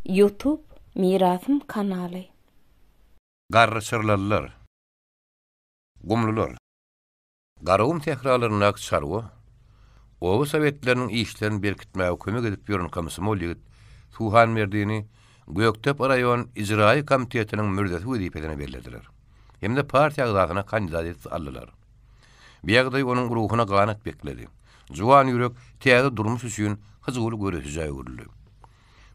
YouTube Mirasym kanaly. Garry sırlalylar. Gumlular. Garawum tekrarlaryna sarwa. Owa sowetleriniň işlerini berkitmäge kömek edip ýörün komsomol ýigit Tuhan Merdini Göktep raýon ijraý komitetiniň mürdeti wezipetine belirdiler. Hemde partiýa agdasyna kandidat etip aldylar. Biýagdaý onuň ruhuna ganat bekledi. Juwan ýürek täze durmuş üçin hyzygyly göretijägi görüldi.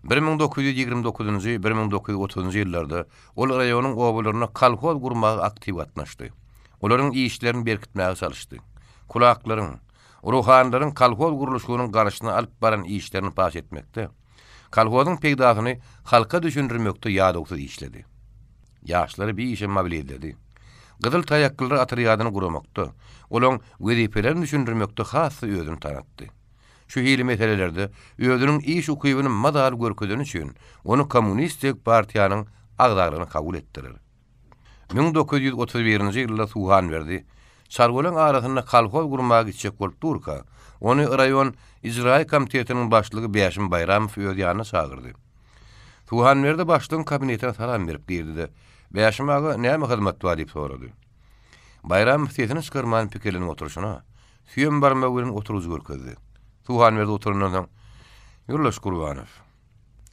1929-njy 1930-njy ýyllarda ol raýonyň obalaryna kolhoz gurmagy aktiw gatnaşdy. Olaryň işlerini berkitmäge çalışdy. Kulaklaryň, ruhanlaryň kolhoz guruluşynyň garaşyny alyp baran işlerini paş etmekde. Kolhozyň pegdahyny halka düşündirmekde ýa-da işledi. Ýaşlary bir işe mobil edildi. Gyzyl taýaklylar atryadyny guramakda, olaň wezipelerini düşündirmekde hasy özüni tanatdy. Şu hili meselelerde özüniň iş ukybyny madal görkezeni üçin onu kommunistik partiýanyň agdaryny kabul etdiler. 1931-nji ýylda Tuhan berdi. Sargolaň arasynda kolhoz gurmagy içek bolup durka, onu raýon ijraý komitetiniň başlygy Beýşim Bayramow öz ýanyna çagyrdy. Tuhan berdi başlygyň kabinetine salam berip girdi. Beýşim aga näme hyzmat bar diýip sorady. Bayramow sesini çykarman pikirleniň oturuşyna süýen barma bilen oturuş görkezdi. Tuhan berdi oturundan "Ýurlaş Gurbanow,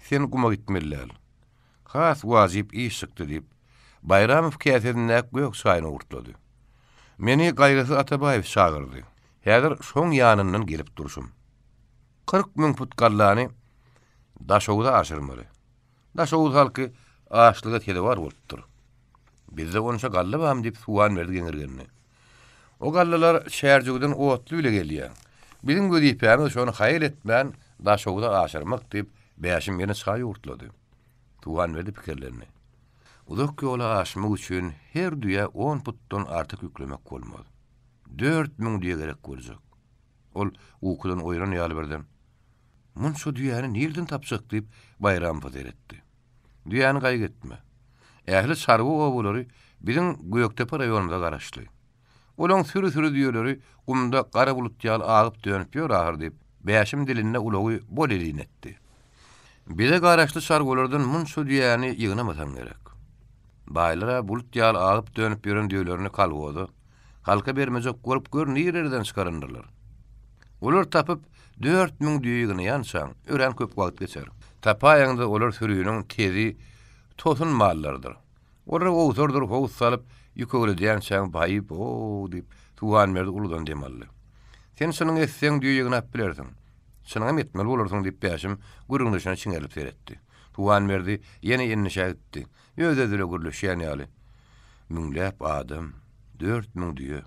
sen guma gitmeliler. Has wajyp iş çykdy" diýip Bayramow käsedinden gök saýyny urtlady. Meni gaýrysy Atabaýew çagyrdy. Häzir şoň ýanyndan gelip duruşum. 40 000 put gallany daşowda aşyrmaly. Daşow halky açlyga tede bar bolupdyr. Bizde onça galla bam diýip Tuhan berdi geňirgenni. O gallalar şäherjigden otly bile gelýär. Bizim gödüýpämiz şonu haýyl etmän daşowda aşyrmak diýip Beýşim ýene çaý urtlady. Tuhan berdi pikirlerini. Uzak ýola aşmak üçin her düýe 10 putdan artyk ýüklemek bolmaz. 4000 diýe gerek boljak. Ol ukudan oýran ýaly berden. "Mun şu düýäni nerden tapsak?" diýip Bayram pazar etdi. "Düýäni gaýg etme. Ähli sarwy obalary biziň Göktep raýonunda garaşdy. Olaň sürü diýerleri gumda gara bulut ýaly agyp dönüp ýör ahir" diýip Beýşim dilinde ulagy bol elin etdi. "Bize garaşly sargolardan mun şu düýäni ýygnamasan gerek. Baýlara bulut ýaly agyp dönüp ýören diýerlerini kalwady. Halka bermejek gorup gör nereden çykaryndylar. Olar tapyp 4000 diýe ýygnaýansaň, ören köp wagt geçer. Tapaýaňda olar sürüýüniň tezi tosun mallardyr. Olar owturdur, howuz salyp ýükegli diýensäň baýyp o diýip Tuhan berdi uludan demally. Sen şunyň etseň diýe ýygnap bilersiň. Şunyň etmeli bolarsyň diýip Beýşim guruluşyna çiňelip seretdi. Tuhan berdi ýene ýennişe etdi. Ýöze-dile guruluşýan ýaly. Müňläp adam 4000 diýe.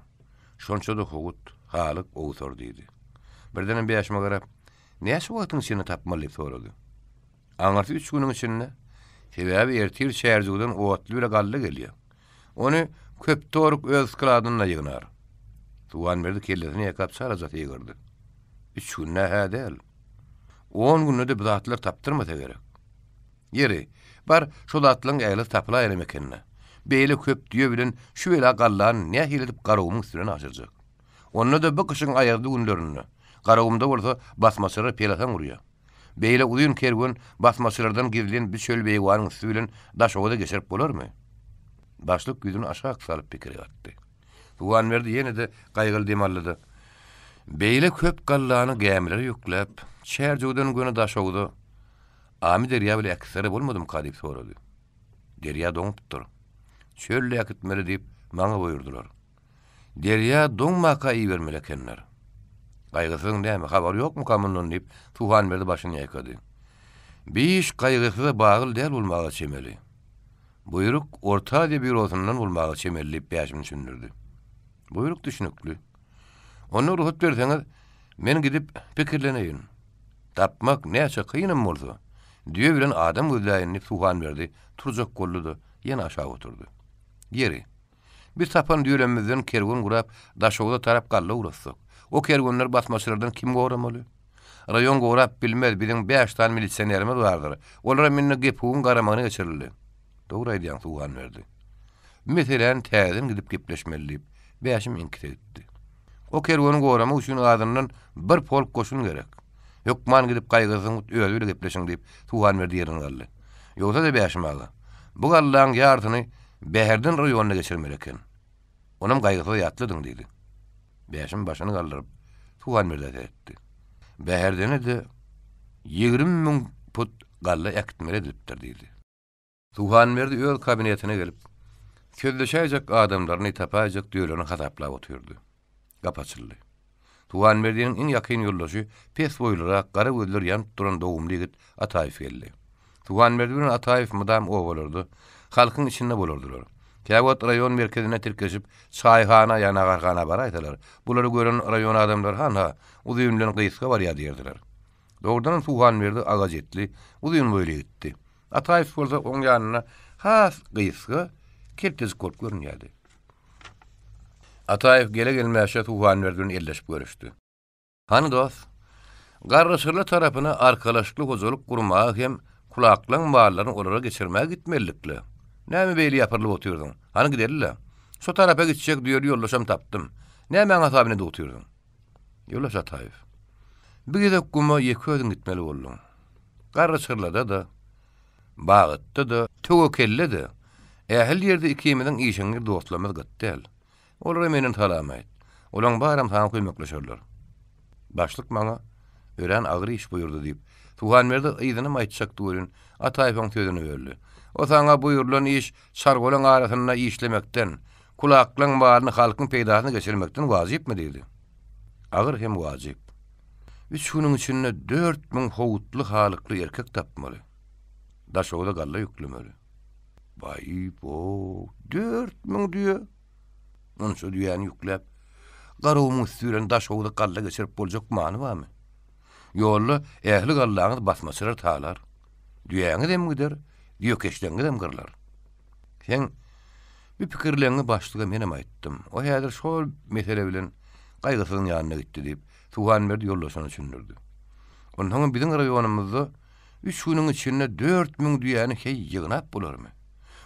Şonça da howut halyk owtur diýdi. Birden Beýşime garap, "Näçe wagtyň seni tapmaly?" sorady. Aňarty 3 güniň içinde sebäbi ertir şäherjigden otly bile galla gelýär. Onu köp toruk öz kıladyna ýygnar. Tuhan berdi kellesini ýakap sarajat ýygyrdy. 3 günne hädel. 10 günde de bizatlar tapdyrmasa gerek. Ýeri, bar şol atlyň äli tapyla elemekenne. Beýle köp diýe bilen şu bela gallan nähil edip garawymyň üstüne aşyrjak. Onda da bu kışyň aýardy günlerini. Garawymda bolsa basmaçyra pelatan urýar. Beýle uzun kergun basmaçylardan girilen bir çöl beýwanyň üstü bilen daşowda geçerip bolarmy? Başlyk ýüzüni aşağı salyp pikir gatdy. Tuhan berdi ýene de gaýgyly demallady. Beýle köp gallany gämileri ýükläp, şäherjigden göne daşowda Ami derýa bile eksere bolmadym kadyp sorady. Derýa doňupdyr. Çölle ýakıtmaly diýip maňa buyurdular. Derýa doňmaka iýermeli ekenler. Gaýgysyň näme habar ýokmy kamyndan diýip Tuhan berdi başyny ýakady. Beýiş gaýgysy bagyl däl bolmagy çemeli. Buyruk orta diýip ýolundan bolmagy çemeli diýip Beýşim düşündirdi. Buyruk düşünükli. Onu ruhut berseňiz, men gidip pikirleneýin. Tapmak näçe kynym bolsa, diýe bilen adam gözläýini Tuhan berdi, turjak golludy, ýene aşağı oturdy. Ýeri. Biz tapan diýelemizden kergun gurap, daşowda tarap galla urassak. O kergunlar basmaçylardan kim goramaly? Raýon gorap bilmez, biziň 5 tan milisionerimiz bardyr. Olara minne gepuň garamagyny geçirildi. Dogry aýdýan Tuhan berdi. Meselen täzeden gidip gepleşmeli diýip Beýşim inkit etdi. O kergony goramak üçin adamdan bir polk goşun gerek. Ýokman gidip gaýgysyň özüle gepleşiň diýip Tuhan berdi ýerine aldy. Ýogsa da bäşmagy. Bu gallaň ýardyny Bäherden raýonuna geçirmek eken. Onam gaýgysy ýatlydyň diýdi. Bäşim başyny galdyryp tugan merdet etdi. Bäherden de 20.000 put galla ekitmeli edipdir diýdi. Tugan merdi öz kabinetine gelip közleşäjek adamlaryny tapajak diýerlerini hataplap oturdy. Gap açyldy. Tugan merdiniň iň ýakyn ýoldaşy pes boýlara gara gözler ýanyp duran dogumly ýigit Ataýew geldi. Tugan merdi bilen Ataýew mudam o bolardy. Halkyň içinde bolardylar. Käwat raýon merkezine tirkeşip çaýhana ýana gargana bar aýtalar. Bulary gören raýon adamlar hanha uzyň bilen gysga barýar diýerdiler. Doğrudan Tugan merdi agajetli uzyň boýly gitdi. Ataýew bolsa oň ýanyna has gysga kertez kop görünýärdi. Ataýew gele gelmäşe Tugan merdi bilen elleşip görüşdi. "Hany dost, garryşyrly tarapyna arkalaşykly gozalyk gurmak hem kulaklaň ballaryny olara geçirmäge gitmelikle. Näme beýle ýapyryp otyrdyň? Hany giderler? Şu tarapa gitjek diýer ýollaşam tapdym. Näme asabyny da otyrdyň?" "Ýoldaş Ataýew, bir gidip guma ýeki ödün gitmeli boldum. Garryşyrlada da, bagytda da, tögekelle de. Ähli ýerde ikimiziň işiňi dostlamaz gitdel. Olar meniň talamayt. Olaň baram sana kömekleşerler. Başlyk maňa ören agyr iş buyurdy" diýip Tugan merdi ýygyny aýtjak dürün Ataýewiň sözüni berdi. "O sana buyurulan iş sargolaň arasyna işlemekden, kulaklaň balyny halkyň peýdasyna geçirmekden wajypmy?" diýdi. "Agyr hem wajyp. Üç günüň içinde 4.000 howutly halykly erkek tapmaly. Daşowda galla ýüklemeli." "Baý bo, 4.000 diýe. Onça diýäni ýüklep, garawmy süren daşowda galla geçirip boljak many barmy? Ýolla ähli gallaňyz basmaçylar talar. Diýäňi dem gider, diýekeşleňi dem gyrlar. Sen bir pikirlerini başlyga menem aýtdym. O häzir şol mesele bilen gaýgysyň ýanyna gitdi" diýip Tugan merdi ýoldaşyny düşündirdi. "Onuň biziň raýonumyzda 3 günüň içinde 4.000 diýäni hey ýygnap bolarmy?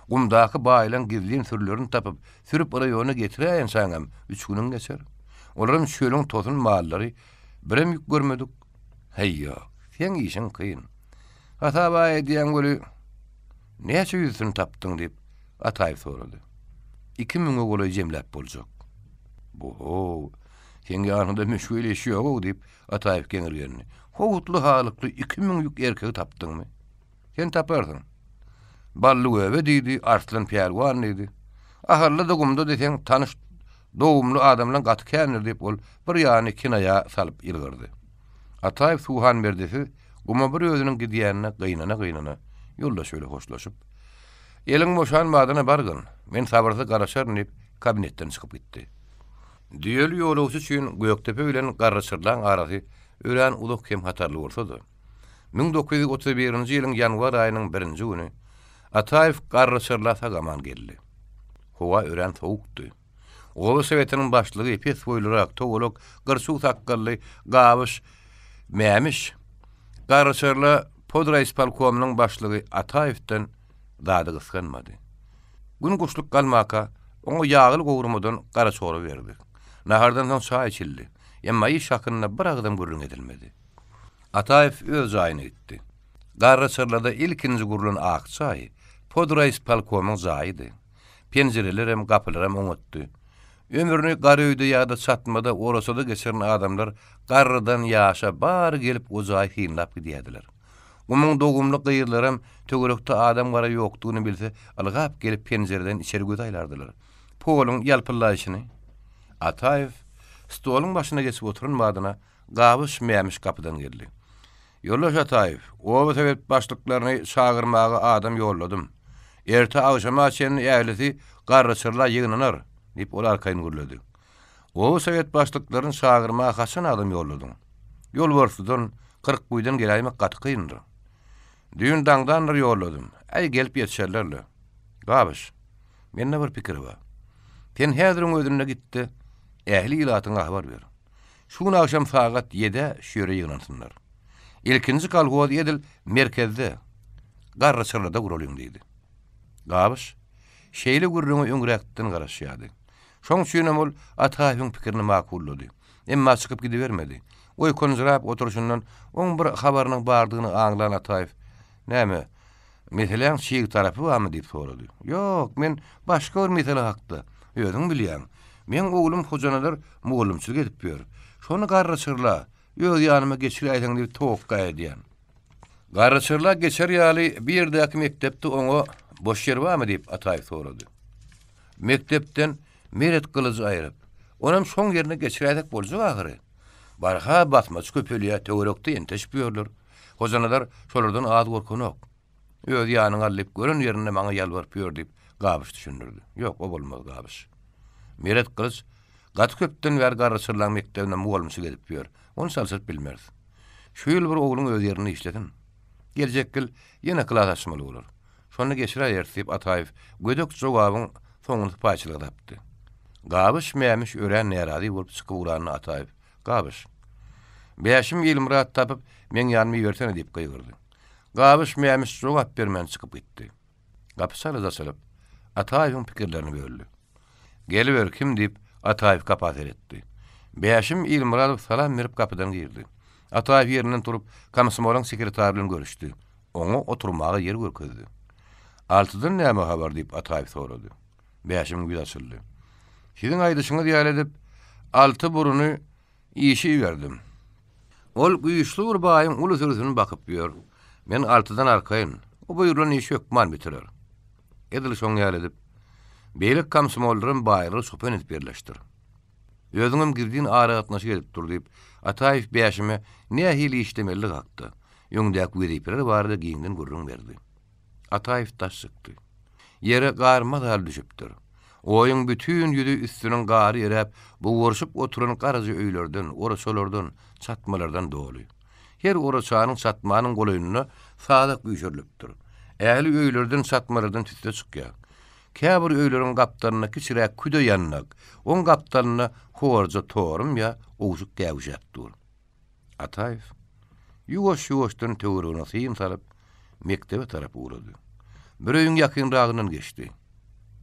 Gumdaky baýlan gizlin sürlerini tapyp sürüp raýona getirýän saňam 3 günüň geçer. Olaryň şöleň tozun mallary birem ýük görmedik. Hey ýa, sen işin kyn. Atabaý diýen göli näçe ýüzüni tapdyň?" diýip Ataýew sorady. 2.000 goly jemläp boljak. "Bo, sen ýanynda meşgul işi ýok" diýip Ataýew geňirýärni. "Howutly halykly 2.000 ýük erkegi tapdyňmy? Sen tapardyň. Bally göbe diýdi, arslan pälwan diýdi. Ahyrly dogumda desem tanyş dogumly adamlaryň gaty känir" diýip ol bir ýany kinaya salyp ýylgyrdy. Ataýew Tugan merdisi guma bir özüniň gidýänine gynana ýolda şöyle hoşlaşyp, "Eliň boşanmadyna bargyn, men sabrysy garaşaryn" diýip kabinetden çykyp gitdi. Diýeli ýolawçy üçin Göktepe bilen Garryşyrlaň arasy ören uluk hem hatarly bolsa-da 1931-nji ýylyň ýanwar aýynyň 1-nji güni Ataýew Garryşyrlata gaman geldi. Howa ören sowukdy. Oğlu Sovetiniň başlygy pes boýlarak togolok gyrşuk sakgally gabyş mämiş. Garryşyrla Podraýs palkomynyň başlygy Ataýewden dady gysganmady. Gün guşluk galmaka oňa ýagyl gowurmadan gara soru berdi. Nahardan soň çay içildi. Emma iş hakyna bir agdam gürrüň edilmedi. Ataýew öz aýyna gitdi. Garryşyrlada ilkinji gurulan akçay Podraýs palkomynyň zaýydy. Penjereler hem gapylar hem oňatdy. Ömürni gary öýde ýa-da çatmada orasada geçiren adamlar garrydan ýaşa bar gelip uzaý hinlap gidýärdiler. Umyň dogumly gyýrlarym tögerekde adam gara ýokdugyny bilse, algap gelip penjereden içeri göz aýlardylar. Poluň ýalpylaýyşyny Ataýew stoluň başyna geçip oturan madyna gabyş mämiş kapydan geldi. "Ýoldaş Ataýew, o sebep başlyklaryny çağırmagy adam ýolladym. Erte agşama çenli ählisi Garryşyrla ýygnanar" diýip ol arkaýyn gürledi. "O sebep başlyklaryny çağırmagy haçan adam ýolladyň? Ýolbarsdan 40 buýdan gelýärmek gaty kyndy. Düýün daňdandyr ýolladym. Aý gelip ýetişerlerle. Gabyş, mende bir pikir bar. Sen häziriň özüne gitdi, ähli ýylatyňa habar ber. Şu gün akşam saat 7-de şöýre ýygnansynlar. Ilkinji kalgoz edil merkezde Garryşyrlada gurulýan" diýdi. Gabyş şeýle gurrüňe öňürekden garaşýardy. Şoň üçin ol Ataýewiň pikirini makullady. Emma çykyp gidibermedi. Oý konjurap oturuşyndan oň bir habarynyň bardygyny aňlayan Ataýew, "Näme? Meselen şiir tarapy barmy diýip sorady. Ýok, men başga bir mesele hakda. Özüň bilýän. Men oglum hojanalar mugallimçilik edip ber. Şonu garraçyrla, öz ýanyma geçir aýdan diýip towukka edýän. Garraçyrla geçer ýaly bir ýerdäki mektepde oňa boş yer barmy diýip Ataýew sorady. Mektepden meret kılıcı aýryp, onam şoň ýerine geçirädek boljak agyry. Barha batmaç köpeliýe töwerekde enteş biýerler. Hojanalar şolardan az gorkanok. Öz ýanyny alyp gören ýerine maňa ýalbaryp ýör diýip gabyş düşündirdi. Ýok, o bolmaz gabyş. Meret kılıç gat köpden wer garraçyrlaň mektebine mugallimçilik edip ber. Onu salsat bilmez. Şu ýyl bir ogluň öz ýerini işledin. Geljek ýyl ýene klas açmaly bolar. Şonu geçirä ýertip Ataýew gödök jogabyň soňuny paýçylyk tapdy. Gabyş mämiş ören närazy bolup çykyp uranyny Ataýew. Gabyş. Beşim ýyl tapyp men ýanymy ýörsene diýip gaýgyrdy. Gabyş mämiş jogap bermän çykyp gitdi. Gapysaly zasalyp Ataýewiň pikirlerini böldü. Geliber kim diýip Ataýew kapat etdi. Beşim ýyl salam berip kapydan girdi. Ataýew ýerinden turup komsomolun sekretary bilen görüşdi. Oňa oturmagy ýer görkezdi. Altydan näme habar diýip Ataýew sorady. Beşim güýçildi. Siziň aýdyşyňyz ýaly edip alty buruny işi berdim. Ol güýçli bir baýyň uly sürüsüne bakyp ýör. Men altydan arkaýyn. O buýrulan işi ökman bitirer. Edil şoň ýaly edip beýlik komsomollaryň baýry sopen edip berleşdir. Özüňem girdiň ara gatnaşy edip dur diýip Ataýew beşime nähili işlemellik hakdy. Ýöňdäk wiripeler barada giňden gurrun berdi. Ataýew taş çykdy. Ýere garma dal düşüpdir. Oýuň bütün ýüzü üstüniň gary ýerep, bu worşup oturan garazy öýlerden, oraçalardan, çatmalardan doly. Her oraçanyň çatmanyň golaýynyna sadak güýçürilipdir. Ähli öýlerden çatmalardan tütte çykýar. Käbir öýleriň gapdaryna kiçirek küde ýannak, oň gapdaryna horja torum ýa owşuk gäwjekdir. Ataýew ýuwaş-ýuwaşdan töweregine syýym salyp mektebe tarapy urady. Bir öýüň ýakynragyndan geçdi.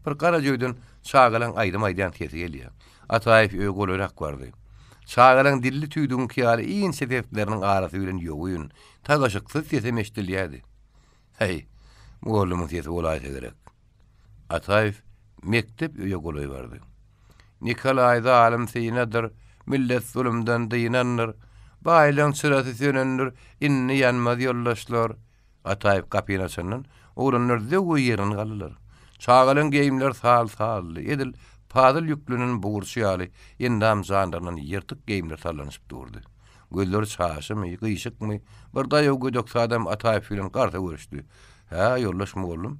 Bir gara jöýden çagalan aýdym-aýdan tesi gelýär. Ataýew öýe golarak bardy. Çagalan dilli tüýdüň kiýaly iň sebepleriniň arasy bilen ýoğuyun, tagaşyksyz tese meşdilýärdi. Hey, mugallimyň tesi bolaýsa gerek. Ataýew mektep öýe golay bardy. Nikolay zalim synadyr, millet zulümden diýenendir. Baýlan sırasy sönendir, inni ýanmaz ýollaşlar. Ataýew kapyny açandan oğlanlar zöwü ýerini galylar. Çagalan geýimler sal edil padyl ýüklünün buğurçy ýaly endam jandaryndan ýyrtyk geýimler salanyşyp durdy. Gözleri çaşymy, gyşykmy, bir daýaw gödök adam Ataýew bilen garta görüşdi. Ha, ýollaşma oğlum.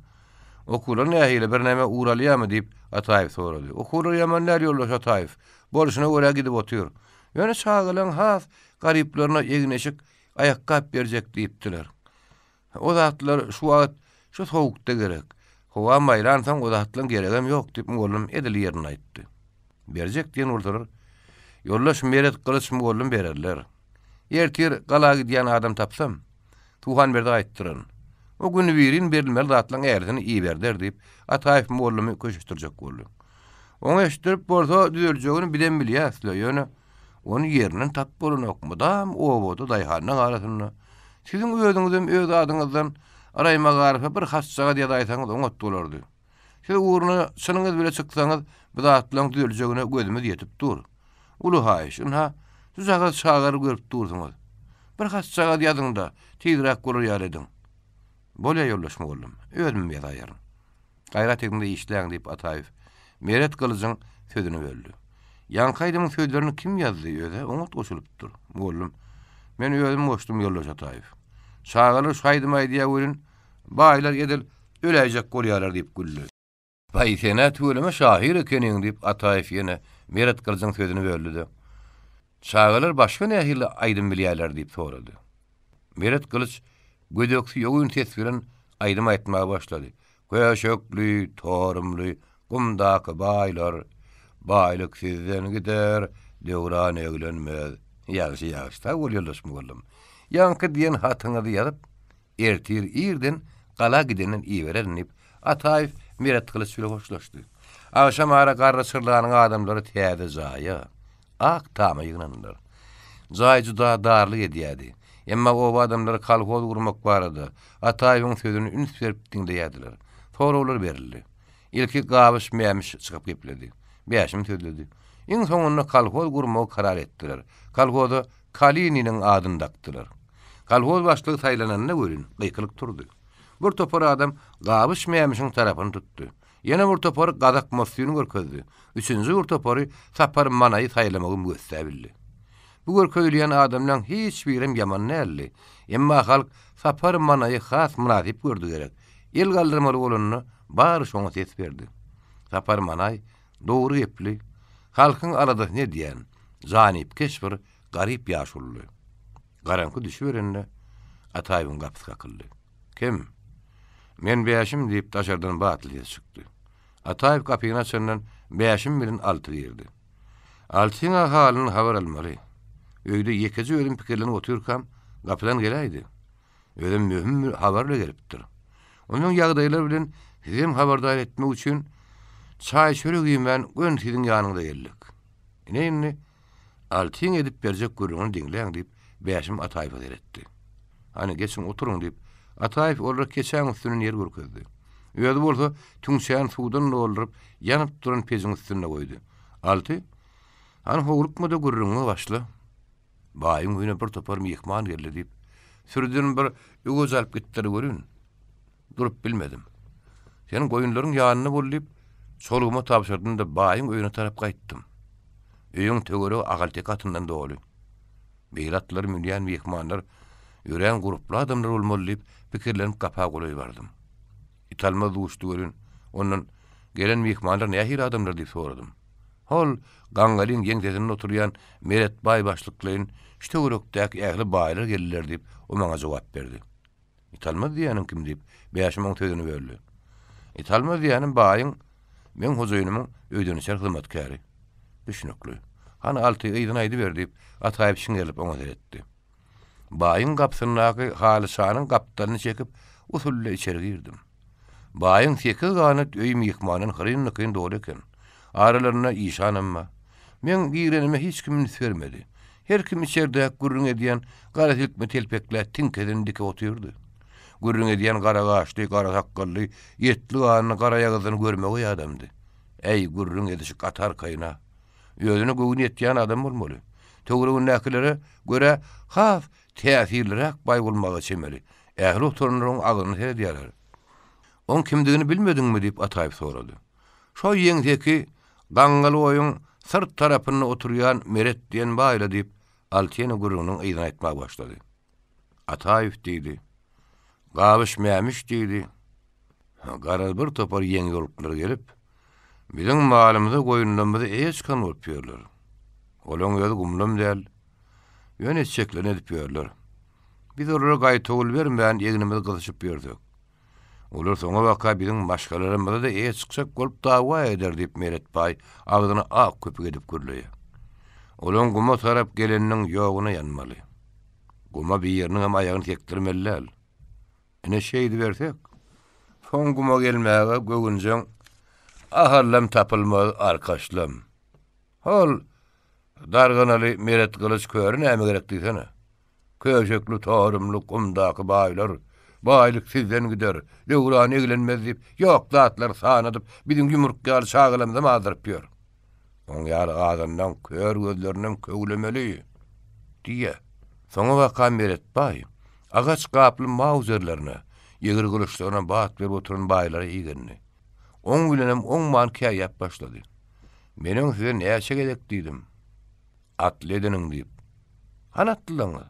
Okular nähili bir näme uralýarmy diýip Ataýew sorady. Okular ýamanlar ýollaş Ataýew. Bolşuna görä gidip otyr. Ýöne çagalan has garyplaryna egneşik aýakkap berjek diýipdiler. O zatlar şu wagt şu sowukda gerek. Howa maýlansaň o zatlaryň geregem ýok diýip mugallim edil ýerini aýtdy. Berjek diýen urdular. Ýollaş meret kılıç mugallim bererler. Ertir gala gidýän adam tapsam, tuhan berdi aýtdyran. O günü birin berilmeli zatlaryň erdini iyi berder diýip Ataýew muallimy köşüşdirjek boldy. Oňa eşdirip bolsa düzeljegini bilen bilýär, ýöne onu ýerinden tap bolanokmudam o bodu daýhanyň arasyna. Siziň özüňizem öz adyňyzdan araýma garpy bir hasçaga diýip aýsaňyz oňat bolardy. Siz uğruna çynyňyz bile çyksaňyz bu zatlaryň düzeljegine gözümiz ýetip dur. Ulu haýyş, ha, siz aga çağır görüp durdyňyz. Bir hasçaga diýdiňda tezrek golar ýalydyň. Bolýa ýollaşma boldum. Özüm ýaýarym. Gaýrat eginde işläň diýip Ataýew meret kılıçyň sözüni böldü. Ýankaýdymyň sözlerini kim ýazdy ýöne? Oňat goşulypdyr. Boldum. Men özüm goşdum ýollaş Ataýew. Çağalar şaýdymay diýe görün, baýlar edil öläjek bolýarlar diýip güldü. Baý sene töleme şahir ekeniň diýip Ataýew ýene meret kılıçyň sözüni böldü. Çağalar başga nähili aýdym bilýärler diýip sorady. Meret kılıç gödöksü ýoğun ses bilen aýdym aýtmaga başlady. Köşekli, torumly, gumdaky baýlar, baýlyk sizden gider, döwran eglenmez. Ýaşy, ta bolýarlaşmy boldum. Ýanky diýen hatyňyzy ýazyp, ertir ýerden gala gidenen iýerenip, Ataýew meret kılıç bilen hoşlaşdy. Aşam ara garraçyrlaryň adamlary täze jaýa, ak tama ýygnandylar. Jaý juda darlyk edýärdi. Emma o adamlara kalkoz gurmak barada. Ataýyň sözüni üns berip dinleýärdiler. Sorawlar berildi. İlki gabyş mämiş çykyp gepledi. Beýşim sözledi. Iň soňunda kalkoz gurmagy karar etdiler. Kalkoza Kalininiň adyny dakdylar. Kalkoz başlygy saýlananyna görün, gıýkylyk turdy. Bir topar adam gabyş mämişiň tarapyny tutdy. Ýene bir topar gadak mosyuny görkezdi. Üçüncü bir topary sapar manaýy saýlamagy gösterdi. Bu görkezleýän adamlaryň hiç birim ýaman näli. Emma halk sapar manaýy has münasip gördü gerek. El galdyrmaly bolanyny bary şoňa ses berdi. Sapar manaýy dogry gepli. Halkyň arada ne diýen? Zanip keşbir garip ýaşully. Garanky düşüberende Ataýyň gapy kakyldy. Kim? Men beýşim diýip taşardan batly çykdy. Ataýew kapyny açandan beýşim bilen alty girdi. Altyň halyny habar almaly. Öýde ýekiji ölüm pikirlerini oturkam gapydan geläýdi. Ölüm mühim bir habarla gelipdir. Onuň ýagdaýlary bilen hem habardar etmek üçin çaý çöregiň ben gün siziň ýanyňda geldik. Näme? Altyň edip berjek görüňi dinleýän diýip beýşim Ataýewa eretdi. Hani geçin oturuň diýip Ataýew olar keçäň üstüne ýer görkezdi. Öýde bolsa tüňşän suwdan dolduryp ýanyp duran peziň üstüne goýdy. Alty, hani howrukmada görüňi başla. Baýyň öýüne bir topar mehman geldi diýip sürdürün bir ýöz alyp gitdiler görün. Durup bilmedim. Senin goýunlaryň ýanyna bolyp çoluguma tapşyrdyň da baýyň öýüne tarap gaýtdym. Öýüň tögeri agaltek atyndan doly. Beýratlar milýän mehmanlar ýören gruply adamlar bolmaly diýip pikirlenip gapa goýup bardym. İtalma duşdy görün. Ondan gelen mehmanlar nähir adamlar diýip soradym. Hol gaňgalyň ýeňdesinde oturýan Meret baý başlyklaryň işte görükdäki ähli baýlar geldiler diýip o maňa jogap berdi. İtalma diýäniň kim diýip beýşim oň sözüni berdi. İtalma diýäniň baýyň men hojaýynymyň öýdeni şerhlemetkäri. Düşünükli. Hani alty ýygyny aýdy berdi diýip Ataýew şiňelip oňa eretdi. Baýyň gapsynyňky halysanyň gapdalyny çekip usulle içeri girdim. Baýyň sekiz ganyt öý mehmanyň hyrynyň doly eken. Aralaryna işan emma. Men girenime hiç kimin vermedi. Her kim içerde gurrun ediyen gara silkme telpekler tinkedin dike oturdu. Gurrun ediyen gara gaçly, gara sakkally, yetli anı gara ýagyzyny görmegi adamdy. Ey gurrun edişi qatar kaýna. Özüne göwün etýän adam bolmaly. Tögürüň näkilere göre haf täsirlirak baý bolmagy çemeli. Ähli oturanlaryň agyny seredýärler. On kimdigini bilmediňmi diýip Ataýew sorady. Şo ýeňdeki gaňgaly oýuň sırt tarapyna oturýan Meret diýen baýla diýip Altyň gurrunyň ýygyny aýtmagy başlady. Ataýew diýdi. Gabyş mämiş diýdi. Gara bir topar ýeňi ýoluklar gelip biziň malymyzy goýunlarymyzy eýçkan bolup ýörler. Olaň ýöly gumlum däl. Ýöne çeklen edip ýörler. Biz olara gaýtagul bermän ýeňimizi gyzyşyp ýördik. Olar soňa waka biziň başgalarymyza da eýçyksak bolup dawa eder diýip Meret baý agdyny ak köpük edip gürleýär. Olaň guma tarap geleniň ýoguny ýanmaly. Guma bir ýeriniň hem aýagyny tekdirmeliler. Ene şeýdi bersek, soň guma gelmäge gögünjeň ahallam tapylmaly arkaşlam. Hol darganaly Meret gylyç köri näme gerek diýsene. Köşekli tarymly gumdaky baýlar baýlyk sizden gider. Döwran eglenmez diýip ýok zatlar sanadyp biziň ýumrukýar çağılamyza mazdyryp ýör. Oň ýaly adamdan kör gözlerinden köwlemeli diýe. Soňa waka Meret baý agaç gaply mauzerlerine ýygır gülüşlerine bat berip oturan baýlara ýygyny. Oň bilenem oň manky ýap başlady. Meniň size näçe gerek diýdim. Atlediniň diýip. Hanatlyňy.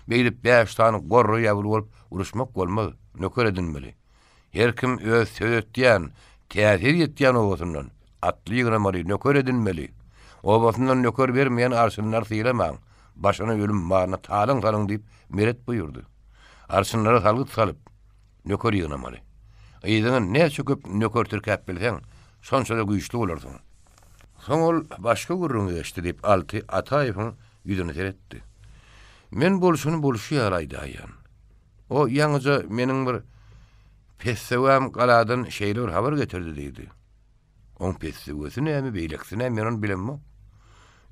Beýlip 5 tane gorru ýabyl bolup uruşmak bolmaly, nöker edilmeli. Her kim öz söz etýän, täsir etýän owasundan atly ýygramary nöker edilmeli. Owasundan nöker bermeýän arşynlar syýlamaň. Başyna ölüm marna talyň diýip Meret buyurdy. Arşynlara salgyt salyp nöker ýygramary. Ýygyny näçe köp nöker türkäp bilseň, şonçaly güýçli bolarsyň. Soň ol başga gurrun geçdi diýip Alty Ataýewiň ýüzüne seretdi. Men bolşuny bolşýar aýdaýan. O ýaňyja meniň bir pessewam galadan şeýler habar getirdi diýdi. On pessewesini näme beýleksine men onu bilemmi?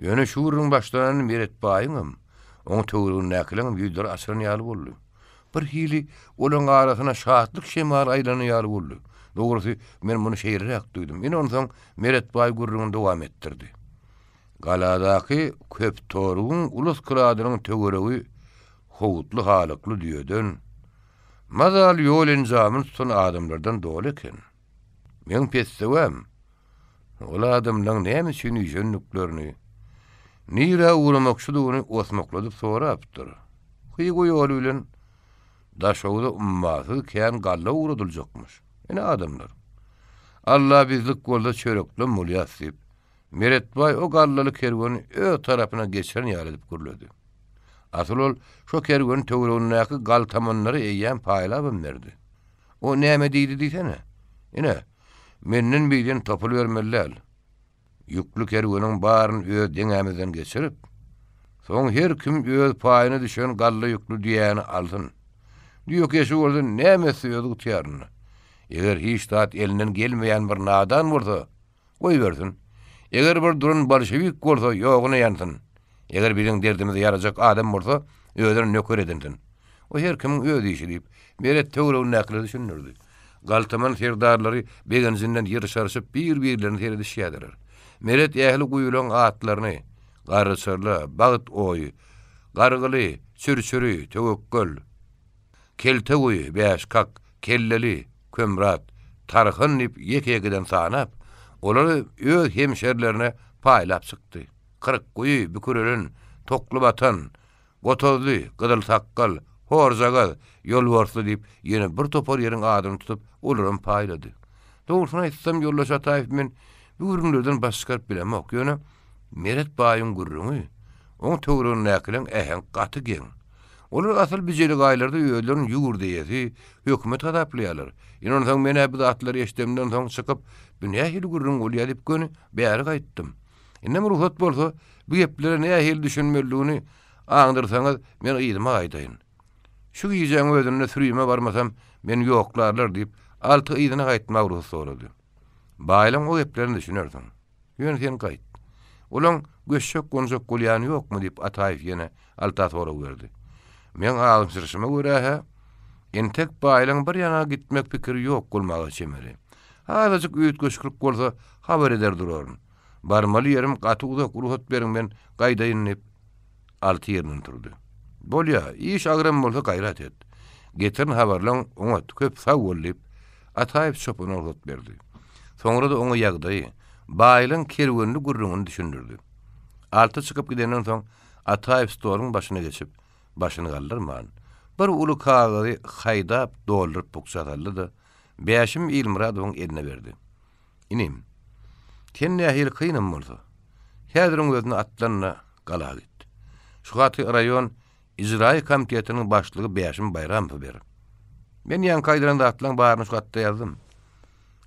Ýöne şu gurrun başlanany Meret baýyňam. Oň töwrüň näkilen ýüzler aşyran ýaly boldy. Bir hili olaň arasyna şahatlyk şemar aýlany ýaly boldy. Dogrusy men muny şeýrerek duýdum. Men ondan Meret Baý gurrugyny dowam etdirdi. Galadaky köp toruň ulus kradynyň töweregi howutly halykly diýeden mazal ýol injamyn tutan adamlardan dol eken. Men petsewem. Ol adamlaryň näme üçin ýönlüklerini nira uğramakçylygyny osmakladyp sorapdyr. Hyýgy ýol bilen daşawda ummaty kän galla uğradyljakmyş. Ene adamlar. Allah bizlik golda çörekli mulyasyp Meret Baý o gallaly kerwany ö tarapyna geçiren ýaly edip gürledi. Asyl ol şo kerwen töweregindäki gal tamanlary eýýän paýlap berdi. O näme diýdi diýsene? Ene menden bilen topul bermeliler. Yüklü kerwenin baryny öz deňämizden geçirip, soň her kim öz paýyna düşen galla yüklü diýäni alsyn. Diýok eşi boldy nämesi öýdük tiýarny. Eger hiç tat elinden gelmeýän bir nadan bolsa, goý bersin. Eger bir durun bolşewik bolsa, ýogyny ýansyn. Eger biziň derdimizi ýarajak adam bolsa, öýden nöker edinsin. O her kim öz işi diýip, Meret töweregini näkile düşünürdi. Galtaman serdarlary begenzinden ýyrşaryşyp bir-birlerini teredişýärler. Meret ähli guýulan atlaryny, garysarly, bagyt oý, gargyly, çürçüri, töwekkel, kelte goýy, bäşkak, kelleli, kömrat, tarhyn dip ýeke-ýekeden sanap, olary öz hemşerlerine paýlap çykdy. Kırık goýy, bükürelen, toklu batan, gotozly, gydyl sakkal, horzagal, ýolbarsly dip ýene bir topar ýeriň adyny tutup olaryň paýlady. Dogrusyny aýtsam ýoldaş Ataýew men bu gürrüňlerden başgaryp bilemok. Ýöne Meret Baýyň gürrüňi oň töweregini näkilen ähen gaty geň. Olar asyl bijelik aýlarda öýlerin ýugurdyýy, hökümet gadaplyýarlar. Ýene ondan men bu atlary eşdemden soň çykyp, bu nähili gürrüň bolýar diýip göni bäri gaýtdym. Inem ruhat bolsa, bu geplere nähili düşünmeligini aňdyrsaňyz men ýydyma gaýdaýyn. Şu ýeňe özüne sürüýme barmasam men ýoklarlar diýip alty ýydyna gaýtmak ruhsat sorady. Baýlaň o geplerini düşünerdiň. Ýöne sen gaýt. Olaň göçşek gonjak bolýany ýokmy diýip Ataýew ýene alta soraw berdi. Men alymsyrşyma görä entek baýlaň bir ýana gitmek pikiri ýok bolmagy çemeri. Hazyjyk üýt göçkürip bolsa habar eder duraryn. Barmaly ýerim gaty uzak ruhat beriň men gaýdaýyn diýip alty ýerinden turdy. Bolýa, iş agram bolsa gaýrat et. Getirin habarlaň oňa köp sag bolyp Ataýew çopyna ruhat berdi. Soňra da oňa ýagdaý, baýlaň kerwenli gurrüňini düşündirdi. Alty çykyp gidenden soň Ataýew storyň başyna geçip, başyny galdyrman. Bir uly kagazy haýdap doldurup buksataldy da Bäşim Ilmuradowyň eline berdi. Inim, sen nähili kynam bolsa, häziriň özüne atlanna gala git. Şu gaty raýon ijraý komitetiniň başlygy Bäşim Bayramow ber. Men ýan kaýdyranda atlan baryny şu gatda ýazdym.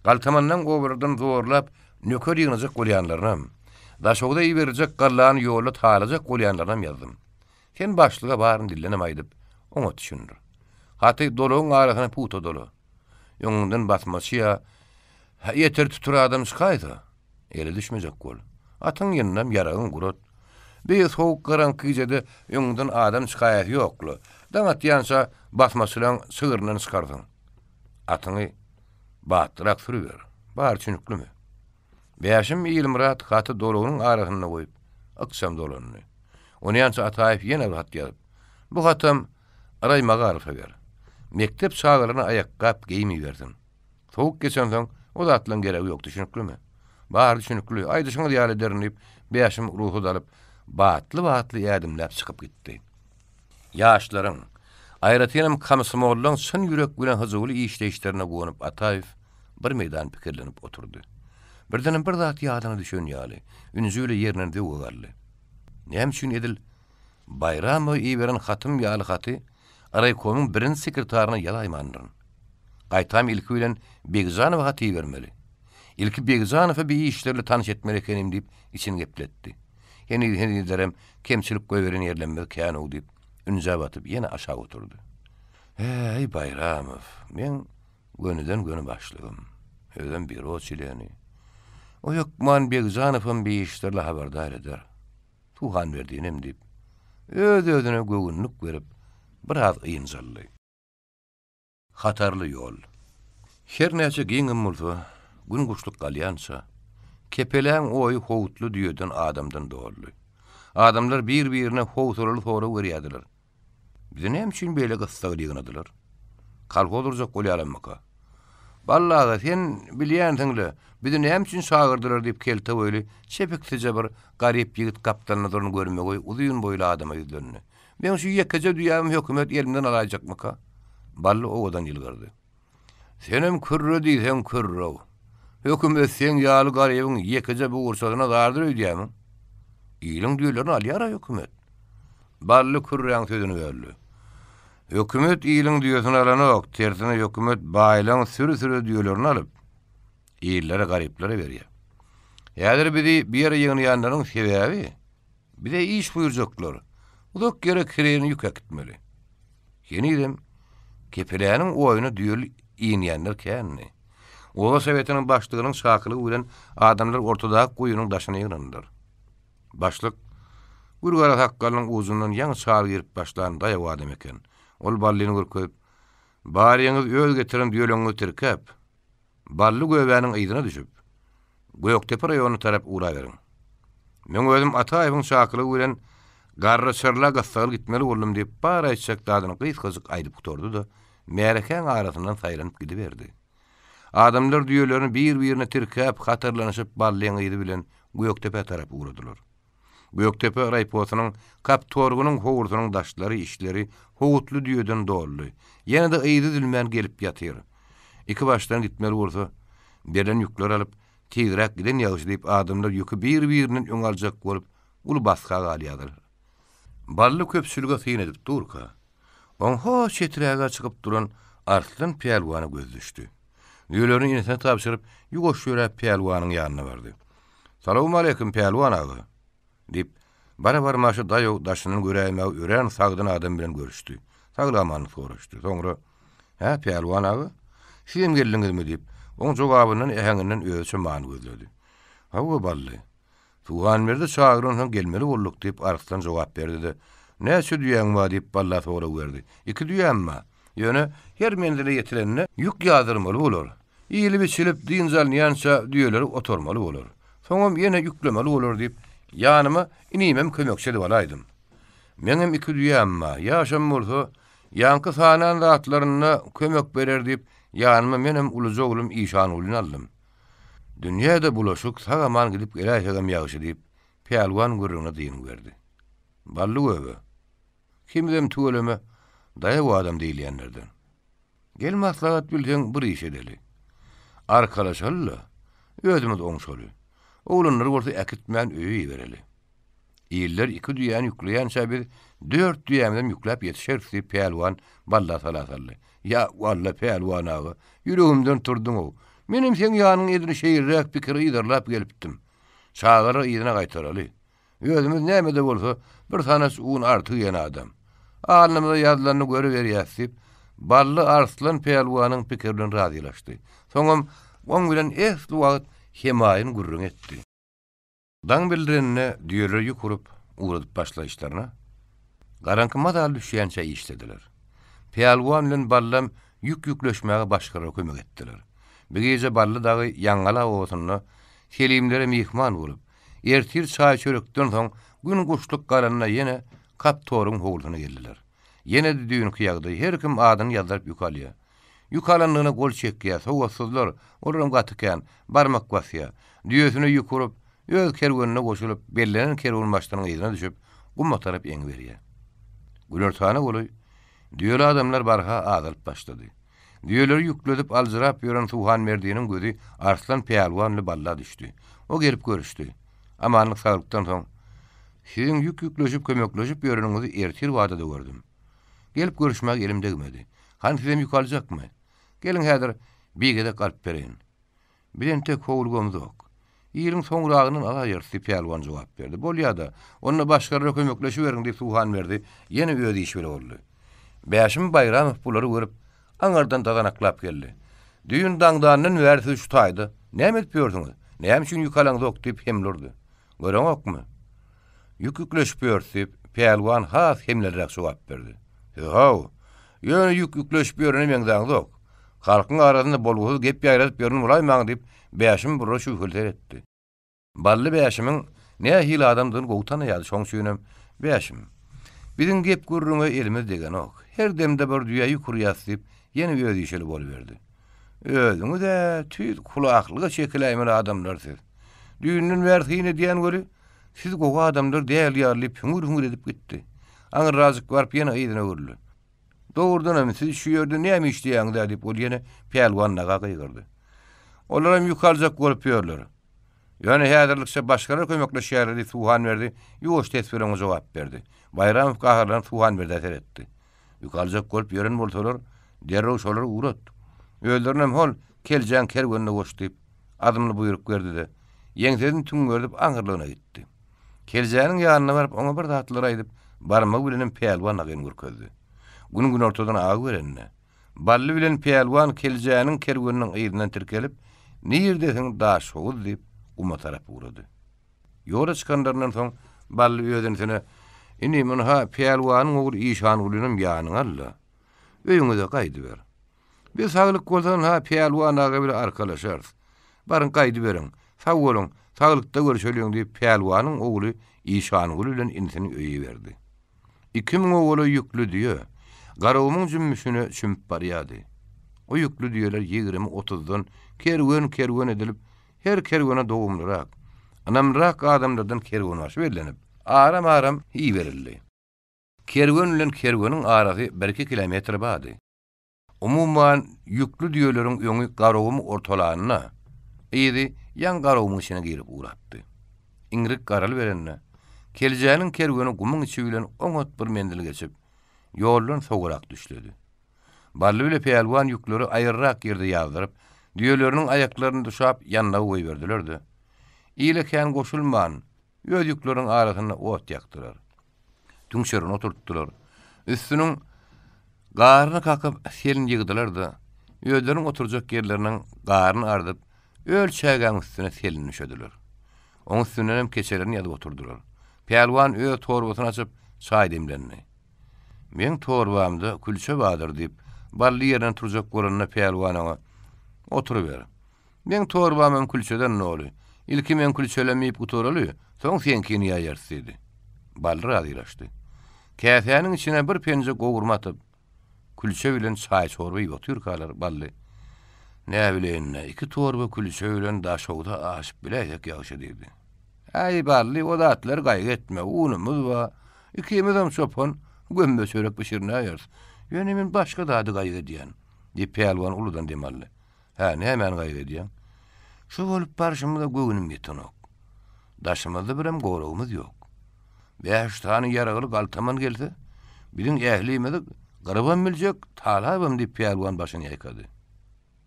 Galtamandan goburdan zorlap nöker ýygnajak bolýanlarynam, daşawda ýeberjek gallany ýola talajak bolýanlarynam ýazdym. Sen başlyga baryny dillenem aýdyp, oňa düşündir. Haty doluň arasyna puta dolu. Ýoňundan basmaçya, ýeter tutur adam çykaýdy. Ele düşmejek bol. Atyň ýynynam ýaragyň gurat. Bir soğuk karanky gecede ýoňundan adam çykaýasy ýokly. Daňat ýansa basmaçylaň sygyryndan çykardyň. Atyňy batdyrak sürüber. Bar çünüklümi? Bäşim Ilmurat gaty dolugynyň arasyna goýup, aksam dolanyny. Ony ýansa Ataýew ýene bir hat ýazyp, bu hatam araýmaga arfa ber. Mektep çağlaryna ayakkap giymi berdim. Soğuk geçen soň o da atlan geregi ýok, düşünüklümi? Bar düşünükli, aýdyşyňyz ýaly ederin diýip Bäşim ruhy dalyp batly ýadymlap çykyp gitdi. Ýaşlaryň aýratynam kamsymollyň syn ýürek bilen hyzyly işleýişlerine gowunyp Ataýew bir meýdan pikirlenip oturdy. Birden bir zat ýadyna düşen ýaly, ünüzüle ýerinden döwgaldy. Näme üçin edil Bayramow iýberen hatym ýaly haty Araykomyň birinji sekretarına ýalaýmandyryn. Gaýtam ilki bilen Begzanow haty bermeli. İlki Begzanow bir işlerle tanış etmeli ekenim diýip içini gepletdi. Heni derem kemçilik goýberen ýerlenmek kän o diýip ünüze batyp ýene aşağı oturdy. Hey Bayramow, men gönüden göni başlygym. Özüm bir roçileni. O ýokman Begzanowň bir işlerle haberdar eder. Tuhan berdinim diýip öz-özüne gögünlük berip biraz ýynjaldy. Hatarly ýol. Her näçe giňim bolsa, gün guşluk galýança, kepeläň oýy howutly diýeden adamdan doldy. Adamlar bir-birine howutly soru berýärdiler. Bize näme üçin beýle gyssagy diýendiler? Kalko durjak bolýalanmaka. Vallahi sen bilýändiňle, bizi näme üçin çagyrdylar diýip kelte öýli çepikçe bir garyp ýigit kaptanyny durun görmegi uzun boýly adama ýüzlendi. Men şu ýekece düýäm hökümet elimden alajakmaka? Bally owadan ýylgyrdy. Senem kürre diýsen kürre. Hökümet sen ýaly garybyň ýekece bu ursadyna dardyr öýdýämi? Ýylyň düýlerini alýar hökümet. Bally kürreň sözüni berdi. Hökümet ýylyň düýesini alanok, tersine hökümet baýlaň sürü düýelerini alyp, ýyllere garyplere berýär. Ýa-da bizi bir ýere ýygnýanlaryň sebäbi, bize iş buýurjaklar. Uzak gerek kireni ýük etmeli. Yenidem, kepeläniň oýuny düýel ýynýanlar känni. Owa Sowetiniň başlygynyň şakylygy bilen adamlar ortadaky goýunyň daşyna ýygrandylar. Başlyk Gurgara hakkalyň uzundan ýaňy çal girip başlan daýaw adam eken. Ol ballyny görkezip, "Baryňyz öz getirin diýeleňi tirkep, bally göbäniň ýygyna düşüp, Göýektepe raýonyna tarap ura beriň. Men özüm Ataýewiň şakylygy bilen garry çyrla gassaly gitmeli boldum" diýip bar aýtsak dadyny gysgyzyk aýdyp gutordy da, märekäň arasyndan saýranyp gidiberdi. Adamlar diýelerini bir-birine tirkep, hatarlanyşyp ballyň ýygy bilen Göýektepe tarap uradylar. Göýektepe raýposynyň kap torgunyň howurtunyň daşlary işleri howutly diýeden doldy. Ýene de ýygy dilmän gelip ýatyr. Iki başdan gitmeli bolsa, beren ýükler alyp, tezrek giden ýagyş diýip adamlar ýüki bir-biriniň öňaljak bolup, ulu baska galýardylar. Bally köpçülüge syn edip durka. On hoş ýeträge çykyp duran Arslan Pelwany göz düşdi. Ýölerini ýene tapşyryp, ýugoşýara Pelwanyň ýanyna bardy. "Salam aleykum Pelwan agy" diýip bara maşy daýaw daşynyň göräýme ören sagdyn adam bilen görüşdi. Saglamany soraşdy. Soňra "Ha Pelwan agy, siz geldiňizmi?" diýip oň jogabynyň ähäňinden öýçe many gözledi. "Hawa bally. Tuğan berde çağırın gelmeli bolduk" diýip Arslan jogap berdi. "Näçe düýäň bar?" diýip balla sora berdi. "2 düýäm bar. Ýöne her mendile ýetirenine ýük ýazyrmaly bolar. Ýyly biçilip diňjalnýança düýeleri oturmaly bolar. Soňam ýene ýüklemeli bolar" diýip ýanyma inimem kömekçi edip alaýdym. "Menem 2 düýäm bar. Ýaşam bolsa, ýanky sanan zatlaryna kömek berer" diýip ýanyma menem uluja oglum Işan ulyny aldym. "Dünýäde bulaşyk sagaman gidip geläýägem ýagyşy" diýip Pelwan gurruna diýin berdi. "Bally göbe. Kimdem tuğleme daýaw adam diýilýänlerden. Gel maslahat bilseň bir iş edeli. Arkalaşalla, özümiz oňşaly. Oğlanlar bolsa äkitmän öýe bereli. Ýyller 2 düýäni ýükleýänçä biz 4 düýämden ýükläp ýetişer" diýip Pelwan balla salasaly. "Ya walla Pelwan agy, ýüregimden turduň o. Menim sen ýanyň edini şeýirräk pikir ýydarlap gelipdim. Çağıry ýygyna gaýtaraly. Özümiz näme de bolsa bir sanas un arty ýene adam. Alnymyza ýazylanyny görüp berýärsiz" bally Arslan Pelwanyň pikirinden razylaşdy. Soňam oň bilen esli wagt hemaýyn gurrun etdi. Daň bildirenine düýeler ýukurup uradyp başlaýşlaryna garanky madal düşýänçe işlediler. Pelwan bilen ballam ýük ýükleşmäge başgara kömek etdiler. Bir gece bally dagy ýaňala owasyny selimlere mihman bolup, ertir çaý çörekden soň gün guşluk garanyna ýene kap toruň howlusyna geldiler. Ýene de düýün kıyagdy, her kim adyny ýazyp ýukalýa. Ýukalanlygyna gol çekýär, sowatsızlar, oram gatykän, barmak basýar. Düýesini ýukurup, öz kerwenine goşulyp, bellenen kerwen başlaryň ýygyna düşüp, gumma tarap eň berýär. Gülertana boly, düýeli adamlar barha azalyp başlady. Düýeleri ýükledip aljyrap ýören Tuğan Merdiýiniň gözi Arslan Pelwanyny balla düşdi. O gelip görüşdi. Amanlyk saglykdan soň, "Siziň ýük ýükleşip kömekleşip ýöreninizi ertir wagtda gördüm. Gelip görüşmek elimde gelmedi. Han sizem ýükaljakmy? Gelin häzir bir gede galp bereyin. Bilen tek howlgomuz ok. Ýylyň soňragynyň alaýar" diýip Pelwan jogap berdi. "Bolýa-da, onu başgalara kömekleşip beriň" diýip Tuğan berdi. Ýene öýde iş bile boldy. Bäşim Bayramov bulary görüp aňardan daganaklap geldi. "Düýün daňdanyň wärsi şu taýdy. Näme edip ýördiňiz? Näme üçin ýükalaňyz ok?" diýip hemlurdy. "Göreň okmy? Ýük ýükleşip ýördi" diýip Pehlwan has hemlerek sowap berdi. "Haw, ýöne ýükleşip ýörünem ýaňdaňdyk. Halkyň arasynda bolguzy gep ýaýratyp ýörün bulaýmaň" diýip beýaşym burra şühülter etdi. Bally beýaşymyň näme hili adamdygyny gowtana ýaly şoň süýnem beýaşym. Biziň gep gurrunga elimiz degen ok. Her demde bir düýäyi kurýas diýip ýene öýdi işeli boluberdi. Özüňiz de tüýt kulaklyga çekiläýmeli adamlar siz. Düýünün wärtine diýen göri siz gowa adamlar däl ýarlyp hüngür edip gitdi. Aňyr razyk barp ýene ýydyna görüldü. Dogrudan hem siz şu ýerde näme işleýäňiz diýip ol ýene pehlwanlaga gaýgyrdy. Olar hem ýukarjak bolup ýörler. Ýöne häzirlikçe başgalar kömekleşýär diýip Tuhan berdi. Ýoş tesbirine jogap berdi. Bayram gaharlan Tuhan berdi etdi. Ýukarjak bolup ýören bolsalar derrew şolary urat. Öldürnem hol keljen kerwenine goşdyp adymly buyruk berdi de ýeňseden tüň gördüp aňyrlygyna gitdi. Keljeniň ýanyna baryp oňa bir zatlar aýdyp barmagy bilen pehlwan agyn gürkezdi. Gün ortadan agy berenne. Bally bilen pehlwan keljeniň kerweniniň ýerinden tirkelip "Nirdeň daş howuz" diýip uma tarap urady. Ýola çykandaryndan soň bally öýdensine "Ini men ha pehlwanyň oğul işan ulynym ýanyň alla. Öýüňize gaýdy ber. Biz saglyk bolsan ha pehlwanaga bir arkalaşarys. Barın gaýdy beriň. Sag bolun, saglykda görüşeliň" diýip pehlwanyň oğlu işan uly bilen insini öýi berdi. 2000 oğlu ýüklü diýe. Garawymyň jümmüşini çümp barýady. O ýüklü diýeler 20-30dan kerwen edilip her kerwene dowumlyrak, anamrak adamlardan kerwen aşy berilip, aram iyi berildi. Kerwen bilen kerweniň arasy 1-2 kilometr bady. Umumyň ýüklü diýeleriň öňü garawym ortalagyna, ýa-da ýan garawymyň içine girip uratdy. Iňrik garaly berenne, keljeniň kerweni gumyň içi bilen oňat bir mendil geçip, ýoldan soğurak düşledi. Bally bilen pehlwan ýükleri aýyrrak ýerde ýazdyryp, diýeleriniň aýaklaryny düşap ýanyna goýberdiler-de. Ýylekän goşulman, ýöz ýükleriň arasyna ot ýakdylar. Tüňşerini oturtdylar. Üstüniň garyny kakyp selin ýygdylar-da, ýözleriň oturjak ýerleriniň garyny ardyp, ölçägen üstüne selin düşediler. Oň üstünden hem keçelerini ýalyp oturdular. Pehlwan öz torbasyny açyp çaý demlendi. "Men torbamda külçe badyr" diýip bally ýerden turjak görünne pehlwanaga "Oturuber. Men torbamam külçeden noli. Ilki men külçelemeyip oturaly, soň senkini ýaýarsy" dedi. Bally razylaşdy. Käsäniň içine bir penje gowurma atyp, külçe bilen çaý çorby otur kalar bally. "Näme bilen, 2 torba külçe bilen daşowda aşyp biläýek ýaşy" dedi. "Aý bally, o zatlar gaýgy etme, unumuz ba. Ikimiz hem çopon gömme çörek pişirnäýäris. Ýöne men başga dady gaýgy edýän" diýip pehlwan uludan demally. "Ha, näme gaýgy edýän? Şu bolup barşymyza göwünim ýetenok. Daşymyzda birem gorawymyz ýok. 5 tane ýaragyly galtaman gelse, biziň ählimizi garaban biljek, talabam" diýip pehlwan başyny ýaýkady.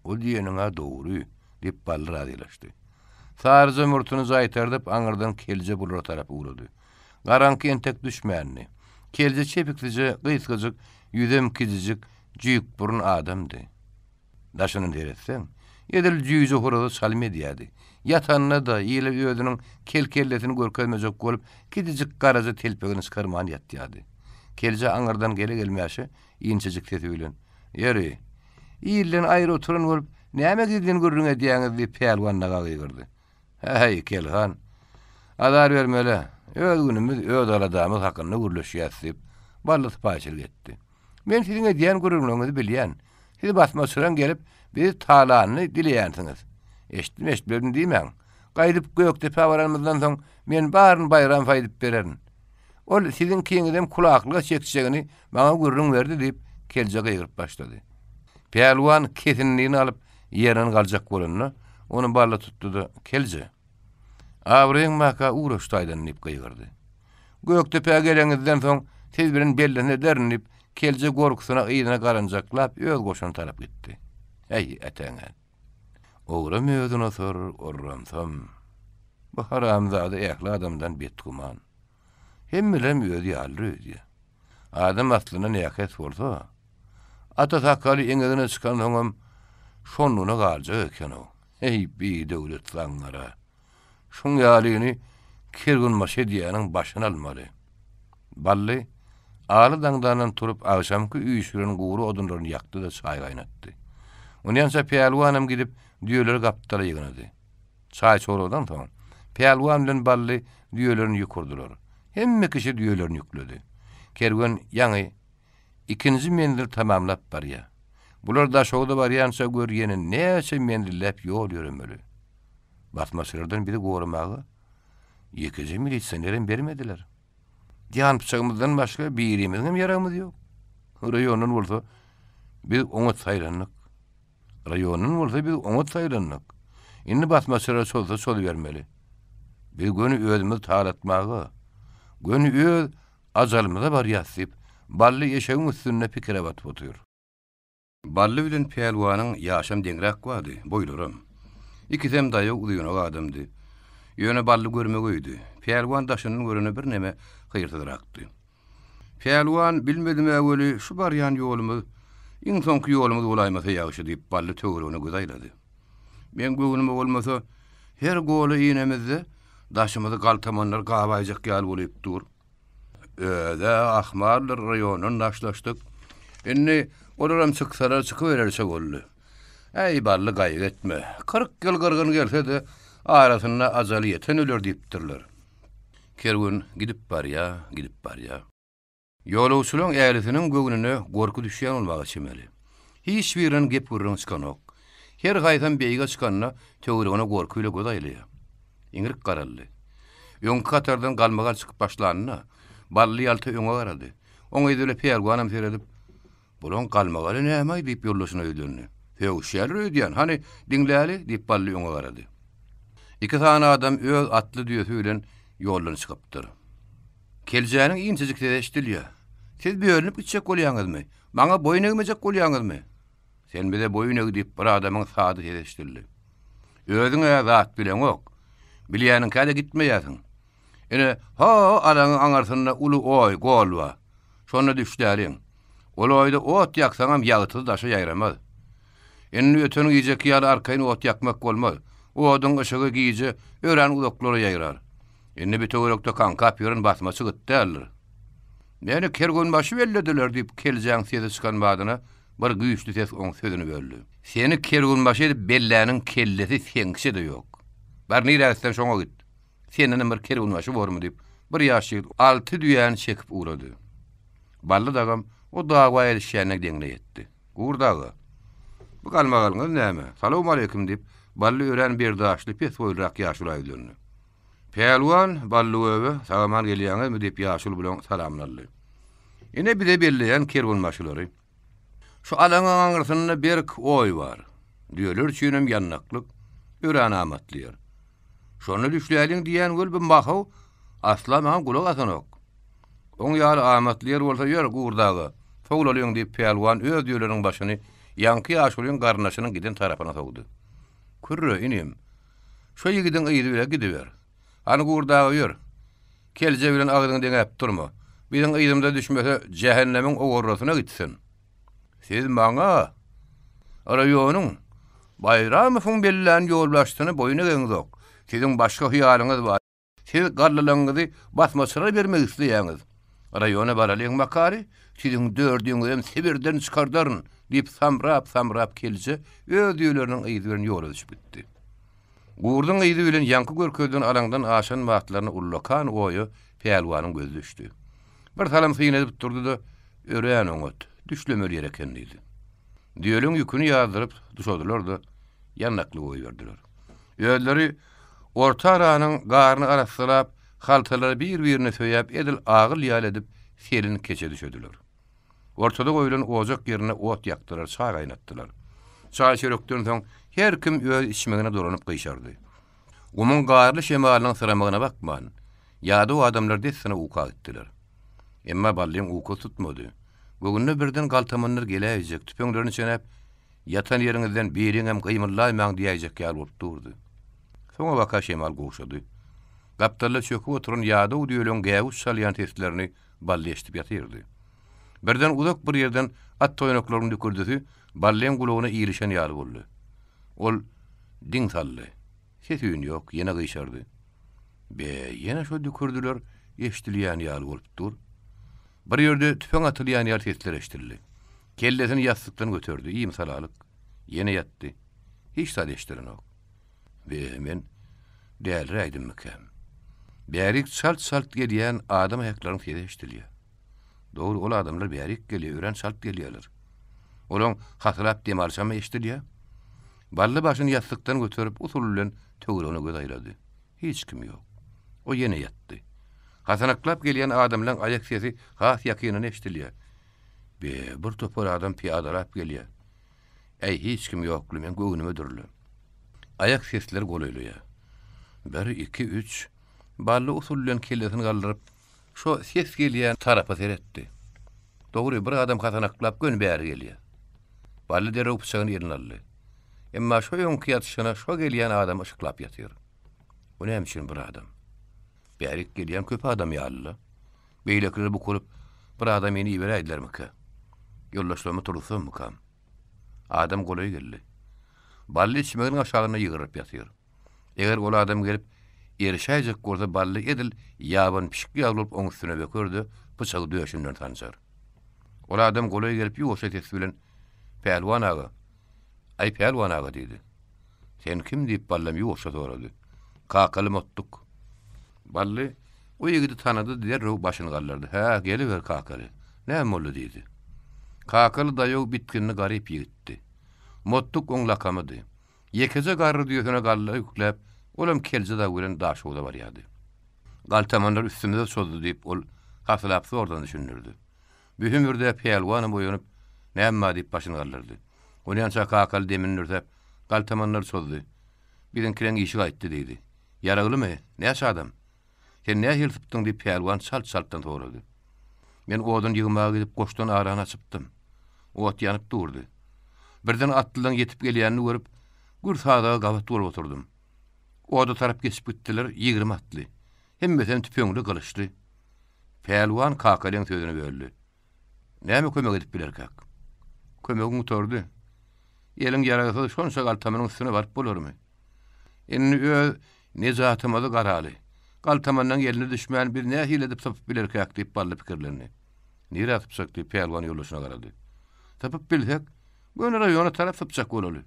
"O diýeniňe dogry" diýip bally razylaşdy. Sar zömürtüni zaýtardyp aňyrdan kelje bulra tarapy urady. Garanky entek düşmänni. Kelje çepiklice, gysgyjyk, ýüzem kizijik, jüýük burun adamdy. Daşyny deretsem, edil jüýje horada salme diýdi. Ýatanna da ýyly ýödüniň kelkelletini görkezmejek bolup, kizijik garaja telpegini çykarman ýatdy. Kelje aňyrdan gelmäşi, ýynçyjyk sesi bilen: "Ýeri, ýyldan aýry oturan bolup, näme gidin görüňe diýäňiz" diýip pehlwanna gaýgyrdy. "Hey kelhan, adar bermeli. Öz günümüz öz aladamyz hakyny gürleşýäsip, bally spaýçylyk etdi. Men siziňe diýen görüňiňizi bilýän. Siz basma süren gelip biz talany dileýänsiňiz. Eşitmedim diýmän. Gaýdyp Göktepe baranymyzdan soň men baryny bayram faýdyp bererin. Ol siziň kiňizem kulaklyga çekişegini maňa görüň berdi" diýip kelje gaýgyryp başlady. Pehlwan kesinliğini alıp ýerine galjak bolanna, onu bally tutdy-da, "Kelje. Awryň maka uğraştaýdan" diýip gaýgyrdy. "Göktepe'ye geleňizden soň siz bilen bellene dernip, kelje gorkusyna ýygyna garanjaklap öz goşuny tarap gitdi. Ey eteňe. Ogram ýödüne sor, orramsam. Bu haramzada ähli adamdan betguman. Hemmelem ýödi ýaly. Adam aslyna näket bolsa, ata sakaly eňegine çykan soňam şonuna galjak eken o. Ey bi döwlet zaňlara. Şoň ýalyny kirgun maşe diýeniň başyna almaly. Ballı ağlı dağdan turup akşamkı üýsüren guuru odunlaryny ýakdy da çaý gaýnatdy. Onyansa peýalwanam gidip düýeleri gapdara ýygnady. Çaý çoradan soň peýalwan bilen Bally düýelerini ýukurdylar. Hemme kişi düýelerini ýükledi. Kerwen ýaňy ikinji mendil tamamlap barýar. Bular da şowda barýansa görýeni näçe mendillep ýol ýöremeli. Batmaçylardan biri goramagy 2 militsionerin bermediler. Diýan pyçagymyzdan başga birimizem ýaramyz ýok. Raýonyň bolsa biz oňa saýlanlyk. Raýonyň bolsa biz oňa saýlanlyk. Indi batmaçylar şolsa şol bermeli. Biz göni özümiz taratmagy, göni öz ajalymyza bar ýasyp, Bally ýeşegiň üstüne pikire batyp otur. Bally bilen peýalwanyň ýaşam deňrak wady, boýlarym. İkisem daýy ulyňa adamdy. Ýöne Bally görmegiydi. Peýalwan daşynyň görüne bir neme gyrtyrakdy. Peýalwan bilmedim äweli şu barýan ýolumyz, iň soňky ýolumyz bolaýmasa ýagşy diýip Bally töweregine gözaýlady. Men göwnüme bolmasa her goly iýnemizde daşymyzy galtamanlar gabaýjak ýal bolup dur. Öde ahmarlar raýonyny naşlaşdyk. Indi olaram çyksalar çykybererse boldy. Ey Bally gaýyk etme. 40 ýyl gyrgyn gelse de arasynda ajaly ýeten öler diýipdirler. Kerwen gidip barýar. Ýolawçylaryň älisiniň göwnüne gorku düşýän bolmagy çemeli. Hiç birin gep gurrun çykanok. Her gaýtan beýge çykanyna töweregine gorku ile gözaýlýar. Iňirik garaldy. Ýoňky katardan galmaga çykyp başlanyna Bally ýalty öňe garady. Oňa edile peýalwanam seredip, "Bulan galmaga näme diýip ýollaşyna öýdündi." "Höwşär öýdýän, hani diňläli" diýip Bally öňe garady. Iki tane adam öz atly düýesi bilen ýoldan çykypdyr. Keljäniň iňçejik eşdilýär. "Siz bölünip gitjek bolýaňyzmy? Maňa boyun egmejek bolýaňyzmy?" "Sen bize boyun eg" diýip bir adamyň sady eşdildi. "Özüňe zat bilen ok. Bilýäniň käde gitmeýäsiň. Ene ha alaňyň aňarsynda uly oý gol bar. Şonu düşdäriň. Ol oýda ot ýaksaňam ýagyty daşa ýaýramaz. Enne öteniň ýejek ýaly arkaýyny ot ýakmak bolmaz. Odyň ışıgy giýje ören uzaklara ýaýrar. Enne bir töwerekde kankap ýörün basmaçy gitdäler. Meni kergön başı bellediler diýip keljäň sesi çykan badyna bir güýçli ses oň sözüni böldü. "Seni kergön başı edip belläniň kellesi seňkisi de ýok. Bar nirasdan şoňa git. Senin bir kergön başı bormy?" diýip bir ýaşy 6 düýäni çekip uğradı. Bally dagam o daga elşäne deňle ýetdi. "Gurdagy. Bu galmagalyňyz näme? Salam aleykum" diýip Bally ören bir daşly pes boýlrak ýaşulaý döndü. Peýalwan Bally öwe "Salaman gelýäňizmi?" diýip ýaşul bilen salamlandy. Ine bir de belleýän kergön başylary. "Şu alaňyň aňyrsynda berk oý bar. Diýerler çynym ýannaklyk, ören amatlyýar. Şonu düşläliň diýen göl bir mahaw asla maňa gulak asanok. Oň ýaly amatlyýar bolsa ýör gurdagy. Soglalyň" diýip peýalwan öz diýerleriň başyny ýanky ýaşulyň garnaşynyň giden tarapyna sogdy. "Kürre inim. Şo ýigidin ýydy bile gidiber. Any gurdagy ýör. Kelje bilen agydyň deňäp durma. Biziň ýydymda düşmese jehennemiň ogorrasyna gitsin. Siz maňa raýonyň Bayramowyň belläň ýolbaşçyny boyun egeňizok. Siziň başga hyýalyňyz bar. Siz garlalaňyzy basmaçyra bermek isleýäňiz. Raýona baralyň makary siziň dördüňizem Sibirden çykardaryn" diýip samrap kelje öz ýöleriniň ýydyň ýola düşüp gitdi. Gurdyň ýydy bilen ýanky görkezden alaňdan aşan wagtlaryny ullakan oýu peýalwanyň gözü düşdi. Bir salam syň edip durdy da "Ören oňat, düşlemeli ýereken" diýdi. Diýeliň ýüküni ýazdyryp düşürdiler da ýannakly oý berdiler. Ýöleri orta aranyň garny arasylap, haltalary bir-birine söýäp edil agyl ýal edip selini keçe düşediler. Ortada goýulan ojak ýerine ot ýakdyrar, çay gaýnatdylar. Çay çörekden soň her kim öz içmegine doranyp gyşardy. Umum garly şemalyň sıramagyna bakman. Ýa-da o adamlar dessine uka gitdiler. Emma Ballyň uka tutmady. Bugünne birden galtamanlar gelýäjek, tüpeňlerini çenep, "Yatan ýeriňizden biriňem gymyllaýmaň" diýjek ýal bolup durdy. Soňa baka şemal goşady. Gapdalla çöküp oturan ýa-da o diýelen gäwüş salýan testlerini Bally eşdip ýatyrdy. Birden uzak bir ýerden at toýnaklaryny dükürdüsi Ballyň gulagyna ýylişen ýaly boldy. Ol diň saldy. Sesüň ýok, ýene gyşardy. Ýene şo dükürdüler, eşdilýän ýaly bolup dur. Bir ýerde tüpeň atylýan ýer sesler eşdildi. Kellesini ýastlykdan götürdü, iýim salalyk. Ýene ýatdy. Hiç sad eşdilen ok. Ve men däl aýdym mykam. Bärik salt gelýän adam aýaklaryny sesi eşdilýär. Dogry ol adamlar bärik gelýär, ören salt gelýärler. Olaň hatyrlap demarşamy eşdilýär. Bally başyny ýastlykdan götürip usul bilen töwrüne göz aýlady. Hiç kim ýok. O ýene ýatdy. Hasanaklap gelýän adamlaryň aýak sesi has ýakynyny eşdilýär. Bir topar adam piýadalap gelýär. Hiç kim ýokly, men göwnüme durly. Ayak sesleri goýulýar. 1 2 3 Bally usul bilen kellesini galdyryp şo ses gelýän tarapa seretdi. Dogry bir adam hasanaklap gön bäri gelýär. Bally derep pyçagyny ýerine aldy. Emma şo ýonky ýatyşyna şo gelýän adam ışıklap ýatyr. Bu näme üçin bir adam? Bärik gelýän köp adam ýaly. Beýlekleri bu kurup bir adam meni iberäýdilermi? Ýollaşlamy turursam mykam? Adam goly geldi. Bally içmegin aşagyna ýygyryp ýatyr. Eger ol adam gelip erişäjek bolsa bally edil ýaban pişik ýaglyp oň üstüne bökürdi, pyçagy döşünden tanjar. Ol adam goly gelip ýoşa ses bilen "Pelwan aga." "Ay pelwan aga" dedi. "Sen kim?" diýip ballam ýoşa sorady. "Kakaly mottuk." Bally o ýigidi tanıdy, derrew başyny gallardy. "Ha, geliver kakaly. Näme boldy?" dedi. Kakaly daýok bitkinni garyp ýigitdi. Mottuk oň lakamydy. Yekeze garry diýösüne galla ýükläp, olam kelje da gören daşuwda barýady. Galtamanlar üstünde sozdy diýip ol hasylap sordan düşünürdi. Bühüm ýerde pelwany boýunyp näme diýip başyny gallardy. Onyança kakaly demin nürdep galtamanlar sozdy. Birin kiren işi aýtdy diýdi. "Yaraglymy? Näçe adam? Sen näme hilsypdyň?" diýip pelwan salt-saltdan sorady. Men odun ýygmaga gidip goşdan arana açypdym. Ot ýanyp durdy. Birden atlydan ýetip gelýänini görüp, gursaga gabat bolup oturdum. Oda tarap geçip gittiler, 20 atly. Hemmeten tüpeňli gylışdy. Pelwan kakalyň sözüni böldü. "Näme kömek edip bilerkäk?" "Kömegim uturdy. Eliň ýaragy şonça galtamanyň üstüne baryp bolarmy? Enni nezatymyzy garaly. Galtamanyň eline düşmän bir näme hile edip tapyp bilerkäk" diýip bally pikirlerini. "Nire atypsak?" diýip pelwan ýollaşyna garady. "Tapyp bilsek, göni raýona tarap tapjak bolaly.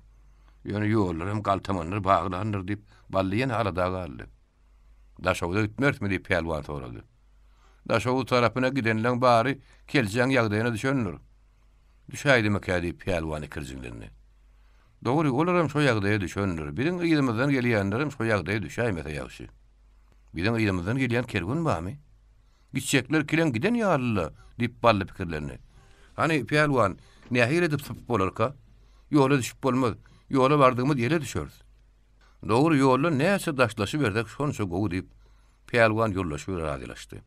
Ýöne ýollarym galtamanlar baglandyr" diýip bally ýene arada galdy. "Daşawda gitmersmi?" diýip pelwan sorady. "Daşaw tarapyna gidenleň bary keljeň ýagdaýyna düşenler." "Düşäýdimi ka?" diýip pelwan kirjinlerini. "Dogry, olaram şo ýagdaýa düşenler. Biriň ýylymyzdan gelýänlerim şo ýagdaýa düşäýmese ýagşy. Biriň ýylymyzdan gelýän kergun barmy? Gitjekler kilen giden ýalylar" diýip bally pikirlerini. "Hani pelwan nähir edip tapyp bolarka? Ýola düşüp bolmaz. Ýola bardygymyz ýere düşeriz. Dogry ýolda näçe daşlaşyp berdek şonça gowy diýip pelwan ýollaşyp radylaşdy.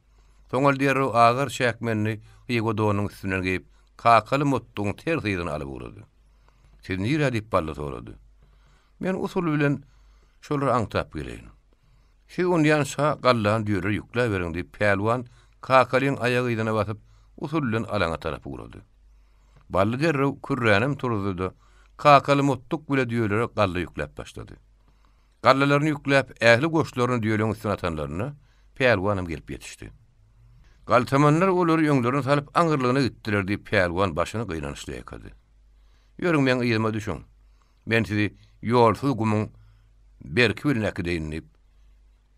Soňal derrew agar şäkmenni ýegodonyň üstünden geyip kakaly mottuň tersiýini alyp urady. "Siz nire?" diýip bally sorady. "Men usul bilen şolary aňtap geleýin. Siz onýança gallan diýer ýükläberiň" diýip pelwan kakalyň aýagyna basyp usul bilen alaňa tarapy urady. Bally derrew kürränim turdy. Kakaly mottuk bile diýerler galla ýükläp başlady. Gallalaryny ýükläp ähli goşlaryny diýeleň üstüne atanlaryny pelwanym gelip ýetişdi. Galtamanlar olary ýöňlerini salyp aňyrlygyna gitdiler diýip pelwan başyny gynanyşly ýakady. "Ýörüň men ýyma düşüň. Men sizi ýolsuz gumyň berki bilenäki diýip,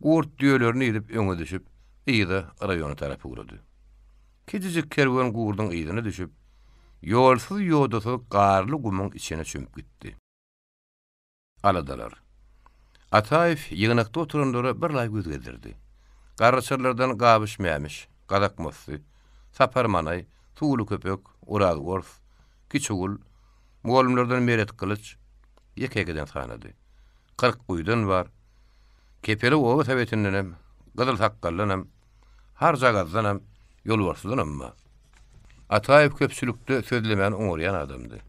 gurt diýerlerini edip öňe düşüp, ýyda raýona tarapy urady. Kedijik kerwan gurdyň ýydyna düşüp, ýolsuz ýodasy garly gumyň içine çümüp gitdi. Aladalar. Ataýew ýygnakda oturanlara bir laý göz gezdirdi. Garçyrlardan gabyşmaýmış, gadak mosy, saparmanay, tuğulu köpek, uraz gorf, kiçugul, mugallimlerden meret kılıç, ýekegeden sanady. 40 uýdan bar. Kepeli owa sebetinden gyzyl sakkallanam, har jagazdanam, ýolbarsızdanam. Ataýew köpçülükde sözlemän oňurýan adamdy.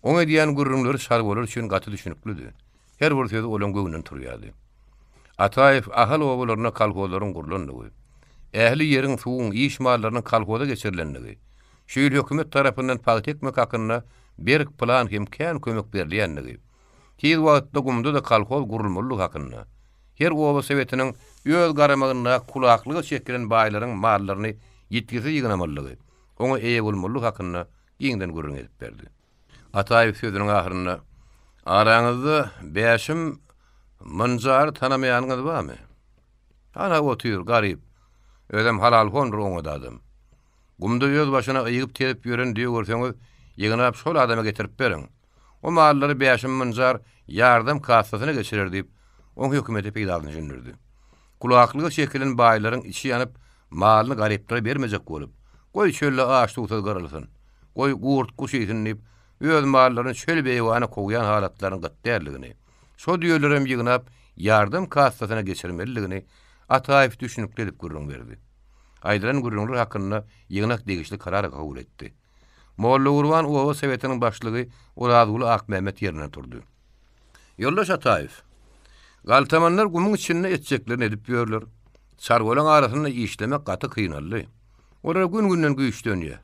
Oňa diýen gurrumlary şar bolar üçin gaty düşünüklüdi. Her bir sözi olan göňünden turýardy. Ataýew ahal owalaryna kalkozlaryň gurlandygy, ähli ýeriň suwuň iş mallarynyň kalkoza geçirilenligi, şeýle hökümet tarapyndan paýtekmek hakyna berk plan hem kän kömek berilýänligi, tiz wagtda gumda da kalkoz gurulmaly hakyna, her owa sebetiniň ýöz garamagyna kulaklygy çekilen baýlaryň mallaryny Yitkisi ýygnamallygy, oňa eýe bolmalyk hakyna giňden gürrüň edip berdi. Ataýew sözüniň ahyrynda "Araňyzda beşim mınjar tanamaýanyňyz barmy? Ana otyr garyp. Ödem halal hondur oňa dadym. Gumda ýöz başyna ýygyp terip ýören diýe görseňiz, ýygnap şol adama getirip beriň. O mallary beşim mınjar ýardam kassasyna geçirer diýip oň hökümeti peýdalyny jündirdi. Kulaklygy şekilin baýlaryň içi ýanyp malyny garyplara bermejek bolup, goý çölle ağaç tutsa garalsyn. Goý gurt kuş ýetinip öz mallaryny çöl beýwana koýan halatlaryň gatdärligini, şo diýerlerem ýygnap ýardam kassasyna geçirmeliligini Ataýew düşünükli edip gürrüň berdi. Aýdyran gürrüňler hakynda ýygnak degişli karar kabul etdi. Molla Urban Owa Sowetiniň başlygy Oladyly Akmehmet ýerine turdy. Ýoldaş Ataýew, galtamanlar gumyň içinde etjeklerini edip ýörler. Çargolaň arasynda işlemek gaty kynally. Olar gün-günden güýçlenýär.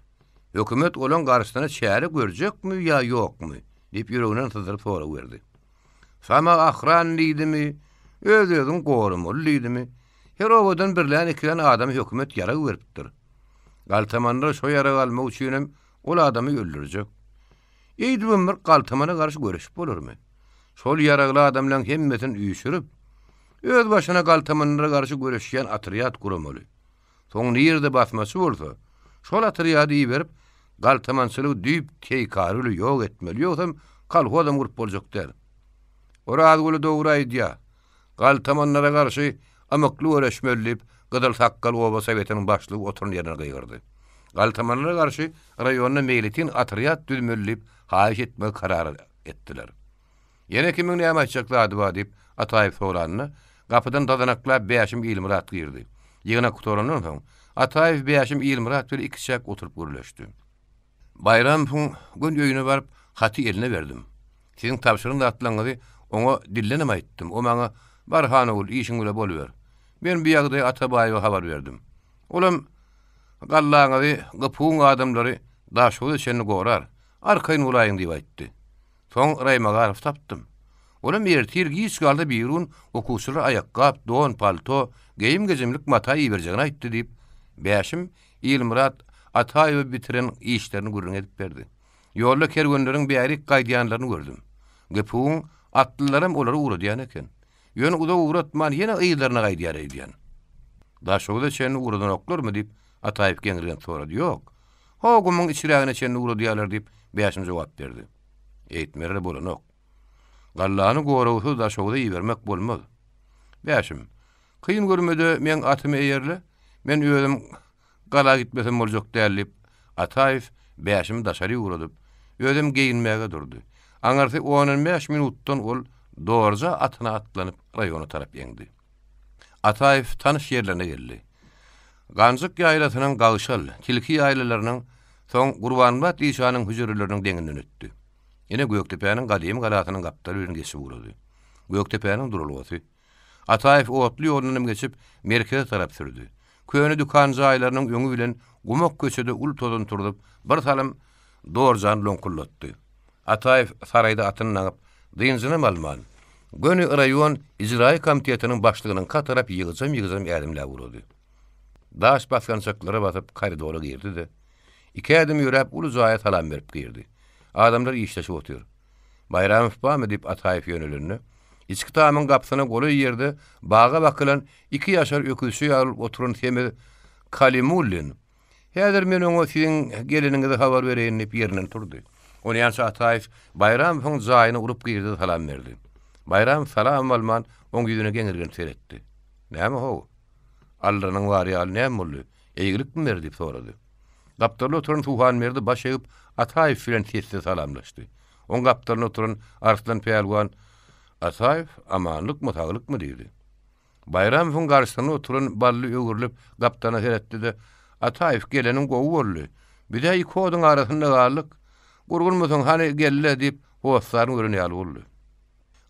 Hökümet olan garşysyna çäre görjekmi ýa ýokmy diýip ýüreginden syzyryp sora berdi. Sama ahran liýdimi, özüň gorumaly liýdimi? Her owadan birlän ikiden adam hökümet ýara beripdir. Galtamanlar şo ýara galmak üçin ol adamy öldürjek. Eýdibim bir galtamana garşy görüşip bolarmy? Şol ýaragly adamlaryň hemmetini üýşürip, öz başyna galtamanlara garşy görüşýän atryat guramaly. Soň ýerde basmasy bolsa, şol atryady berip, galtamançylyk düýüp teýkaryly ýok etmeli, ýoksam kalhodam gurup boljak der. Oradyly dogry aýdýa. Galtamanlara garşy amakly öreşmelip, Gydal Sakkal Oba Sowetiniň başlygy oturun ýerine gyýgyrdy. Galtamanlara garşy raýonyna meýletin atryat düzmellip, haýyş etmek karary etdiler. Ýene kimiň näme aýtjaklady diýip Ataýew soranyny gapydan dazanaklap Beýşim Ýylmurat girdi. Ýygyna kutorandan soň Ataýew Beýşim Ýylmurat bilen iki çak oturup görleşdi. Bayram gün öýüne barıp haty eline berdim. Siziň tapşyryň atlaňyzy oňa dillenem aýtdym. O maňa "Barhana ol, işiň bilen bolýar." Men bir ýagdaý Atabaýewa habar berdim. Olam gallaňyzy gypyň adamlary daşowy içeni gorar, arkaýyn ulaýyn diýip aýtdy. Soň Raýmaga arif tapdym. Olam ertir giýiş galda birun okuwçylar aýakkap, don, palto, geýim gezimlik mata ýerjegini aýtdy diýip Beýşim Ýylmurat Ataýew bitiren işlerini gürrüň edip berdi. Ýolda kergenleriň bärik gaýdýanlaryny gördüm. Gypyň atlylarym olary uğradýan eken. Ýöne uda uğratman ýene ýylaryna gaýdýar edýän. Daşowda çeni uğradan oklarmy diýip Ataýew geňirgen sorady. Ýok. Hogumyň içirägine çeni uğradýarlar diýip Beýşim jogap berdi. Eýtmerler bolanok. Gallany gorawsy daşowda ýermek bolmaz. Beýşim, kıyın görmede men atymy eýerle, men özüm gala gitmesem boljak dälip Ataýew Beýşimi daşary uğradyp, özüm geyinmäge durdy. Aňarsy 15 minutdan ol doğruca atyna atlanyp raýona tarap ýeňdi. Ataýew tanış ýerlerine geldi. Ganjyk ýaýlasynyň gaýşal, tilki ýaýlalarynyň, soň Gurbanbat Işanyň hüjürleriniň deňinden ötdi. Ýene Göktepe'niň gadym galatynyň gapdary ýerine geçip urady. Göktepe'niň durulgasy. Ataýew otly ýolundan geçip merkeze tarap sürdi. Köýne dukan jaýlarynyň öňü bilen gumak köçede ul tozun turdup, bir salam dorjan lonkullatdy. Ataýew saraýda atyny agyp, "Dynjyny malman. Göni raýon ijraý komitetiniň başlygynyň katarap ýygyjam ýerdimle urady." Daş basgançaklara basyp koridora girdi-de, iki adım ýörep ulu jaýa salam berip girdi. Adamlar işleşip otur. Bayram fahmy diýip Ataýew ýönelenni. İçki tamyň gapsyna goly ýerde baga bakylan 2 ýaşar öküzçi ýalyp oturan Temel Kalimullin. Häzir men oňa siziň geliniňizi habar bereýin diýip ýerinden turdy. Ony ýanşa Ataýew Bayram fahmy jaýyna urup girdi, salam berdi. Bayram salam alman oň ýüzüne geňirgen seretdi. "Näme ho? Allanyň wary ýaly näme boldy? Eýgilikmi berdi?" diýip sorady. Gapdarly oturan Tuhan merdi baş eýip Ataýew bilen tesde salamlaşdy. On gapdarly oturan Arslan Peýalwan Ataýew amanlykmy, taglykmy diýdi. Bayram fahmy garşysyna oturan bally öwürlüp gapdana seretdi-de, "Ataýew gelenim gowy boldy. Bir-de iki odyň arasynda galyk. Gurgunmasaň hani gelle" diýip howatlaryny görünýär boldy.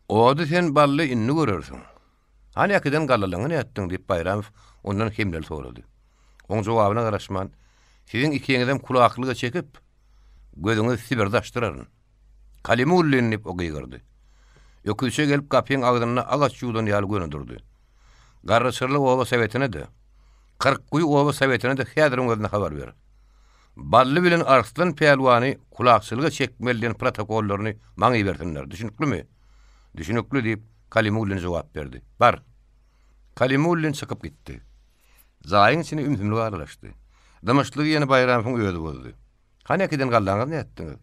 "Ody sen bally inni görersiň. Hani akiden gallalaňy näetdiň?" diýip Bayram ondan hemdel sorady. Oň jogabyna garaşman, "Siziň ikiňizem kulaklyga çekip, gözüňizi sibirdaşdyraryn." Kalimullin diýip o gyýgyrdy. Öküzçe gelip kapyň agdyna agaç ýuwdan ýaly gönüdürdi. Garryçyrlyk Oba Sowetine de, Kırkkuyu Oba Sovetine de häziriň özüne habar ber. Bally bilen Arslan Pelwany kulakçylyga çekmeliň protokollaryny maňy bersinler. Düşünüklümi? Düşünükli diýip Kalimullin jogap berdi. Bar. Kalimullin çykyp gitdi. Zaýyň içine ümsümli aralaşdy. Damışlygy ýene Bayramyň öýüde boldy. Hanekiden gallaňyz näetdiňiz?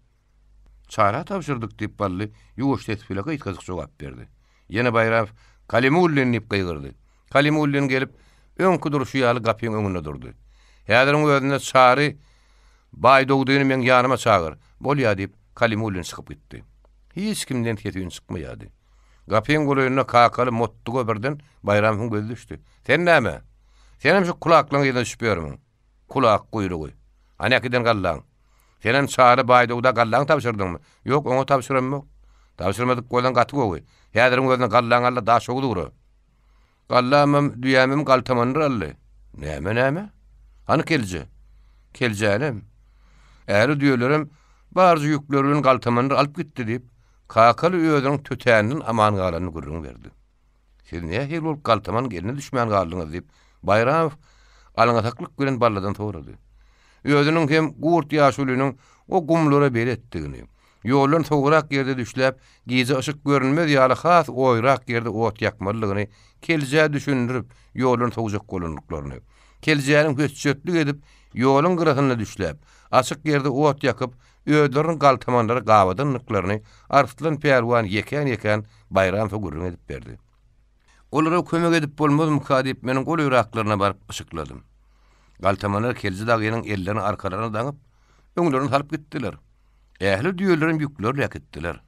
Çara tapşyrdyk diýip Bally ýuwaş tesbihle ýetgizip jogap berdi. Ýene Bayram Kalimullin diýip gaýgyrdy. Kalimullin gelip öňkü duruşy ýaly gapyň öňünde durdy. Häziriň özüne çary Bay dogdyny men ýanyma çagyr. Bolýa diýip Kalimullin çykyp gitdi. Hiç kimden ketýän çykmaýady. Gapyň goýunyna kakaly mottuga birden Bayramyň gözü düşdi. Sen näme? Senem şu kulaklaryň ýerine düşüp bermiň. Kulak goýrugy. Anakiden gallaň. Senem çary Bay dogda gallaň tapşyrdyňmy? Ýok, oňa tapşyramok. Tapşyrmadyk bolan gaty gowy. Häziriň özüne gallaň alla daş ogdur. Gallamym düýämim galtamandyr alle. Näme? Hani kelje? Keljenim. Äri düýelerim barjy ýüklerini galtamandyr alyp gitdi diýip kakaly öýüniň tötäniň aman galanyny gurrun berdi. Siz näme hel bolup galtaman geline düşmän galdyňyz diýip Bayram alaňa taklyk bilen balladan sorady. Öýüniň hem gurt ýaşulynyň o gumlara beretdigini, ýolun soğurak ýerde düşläp, gize ışık görünmez ýaly has oýrak ýerde ot ýakmalygyny kelje düşündirip ýolun soğujak bolanlyklaryny, keljäniň höççötlük edip ýolun gyrasyna düşläp, açyk ýerde ot ýakyp, öýdleriň galtamandary gawadanlyklaryny Arslan Pelwan ýeken Bayram figurun edip berdi. Olara kömek edip bolmazmy diýip meniň gol ýüraklaryna baryp ışykladym. Galtamanlar kelji dagynyň ellerini arkalaryna daňyp, öňlerini salyp gitdiler. Ähli düýelerim ýükler ýaketdiler.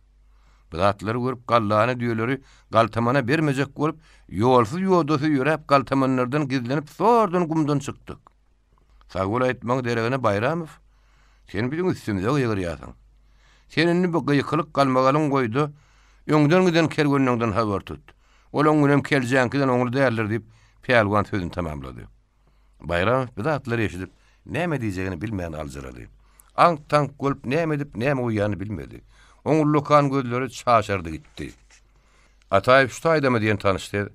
Bizatlary görüp gallany düýeleri galtamana bermejek bolup, ýolsuz ýodasy ýörep galtamanlardan gizlenip sordan gumdan çykdyk. Sagul aýtmaň deregine Bayramow, sen biziň üstümizde ýygyrýasyň. Seninni bu gyýkylyk galmagalyň goýdy, öňden giden kergenlerden habar tut. Olaň günem keljänkiden oňry därler diýip Pelwan sözüni tamamlady. Bayram bizatlary eşidip näme diýjegini bilmeýän aljyrady. Aň-taň golup näme edip näme uýany bilmedi. Oňur lokan gözleri çaşardy gitdi. Ataýew şu taýdamy diýen tanışdy.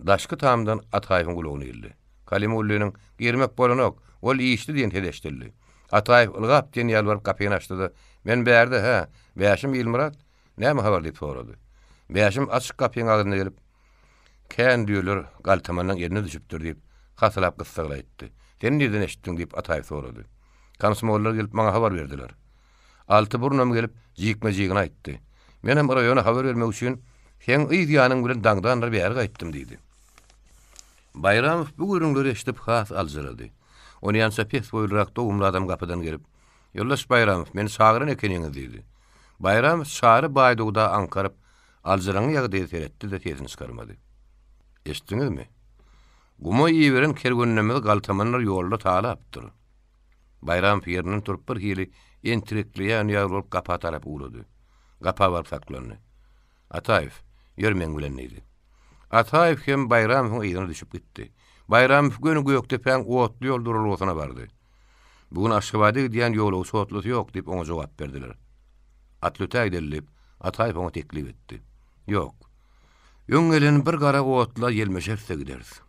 Daşky tamdan Ataýewiň gulagyna geldi. Kalimullynyň girmek bolanok, ol iýişdi diýen tedeşdirdi. Ataýew ylgap diýen ýalbaryp kapyny açdy. Men bärde, ha, Bäşim Ýylmurat, näme habar diýip sorady. Bäşim açyk kapyň agyna gelip, "Kän diýerler, galtamanyň ýerine düşüpdir" diýip hasalap gyssaly aýtdy. "Sen nerden eşitdiň?" diýip Ataýew sorady. "Komsomollar gelip maňa habar berdiler. Alty burnam gelip jikme-jigini aýtdy. Men hem raýona habar bermek üçin sen ýygyanyň bilen daňdanlar bäri gaýtdym" diýdi. Bayramow bu görüňleri eşitip has aljyrady. Ony ýansa pes boýlrak dogumly adam gapydan gelip, "Ýollaş Bayramow, meni çagyryn ekeniňiz" diýdi. Bayramow çary baýdugda ankaryp, aljaryň ýagdaýy seretdi de tezini çykarmady. "Eşitdiňizmi? Gumo ýeberen kergenlemeli galtamanlar ýolda talapdyr." Bayramow ýerinden turup bir hili entirikliýän ýaryp gapa tarap uglady. Gapa bar saklandy. Ataýew ýörmeň bilen diýdi. Ataýew hem Bayramowyň ýerine düşüp gitdi. Bayramow göni göktepäň otly ýol durulgyna bardy. Bugun Aşgabatda diýen ýolu sotlusy ýok diýip oňa jogap berdiler. Atlyta edilip Ataýew oňa teklip etdi. "Ýok. Öňgelen bir gara otla ýelmeşerse gideriz.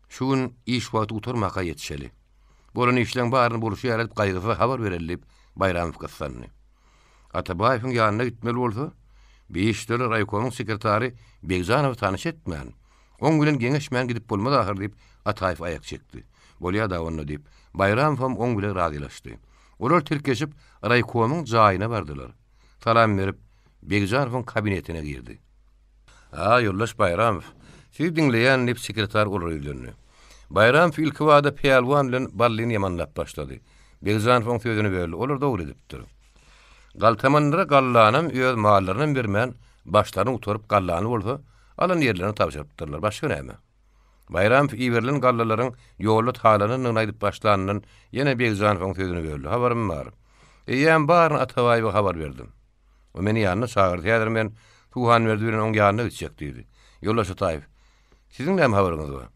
Şu gün iş wagty uturmaka ýetişeli. Bolan işleň baryny boluşy ýaryp gaýgysy habar berelip Bayramow gyssandy. Atabaýewiň ýanyna gitmeli bolsa, Beýişdere raýkonuň sekretary Begzanow tanyş etmän. Oň bilen geňeşmän gidip bolmady ahir diýip Ataýew aýak çekdi. Bolýa da onu diýip Bayramow oň bilen razylaşdy. Olar tirkeşip raýkonuň jaýyna bardylar. Salam berip Begzanowyň kabinetine girdi. "Ha, ýollaş Bayramow, siz diňleýän nep sekretar olar öýlenni." Bayramow ilki wada Pelwan bilen ballyny ýamanlap başlady. Begzanowyň sözüni berdi. Olar dogry edipdir. Galtamanlara gallanam öz mallaryny bermän, başlaryny uturup gallany bolsa, alan ýerlerini tapşyrypdyrlar. Başga näme? Bayram iýerlen gallalaryň ýolda talanyny aýdyp başlanynyň ýene Begzanowyň sözüni berdi. "Habarym bar. Eýem baryny Ataýewa habar berdim. O meni ýanyna çagyrdy. Häzir men Tuhan berdi bilen oň ýanyna gitjek" diýdi. "Ýollaş Ataýew, siziň näme habaryňyz bar?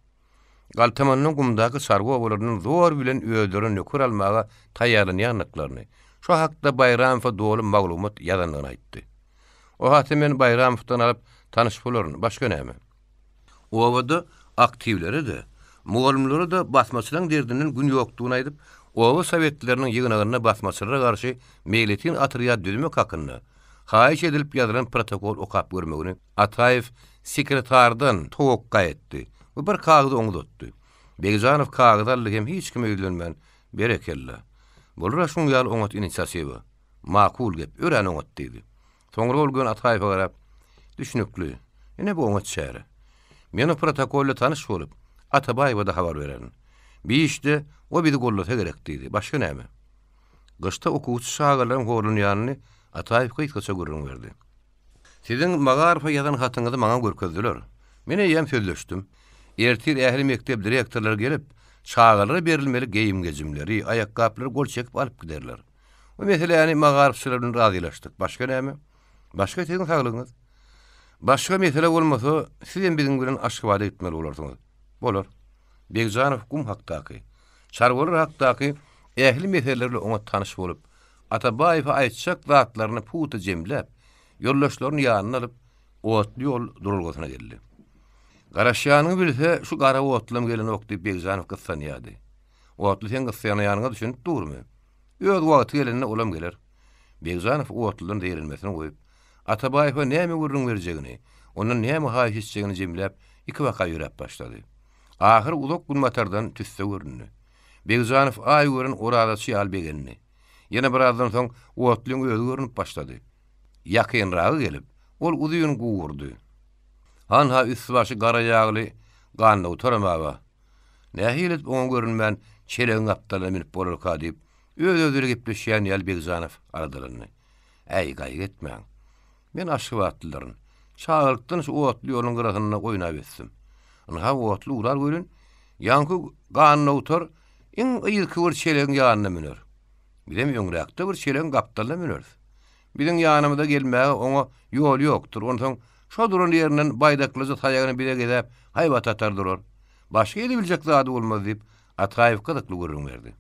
Galtamanyň gumdaky sargo bolarynyň zor bilen öýdüren nökür almaga taýýarlanýanlyklaryny, şu hakda Bayramow doly maglumat ýazanlygyny aýtdy. O haty men Bayramowdan alyp tanyş bolaryn, başga näme? O wada aktivleri de Muğulumları da basmaçylaryň derdinin gün ýokdugyny aýdyp, owa sowetleriniň ýygynagyna basmaçylara garşy meýletin atryýat düzmek hakyny haýyş edilip ýazylan protokol okap görmegini Ataýew sekretardan towakka etdi. Bu bir kagdy oňdatdy. Begzanow kagdy hem hiç kime öýlenmän berekella. Bolar şoň ýaly oňat inisiýatiwa. Makul gep, ören oňat diýdi. Soňra bolgan Ataýewa garap, düşünükli. Ene bu oňat şäre. Men protokolle tanyş bolup, Atabaýewa da habar beren. Bir işte o bizi gollata gerek diýdi. Başga näme? Gyşta okuwçy şagirlaryň gorunýanyny Ataýew gyýtgaça görüň berdi. Siziň Magarfa ýazan hatyňyzy maňa görkezdiler. Men ýem sözleşdim. Ertir ähli mektep direktorlary gelip, şagirlara berilmeli geýim gezimleri, ayakkabılar gol çekip alyp giderler. O meseleni Magarfçylaryň razylaşdyk. Başga näme? Başga siziň saglygyňyz. Başga mesele bolmasa, siz biziň bilen aşkybada etmeli bolarsyňyz. Bolar. Begzanow gum hakdaky, çargolar hakdaky ähli meselelerle oňa tanyş bolup, Atabaýewa aýtjak zatlaryny puty jemläp, ýollaşlaryny ýanyna alyp, otly ýol durulgasyna geldi. Garaşýanyny bilse, şu gara otlym gelen okdy Begzanow gyssanýady. Otly sen gyssanýany ýanyňa düşünip durmy? Öz wagty gelende olam geler. Begzanow otlydan deýrilmesini goýup, Atabaýewa näme görüň berjegini, onuň näme haýyş etjegini jemläp, iki waka ýürep başlady. Ahir uzak bulmatardan tüsse görünni. Begzanow ay görün oradaçy ýal begenni. Ýene birazdan soň otlyň özi görünüp başlady. Ýakynragy gelip, ol uzyny gowurdy. Hanha üstü başı gara ýagly, ganna oturamaga. Nähilip oňa görünmän çeleň gapdala minip bolarka diýip, öz-özüne gepleşýän ýal Begzanow aradalyny. Äy gaýy etmäň. Men aşybatlylaryň çağırykdan şu otly ýoluň gyragyna goýnap etdim. Onha otly ular görün, ýanky ganna otur, iň ýylky bir çeleň ýanyna miner. Bilem ýöňräkde bir çeleň gapdalyna miner. Biziň ýanymyza gelmäge oňa ýol ýokdur. Ondan şo duran ýerinden baýdaklyzy taýagyny bile gezip, haýbat atar durar. Başga ýerde biljek zady bolmaz diýip Ataýew gydykly görüň berdi.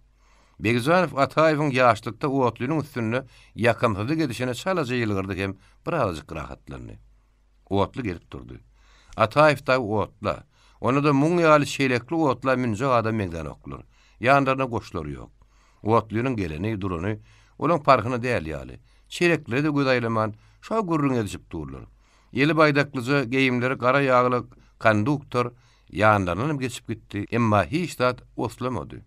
Begzanow Ataýewyň ýaşlykda otlynyň üstünde ýakamsyzy gedişine çalaja ýylgyrdy hem birazjyk rahatlandy. Otly gelip durdy. Ataýew da otla. Onu da muň ýaly şeýlekli otla minje adam meňden oklar. Ýandaryna goşlary ýok. Otlynyň geleni, durany, olaň parkyny däl ýaly. Şeýlekleri de gözaýlaman, şo görüň edip durlar. Ýeli baýdaklyjy geýimleri gara ýagly konduktor ýandaryny geçip gitdi, emma hiç zat oslamady.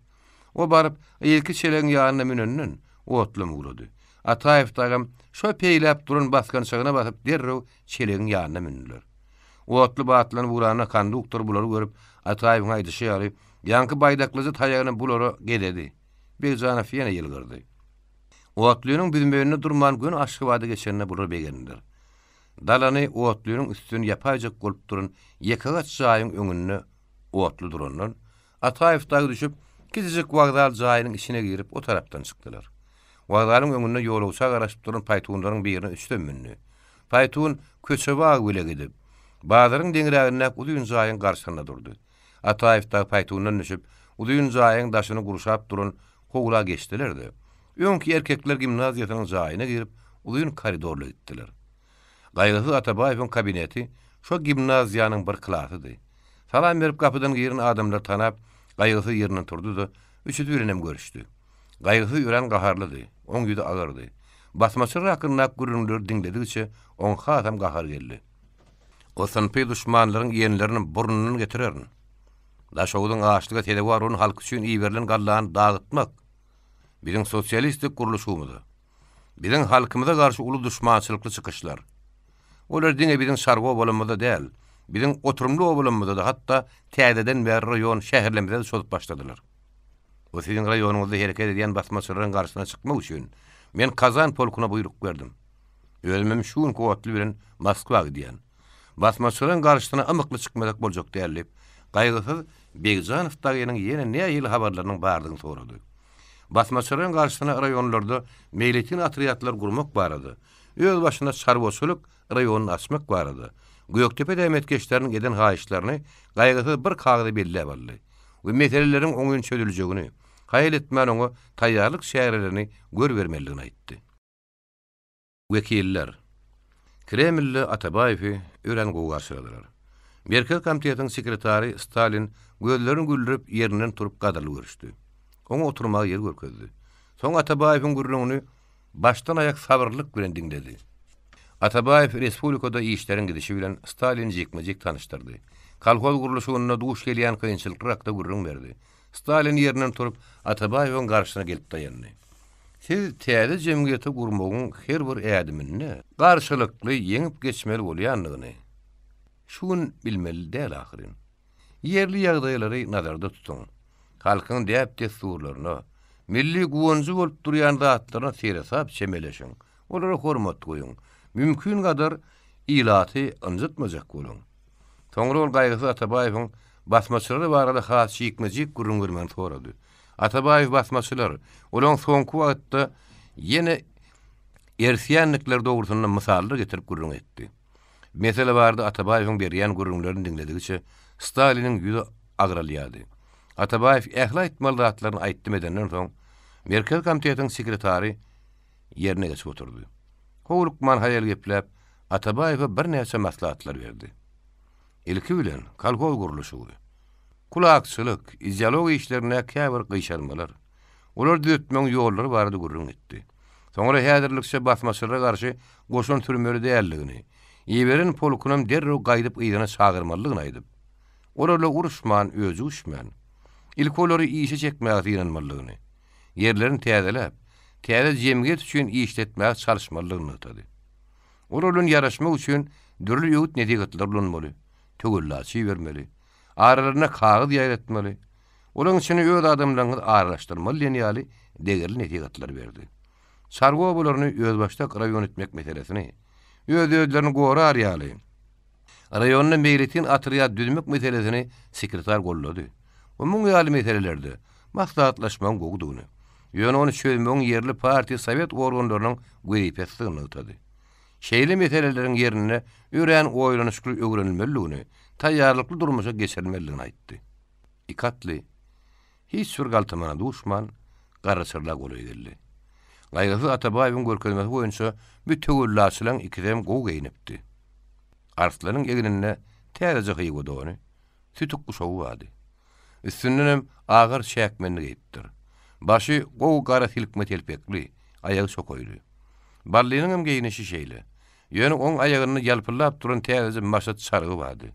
O barıp ýelki çeleň ýanyna minenden otlym urady. Ataýew dagam şo peýläp duran baskan çagyna basyp derrew çeleň ýanyna mindiler. Otly batlyny burana konduktor bulary görüp Ataýewyň aýdyşy ýaly ýanky baýdaklyjy taýagyny bulary gededi. Begzanow ýene ýylgyrdy. Otlynyň bilmegine durman gün aşkybada geçenine bulary begendiler. Dalany otlynyň üstüne ýapaýjak bolup duran ýekagat jaýyň öňünde otly duranlar Ataýew dagy düşüp gizicik wagdal jaýynyň içine girip o tarapdan çykdylar. Wagdalyň öňünde ýolugça garaşyp duran paýtuunlaryň birine üstten mindi. Paýtuun köçebag bile gidip, Bazyryň deňrägine uzyň jaýyň garşyna durdy. Ataýew da paýtuundan düşüp, uzyň jaýyň daşyny gurşap duran howla geçdiler-de. Öňki erkekler gimnaziýasynyň jaýyna girip, uzyň koridorla gitdiler. Gaýgysy Atabaýewiň kabineti şo gimnaziýanyň bir klasydy. Salam berip kapydan giren adamlar tanap, gaýgysy ýerinden turdy-da, üçü bilenem görüşdi. Gaýgysy ýören gaharlydy, oň ýüzi agardy. Basmaçylar hakyna gürünler diňlediçe, oň hatam gahar geldi. Osan pe düşmanlaryň ýenlerini burnunyny getirerin. Daşowdyň aşlyga tedegi barun halk üçin iýberlen gallany dağıtmak. Biziň sosialistik guruluşymyzda. Biziň halkymyza garşy uly düşmançylykly çykyşlar. Olar diňe biziň şargo bolumyzda däl, biziň oturumly bolumyzda da hatda täzeden bäri raýon şäherlerimizde şolup başladylar. O siziň raýonyňyzda hereket edýän basmaçylaryň garşyna çykmak üçin men Kazan polkuna buyruk berdim. Ölmem şuň kowatly bilen Moskwaga gidýän. Basmaçylaryň garşyna amykly çykmadak boljak dällip, gaýgysyz Begzanow dagynyň ýene näýil habarlarynyň bardygyny sorady. Basmaçylaryň garşyna raýonlarda meýletin atriýatlar gurmak barady. Öz başyna çarboçuluk raýonyny açmak barady. Göktepe dämetkeşleriniň eden haýyşlaryny gaýgysyz bir kagdy belläp aldy. Bu meseleleriň oňun çözüljegini, haýal etmän oňa taýýarlyk şäherlerini gör bermeligini aýtdy. Wekiller Kremlli Atabaýewi ören gowy garşyladylar. Merkel komitetiň sekretary Stalin gözlerini güldürip yerinden turup gadaly görüşdi. Oňa oturmagy yer görkezdi. Soň Atabaýewiň gurrungyny başdan ayak sabırlyk bilen dinledi. Atabaýew respublikada işlerin gidişi bilen Stalin jekmejek tanıştırdı. Kolhoz guruluşyna duş gelýän kynçylyklar hakda gurrun berdi. Stalin yerinden turup Atabaýewiň garşyna gelip dayandy. Siz täze jemgyýeti gurmagyň her bir ädimini garşylykly ýeňip geçmeli bolýanlygyny şuň bilmeli däl ahyryň. Yerli ýagdaýlary nazarda tutun. Halkyň däp desturlaryna, milli güwenji bolup durýan zatlaryna seresap çemeleşiň. Olara hormat goýun. Mümkin kadar ilaty anjytmajak bolun. Toňra ol gaýgysy Atabaýewiň basmaçylary barada has şikmejik gurrun görmän sorady. Atabaýew basmaçylar olaň soňky wagtda ýene ersiýänlikler dogrusyna mysallar getirip gurrun etdi. Mesele barada Atabaýewiň berýän gurrunlaryny dinledigiçe Staliniň ýüzi agralýady. Atabaýew ähli aýtmaly zatlaryny aýtdy edenden soň Merkez Komitetiň sekretary ýerine geçip oturdy. Howlukman hayal geplep Atabaýewa bir näçe maslahatlar berdi. Ilki bilen kolhoz guruluşy, kulakçylyk, ideologiýa işlerine käbir gyşalmalar. Olar düýtmeň ýollary barady gurrun etdi. Soňra häzirlikçe basmaçylara garşy goşun türmeli däldigini, ýeberin polkunam derrew gaýdyp ýygyna çagyrmalygyny aýdyp, orala uruşman özü uşman, ilki olary işe çekmäge ýanmalygyny, ýerlerini täzelep, täze jemgyýet üçin işletmäge çalışmalygyny aýtdy. Olaryň ýaraşmak üçin dürli ýöwüt netigatlar bolanmaly, tögüllaçy bermeli, aralaryna kagyz ýaýratmaly, olaryň içine öz adamlaryny araşdyrmaly ýaly degirli netigatlar berdi. Sargo bolaryny öz başda raýon etmek meselesini, öz-özlerini gorar ýaly, raýonyny meýletin atyryat düzmek meselesini sekretar gollady. Omuň ýaly meselelerde maslahatlaşmaň gogdugyny, ýöne onu çözmeň yerli parti sovet organlarynyň güýpetligini aýtdy. Şeýle meseleleriň ýerine ören oýlanyşly öwrenilmeliligini, taýýarlykly durmuşa geçirilmeliligini aýtdy. Ikatly, hiç bir galtamana duşman, garaçyrlar goly geldi. Gaýgysy Atabaýewiň görkezmesi boýunça bütügüllaçylaryň ikidem gog eýnipdi. Arslaryň eginine täze hyýy godony, sütük guşagy wady. Üstünden agyr şäkmenli geyipdir. Başı gog gara hilkmet elpekli, aýagy şokoýly. Ballynyň geyinişi şeýle. Ýöne oň aýagyny ýalpylap duran täze maşat sarıgy wady.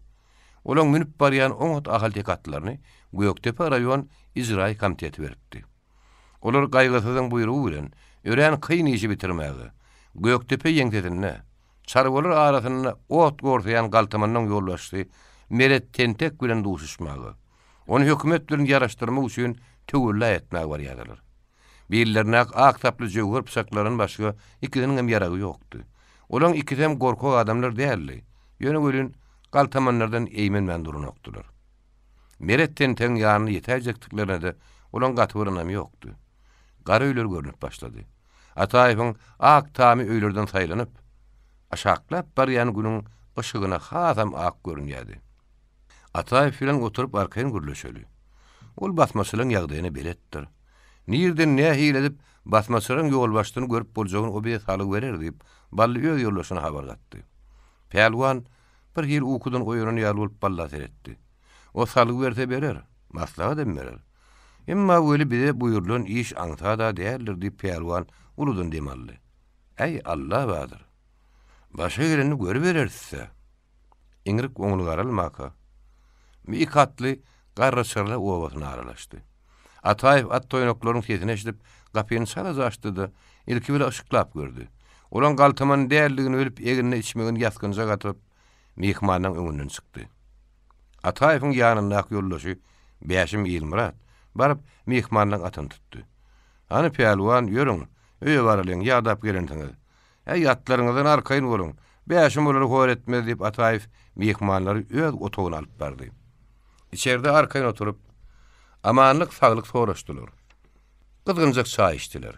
Olaň minip barýan oň ahal tekatlaryny Göktepe raýon ijraý komiteti beripdi. Olar gaýgysyň buýrugy bilen ören kyn işi bitirmäge, Göktepe ýeňdedine, çarwalar arasyna ot gorsayan galtamanyň ýolbaşçy Meret Tentek bilen duşuşmagy, onu hökümet bilen ýaraşdyrmak üçin tögüllä etmäge barýarlar. Birlerine aktaply jöwür pysaklarynyn başga ikidiniň hem ýaragy ýokdy. Olaň ikidem gorkak adamlar däldi. Ýöne gölün galtamanlardan eýmen durunokdylar. Meret Tentek ýanyny ýetäjekdiklerine de olaň gatwyrynam ýokdy. Gara öýler görünip başlady. Ataýewiň ak tamy öýlerden saýlanyp, aşaklap barýan günüň ışıgyna hasam ak görünýärdi. Ataýew bilen oturup arkaýyn gürleşeli. Ol basmaçylaryň ýagdaýyny beletdir. Nirden ne hiledip basmaçylaryň ýolbaşdyny görüp boljagyny o bir salyk berer diýip, bally öz ýollaşyna habar gatdy. Pelwan bir ýyl ukudan oýuran ýaly bolup balla seretdi. O salyk berse berer, maslahat berer. Emma weli bize buyurulan iş aňta da däldir diýip Pelwan uludan demally. Ey Allah badyr. Başa geleni görüp bererse. Iňrik oňuly garalmaka. Mi katly garraçyrla owasyna aralaşdy. Ataýew at toýnaklaryň sesini eşidip gapyny sara açdy, ilki bile ışıklap gördü. Olaň galtamanyň däldigini ölüp egine içmegin ýaskynja gatyp mehmanyň öňünden çykdy. Ataýewiň ýanyndaky ýoldaşy Bäşim Ýylmurat barıp mehmanyň atyny tutdy. Hani Pelwan ýörüň, öýe baralyň ýadap gelentiňiz. Ey atlaryňyzdan arkaýyn bolun. Bäşim bolary höwretmez diýip Ataýew mehmanlary öz otagyna alyp bardy. İçeride arkaýyn oturup amanlyk saglyk soraşdylar. Kızgınjak çay içdiler.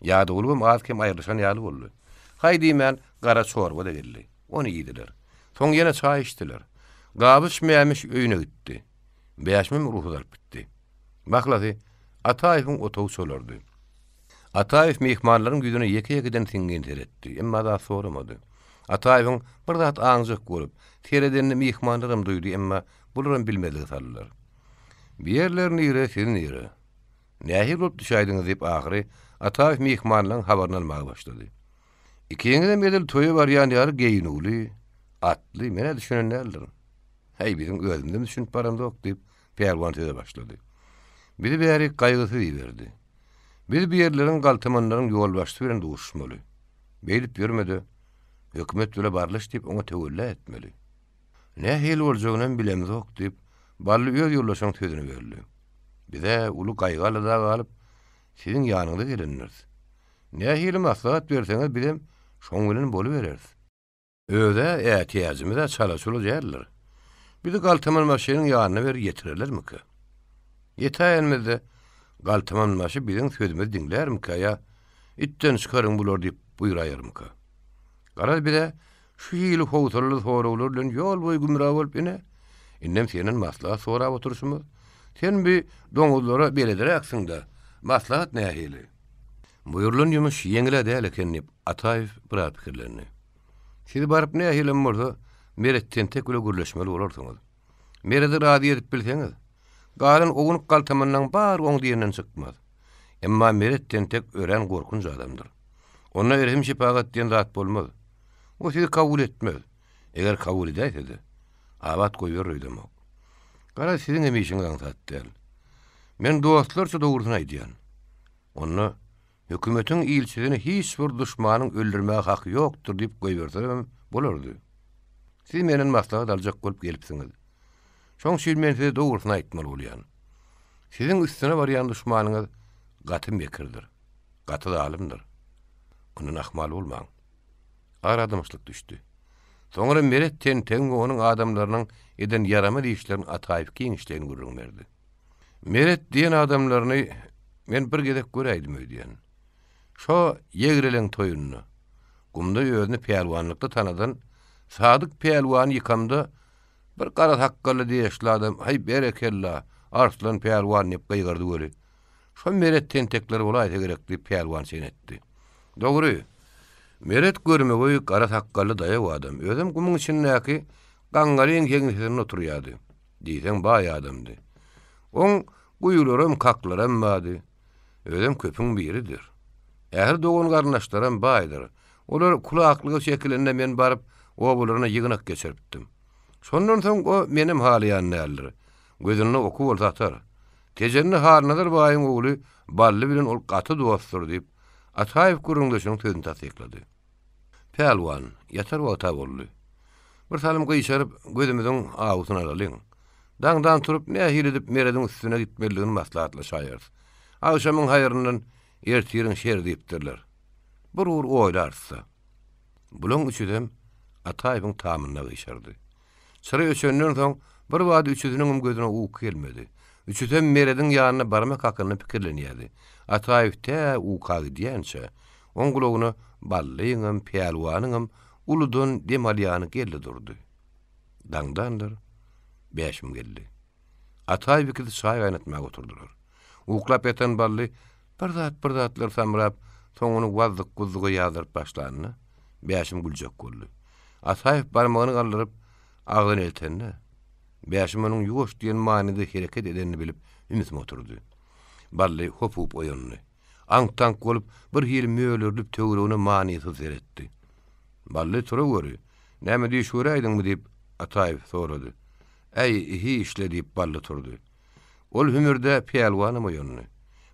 Ýa-da ulgum azkem aýryşan ýaly boldy. Haýdy men gara çorba da geldi. Onu ýediler. Soň ýene çay içdiler. Gabyş mämiş öýüne gitdi. Bäşmim ruhy alyp bitdi. Baklady, Ataýewiň otagy solardy. Ataýew mehmanlaryň ýüzüne ýeke-ýekeden tiňgen teretdi, emma da soramady. Ataýewiň bir zat aňjyk görüp, teredenini mehmanlarym duýdy, emma bularym bilmedigi sallar. Bir yerlerini ýere sizin ýere. Nähir bolup düşäýdiňiz diýip ahyry Ataýew mihmanlaryň habaryny almagy başlady. İkiňizden bedel toýu barýan ýary geýinuli, atly, mene düşünenlerdir. Hey, bizim özümden düşünüp baramda ok diýip peýelwan söze başlady. Biri bäri gaýgysy diýberdi. Bir yerleriň galtamanlaryň ýol başly bilen duşmaly. Beýlip ýörmedi. Hökümet bile barlyş diýip oňa töwelle etmeli. Nähil boljagyny bilemiz ok diýip barly öz ýollaşan sözüni berdi. Bize ulu gaýgaly da galyp siziň ýanyňyza gelenler. Nähil maslahat berseňiz bilen şoň bilen bolubereriz. Öde ätiýadymy da çala-çula därler. Bizi galtaman maşynyň ýanyna ber getirirlermi ki? Ýetäýänmizde galtaman maşy biziň sözümizi diňlermi ki ýa itten çykaryň bular diýip buýraýarmy ki? Garaz bile şu ýyly howtarly sorawlar bilen ýol boýy gümrah bolup ine. Innem seniň maslahat sorap oturşymy? Sen bir doňuzlara belediräksiň-de. Maslahat nähili? Buýrulan ýumuş ýeňile däl eken diýip Ataýew bir pikirlerini. Siz baryp nähili bolsa, meretden tek öle gürleşmeli bolarsyňyz. Meredi rady edip bilseňiz, galan ogunyp galtamandan bar oň diýenden çykmaz. Emma meretden tek ören gorkunç adamdyr. Ona erhim şepagat diýen zat bolmaz. O sizi kabul etmez. Eger kabul edäýse-de, abat goýar öýdem ok. Gara siziň emişiňiz zat däl. Men dostlarça dogrusyny aýdýan. Onu hökümetiň ilçisini hiç bir düşmanyň öldürmäge haky ýokdur diýip goýbersem bolardy. Siz menen maslahat aljak bolup gelipsiňiz. Şoň şeýle men size dogrusyny aýtmaly bolýan. Siziň üstüne barýan düşmanyňyz gaty mekirdir. Gaty zalymdyr. Onu ahmal bolmaň. Aradymışlyk düşdi. Soňra meretden teň onuň adamlarynyň eden ýarama diýişlerini Ataýew kiňişlerini görüň berdi. Meret diýen adamlaryny men bir gezek göräýdim öýdýän. Şo ýegreleň toýuny, gumda özüni peýelwanlykda tanadan sadyk peýelwan ýykamda bir gara hakkaly diýişli adam, hay berekella, arslan peýelwan diýip gaýgardy göri. Şo meretden tekler bolaýsa gerek diýip peýelwan senetdi. Dogry. Meret görmegi gara hakkaly daýa adam. Özüm gumyň içindäki gaňgalyň keňsizini oturýardy. Diýsen baý adamdy. On guýularym kaklarym bady. Özüm köpüň biridir. Äher dogan garnaşlarym baýdyr. Olar kulaklygy şekilinde men baryp o bularyna ýygynak geçiripdim. Şondan soň o menim halyan nälir. Gözüne oku bolsatar. Tejenni harnadyr baýyň ogly bally bilen ol gaty dostdur diýip Ataýew gurundaşynyň sözüni tasdiklady. Peýelwan ýatar wagta boldy. Bir salym gyşaryp gözümiziň awusyna alalyň. Daňdan turup nähir edip merediň üstüne gitmeligini maslahatlaşýar. Awşamyň haýryndan ertiýiň şer diýipdirler. Bir ur oýlarsa. Bulan üçüdem Ataýewiň tamyna gyşardy. Sıra öçenden soň bir wady üçüdiniň gözüne uky gelmedi. Üçüdem merediň ýanyna barmak hakyny pikirlenýärdi. Ataýew te ukagy diýençe, oň gulagyny ballyňam, peýelwanyňam uludan demalýany geldi durdy. Daňdandyr, beşim geldi. Ataýew ikisi çaý gaýnatmaga oturdular. Uklap eten bally bir zatlar samrap, soňuny wazdyk guzdugy ýazyryp başlandy. Beşim güljek boldy. Ataýew barmagyny galdyryp agdyny eltende. Beşim onuň ýuwaş diýen manyda hereket edenini bilip ümit oturdy. Bally hopup oýandy. Aňtan bolup bir hir möýlerlip töwregine manysyz seretdi. Bally tura göri. Näme diýşüräýdiňmi diýip Ataýew sorady. Ey hi işle diýip bally turdy. Ol hümürde peýelwany oýandy.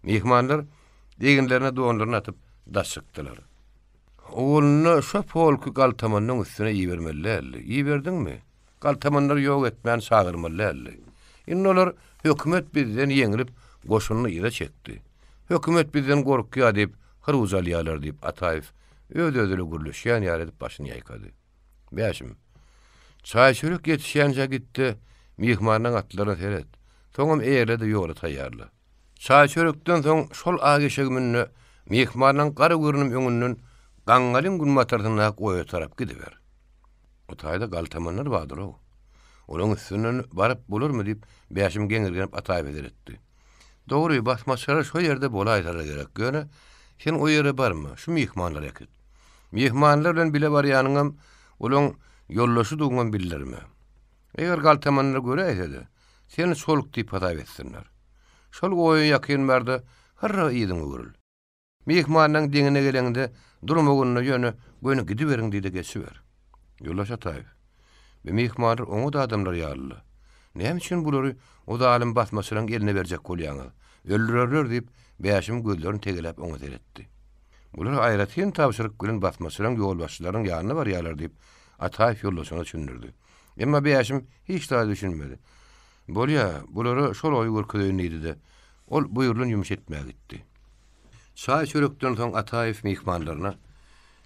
Mehmanlar deginlerine doğanlarını atıp daşıktılar. Oğlunu şu polku galtamanyň üstüne ýibermellerli. Ýiberdin mi? Galtamanlar ýok etmän çagyrmallerli. Indi olar hökümet bizden ýeňilip goşunyny ýyra çekdi. Hökümet bizden gorkýar diýip hyrwuzalýarlar diýip Ataýew öz-özüne gürleşýän ýar edip başyny ýaýkady. Beşim. Çaý çörek ýetişýänçe gitdi. Mehmanyň atlaryna seret. Soňam eýerledi ýola taýýarla. Çaý çörekden soň şol ageşegimini mehmanyň gara görünüm öňünden gaňgalyň gün matardyna goýa tarap gidiber. O taýda galtamanlar bardyr o. Olaň üstünden baryp bolarmy diýip beşim geňirgenip Ataýew etdi. Dogry basmaçara şo ýerde bolaýlar gerek. Göne sen o ýere barma, şu mehmanlar ýakyt. Mehmanlar bilen bile barýanyňam olaň ýollaşy duňam bildirme. Eger galtamanlar göreýse-de, Seni soluk diýip hata etsinler. Şol goýun ýakyn barda harra ýydyň görül. Mehmanyň deňine gelende durmagyny ýöne göni gidiberiň diýdi geçiber. Ýollaş Ataýew. Ve mehmanyr oňa da adamlar ýalyly. Näme üçin bulary o da alim basmasynyň eline berjek bolýaňy? Öldürerler diýip beýaşym gözlerini tegelep oňa teretdi. Bular aýratyn tapşyryk bilen basmasynyň ýol başçylaryň ýanyna barýarlar diýip Ataýew ýollaşyna düşündirdi. Emma beýaşym hiç daha düşünmedi. Bulary şol oý görkezýänidi-de ol buýrulun ýumş etmäge gitdi. Çaý çörekden soň Ataýew mehmanlaryna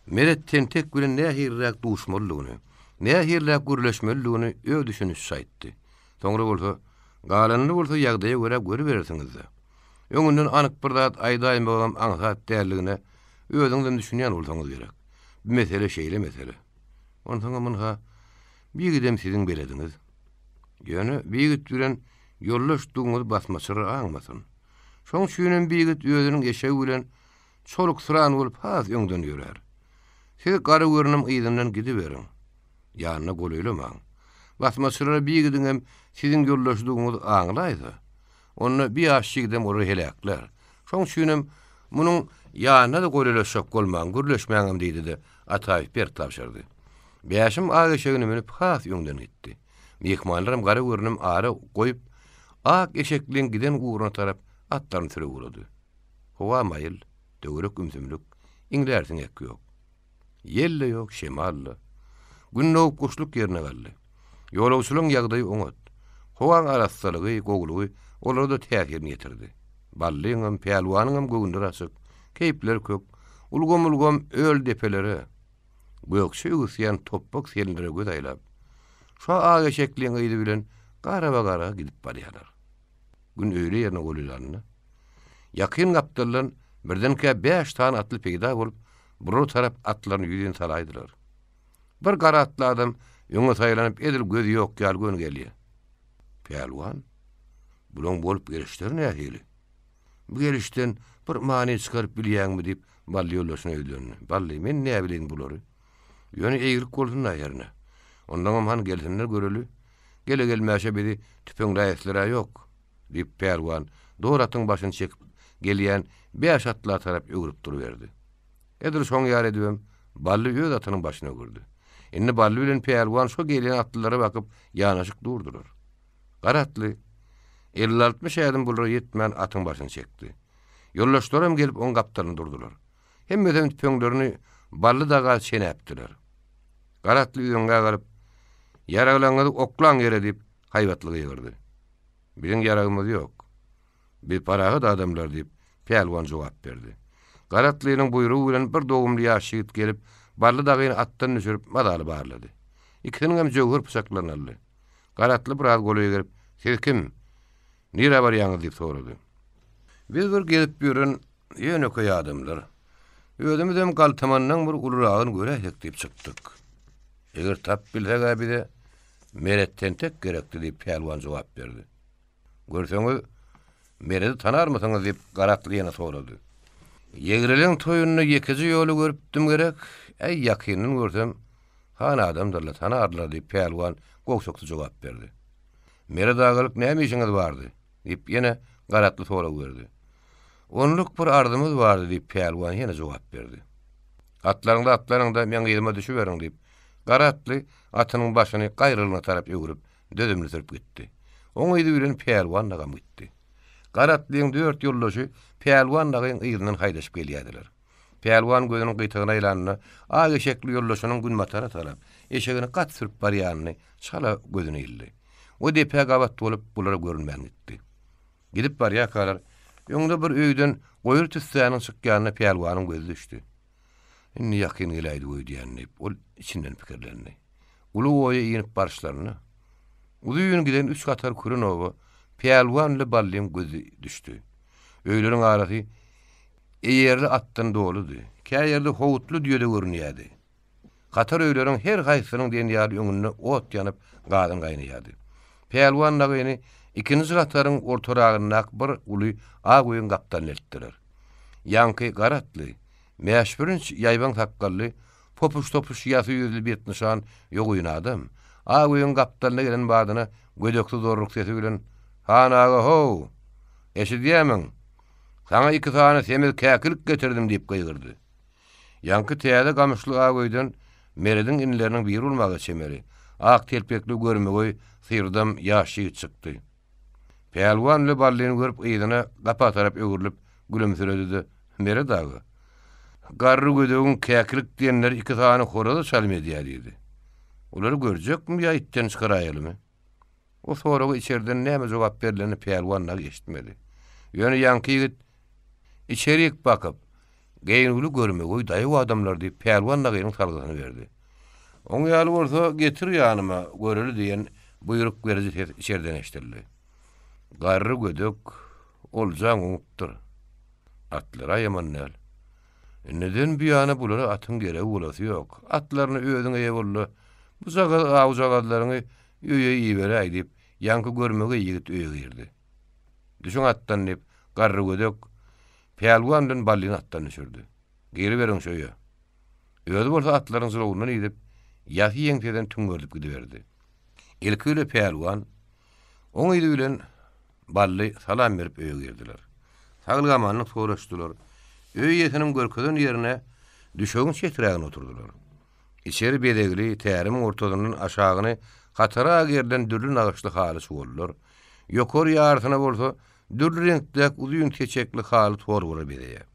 meretden tek bilen nähirräk duşmalygyny, nähirräk gürleşmeliligini öz düşünüşi aýtdy. Soňra bolsa, galanyny bolsa ýagdaýa görä görübersiňiz-de. Öňünden anyk bir zat aýdaýym bolan aňsat därligine özüňden düşünýän bolsaňyz gerek. Bu mesele şeýle mesele. Ondan munha bir gidem siziň belediňiz. Ýöne bir git bilen ýollaşdygyňyz basmasyry aňmasyn. Şoň üçin bir git özüniň eşegi bilen çoluk sıran bolup has öňden ýörer. Siz gary görnüm ýygynyň gidiberiň. Ýanyna goýulmaň. Basmasyra bir gidiňem siziň ýollaşdygyňyz aňlaýdy. Onu bir aşygdym ory helaklar. Şoň üçin munyň ýanyna da goýulaşak bolmaň, gürleşmäňim diýdi-de Ataýew bir tapşyrdy. Beýaşym aga eşegini minip has öňden gitdi. Mehmanlarym gary görnüm ara goýup ak eşekliň giden uğruna tarap atlaryny sürüp urady. Howa maýyl, döwrek ümsümlük, iňlersiň eki ýok. Yelle ýok, şemalla. Günnok goşluk ýerine galdy. Ýolawçylyň ýagdaýy oňat. Howaň arassalygy, goglugy olary da täsirini ýetirdi. Ballyňam, peýalwanyňam göwündir açyk, keýpler kök, ulgam öl depeleri, gökçe ýygysan toppak selleri göz aýlap. Şo aga şekliň ýydy bilen gara gidip barýarlar. Gün öýle ýerine goýulandy. Ýakyn gapdyrlan birdenke 5 tane atly peýda bolup, buru tarap atlaryny ýüzüne salaýdylar. Bir gara atly adam ýöňe saýlanyp edil gözi ýok ýalgön gelýär. Peýalwan bulan bolup gelişler nähili? Bu gelişden bir many çykaryp bilýärmi diýip bally ýollaşyna öýdündi. Bally men näme bilen bulary? Ýöne eýrik bolsunlar ýerine. Ondan han gelsinler göreli. Gele gelmäşe biri tüpeňläýetlere ýok diýip peýalwan doratyň başyny çekip gelýän 5 atlar tarap öwrüp duruverdi. Edir şoň ýar edibem, bally öz atynyň başyna gördi. Indi bally bilen peýalwan şo gelýän atlylara bakyp ýanaşyk durdular. Garatly 50-60 ýadım bular ýetmän atyň başyny çekdi. Ýollaşlarym gelip oň gapdaryny durdular. Hemmeden tüpeňlerini bally daga çenäpdiler. Garatly ýöňe garyp yaraglaňyzy oklaň ýere diýip haýbatlygy ýerdi. Bilen yaragymyz ýok. Bir paraga da adamlar diýip peýalwan jogap berdi. Garatlynyň buýrugy bilen bir dogumly ýaş ýigit gelip bally dagyny atdan düşürip madaly barlady. Ikisiniň hem jogur pyşaklanarly. Garatly bir az goly gerip, "Siz kim? Nire barýaňyz?" diýip sorady. Biz bir gelip ýören ýöne adamlar. Özümizem galtamanyň bir uluragyny göräýek diýip çykdyk. Eger tap bilsek bide meretten tek gerekdi diýip peýalwan jogap berdi. Görseňiz meredi tanarmysyňyz diýip Garatly ýene sorady. Ýegreliň toýuny ýekiji ýoly görüpdim gerek. Ey ýakynyň görsem, han adamdyrlar tanarlar diýip peýalwan gowşokly jogap berdi. Meredi agalyk näme işiňiz bardy? diýip ýene Garatly sorag berdi. Onluk bir ardymyz bardy diýip peýalwan ýene jogap berdi. Atlaryňda men ýylyma düşüberiň diýip Garatly atynyň başyny gaýrylyna tarap öwrüp dödümli sürüp gitdi. Oň ýydy bilen peýalwan nagam gitdi. Garatlyň 4 ýoldaşy peýalwan nagyň ýygynyň haýdaşyp gelýärdiler. Peýalwan gözüniň gytygyna ýylanyny aga şekli ýoldaşynyň gün matara tarap eşegini gat sürüp barýanyny çala gözüne ýyldy. O depe gabat bolup bulara görünmän gitdi. Gidip barýakalar ýöňde bir öýden goýur tüssäniň çykýanyna peýalwanyň gözü düşdi. Indi ýakyn gelýdi bu diýenni, ol içinden pikirlendi. Ulu oýa ýenip barşlaryny. Ulyň giden 3 gatar kurun owa peýalwanly ballyň gözü düşdi. Öýleriň arasy eýerli atdan doludy. Käýerli howutly diýede görünýärdi. Gatar öýleriň her gaýsynyň diýen ýaly öňünde ot ýanyp gadan gaýnaýardy. Peýalwan nagyny ikinji gataryň ortaragyna bir uly agoýun gapdan eltdiler. Ýanky Garatly Meşhurin ýaýban takgally, popuş ýasy ýüzli bir nişan ýogyň adam, Agyň gapdalyna gelen badyna gödekli zorluk sesi bilen "Han aga ho! Eşidýämiň? Sana 2 tane semiz käkilik getirdim" diýip gıýgyrdy. Ýanky täze gamyşly agydan merediň inleriniň biri bolmagy çemeri. Ak telpekli görmegi syrdam ýaşy çykdy. Pelwan le ballyny görüp ýygyna gapa tarap öwürlüp gülümsiredi. Mere dagy. Garry gödegin käkilik diýenler 2 tane horada çalym edýärdi. Olary görjekmi ýa itten çykaraýalymy? O soragy içerden näme jogap berileni pelwanlar eşitmedi. Ýöne ýanky ýigit içerik bakyp, geýnüli görmegi daýy adamlar diýip pelwanlar ýygyň salgyny berdi. Oň ýaly bolsa getir ýanyma göreli diýen buyruk berdi içerden eşitildi. Garry gödek oljaň uňupdyr. Atlara ýamanlar. Neden bir ýana bulara atın geregi bolasy ýok. Atlaryny özüňe ýebolly. Bu zagal awjagallaryny öýe ýibere diýip ýanky görmegi ýigit öýe girdi. Düşüň atdan diýip garry gödek pelwandan ballyny atdan düşürdi. Geri beriň şöýe. Özü bolsa atlaryň zırawundan ýydyp ýahy ýeňteden tüňgördüp gidiberdi. Ilkili pelwan oň ýydy bilen bally salam berip öýe girdiler. Saglygamanyny soraşdylar. Öýetiniň görkeden ýerine düşögün çetirägine oturdular. İçeri bedegli tärimin ortadan aşagyny gatara gerden dürlü nagaşly haly boldular. Ýokor ýartyna bolsa dürlü reňkde uzyň keçekli haly torwara berýär.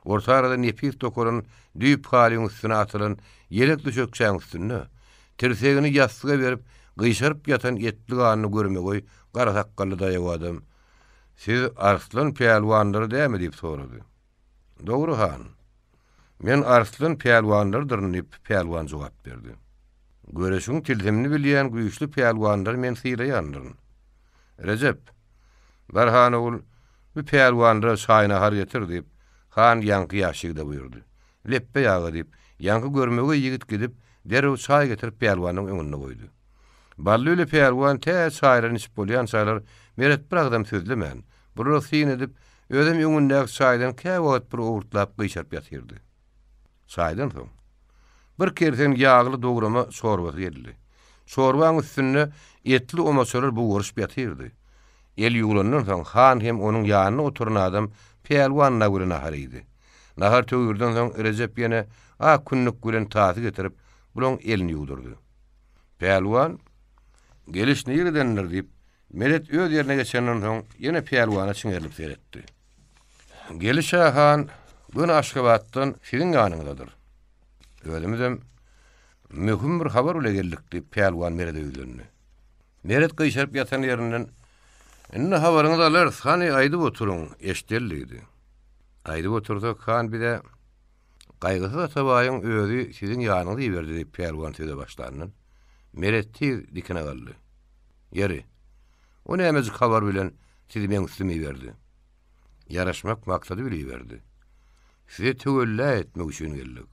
Orta arada nepis dokuran düýp halyň üstüne atylan ýelek düşökçäň üstüne tirsegini ýastyga berip gyşaryp ýatan etli ganyny görmegi gara sakkally daýy adam. Siz arslan pelwandary däme diýip sorady. Dogry han. Men arslan pelwanlardyr diýip pelwan jogap berdi. Göreşiň tiltemini bilýän güýçli pelwanlar men syýraýandyr. Recep Barhan ol bu pelwanlara şaýyna har getir diýip han ýanky ýaşygda buyurdy. Leppe ýaga diýip ýanky görmegi ýigit gidip derew çaý getirip pelwanyň öňüne goýdy. Ballyly pelwan tä çaýrany içip bolýan çaýlar meret bir adam sözlemän. Bunu syn edip özüm öňündäki çaýdan käwat bir owurtlap gyşaryp ýatyrdy. Çaýdan soň bir kersen ýagly dograma şorba geldi. Şorbaň üstüne etli omaçalar bu goruş ýatyrdy. El ýugulandan soň han hem onuň ýanyna oturan adam pelwanna göre nahar idi. Nahar tögürden soň Recep ýene ak künnük bilen tazy getirip bulan elini ýugdurdy. Pelwan geliş nerdendir diýip meret öz ýerine geçenden soň ýene pelwana çiňerlip seretdi. Geliş han gün Aşgabatdan siziň ýanyňdadyr. Özümizem möhüm bir habar ule geldik diýip pelwan merede ýüzlendi. Meret gyşaryp ýatan ýerinden "Inne habaryňyzy alar, hany aýdyp oturuň" eşdeldi. Aýdyp oturdy, kan bir de gaýgysy atabaýyň özü siziň ýanyňda ýerdi diýip pelwan söze başlandy. Meret dikine galdy. Ýeri. O nämezik habar bilen sizi men üstüme berdi. Yaraşmak maksady bilen berdi. Size töwelle etmek üçin geldik.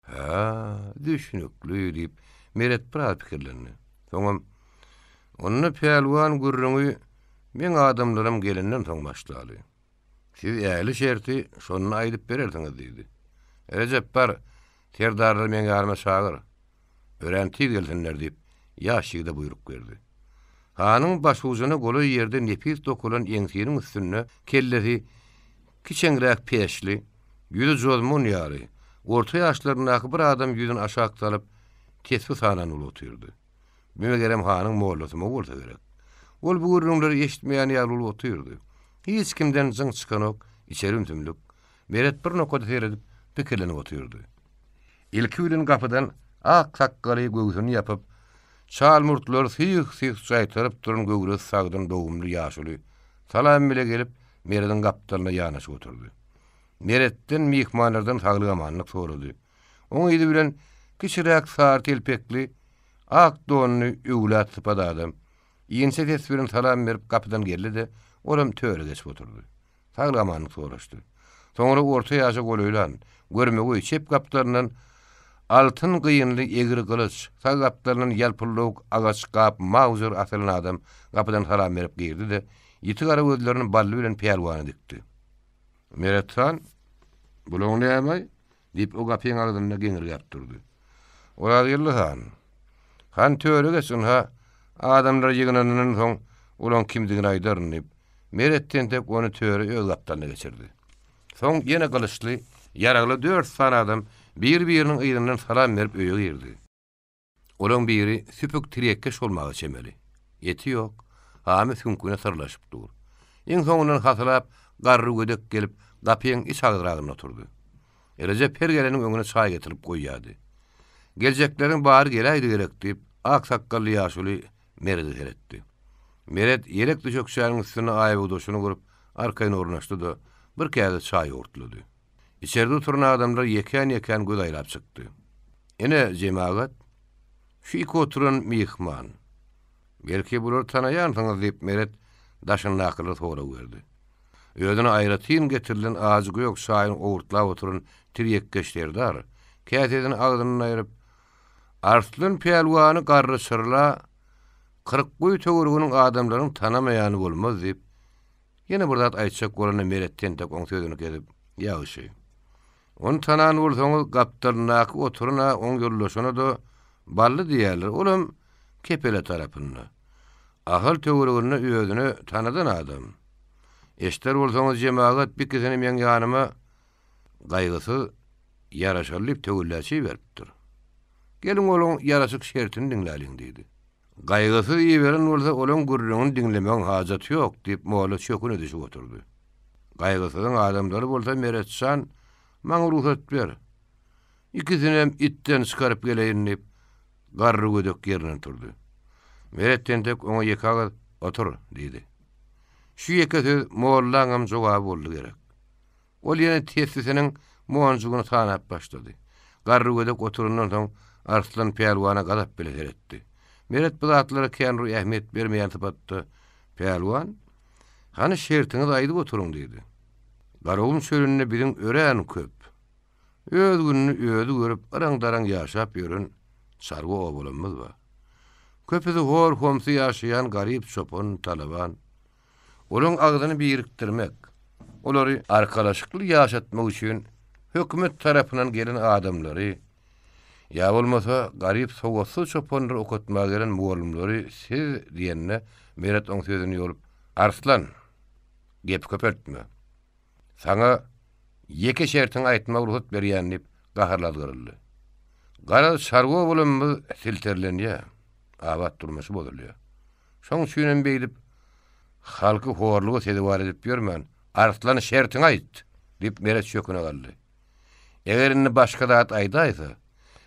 Ha, düşünükli diýip meret bir pikirlendi. Soňam onu pelwan gürrüňi men adamlarym gelenden soň başlaly. Siz äli şerti şonu aýdyp bererdiňiz diýdi. Recep bar terdarlar men garma şagyr. Öğrenti gelsinler diýip ýaşygda buyruk berdi. Hanyň başugyna goly ýerde nepis dokulan ýeňsiniň üstüne kellesi kiçengrek peşli, ýüzi jozmun ýary, orta ýaşlarynaky bir adam ýüzüni aşağı salyp tesbih sanan oturdy. Mene gerem hanyň mollosy bolsa gerek. Ol bu gürrüňleri eşitmeýän ýaly oturdy. Hiç kimden jyň çykanok, içeri ümtümlük. Meret bir nokada seredip pikirlenip oturdy. Ilki bilen gapydan ak sakkaly göwsüni ýapyp çalmurtlar syh çaýtaryp duran göwre sagdan dowumly ýaşuly. Salam bile gelip Meredin gapdalyna ýanaşyp oturdy. Meretden mihmanlardan saglygamanyny sorady. Oň ýydy bilen kiçirek sar telpekli ak donly öwlat sypada adam. Ýense tesbirin salam berip gapdan geldi de olam töre geçip oturdy. Saglygamanyny soraşdy. Soňra orta ýaşa golylan görmegi çep gaplaryndan altın gyýynly egri gylyç, sagaplarynyň ýalpyllyk agaç gap mauzer asylan adam gapydan salam berip girdi de ýiti gara gözlerini bally bilen pelwany dikdi. Merethan bulan näme diýip o gapyň ardyna geňir ýapdyrdy. Olar ýylhan. Han töre geçsin ha. Adamlar yığınanından soň ulan kimdigini aýdarnyp, meretten tek onu töre öz gapdalyna geçirdi. Soň ýene gylışly, yaragly 4 san adam bir-biriniň ýygynyň salam berip öýe girdi. Olan biri süpük tirekke şolmagy çemeli. Eti ýok, hamy sünküne sırlaşyp dur. Iň soňundan hasylap, garry gödek gelip gapyň iç agdragyna oturdy. Elece pergeleniň öňüne çay getirip goýýardy. Geljeklerin bary geleýdi gerek diýip ak sakally ýaşuly Meredi seretdi. Mered yerek düşökçäniň üstüne aýyp doşuny görüp arkaýyna ornaşdy da bir käde çay ortulady. İçeride oturan adamlar ýeken göz aýlap çykdy. Ene jemaat şu iki oturan mihman. Belki bular tanaýansyňyz diýip Mered daşyny akyly soňra berdi. Öýdüne aýratyn getirilen ağaç göýük çaýyň owurtlap oturan tirýekkeşlerdar. Käteden agdyny aýryp Arslan pehlwany garry sırla 40 goý tögürüniň adamlaryň tanamaýany bolmaz diýip ýene bir zat aýtsak bolany Meredden tek oň sözüni gezip ýaşy. Onu tanan bolsaňyz gapdalyna oturuna oň ýollaşana da bally diýerler. Olam kepele tarapynda. Ahal tögürüni özüni tanadan adam. Eşder bolsaňyz jemaat bir kesene men ýanyma gaýgysy yaraşalyp tögürläçi beripdir. Gelin olun yaraşyk şertini dinläliň diýdi. Gaýgysy iýberen bolsa olan gurrunun dinlemeň hajat ýok diýip moğla çöküne düşüp oturdy. Gaýgysyň adamlary bolsa Meretçan maňa ruhsat ber. İkisinem itten çıkaryp geleýin diýip garry gödek ýerinden turdy. Meretden tek oňa ýekaga otur diýdi. Şu ýeke söz moğllaňam jogap boldy gerek. Ol ýene tesisiniň moňjugyny tanap başlady. Garry gödek oturundan soň Arslan pehlwana gadap bile seretdi. Meret bu zatlara kenru ähmiýet bermeýän tapatdy. Pehlwan, "Hani şertiňiz aýdyp oturuň" diýdi. Garawun söründe biriň ören köp. Öz gününi özü görüp araň-daraň ýaşap ýören sarwy obalamyz bar. Köpüzi hor homsy ýaşaýan garyp çopun talaban. Olaň agdyny birikdirmek, olary arkalaşykly ýaşatmak üçin hökümet tarapyndan gelen adamlary ya bolmasa garyp sowatsy çopanlar okutmaga gelen muallimleri siz diýenne Mered oň sözüni ýolup Arslan gep köpertme. Saňa ýeke şertiň aýtmak ruhsat berýän diýip gaharladyryldy. Gara sarwa bolamy silterlenýär. Abat durmasy bolýar. Şoň şünen beýdip halky horlugy sedewar edip ýörmän. Arslan şertiň aýt diýip Mered şöküne galdy. Egerini başga zat aýdaýsa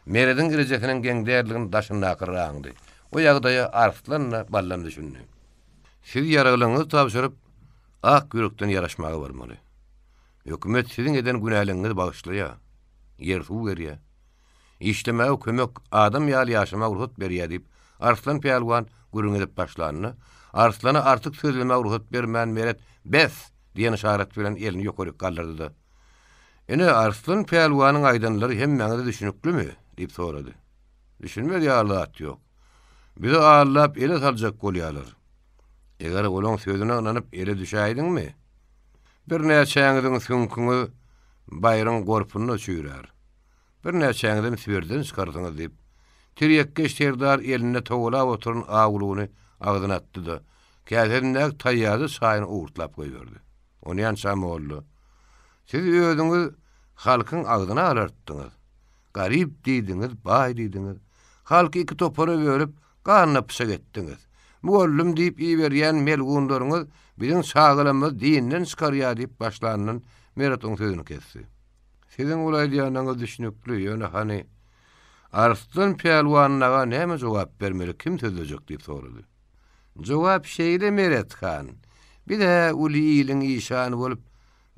Meredin girejekiniň geňdärligini daşyna akyraňdy. O ýagdaýa Arslanla ballam düşündi. Siz yaraglyňyzy tapşyryp ak ýürekden ýaraşmagy barmaly. Hökümet siziň eden günäliňizi bagyşlaýar. Yer suw berýär. İşlemäge kömek adam ýaly ýaşamak ruhsat berýär diýip Arslan pehlwan gürüň edip başlanyny. Arslana artyk sözlemäge ruhsat bermän Mered bes diýen işaret bilen elini ýokaryk galdyrdy da. Ene Arslan pehlwanyň aýdanlary hemmeňize düşünüklümi? Diýip sorady. Düşünmedi ýaly ýok. Bizi ağırlap ele saljak bolýarlar. Eger olaň sözüne inanyp ele düşäýdiňmi? Bir näçeňiziň sünküňi baýryň gorpuny çüýrär. Bir näçeňizden sibirden çykardyňyz diýip tirýekkeş terdar eline togulap oturan aglugyny agdyna atdy da käsendäk taýýady çaýyny uwurtlap goýberdi. Ony ýançam boldy. Siz özüňiz halkyň agdyna alartdyňyz. Garip diýdiňiz, baý diýdiňiz. Halky iki topara bölüp ganyna pişek etdiňiz. Muallim diýip iýerýän melgunlaryňyz biziň sağlamyz dinden çykarýar diýip başlanyň Mered oň sözüni kesdi. Siziň ulay diýanyňyz düşünükli, ýöne hani Arslan pehlwanyna näme jogap bermeli, kim sözlejek diýip sorady. Jogap şeýle Mered han. Bir de uly ýylyň işany bolup,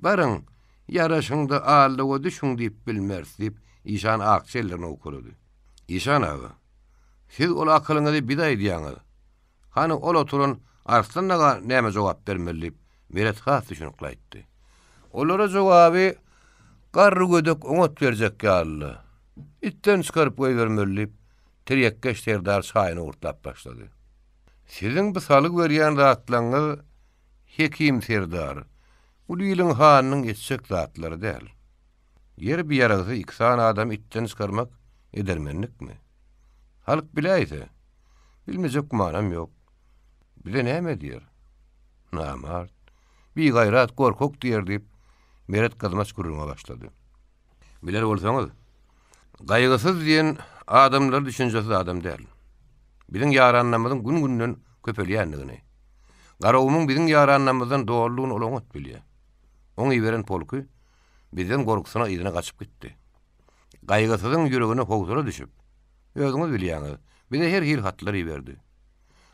barıň yaraşyňda aldyga düşüň diýip bilmers diýip işan akçellerini okudy. İşan ağa, siz ol akylyňyzy bidaý diýäňiz. Hani ol oturun Arslan'a näme jogap bermeli? Mered has düşünükli aýtdy. Olara jogaby garry gödek oňat berjek ýaly. İtten çykaryp goýbermeli. Tirýekkeş terdar çaýyny urtlap başlady. Siziň bu salyk berýän zatlaryňyz hekim serdar. Ulylyň hanyň etsek zatlary däl. Yer bir ýaragy iki san adam itten çykarmak edermenlikmi? Halk biläýse, Bilmejek gumanam ýok. Bile näme diýer? Namart. Bir gayrat gorkok diýer diýip meret gazmaç gurulma başlady. Biler bolsaňyz, gaýgysyz diýen adamlar düşünjesi adam däl. Biziň ýaranlarymyzyň gün-günden köpelýändigini, garawymyň biziň ýaranlarymyzdan doğrulugyny olaňat bilýär. Oň ýeren polky biziň gorkusyna ýygyna gaçyp gitdi. Gaýgysyzyň ýüregine howzura düşüp, özüňiz bilýäňiz, bize her hil hatlar ýerdi.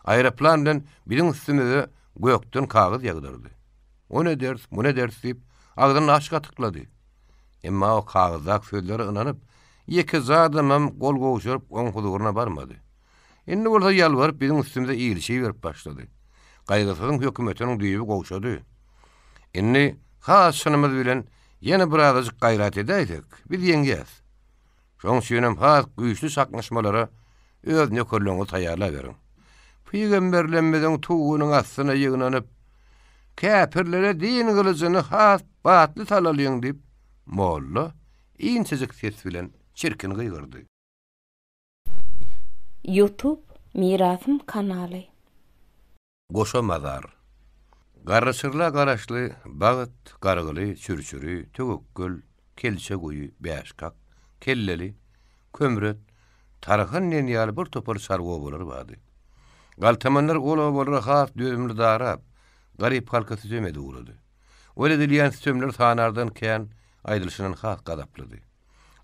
Aeroplan bilen biziň üstümize gökden kagız ýagdyrdy. O ne ders, bu ne ders diýip agdyny açyk atyklady. Emma o kagızak sözlere ynanyp, ýeki zadamam gol gowşuryp oň huzuruna barmady. Indi bolsa ýalwaryp biziň üstümize iýilişi berip başlady. Gaýgysyzyň hökümetiniň düýbi gowşady. Indi haşynymyz bilen ýene bir azajyk gaýrat edäýdik. Biz ýeňýäs. Şoň üçin has güýçli saknaşmalara öz nökerlerini taýýarlap berin. Peýgamberlerimiziň tuğunyň astyna ýygnanyp, käpirlere din gylyjyny has batly talalyň diýip, molla iňçejik ses bilen çirkin gıygırdy. YouTube Mirasym kanaly. Goşa mazar. Garraşyrla garaşly, bagyt, gargyly, çürçüri, tögekgöl, kelçe goýy, bäşkak, kelleli, kömret, tarhan nenýaly bir topar sargo bolar bady. Galtamanlar ola bolara has dözümli darap, garyp halka tüzemedi uğradı. Öyle dilýän tüzemler sanardan kän aýdylşynyň has gadaplady.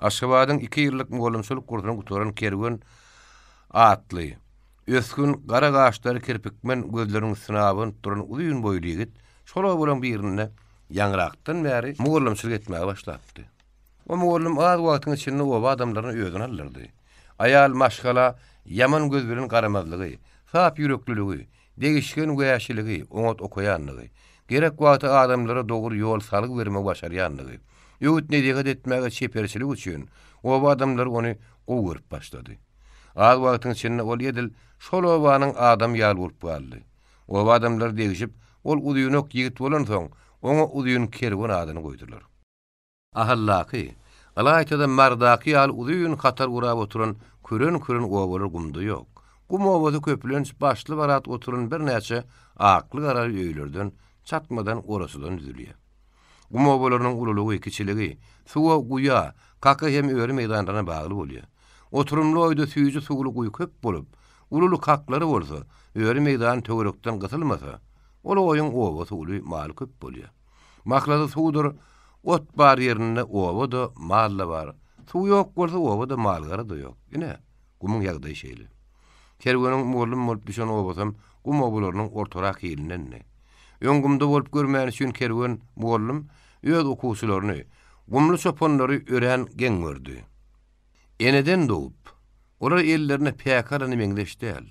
Aşgabatyň 2 ýyllyk mugallimçylyk kursuny guturan Kerwen atly, öskün gara gaçlary kirpikmen gözleriniň synabyny turan uýun boýly ýigit şola bolan birine ýanrakdan bäri mugallimçylyk etmäge başlapdy. O mugallim az wagtyň içinde o adamlaryny özüne alyrdy. Aýal maşgala ýaman göz bilen garamazlygy, sap ýürekliligi, degişken göýäşiligi, oňat okaýanlygy, gerek wagty adamlara dogry ýol salyk bermek başarýanlygy, ýöwüt nedäget etmäge çeperçilik üçin o adamlar ony gowuryp başlady. Az wagtyň içinde ol ýedil şol obanyň adam ýaly bolup galdy. O adamlar degişip ol udyňok ýigit bolan soň oňa udyň Kerwen adyny goýdular. Ahallaky, alaytada mardaky ýaly udyň hatar urap oturan kören obalar gumda ýok. Gum obady köplenç başly barat oturan bir näçe akly garar öýlerden çatmadan orasydan düzülýär. Gum obalarynyň ululugy, kiçiligi, suwa guya, kaka hem öýre meýdanlaryna bagly bolýar. Oturumly oýda süýji suwly guý köp bolup, ululu kaklary bolsa, öýre meýdan töwerekden gysylmasa, ola oýun oba suwly mal köp bolýar. Maklady suwdur, ot bar ýerinde oba da mal da bar. Suw ýok bolsa oba da mal gara da ýok. Ine, gumyň ýagdaý şeýle. Kerweniň mugallim bolup düşen obasam, gum obalarynyň ortarak ýerinden ne. Öňgümde bolup görmäni üçin Kerwen mugallim öz okuwçylaryny, gumly çopanlary ören geň gördi. Eneden doğup, olar ellerine peyakalarını meňdeşdäl,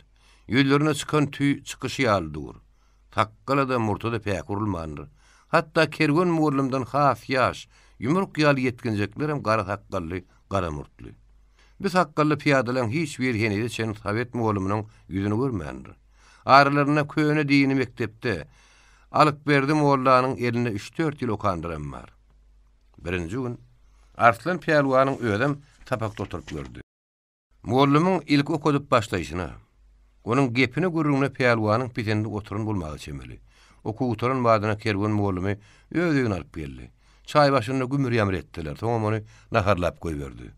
ýüllerine çykan tüý çykyşy ýaldyr. Takkalada murtada peyak urulmandyr. Hatta Kerwen mugallimden has ýaş, ýumruk ýaly ýetginjekler hem gara takkally, gara murtly. Biz hakkally piýadalaryň hiç bir henide çen Sowet mugalliminiň ýüzüni görmändir. Aralaryna köne dini mektepde alyp berdi mugallaryň eline 3-4 ýyl okandyram bar. Birinji gün Arslan Peýalwanyň ödem tapakda oturup gördü. Mugalliminiň ilk okudyp başlaýyşyna, onuň gepini gurruna Peýalwanyň pitende oturun bolmagy çemeli. Okuwtaran badyna Kerwen mugallimy özüne alyp geldi. Çay başynda gümür ýamr etdiler, soňra ony naharlap goýberdi.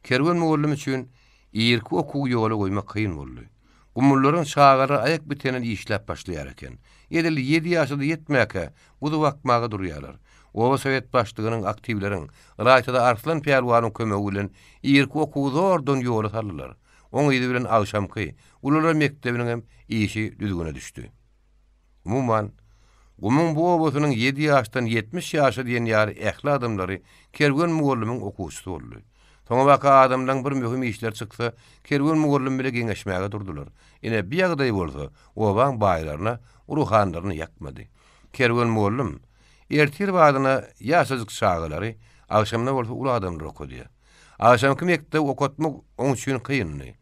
Kerwen mugallim üçin ýerki okuw ýoly goýmak kyn boldy. Gumullaryň çağary aýak bitenen işläp başlaýar eken. Edil 7 ýaşyda ýetmäke, budy wakmaga durýarlar. Oba Sowet başlygynyň aktivleriň raýatada Arslan Peýalwanyň kömegi bilen ýerki okuw zordan ýoly saldylar. Oň ýedi bilen agşamky ulara mektebiniň hem işi düzgüne düşdi. Umuman, gumyň bu obasynyň 7 ýaşdan 70 ýaşa diýen ýaly ähli adamlary Kerwen mugallymyň okuwçysy boldy. Soňa waka adamdan bir möhüm işler çyksa, Kerwen mugallim bilen geňeşmäge durdular. Ine bir ýagdaý bolsa, obaň baýlaryna, uruhanlaryny ýakmady. Kerwen mugallim ertir badyna ýaşazyk şagylary, agşamna bolsa ulu adamlar okudy. Agşamky mektep okutmak oň üçin kynny.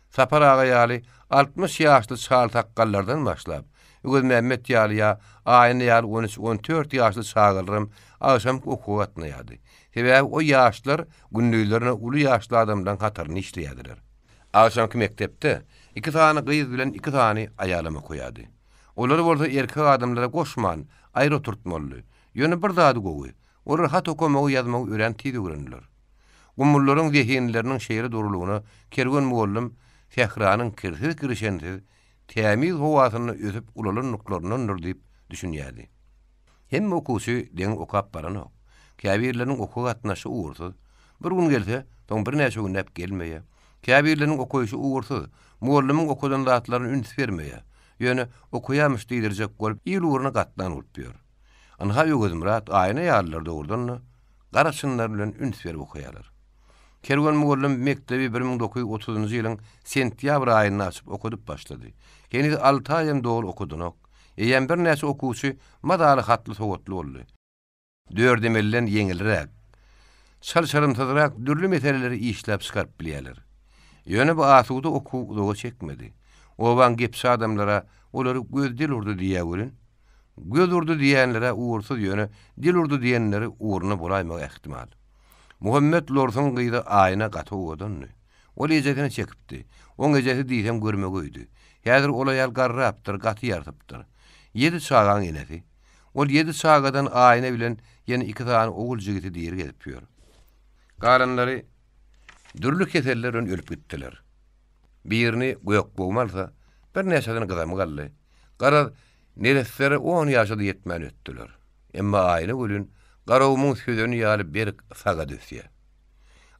Sapar aga ýaly 60 ýaşly çal takkallardan başlap, Ügüz Mehmet ýaly ýa, aýyny ýaly 13-14 ýaşly şagyllarym agşam okuwatny ýady. Sebäbi o ýaşlar gündüýlerine ulu ýaşly adamdan hataryny işleýärdiler. Agşamky mektepde iki tane gyýyz bilen iki tane ayalama koýady. Olar bolsa erkek adamlara goşman, aýry oturtmaly. Ýöne bir zady gowy. Olar hat okumagy ýazmagy öğrenýär öğrendiler. Gumullaryň zehinleriniň şeýle durulugyny Kerwen muallim Fehranyň kirsiz girişensiz tämiz howasyny özüp ulalan nuklarynyň diýip düşünýärdi. Hem okuwçy deň okap barany. Käbirleriň okuw gatnaşy uğursuz. Bir gün gelse, toň bir näçe gün näp gelmeýär. Käbirleriň okuýşy uğursuz. Muallimiň okudan zatlaryny üns bermeýär. Ýöne okuýarmyş diýdirjek bolup ýyl uğruna gatnan ulpýar. Anha ýögüdüm rat aýna ýarlar dogurdan garaşynlar bilen üns berip okuýarlar. Kerwen muallim mektebi 1930-njy ýylyň sentýabr aýynda açyp okudyp başlady. Ýeni 6 aýym dogry okudynak. Ýen bir näçe okuwçy madaly hatly sowatly boldy. Dördemellen ýeňilrek, şarşarymsyzrak dürli meseleleri işläp çykaryp bilýärler. Ýöne bu asuda okuwdygy çekmedi. Oban gepsi adamlara olary göz dil urdu diýäwelin. Göz urdu diýenlere uğursuz ýöne, dil urdu diýenleri uğruna bolaýmagy ähtimal. Muhammed Lorsun gyýdy aýna gaty odandy. Ol ejetini çekipdi. Oň ejeti diýsem görmegöýdi. Häzir olaýal garrapdyr, gaty ýartypdyr. 7 çağan enedi. Ol 7 çağadan aýna bilen ýene 2 tane ogul jigiti diýer gelipýär. Galanlary dürlü kesellerden ölüp gitdiler. Birini göýek bolmalsa, bir näçeden gyzamy galdy. Gara neresleri 10 ýaşa ýetmän ötdiler. Emma aýna gülün garawmyň sözüni ýalyp berik saga düşýär.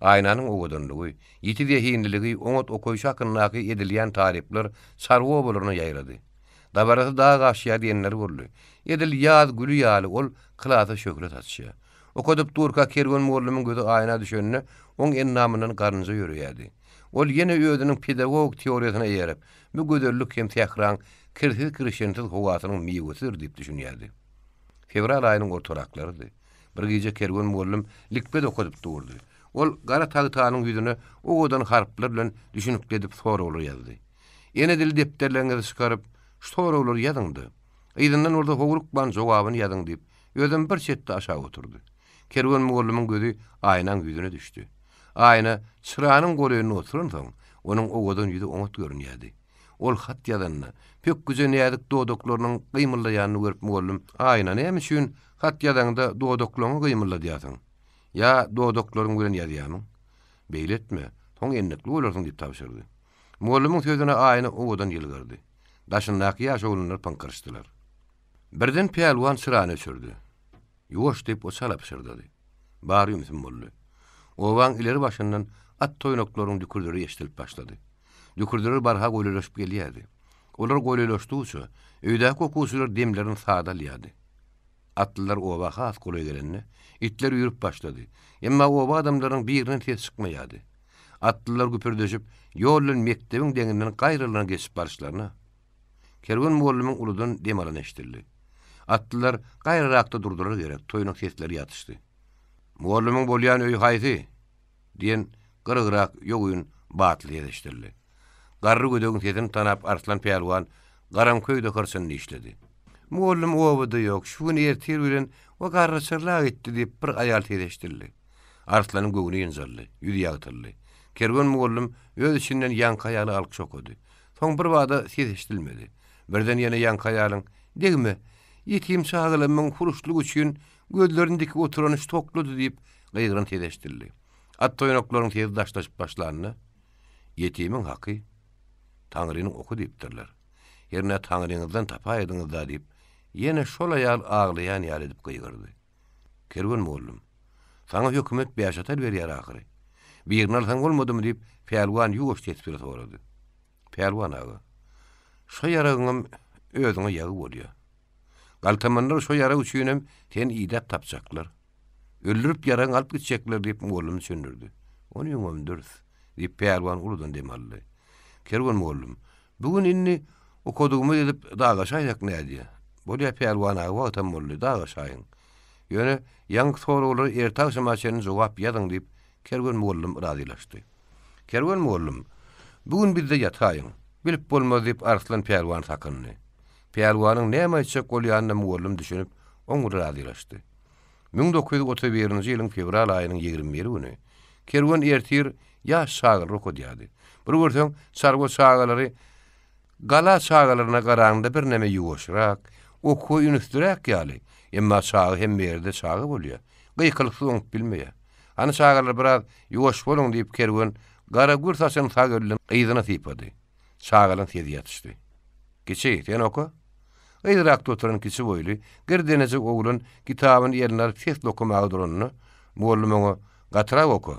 Aýnanyň owadanlygy, ýeti dehinligi oňat okuýşy hakyndaky edilýän taripler sarwa bolaryna ýaýrady. Dabarasy daha gaşýar diýenler boldy. Edil ýaz gülü ýaly ol kylasa şöhret açýar. Okudyp durka Kerwen muallimiň gözi aýna düşenine oň ennamynyň garynja ýöreýärdi. Ol ýene özüniň pedagog teoriýasyna ýerip, bu gözellik hem Fehran kirsiz kirişensiz howasynyň miýwesidir diýip düşünýärdi. Fevral aýynyň ortalaklarydy. Bir gece Kerwen muallim likbet okudyp durdy. Ol gara tagtanyň ýüzüne owadan harplar bilen düşünüp edip soralar ýazdy. Ene dil depterlerini çykaryp soralar ýazyndy. Ýygynyň orda howrukman jogabyny ýazyň diýip özüm bir çetde aşağı oturdy. Kerwen muallimiň gözi aýnaň ýüzüne düşdi. Aýna çyranyň goleýine oturan soň onuň owadan ýüzi oňat görünýärdi. Ol hat ýazanna pek güzel ýazyk dodoklarynyň gymyldaýanyny görüp muallim aýna näme üçin hat ýazanda dodoklaryny gymyldaýasyň? Ya dodoklaryň bilen ýazýanyň? Beýletme, soň ennekli bolarsyň diýip tapşyrdy. Muallimiň sözüne aýna owadan ýylgyrdy. Daşyndaky ýaş oglanlar pankyrşdylar. Birden peýalwan çyrany öçürdi. Ýoş diýip o salap şyrdy. Barýymsyň boldy. Owan ileri başyndan at toýnaklaryň dükürleri ýeşilip başlady. Dükürleri barha goýlaşyp gelýärdi. Olar goýlaşdygyça öýdäki okuwçylar demlerini sadalýady. Atlylar owa has goly gelende, itler ýürüp başlady. Emma owa adamlaryň birinden ses çykmaýady. Atlylar güpürdeşip ýol bilen mektebiň deňinden gaýrylaryna geçip barşlaryna. Kerwen muallimiň uludan dem alan eşdildi. Atlylar gaýryrakda durdurar gerek, toýnak sesleri ýatışdy. Muallimiň bolýan öý haýsy diýen gyrgyrak ýogyn batly ýeşdirdi. Garry gödögün sesini tanap Arslan peýalwan garam köýde kırsyny işledi. Muallim owada ýok, şuny ertir bilen o garry çyrlak etdi diýip bir aýal tereşdirdi. Arslanyň göwüni ýynjyrly, ýüzi ýagtyrly. Kerwen muallim öz içinden ýanky aýaly alyk şokady. Soň bir wada ses eşdilmedi. Birden ýene ýanky aýalyň "Degme, ýetim çağılamyň huruşlygy üçin gözlerindeki oturanyş toklady" diýip gaýgyran tereşdirdi. At toýnaklaryň tez daşlaşyp başlandy. Ýetimiň haky Taňryny oku diýipdirler. Ýerne Taňryňyzdan tapaýdyňyz da diýip ýene şol aýal aglaýan ýaly edip gaýgyrdy. Kerwen muallim, "Saňa hökümet beýaşatar berýär ahyry. Birini alsaň bolmadymy?" diýip peýalwan ýuwaş tesbir sorady. Peýalwan aga, "Şo ýaragyňam özüňe ýagy bolýar. Galtamanlar şo ýara üçinem sen ýidap tapjaklar. Öldürüp ýaraň alyp gitjekler" diýip muallim düşündirdi. "Ony ýöňem dürs" diýip peýalwan uludan demaldy. Kerwen muallim, "Bugün inni okudygymy edip daga şaýrak nädýär? Bolýa peýalwan aga wagtam boldy, daga şaýyň. Ýöne ýangy soraglary erta akşamaçyny jogap ýazyň" diýip Kerwen muallim razylaşdy. Kerwen muallim, "Bugün bizde ýataýyň. Bilip bolmaz" diýip Arslan peýalwan sakyndy. Peýalwanyň näme etjek bolýanyny muallim düşünüp oňra razylaşdy. 1931-nji ýylyň fevral aýynyň 21 güni Kerwen ertir ýaş şagyr okudýardy. Bir görseň sargo çağalary gala çağalaryna garanda bir neme ýuwaşrak, oku ünüstürek ýaly. Emma çağı hem berde çağı bolýar. Gıykylyk soňup bilmeýär. Any çağalar biraz ýuwaş boluň diýip kerwen gara gürsaçyň sagyrlyň ýygyna typady. Çağalan tedi ýatışdy. Geçe ýen oku. Ýyrak oturan kişi boýly girdenejek oglun kitabyny ýerine alyp ses okumagy duranyny muallym oňa gatyra oku.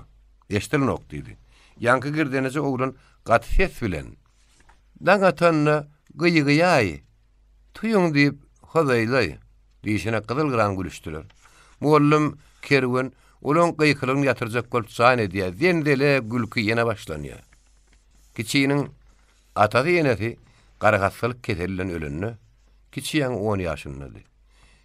Eşdilen ok diýdi. Ýanky girdenejek oglun gat ses bilen daň atanna gyýygy tuýuň diýip hozaýlay diýişine gyzyl gyran gülüşdiler. Muallym kerwen olaň gyýkylygyny ýatyrjak bolup saýn edýär. Dendele gülki ýene başlanýar. Kiçiğinin atada ýeneti garagatsylyk ketirilen ölenni kiçiýän 10 ýaşyndady.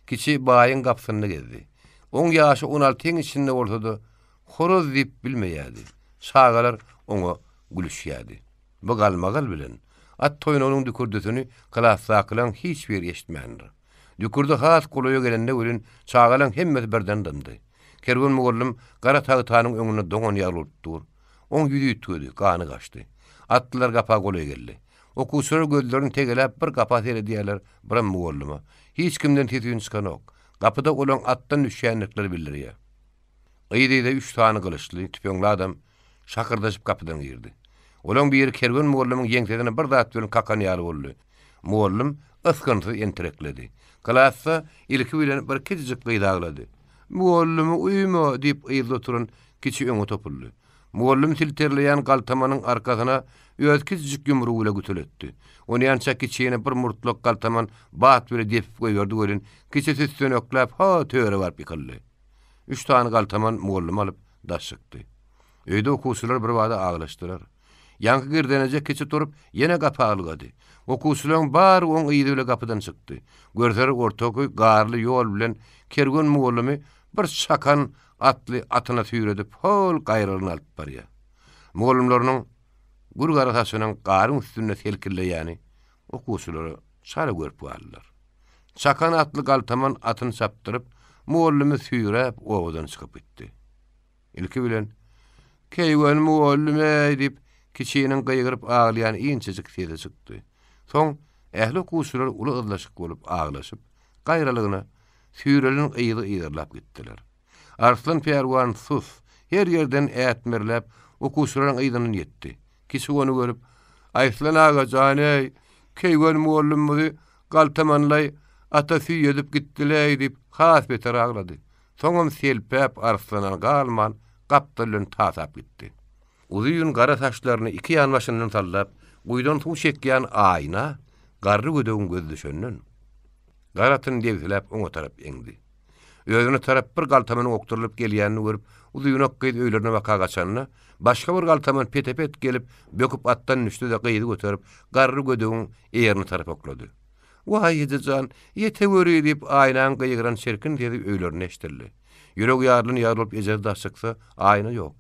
Kiçi baýyň gapsyny gezdi. 10 ýaşy 16 içinde bolsa-da horoz diýip bilmeýärdi. Şagalar oňa gülüşýärdi. Bu galmagal bilen at toýunyň dükürdüsini klassaklan hiç bir eşitmändir. Dükürde has golaýa gelende ölen çagalan hemmeti birden dyndy. Kerwen muallym gara tagtanyň öňüne doňan ýalypdyr. Oň ýüri ýetdi, gany gaçdy. Atlylar gapa golaýa geldi. Okuwçylar gözlerini tegelep bir gapa tele diýerler, bir muallyma. Hiç kimden tetüýün çykan ok. Gapyda olan atdan düşýänlikler bildirýär. Ýydyda 3 tany gylyçly, tüpeňli adam şakyrdaşyp gapydan girdi. Olan bir kerwen muallymyň ýeňtedine bir zat bilen kakan ýaly boldy. Muallym ıskynty enterekledi. Klassa ilki bilen bir kiçik gydaglady. Muallymy uýma diýip ýylda oturan kiçi öňe topuldy. Muallym tilterleýän galtamanyň arkasyna öýet kiçik ýumru ile gütületdi. Ony ýança kiçiğine bir murtluk galtaman bat bile depip goýardy gören kiçi sütden öklap ha töre barp ýykyldy. 3 tany galtaman muallym alyp daşykdy. Öýde okuwçylar bir wada aglaşdylar. Ýanky girdenejek kiçi turup ýene gapa algady. Okuwçylaryň bar oň ýydy bile gapydan çykdy. Görseler ortaky garly ýol bilen kergen muallymy bir şakan atly atyna tüýredip hol gaýrylyny alyp barýar. Muallymlarynyň gurgara taşynyň garyň üstünde selkirleýäni okuwçylary şara görüp bardylar. Şakan atly galtaman atyny çapdyryp muallymy tüýrep owadan çykyp gitdi. Ilki bilen "Keýwen muallym" diýip kiçiğinin gyýgyryp ağlayan iňçejik sede çykdy. Soň ähli okuwçylar uly ızlaşyk bolup ağlaşyp gaýralygyna süýrelen ýyly ýyrlap gitdiler. Arslan Perwan sus her ýerden ätmerläp okuwçylaryň ýydyny ýetdi. Kişi onu görüp "Aýslan aga jany, keýwen muallymy galtamanlay ata süýedip gitdiler" diýip has beter ağlady. Soňam selpäp Arslana galman gapdylyň tasap gitdi. Uzyň gara taşlaryny iki ýan başyndan tallap, guýdan suw çekýän aýna garry gödөгün göz düşenden. Garatyn dewlep oňa tarap eňdi. Öýüne tarap bir galtamanyň okturylyp gelýänini görüp, uzyň okýy öýlerine baka gaçanyny, başga bir galtaman petepet gelip böküp atdan düşdi de gyýdy göterip, garry gödөгün eýerini tarap oklady. "Why edejan, ýete göri" diýip aýnaň gyýgyran şerkin diýip öýlerine eşdirdi. Ýüreg ýarlyny ýaryp ejer daşyksa, aýna ýok.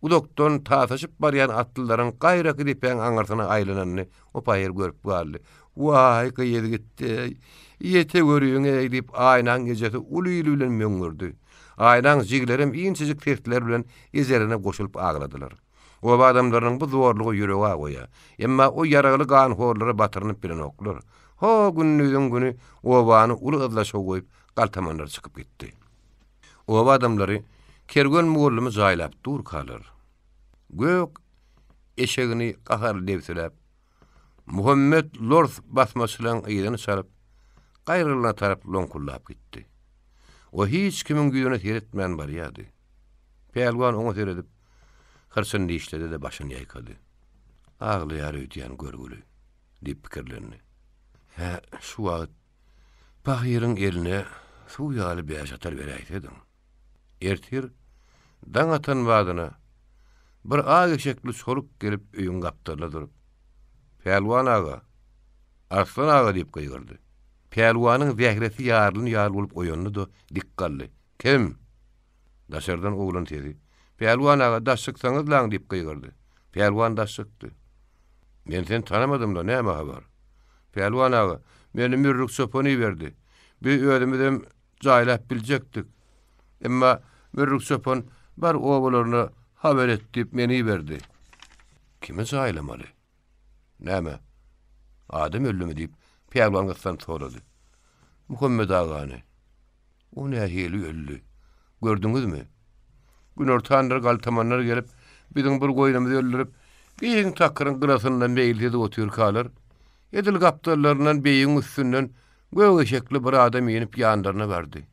Udokdan taşyp barýan atlylaryň gaýraky diýip aňarsyna aýlananyny opaýer görüp galdy. "Why gyýdy gitdi. Ýete görüň" diýip aýnaň gejesi uly bilen möňürdi. Aýnaň jiglerim iňçejik tertler bilen ezerine goşulyp agladylar. O adamlaryň bu zorlugy ýürege goýa. Emma o ýaraly gan horlary batyrynyp bilen oklar. Ha günnüden güni obany uly ızlaşa goýup galtamanlar çykyp gitdi. O adamlary kergen muallymy jaýlap dur kalar. Gök eşegini gahar dewselep Muhammed Lors basmasylaryň ýygyny saryp gaýrylyna tarap loňkullap gitdi. O hiç kimin güýüne teretmän barýady. Pelwan oňa teredip hırsyn diýişledi de başyny ýaýkady. "Aglaýar öýdýän görgüli" diýip pikirlendi. "Ha, şu wagt pahyryň eline suw ýaly beýaş atar beräýdiň. Ertir daň atan wadyna bir ağ şekli soluk gelip öýün gapdyrla durup "Pelwan aga, Arslan aga" diýip gyýgyrdy. Pelwanyň zähreti ýarlyny ýaly bolup oýandy da diqqatly. "Kim?" Daşardan oglan tedi. "Pelwan aga, daşyksaňyz laň" diýip gyýgyrdy. Pelwan daşykdy. "Men seni tanamadym da, näme habar?" "Pelwan aga, meni mürrük sopony berdi. Bir ödümizem jaýlap biljekdik. Emma mürrük sopon bar owalaryna habar etdi, meni berdi." Kimi saylamaly? Näme? Adam öldümi diýip Peýwan gyssan sorady. Muhammed agany. O nähili öldü. Gördüňizmi? Gün ortaandyr galtamanlar gelip biziň bir goýnymyzy öldürip, giň takyryň gyrasyndan beýildi otyr kalar. Edil gapdarlaryndan beýiň üstünden göw eşekli bir adam ýenip ýandaryna berdi.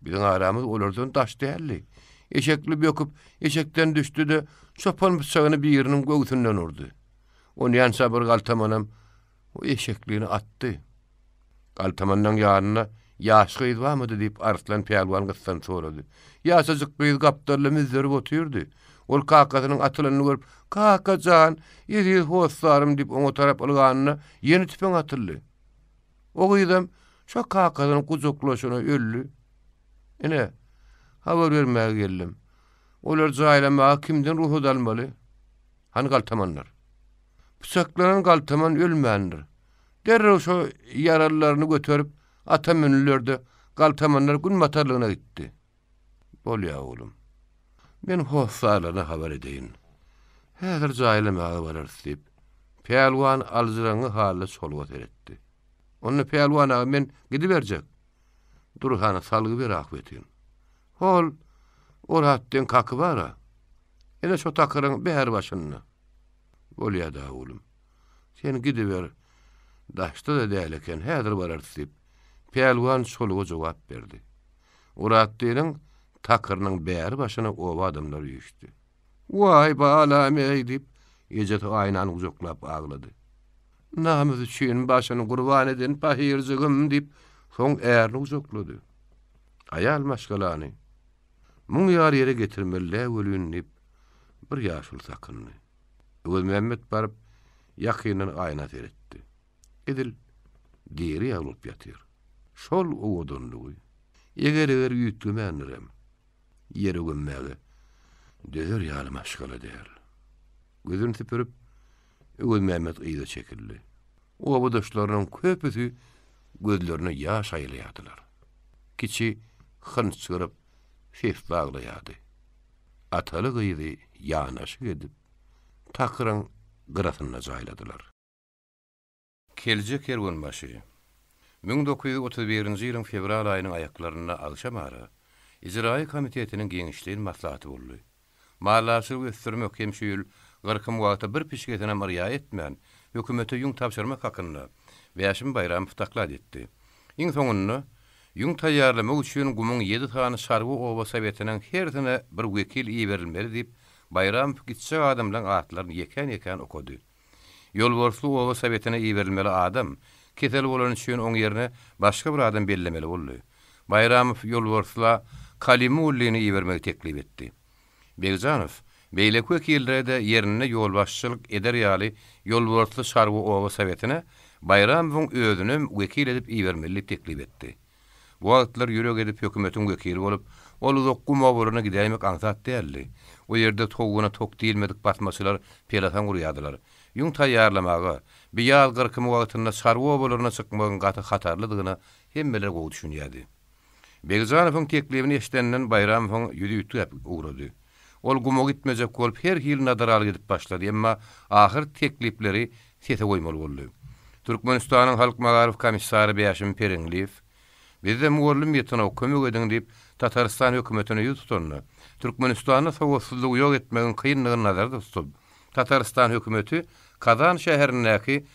Biziň aramyz olardan taş däldi. Eşekli böküp eşekden düşdü-de çopan bıçagyny bir ýeriniň göwsünden urdy. Onu ýansa bir galtamanam o eşekliğini attı. Galtamandan ýanyna ýaş gyz barmydy diýip Arslan Peýwan gyssan sorady. Ýaşazyk gyz gapdarly mizleri otyrdy. Ol kakasynyň atylanyny görüp, "Kakajan, ýeri hoslarym" diýip oňa tarap alganyna ýeni tüpeň atyldy. O gyzam şo kakasynyň kuzuklaşyna öldü. Ene habar bermäge geldim. Olar jaýlama kimden ruhu dalmaly? Han galtamanlar. Bıçaklanan galtaman ölmändir. Derrew şo yarallaryny götürüp ata münlerde galtamanlar gün matarlygyna gitdi. Bolýa oğlum. Men hoslarlaryna habar edeýin. Häzir jaýlamagy barar diýip Peýwan alzyraňy haly solga teretdi. Onu Peýwana men gidiberjek. Durhana salgy bir akbetin. Hol oratdan kakı bara. Ene şo takyryň bäher başyna. Bolýa da oğlum. Sen gidiber. Daşda da däleken häzir barar diýip Peýwan solga jogap berdi. Oratdynyň takyrynyň bäher başyna owa adamlar ýüşdi. Vay balam diýip ejet aýnan uzaklap aglady. Namyz üçin başyny gurban eden pahirjigim diýip soň ärini uzaklady. Aýal maşgalany. Muň ýar ýere getirmeli ölün diýip bir ýaşyl sakyndy. Öwel Mehmet barıp ýakynyň aýna teretdi. Edil diýeri ýalyp ýatyr. Şol owudunlugy. Eger ýütgümändirem. Ýere gömmäge. Dözer ýaly maşgala däl. Gözüni tüpürüp Öwel Mehmet ýyda çekildi. O bodaşlaryň köpüsi gözlerine ýaş aýlaýadylar. Kiçi hınç çyryp ses baglaýady. Ataly gyzy ýanaşyk edip takyryň gyrasyna jaýladylar. Keljek kerwanbaşy 1931-nji ýylyň fevral aýynyň aýaklaryna alşamara İcraî komitetiniň geňişliğin maslahaty boldy. Mallaçy göstermek hem şu ýyl 40 wagta bir pişgetine riýa etmän hökümete ýuň tapşyrmak hakynda Wäşim Bayram taklad etdi. Iň soňunda ýuň taýýarlamak üçin gumyň 7 tany Sarwy Oba Sowetiniň hertine bir wekil iýerilmeli diýip Bayram gitse adamlaryň atlaryny ýeken okudy. Ýolborsly Oba Sowetine iýerilmeli adam ketel bolan üçin oň ýerine başga bir adam bellemeli boldy. Bayram ýolborsla Kalimullyny iýermek teklip etdi. Begzanow beýlek wekillerde ýerine ýolbaşçylyk eder ýaly ýolborsly Sarwy Oba Sowetine Bayramowyň özüni wekil edip iýermeli teklip etdi. Bu wagtlar ýürek edip hökümetiň wekili bolup, ol uzak obaryna gideýmek aňsat däldi. O ýerde toguna tok diýilmedik batmaçylar pelatan gurýadylar. Ýuň taýýarlamagy, bir ýal 40 wagtynda Sarwy obalaryna çykmagyň gaty hatarlydygyna hemmeler gowy düşünýärdi. Begzanowyň teklibini eşitenden Bayramowyň ýüzi ýütüp ugrady. Ol gumo gitmejek bolup her ýyl nadaraly edip başlady, emma ahyr teklipleri sete goýmaly boldy. Türkmenistanyň halk magarif komissary Wäşim Perengliýew bizde muallym ýetine kömek ediň diýip Tatarstan hökümetine ýüz tutandy. Türkmenistanyň sowatsyzlygy ýok etmegiň kynlygyny nazarda tutup, Tatarstan hökümeti Kazan şäherindäki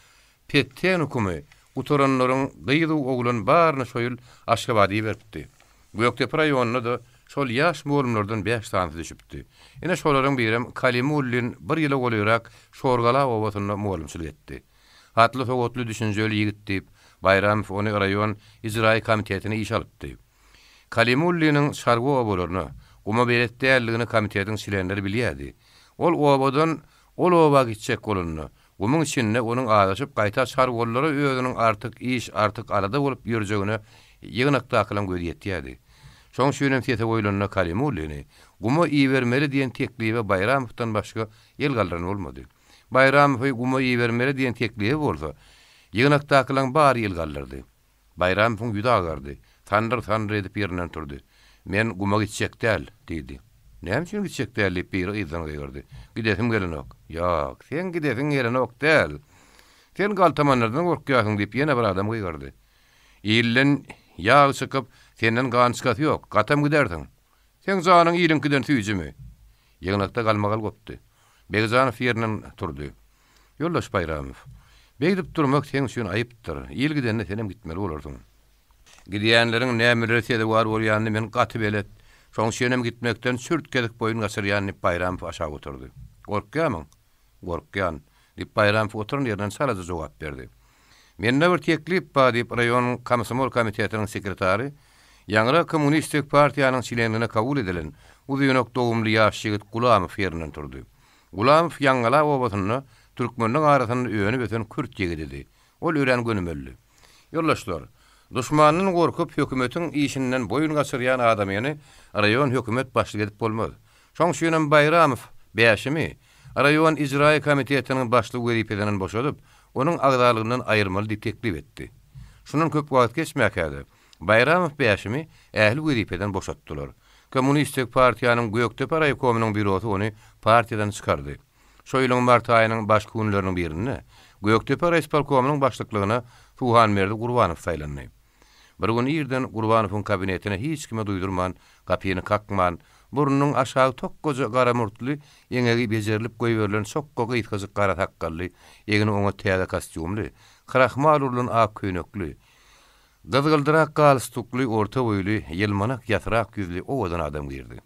Petten hukumy utoranlaryň gyýdy oglan barny şoýul Aşgabaty'y beripdi. Göktepe raýonuna da şol ýaş muallimlerden 5 tany düşüpdi. Ene şolaryň birim Kalimullin bir ýyla goýrak Şorgala obatyna muallimçilik etdi. Hatly sowatly düşünjeli ýigit diýip Bayramow ony raýon icraî komitetine iş alypdy. Kalimullynyň Sarwy obalaryna guma beretdäligini komitetiň şilenleri bilýärdi. Ol obadan ol oba gitjek bolanyny, gumyň içinde onuň adaşyp gaýta Sarwollara özüniň artık arada bolup ýörjegini ýygnakda akylan göýdýärdi. Şoň şünem sete goýulanyna Kalimullyny guma iýermeli diýen teklibi Bayramowdan başga ýel galdyran bolmady. Bayramow guma iýermeli diýen teklibi bolsa, ýygnakda akylan bar ýel galdyrdy. Bayramow ýüde agardy. Tanryr edip ýerinden turdy. Men guma gitjek däl diýdi. Näme üçin gitjek dälip bir ýyzyň gördü. Gidesim gelenok. Ýok, sen gidesin gelenok däl. Sen galtamanlardan gorkýasyň diýip ýene bir adam gyýgardy. İllen ýagy çykyp, senden gan çykasy ýok, gatam giderdiň. Sen zanyň ýylynkiden tüýjümi? Ýygnakda galmagal gopdy. Begzanow ýerinden turdy. Ýoldaş Bayramow, begdip durmak sen üçin aýypdyr. İl gidende senem gitmeli bolardyň. Gidiýänleriň nämeleri bar bolýanyny men gaty belet. Şoň senem gitmekden sürtkedik boyun gasyrýany Bayramow aşağı oturdy. Gorkýamyň? Gorkýan. Dip Bayramow oturun ýerden salaja jogap berdi. Mende bir teklip bar diýip raýon komsomol komitetiniň sekretary, ýangra kommunistik partiýanyň çilenligine kabul edilen uzunok dogumly ýaş ýigit Gulamow ýerinden turdy. Gulamow ýangala obasyny türkmenliň arasyny öňe beten kürt ýigidi. Ol ören gönümelli. Ýoldaşlar, düşmanyň gorkup hökümetiň işinden boyun gasyrýan adam ýany raýon hökümet başlyk edip bolmaz. Şoň şuňam Bayramow beýaşymy raýon ijraý komitetiniň başlyk wezipesinden boşadyp, onuň agdarlygyndan aýyrmaly diýip teklip etdi. Şunun köp wagt geçmäkädi. Bayramow beýaşymy ähli wezipeden boşatdylar. Kommunistik partiýanyň Göktepe raýonunyň birosy ony partiýadan çykardy. Şoýlyň mart aýynyň baş günleriniň birini Göktepe raýspalkomunyň başlyklygyna Tuhanmerdi Gurbanow saýlandy. Bir gün ýerden Gurbanowyň kabinetine hiç kime duýdurman, gapyny kakman, burnunyň aşağı tokkoja gara murtly, ýeňegi bejerilip goýberlen sokko gyýtgyzyk gara takkally, ýegini oňa täze kostyumly, kraxmal urlan ak köýnekli, gızgıldırak galstukly, orta boýly, ýylmanak ýatyrak ýüzli owadan adam girdi.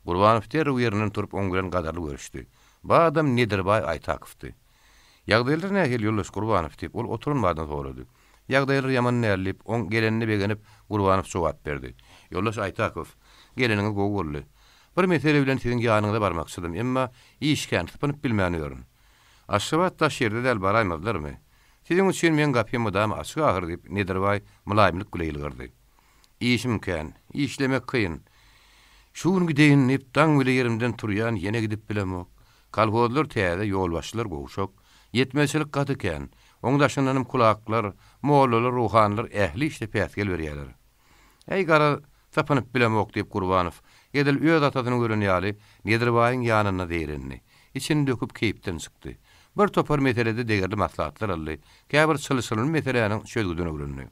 Gurbanow der ýerinden turup oňgylan gadarly görüşdi. Bu adam Nedirbay Aytakowdy. Ýagdaýlar nähil ýoldaş Gurbanow diýip ol oturmadan sorady. Ýagdaýlar ýaman nällip, oň gelenini begenip Gurbanow jogap berdi. Ýoldaş Aytakow, geleniňiz gowy boldy. Bir mesele bilen siziň ýanyňyza barmakçydym, emma işkän typynyp bilmäniyorum. Aşgabat da şerde däl baraýmazlarmy? Siziň üçin men gapymy da açyk agyr diýip Nedirbay mulaýymlyk bilen ýylgyrdy. İşim kän, işlemek kıyın. Şuň gideýin ip taň bile yerimden turýan ýene gidip bilemok. Kalhozlar täze ýolbaşçylar gowşok, yetmeçilik gaty kän. Oňdaşynyň kulaklar, mollalar, ruhanlar ähli işte päsgel berýärler. Ey gara tapanyp bilemok diýip Gurbanow edil öz atasyny görenýäli Nedirbaýyň ýanyna deýrenni. İçini döküp keýipden çykdy. Bir topar meselede degerli maslahatlar aldy. Käbir çylşylyň meseleniň çözgüdüne görünýär.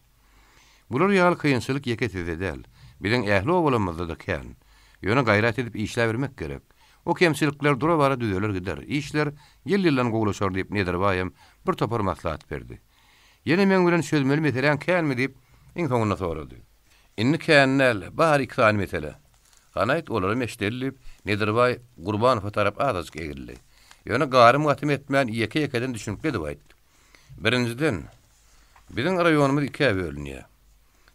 Bular ýaly kıyınçylyk ýeketede däl. Bilen ähli bolanmazda da kän. Ýöne gaýrat edip işle bermek gerek. O kemçilikler dura bara düzeler gider. İşler ýyl-ýyldan gowlaşar diýip Nedirbaýym bir topar maslahat berdi. Ýene men bilen çözmeli meselen känmi diýip iň soňunda sorady. Inni känel bahar ikran mesele. Ganaýt olary meşdellip Nedirbaý Gurbanow tarap azajyk egildi. Ýöne garym gatym etmän ýeke-ýekeden düşünipdi diýip. Birinciden biziň raýonumyz ikiye bölünýär.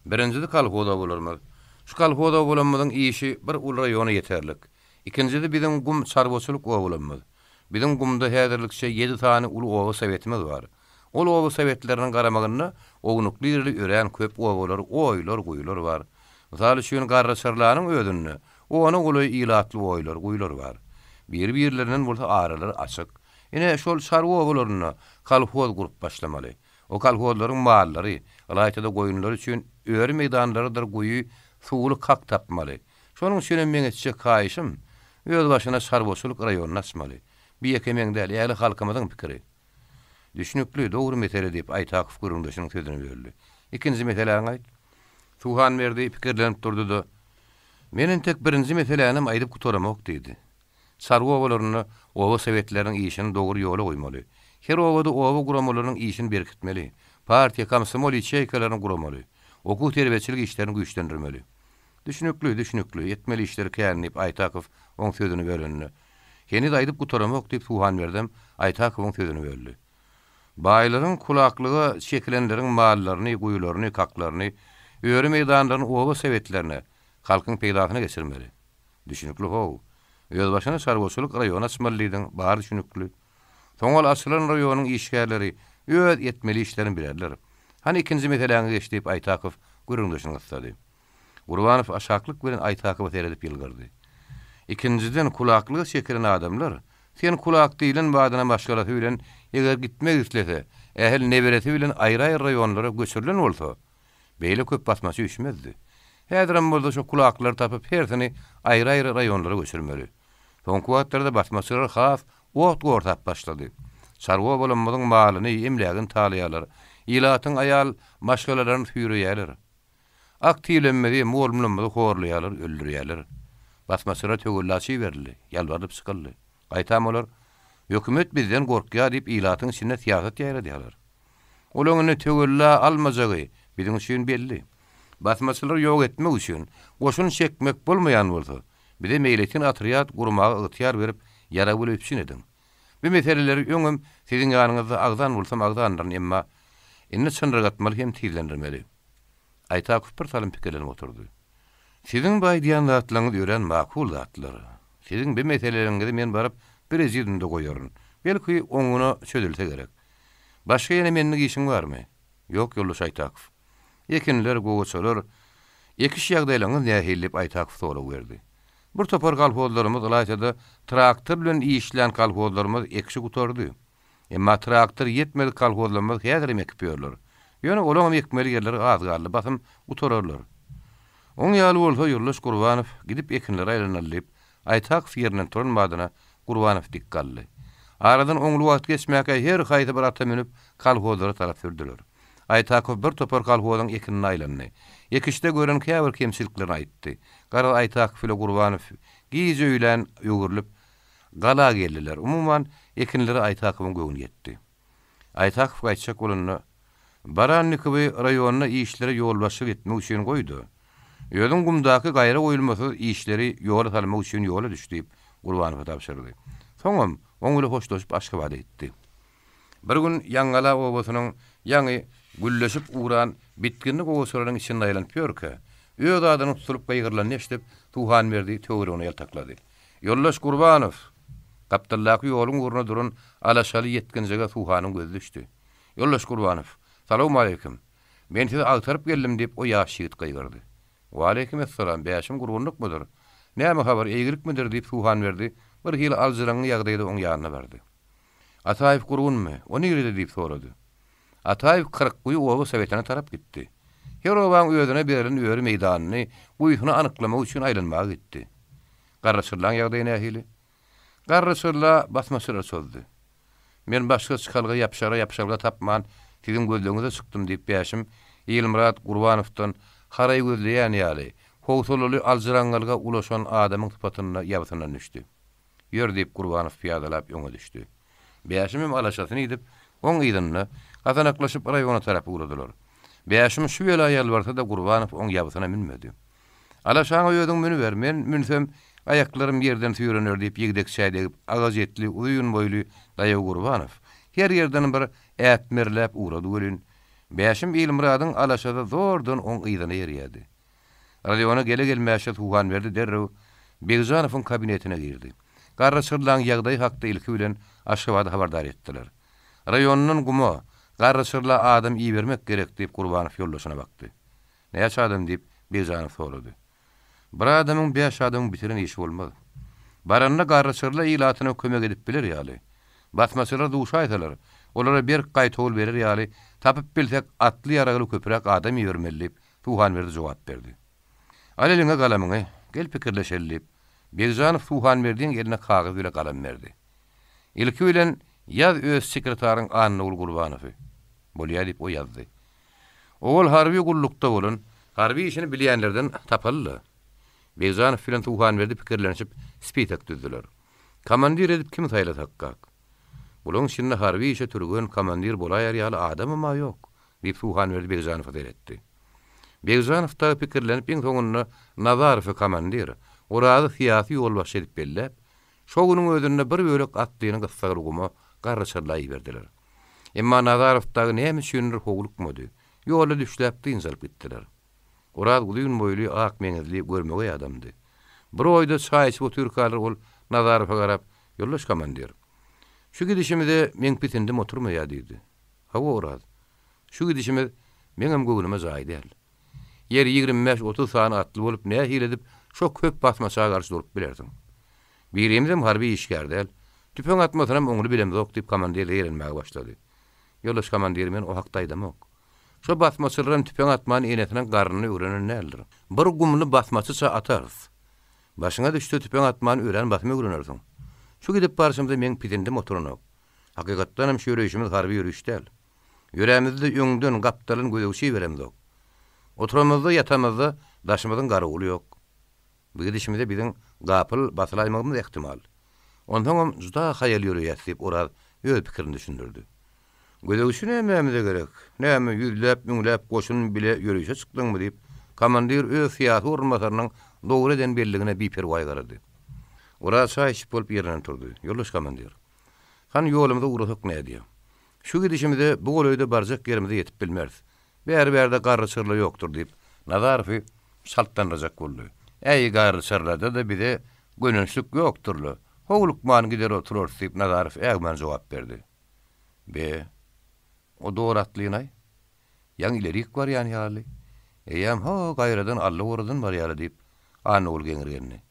Birincisi kalhoda bolarmy. Şu kalhoda bolanmadyň işi bir ul raýona ýeterlik. İkincisi biziň gum çarboçylyk owalanmy. Biziň gumda häzirlikçe 7 tane ulu owa sowetimiz bar. Ol owa sowetleriniň garamagyna ownukly ören köp owalar, oýlar, guýlar bar. Misal üçin garraşarlanyň ödünni, onu goly ilatly oýlar, guýlar bar. Bir-birlerinden bolsa aralar açyk. Ine şol şarwa owalaryny kalhoz gurup başlamaly. O kalhozlaryň mallary, alaytada goýunlar üçin öýre meýdanlarydyr guýy, suwly kak tapmaly. Şonuň üçin men etjek kaýşym öz başyna şarboçylyk raýonuny açmaly. Bir ýekemeň däl, ýaly halkymyzyň pikiri. Düşünükli, dogry mesele diýip Aytakow gurundaşynyň sözüni berdi. İkinji mesele aňaýt. Tuhanmerdi pikirlenip durdy da, meniň tek birinji meselenim aýdyp gutaramak diýdi. Sarwa owalaryny, owa sowetleriniň işini dogry ýola goýmaly. Her owada owa guramalarynyň işini berkitmeli. Partiýa komsomol ýeçeýkelerini guramaly. Okuw terbiýetçilik işlerini güýçlendirmeli. Düşünükli, etmeli işleri kän diýip Aytakow oň sözüni berdi. Heni aýdyp gutaramak diýip Tuhanmerdim Aytakowyň sözüni berdi. Baýlaryň kulaklygy şeklenleriň mallaryny, guýlaryny, kaklaryny, öýre meýdanlaryň owa sowetlerini halkyň peýdasyna geçirmeli. Düşünükli how. Öz başyna şarboçylyk raýony açmalydyň, bar düşünükli. Soňal açylan raýonyň işgärleri öz etmeli işlerini bilerler. Hani ikinji meseleňi geçip Aytakow gurundaşyny gystady. Gurbanow aşaklyk bilen Aytakowa seredip ýylgyrdy. İkinciden kulaklygy şekiren adamlar, sen kulak diýilen badyna başgalasy bilen eger gitmek islese, ähli nebereti bilen aýry-aýry raýonlara göçürilen bolsa, beýle köp basmaçy düşmezdi. Häzirem bolsa şu kulaklary tapyp hersini aýry-aýry raýonlara göçürmeli. Soňky wagtlarda basmaçylar has ot gortap başlady. Sarwa bolanmadyň malyny emlägin talaýarlar. Ilatyň aýal maşgalaryny süýreýärler. Aktivlenmedi, molumlanmady horlaýarlar, öldürýärler. Basmaçylara tögüllaçy berildi, ýalwaryp sıkyldy. Gaýtam olar, hökümet bizden gorkýar diýip ilatyň içinde siýasat ýaýradýarlar. Olaňyny tögülla almajagy biziň üçin belli. Basmaçylar ýok etmek üçin goşun çekmek bolmaýan bolsa, bize meýletin atryat gurmagy ygtyýar berip ýara bolup edin. Bu meseleleri öňüm siziň ýanyňyzda agdan bolsam agdandyr, emma inni çyndyratmaly hem tizlendirmeli. Aýtakow bir salam pikirlenip oturdy. Siziň baýdyan zatlaryňyz ören makul zatlar. Siziň bu meseleleriňizde men barıp bir ýerde goýaryn. Belki oňuny çözülse gerek. Başga ýene menlik işiň barmy? Ýok, ýoldaş Aýtakow. Ekinler goýçalar, ekiş ýagdaýlaryňyz nähillip Aýtakow soraw berdi. Bir topar kalpozlarymyz Ilaýçada traktor bilen işlen kalpozlarymyz ekşi gutardy. Emma traktor ýetmedi kalpozlarymyz häzir ekip ýörler. Ýöne olaňam ekmeli ýerleri az galdy, basym utararlar. Oň ýaly bolsa Ýurlaş Gurbanow gidip ekinleri aýlanalyp, Aýtakow ýerinden turmadyna Gurbanow dik galdy. Aradan oňly wagt geçmäke her haýdy bir ata menip kalpozlara tarap sürdüler. Aýtakow bir topar kalpozyň ekinini aýlandy. Ekişde gören käbir kemçiliklerini aýtdy. Gara Aýtakow ile Gurbanow giýje öýlen ýögürlüp gala geldiler. Umuman ekinleri Aýtakowyň göwüne ýetdi. Aýtakow gaýtjak bolany Barannykowy raýonuna işleri ýolbaşyk etmek üçin goýdy. Ýödüň gumdaky gaýra goýulmasy işleri ýola salmak üçin ýola düşdi, Gurbanow tapşyrdy. Soňam oňly hoşlaşyp Aşgabatda etdi. Bir gün Ýaňala obasynyň ýaňy gülleşip uğran bitkinlik oğusurların içinde aylanıp ýörke, öz adyny tutulup gaýgyrlan neşdip Tuhan berdi, töwrüne ýaltaklady. Ýoldaş Gurbanow, Gapdallaky ýoluň uruna durun alaşaly ýetgenjege Tuhanyň gözü düşdi. Ýoldaş Gurbanow, salam aleykum. Men sizi agtaryp geldim diýip o ýaş ýigit gaýgyrdy. Wa aleykum assalam, bäşim gurgunlukmydyr? Näme habar, eýgilikmidir diýip Tuhan berdi, bir hili alzyraňy ýagdaýda oň ýanyna bardy. Ataýew gurgunmy? O nirede diýip sorady. Ataýew 40 goýy oğuz Sowetine tarap gitdi. Herowaň özüne berilen öýri meýdanyny goýuny anyklamak üçin aýlanmaga gitdi. Garraşyrlaň ýagdaýy nähili? Garraşyrla basmaçyra sözdi. Men başga çykalga ýapşara tapman, siziň gözleriňize çykdym diýip bäşim Ýylmyrat Gurbanowdan haray gözleýän ýaly, howsulaly alzyraňgalga ulaşan adamyň sypatyna ýabysyna düşdi. Ýör diýip Gurbanow piýadalap ýoňa düşdi. Bäşimim alaşasyny edip, oň ýydyny gatanaklaşyp raýona tarap uradylar. Bäşim şu ýöle ýalbarsa da Gurbanow oň ýabysyna minmedi. Alaşaňa ýödüň meni ber, men minsem ayaklarym ýerden süýrenir diýip ýigdek çaýdyp, agajetli, uýun boýly daýaw Gurbanow her ýerden bir ätmerläp urady welin. Bäşim Ýylmyradyň alaşada zordan oň ýydyny ýerýärdi. Raýona gelmäşe Tuhan berdi, derrew Begzanowyň kabinetine girdi. Garraşyrlaň ýagdaý hakda ilki bilen Aşgabatda habardar etdiler. Raýonynyň gumy, garraşyrla adam iý bermek gerek diýip Gurbanow ýoldaşyna bakdy. Näçe adam diýip Begzanow sorady. Bir adamyň 5 adamyň bitiren işi bolmaz. Baranna garraşyrla ilatyna kömek edip biler ýaly. Basmaçylar duşa aýtalar. Olara bir gaýtol berer ýaly, tapyp bilsek atly ýaragyly köpürek adam ýörmelip Tuhan berdi jogap berdi. Aleliňe galamyňy, gel pikirleşelip, Begzanow Tuhan berdiň eline kagaz bilen galam berdi. Ilki bilen ýaz öz sekretaryň anyny Gurbanow. Bolýar diýip o ýazdy. Ol harby gullukda bolan, harby işini bilýänlerden tapaldy. Begzanow bilen Tuhan berdi pikirlenip spitak düzdüler. Komandir edip kim taýla takkak? Bulun şinne harby işe türgün komandir bolaýar ýaly adamyma ýok, diýip Tuhan berdi Begzanow eretdi. Begzanow da pikirlenip ýeň soňunda Nazarow komandir, orada siýasy ýolbaşy edip bellep, şogunyň özünde bir bölek atlyny gyssagyr gumy garraşyrlaý berdiler. Emma Nazarowdagy näme üçindir howlukmady, ýola düşläp dynjalyp gitdiler. Orada uýun boýly ak meňizli görmegi adamdy. Bir oýda çaý içip oturýar ol Nazarowga garap, ýoldaş komandir. Şu gidişimde men pitindim oturmaýa diýdi. Hawa orada. Şu gidişimiz meňem göwnüme jaý däl. Yer 25-30 sany atly bolup nähil edip şo köp basmaçaga garşy durup bilerdim. Birimizem harby işgärdäl. Tüpeň atmasam oňly bilemzok diýip komandir ýerenmäge başlady. Ýoldaş komandir men o hakda aýdamok. Şo basmaçylaryň tüpeň atman enetinden garryny öwrenen nädir? Bir gumly basmaçyça atarys. Başyňa düşse tüpeň atman öwren basma öwrenersiň. Şu gidip barşymda men pitindim oturunak. Hakykatdan hem şu ýürüşimiz harby ýürüş däl. Ýüregimizde öňden gapdalyn gödegşi beremdik. Oturamyzda yatamyzda daşymyzyň garaguly ýok. Bu gidişimizde biziň gapyl basylaýmagymyz ehtimal. Ondan juda haýal ýürüýär diýip oraz öz pikirini düşündirdi. Gödegşi näme gerek? Näme ýüzläp, müňläp goşun bile ýürüýüşe çykdyňmy diýip komandir öz syýasy urmasarynyň dogry eden belligine biperwaý garady. Oraz çaý içip bolup ýerinden turdy. Ýoldaş komandir. Han ýolumyzda urasak nädir? Şu gidişimizde bu golaýda barjak ýerimize ýetip bilmeriz. Bärbärde garry çyrly ýokdur diýip Nazarowy saltlanajak boldy. Äý garry çyrlarda da bize gönünçlük ýokturly. Howlukman gider oturur diýip Nazarow ägmen jogap berdi. O doğratlygyny ýa ilerik bar ýani ýaly. Eýem ha gaýradan Allah urdan bar ýaly diýip anul geňirgenni.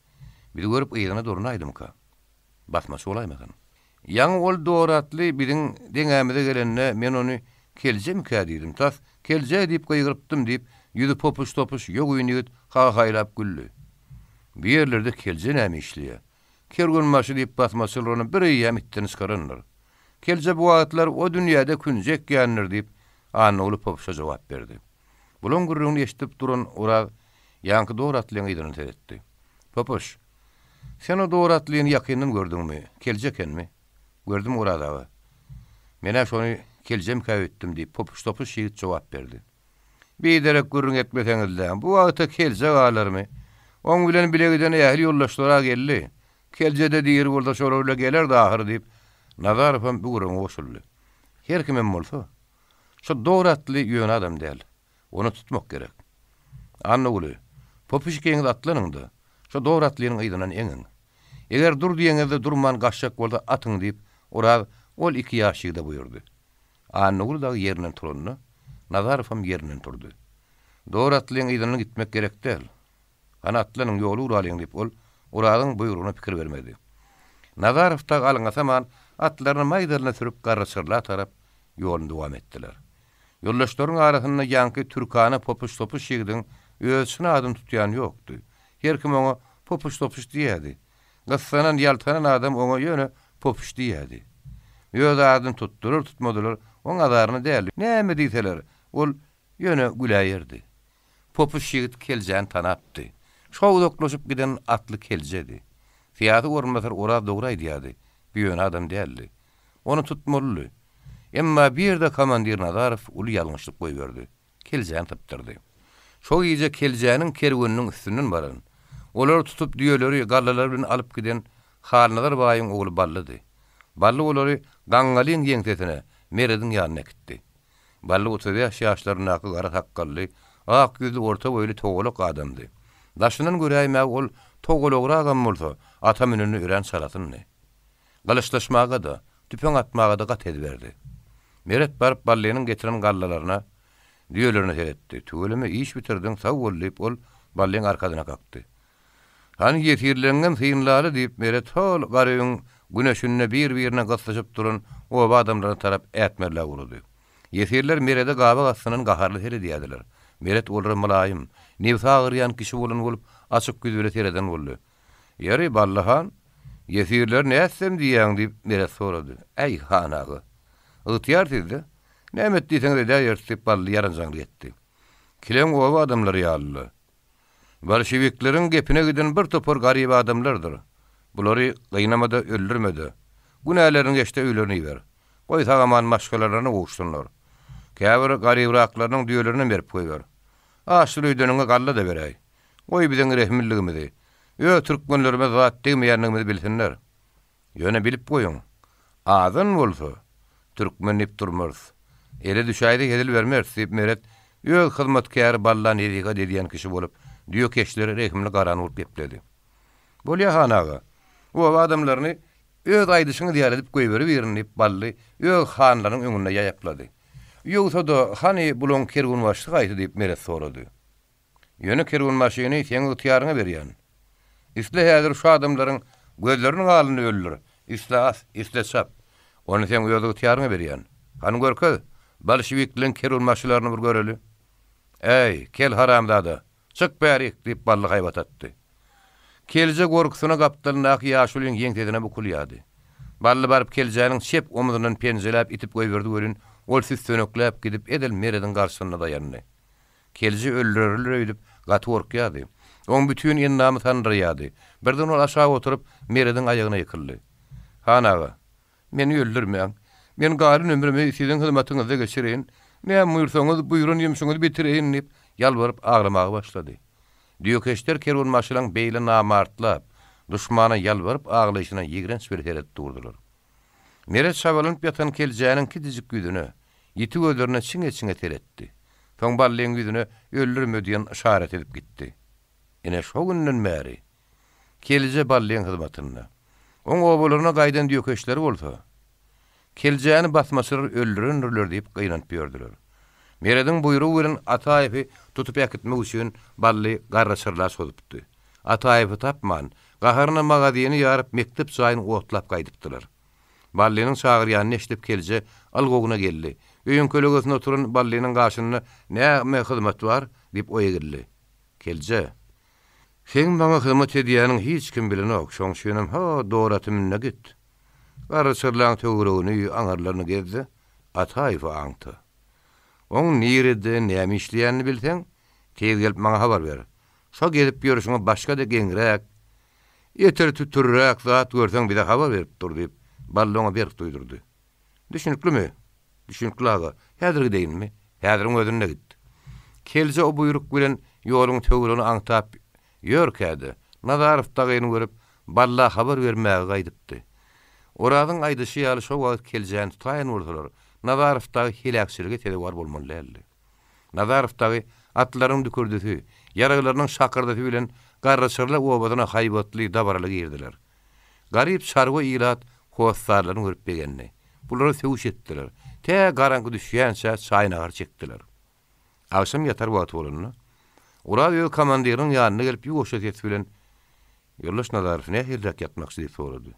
Bir görüp ýygyna durnaýdymka. Basmaçy bolaýmadan. Ýa ol doğratly biziň deňämize gelenne men ony keljem kädidim. Tas kelje diýip gaýgyrypdym diýip ýüzi popuş topuş ýoguýny ha-haýlap güldü. Bir ýerlerde kelje näme işliýär? Kergun maşy diýip basmaçylaryny bir ýam itden çykaranlar. Kelje bu wagtlar o dünýäde künjek ýanlar diýip anul popuşa jogap berdi. Bulun gurrugyny eşitip duran ora ýanky doğratlygyny ýydyny teretdi. Popuş, sen o doğratlygyny ýakyndan gördüňmi? Keljekenmi? Gördüm orada. Mene şonu keljem käýetdim diýip popuş topuş ýigit jogap berdi. Bir derek gurrun etmeseňizler, bu wagtda kelje galarmy? Oň bilen bilegiden ähli ýoldaşlara geldi. Keljede diýir bolsa şolarla geler dahir diýip Nazarowam bu gurrun oşuldy. Her kimem bolsa, şu doğratly ýön adam däl. Onu tutmak gerek. Annaguly, popuş keňiz atlanyňdy. Şu doğratlygyň ýydynan eňiň. Eger dur diýeňizde durman gaşşak bolsa atyň diýip ora ol 2 ýaşygda buyurdy. Annaguly da ýerinden turdy. Nazarowam ýerinden turdy. Doğratlygyň ýydynyna gitmek gerek däl. Ana atlanyň ýoly uralyň diýip ol oradyň buyrugyna pikir bermedi. Nazarow da alyňasaman atlaryny maýdalyna sürüp garryçyrla tarap ýoluny dowam etdiler. Ýoldaşlaryň arasynda ýanky türkana popuş topuş ýigdiň özüne adym tutýan ýokdy. Her kim oňa popuş topuş diýýärdi. Gassanan ýaltanan adam oňa ýöne popuş diýýärdi. Ýöne adym tutduryr tutmadylar, oň adaryny däl. Näme diýseler, ol ýöne güläýärdi. Popuş ýigit keljän tanapdy. Şowdoklaşyp giden atly keljedi. Fiýaty görmesler ora dogry diýýärdi. Bir ýöne adam däldi. Onu tutmaly. Emma bir de komandir Nazarow uly ýalňyşlyk goýberdi. Keljän tapdyrdy. Şo ýyja keljäniň kerweniniň üstünden baran. Olar tutup diýerleri gallalar bilen alyp giden Halnazar baýyň ogly ballydy. Bally olary gaňgalyň ýeňsesine merediň ýanyna gitdi. Bally 30 ýaşlaryna gara hakkally, ak ýüzlü orta boýly togolak adamdy. Daşynyň göräýme ol togologragam bolsa, ata menini ören salatyny. Galaşlaşmaga da, tüpeň atmaga da gat edberdi. Meret barıp ballynyň getiren gallalaryna diýerlerini teretdi. Tügeleme iş bitirdiň, sag bolýup ol ballyň arkadyna kakdy. Hani ýetirlengen syýynlary diýip meret hol garyň güneşine bir-birine gaslaşyp duran o adamlara tarap ätmerler urdy. Ýetirler merede gaba gassynyň gaharly heri diýdiler. Meret olary malaýym, newsa agyrýan kişi bolan bolup açyk güzüle tereden boldy. Ýary ballahan, ýetirler näsem diýýäň diýip meret sorady. Ey hanagy. Ýetir dedi. Näme diýseň de ýertip bally ýaranjaň etdi. Kilen o adamlar ýaly. Bolşevikleriň gepine giden bir topar garyp adamlardyr. Bulary gynamada öldürmedi. Günälerini geçte öýlerini ber. Goý tagaman maşgalaryny goşsunlar. Käbir garybraklaryň diýerlerini berip goýber. Aşyr öýdeniňe galla da beräý. Goý biziň rehmilligimizi. Türkmenlerime zat diýmeýänligimizi bilsinler. Ýöne bilip goýun. Azyn bolsa türkmenip durmaz. Ele düşäýdi edil bermer diýip meret ýöl hyzmatkär ballan ediga diýen kişi bolup diýo keşleri rehimli garan urup gepledi. Bolýa hanaga. O adamlaryny öz aýdyşyny diýer edip goýbery birinip bally ýöl hanlaryň öňünde ýaýaklady. Ýogsa da hani bulun kergun başlyk aýdy diýip meret sorady. Ýöne kergun maşyny seň ýetýäriňe berýän. Isle häzir şu adamlaryň gözleriniň alyny öldür. Islas, islesap. Onu sen ýetýäriňe berýän. Hani görke, Bolşeviklerin kerulmaşylaryny bir göreli. Ey, kel haramdada. Çık bäri diýip bally gaýbatatdy. Kelje gorkusuna gapdylnak ýaşulyň ýeňtedine bukulýady. Bally baryp keljäniň şep omuzundan penjeläp itip goýberdi görün. Ol süs sönökläp gidip edel mereden garşyna daýandy. Kelje öldürülür öýdüp gaty gorkýady. Oň bütün ýennamy tanrýady. Birden ol aşağı oturup mereden aýagyna ýykyldy. Hanaga, meni öldürmeň. Men garyn ömrümi siziň hyzmatyňyzda geçirin. Näme buyursaňyz buyurun ýemşiňizi bitireýin diýip ýalbaryp aglamagy başlady. Diýokeşler kerwonmaşylaryň beýle namartlap, duşmana ýalbaryp aglyşyna ýigrenç bir heret durdular. Meret şabalynyp ýatan keljäniň kidijik güdüni ýiti gözlerine çiňe-çiňe teretdi. Soň ballyň güdüni öldürme diýen işaret edip gitdi. Ene şo günden bäri kelje ballyň hyzmatyna. Oň obalaryna gaýdan diýokeşleri bolsa, keljäni basmasyr öldürenler diýip gynanyp ýördiler. Meredin buyruğu bilen Ataýevy tutup ýakitmek üçin bally garraçyrlar sodypdy. Ataýewy tapman, gaharyna magadyny ýaryp mektep çaýyny otlap gaýdypdylar. Ballynyň çagyrýanyny eşdip kelje algogyna geldi. Öýün kölegesine oturan ballynyň gaşyny "Näme hyzmat bar?" diýip oýagyldy. Kelje, "Sen maňa hyzmat edýäniň hiç kim bilenok, şoň şenem ha doratymyna git." Garraçyrlaryň töweregini aňarlaryny gezdi. Ataýew aňty. Oň nirede näme işleýänini bilseň, tez gelip maňa habar ber. Şo gelip ýörüşiňe başga da geňrek, ýeter tuturrak zat görseň bize habar berip dur diýip balloňa berip duýdurdy. Düşünüklimi? Düşünükli aga. Häzirgi deýinmi? Häziriň özüne git. Kelje o buyruk bilen ýoluň töweregini aňtap ýörkädi. Nazarow dagyny görüp balla habar bermäge gaýdypdy. Oradyň aýdyşy ýaly şo wagt keljäni tutaýan bolsalar, Nazarowdagy hilakçyligi tede bar bolmaly. Nazarowdagy atlaryň dükürdüsü, yaraglarynyň şakyrdygy bilen garraçyrlar obadyna haýbatly dabaraly girdiler. Garip şargo ilat howsarlaryny görüp begenni. Bulary sewuş etdiler. Te garangy düşýänçe çaýnagar çekdiler. Akşam ýatar wagt bolany. Uraýo komandiriň ýanyna gelip ýoşat etip bilen ýoldaş Nazarow ne hirdak ýatmakçy diýip sorady.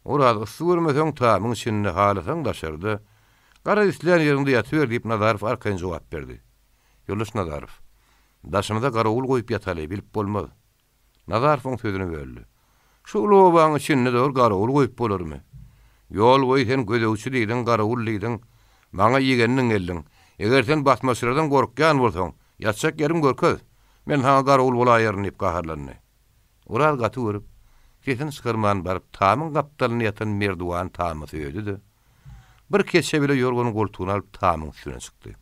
Orada sürmeseň tamyň içinde halysyň daşardy. Gara isleýän ýerinde ýatyber diýip Nazarow arkaň jogap berdi. Ýoldaş Nazarow, daşymyza garawul goýup ýataly bilip bolmaz. Nazarowyň sözüni böldi. Şu lobaň içinde dör garawul goýup bolarmy? Ýol goý sen gödäwçi diýdiň, garawul diýdiň, maňa ýegenniň geldiň. Eger sen basmaçylardan gorkýan bolsaň, ýatsak ýerim görkäz. Men haňa garawul bolaýaryn diýip gaharlandy. Ural gaty görüp, kesin çykyrman baryp tamyň gapdalyny ýatan merduwan tamysy öýdüdi. Bir keçe bile ýorgonyň goltugyny alyp tamyň üstüne çykdy.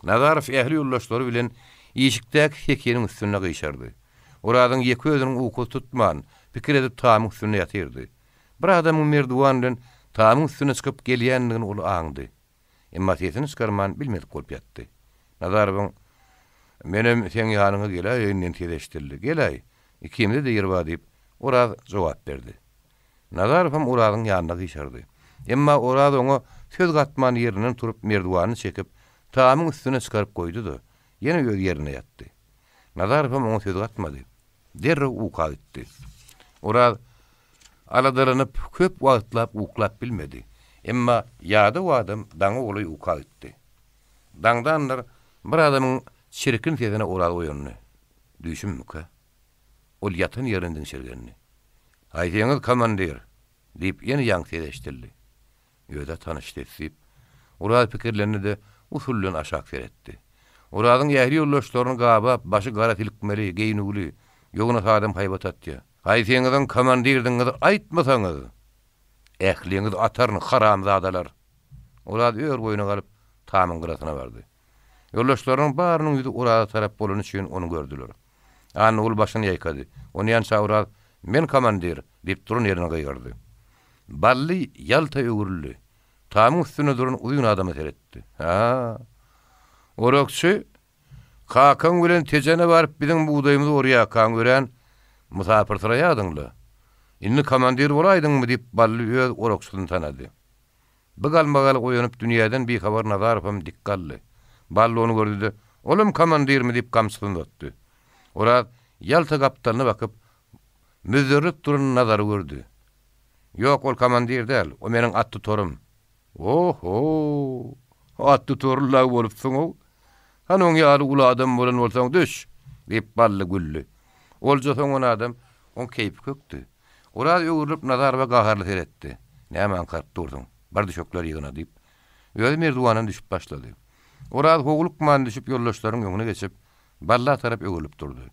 Nazarow ähli ýoldaşlary bilen ýeşikdäki hekeniň üstüne gyşardy. Oradyň ýeki özüniň uky tutman, pikir edip tamyň üstüne ýatyrdy. Bir adamyň merduwan bilen tamyň üstüne çykyp gelýändigini ol aňdy. Emma tesini çykarman bilmedip golup ýatdy. Nazarow, "Menem sen ýanyňa gelýän tereşdirdi. Gelýär. Ikimde de ýer bar" diýip Orad jogap berdi. Nazarow Oradyň ýanyna gyşardy. Emma Orad oňa söz gatman ýerinden turup merdowany çekip tamyň üstüne çykaryp goýdy-da, ýene öz ýerine ýatdy. Nazarow oňa söz gatmady. Derre uka gitdi. Orad aladyranyp köp wagtlap uklap bilmedi. Emma ýady o adam daňy oly uka gitdi. Daňdanlar bir adamyň çirkin sezine Orad oýandy. Düşünmükä? Ol ýatan ýerinden şergenni. "Aýdyňyz komandir" diýip ýene ýaňy sereşdirdi. Ýöde tanışdy diýip, Orad pikirlerini de usullyn aşak seretdi. Oradyň ýahri ýoldaşlaryny gaba başı gara tilkmeli, geýnugly, ýogyna adam haýbatatdy. "Aýdyňyzyň komandirdiňizi aýtmasaňyz, ähliňiz atarny haramzadalar." Orad ýör boýuna galyp tamyň gyrasyna bardy. Ýoldaşlarynyň barynyň ýüzü Orada tarap bolan üçin onu gördüler. An ul başyny ýaýkady. Onu ýança Orad, "Men komandir" diýip durun ýerine gaýgardy. Bally ýalta öwrüldi. Tamyň üstüne duran uýun adamy seretdi. "Ha. Orokçy, kakan bilen tejene baryp biziň buğdaýymyzy orýa kan gören musapir ýadyňly. Inni komandir bolaýdyňmy?" diýip Bally öz orokçylyny tanady. Bagal-bagal oýanyp dünýäden bir habar Nazarowym dikkally. Bally onu gördü. "Olum komandirmi?" diýip gamsylandy. Orad ýalta gapdalyna bakyp müzerrip duran Nazarow gördü. "Ýok, ol komandir däl, o meniň atdy torym." "Oho! O atty torullag bolupsyň o. Hanyň ýaly ula adam bolan bolsaň düş, diýip bally güllü. Olja soň on adam on keýp kökdi. Oraz öwürlüp nazar we gaharly seretdi. Näme karp durdun? Bardy şoklar ýygyna diýip. Öýde merduwanan düşüp başlady. Oraz howluk man düşüp ýollaşlaryň ýoňuna geçip, balla tarap öwürlüp durdy.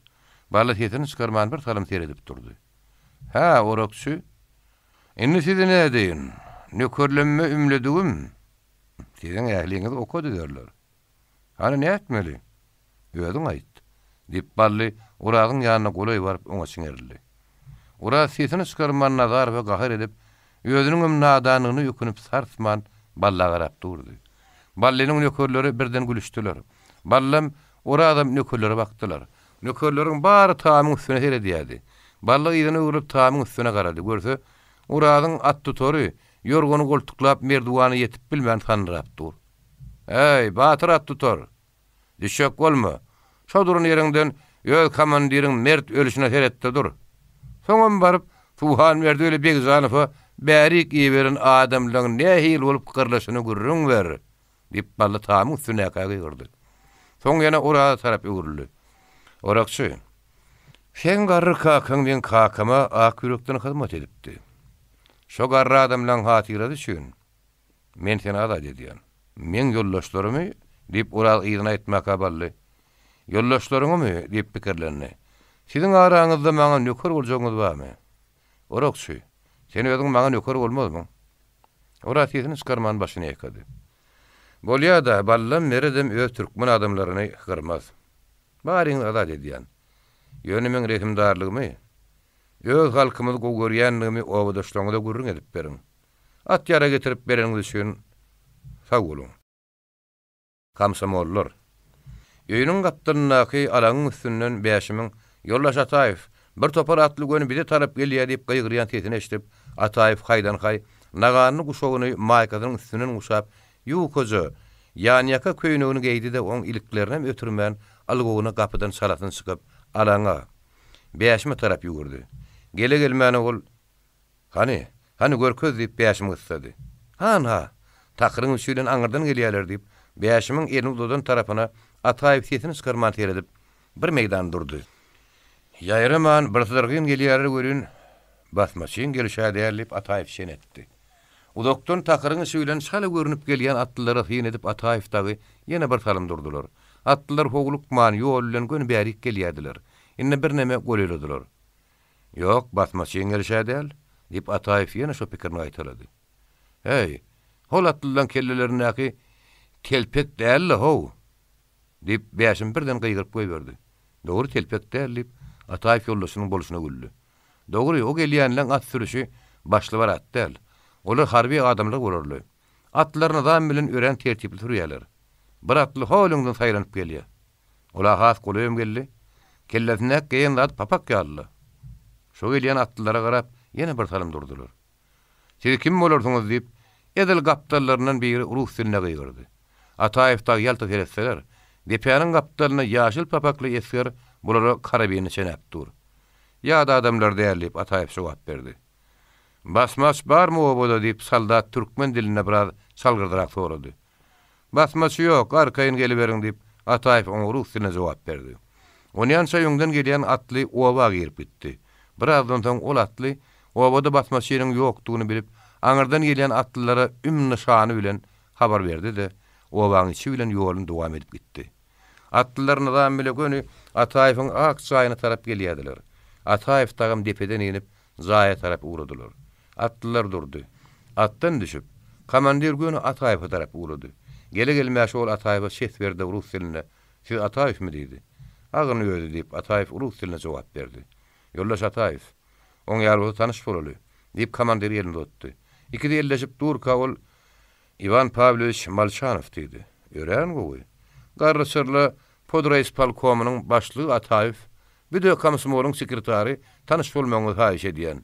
Balla tetini çykarman bir salym seredip durdy. Ha, orakçy. Indi size ne deýin? Nökerlenme ümledigim. Siziň ähliňiz okady derler. Hani ne etmeli? Öýdüň aýt. Dip bally Uragyň ýanyna golay baryp oňa siňerildi. Ura sesini çykarman nazar we gahar edip, özüniň nadanyny ýökünüp sarsman balla garap durdy. Ballynyň nökerleri birden gülüşdiler. Ballam Uradym nökerlere bakdylar. Nökerleriň bary taamyň üstüne seredýärdi. Balla ýygyny urup taamyň üstüne garady. Görse, Uradyň at tutory ýorgony goltuklap merduwany ýetip bilmän sanrap dur. Ey, batyr at tutor. Düşek bolma. Şodurun ýeriňden ýöl komandiriň mert ölüşine seretde dur. Soňam baryp Tuhan berdi öyle bek zanyfa bärik ýeberin adamlaryň nähil bolup gyrlyşyny görüň ber. Dip balla taamyň üstüne gyrdy. Soň ýene Urada tarap öwürli. Orakçy. Sen garry kakyň men kakama ak ýürekden hyzmat edipdi. Şo garry adamlaryň hatyrady üçin men seni azat edýän. Men ýollaşlarymy dip Urada ýygyna aýtmaka bally. Ýollaşlaryňmy dip pikirlerini. Siziň araňyzda maňa nöker boljagyňyz barmy? Orakçy. Sen özüň maňa nöker bolmadymy? Ora sesini çykarman başyny ýekadi. Bolýa-da ballam meredem öz türkmen adamlaryny gyrmaz. Baryň azat edýän. Ýönümiň rehimdarlygymy? Öz halkymyz gowgörýänligimi obadaşlaryňda gurrun edip beriň. At ýara getirip bereniň üçin sag bolun. Kamsamollar. Öýüniň gapdynyňky alagyň üstünden bäşimiň Yollaş Ataýew bir topar atly göni bize tarap gelýär diýip gaýgyrýan sesini eşitip Ataýew haýdan haý naganyny guşagyny maýkadyň üstünden guşap ýukoja ýanyaka köýnegini geýdi de oň iliklerini ötürmän algogyna gapydan salatyn çykyp alaňa bäşime tarap ýugurdy. Gele gelmäne ol hani görköz diýip bäşimi gysdy. Ha, takyryň üçin aňyrdan gelýärler diýip bäşimiň elini uzadan tarapyna Ataýew sesini çykarman teredip bir meýdan durdy. Ýaýraman bir sırgyn gelýärler görün basmaçyň gelişä däýerlip Ataýew şen etdi. Udokdan takyryň üçin şaly görünüp gelýän atlylara hyn edip Ataýew dagy ýene bir salym durdular. Atlylar howluk man ýol bilen gön bärik gelýärdiler. Inne bir neme golýardylar. Ýok, basmaçyň gelişä däl diýip Ataýew ýene şo pikirini aýtylady. Hey, hol atlylaryň kellelerindäki telpek däl ho diýip bäşim birden gaýgyryp goýberdi. Dogry telpek däl diýip Ataýew ýollaşynyň boluşyna güldü. Dogry, o gelýänleň at sürüşi başly bar at däl. Olar harby adamlar görürler. Atlaryny adam bilen ören tertipli turýarlar. Bir atly howlundan saýranyp gelýär. Olar has golym geldi. Kelletine geýen zat papak ýaldy. Şo gelýän atlylara garap ýene bir salym durdular. Siz kim bolarsyňyz diýip edil gapdallarynyň biri rus diline gaýgyrdy. Ataýew da ýalta teretseler, depiýanyň gapdalyna ýaşyl papakly esger bulara karabiýany çenäp dur. Ýa-da adamlar däýerlip Ataýew jogap berdi. Basmaç barmy oboda diýip saldat türkmen diline biraz çalgyrdyrak sorady. Basmaç ýok, arkaýyn geliberiň diýip Ataýew oňa rus diline jogap berdi. Onýança ýöňden gelýän atly oba girip gitdi. Birazdan soň ol atly obada basmaçynyň ýokdugyny bilip, aňyrdan gelýän atlylara nişany bilen habar berdi de obaň içi bilen ýolun dowam edip gitdi. Atlylaryň adam bilen göni Ataýewiň ak çaýyna tarap gelýärdiler. Ataýew dagam depeden inip zaýa tarap uğradylar. Atlylar durdy. Atdan düşüp komandir göni Ataýew tarap uğrady. Gele gelmäş ol Ataýew şeht berdi rus diline. Siz Ataýew mi diýdi? Agyny öýdi diýip Ataýew rus diline jogap berdi. Yollaş Ataýew. Oň ýaly tanyş bolaly diýip komandir ýerinde otdy. Ikide elleşip durka ol Ivan Pavlovich Malchanow diýdi. Ören gowy. Garry sırly Podrais polkomynyň başlygy Ataýew, bir de komsomoluň sekretary tanyş bolmagyňy haýyş edýän.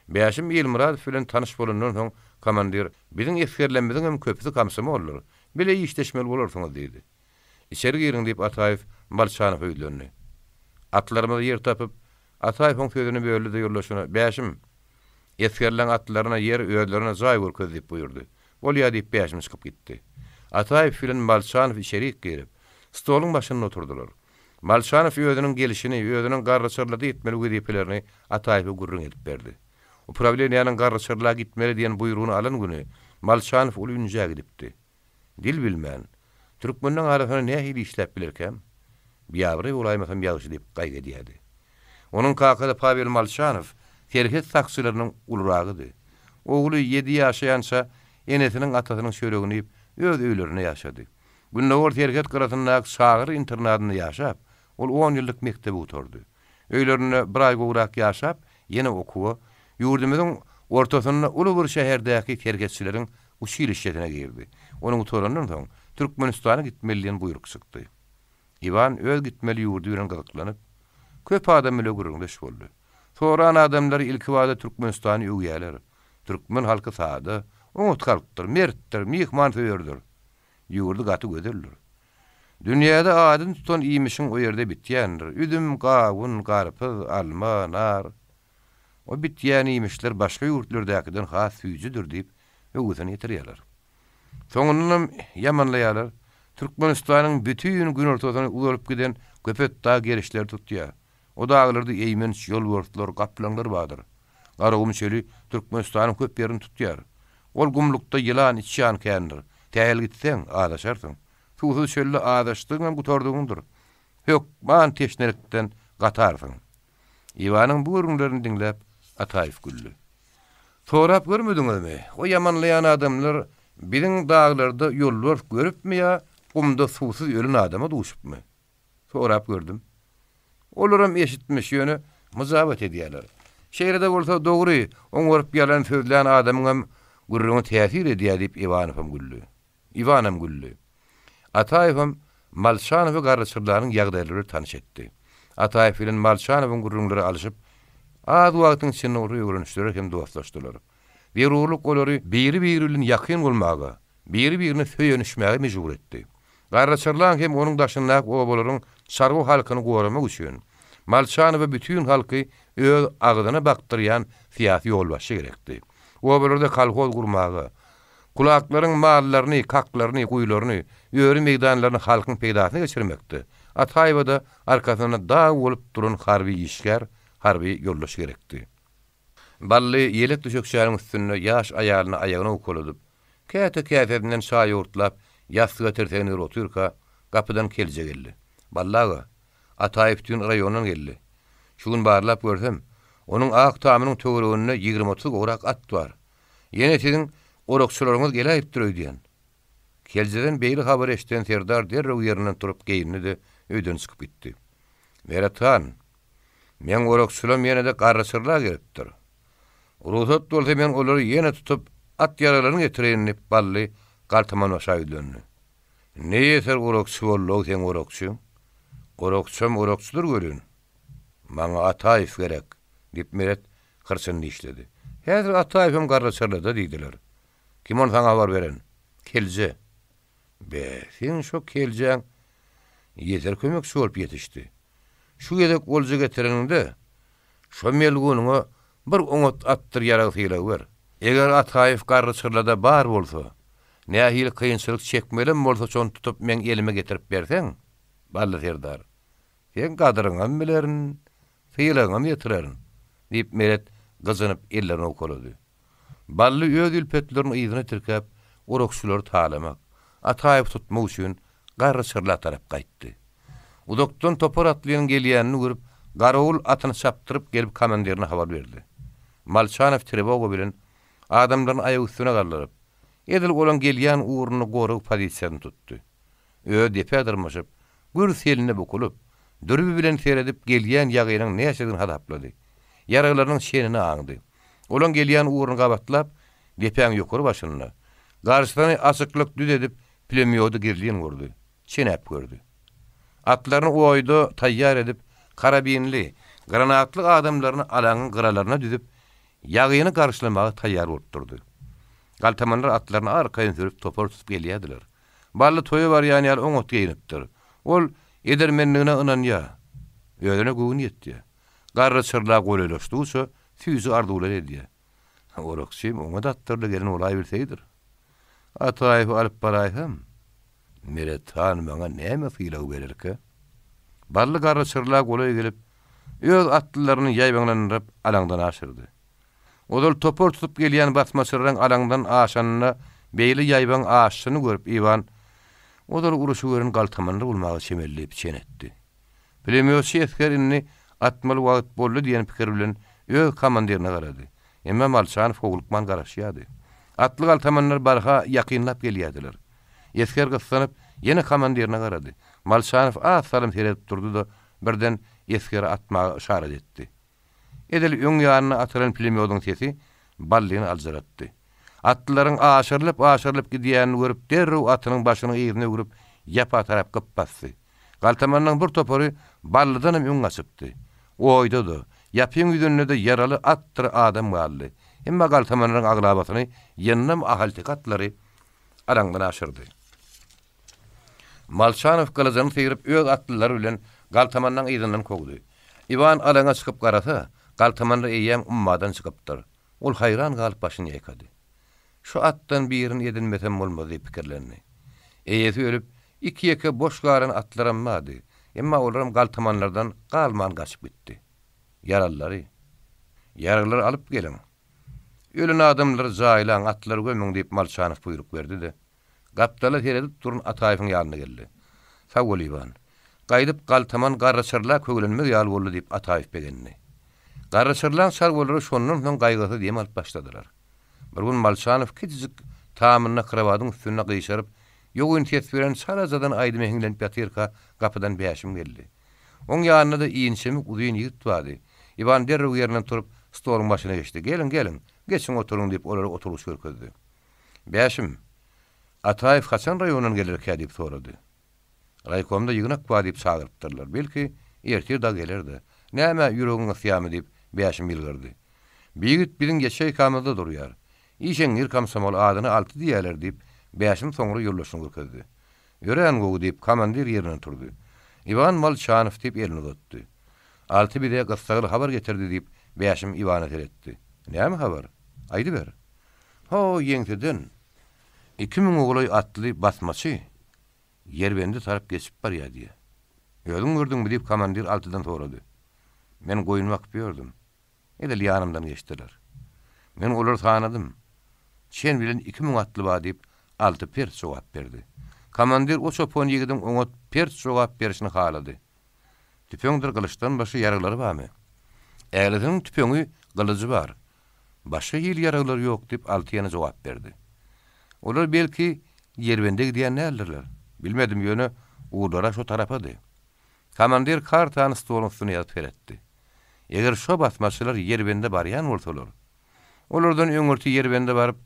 Bäşim Ýylmuradow bilen tanyş bolandan soň komandir biziň efkerlenmediň hem köpüsi komsomollar. Bile işleşmeli bolarsyňyz diýdi. İçeri girin diýip Ataýew Malchanow öýdülendi. Atlarymyzy ýer tapyp Ataýewiň sözüni böldi ýollaşyna. Bäşim efkerlen atlaryna ýer öýdlerine zaý görkezip buyurdy. Bolýa diýip bäşim çykyp gitdi. Ataýew bilen Malçanow içeri girip stoluň başynda oturdular. Malçanow özüniň gelişini, özüniň garraçyrlady etmeli wezipelerini Ataýewa gurrun edip berdi. O problemiyanyň garraçyrlyğa gitmeli diýen buyrugyny alan güni Malçanow ul ünjä gidipdi. Dil bilmän, türkmeniň arasyna nähili işläp bilerkem, biýabry ulaýmasam ýagşy diýip gaýga diýdi. Onuň kakady Pavel Malçanow terhet saksılarynyň uluragydy. Oğlu 7 ýaşaýança enesiniň atasynyň şöregini ýyp öz öýlerine ýaşady. Günnäwir terhet garatynyň şagyr internatyny ýaşap, ol 10 ýyllyk mektebe oturdy. Öýlerine bir aý gowrak ýaşap, ýene okuwa, ýurdumyzyň ortasyna uly bir şäherdäki terhetçileriň uçilişetine girdi. Onuň oturandan soň Türkmenistana gitmeli diýen buyruk çykdy. Ivan öz gitmeli ýurdu bilen gyzyklanyp, köp adam bilen gurrundaş boldy. Soran adamlar ilki wada Türkmenistany öýýärler. Türkmen halky sady, umut halkdyr, mertdir, mihman söýerdir. Ýurdu gaty göderler. Dünýäde adyn tutan iýmişiň o ýerde bitýändir. Üdüm, gawun, garpyz, alma, nar. O bitýän iýmişler başga ýurtlardakiden has süýjüdir diýip öwüsini ýetirýärler. Soňundan ýamanlaýarlar. Türkmenistanyň bütün gün ortasyna uzalyp giden köpet dağ gerişleri tutýar. O dağlarda eýmenç ýolbortlar, gaplanlar bardyr. Garagum çeli Türkmenistanyň köp ýerini tutýar. Ol gumlukda ýylan içýän kändir. Täýel gitseň adaşarsyň. Suwsuz çölde adaşdygyň gutardygyňdyr. Yok, man teşnelikden gatarsyň. Iwanyň bu gurunlaryny dinläp Ataýew güldü. Sorap görmediňizmi? O ýamanlaýan adamlar biziň dağlarda ýollar görüpmi ýa gumda suwsuz ölen adama duşupmy? Sorap gördüm. Olaram eşitmiş ýöne muzabat edýärler. Şeýrede bolsa dogry, oňaryp ýalan sözlän adamyň gurruny täsir edýär diýip Iwanam güldü. Ataýew Malçanow garraçyrlarynyň ýagdaýlary tanyş etdi. Ataýew bilen Malçanowyň gurrunlary alyşyp az wagtyň içinde ory öwrenişleri hem dostlaşdylar. Berurluk olary biri-biri bilen ýakyn bolmaga, biri-birini söýenişmäge mejbur etdi. Garraçyrlar hem onuň daşynda obalaryň sarwy halkyny goramak üçin Malçanow bütün halky öz agydyna baktyrýan fiýasy ýolbaşy gerekdi. Obalarda kalkol gurmagy, kulaklaryň mallaryny, kaklaryny, guýlaryny, ýöri meýdanlaryny halkyň peýdasyna geçirmekdi. Ataýew da arkasyna da bolup duran harby işgär, harby ýolbaşy gerekdi. Bally ýelek düşekşäriň üstüne ýaş aýalyny aýagyna ukuladyp, käte-käteden şaý urtlap, ýastyga tertegini oturka, gapydan kelje geldi. Ballaga, Ataýew tün raýonundan geldi. Şugun barlap görsem, onuň ak tamynyň töweregine 20-30 gowrak at bar. Ýene siziň orakçylaryňyz gelip durýan. Keljeden beýle habar eşden Serdar derrew ýerinden turup geýindi-de öýden çykyp gitdi. Meratan, men orakçylam ýene-de garraçyrlar gelipdir. Ruhsat bolsa men olary ýene tutup at ýaralaryny getirýän diýip Bally galtaman aşağı döndü. Ne ýeter orakçy bolýar sen orakçy? Orakçym orakçydyr görün. Maňa Ataýew gerek diýip meret hyrçyndy işledi. Häzir Ataýew hem garraçyrlarda diýdiler. Kim onu saňa habar beren? Kelje. Be, sen şo keljeň ýeter kömekçi bolup ýetişdi. Şu gedek bolja getireninde şo melgunyňa bir oňat attyr ýaragyla ber. Eger Ataýew garraçyrlarda bar bolsa, nähili kynçylyk çekmelen bolsa şonu tutup men elime getirip berseň, Bally Serdar, sen gadyryňam bilerin, fiýleňam ýetirerin, diýip meret gyzynyp ellerini okulady. Bally öz ülpetlerini ýygyna tirkep, orakçylary talamak, Ataýew tutmak üçin garraçyrlar tarap gaýtdy. Udokdan topar atlayan gelýänini görüp, garawul atyny çaptyryp gelip komandirine habar berdi. Malçanow trevoga bilen adamlaryň aýagy üstüne gallaryp, edil bolan gelýän uğruny goraw pozisiýasyny tutdy. Depe dyrmaşyp, gür seline bokulup, dürbi bilen seredip gelýän ýagynyň näçegini hadaplady. Yaraglarynyň şenini aňdy. Olan gelýän uğruny gabatlap, depeň ýokary başyna. Garşydan açyklyk düz edip, plemiyody girliň gurdy. Çenep gördü. Atlaryny oýda taýýar edip, karabinli, granatly adamlaryny alaňyň gyralaryna düzüp, ýagyny garşylamagy taýýar bolup durdy. Galtamanlar atlaryny arkaýyn sürüp topar tutup gelýärdiler. Bally toýa barýan ýaly oňat geýinipdir. Ol edermenligine ynanýar. Ýöne göwün ýetdi. Garraçyrlar goýlaşdygyça süýzi ardular edýär. Orakçym oňa datdyrly gelen olay bilseýdir. Ataýew alyp baraýham, Meretan maňa näme fiýlag bererke? Barly garry çyrla golay gelip, öz atlylaryny ýaýbaňlandyryp alaňdan aşyrdy. Odal topor tutup gelýän basmaçyryň alaňdan aşanyna beýli ýaýbaň aşyny görüp Iwan odal uruşy görün galtamanyny bulmagy çemellip çenetdi. Bilemýär eskerini atmaly wagt boldy diýen pikir bilen öz komandirine garady. Emma Malçanow howlukman garaşýady. Atly galtamanlar barha ýakynlap gelýärdiler. Esker gysanyp ýene komandirine garady. Malçanow asalym teredip durdy da birden eskeri atmagy işaret etdi. Edeli öň ýanyna atylan pulemyotyň sesi ballyny aljaratdy. Atlylaryň aşyrlyp gidýänini görüp derrew atynyň başyny ýerine görüp ýapa tarap gypbasdy. Galtamanyň bir topory ballydan öň gaçypdy. Oýdady. Ýapyň ýüzünde yaraly attyr adam galdy. Emma galtamanyň aglabatyny ýennam ahaltyk atlary araňdan aşyrdy. Malçanow galazany teýrip öz atlylary bilen galtamanyň ýygynyň kogdy. Iwan alaňa çykyp garasa, galtamanyň eýem ummadan çykypdyr. Ol hayran galyp başyny ýekady. Şu atdan birini edinmesem bolmady pikirlerini. Eýesi ölüp, iki ýeke boş garan atlaranmady. Emma olaram galtamanlardan galman gaçyp gitdi. Yaralar alıp gelin. Ölen adamlar zaýlan atlar gömüň diýip Malçanow buyruk berdi de. Gapdala teredip durun Ataýewiň ýanyna geldi. Sag bol Iwan. Gaýdyp galtaman garraçyrla köglenmek ýaly boldy diýip Ataýew begenni. Garraçyrlaň sargolary şondan soň gaýgasy diýip alyp başladylar. Bir gün Malçanow kiçik tamyna krawadyň üstüne gyşaryp, ýogyn tesbiren sarazadan aýdy mehiňlenip ýatyrka gapydan bäşim geldi. Oň ýanyna da iýinçemik uzyn ýigit bardy. Iwan derrew ýerinden turup stoluň başyna geçdi. Gelin, geçin oturuň diýip olary oturuş görkezdi. Bäşim, Ataýew haçan raýonundan gelirkä diýip sorady. Raýkomda ýygnak bar diýip çagyrypdyrlar. Belki ertir da gelirdi. Näme ýüregiň ysýamy diýip bäşim bilgirdi. Biýit biziň geçe kamada durýar. İşeňir komsomol adyny alty diýerler diýip bäşim soňra ýollaşyny görkezdi. Ýören gowy diýip komandir ýerinden turdy. Iwan Malçanow diýip elini uzatdy. Alty bire gysgaly habar getirdi diýip bäşim Iwany teretdi. Näme habar? Aýdy ber. Ho, ýeňtiden 2000 oglay atly basmaçy Ýerbendi tarap geçip barýar diýe. Ýolun gördüňmi diýip komandir altydan sorady. Men goýunmak biýerdym. Edel ýanymdan geçdiler. Men olary tanadym. Şen bilen 2000 atly bar diýip alty pert jogap berdi. Komandir o çopon ýigidin oňa pert jogap berişini halady. Tüpeňdir gylyçdan başy ýaralary barmy? Ägiliň tüpeňi gylyjy bar. Başy ýyl ýaralar ýok diýip alty ýana jogap berdi. Olar belki Ýerbende gidýän nälerler. Bilmedim ýöne uğurlara şu tarapady. Komandir kartany stoluň üstüne ýazyp beretdi. Eger şu basmaçylar Ýerbende barýan bolsalar, olardan öňürti Ýerbende baryp,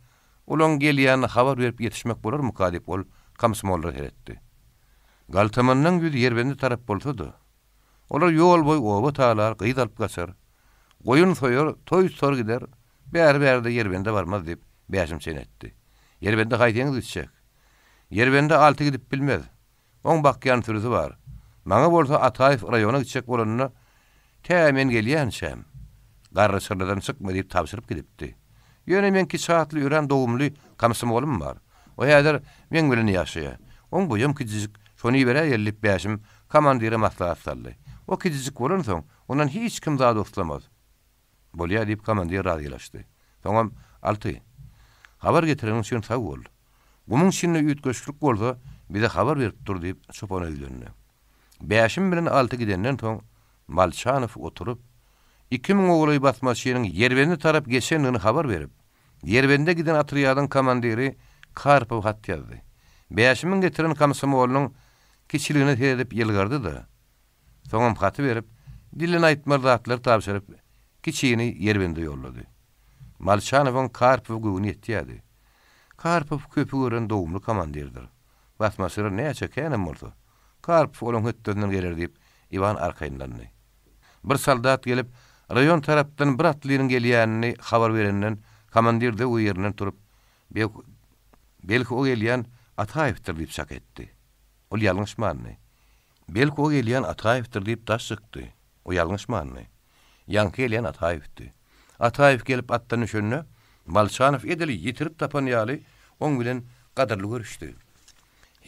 olaň gelýän habar berip ýetişmek bolarmy diýip ol komsomollara teretdi. Galtamanyň ýüzi Ýerbende tarap bolsady. Olar ýol boý oba taýlar gyýd alyp gaçar. Goýun soýar, toý sor gider, bäri-bäride Ýerbende barmaz diýip bäşim çenetdi. Ýerbende gaýdyňyz gitjek. Ýerbende alty gidip bilmez. Oň bakýan türüsi bar. Maňa bolsa Ataýew raýonyna gitjek bolanyna tämen gelýänçem. Garraçyrladan çykma diýip tapşyryp gidipdi. Ýöne men 2 saatly ýören dowumly komsomolum bar. O ýader men bilen ýaşaýar. Oň boýum kiçik, şonu berä ýellip bäşim komandire maslahat saldy. O kiçik bolan soň onan hiç kim zat dostlamaz. Bolýar diýip komandir razylaşdy. Soňam alty. Habar getireň üçin sag bol. Gumyň şinne ýetgeçlik bolsa, bize habar berip dur diýip çopona ýülendi. Bäşim bilen alty gidenden soň Malçanow oturup 2000 oglay basmaçynyň Ýerbende tarap geçenligini habar berip, Ýerbende giden atryýadyň komandiri Karpow hat ýazdy. Bäşimiň getiren komsomolunyň kiçiligine teredip ýylgardy da. Soňam haty berip, dilini aýtmaz zatlar tapşyryp, kiçigini Ýerbende ýollady. Malçanowyň Karpow göwüni ýetýärdi. Karpow köpü gören dowumly komandirdir. Basmaçylar näçe känem bolsa, Karpow olaň hötdeninden gelir diýip Iwan arkaýyndandy. Bir soldat gelip raýon tarapdan bir atlynyň gelýänini habar berenden komandir de o ýerinden turup, belki o gelýän Ataýewdir diýip şak etdi. Ol ýalňyşmandy. Belki o gelýän Ataýewdir diýip taş çykdy. O ýalňyşmandy. Ýanky gelýän Ataýewdi. Ataýew gelip atdan düşende Malçanow edeli ýitirip tapan ýaly oň bilen gadarly görüşdi.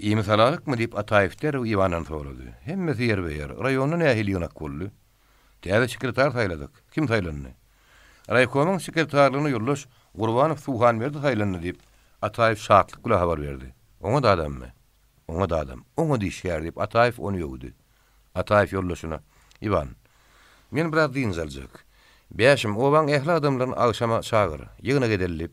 İmsalalyk mı diýip Ataýevler Iwanan sorady. Hemmesi ýerbeýär. Raýonyň ähli ýonak boldy. Täze sekretar taýladyk. Kim taýlandy? Raýkomyň sekretarlygyny ýollaş Gurbanow Suhanberdi taýlandy diýip Ataýew şatlyk bilen habar berdi. Oňa da adammy? Oňa da adam. Oňa diýişýär diýip Ataýew ony ýöwdi. Ataýew ýollaşyna: "Iwan, men biraz diň zaljak. Beşim owaň ähli adamlaryny agşama çagyr. Ýygyna gidelim."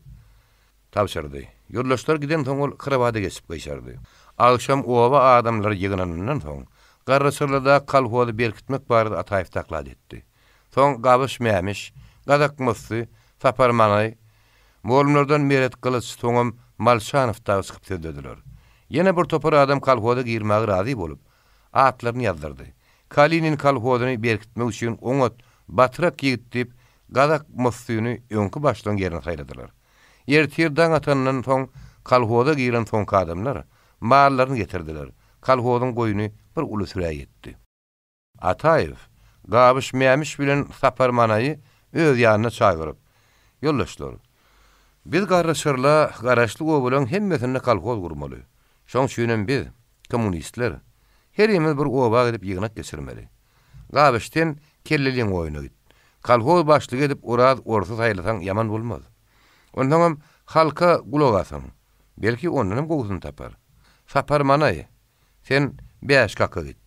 Tapşyrdy. Ýollaşlar giden soň ol Kyrabada geçip gaýşardy. Agşam owa adamlar ýygnanyndan soň garrasyrlarda kalhozy berkitmek barady Ataýew taklad etdi. Soň gabyş mämiş, gadakmysy, saparmanay, molumlardan meret kılıç soňam Malşanow da çykyp söýlediler. Ýene bir topar adam kalhoza girmäge razy bolup atlaryny ýazdyrdy. Kalinin kalhozyny berkitmek üçin oňat batyrak ýigitip gadak musyny öňkü başlan ýerine saýladylar. Ertirden atandan soň kalhoza giren soň adamlar mallaryny getirdiler. Kalhozyň goýuny bir uly sürä ýetdi. Ataýew gabyş mämiş bilen saparmanaýy öz ýanyna çagyryp: "Ýollaşlar, biz garraşyrla garaşly gowy hemmesini kalhoz gurmaly. Şoň üçin biz, kommunistler, her ýeme bir oba edip ýygnak geçirmeli. Gabyşden kelleliň oýuna git. Kalhoz başlyk edip oraz orta saýlasaň ýaman bolmaz. Ondan halka gulak asaň, belki ondan goýusyny tapar. Saparmanaýy, sen beş kakka git.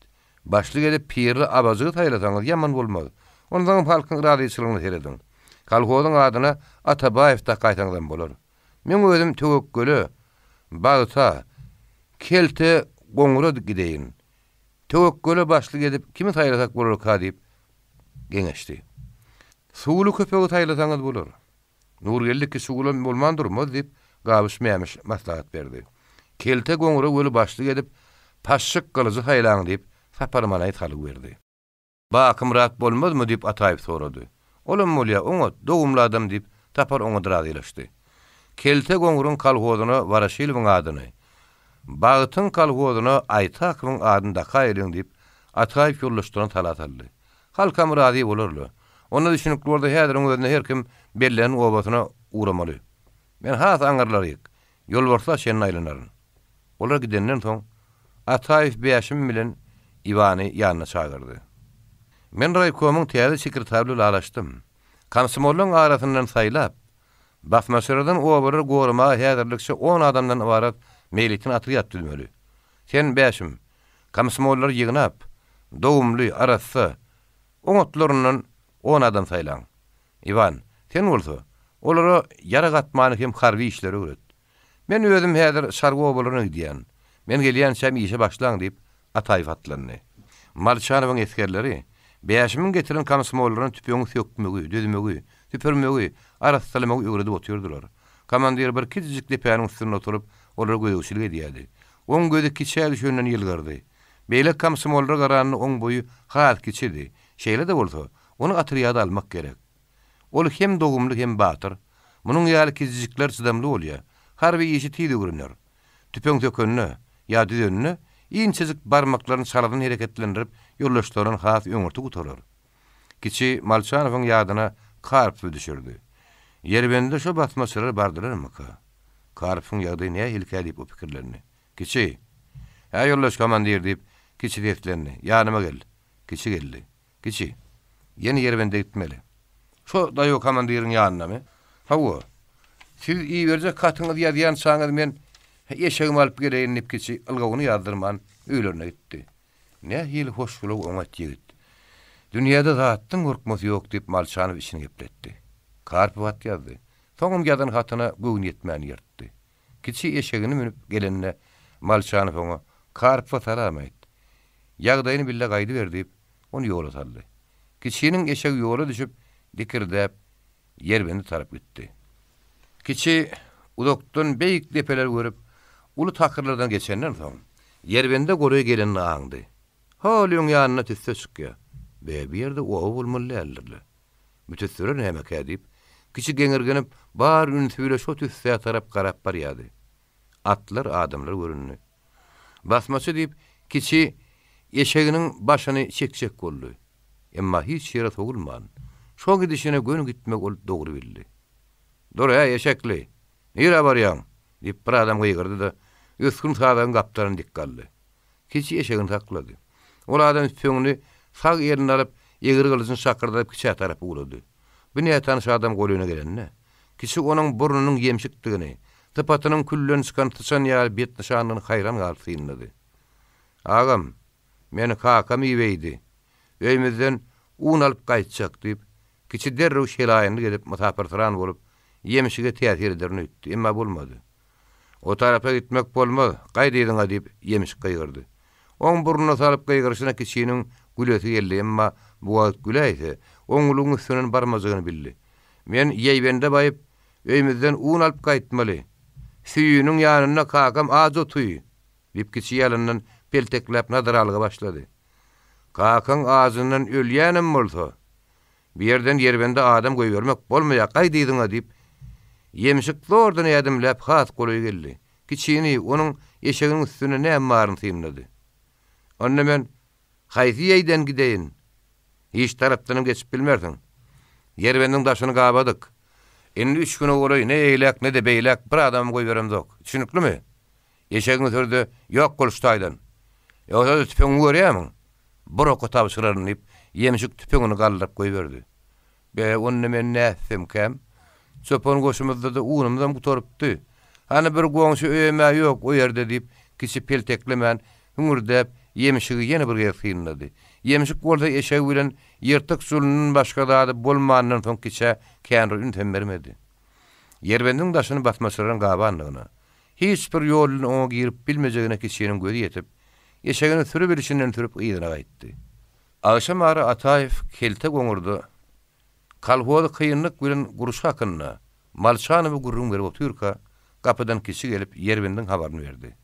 Başlyk edip pirli abazygy taýlasaňyz ýaman bolmaz. Ondan halkyň radyçylygyny heredin. Kalhozyň adyna Atabaýew da gaýtaňdan bolar. Men özüm Töwekkeli, Bagta, Kelte goňura gideýin. Töwekkeli başlyk edip kimi taýlasak bolar ka diýip geňeşdi. Suwly köpegi taýlasaňyz bolar. Nurgellik suwly bolmandyrmy diýip gabyş mämiş maslahat berdi. Kelte goňura göli başlyk edip paşşyk gylyjy haýlaň diýip saparmanaýy talyp berdi. "Bakym rahat bolmazmy?" diýip Ataýew sorady. "Olam molya, oňa dogumly adam" diýip tapar oňa razylaşdy. Kelte goňuryň kalhozyna Waraşylowyň adyny, Bagtyň kalhozyna Aýtakowyň adyny da gaýryň diýip Ataýew ýollaşdyran talataldy. Halkam razy bolarly. Onda düşünip boldy häziriň özüne her kim bellen obasyna uğramaly. Men has aňarlaryk. Ýol bolsa şeň aýlanaryn. Olar gidenden soň Ataýew beşim bilen Iwany ýanyna çagyrdy. Men raýkomyň täze sekretarlygyna alaşdym. Komsomollyň arasyndan saýlap, basmaşyradan obary gorma häzirlikçi 10 adamdan ibaret meýlitin atyryat düzmeli. Sen beşim, komsomollar ýygnap, dogumly arasy, oňatlaryndan 10 adam saýlaň. Iwan, sen bolsa, olara ýara gatmany hem harby işleri öwret. Men özüm häzir şargy obalaryna gidýän. Men gelýän şäm işe başlaň diýip Ataýew atlandy. Malşanowyň eskerleri beşimiň getiren komsomollaryň tüpüňi sökmegi, düzmegi, tüpürmegi, arasylamagy öwredip otyrdylar. Komandir bir kiçik depäniň üstüne oturup olara göýüşlik edýärdi. Oň gözi kiçäli şönden ýylgardy. Beýle komsomollar garanyny oň boýu hat kiçidi. Şeýle de bolsa, onu atyryada almak gerek. Ol hem dogumly hem batyr. Munyň ýaly kiçikler çydamly bolýar. Harby işi tüýdi görünýär. Tüpüň tökönni, ýa düzenni, iňçezik barmaklaryny saladan hereketlendirip ýollaşlaryň has öňürti gutarar. Kiçi Malşanowyň ýadyna karp düşürdi. Ýerbende şo batmaçylar bardylarmy ka? Karpyň ýagdaýy näme hilkäli bu pikirlerini. Kiçi, "Ha ýollaş komandir" diýip kiçi deflerini. "Ýanyma gel." Kiçi geldi. "Kiçi, ýeni ýerbende gitmeli." "Şo daýo komandiriň ýanyna-my?" "Hawa. Siz iyi berjek katyňyz ýazýan saňyz men eşegimi alyp geleýin" diýip kiçi ylgawyny ýazdyrman öýlerine gitdi. "Ne hil hoşguluk oňa ýigit. Dünýäde zatdyň gorkmasy ýok" diýip Malşanow işini gepletdi. Karp wat ýazdy. Soňam ýadan hatyna göwün ýetmäni ýertdi. Kiçi eşegini minip gelenine Malşanow oňa "Karp wat aramayt. Ýagdaýyny bille gaýdy ber" diýip onu ýola saldy. Kiçiniň eşegi ýola düşüp dikirdäp ýerbeni tarap gitdi. Kiçi udokdan beýik depeler görüp uly takyrlardan geçenden soň ýerbende goraý gelenini aňdy. Halyň ýanyna tüsse çykýar. Bir ýerde owa bolmaly ellerle. Mütesserin näme kädip, kiçi geňirgenip bar ünsüyle şo tüsse tarap garap barýady. Atlar, adamlar görünýär. Basmaçy diýip kiçi eşeginiň başyny çekçek boldy. Emma hiç ýere togulman. Şo gidişine gönü gitmek ol dogry bildi. "Dur eşekli, nire barýaň?" diýip bir adam gyýgyrdy da Üskün sağdan gaptarın dikkallı. Kiçi eşegini takladı. Ol adam üstüňini sag ýerine alyp ýeger gylysyn şakyrdaýyp kiçe tarapy uladı. Bu näme tanış adam golüne gelenne? Kiçi onuň burnunyň ýemşikdigini, typatynyň küllen çykan tışan ýaly bet nişanyny haýran galyp synlady. Agam, meni kakam iýbeydi. Öýmizden un alyp gaýtjak diýip, kiçi derrew şelaýyny gelip musapirtiran bolup, ýemişige täsir ederini ütdi, emma bolmady. O tarapa gitmek bolmaz, gaýdydyňa diýip ýemiş gaýgyrdy. Oň burnuna salyp gaýgyryşyna kiçiniň gülesi geldi, emma bu wagt güläýse, oňlugyň üstünden barmazygyny bildi. Men ýeýbende baýyp, öýmizden un alyp gaýtmaly. Süýüniň ýanyna kakam az otuy, diýip kiçi ýalyndan pelteklep nazar alyga başlady. Kakaň ağzyndan ölýänem bolsa, bir yerden yerbende adam goýbermek bolmaýar, gaýdydyňa diýip ýemşik zordan ýadymläp has goly geldi. Kiçini onuň eşeginiň üstüne näme maryn synlady. Onda men haýsy ýeýden gideýin. Hiç tarapdan geçip bilmersiň. Yerbendiň daşyny gabadyk. Endi 3 güne goly ne eýlek ne de beýlek bir adam goýberemdik. Düşünüklimi? Eşegiň türde ýok bolştaýdan. Ýa-da tüpeň görýärmi? Bir oka tabşyraryny diýip ýemşik tüpeňini galdyryp goýberdi. Be onu men näsem kem? Çopon goşumuzda da unumdan gutorypdy. Hani bir goňşy öýme ýok o ýerde diýip kiçi pelteklemän hüngürdäp ýemişigi ýene bir ýersinlady. Ýemişik bolsa eşeg bilen ýyrtyk sulunun başga dady bolmandan soň kiçe känri üntem bermedi. Yerbendiň daşyny basmasyran gabanlygyna, hiç bir ýoluny oňa girip bilmejegine kiçiniň gözi ýetip, eşegini sürüp bilişinden sürüp ýygyna gaýtdy. Aşam ara Ataýew kelte goňurdy. Kalhoda kıyınlık bilen guruş hakkında malçanı ve gurrun verip oturka kapıdan kişi gelip Yerbendiň habaryny berdi.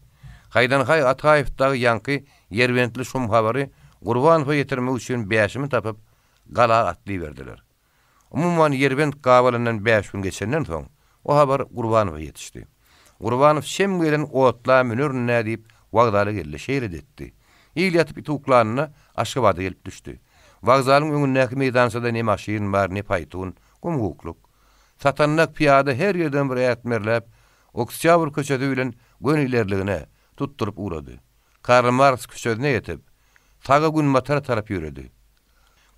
Haydan hay Ataýewdagy ýanky Yerbendli şum habary Gurbanowa ýetirmek üçin beýişimi tapyp gala atly berdiler. Umumyň Yerbend gabalynyň 5 gün geçenden soň o habar Gurbanowa ýetişdi. Gurbanow şem bilen otla münür nädip wagdaly geldi şeýre etdi. İl ýatyp ituklanyna Aşgabatda gelip düşdi. Wagzalyň öňündäki meýdansada ne maşyn bar, ne paýtun, gumgukluk. Satannak piyada her ýerden bir ätmerläp, Oktyabr köçede bilen gönülerligine tutturup uğradı. Karl Marx köçedine ýetip, taga gün matara tarap ýöredi.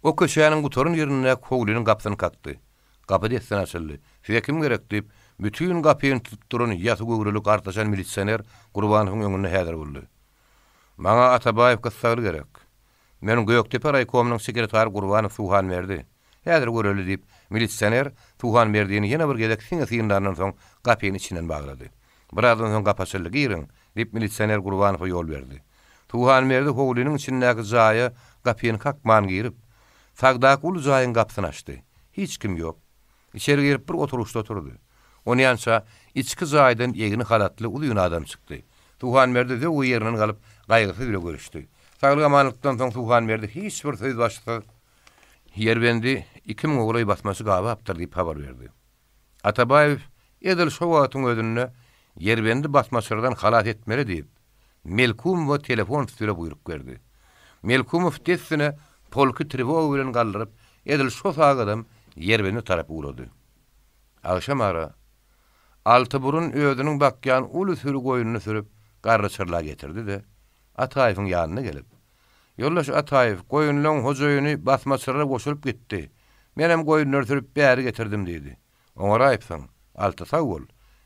O köçäniň gutorun ýerine kowlunyň gapsyny kakdy. Gapy desden açyldy. Şeýle kim gerek diýip, bütün gapyny tutturan ýaty göwrelik artaşan militsioner Gurbanowyň öňüne häzir boldy. Maňa Atabaýew gysgaly gerek. Men Göýektepe raýkomynyň sekretary Gurbanow Tuhan berdi. Häzir göreli diýip, militsioner Tuhan berdiňi ýene bir gezek syňyndan soň gapyny içinden baglady. Birazdan soň gapaçylyk ýerin diýip militsioner Gurbanowa ýol berdi. Tuhan berdi howlunyň içindäki jaýy gapyny kakman girip, sagdaky ul jaýyň gapsyny açdy. Hiç kim ýok. İçeri girip bir oturuşda oturdy. Ony ýança içki jaýdan ýegini halatly ulyň adam çykdy. Tuhan berdi de o ýerinden galyp gaýgysy bilen görüşdi. Saglyk amanlykdan soň Tuhan berdi hiç bir söz başlygy Yerbendi 2000 oğlay basması gaba aptar diýip habar berdi. Atabaýew edil şo wagtyň özünde Yerbendi basmasylardan halat etmeli diýip Melkum we telefon üstüne buyruk berdi. Melkumow tessine polky trewog bilen galdyryp edil şo sagadam Yerbendi tarapy uğrady. Akşam ara Altyburun özüniň bakýan uly sürü goýunyny sürüp garryçyrla getirdi de Ataýewiň ýanyna gelip, "Ýollaş Ataýew, goýunlaryň hojaýyny basmaçylara goşulyp gitdi. Menem goýunlary sürüp bäri getirdim" diýdi. "Oňa aýpsaň, alty sag bol"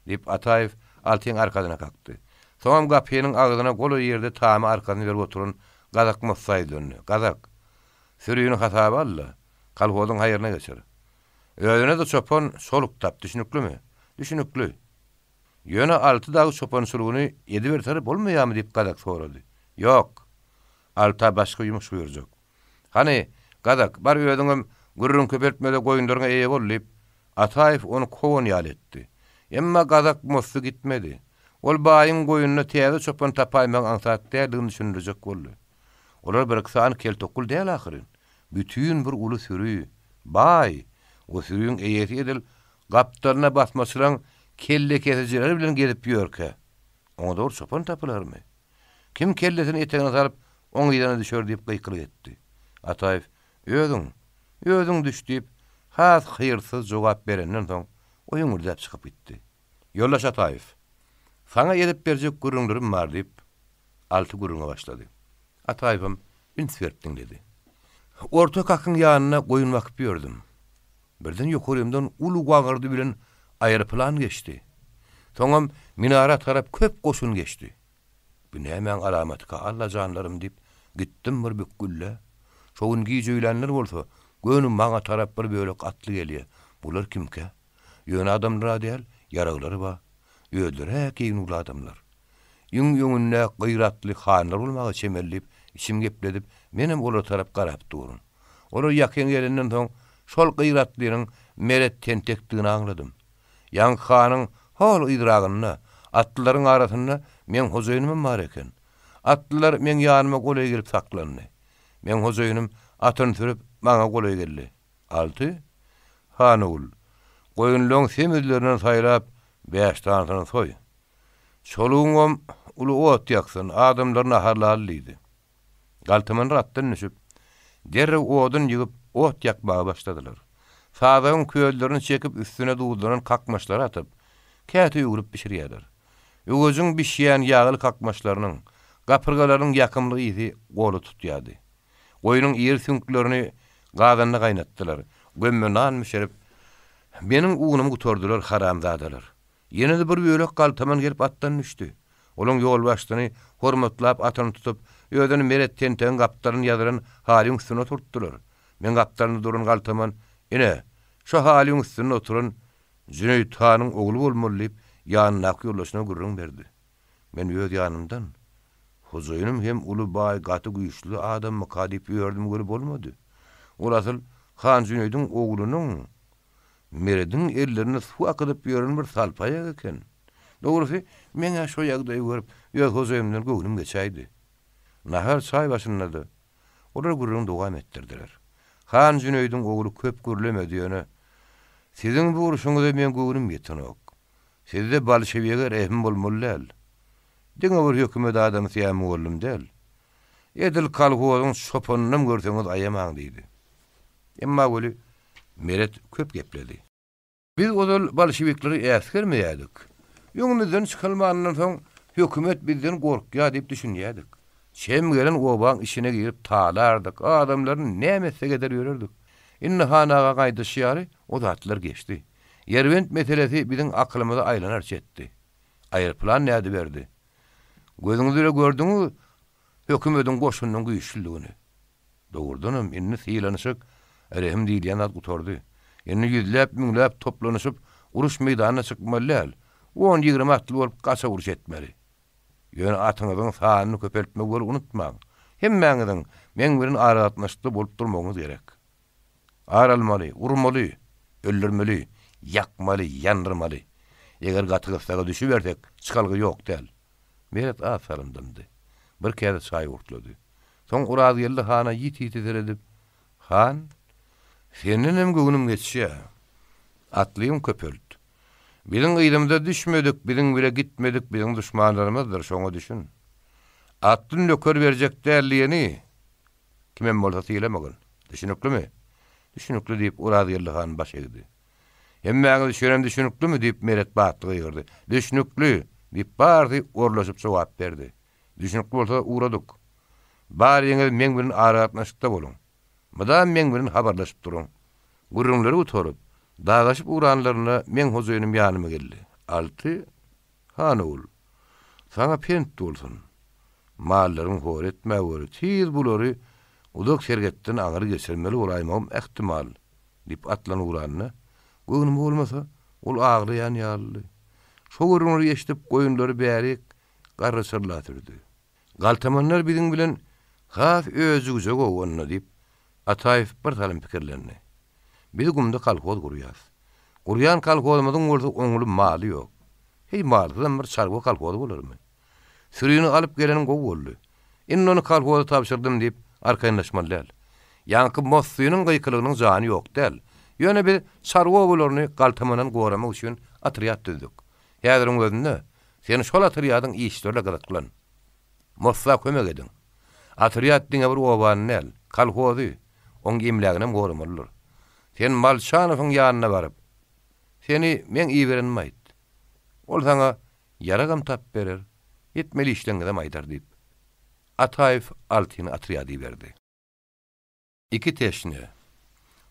diýip Ataýew altyň arkadyna kakdy. Soňam gapynyň agzyna goly ýerde tamy arkadyny berip oturan gazak Musaýy döndü. "Gazak, sürüýüni hasaba alla, kalhodyň haýyryna geçer. Özüne de çopon soluk tap, düşünüklümi?" "Düşünükli." "Ýöne 6 dagy çopon sulugyny ýedi berterip bolmaýarmy?" diýip gazak sorady. "Ýok. Alta başga ýumuş buyurjak." "Hani, gazak, bar öýüňem gürrün köpertmede goýunlaryňa eýe bol" diýip Ataýew onu kowan ýal etdi. Emma gazak mosly gitmedi. Ol baýyň goýunyna täze çopon tapaýmak ansat däligini düşündirjek boldy. Olar bir kısan keltokul däl ahyryn. Bütün bir uly sürü, baý, o sürüň eýeti edil gapdalyna basmasylaryň kelle kesicileri bilen gelip ýörke. Oňa dor çopon tapylarmy? Kim kellesini etegine salyp oň ýerine düşer diýip gıýkyryk etdi. Ataýew, "Özüň düş" diýip has hyýrsyz jogap berenden soň oýuň urdup çykyp gitdi. "Ýollaş Ataýew. Sana edip berjek gurrunlarım var deyip, 6 gurrunga başladı. Ataýpam, "Ünsvertdiň" dedi. Orta kakın ýanyna goýun wakıp ýördüm. Birden ýokarymdan ulu gaňyrdy bilen aýroplan geçdi. Soňam minara tarap köp goşun geçdi. Bu nämen alamatyka Allah janlarym diýip gitdim bir bükgülle. Şoň giýjüýlenler bolsa, gönüm maňa tarap bir bölek atly gelýär. Bular kimke? Ýöne adamlar diýel, ýaraglary bar. Öldüre keyin ulu adamlar. Ýüň-ýüňünde gyratly hanlar bolmagy çemellip, içim gepledip, menem olar tarap garap durun. Olar ýakyn gelenden soň şol gyratlynyň meret tentekdigini aňladym. Ýan hanyň hol idragyny, atlylaryň arasynda men hojaýynym bar eken. Atlylar men ýanyma golay gelip saklandy. Men hojaýynym atyny sürüp maňa golay geldi. 6 Hanul. Goýunlaryň semizlerinden saýlap 5 tanyny soý. Çoluğum ulu ot ýaksyn, adamlaryna harlallydy. Galtaman ratdan düşüp, derre odun ýygyp ot ýakmaga başladylar. Sağdan köýlerini çekip üstüne duýduran kakmaşlar atyp, käte ýugurup pişirýärler. Ýoguzun bişýän ýagly kakmaşlarynyň, gapyrgalaryň ýakymlygy goly tutýardy. Goýunyň ýer sünklerini gazanda gaýnatdylar. Gömmenan müşerip, menin uğunumu gutordular haramzadalar. Yine de bir bölek galtaman gelip attan düştü. Olun yol başlany hormatlap atany tutup, öýden meret tenten gaptaryny ýazyran halyň üstüne oturtdylar. Men gaptaryny durun galtaman, "Ine, şu halyň üstüne oturan Jüneýt hanyň ogly bolmaly" diýip ýanyna ýollaşyna gurrun berdi. Men öýd ýanymdan, "Hojaýynym hem uly baý gaty güýçli adam mı kadyp ýördüm göre bolmady. Ol asyl Han Jüneýdiň oglunyň meredin ellerini su akydyp ýören bir salpaýa eken. Dogrusy, meňe şo ýagdaýy görüp, ýöz hojaýymdan göwnüm geçäýdi. Nahar çaý başynda olar gurrun dowam etdirdiler. Han Jüneýdiň ogly köp görlemedi ýöne. Siziň bu uruşuňyzda men göwnüm ýetenok. Sizde bolşewiýe rehim bolmaly. Diňe bir hökümet adamy ýa-mı boldum del. Edil kalgowyň şopanyny görseňiz aýamaň diýdi. Emma weli meret köp gepledi. Biz odal bolşewikleri äskermeýärdik. Ýöňümizden çykylmanyň soň hökümet bizden gorkýar diýip düşünýärdik. Şem gelen obaň işine girip talardyk. Adamlaryň nämese geder ýörerdik. Inne hanaga gaýdyşýary o zatlar geçdi. Yerwent meselesi biziň aklymyza aýlanar çetdi. Aýroplan näde berdi? Gözüňizle gördüňiz hökümetiň goşunyň güýçlüligini. Dogurdunam inni syýlanyşyk rehim diýilýän ad gutordy. Inni ýüzläp müňläp toplanyşyp uruş meýdanyna çykmalylar. 10-20 atly bolup gaça uruş etmeli. Ýöne atyňyzyň sanyny köpeltmek bolup unutmaň. Hemmäňiziň meň bilen aratnaşykda bolup durmagyňyz gerek. Aralmaly, urmaly, öldürmeli, yakmaly, ýandyrmaly. Eger gatygysaga düşüp bersek, çykalgy ýok däl. Meret afaryndandy. Bir kere çaý urtlady. Soň uraz geldi hana ýiti edip, "Han, senem göwnüm geçýär. Atlyň köpelt. Biziň ýylymda düşmedik, biziň bile gitmedik, biziň düşmanlarymyzdyr, şoňa düşün. Atlyň löker berjek dälliýeni kimem bolsa syýlamagyn. Düşünüklimi? Düşünükli diýip uraz geldi han baş egdi. Hemmäňiz şenem düşünüklimi diýip meret batlygy ýerdi. Düşünükli diýip bardy orlaşyp jogap berdi. Düşünükli bolsa uradyk. Baryňyz meň bilen aratnaşykda bolun. Madam meň bilen habarlaşyp durun. Gurrunlary utorup, dagaşyp uranlaryna meň hojaýynym ýanyma geldi. 6 Hanul. Sana pent bolsun. Mallaryň hor etme wöre tiz bulary udak sergetden aňyry geçirmeli olaýmam ähtimal diýip atlan uranyna. Göwnüm bolmasa, ol aglaýan ýaly. Şo gurrunlary ýeşdip goýunlary bärik garrysyrlatyrdy. Galtamanlar biziň bilen haf özüge gowunna diýip Ataýew bir talim pikirlerini. Biz gumda kalkoz gurýas. Gurýan kalkozymyzyň bolsa oňuly maly ýok. Hey maldan bir çargo kalkoz bolarmy? Sürüni alyp geleniň gow boldy. Innony kalkoza tapşyrdym diýip arkaýynlaşmalylar. Ýanky mossynyň gyýkylygynyň jany ýok däl. Ýöne bir çargo bolaryny galtamanan goramak üçin atryat düzdük. Häziriň özünde sen şol atryýadyň işlerle galatkylan. Mossa kömek edin. Atryat diňe bir oban näl, kalkozy oň gimläginem goramalylar. Sen Malşanowyň ýanyna baryp, seni men iýberenmeýt. Ol saňa yaragam tap berer, etmeli işlengede maydar deyip. Ataev altını atriyadi verdi. 2 teşne.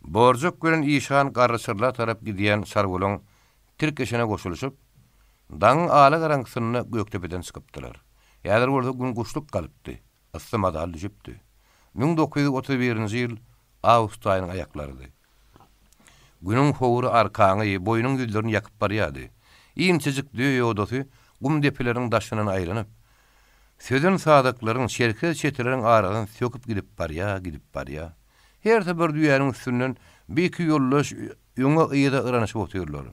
Borjak gören işan garrısırla tarap gidiyen Sargolon Tirkeşene goşuluşup, daň ala garangysyny göktepeden sıkıptılar. Ýalar bolsa gün guşluk galypdy, ysymada düşüpdi. 1931-nji ýyl awgust aýynyň ayaklardy. Günüň howry arkaňy, boýunyň ýüzlerini ýakyp barýady. Iňçejik düýe odasy gum depeleriň daşynyň aýranyp, söden sadaklaryň şerke çeteleriň aradan söküp gidip barýa. Her bir düýäniň üstünden bir-iki ýollaş ýöňe ýa-da yranyşyp oturýarlar.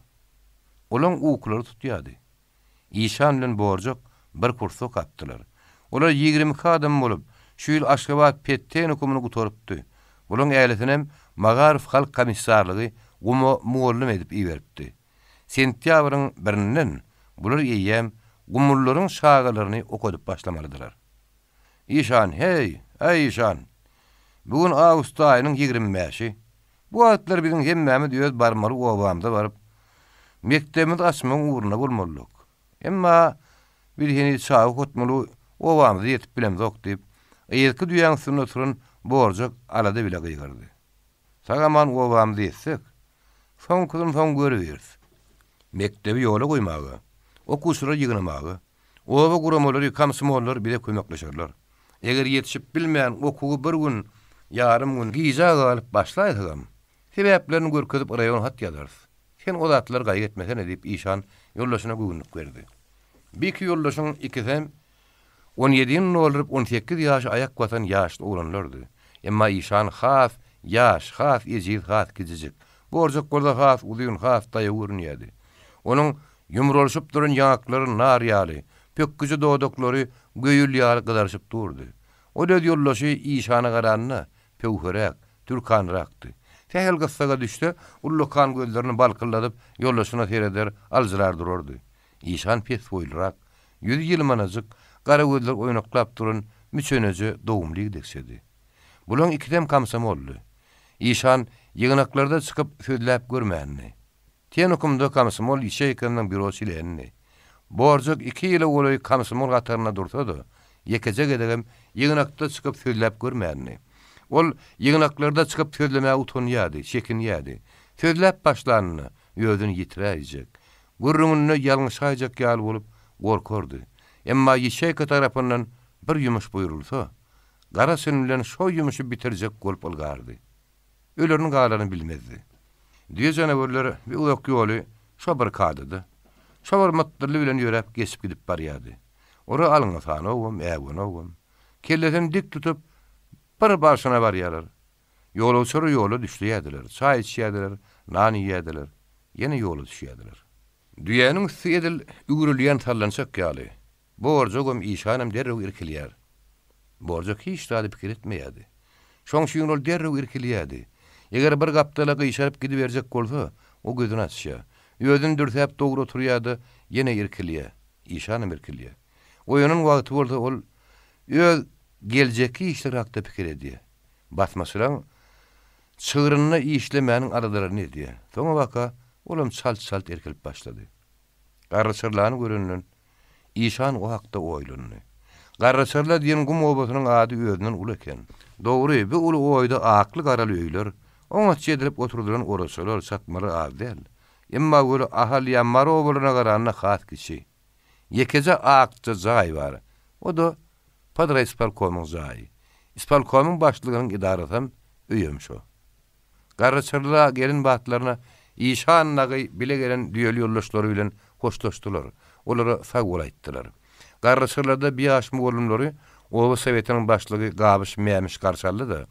Olaň uklary tutýady. İşan bilen Borjak bir kursok atdylar. Olar 20 adam bolup, şu ýyl Aşgabat Petten hukumyny gutorypdy. Olaň äletinem Magarif halk komissarlygy gumo muallym edip iýeripdi. Sentýabryň 1-inden bular ýeýem gumurlaryň şagalaryny okudyp başlamalydylar. İşan, hey İşan. Bugün awgust aýynyň 25-i. Bu atlar biziň hemmämiz öz barmaly obamda baryp mektebimiz açmaň uğruna bolmalyk. Emma bir heni çağı hotmaly obamda ýetip bilemzok diýip, ýetki düýäň üstünde oturan Borjak alada bile gyýgardy. Sagaman obamda ýetsek, soň görüberýär. Mektebi ýola goýmagy, okuşlara ýygnamagy, oba guramalary, komsomollar bile kömekleşerler. Eger ýetişip bilmeýän okugy bir gün, ýarym gün giza galyp başlaýdygam, sebäplerini görkezip raýon hat ýazar. Sen o zatlar gaýy etmesen edip İşan ýollaşyna güýnlük berdi. Bir-iki ýollaşyň ikisem 17 bolup 18 ýaş ayak batan ýaşly oglanlardy. Emma İşan has ýaş, has ejil, has gizijik. Borjak bolsa has uzun, has daýy görünýärdi. Onuň ýumrulşyp duran ýaňaklary nar ýaly, pökküji dodoklary göýül ýaly gydarşyp durdy. O da ýollaşy İşana garanyna pöwherek, türkanrakdy. Tehel gyssaga düşdi, ullukan gözlerini balkylladyp ýollaşyna sereder, alzylar dururdy. İşan pes boýlrak, ýüz ýylmanazyk, gara gözler oýnaklap duran müçeneji dowumly deksedi. Bulan ikidem komsomolly. İşan ýygnaklarda çykyp sözläp görmänni. Ten hukumda komsomol işe ekeniň bürosy ilenni. Borjak 2 ýyl boly komsomol gataryna dursa-da, ýekece gedegem ýygnakda çykyp sözläp görmänni. Ol ýygnaklarda çykyp sözlemäge utanýardy, çekinýärdi. Sözläp başlanyny ýödüni ýitiräjek. Gurrungyny ýalňyşajak ýaly bolup gorkardy. Emma ýeşek tarapyndan bir ýumyş buýrulsa, gara sün bilen şo ýumuşy bitirjek bolup algardy. Ölerini galany bilmezdi. Diýe janawarlar bir uzak ýoly şo bir kadydy. Şo bir matdyrly bilen ýörep geçip gidip barýardy. Ora alyňa owam, owam. Kelleden dik tutup bir başyna barýarlar. Ýolçary ýola düşýärdiler, çaý içýärdiler, nan ýýärdiler, ýene ýola düşýärdiler. Düýäniň üstüdil ügürülýän tallançak ýaly. Borjagam İşanam derrew irkilýär. Borjak hiç taýdy pikir etmeýärdi. Şoň şuň ol derrew irkilýärdi. Eger bir gapdala gyşaryp gidiberjek bolsa, o gözüni açýar. Ýödüni dürtäp dogry oturýardy, ýene irkilýär. İşanam irkilýär. Oýanyň wagty bolsa ol öz geljeki işler hakda pikir edýär. Basmasylaň çygyryna işlemäniň aralaryny edýär. Soňa baka olam çalt erkilip başlady. Garraçyrlany göründen İşan o hakda oýlandy. Garraçyrlar diýen gum obasynyň ady özünden ul eken. Dogry, bu ul oýda akly garaly öýler, oňa çedilip oturduran oraçylar satmaly adel. Emma göre ahal ýammar obalyna garanyna has kişi. Ýekece akça jaý bar. O da Padra isparkomun jaý. Isparkomun başlygynyň idarasam öýem şo. Garraçyrlar gelin batlaryna İşan nagy bile gelen düýeli ýollaşlary bilen hoşlaşdylar. Olara sag bolaytdylar. Garraçyrlarda bir ýaş mugallimleri Owa Sowetiniň başlygy Gabyş Mämiş garşaldy.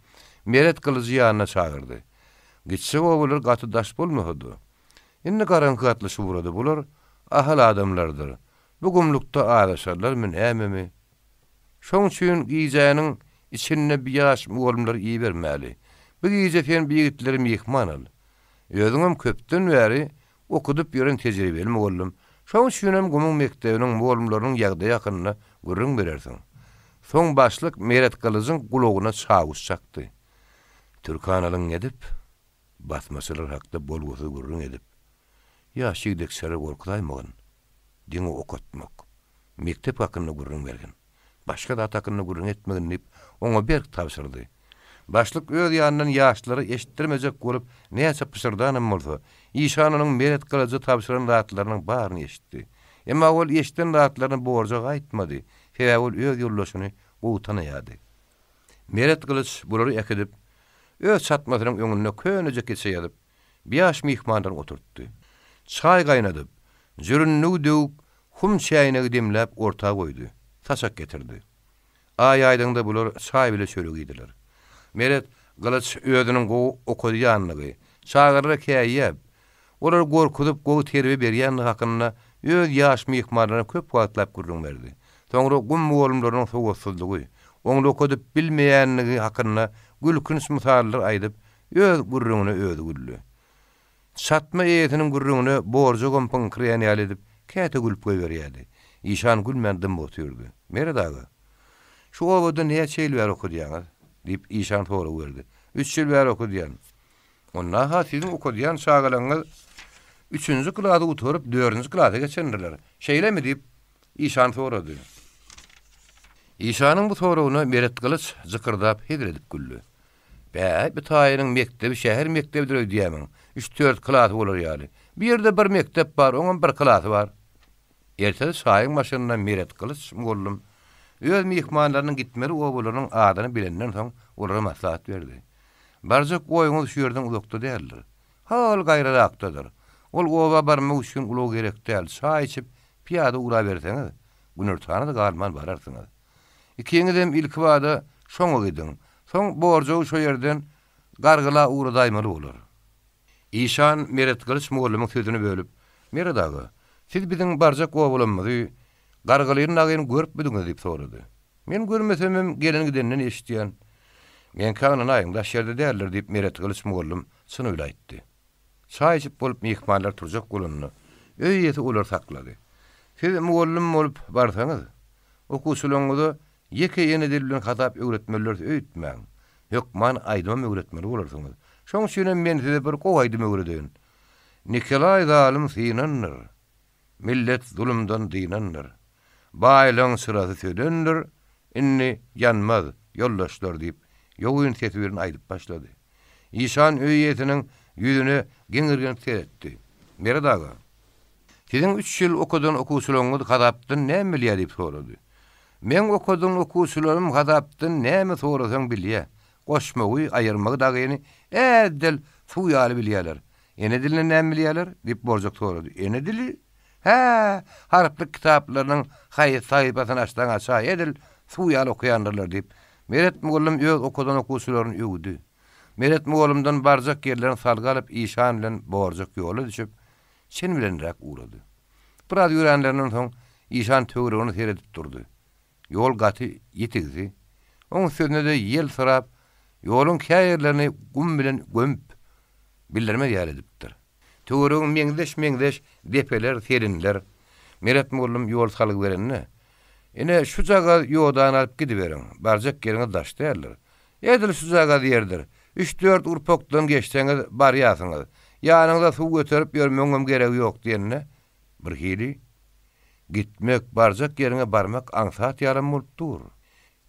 Meret kılıcı ýanyna çagyrdy. Gitse owalar gaty daş bolmady. Indi garanky atlyşy burada bular ahal adamlardyr. Bu gumlukda araşarlar men ämemi. Şoň üçin giýjäniň içinde bir ýaş mugallimler iý bermäli. Bu giýjefen biýitlerim ýykman al. Özüňem köpden bäri okudyp ýören tejribeli mugallim. Şoň üçin gumum mektebiniň mugallimlarynyň ýagda ýakynyna görüň berersiň. Soň başlyk Meret Kılıçyň gulagyna çaýus çakdy. Türkanalyň edip, basmasylar hakda bolgusy görüň edip. Ýa şigdek sere gorkudaýmagyn. diňe okutmak. Mektep hakkında gurrun bergen. Başga da hakkında gurrun etmegin dip oňa berk tapşyrdy. Başlyk öz ýanyndan ýaşlary eşitdirmejek bolup näçe pysyrdanam bolsa, İşanynyň meret kılajy tapşyran rahatlarynyň baryny eşitdi. Emma ol eşitten rahatlaryny borjak aýtmady. Feýawul öz ýollaşyny gowtanaýady. Meret kılıç bulary ekidip, öz satmasynyň öňüne köneje geçýärdi. Biýaş mihmanlar oturtdy. Çay gaýnadyp, jürünni döwüp, hum çaýyny demläp ortaga goýdy. Taşak getirdi. Aýaýdyňda bular çay bile çöregýdiler. Meret kılıç özüniň okudýanlygy, çağırra käýýäp, olar gorkudyp gowy terbi berýän hakynda öz ýaş mihmanlaryna köp wagtlap gurrun berdi. Soňra gum bolumlarynyň sowatsızlygy, oňda okudyp bilmeýänligi hakynda gülkünç misallar aýdyp, öz gurrunyny özü güldü. Satma eýetiniň gurrunyny borjak ompan kirýän ýaly edip, käte gülüp goýberýärdi. İşan gülmän dım otyrdy. Mere daga. Şu owada näçe ýyl ber okudýaňyz? Dip İşan tory berdi. 3 ýyl ber okudýan. Onda ha siziň okudýan şagalaňyz 3-nji klasa oturup 4-nji klasa geçendiler. Şeýlemi dip İşan sorady. İşanyň bu sorawyna Meret Kılıç zıkırdap hedredip güldü. Bäý, bu taýyryň mektebi şäher mektebidir öýdýämiň. 3-4 klasa bolar ýaly. Bir ýerde bir mektep bar, oňa bir klasa bar. Ertesi şaýyň maşynyndan Meret Kılıç mullum öz mihmanlarynyň gitmeli owularynyň adyny bilenden soň olara maslahat berdi. Barjak goýuňyz şu ýerden uzakda däldir. Hal gaýrarakdadyr. Ol owa barmak üçin ulug gerek däl. Çay içip piýada ura berseňiz, günürtany da galman bararsyňyz. Ikiňizem ilki wada şoňa gidiň. Soň borjak şu ýerden gargyla ura daýmaly bolar. İşan Meret Kılıç mullumyň sözüni bölüp, "Meret aga, siz biziň barjak owulamyzy gargylaryň nagyny görüp bidiňiz?" diýip sorady. "Men görmesemem gelen gidenden eşitýän. Men kanyň aýymda şerde däldir" diýip Meret Kılıç mullum synyp aýtdy. Çay içip bolup mihmanlar turjak bolanyny öýýeti ular saklady. "Siz mullum bolup barsaňyz, okuwçylaryňyza ýeke ýene dil bilen hatap öwretmeler öýtmäň. Ýok, man aýdym öwretmeli bolarsyňyz. Şoň üçin men size bir gowaýdym öwredýän. Nikolay zalim sinandyr. Millet zulümden dinandyr. Baýlaň sırasy söýlendir. Inni yanmaz ýollaşlar" diýip ýoğun tetbirini aýdyp başlady. İşan öýýetiniň ýüzüne geňirgen seretdi. "Meret aga, siziň 3 ýyl okudan okuwçylaryňyz hadapdan näme bilýär?" diýip sorady. "Men okudan okuwçylarym hadapdan näme sorasaň bilýär. Goşmagy, aýyrmagy dagyny ädil suw ýaly bilýärler. Ene dilini näme bilýärler?" diýip borjak sorady. "Ene dili? Ha, harplyk kitaplarynyň haýy sahypasyny açdan aşağı edil suw ýaly okuýandylar" diýip Meret mullum öz okudan okuwçylaryny öwdi. Meret mullumdan barjak ýerlerini salga alyp İşan bilen borjak ýola düşüp sen bilenrak uğradı. Biraz ýürenlerinden soň İşan töweregini seredip durdy. Ýol gaty ýetigdi. Oň sözüne de ýel sırap ýoluň käýerlerini gum bilen gömüp bildirme ýaly edipdir. Töweregiň meňdeş depeler, serinler. Meret mullum ýol salyp berenne. Ene şu jaga ýodan alyp gidiberiň. Barjak ýerine daş därler. Edil şu jaga ýerdir. 3-4 urpokdan geçseňiz bar ýasyňyz. Ýanyňda suw göterip ýörmeňem gerek ýok diýenne. Bir hili gitmek, barjak ýerine barmak aňsat ýaram bolupdyr.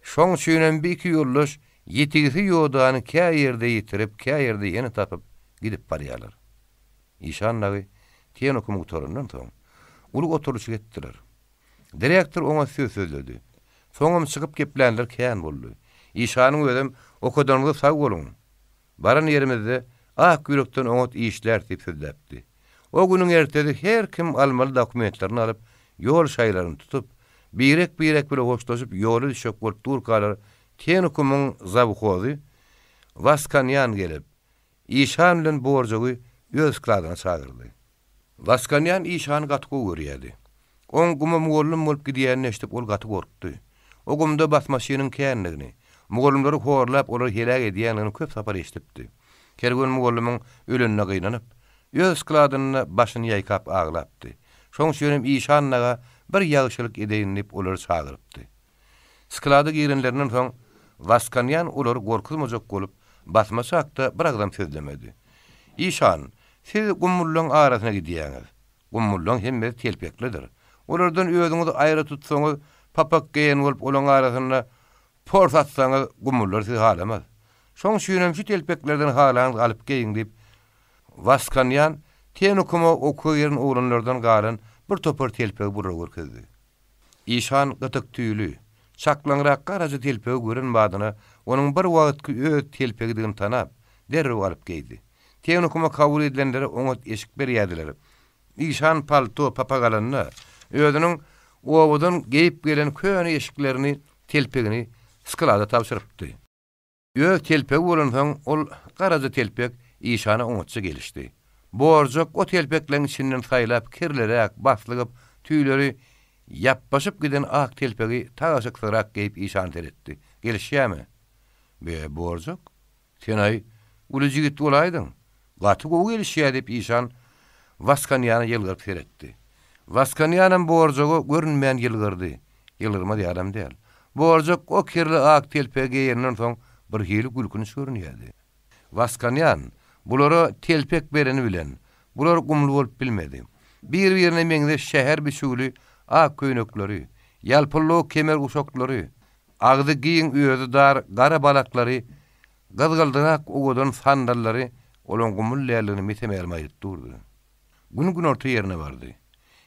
Şoň üçin bir iki ýoldaş ýetigisi ýodany kä ýerde ýitirip, kä ýerde ýene tapyp gidip barýarlar. İşan nagy tiýen okumuň torundan soň ulug oturuşy getdiler. Direktor oňa söz söýledi. Soňam çykyp geplenler kän boldy. İşanyň özüm okudanyňyza sag bolun. Baran ýerimizde ak ýürekden oňat işler diýip söýlepdi. O günüň ertesi her kim almaly dokumentlaryny alyp ýol şaýlaryny tutup, birek bilen hoşlaşyp ýoly düşüp bolup durkalar. Tiýen okumuň zabukhozy Vaskanyan gelip İşan bilen borjagy öz klasyna çagyrdy. Vaskanyan İşany gatyk görýärdi. On guma mugollum bolup gidýärni eşitip ol gaty gorkdy. O gumda basmaşynyň känligini, mugollumlary horlap olar helak edýänligini köp sapar eşitipdi. Kergen mugollumyň ölenine gynanyp, öz klasyna başyny ýaýkap aglapdy. Şoň üçin İşannaga bir ýagşylyk edeýin diýip olar çagyrypdy. Sklada girenlerinden soň Vaskanyan olar gorkuzmajak bolup basmaşakda bir agdam sözlemedi. "İşan, siz gummullaň arasyna gidýäňiz. Gummullaň hemme telpeklidir. Olardan özüňizi aýra tutsaňyz, papak geýen bolup olaň arasyna port atsaňyz gumullar sizi halamaz. Şoň şüýnem şu telpeklerden halaňyz alyp geýin diýip Vaskanyan tenukuma okuýan oglanlardan galan bir topar telpegi burra görkezdi. İşan gytyk tüýlü, çaklanrak garaja telpegi gören badyna onuň bir wagtky öz telpegidigini tanap, derrew alyp geýdi. Tenukuma kabul edilenlere oňa eşik berýärdiler. İşan palto papagalanna özüniň owadan geýip gelen köni eşiklerini telpegini skylada tapşyrypdy. Öz telpegi bolan soň ol garaja telpek İşana oňatça gelişdi. Borjak o telpeklerin içinden saýlap kirlerek baslygyp tüýleri yapbaşyp giden ak telpegi taşyksarak geýip İşan teretdi. Gelişýärmi? Be borjak, sen ay uly jigit bolaýdyň. Gaty gowy gelişýär diýip İşan Vaskanyana ýylgyryp teretdi. Vaskanyanyň borjagy görünmeýän ýylgyrdy. Ýylgyrma adam däl. Borjak o kirli ak telpegi ýerinden soň bir hili gülkün görünýärdi. Vaskanyan bulara telpek bereni bilen, bular gumlu bolup bilmedi. Bir-birine meňde şäher biçüli ak köýnekleri, ýalpylly kemer uşaklary, agdy giýin özü dar gara balaklary, gazgaldyrak ogodan sandallary olan gumul lärlerini metemelmäýip durdy. Gün orta ýerine bardy.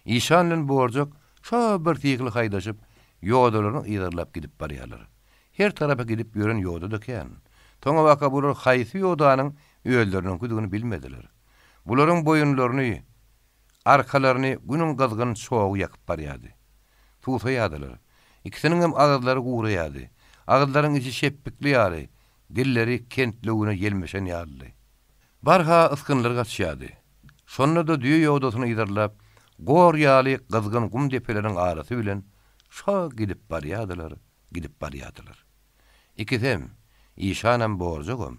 İşan bilen borjak şo bir tiýgli haýdaşyp ýodalaryny ýygyrlap gidip barýarlar. Her tarapa gidip ýören ýoda döken. Toňa waka bular haýsy ýodanyň öýleriniň küdügini bilmediler. Bularyň boyunlaryny, arkalaryny günüň gazgyn soğugy ýakyp barýardy. Tusaýadylar. İkisiniň hem agzlary guraýardy. Agzlaryň içi şeppikli ýaly, dilleri kentligine gelmeşen ýaly. Barha ıskynlar gaçýardy. Şonda da düýe ýodasyny ýygyrlap, gor ýaly gazgyn gum depeleriň arasy bilen şo gidip barýardylar. İkisem İşanam borjagam.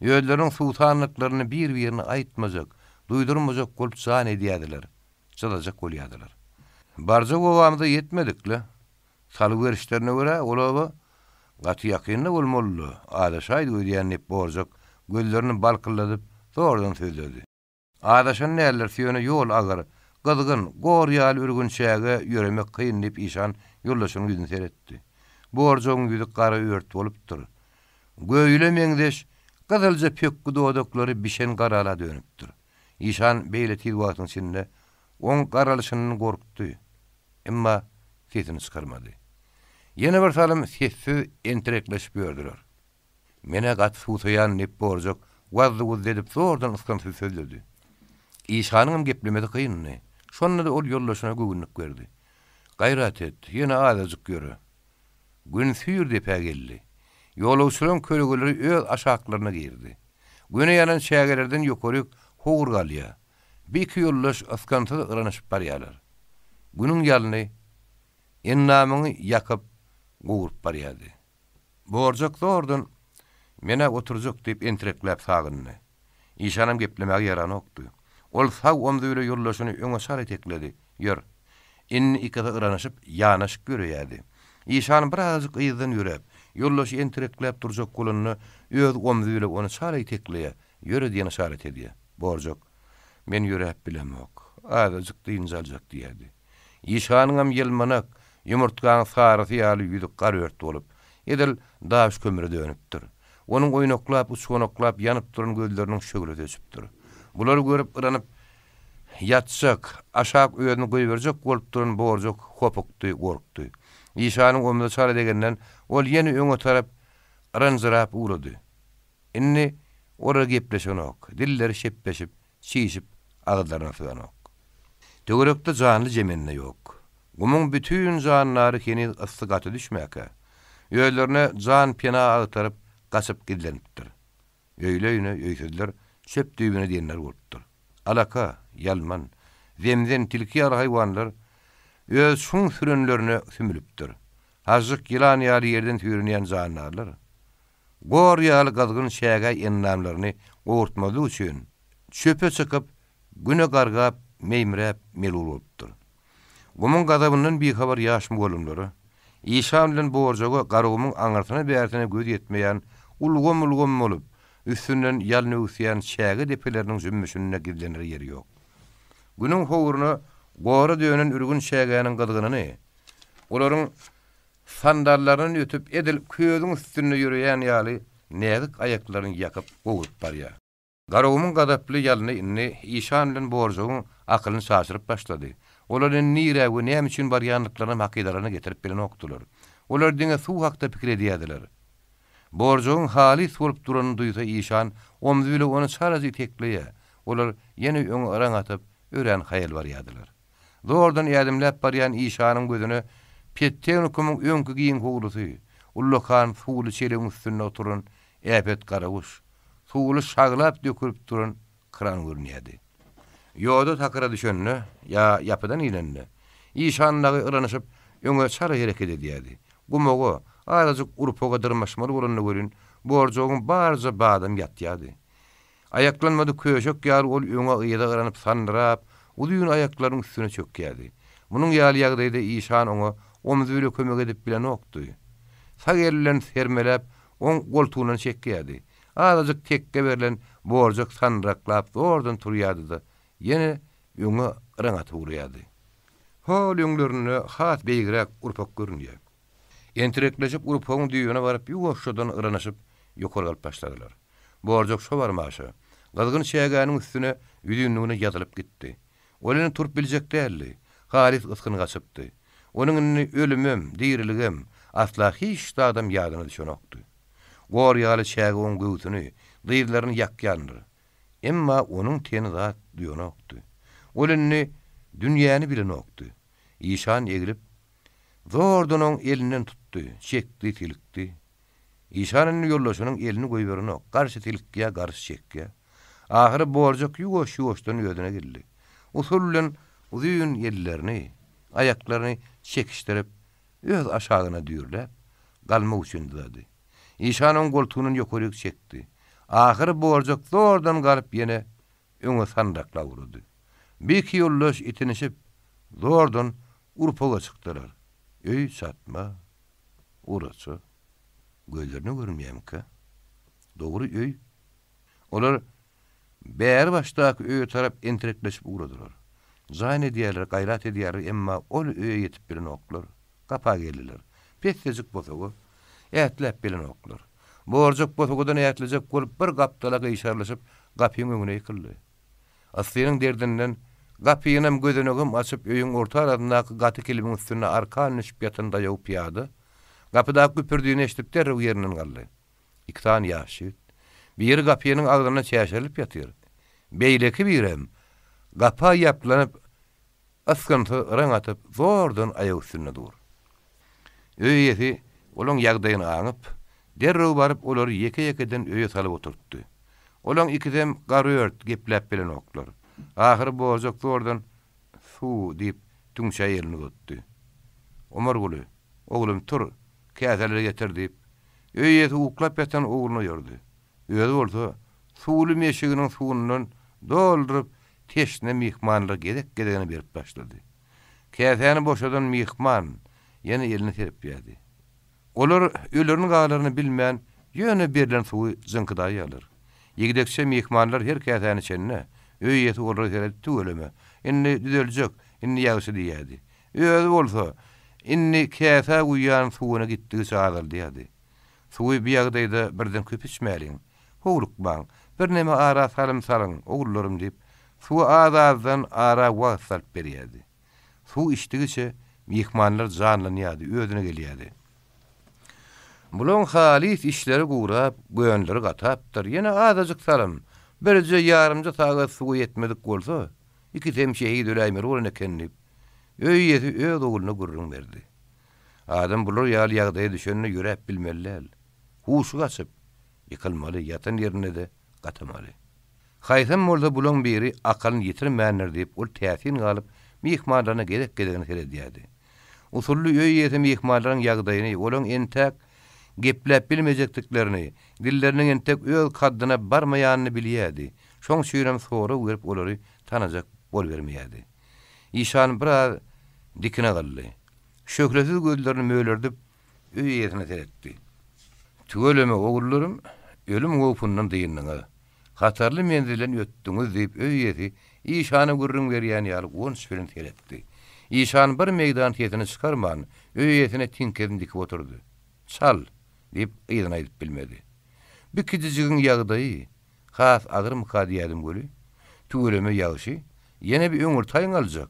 Ýölleriň sultanlyklaryny bir-birine aýtmajak, duýdurmajak bolup san edýärdiler. Çalajak bolýardylar. Barja gowamda ýetmedikle. Salyp berişlerine görä olaby gaty ýakynly bolmaly. Adaşaýdy öýdýän borjak gözlerini balkylladyp zordan söýledi. Adaşan näler süýene ýol agar, gazgyn, gor ýaly ürgünçäge ýöremek kyn diýip İşan ýollaşyny ýüzüne seretdi. Borjagyň ýüzi gara ört bolupdyr. Göýle meňdeş gazalja pökkü dodokları bişen garala dönüpdir. İşan beýle tiýwatyň içinde oň garalyşyny gorkdy. Emma sesini çykarmady. Ýene bir salym sessiz enterekleşip ýördiler. Mene gat susaýan nep borjak wazzy edip zordan ıskan söýledi. İşanyň geplemedi kynny. Şonda da ol ýollaşyna göwünlik berdi. Gaýrat et, ýene azazyk ýöre. Gün süýür diýip geldi. Ýolawçylaryň kölegeleri öz aşaklaryna girdi. Güne ýanan şägerlerden ýokary hogur galýa. Bir-iki ýollaş askanta ıranyşyp barýarlar. Günüň ýalyny ennamyny ýakyp gowurup barýardy. Borjak zordan mene oturjak diýip entereklep sagyndy. İşanam geplemäge ýaran okdy. Ol sag omdyýla ýollaşyny öňe şarat ekledi. Ýör. Inni ikide ıranyşyp ýanaşyp görýärdi. İşan birazjyk ýyzdan ýörep, ýollaşy entereklep durjak golanyny öz omdyýla onu şarat ekleýär. Ýöre diýen şarat edýär. Borjak men ýörep bilemok. Azasyk diýinjaljak diýerdi. İşanyň ýylmanak, ýumurtgaň sarysy ýaly ýüzi garört bolup, edil daş kömüre dönüpdir. Onuň oýnaklap, uçganaklap ýanyp duran gözleriniň şögle tösüpdir. Bular görüp ıranyp ýatsak, aşak öýüni goýberjek bolup duran borjak hopukdy, gorkdy. İşanyň omda çara degenden ol ýene öňe tarap aranjyrap urady. Inni ora gepleşenok, dilleri şeppeşip, çiýişip, agzlaryna syganok. Töwerekde janly jemenine ýok. Gumuň bütün janlary keni yssygaty düşmäke. Ýöýlerine jan pena agtaryp gaçyp gidilenipdir. Öýleýine öýsüzler çöp düýbüne diýenler bolupdyr. Alaka, ýalman, zemden tilki ýaly haýwanlar öz şuň sürenlerine sümülipdir. Hazyk ýylan ýaly ýerden türenýän janlarlar gor ýaly gazgyn şäge ennamlaryny gowurtmaly üçin çöpe çykyp güne gargap meýmirep melul bolupdyr. Gumuň gazabyndan bir habar ýaşmy bolumlary İşan bilen borjaga garagymyň aňartyna bärsine göz ýetmeýän ulgum bolup üstünden ýalyny üsýän şäge depeleriniň jümmüşine gidilenleri ýeri ýok. Günüň howuruny Gora dönen ürgün şägäniň gydygyny, olaryň sandallarını ötüp edil köýüň üstünde ýürüýän ýaly näzik aýaklaryny ýakyp gowy barýar. Garawymyň gadaply ýalyny inni işan bilen borjugyň akylyny şaşyryp başlady. Olaryň nire we näme üçin barýanlyklaryny hakydalaryna getirip bilen okdular. Olar diňe suw hakda pikir edýärdiler. Borjugyň halis bolup duranyny duýsa işan omzy bilen onu çarazy tekleýär. Olar ýene öňe araň atyp ören haýal barýardylar. Doğrudan ýadymläp barýan işanyň gözüne Petden hukumyň öňkü giyin howlusy, ullakan suwly çeleň üstünde oturan äpet garawuş, suwly şaglap dökülip duran kran görnýärdi. Ýoda takara düşenni, ýa ýapydan ilenni. İşanlagy yranyşyp öňe çara hereket edýärdi. Gumogo, arazyk urpoga dyrmaşmaly bolanyny görün, borjugyň barja badam ýatýardy. Ayaklanmady köşek ýar ol öňe ýa-da yranyp sandyrap, ulyň ayaklaryň üstüne çökýärdi. Munyň ýaly ýagdaýda işan oňa omzy bilen kömek edip bilen okdy. Sagerlen sermelep oň goltugyny çekýärdi. Arazyk tekke berilen borjak sandraklap ordan turýardy. Ýene öňe ýraňat urýardy. Hol öňlerini hat beýgirek urpak görünýär. Enterekleşip urpagyň düýüne baryp ýuwaşdan yranyşyp ýokary galyp başladylar. Borjak şo barmaşy gazgyn şägäniň üstüne ýüdünligine ýazylyp gitdi. Olany turup biljek däldi. Halis ıskyn gaçypdy. Onuň ölümüm, diriligim asla hiç da adam ýadyna düşenokdy. Gor ýaly şägäň göwsüni, dyrlaryny ýakýandy. Emma onuň teni zat duýanokdy. Olany dünýäni bilenokdy. İşan egilip zordan oň elinden tutdy, çekdi, tilikdi. İşanyň ýollaşynyň elini goýberynok, garşy tilikýä, garşy çekýä. Ahyry borjak ýuwaş-ýuwaşdan ýödüne geldi. Usullen uzun yerlerini, ayaklaryny çekiştirip, öz aşağına düýürläp, galmak üçin dady. İşanyň goltugyny ýokaryk çekdi. Ahyry borjak zordan galyp ýene öňe sandakla urdy. Bir ýollaş itinişip, zordan urpaga çykdylar. Öý satma, uraçy, gözlerini görmýärmi? Dogry öý. Olar bäri başdaky öýe tarap enterekleşip uradylar. Zayn edýärler, gaýrat edýärler, emma ol öýe ýetip bilen oklar. Gapa geldiler. Petdezik bosagy ätläp bilen oklar. Borjak bosagydan ätlejek bolup bir gapdalaga işarlaşyp gapyň öňüne ýykyldy. Aslyň derdinden gapynym gözünegim açyp öýüň orta arasyndaky gaty kelimiň üstüne arkan nişip ýatanda ýaýup ýady. Gapyda köpürdüğünü eşitip derrew ýerinden galdy. İki tane ýaşyt. Biri gapynyň agdyna çäşerilip ýatýar. Beýleki birem gapa ýaplanyp askantı raň atyp zordan aýag üstüne dur. Öýesi olaň ýagdaýyny aňyp derrew baryp olary ýeke-ýekeden öýe salyp oturtdy. Olaň ikidem garýört gepläp bilen oklar. Ahyry borjak zordan su diýip tüňşä ýerini götdi. Omar guly, oglum tur, käseleri getir diýip öýesi uklap ýatan ogluny ýördi. Öýde bolsa suwly meşiginiň suwundan doldurup teşne mihmanlar gedek-gedegini berip başlady. Käseni boşadan mihman ýene elini terip ýerdi. Olar öýlerini galaryny bilmän ýöne berilen suwy zynkydaý alır. Ýigidekçe mihmanlar her käseni çenne öýeti olary terip tügeleme. Inni düzeljek, inni ýagsy diýärdi. Öýde bolsa inni käse uýan suwuna gitdigi çağırdy diýärdi. Suwy bir ýagdaýda birden köp içmäliň. Howluk baň, bir näme ara salyň, ogullarym diýip, suwy azazdan ara wagt salyp berýärdi. Suw içdigiçe mihmanlar janlanýardy, özüne gelýärdi. Bulan halis işleri gurap, göýönleri gatapdyr. Ýene azasyk salym, birje ýarymja sagat suw ýetmedik bolsa, iki temşehi döläýmer bolan ekenip, öýeti öz ogulyna gurrun berdi. Adam bular ýaly ýagdaýa düşenini ýörep bilmeliler. Huşy gaçyp, ýykylmaly, ýatan ýerine de gatamaly. Haýsam bolsa bulan biri akalyny ýitirmänler diýip ol täsin galyp, mihmanlaryna gedek-gedegini seredýärdi. Usully öýeti mihmanlaryň ýagdaýyny, olaň entek gepläp bilmejekdiklerini, dilleriniň entek öz kaddyna barmaýanyny bilýärdi. Şoň şüýrem sora görüp olary tanajak bol bermeýärdi. İşan bir dikine galdy. Şöhlesiz gözlerini möýlerdip öýetine teretdi. Tügeleme ogullarym, ölüm gowpundan diýindiňe. Hatarly menzilen öttüňiz diýip öýýeti işany gürrüň berýän ýaly on süren teretdi. İşan bir meýdan tetini çykarman, öýýetine tinkedin dikip oturdy. Çal diýip ýygyna aýdyp bilmedi. Bir kijijigiň ýagdaýy, has agyr mukadiýadım göli, tüweleme ýagyşy, ýene bir öňür taýyn aljak.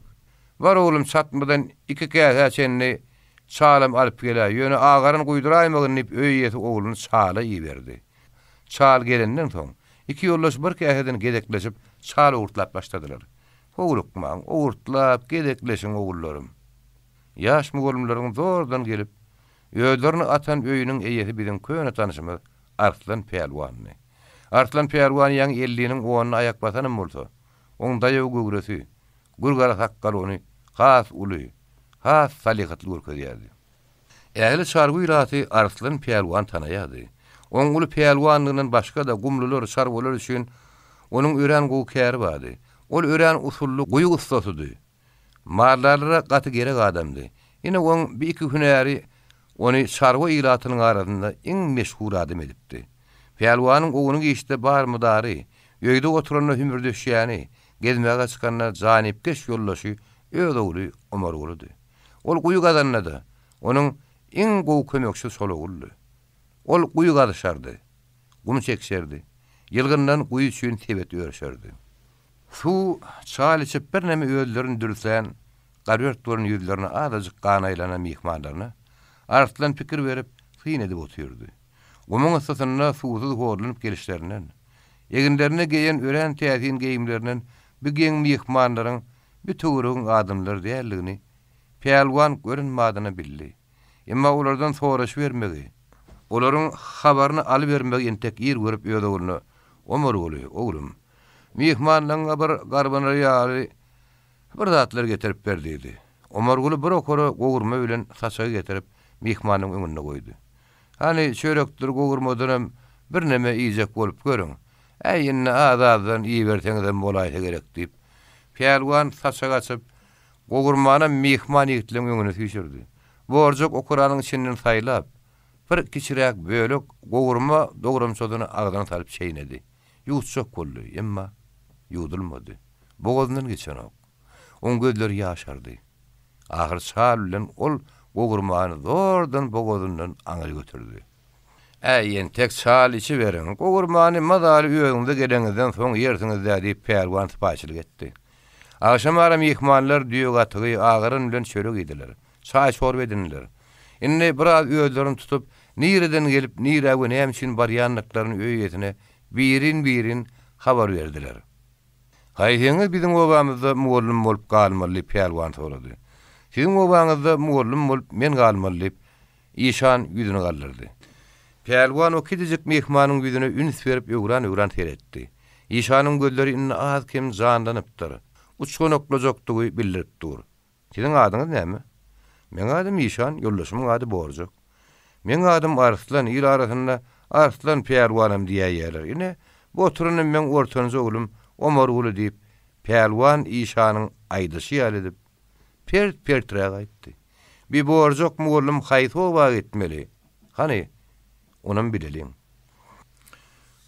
Var oğlum çatmadan iki käse çenni çalam alıp gele, ýöne agaryn guýduraýmagyny diýip öýýeti oğluny çala ýiberdi. Çal gelenden soň iki ýoldaş bir käseden gedekleşip çal urtlap başladylar. Howrukmaň, urtlap gedekleşiň oğullarym. Ýaş mugulumlaryň zordan gelip öýlerini atan öýüniň eýesi bilen köne tanışymy Arslan Pelwany. Arslan Pelwan ýaň 50-niň 10-ny ayak basanyň bolsa, oň daýaw gögresi, gurgara sakkal ony has uly, has salihatly görkezýärdi. Ähli çargy ýraty Arslan Pelwan tanaýardy. Oň uly Pelwanlygynyň başga da gumlular, çargolar üçin onuň ören gowy käri bardy. Ol ören usully goýy ustasydy. Marlara gaty gerek adamdy. Ýene oň bir iki hünäri ony çargo ýratynyň arasynda iň meşhur adam edipdi. Pelwanyň oğuny geçdi bar mudary, öýde oturanyň hümürdeşýäni, gezmäge çykanlar janipkeş ýollaşy öýde uly Omar boldy. Ol goýy gazanlady. Onuň iň gowy kömekçi soluguldy. Ol goýy gazyşardy, gum çekşerdi. Ýylgyndan goýy üçin tebet öýrşerdi. Su çal içip bir näme öýlerini dürsen, garýörtlerin ýüzlerini adadyk ganaýlanan mihmanlaryna Arslan pikir berip syn edip oturdy. Gumuň asasyna suwsuz horlunyp gelişlerinden, eginlerine geýen ören täzin geýimlerinden bir geň mihmanlaryň bir töwerüň adamlar diýerligini Pelwan görünmädini bildi. Emma olardan soraş bermegi, olaryň habaryny alyp bermegi entek ýer görüp ýödegini Omar boly, oglum. Mihmanlaryň bir garbanyny ýaly bir zatlar getirip berdi. Omar boly bir okara gowurma bilen saçagy getirip mihmanyň öňüne goýdy. Hani çörekdir gowurmadan bir näme ýyjak bolup görüň. Äýinni azazdan iý berseňizem bolaýsa gerek diýip Pelwan saçagy açyp gowurmany mihman ýigitleň öňüne süýşürdi. Borjak okuranyň içinden saýlap bir kiçirek bölek gowurma dogramçodyny agdan salyp çeýnedi. Ýuçak boldy, emma ýudulmady. Bogozundan geçen ok. Oň gözleri ýaşardy. Ahyr çal bilen ol gowurmany zordan bogozundan aňyry götürdi. Äýen tek çal içi beriň. Gowurmany madary öýüňde gelengizden soň ýersiňizde diýip Pelwan sypaçylyk etdi. Akşam ara mihmanlar düýe gatygy agyryn bilen çörek ýediler. Çay şorba edinler. Indi biraz öýlerini tutup nireden gelip niräge näme üçin barýanlyklaryny öýetine birin habar berdiler. Haýhyňyz biziň obamyzda muallym bolup galmaly Pelwan sorady. Siziň obaňyzda muallym bolup men galmaly diýip işan ýüzüne galdyrdy. Pelwan o kidijik mehmanyň ýüzüne üns berip öwran teretdi. İşanyň gözleri inni az kim jandanypdyr. Uçgun oklajakdygy bildirip dur. Siziň adyňyz näme? Men adym İşan, ýoldaşymyň ady Borjak. Men adym Arslan, ýyl arasynda Arslan Pelwanam diýýärler. Ine bu oturuny men ortanjy oglum Omar boly diýip Pelwan İşanyň aýdysy ýaly edip pert aýtdy. Bir Borjak muallym haýsowa gitmeli. Hani onuň bileliň.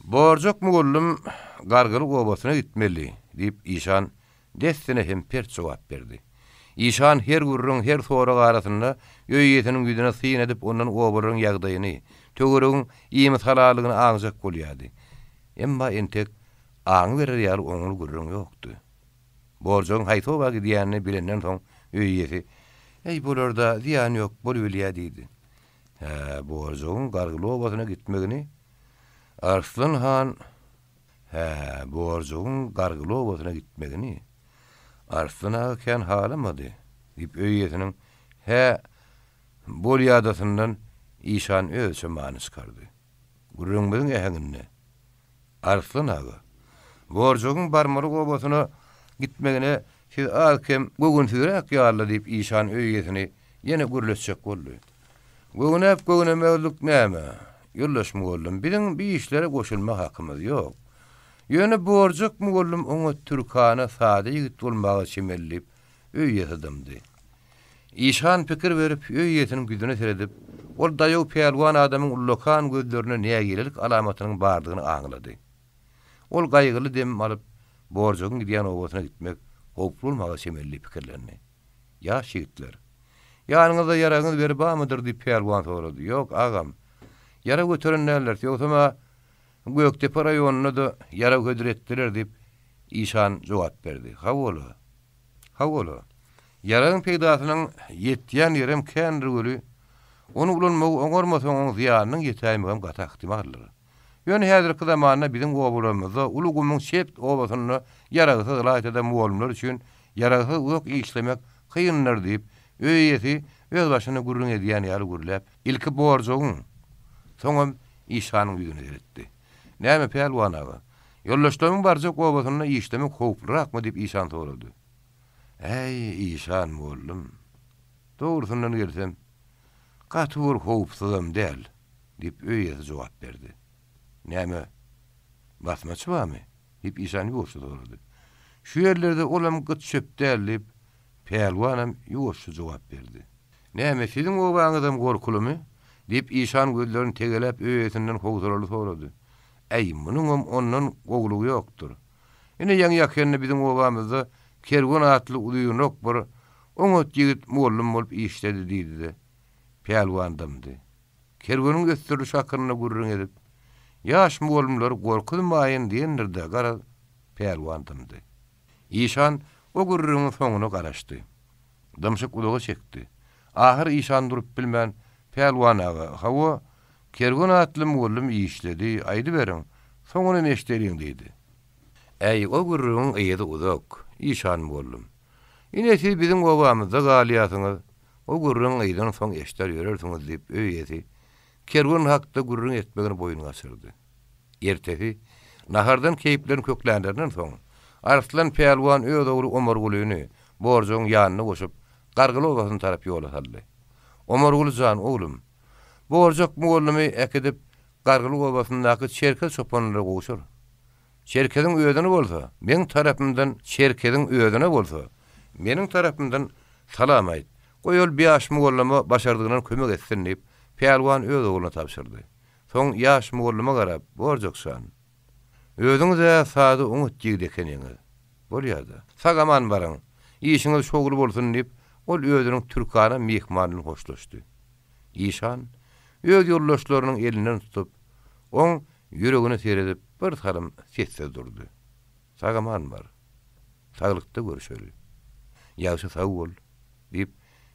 Borjak muallym gargylyk obasyna gitmeli diýip İşan destine hem pert jogap berdi. İşan her gurrun her sorag arasynda öýetiniň ýüzüne syn edip ondan obaryň ýagdaýyny, töweregiň iými halalygyny aňjak bolýardy. Emma entek aň berer ýaly oňul gurrun ýokdy. Borjak haýsowa gidýänini bilenden soň öýeti "Ey bularda ziýan ýok, bolup bilýär" diýdi. Borjagyň gargyly obasyna gitmegini Arslan han Borjagyň gargyly obasyna gitmegini Arslan kan halamady diýip öýetiniň bolýadasyndan İşan ölçe many çykardy. Gurrungyň ähengine Arslan aga Borjagyň barmaly obasyna gitmegine siz alkem gogun sürek ýarly diýip İşan öýetini ýene gürleşjek boldy. Gogunäp näme? Ýoldaşmy boldum. Biziň bir işlere goşulma hakymyz ýok. Ýöne Borjak muallym oňa türkana sady ýigit bolmagy çemellip öýetdimdi. İşan pikir berip öýetiniň güdüne seredip, ol daýaw Pelwan adamyň ullokan gözlerine näme gelelik alamatynyň bardygyny aňlady. ol gaýgyly dem alyp borjogyň gidýän obasyna gitmek howpulmaga semelli pikirlerini. Ya şigitler. Ýanyňyzda ýaragyňyz berip bamydyr diýip pelwan sorady. Ýok agam. Yara götürenler ýoksa Göktepe raýonuna da yara gödüretdiler diýip İşan jogap berdi. Hawala. Yaragyň peýdasynyň ýetýän ýerem kän rügüli. Onu ulanmagy oňarmasaň ziýanyň ýetäýmegem gata ihtimallar. Ýöne häzirki zamanda biziň obalarymyzda ulugumyň şept obasyny yaragysa ýaýda muwallimler üçin yaragysa uzak işlemek kynlar diýip öýesi öz başyna gurrun edýän ýaly gurlap ilki borjogyň soňam İşanyň ýüzüne geretdi. Näme pelwan aga? Ýollaşlaryň barja obasyna işlemek howplurakmy diýip İşan sorady. Ey İşan muwallim. Dogrusyny gersem gatyr howpsuzam däl diýip öýesi jogap berdi. Näme? Basmaçy barmy? Diýip İşan ýoşy sorady. Şu ýerlerde olam gyt çöp däl diýip pelwanam ýoşy jogap berdi. Näme siziň obaňyzam gorkulymy? Diýip İşan gözlerini tegelep öýesinden howsuraly sorady. Ey, munuň ondan gowlugy ýokdur. Ine ýaňy ýakynny biziň obamyzda kergon atly ulyňok bir oňat ýigit muwallim bolup işledi diýdi. Pelwandymdy. Kergonyň gösterili şakyryna gurrun edip, ýaş muwallimler gorkulmaýyn diýendirde gara pelwandymdy. İşan o gurrunyň soňuna garaşdy. Dymşyk ulagy çekdi. Ahir İşan durup bilmän pelwan aga, hawa kergon atly muwallim işledi, aýdy beriň, soňuna meşderiň diýdi. Ey, o gurrunyň ýedi uzak, İşan muwallim. Ine siz biziň obamyzda galýasyňyz, o gurrunyň ýydan soň eşder ýörersiňiz diýip öýedi. Kergon hakda gurrun etmegini boyun gasyrdy. Ertesi, nahardan keyiplerin köklänlerinden soň, Arslan pelwan öz ogly Omargulyny borjogyň ýanyna goşup, gargyly obasyny tarap ýola saldy. Omargulyjan oglum, borjok muwallimy ekidip, gargyly obasynyňdaky çerkez çopanyna goşur. Çerkeziň öýdüne bolsa, men tarapymdan çerkeziň öýdüne bolsa, meniň tarapymdan salam aýt. Goýul ýaş muwallimy başardygyna kömek etsin diýip pelwan öz oglyna tapşyrdy. Soň ýaş muwallyma garap, borjoksan. Özüňize sady uňut ýigdi ekeniňiz. Bolýarda. Sagaman baryň. İşiňiz şogul bolsun diýip, ol özüniň türkana mehmanyny hoşlaşdy. İşan öz ýoldaşlarynyň elinden tutup, oň ýüregine seredip bir tarym sessiz durdy. Sagaman bar. Saglykda görüşeli. Ýaşy sag bol diýip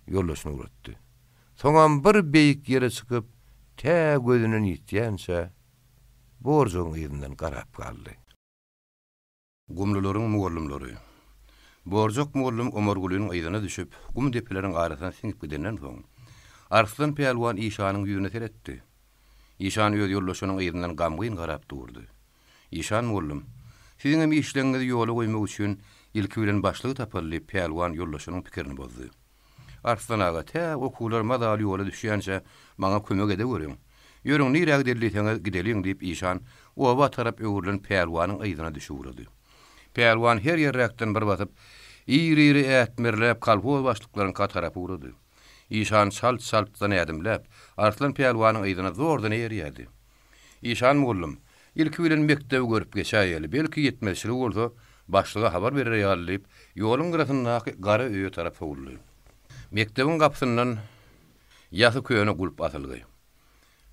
ýoldaşyny uratdy. Soňam bir beýik ýere çykyp, tä gözünden ýitýänçe borjogyň ýerinden garap galdy. Gumlularyň muwallimlary. Borjok muwallim Omargulynyň ýygyna düşüp, gum depeleriň arasyna siňip gidenden soň, Arslan pelwan İşanyň ýüzüne seretdi. İşan öz ýoldaşynyň ýerinden gamgyn garap durdy. İşan muwallim, siziň hem işleňizi ýola goýmak üçin ilki bilen başlygy tapally pelwan ýoldaşynyň pikirini bozdy. Arslan aga, tä okular madaly ýola düşýänçe maňa kömek ede görüň. Ýörüň nirä giderliýiňiz gideliň diýip İşan oba tarap öwürlen pelwanyň ýygyna düşürdi. Pelwan her ýerrekden bir batyp, iri ätmerläp kalpoz başlyklaryny katarap urdy. İşan salt-saltdan ädimläp, Arslan pelwanyň ýygyna zordan ýerýärdi. İşan muwallim, ilki bilen mekdep görüp geçäýeli, belki ýetmezçilik bolsa, başlyga habar berer ýalyp, ýoluň gyrasyndaky gara öýe tarap öwürdi. Mekdebiň gapysyndan ýasy köýene gulup atyldy.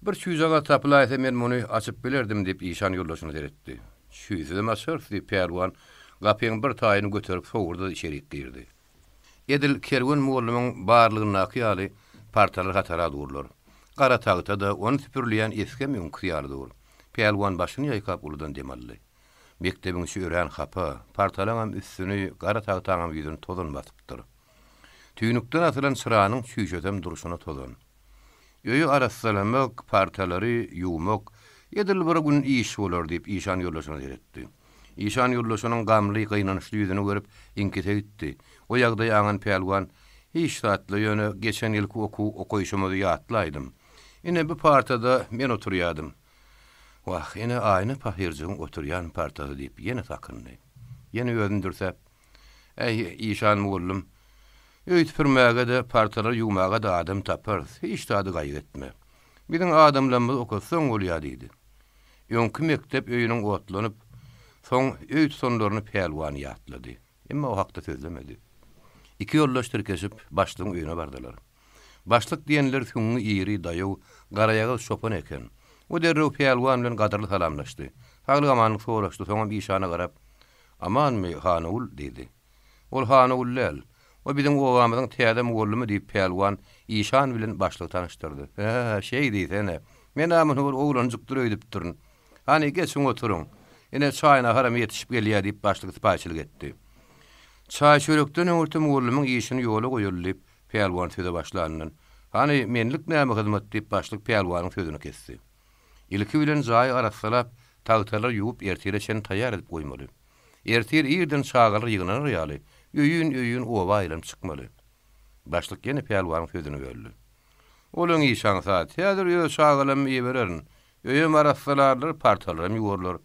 Bir şüýjaga tapylaýsa men muny açyp bilerdim diýip İşan ýoldaşyny seretdi. Şüýzem açar diýip pelwan gapyň bir taýyny göterip sowurda içeri girdi. Edil kerwen muwallymyň barlygyny ýaly partalar gatara durlar. Gara tagta da onu süpürleýän eski mümkin ýalydyr. Pelwan başyny ýaýkap uludan demally. Mekdebiň şüýren hapa, partalaňam üstüni gara tagtaňam ýüzüni tozan basypdyr. Tüýnükden atylan sıranyň şüýşedem duruşuna tozan. Öýü araslamak, partalary ýuwmak, edil bir gün iş bolar diýip İşan ýoldaşyna seretdi. İşan ýoldaşynyň gamly gynanyşly ýüzüni görüp inkite gitdi. O ýagda ýaňan pelwan, hiç tatly ýöne geçen ýyl okuýşymy ýatlaýdym. Ine bu partada men oturýardym. Wah, ine aýny pahirjyň oturýan partada diýip ýene takyndy. Ýene öýdündürsep, ey İşan muwallim, öýtpürmäge de partalar ýuwmaga da adam tapar, hiç taýdy gaýy etme. Biziň adamlarymyz okasyň bolýar diýdi. Ýöňkü mektep öýüniň otlanyp, Soň öýt sonlaryny pelwan ýatlady. Emma o hakda sözlemedi. Iki yoldaş türkeşip başlygyň öýüne bardylar. Başlyk diýenler süňňi iri daýaw, garaýagy şopan eken. O derrew pelwan bilen gadarly salamlaşdy. Hagly amanyk soraşdy, soňra bir işana garap, "Amanmy Hanaul?" dedi. Ol Hanaul lel. O biziň owamyzyň täze mugullumy diýip pelwan işan bilen başlyk tanıştyrdy. Şey diýsene. Men amyn oğlancykdyr öýdüp durun. Hani geçiň oturun. Ene çaýyna haram ýetişip gelýär diýip başlyk sypaçylyk etdi. Çaý çörekden öňürtüm mugullumy işini ýola goýulyp pelwan söze başlandyň. Hani menlik näme hyzmat diýip başlyk pelwanyň sözüni kesdi. Ilki bilen jaý arasalap tagtalar ýuwup ertire şen taýýar edip goýmaly. Ertir ýerden çağalar ýygynan ýaly. Öýün owa aýlanyp çykmaly. Başlyk ýene pelwanyň sözüni böldü. Olaň işan saat, häzir ýö çağalym ýebererin. Öýüm arasalarlar partalarym ýuwarlar.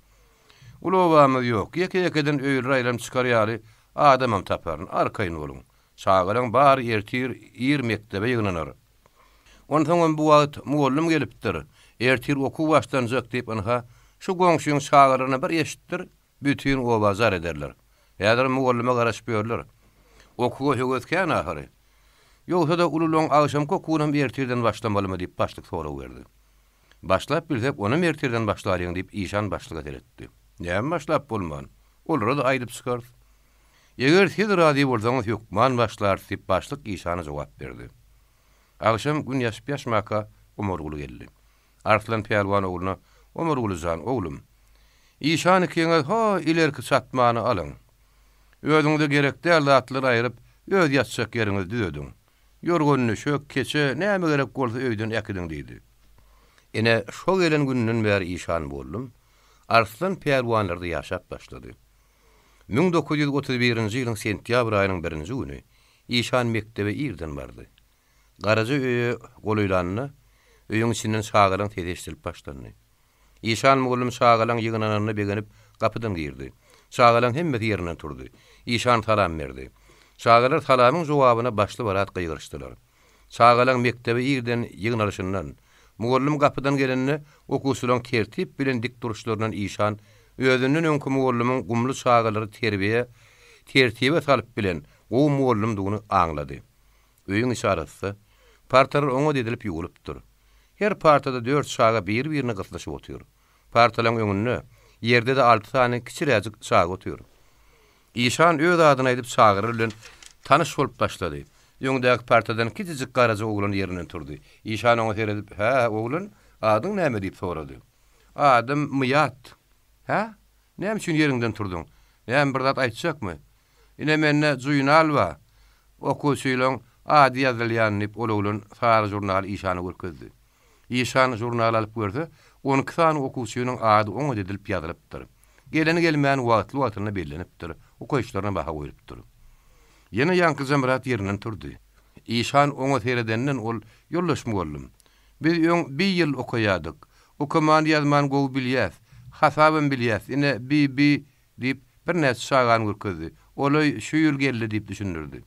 Ulowamy ýok. Ýeke-ýekeden öýür aýlanyp çykarýaly adamam taparyn, arkaýyn bolun. Çağalyň bar ertir ýer mektebe ýygnanar. Ondan bu wagt mugullum gelipdir. Ertir oku başlanjak diýip anha şu goňşyň çağaryny bir eşitdir, bütün owa zar ederler. Häzir mugulluma garaşyp ýörler. Okuga höwetken ahyry. Ýogsa da ululong agşamky okunam ertirden başlamalymy diýip başlyk soraw berdi. Başlap bilsek onu ertirden başlaryň diýip işan başlyga teretdi. Näme başlap bolman? Olara da aýdyp çykar. Eger siz razy bolsaňyz ýokman başlar diýip başlyk işana jogap berdi. Agşam gün ýaşmaka Omorgulu geldi. Arslan pelwan oğluna Omorgulujan oğlum. İşany kiňe ha ilerki satmany alyň. Özüňde gerekli atlar aýryp öz ýatjak ýeriňizde düzedin. Yorgunny şök keçe näme gerek bolsa öýden äkidiň diýdi. Ene şo gelen günnün bäri işan boldum. Arslan pelwanlarda ýaşap başlady. 1931-nji ýylyň sentýabr aýynyň 1-nji güni işan mektebe ýerden bardy. Garaja öýe golylanny, öýüň içinden çağaryň tedeşdirip başlandy. İşan mugullum çağaryň ýygnanyny begenip gapydan girdi. Çağaryň hemme ýerinden turdy. İşan salam berdi. Çağaryň salamyň jogabyna başly barat gyýgyrşdylar. Çağaryň mektebe ýerden ýygnalyşyndan mugullum gapydan gelenini okusylaryň tertip bilen dik duruşlaryndan işan özünün öňkü mugullumyň gumly çağalary tertibe salyp bilen o mugullumdygyny aňlady. Öýüň işarasy partalar oňa dedilip ýugulypdyr. Her partada 4 çağa bir-birini gyslaşyp otur. Partalaryň öňünde ýerde de 6 tane kiçiräjik çağa otur. İşan öz adyny aýdyp çağıry bilen tanyş bolup başlady. Öňdäki partadan kiçijik garaja oğlan ýerinden turdy. İşan oňa teredip, "Ha, oğlan, adyň näme?" diýip sorady. "Adym Myat." "Ha? Näme üçin ýeriňden turdyň? Näme bir zat aýtjakmy?" "Ine menne Juyunalwa." Okusylaryň ady ýazylýan diýip oğlan sary jurnal İşany görkezdi. İşan jurnal alyp gördi. 12 tane okusylaryň ady oňa dedilip ýazylypdyr. Geleni gelmän wagtly bellenipdir. Okuýuşlaryna baha goýulypdyr. Yine Yankı Zemrat ýerinden turdy. İşan oňa teredenden ol ýollaşmy boldum. Biz bir ýyl okuýadyk. Okuman ýazman gowy bilýäs. Hasabym bilýäs. Ine bi diýip bir näçe şagan görkezdi. Olay şu ýyl geldi diýip düşündirdi.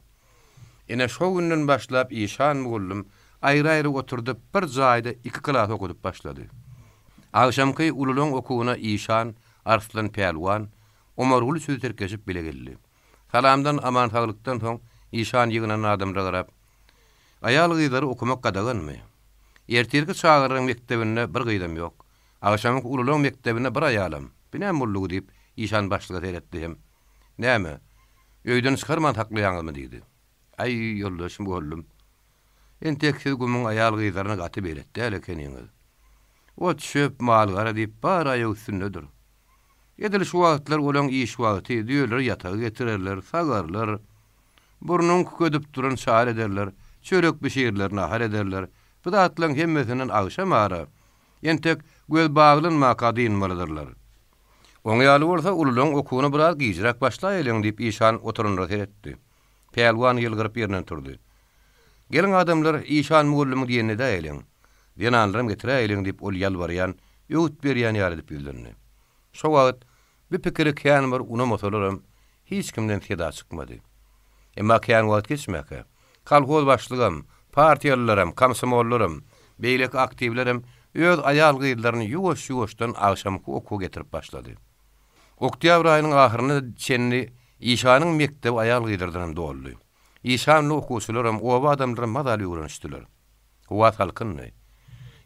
Ine şo günden başlap İşan boldum. Aýry-aýry oturdup bir jaýda 2 klas okudyp başlady. Agşamky ululong okuwyna İşan, Arslan pelwan, Omorgul sözi terkeşip bile geldi. Salamdan amantaglykdan soň İşan ýygnanan adamlara garap, "Aýal gyzlary okumak gadaganmy? Ertirki çağaryň mektebine bir gyzdam ýok. Agşamky ululong mektebine bir aýalam. Binem bollugy" diýip İşan başlyga teretdi hem. "Näme? Öýden çykarman haklaýaňyzmy?" diýdi. "Aý ýoldaşym bollum. Enteksiz gümüň aýal gyzlaryna gaty beretdi elekeniňiz. O çöp malgara diýip bar aýagy üstündedir. Edil şu wagtlar olan iş wagty diýerler, ýatagy getirerler, sagarlar. Burnun ködüp duran şair ederler, çörek bişirlerini ahar ederler. Bu da atlan hemmesinin agşam ara. Entek göz bağlanma kadynmalydyrlar. Oňaly bolsa ululong okuwyny biraz giýjirak başlaýalyň diýip İşan oturunra teretdi. Pelwan ýylgyryp ýerinden turdy. "Gelin adamlar, İşan mugullum diýeni de aýlyň. Denanlarym getiräýliň" diýip ol ýalbarýan, öwüt berýän ýaly diýip bildirdi. Şo wagt bir pikiri kän bar una motolaram hiç kimden seda çykmady. Emma kän wagt geçmäke. Kalkoz başlygym, partiýalarym, komsomollarym, beýlek aktivlerim öz aýal gyýdlaryny ýuwaş-ýuwaşdan agşamky okuw getirip başlady. Oktyabr aýynyň ahyryna çenli İşanyň mektebi aýal gydyrdyran doldy. İşanyň okuwçylaram oba adamlara madal öwrenişdiler. Wat halkynny.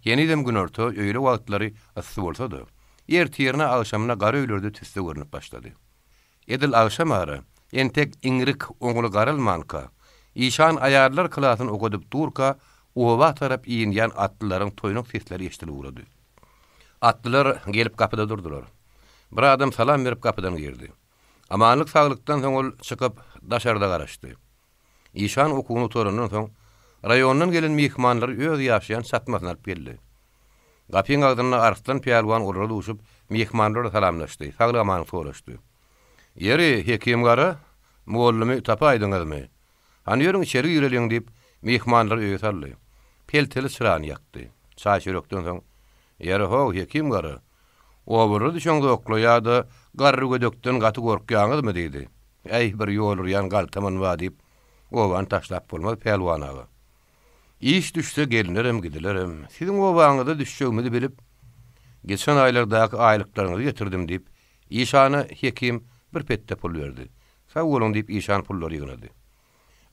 Yenidem günorta öýle wagtlary asy bolsa-da, ertirne agşamyna gara öýlerde tüste görünip başlady. Edil agşam ara entek iňrik oňuly garalmanka, İşan aýarlar klasyny okudyp durka, oba tarap iýinýän atlylaryň toýnuk sesleri eşdilip urady. Atlylar gelip kapyda durdular. Bir adam salam berip kapydan girdi. Amanlyk saglykdan soň ol çykyp daşarda garaşdy. İşan okuwuny torundan soň rayondan gelen mehmanlar öz ýaşaýan satmasyny alyp geldi. Gapyň agdyna artdan peýalwan olary uşup mehmanlara salamlaşdy. Saglamany soraşdy. "Ýeri hekim gara, muallimy tapaýdyňyzmy? Hani ýörüň içeri ýüreliň" diýip mehmanlar öýe saldy. Pelteli çyrany ýakdy. Çaý çörekden soň "Ýeri ho hekim gara, obury düşüňde oklaýada garry gödökden gaty gorkýaňyzmy?" diýdi. "Ey bir ýol ýan galtaman wa" diýip oban taşlap bolmaz peýalwanaga. "İş düşse gelinlerim gidilerim. Siziň obaňyza düşýärmi bilip, geçen aýlardaky aýlyklaryňyzy getirdim" diýip İşany hekim bir petde pul berdi. "Sag bolun" diýip İşan pullary ýygnady.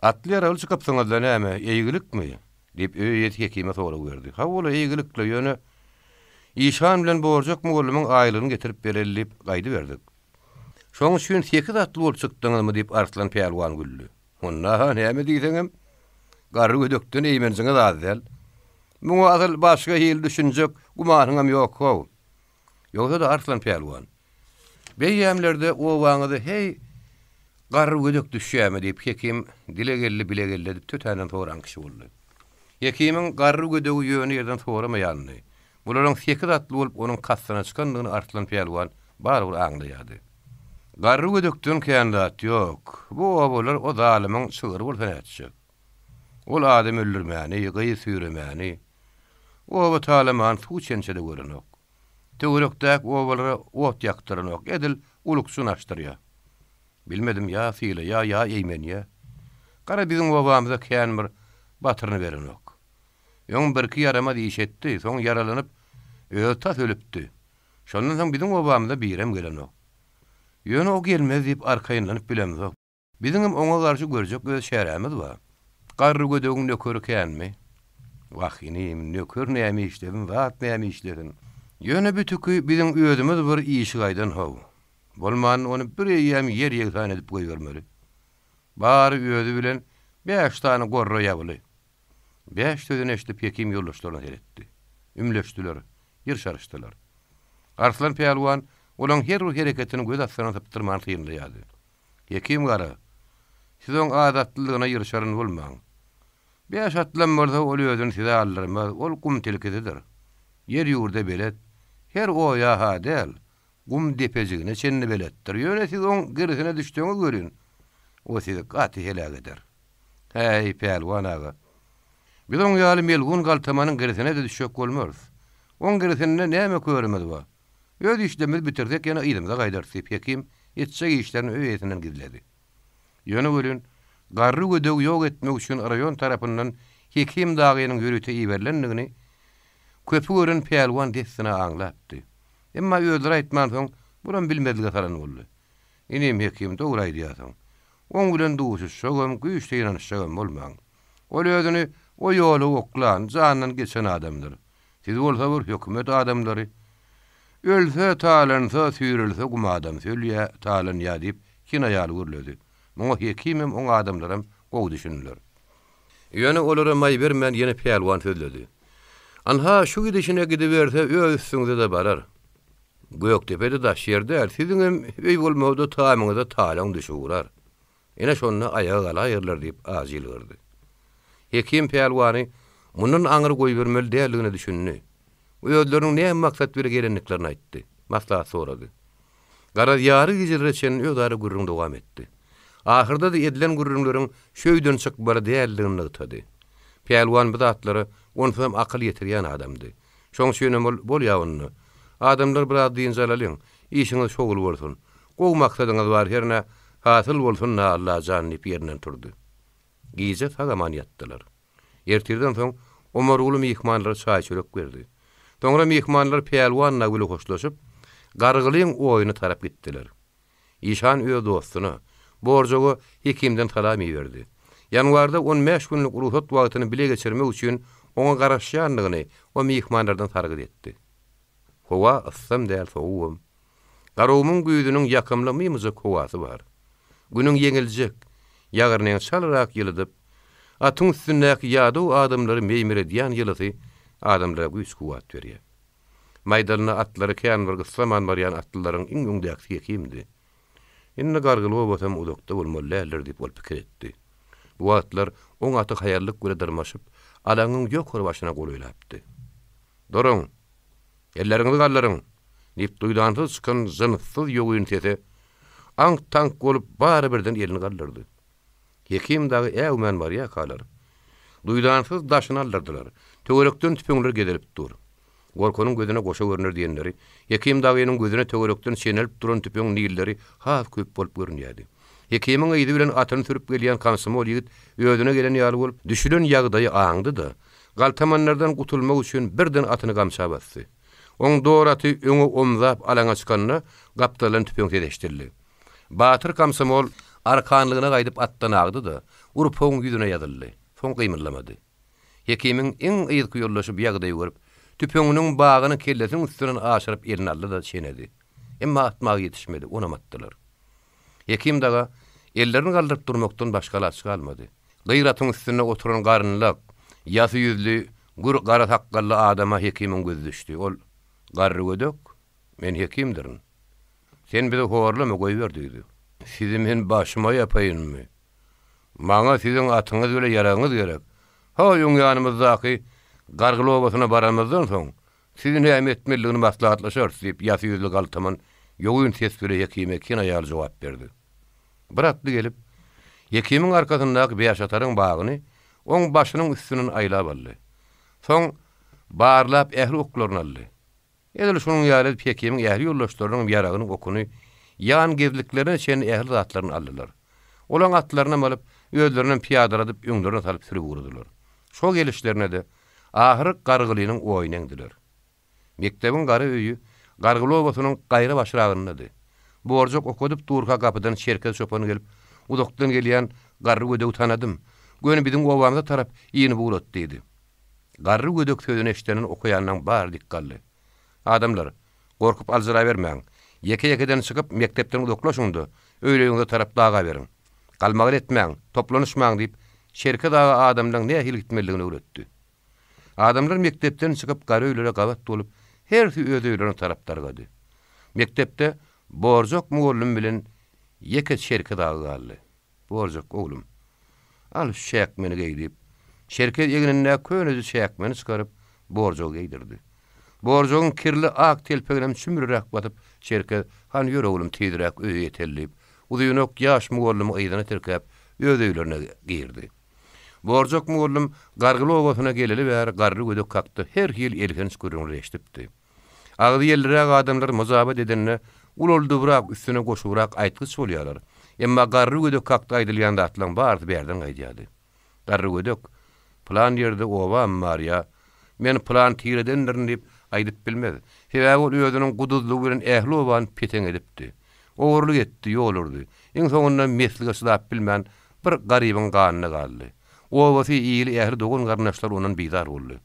"Atlyar öl çykyp soňuzda näme, eýgilikmi?" diýip öýet hekime soraw berdi. "Ha bola eýgilikle ýöne İşan bilen borjak mugallimyň aýlygyny getirip berelip gaýdy berdik. Şoň üçin 8 atly bolup çykdyňyzmy?" diýip Arslan peýalwan güldü. "Onda näme diýseňem? Garry gödökden eýmenjiňe dazel. Muňa asyl başga hil düşünjek gumanyňam ýok gow." "Ýogsa da Arslan peýalwan. Beýýämlerde owaňyzy hey garry gödök düşýärmi?" diýip hekim dilegelli bilegelli diýip tötänen soran kişi boldy. Hekimiň garry gödögi ýöne ýerden soramaýandy. Bularyň 8 atly bolup onuň kassasyna çykandygyny Arslan peýalwan barybir aňlaýardy. Garry gödökden kandidat ýok. Bu obalar o zalimyň çygyry bolsa näçe? Ol adam öldürmäni, gyýy sürmäni. Oba talaman suw çençede görünok. Töwerekdäk obalara ot ýaktyrynok, edil uluksun açdyrýar. Bilmedim ya fiile ya eýmen ya. Gara biziň obamyza kän bir batyryny berenok. Ýöň birki yarama diýişetdi, soň yaralanyp öýtas ölüpdi. Şondan soň biziň obamyza birem gelenok. Ýöne o gelmez diýip arkaýynlanyp bilemzok. Biziň oňa garşy görjek öz şäherimiz bar. Garry gödögiň nökeri känmi? Wahynym nöker näme işledin, wagt näme işledin? Ýöne bütüki biziň özümiz bir işi gaýdan haw. Bolman onu bir ýem yer ýegsan edip goýbermeli. Bary özü bilen 5 tane gorra ýabyly. 5 sözüni eşitip hekim ýoldaşlaryna seretdi. Ümleşdiler, ýyrşarışdylar. Arslan peýalwan olaň her bir hereketini göz astyna tapdyrman kynlaýady. "Hekim gara, siz oň adatlygyna ýyrşaryn bolmaň. 5 atlan bolsa ol özüni size aldyrmaz, ol gum tilkidir. Yer ýurda belet, her oýa hadel, gum depejigine çenni beletdir. Ýöne siz oň girisine düşdüňiz görün. O sizi gaty helak eder." "Hey peýalwan aga, biz oň ýaly melgun galtamanyň girisine de düşjek bolmaz. Oň girisinde näme körümez bar? Öz işlerimiz bitirsek ýene ýylymyza gaýdarsyp hekim etsek işlerini öýetinden gizledi. Ýöne görün, garry gödög ýok etmek üçin raýon tarapyndan hekim dagynyň ýürüte iberlendigini köpü gören peýalwan dessine aňlapdy. Emma özleri aýtman soň bulan bilmezlige salan boldy. "Inim hekim dogry aýdýarsyň. Oň bilen duşuşýagam, güýçli ýanışýagam bolmaň. Ol özüni o ýoly oklan, janyň geçen adamdyr. Siz bolsa bir hökümet adamlary. Ölse talansa sürülse gum adam sölýä talan ýa" diýip kina ýaly görledi. Muňa hekimim oň adamlarym gowy düşündiler. Ýöne olara maý bermän ýene peýalwan sözledi. "Anha şu gidişine gidiberse öz üstüňde de barar. Göktepede daş ýerde siziň hem öý bolmagda taýmyňyza talan düşürer. Ene şonna ayağa gala ýerler" diýip azyl gerdi. Hekim peýalwany munun aňyr goýbermeli däldigine düşündi. Öýdleriň näme maksat bir gelenliklerini aýtdy. Maslahat sorady. Gara ýary gijirreçen öýdary gurrun dowam etdi. Ahyrda da edilen gurrunlaryň şöýden çykbara däldigini ýetdi. Peýalwan bu zatlary onuň akyl ýetirýän adamdy. Şoň üçin bol ýawyny. Adamlar biraz diýin zalalyň, işiňiz şogul bolsun. Gowy maksadyňyz bar herne hasyl bolsun na Allah janyp ýerinden turdy. Gize sagaman ýatdylar. Ertirden soň Omar uly mehmanlara çaý çörek berdi. Soňra mehmanlar peýalwanla güli hoşlaşyp, gargylyň oýuny tarap gitdiler. İşan öz dostuna borjogy hekimden talamy berdi. Ýanwarda 15 günlük ruhsat wagtyny bile geçirmek üçin oňa garaşýanlygyny o mihmanlardan targyd etdi. Howa ıssam däl sowum. Garawmyň güýdüniň ýakymlymymyzy howasy bar. Günüň ýeňiljek, ýagyrnyň çalyrak ýylydyp, atyň üstündäki ýady adamlary meýmir edýän ýylysy adamlara güýç kuwat berýär. Maýdanyna atlary kän bir gyssaman barýan atlaryň iň öňdäki hekimdi. Indi gargyly botam udakda bolmalylar diýip ol pikir etdi. Bu atlar oň aty haýarlyk göre darmaşyp, alanyň ýokary başyna goýulapdy. "Durun, ellerini gallaryň" diýip duýdansyz çykan zynsyz ýogyny tete, ank-tank bolup bary birden elini gallardy. Hekim dagy äwmen barýa kalar. Duýdansyz daşyny aldylar. Töwerekden tüpeňler gedilip dur. Gorkonyň gözüne goşa görünür diýenleri, hekim dagynyň gözüne töwerekden çenelip duran tüpeň nilleri has köp bolup görünýärdi. Hekimiň ýygy bilen atyny sürüp gelýän kamsymol ýigit öýdüne gelen ýaly bolup, düşülen ýagdaýy aňdy-da, galtamanlardan gutulmak üçin birden atyny gamça bassy. Oň doraty öňe omzap alana çykanyna gapdalan tüpeň tedeşdirdi. Batyr kamsymol arkanlygyna gaýdyp atdan agdy-da, urup oň ýüzüne ýadyldy. Soň gymyrlamady. Hekimiň iň ýyky ýollaşyp ýagdaýy görüp, tüpeňiniň bagyny kellesiniň üstünden aşyryp elini aldy-da çenedi. Emma atmagy ýetişmedi, ona matdylar. Hekim daga ellerini galdyryp durmakdan başga laçy galmady. Gyratyň üstüne oturan garynlyk, ýasy ýüzlü, gur gara sakally adama hekimiň gözü düşdi. Ol garry gödök, men hekimdirin. Sen bizi horlama goýber diýdi. Sizi men başyma ýapaýynmy? Maňa siziň atyňyz bilen ýaraňyz gerek. Ha ýoň ýanymyzdaky gargyly obasyna baramyzdan soň sizi näme etmeligini maslahatlaşarys diýip ýasy ýüzlü galtaman ýogyny tesbire hekime kina ýaly jogap berdi. Biratly gelip hekimiň arkasyndaky beýaşataryň bagyny oň başynyň üstünden aýlap aldy. Soň barlap ähli oklaryny aldy. Edil şonuň ýaly hekimiň ähli ýoldaşlarynyň ýaragyny okuny ýan gezliklerine şen ähli zatlaryny aldylar. Olaň atlaryna malyp özlerinden piyadaladyp öňlerine salyp sürüp urdular. Şo gelişlerine de ahyry gargylynyň oýuny endiler. Mektebiň gary öýü gargyly obasynyň gaýra başyragyndady. Borjok okudyp durga kapydan şerket çopany gelip, udakdan gelýän garry gödök tanadym. Göni biziň obamyza tarap ýyny bulat diýdi. Garry gödök sözüni eşitenen okuýanyň bar dikkatli. Adamlar, gorkup alzyra bermäň. Ýeke-ýekeden çykyp mektepden udaklaşyňdy. Öýleýiňde tarap daga berin. Galmagy etmäň, toplanışmaň diýip şerket adamlaryň näme hil gitmeligini öwretdi. Adamlar mektepden çykyp gary öýlere gabat dolup, her öz öýlerine tarap dargady. Mektepde Borjok mugallim bilen ýeke şerket galdy. Borjok oglum, al şäkmeni geýdip, şerket ýegininde könüzi şäkmeni çykaryp Borjok geýdirdi. Borjogyň kirli ak telpeginem çümürerek batyp, şerket han ýöre oglum tiýdirek öýe tellip, uzyňok ýaş mugallim ýygyna terkep öz öýlerine girdi. Borjok mugallim gargyly obasyna geleli bäri garry gödök kakdy, her hil elhens görüňleşdipdi. Agdy ýellerä adamlar muzabat edenne uloldurak üstüne goşurak aýtgys bolýarlar. Emma garry gödök kakdy aýdylýanda atlaň bardy berden gaýdýady. Garry gödök plan ýerde oba Maria, men plan tiredendirin diýip aýdyp bilmedi. Sebäbi ol özüniň guduzlygy bilen ähli oban peteň edipdi. Ogurlyk etdi, ýolurdy. Iň soňunda meslige şylap bilmän bir garybyň ganyna galdy. Obasy ýyly ähli dogun garnaşlar onuň bizar boldy.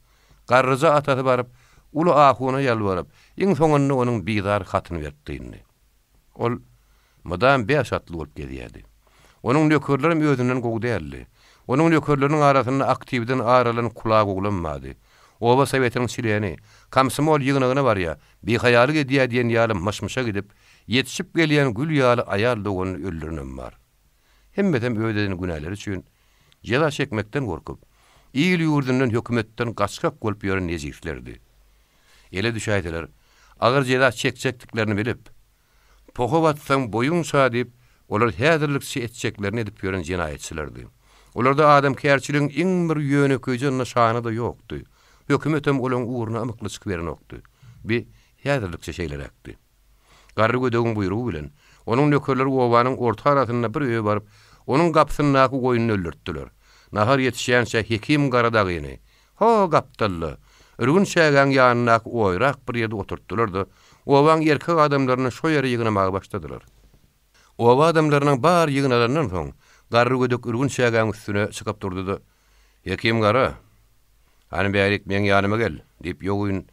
Garryja atasy baryp, uly ahuny ýalwaryp, iň soňunda onuň bizar hatyny berdi. Ol madam beýaşatly bolup gelýärdi. Onuň nökerleri özünden gowdäldi. Onuň nökerleriniň arasynda aktivden aralan kulak oglanmady. Oba Sowetynyň çileýeni, kamsymol ýygynyna barýa, behaýalyk edýär diýen ýaly maşmaşa gidip, ýetişip gelýän gül ýaly aýal doguny öldürnem bar. Hemmedem öýdediň günäleri üçin jaza çekmekden gorkup, ýyl ýurdundan hökümetden gaçkak bolup ýören neziflerdi. Ele düşäýdiler, agyr jaza çekçekdiklerini bilip, poha batsaň boyun şa diýip, olar häzirlikçi etjeklerini edip ýören jinaýetçilerdi. Olarda adam kärçiligiň iň bir ýöne köýjanyna şany da ýokdy. Hökümetem olaň uğruna amykly çykyp beren okdy. Bir häzirlikçi şeýler akdy. Garry gödögiň buýrugy bilen onuň nökerleri obanyň orta arasyna bir öýe baryp, onuň gapsynaky goýuny öldürtdiler. Nahar ýetişýänçe hekim garadagyny, "Ha gapdally, örgün şägen ýanyna oýrak bir ýerde oturtdylar da, Owaň erkek adamlaryny şo ýere ýygnamagy başladylar. Owa adamlarynyň bar ýygnalaryndan soň garry gödek ürgün şägäň üstüne çykyp durdy-da. Hekim gara, "Hani bärik meň ýanyma gel" diýip ýogyn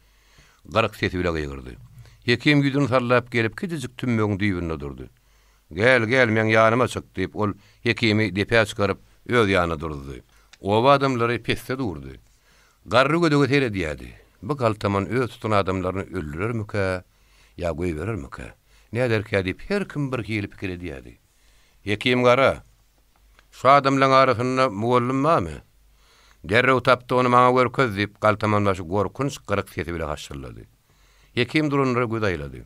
garryk sesi bilen ýygyrdy. Hekim ýüzüni sallap gelip kidijik tümmüň düýbünde durdy. "Gel, gel meň ýanyma çyk" diýip ol hekimi depä çykaryp öz ýanyna durdy. Owa adamlary peste durdy. Garry gödege tere diýdi. Bu galtaman öz tutan adamlaryny öldürermike, ýa goý berermike? Näderkä diýip her kim bir hili pikir edýärdi. Hekim gara, "Şu adamlaryň arasynda mugallim barmy?" Derrew tapdy onu maňa görkezip diýip galtaman başy gorkunç gyrık sesi bilen haşyrlady. Hekim durunra gödaýlady.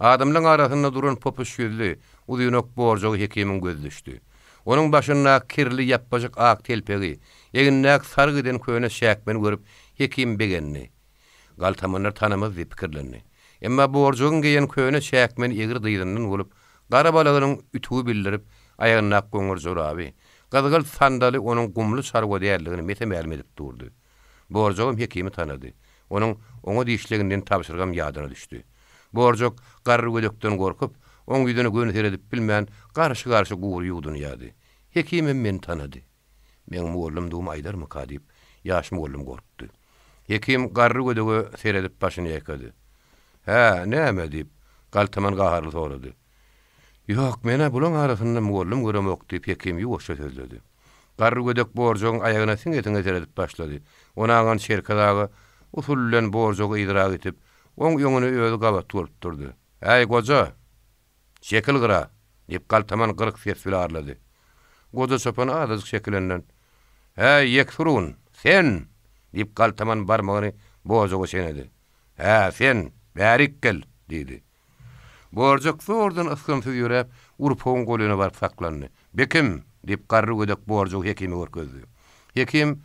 Adamlaryň arasynda duran popuş ýüzli, uzunok borjogy hekimiň gözi düşdi. Onun başynda kirli ýapbaşyk ak telpegi, eginnäk sargydan köne şäkmen görüp hekim begenni. Galtamanlar tanamaz diýip pikirlendi. Emma borjogyň geýen köne şäkmen egir dyýdyndan bolup, gara balagynyň ütügi bildirip, aýagyna goňur joraby. Gazgal sandaly onun gumly sargo däýerligini metemel edip durdy. Borjogym hekimi tanady. Onun oňa diýişleginden tapşyrgam ýadyna düşdi. Borjog garry gödekden gorkup, oň ýüzüne göni edip bilmän garşy-garşy guwry ýugduny ýady. Hekimim men tanady. Men mugallim dum aýdarmy ka diýip ýaş mugallim gorkdy. Hekim garry gödege seredip başyny ýekadi. "Ha, näme?" diýip galtaman gaharly sorady. "Ýok, mene bulan arasynda mugallim göremok" diýip hekim ýuwaşça sözledi. Garry gödek borjogyň aýagyna siňetine seredip başlady. Onaňan şerkadagy usullen borjogy idrak etip, oň ýöňüne öýüp gabat turup durdy. "Hey goja, şekil gyra" diýip galtaman gyrık ses bilen arlady. Goja çapan adazyk şekillenden, "Hey yeksurun, sen" diýip galtaman barmagyny borjoga şenedi. "Ha, sen, bärik gel" diýdi. Borjok zordan ysgymsyz ýürep, urpoň golyna baryp saklandy. "Bekim" diýip garry gödek borjog hekimi görkezdi. Hekim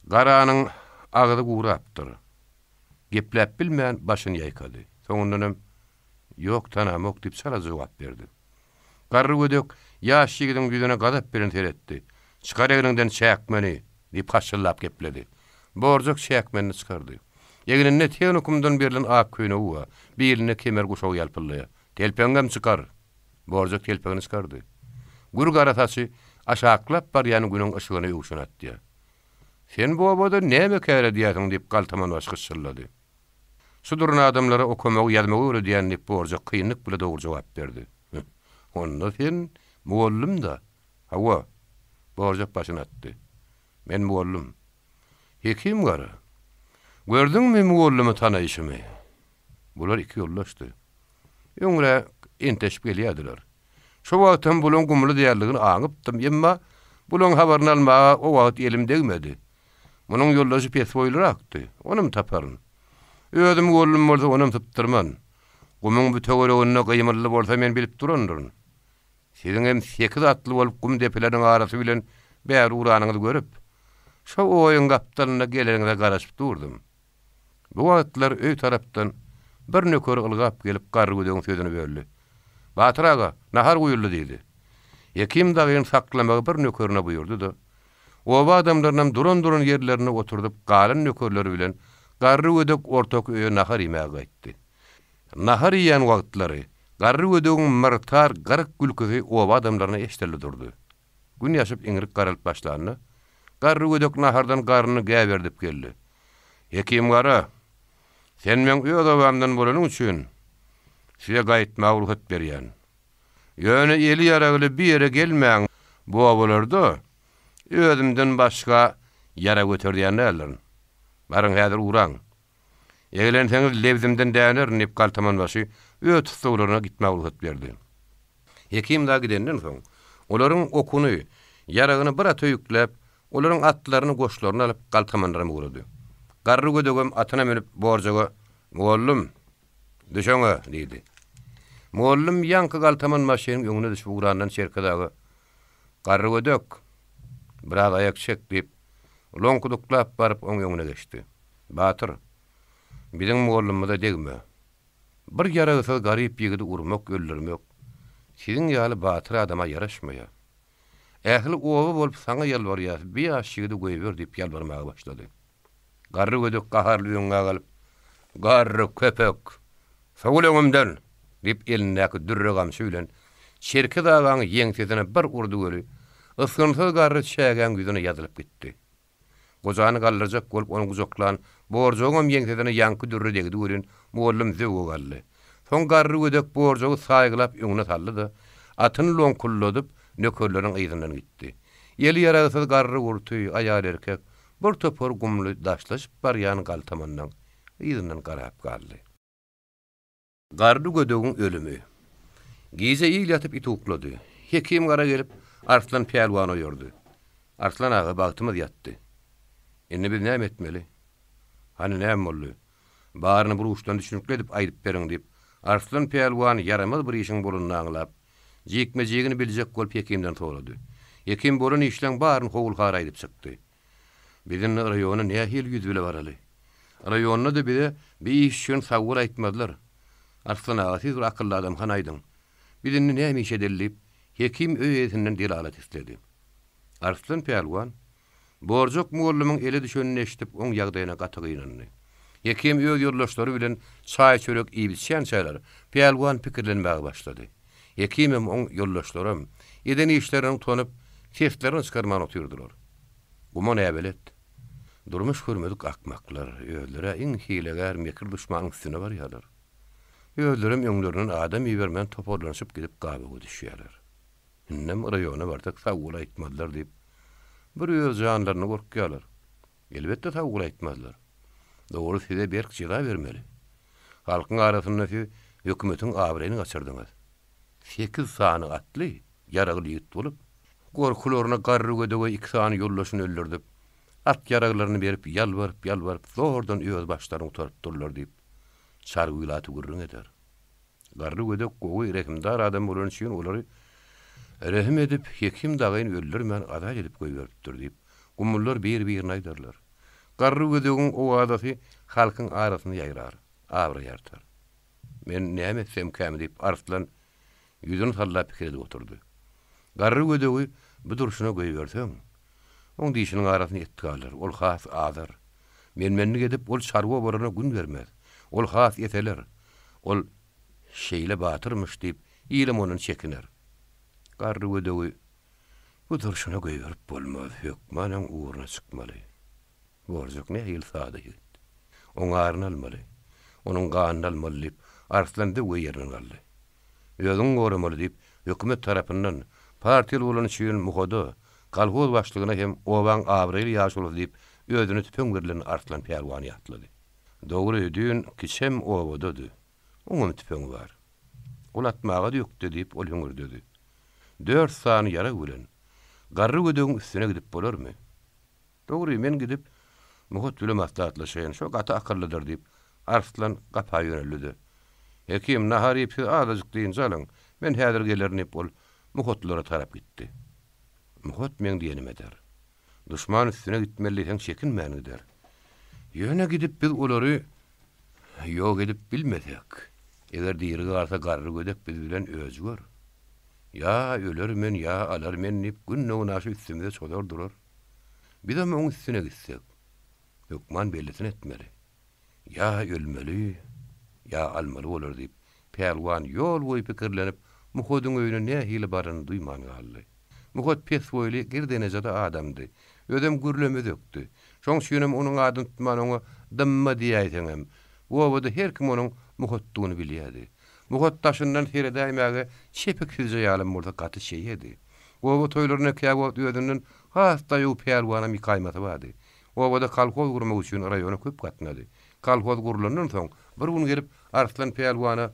garanyň agydy gurapdyr. Gepläp bilmän başyny ýaýkady. Soňundan "Ýok, tanamok" diýip sara jogap berdi. Garry gödek ýaş ýigitiň ýüzüne gadap bilen teretdi. "Çykar eginiňden şäkmeni" diýip haşyrlap gepledi. Borjok şäkmeni çykardy. Ýeginine teýen hukumdan berilen ak köýne uwa, biline kemer guşagy ýalpyldy. "Telpeňem çykar." Borjok telpeňini çykardy. Gür garatasy aşaklap barýan günüň ışygyny ýuwşanatdy. "Sen bu obada näme käre diýäsiň" diýip galtaman başgyşyrlady. Sudurun adamlara okumagy ýazmagy öwrediýän diýip borjok kynlyk bilen dogry jogap berdi. "Onda sen mugallim da." "Hawa." Borjok başyny atdy. "Men mugallim." Hekim gara, "Gördüňmi mugallimy tanaýyşymy?" Bular iki ýollaşdy. Öňre enteşip gelýärdiler. Şu wagtdan bulan gumly diýerligini aňypdym, emma bulan habaryny almaga o wagt elim degmedi. Munyň ýoldaşy pes boýlarakdy. Onum taparyn. Özüm gollum bolsa onum typdyrman. Gumyň bu töweregine gymyrly bolsa men bilip durandyryn. Siziň hem 8 atly bolup gum depeleriň arasy bilen bäri uranyňyzy görüp, şo oýun gapdalyna geleriňde garaşyp durdum. Bu wagtlar öý tarapdan bir nöker ılgap gelip garry gödegin sözüni böldi. "Batyr aga, nahar goýuldy" diýdi. Hekim dagyň saklamagy bir nökerine buyurdy-da. Oba adamlarynam duran ýerlerine oturdup galyn nökerleri bilen garry gödek ortak öýe nahar ýemäge gaýtdy. Nahar ýeýän wagtlary garry gödegin myrtar garryk gülküsi oba adamlaryna eşdildi durdy. Gün ýaşyp iňirik garalyp başlandy. Garry gödek nahardan garryny gäberdip geldi. Hekim gara, "Sen men öz obamdan bolanyň üçin size gaýtmagy ruhsat berýän. Ýöne eli ýaragly bir ýere gelmäň. Bu obalarda özümden başga ýara götürýän däldir. Baryň häzir uraň. Egelenseňiz lewzimden däner" diýip galtaman başy öz tutularyna gitmäge ruhsat berdi. Hekim da gidenden soň olaryň okuny, ýaragyny bir ata ýükläp, olaryň atlaryny goşlaryna alyp galtamanlara mugurdy. Garry gödegem atyna menip borjoga "Mugallim, düşeňe" diýdi. Mugallim ýanky galtaman maşynyň öňüne düşüp urandan şerkadagy garry gödek biraz ayak çek diýip lonkuduklap baryp oň öňüne geçdi. "Batyr, biziň mugallymyza degme. Bir ýaragysa garyp ýigidi urmak, öldürmek siziň ýaly batyr adama ýaraşmaýar. Ähli owa bolup saňa ýalbarýar, bir ýaşygy goýber" diýip ýalbarmaga başlady. Garry gödek gaharly ýöňe galyp, "Garry köpek, "Sawulamdan" dip elindäki dürre gamsy bilen şerke dağanyň ýeňsesine bir urdu göri. Isgynsyz garry çägen güzüne ýazylyp gitdi. Gojany gallyrjak bolup onu guzoklan, borjogam ýeňsesine ýanky dürre degdi görün, muallym zöwü galdy. Soň garry gödek borjogy saýgylap öňüne saldy, atyny loňkulladyp nökerleriň ýygynyň gitdi. Ýeli ýaragysyz garry urty, aýal erkek bir topor gumly daşlaşyp barýan galtamandan ýygynyň garap galdy. Gardy gödegin ölümi. Gize ýylatyp ituklady. Hekim gara gelip Arslan Pelwan oýurdy. Arslan ağa bagtymyz ýatdy. Indi biz näme etmeli? Hani näme boldy? Baryny bir uçdan düşünükledip aýdyp beriň diýip Arslan Pelwan yaramaz bir işiň bolanyny aňlap, jekmejegini biljek bolup hekimden sorady. Hekim bolan işleň baryny howul aýdyp çykdy. Biziň raýony nähil ýüz bile baraly. Raýonda da bize bir iş üçin sawul aýtmadylar. Arslan ağa siz bir akylly adam hanaýdyň. Biziň näme iş edellip, hekim öýesinden delalat istedi. Arslan Pelwan borjok muallymyň ele düşenini eşitip oň ýagdaýyna gaty gynandy. Hekim öýe ýoldaşlary bilen çaý çörek iýipçän çaýlar Pelwan pikirlenmäge başlady. Hekimim oň ýoldaşlarym eden işlerini tonyp, testlerini çykarman otyrdylar. Guman äbelet. Durmuş görmedik akmaklar, öýlere iň hilegar mekir düşmanyň üstüne barýarlar. Öýlerim öňleriniň adam ýermen toparlanyp gidip gabaga düşýärler. Innem raýona bardak sawul aýtmadylar diýip bir öz janlaryny gorkýarlar. Elbetde sawul aýtmadylar. Dogry size berk jyla bermeli. Halkyň arasynda siz hökümetiň abryny gaçyrdyňyz. 8 sany atly, ýaragy ýit bolup, gorkularyna garry gödege 2 sany ýollaşyny öldürdip, at yaraglaryny berip ýalbaryp zordan öz başlaryny utarıp durlar diýip çargılaty gurrun eder. Garry gödek gowy rekimdar adam bolan üçin olary rehim edip hekim dağyn öldürmän azat edip goýberipdir diýip gumullar bir-birini aýdarlar. Garry gödegin o adasy halkyň arasyny ýaýrar, abry ýartar. Men näme etsem käm diýip Arslan ýüzüni sallap pikirde oturdy. Garry gödegi bu duruşuna goýberseň, oň diýişiniň arasyny etdiler. Ol has azar. Menmenlik edip ol çarwa barana gün bermez. Ol has eteler. Ol şeýle batyrmyş diýip ýylim onuň çekiner. Garry gödegi bu duruşuna goýberip bolmaz. Hökmanyň uğruna çykmaly. Borjok ne hil sada ýit. Oň aryny almaly. Onuň ganyny almaly diýip Arslan da ýerine galdy. Özüň goramaly diýip hökümet tarapyndan partiýal bolan şeýle muhada kolhoz başlygyna hem owaň abryly ýaşuly diýip özüni tüpeňlerden Arslan Pelwan ýatlady. Dogry edýän kiçem owadady. Oňun tüpeňi bar. Ulatmaga ýokdy diýip ol höňürdedi. 4 sany ýara bilen garry gödegin üstüne gidip bolarmy? Dogry men gidip muhut bilen maslahatlaşaýan şo gata akyllydyr diýip Arslan gapa ýöneldi. Hekim nahar ýepsi azalyk diýen jalyň, men häzir gelerini bol muhutlara tarap gitdi. Muhut men diýenim eder. Düşman üstüne gitmeliň çekinmän eder. Ýöne gidip biz olary ýok edip bilmesek, eger diýeri garsa garry gödek biz bilen özgür. Ya ölermen ya alarmen nip günne naşy üstümde çodar durar. Bir de oň üstüne gitsek, hökman bellesin etmeli. Ya ölmeli, ya almaly bolar diýip Pelwan ýol boýy pikirlenip muhudyň öýüne nähili barany duýman galdy. Muhut pes boýly girdenejede adamdy. Ödem gürleme döktü. Şoň şünem onuň adyny tutman oňa dymma diýýärem. Wowada her kim onuň muhutdugyny bilýärdi. Muhut taşyndan seredäýmäge şepeksizce ýalym bolsa gaty şeý edi. Wowa toýlaryna käwat ödünden hasta ýu Pelwana mikaýmaty bardy. Wowada kolhoz gurmak üçin raýona köp gatnady. Kolhoz gurulandan soň bir gün gelip Arslan Pelwana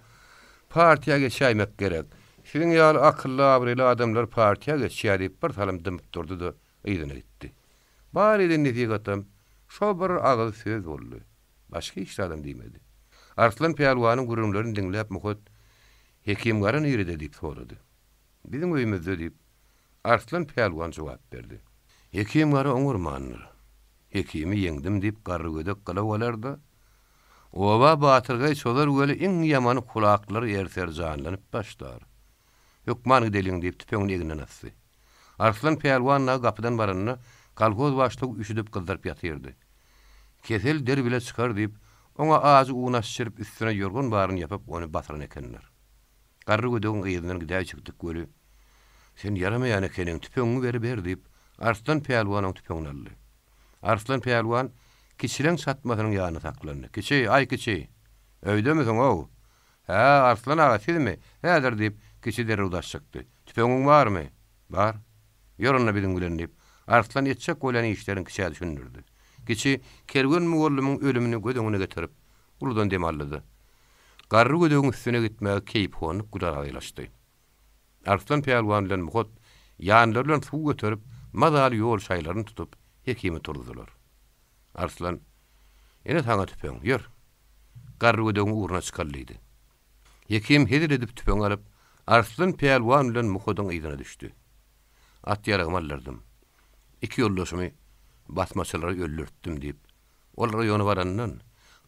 partiýaga çaýmak gerek. Şeň ýaly akylly abryly adamlar partiýaga çaýdyp bir salam dymyp durdy da ýygyna gitdi. Bari eden netigatam şo bir agyl söz boldy. Başga hiç adam diýmedi. Arslan Pelwanyň gurulmaryny dinläp muhut hekim garany ýerde diýip sorady. Biziň öýümizde diýip Arslan Pelwan jogap berdi. Hekim gara oňurmandyr. Hekimi ýeňdim diýip garry gödek gala bolarda. Owa batyrga çolar göle iň ýamany kulaklary erser janlanyp başlar. Hökman gideliň diýip tüpeňini eginden atsy. Arslan Pelwanna gapydan baranyny kolhoz başlygy üşüdip gyzdyryp ýatyrdy. Kesel der bile çykar diýip Oňa azy uğuna şirip üstüne yorgun barını yapıp onu batıran ekenler. Garry gödüğün ýygynyň gidäp çykdyk göli. Sen yaramayan ekenin tüpeňiňi ber diýip Arslan Peýalwanyň tüpeňini aldy. Arslan Peýalwan kişileň satmasynyň ýanyna saklandy. Kiçi, ay kiçi. Öýdemiň ow? Ha, Arslan aga sizmi? Häzir diýip kişi derre udaşykdy. Tüpeňiň barmy? Bar. Ýoruna bilen gülen diýip Arslan etçek golan işlerini kişiye düşündürdi. Kişi kergen mugallimyň ölümini gödüňüne getirip uludan dem aldy. Garry gödüğün üstüne gitmäge keýip honyp gudara aýlaşdy. Arslan Peýalwan bilen Muhot ýanlary bilen suw göterip mazal ýol şaýlaryny tutup hekimi turdular. Arslan ene taňa tüpeň, ýör. Garry gödüğün uğruna çykallydy. Hekim hedir edip tüpeň alyp Arslan Peýalwan bilen Muhotyň ýygyna düşdi. At ýaragym allardım. Iki ýoldaşymy basmaçylary öldürtdim diýip olara ýony barandan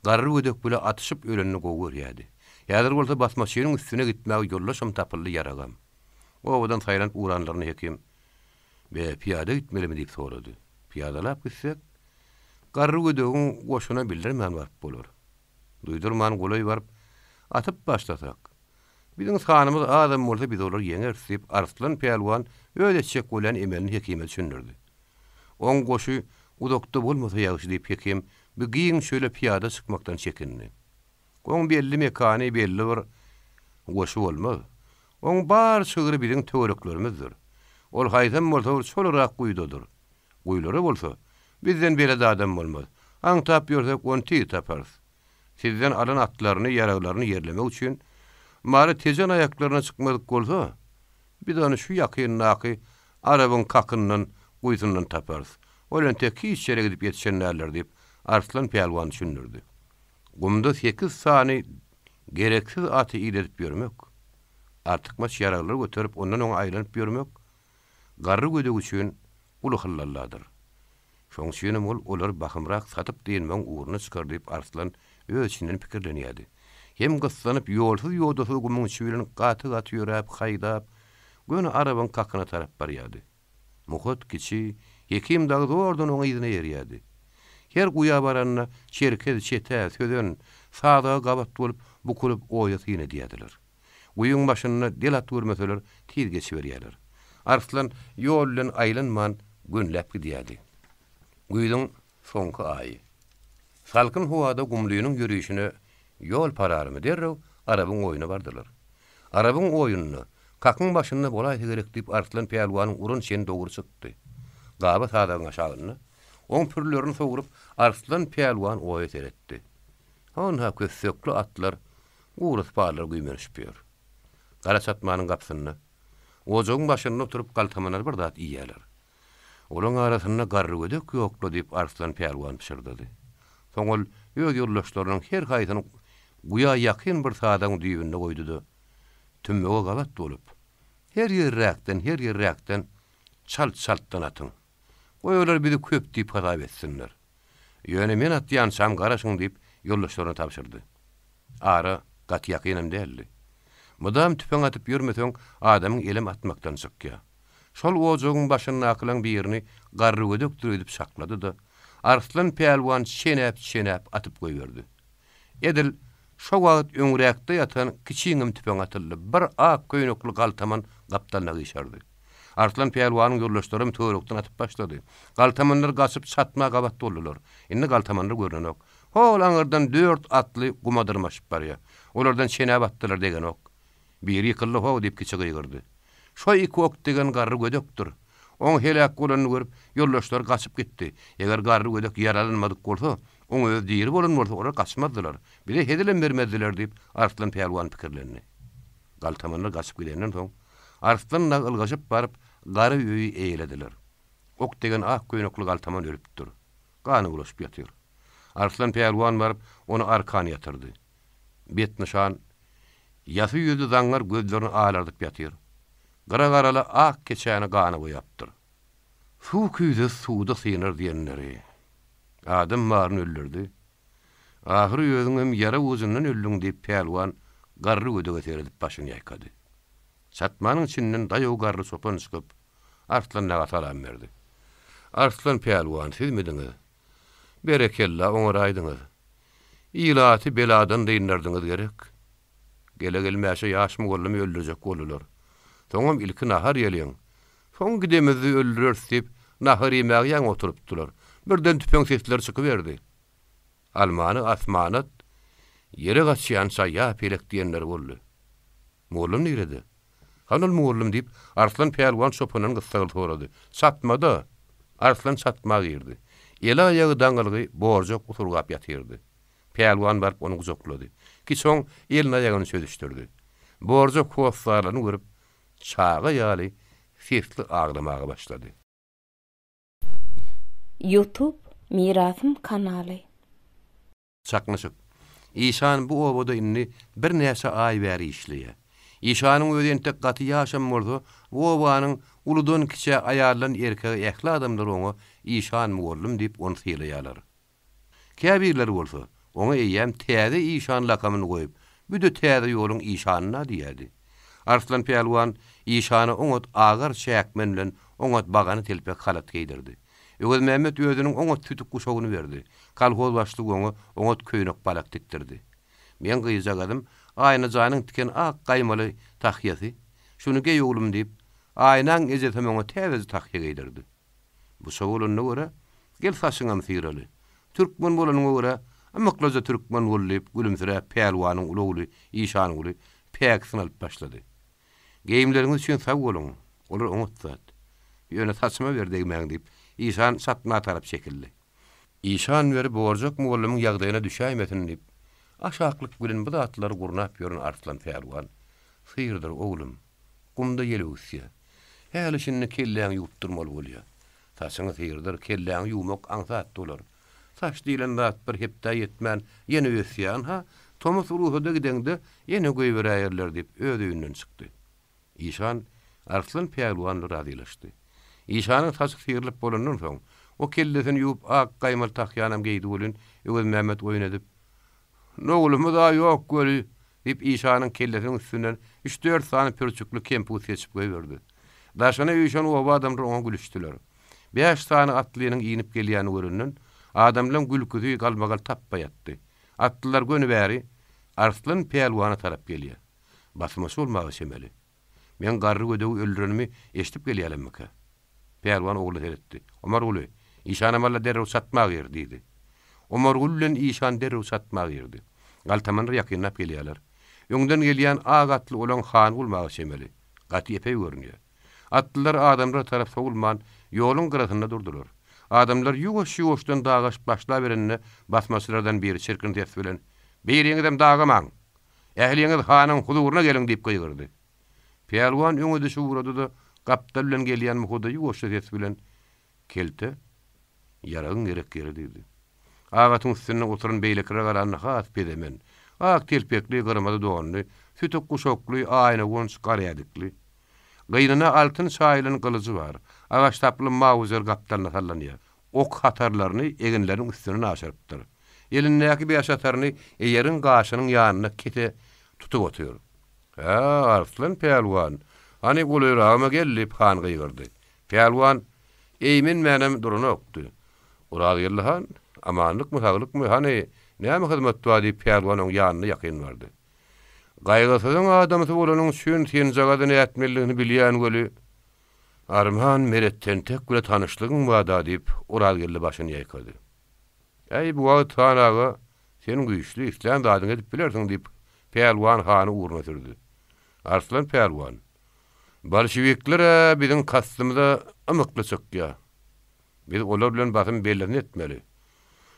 garry gödek bilen atyşyp ölenini gowurýady. Ýadyr bolsa basmaçynyň üstüne gitmäge ýoldaşym tapyldy ýaragam. Owadan saýran uranlaryny hekim we piyada gitmelimi diýip sorady. Piyadalap gitsek garry gödegin goşuna bildirmän barp bolar. Duýdurman golay barp atyp başlasak. Bizim hanymyz adam bolsa biz olar ýeňer diýip Arslan Peýalwan öýleçek bolan emelini hekime düşündirdi. On goşu udokda bolmasa ýagşy diýip hekim bu giň şöyle piyada çykmakdan çekindi. On belli mekany belli bir goşu bolmaz. On bar çygyry biziň töwereklerimizdir. Ol haýsam bolsa şolarak guýdadyr. Guýlary bolsa bizden bele adam bolmaz. Aňtap ýörsek on tý taparys. Sizden alan atlaryny, ýaraglaryny ýerlemek üçin mary tejen aýaklaryna çykmadyk bolsa, biz onu şu ýakyny arabyň kakyndan, guýsundan taparys. Olan tek hiç ýere gidip ýetişenlerler diýip Arslan Peýalwan düşündirdi. Gumda 8 sany gereksiz aty iledip ýörmek, artykmaç ýaraglary göterip ondan oňa aýlanyp ýörmek, garry gödek üçin uly hyllarladyr. Şoň üçin olar bakymrak satyp diýilmeň uğruna çykar diýip Arslan öz içinden pikirlenýärdi. Hem gyslanyp ýolsuz ýodasyz gumyň içinden gaty ýöräp, haýdap, göni arabyň kakyna tarap barýardy. Muhot kiçi hekim dagy ordan oňa ýygyna ýerýärdi. Her guya baranyna çerkez çete söden sağa gabat bolup bukulup oýatyny diýdiler. Guyun başyna del atwurmasalar tir geçiberýärler. Arslan ýol bilen aýlanman günläp gidýärdi. Guydyň soňky aýy. Salkyn howada gumlynyň ýürüýüşine ýol pararmy derrew arabyň oýuna bardylar. Arabyň oýunyny kakyn başynda bolaýsa gerek diýip Arslan Peýalwanyň urun şen dogry çykdy. Gaba sadaň aşagyny on pürlerini soğurup Arslan Peýalwan oýa seretdi. Onha kössekli atlar uğrus bağlar güýmerişipýär. Gara çatmanyň gapsyny ojogyň başyna oturup galtamanar bir zat iýerler. Olaň arasynda garry gödek ýoklu diýip Arslan Peýalwan pişirdi. Soňul ýöz ýoldaşlarynyň her haýsyny guya ýakyn bir sadaň düýbünde goýdy. Tümmege gabat bolup her ýerräkden çalt-çaltdan atyň. Oýlar bizi köp diýip harap etsinler. Ýöne men atýansam garaşyň diýip ýoldaşlaryna tapşyrdy. Ara gat ýakynam däldi. Mudam tüpeň atyp ýörmeseň adamyň elim atmakdan çykýar. Şol ojogyň başyna akylan bir ýerini garry gödek edip saklady da Arslan Peýalwan şenäp atyp goýberdi. Edil şo wagt öňürekde ýatan kiçiňim tüpeň atyldy. Bir ak köýnekli galtaman gapdalna gyşardy. Arslan Peýalwanyň ýoldaşlary töwerekden atyp başlady. Galtamanlar gaçyp çatma gabat boldular. Indi galtamanlar görnenok. Hol aňyrdan 4 atly gumadyrmaşyp barýar. Olardan şenäp atdylar degen ok. Biri ýykyldy ho diýip kiçi gyýgyrdy. Şo iki ok degen garry gödekdir. Oň helak bolanyny görüp ýoldaşlar gaçyp gitdi. Eger garry gödek ýaralanmadyk bolsa, oň öz diýeri bolan bolsa olar gaçmazdylar. Biri hedilen bermezdiler diýip Arslan Peýalwan pikirlendi. Galtamanlar gaçyp gidenden soň Arslanla ılgaşyp barıp garry öýü eýlediler. Ok degen ak köýnekli galtaman ölüpdir. Gany ulaşyp ýatyr. Arslan Peýalwan barıp onu arkany ýatyrdy. Bet nişan ýasy ýüzü zaňlar gözlerini ağlardyp ýatyr. Gara-garala ak keçäni gany goýapdyr. Suw küýde suwda synar diýenleri. Adam maryny öldürdi. Ahyry ýözüňem ýara uzundan öldüň diýip Peýalwan garry gödege seredip başyny ýaýkady. Çatmanyň içinden daýaw garry sopan çykyp Arslan'a salam berdi. Arslan Peýalwan siz midiňiz? Berekella oňa aýdyňyz. İlaty beladan deýinlerdiňiz gerek. Gele gelmäşe ýaşmy gollamy öldürjek bolurlar. Soňam ilki nahar ýeleň. Soň gidemizi öldürür diýip nahar ýemäge ýaň oturypdylar. Birden tüpeň sesler çykyberdi. Almany asmanat ýere gaçýan saýa pelek diýenler boldy. Mollum nirede? Hanal mollum diýip Arslan Pälwan şopanyň gysgaly sorady. Satmada. Arslan satmagy ýerdi. Ela ýagy daňgaly borjak uturgap ýatyrdy. Pälwan barp onu guzoklady. Ki soň elini ýagyny söýüşdirdi. Borjak howsarlaryny görüp çağa ýaly sesli ağlamaga başlady. YouTube Mirasym kanaly. Çakmışyk. İşan bu obada inni bir näse ay bäri işleýär. İşanyň öýden tek gaty ýaşam boldy. Bu obanyň uludan kiçe aýarlan erkegi ähli adamlar onu İşan mollum diýip onu sylaýarlar. Käbirler bolsa, ona eýem täze İşan lakamyny goýup, büdü täze ýoluň İşanyna diýerdi. Arslan Pälwan İşany oňat agar çäkmen bilen oňat bagany telpek halat giydirdi. Öwel Mehmet özüniň oňat tütük guşagyny berdi. Kalhoz başlygy oňat köýnek balak dikdirdi. Men gyýjagadym, aýna janyň tiken ak gaýmaly tahyýasy, şunu geý oglum diýip, aýnaň ejetem oňa täze tahyýa giydirdi. Bu sowuluny görä, gel saçyňam syraly. Türkmen bolanyňa görä, amyklaja türkmen bolýup, gülümsirä Pälwanyň ulugly, İşanyň uly päksini alyp başlady. Geýimleriňiz üçin sag bolun. Olar oňatdy. Ýöne saçyma berdiňmäň diýip, İşan satma tarap çekildi. İşan beri borjak mollumyň ýagdaýyna düşäýmesin diýip, aşaklyk bilen bu datlary gurnap ýörün Arslan Pälwan. Syrdyr oglum. Gumda ýelewsýä. Häli şinni kelläň ýupdurmaly bolýar. Saçyňy syrdyr, kelläň ýumak aňsat dolar. Saç diýlen dat bir hepde ýetmän, ýene ösýän ha, Tomas ruhuda gideňde ýene goýberýärler diýip öýünden çykdy. İşan Arslan Pälwanly radylaşdy. İşanyň saçy syrylyp bolandan soň o kellesini ýuwup ak gaýmal tahyýanam geýdi bolan, öwel Mehmet oýun edip, "Nogulumy da ýok göli" diýip İşanyň kellesiniň üstünden 3-4 sany pürçükli kempus geçip goýberdi. Daşana ýüşan o adamlar oňa gülüşdiler. 5 sany atlynyň iňip gelýäni göründen adamlaryň gülküsi galmagal tappaýatdy. Atlylar göni bäri Arslan Pälwana tarap gelýär. Basmasy bolmagy şemeli. Men garry gödegi öldürenimi eşitip gelýärlemmi? Pälwan ogly heretdi. Omar uly, İşana malla derrew satmak ýer diýdi. Omar ulyň İşan derrew satmak ýerdi. Galtaman ýakynlap gelýärler. Öňden gelýän agatly olan han bolmagy şemeli. Gaty epey görünýär. Atlylar adamlar tarap sowulman ýoluň gyrasynda durdular. Adamlar ýuwaş-ýuwaşdan dagaşyp başla berenne basmaçylardan biri çirkin ses bilen, "Biriňizem dagamaň. Ähliňiz hanyň huduryna geliň" diýip goýgyrdy. Pälwan öňüde şu burada da gapdal bilen gelýän muhada ýuwaş ses bilen, "Kelte, ýaragyň gerek diýdi. Agatyň üstüne oturan beýlekre garanyny has bedemen. Ak telpekli gyrmady doganly, sütük guşokly, aýna gonç garýadykly. Gynyna altyn şaýlyň gylyjy bar. Agaç taply mawzer gapdalyna sallanýar. Ok hatarlaryny egenleriň üstüne aşyrypdyr. Elindäki bir aşataryny eýeriň gaşynyň ýanyna kete tutup oturýar. "Ha, Arslan Pälwan, hani gulyrama gelip han gyýgyrdy." Pälwan, "Eýmin menem duruna okdy. Ural ýerlihan, amanlykmy, haglykmy, hani näme hyzmat diýip Pälwanyň ýanyna ýakyn bardy. Gaýgysyň adamy bolanyň şün sen jagadyny ätmelligini bilýän göli, Arman meretten tek güle tanışlygyň wada diýip Ural geldi başyny ýaýkady. "Ey bu wagt hanaga sen güýçli islam dadyň edip bilersiň" diýip Pälwan hany urna sürdi. Arslan Pälwan, "Bolşevikler biziň kastymyza amykly çykýar. Biz olar bilen basym bellerini etmeli.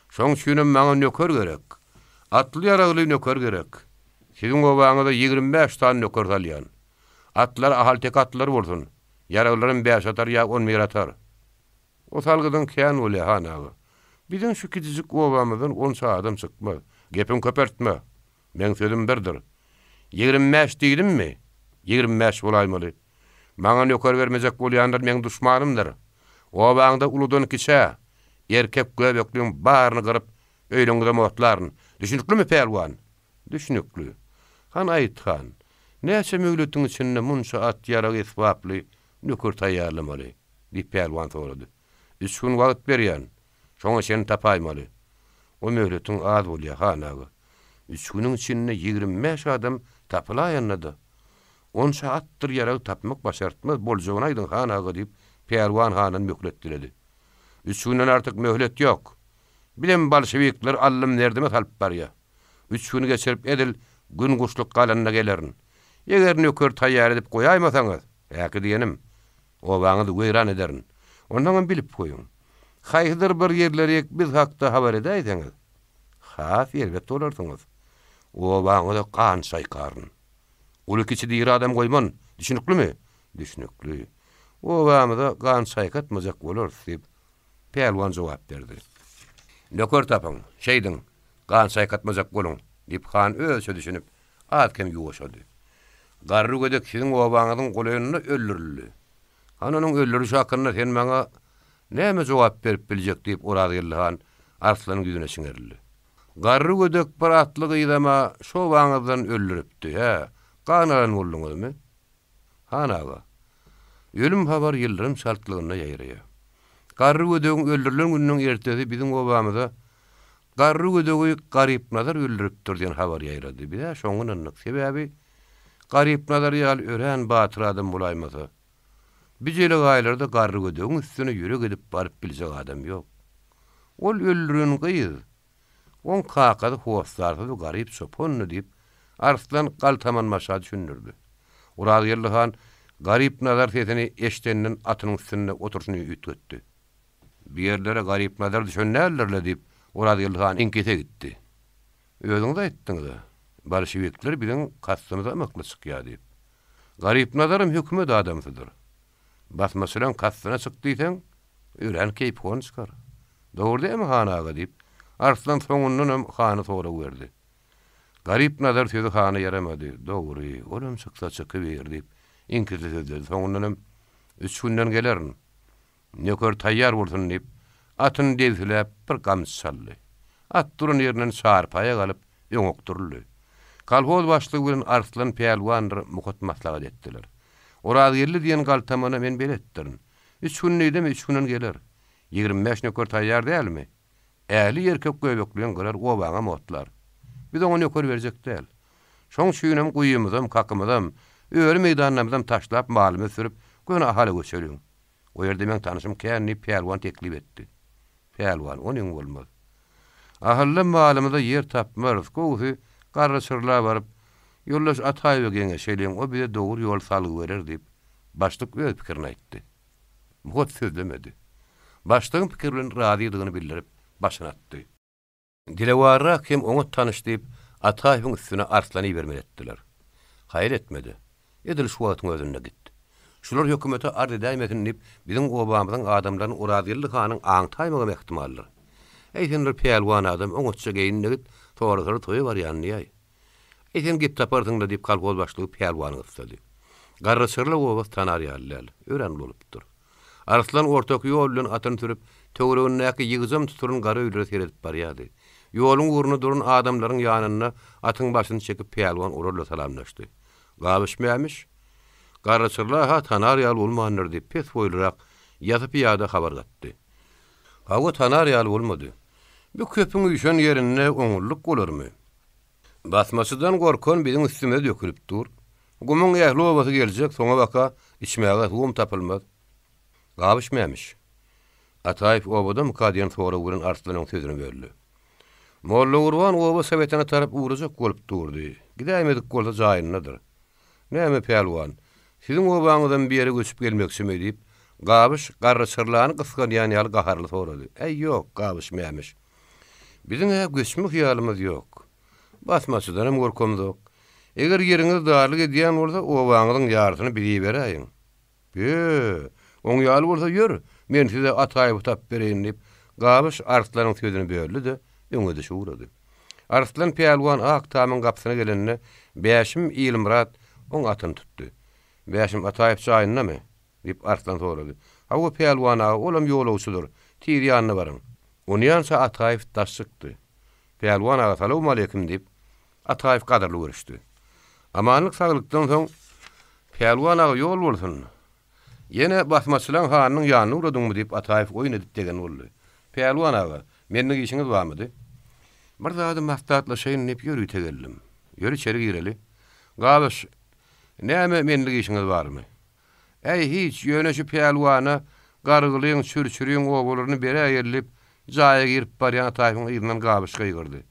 Şoň üçin maňa nöker gerek. Atly ýaragly nöker gerek. Siziň obaňyzda 25 tane nöker salýan. Atlar ahal tek atlar bolsun. Yaraglaryň 5 atar ýa 10 mir atar. O salgydan kän bolýar hanaga. Biziň şu kiçijik obamyzdan 10 adam çykmaz. Gepim köpertme. Men sözüm birdir. 25 diýdimmi? 25 bolaýmaly. Maňa nöker bermejek bolýanlar meň duşmanymdyr. Obaňda uludan kiçe, erkek göbekliň baryny gyryp, öýleňde motlaryn. Düşünikli mi Pälwan? Düşünikli. Han aýtgan. Näçe mögületiň içinde munşa at ýarag esbaply nöker taýýarlamaly, diýip Pälwan sorady. "Üç gün wagt berýän. Şoňa seni tapaýmaly. O möhletin az bolýar hanagy. 3 güniň içinde 25 adam tapylaýandy. 10 saatdyr ýarag tapmak başartmaz boljagyny aýdyn hanagy diýip Perwan hanyny möhlet diledi. 3 günden artık möhlet yok. Bilen bolşewikler allym nerdime salyp barýar. 3 güni geçirip edil gün guşluk galanyna gelerin. Eger nöker taýýar edip goýaýmasaňyz, ýa-ki diýenim, o waňyzy weýran ederin. Ondan bilip goýun. Haýdyr bir ýerlere biz hakda habar edäýseňiz, has elbetde olarsyňyz. O waňyzy kan saýkaryn. Uly kiçi diýir adam goýman, düşünüklümi? Düşünükli. O waňyzy kan saýkatmajak bolar diýip Perwan jogap berdi. Nöker tapyň, şeýdiň, kan saýkatmajak bolun diýip han özü düşünüp atkem ýuwaşady. Garry gödek siziň obaňyzyň goleýanyna öldürildi. Hananyň öldürüş hakynda sen maňa näme jogap berip biljek diýip Oradylhan Arslanyň ýüzüne siňerildi. Garry gödek bir atlyk ýa-ma şo waňyzdan öldüripdi, ha. Ganalan bolduňyzmy? Hanaga. Ölüm habar ýyldyrym şartlygyna ýaýraýar. Garry gödek öldürilen günnüň ertesi biziň obamyza garry gödegi garyp nazar öldüripdir diýen habar ýaýrady. Bir-de şoňuň sebäbi garyp nazar ýaly ören batyr adam bolaýmasa. Bijeli gaýlarda garry gödegiň üstüne ýürek edip baryp biljek adam ýok. Ol öldüren gyýyz. On kakady howslardy garyp soponny diýip Arslan galtaman maşa düşündirdi. Uradylhan garyp nazar sesini eşdenden atynyň üstünde oturşuny ütgetdi. Bir yerlere garyp nazar düşünýärler diýip Uradylhan inkete gitdi. Özüň de etdiňiz. Bolşewikler bilen kastynyza mykly çykýar diýip. Garyp nazarym hökümet adamsydyr. Basmasylan kastyna çykdyýsaň, ören keýp hon çykar. Dogry däme hanaga diýip Arslan soňundan hany sora berdi. Garyp nazar sözü hany yaramady. Dogry, olam çyksa çykyp berdi. Inkete dedi. Soňundan 3 günden gelerin. Nöker taýýar bolsun diýip atyny dezilep bir gamç saldy. At durun ýerinden çarpaýa galyp ýoňokdurly. Kalhoz başlygy bilen Arslan Perwan muhat maslahat etdiler. Oradylly diýen galtamana men beretdirin. 3 gün edem 3 günden geler. 25 nöker taýýar dälmi? Äli erkek göbeklen geler o waňa motlar. Biz oňa nöker berjek däl. Şoň şüýnem guýymyzam, kakymyzam, öýre meýdanlarymyzam taşlap malymy sürüp göne ahaly göçerim. O ýerde men tanyşym Kärni Perwan teklip etdi. Perwan onuň bolmaz. Ahalla malymyza yer tapmarys, gowy garrysyrla baryp ýollaş Ataýew geňeşeliň o bize dogry ýol salyp berer diýip başlyk öz pikirini aýtdy. Muhat sözlemedi. Başlygyň pikir bilen razydygyny bildirip başyna atdy. Dilewarra kim oňa tanyş diýip Ataýewiň üstüne Arslany bermeli etdiler. Haýır etmedi. Edil şu wagtyň özünde gitdi. Şular hökümete arz edäýmesin diýip biziň obamyzyň adamlaryny Oradyllyhanyň aňtaýmagy ähtimallar. Eýsenler Perwan adam oňatça geýinde git, toğrasary toýy bar ýanyny. Eýsen gip tapardyň da diýip kalgoz başlygy Perwany ýetdi. Garrysyrly owas tanar ýalylar, ören bolupdyr. Arslan ortak ýol bilen atyny sürüp, töweregindäki ýygyzam tuturun gary öýlere seredip barýardy. Ýoluň uruny durun adamlaryň ýanyna atyň başyny çekip Perwan urarla salamlaşdy. Gabyşmaýmış. Garrysyrlar ha tanar ýaly bolmandyr diýip pes boýlarak ýazyp ýa-da habar gatdy. Hawa tanar ýaly bolmady. Bu köpüň ýüşen ýerine oňurluk bolarmy? Basmasydan gorkan biziň üstüme dökülip dur. Gumyň ýahly obasy geljek, soňa baka içmäge suwum tapylmaz. Gabyşmaýmış. Ataýew obadan mukadiýan sora bilen Arslanyň sözüni berdi. Molla Urwan oba sowetine tarap uğrajak bolup durdy. Gidäýmedik bolsa jaýynadyr. Näme Perwan? Siziň obaňyzdan bir ýere göçüp gelmeksimi diýip gabyş garrysyrlany gysgan ýany gaharly sorady. Ey ýok, gabyşmaýmış. Biziň göçmek ýalymyz ýok. Basmaçydan gorkamyz ýok. Eger ýeriňiz darlyk edýän bolsa, obaňyzyň ýartyny biri beräýin. Oň ýaly bolsa ýör, men size Ataýew tap bereýin diýip gabyş Arslanyň sözüni berdi de öňe düşürdi. Arslan Perwan ak tamyň gapysyna gelenine Bäşim Ilmrat oň atyny tutdy. Bäşim Ataýew çaýynamy? Diýip Arslan sorady. Hawa Perwan olam ýolawçydyr. Tir ýanyna baryň. Ony ýansa Ataýew taşykdy. Perwan assalamu alaykum diýip Ataýew gadarly görüşdi. Amanlyk saglykdan soň Perwan ýol bolsun. Yine basmaçylan hanyň ýanyna uradyňmy diýip Ataýew oýun edip degen boldy. Perwan aga, meniň işiňiz barmydy? Bir zady maftatla şeýin nep ýörüp tegeldim. Ýöri içeri gireli. Gabaş, näme menlik işiňiz barmy? Ey hiç ýöneşi peýalwana gargylyň çürçürüň ogularyny bere ýerlip, jaýa girip barýan taýfyň ýygynyň gabaşga ýygyrdy.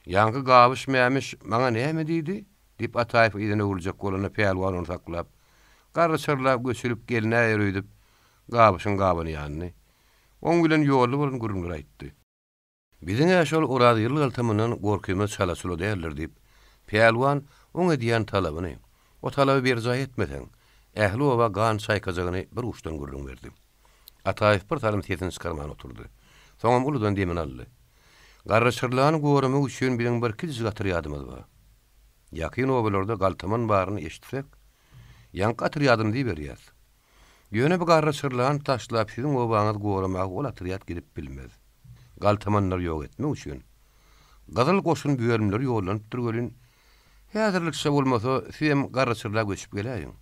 Ýanky gabaş mämiş, maňa näme diýdi? Dip ataýf ýygyny uljak bolany peýalwan onu saklap, garry çyrlap göçülip gelne ýörüdip, gabaşyň gabyny ýanyny. Oň bilen ýolly bolan gurulmalar aýtdy. Biziň ýaşol urady ýyl galtamynyň gorkymy çalaçyly däldir dip, peýalwan oňa diýen talabyny, o talaby berjay etmeden, ähli oba gan çaýkajagyny bir uçdan gurulun berdi. Ataýf bir talym tetini çykarman oturdy. Soňam uludan demin aldy. Garry çyrlany goramak üçin biziň bir kiz gatyr ýadymyz bar. Ýakyn obalarda galtaman baryny eşitsek, ýanky gatyr ýadym diýip berýär. Ýöne bir garry çyrlan taşlap siziň obaňyz goramak ol atyryat gidip bilmez. Galtamanlar ýok etmek üçin gazyl goşun bölümleri ýollanyp durgulyn. Häzirlikse bolmasa siz garry çyrlap göçüp geläýin.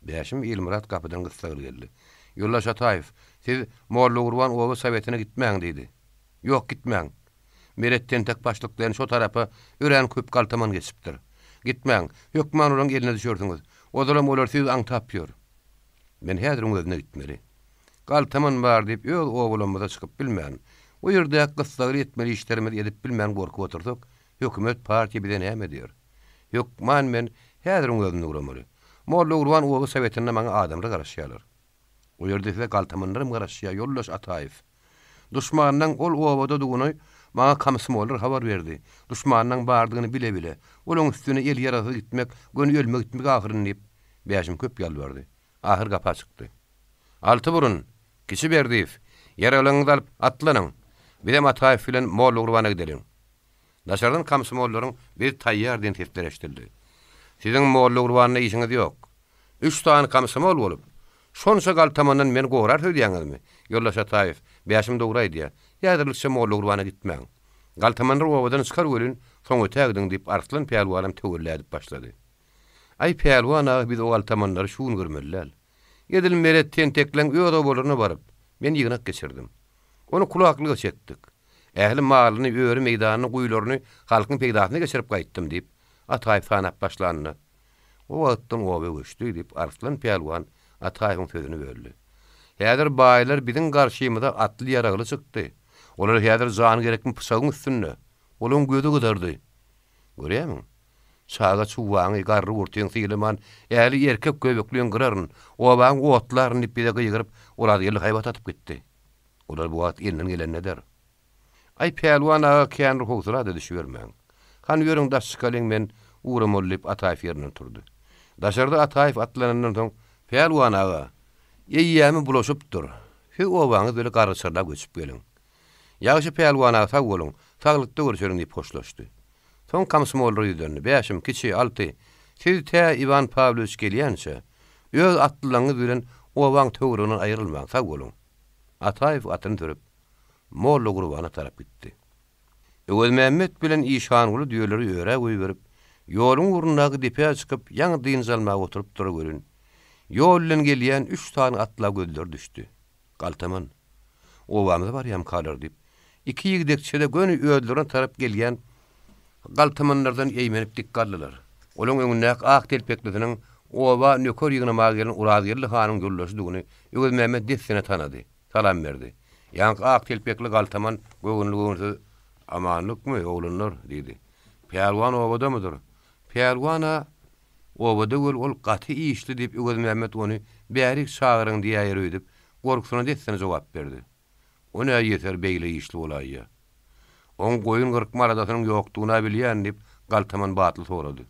Bäşim Elmurat kapydan gyssagyr geldi. Ýollaş Ataýew, siz Morlu Urban Oba Sowetine gitmäň diýdi. Ýok gitmäň. Meretden tek başlykdan şo tarapy ören köp galtaman geçipdir. Gitmäň, hökman olaň eline düşürdiňiz. Odalam olar siz aň tapýar. Men häzir öňüne gitmeli. Galtaman bar diýip öň ogulamyza çykyp bilmän. O ýerde gyssagyr etmeli işlerimiz edip bilmän gorkup oturdyk. Hökümet partiýa bilen näme diýer? Hökman men häzir öňüne uramaly. Morlu Urban Oba Sowetine maňa adamlar garaşýarlar. O ýerde galtamanlarym garaşýar. Ýollaş Ataýew. Duşmanyň ol obada duguny maňa kamsymollar habar berdi. Duşmanyň bardygyny bile-bile, olaň üstüne el ýarasy gitmek, göni ölmek gitmek ahyryny diýip bäşim köp ýalbardy. Ahyr gapa çykdy. Alty burun, kişi berdiýif. Ýaralaňyzy alyp atlanyň. Bilen Ataýew bilen Morlu Urbana gidelim. Daşardan kamsymollaryň bir taýýar diýen tepkileşdirdi. Siziň Morlu Urbanyna işiňiz ýok. 3 tane kamsymol bolup, şonça galtamandan men gorar söýdýäňizmi? Ýollaş Ataýew, bäşim dogry diýär. Ýa-da Morlu Urbana gitmäň. Galtamanlar obadan çykar welin, soňa tägdiň diýip arslan peýalwanym töwürlädip başlady. Ay peýalwan agy biz o galtamanlary şuň görmeliler. Edil meretden teklen öýde bolaryna baryp, men ýygnak geçirdim. Onu kulaklyga çekdik. Ähli malyny, öýri meýdanyny, guýlaryny halkyň peýdasyna geçirip gaýtdym diýip Ataýew sanap başlandy. O wagtdan oba göçdi diýip arslan peýalwan Ataýewyň sözüni böldi. Häzir baýlar biziň garşymyza atly ýaragyly çykdy. Olar häzir jany gerekmi pysagyň üstünde. Olaň gözi gydardy. Görýärmi? Çaga çuwaňy garry urtyň sylyman, äli erkek göbekliň gyraryn, obaň otlaryny ipide gygyryp, olar ýerli haýbat atyp gitdi. Olar bu wagt elinden gelen neder? Ay peýalwan aga kän ruhsura da düşürmäň. Han ýörüň daşçykalyň men uramollyp Ataýew ýerinden turdy. Daşarda Ataýew atlanandan soň peýalwan aga, ýeýämi bulaşypdyr. Şu obaňyz böyle garry çyrlap göçüp geliň. Ýagşy peýalwan aga sag boluň, saglykda görüşerim diýip hoşlaşdy. Soň kamsymolary ýerine bäşim kiçi alty. Siz tä Ivan Pavloviç gelýänçe, öz atlylaryňyz bilen obaň töwründen aýrylmaň, sag boluň. Ataýew atyny törüp Morlu Urbana tarap gitdi. Öwel Mehmet bilen işanguly düýeleri öýre goýup, ýoluň urundagy dipe çykyp, ýaňy dyn zalmaga oturup tura görün. Ýol bilen gelýän 3 tane atla gözler düşdi. Galtaman, obamyz barýam kalar diýip, iki ýigdekçede göni öýdlerine tarap gelýän galtamanlardan eýmenip dik galdylar. Olaň öňünde ak telpeklisiniň oba nökör ýygyna magelyň Urazgirli hanyň gürleşdigini Öwel Mehmet dessine tanady, salam berdi. Ýanky ak telpekli galtaman göwünlügüňizi amanlykmy oğlunlar diýdi. Peýalwan obadamydyr? Peýalwana obada ol gaty işli diýip Öwel Mehmet ony bärik çagyryň diýär öýdüp, gorkusyna dessine jogap berdi. O näme ýeter beýle işli bolaýa. On goýun gyrkma aradasynyň ýokdugyna bilýän diýip galtaman batyl sorady.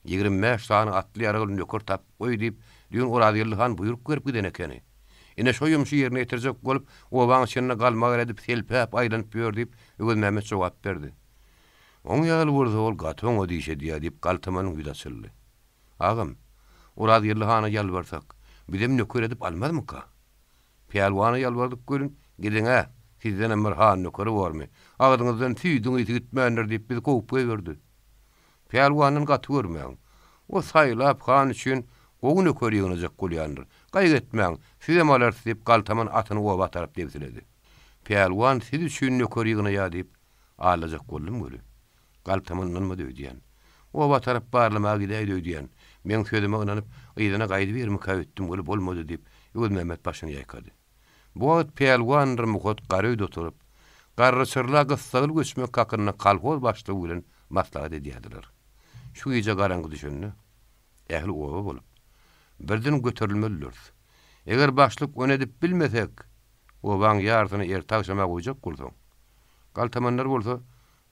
25 tane atly ýaragyl nökür tap goý diýip düýün Urazgirli han buýrup berip giden ekeni. Ine şo ýumşy ýerine ýetirjek bolup, obaň içine galmak edip selpäp aýlanyp ýör diýip Öwel Mehmet jogap berdi. Oň ýaly bolsa ol gatyň o diýşe diýip galtamanyň ýüzi açyldy. Agam, Urazgirli hana ýalbarsak, bizem nökür edip almadym ka? Peýalwana ýalbardyk görün, gidiňe, sizden emir han nökeri barmy? Agdyňyzdan tüýdüň ýeti gitmändir diýip bizi goýup goýberdi. Peýalwanyň gaty görmäň. O saýlap han üçin gowy nökeri ýygnajak bolýandyr. Gaýgetmäň, sizem alar diýip galtaman atyny oba tarap depsiledi. Peýalwan siz üçin nökeri ýygnaýa diýip Alacak boldum göli. Galtamından mı döýdiýän. Oba tarap barlama gidäýdi döýdiýän. Men söýdeme ynanyp, ýygyna gaýdy bermi kaýtdym göli bolmady diýip, Ýöl Mehmet başyny ýaýkady. Bu wagt peýelwandyr muhot garyda oturup, garrysyrla gyssagyl göçmek hakyna kalhoz başlygy bilen maslahat edýärdiler. Şu gece garangy düşündi. Ähli oba bolup, birden göterilmeliler. Eger başlyk öne edip bilmesek, obaň ýardyny erta akşama goýjak bolsaň. Galtamanlar bolsa,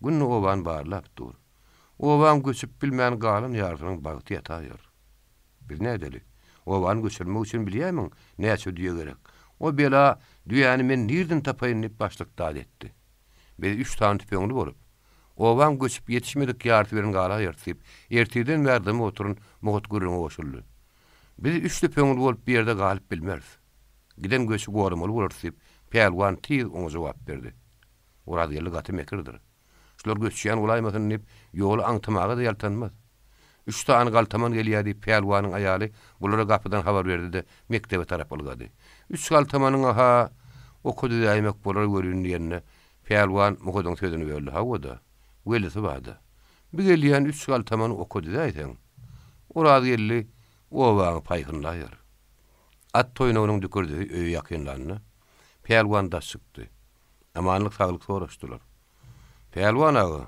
günni oban barlap dur. Oban göçüp bilmän galyn ýardynyň bagty ýataýar. Bir nädeli? Oban göçürmek üçin bilýärmiň, näçe diýe gerek. O bela düýäni men nirden tapaýyn diýip başlyk dad etdi. Bir 3 tane tüpeňli bolup, oban göçüp ýetişmedik ýardy beren gala ýertip, erteden berdimi oturun muhut gürüňe goşuldy. Biz 3 tüpeňli bolup bir ýerde galyp bilmez. Giden göçü gormaly bolarsyp, peýelwan tiz oňa jogap berdi. Orada ýerli gaty mekirdir. Şular göçýän ulaymasyn diýip ýoly aňtamaga da ýaltanmaz. 3 tane galtaman gelýärdi, peýelwanyň aýaly bulara gapydan habar berdi-de mektebe tarap bolgady. 3 galtamanyň aha okudy daýmak bolar görünýänne peýelwan muhadyň sözüni berdi. Hawada welisi bada. Bir gelýän 3 galtamany okudy daýsan. Orada ýerli obaň paýhynlaýar. At toýnagynyň dükürdi öýü ýakynlanyny. Peýelwan da çykdy. Amanlyk saglyk soraşdylar. Peýelwan ağa,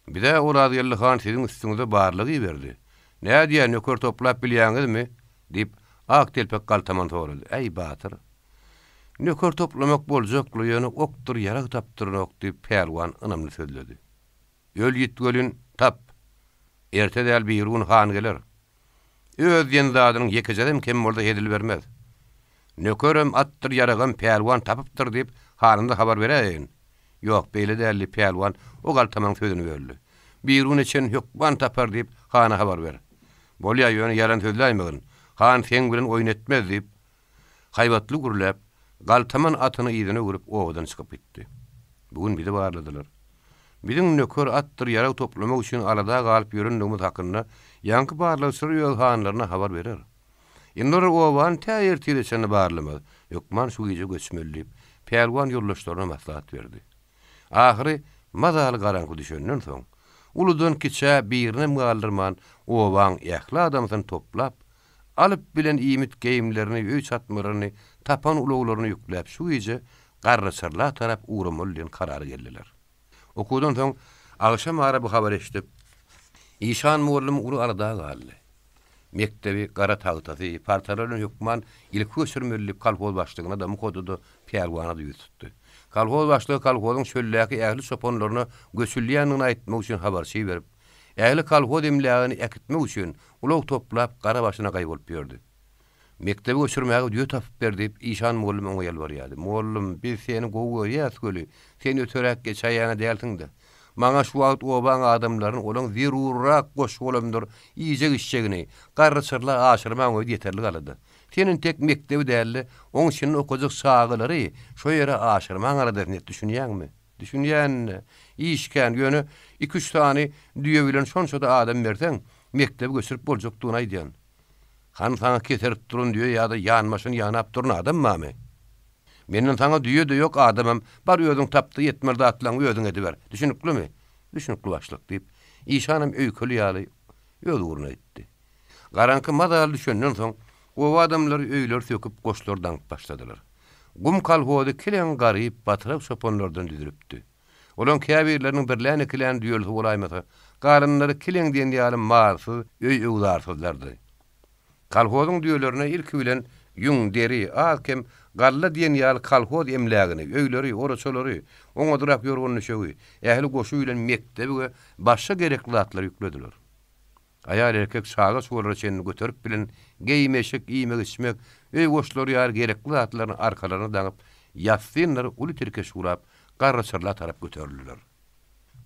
bir de orada ýerli han siziň üstüňizde barlygy berdi. Näde nöker toplap bilýäňizmi? Dip ak telpek galtaman sorady. Ey batyr. Nöker toplamak boljakly ýöne okdur ýarag tapdyrnak diýip peýelwan ynamly sözledi. Öl ýitgölün tap. Erte däl bir gün han geler. Öz ýendadynyň ýekejeden kim bolda hedil bermez. Nökerem atdyr ýaragym peýelwan tapypdyr diýip hanynda habar bereýin. Ýok, beýle däli peýelwan o galtamanyň sözüni berdi. Bir gün için hükman tapar diýip hana habar ber. Bolýa ýöne yalan sözläýmegin. Han sen bilen oýun etmez diýip haýbatly gürläp galtaman atyny ýygyna görüp owadan çykyp gitdi. Bugün bizi barladylar. Biziň nöker atdyr ýarag toplamak üçin arada galyp ýöründigimiz hakyna ýanky barlaşyr ýol hanlaryna habar berer. Indur owan täýer tileçeni barlamaz. Ýokman şu gece göçmeli diýip peýelwan ýoldaşlaryna maslahat berdi. Ahiri mazaly garangy düşünden soň uludan kiçe birine mugaldyrman owaň ýakly adamyny toplap alyp bilen iýmit geýimlerini öý çatmaryny tapan ulaglaryny ýükläp şu gece garrysyrla tarap uğramaly diýen karary geldiler. Okudan soň akşam ara bu habar eşitip İşan muallim ulu arada galdy. Mektebi gara tagtasy partalaryny hükman ilk göçürmelip kalpoz başlygyna da mukodudy peýelwana da ýütdi. Kalhoz başlygy kalhozyň şöllläki ähli soponlaryna göçülýäniňi aýtmak üçin habarçy berip, ähli kalhoz emlägini äkitmek üçin ulag toplap gara başyna gaýbyp berdi. Mektebe göçürmäge diýe tapyp berdi, İşan muallim oňa ýalbarýardy. Muallim, biz seni gowy ýasköli, sen öteräk geçäýäne dältiň-de. Maňa şu wagt obaň adamlaryň olaň zerurrak goş bolamdyr, iýjek işçegini, garrysyrla aşyrmaň öýdi ýeterli galady. Senin tek mektebi däli, oň şenin okujak sagylary şo ýere aşyrmaň arada net düşünýäňmi? Düşünýän, işkän ýöne 2-3 tane düýe bilen şonçada adam berseň, mektebi göçürüp boljakdygyny aýdýan. Han saňa keterip durun diýe ýa-da ýanmaşyny ýanap durun adam mami? Menden taňa düýe de ýok adamam, bar ýödüň tapdy ýetmeli atlaň ýödüň ediber. Düşünüklimi? Düşünükli başlyk diýip, İşanym öýkeli ýaly ýöl uruna etdi. Garanky mazaly düşünden soň o adamlar öýler söküp goşlardan başladylar. Gum kalhody kilen garyp batyrak soponlardan düzülipdi. Olan käbirleriň birläne kilen düýel bolaýmasa, garynlary kilen diýen ýaly marsy öý ugdarsızlardy. Kalhozyň düýelerine ilk bilen ýüň deri, alkem galla diýen ýaly kalhoz emlägini, öýleri, oraçolary, oňa durap ýorgunly şöwi, ähli goşu bilen mektebe başga gerekli atlar ýüklediler. Ayar erkek sağa sola çenini götürüp bilen geymeşik, iýmek içmek, öý goşlary ýar gerekli atlaryny arkalaryna daňyp, ýatsynlar uly terke şurap, garrysyrla tarap göterildiler.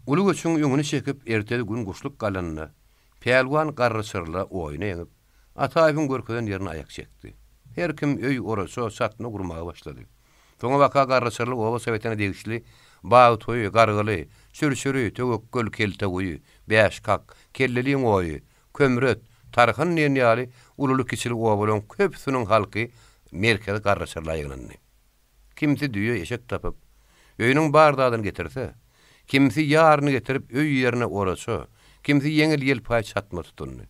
Uly göçüň ýüňüni çekip erteli gün goşluk galanyny, peýelwan garrysyrla oýna ýeňip, ataýyň görkeden ýerine ayak çekdi. Her kim öý oraço satny gurmaga başlady. Soňa waka garrysyrly oba sowetine degişli baý toýu, gargyly, sürüşüri, tögökgöl kelte goýu, beşkak, kelleliň oýu, kömret, tarhyn diýen ýaly ululuk kiçilik oba bolan köpsüniň halky merkezi garrysyrla ýygyndy. Kimsi düýe eşek tapyp, öýüniň bardagyny getirse, Kimisi yarını getirip öý ýerine oraça, kimisi yeňil ýelpaý çatma tutundy.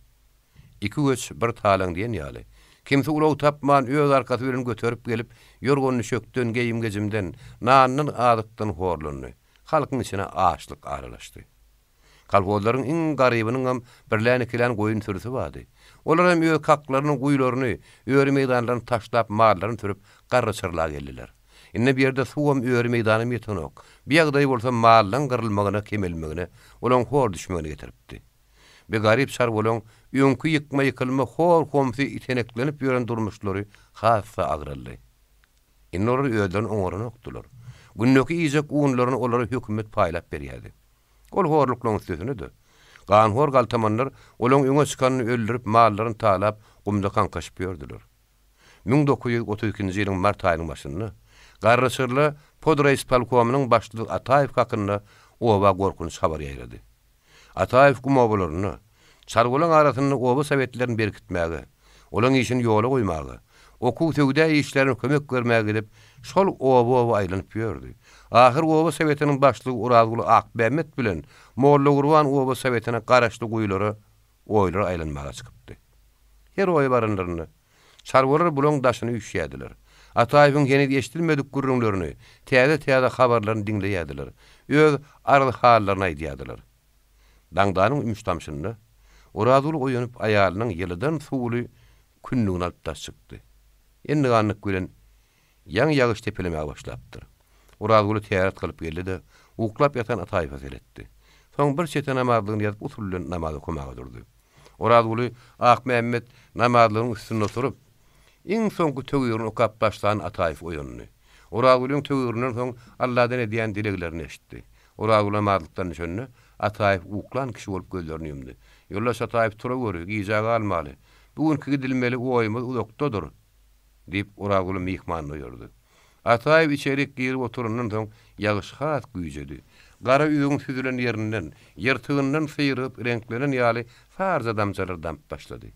Iki göç bir talaň diýen ýaly. Kimisi ulaw tapman öz arkasy bilen götürüp gelip ýorgonyny şökden geýim gezimden, nannyň adykdan horlandy. Halkyň içine açlyk aralaşdy. Kalbollaryň iň garybynyň hem birläni kilen goýun sürüsi bardy. Olar hem öz kaklarynyň goýlaryny, öýri meýdanlaryny taşlap, mallaryny türüp garryçyrla geldiler. Inne bir ýerde suwam öýri meýdany ýetenok. Bir ýagdaý bolsa mallaryň gyrylmagyna, kemelmegine, olaň hor düşmegine getiripdi. Bir garip sarwolaň öňkü ýykma ýykylma hor komsy iteneklenip ýören durmuşlary hassa agraldy. Inne olar öýden oňoruny okdular. Günnöki ýyjak uňlaryny olara hökümet paýlap berýärdi. Ol horluklaryň sözünidir. Gan hor galtamanlar olaň öňe çykanyny öldürip mallaryny talap gumda kankaşyp ýördiler. 1932-nji ýylyň mart aýynyň başynda garryçyrly Podreis polkomynyň başlygy Ataýew hakynda oba gorkunç habar ýaýrady. Ataýew gumawlaryny çargolaň arasynda oba sowetlerini berkitmäge, olaň işini ýola goýmagy, okuw töwde işlerine kömek bermäge edip şol oba aýlanyp ýördi. Ahir oba sowetiniň başlygy Urazguly Akbämet bilen Molla Gurban oba sowetine garaşly goýulary oýlar aýlanmaga çykypdy. Her oý barynlaryny çargolar bulan daşyny üşýädiler. Ataýewiň ýene ýeşdirmedik gurrunlaryny, täze habarlaryny diňleýärdiler. Öz arly hallaryny aýdýardylar. Daňdanyň ümüştamşyny Urazguly oýanyp aýalynyň ýylydan suwly künnüň altta çykdy. Endi ganlyk bilen ýaň ýagyş tepelemäge başlapdyr. Urazguly täret kılıp geldi-de, uklap yatan Ataýewa seretdi. Soň bir çete namazlygyny ýazyp usullen namazy okumaga durdy. Urazguly Akmämmet namazlygynyň üstünde oturup, iň soňky töwürini okap başlan Ataýew oýanyny. Urazgulyň töwürinden soň Allahdan edýän dileglerini eşitdi. Urazguly namazlykdan şönne Ataýew uklan kişi bolup gözlerini ýumdy. Ýollaş Ataýew tura göri, giýjagy almaly. Bugünkü gidilmeli oýmaz uzakdadyr, diýip Urazguly mihmanyny ýördi. Ataýew içerik girip oturundan soň ýagyşhat güýjedi. Gara üýüň süzülen ýerinden, ýertygyndan syýryp renklenen ýaly farza damjalar damp başlady.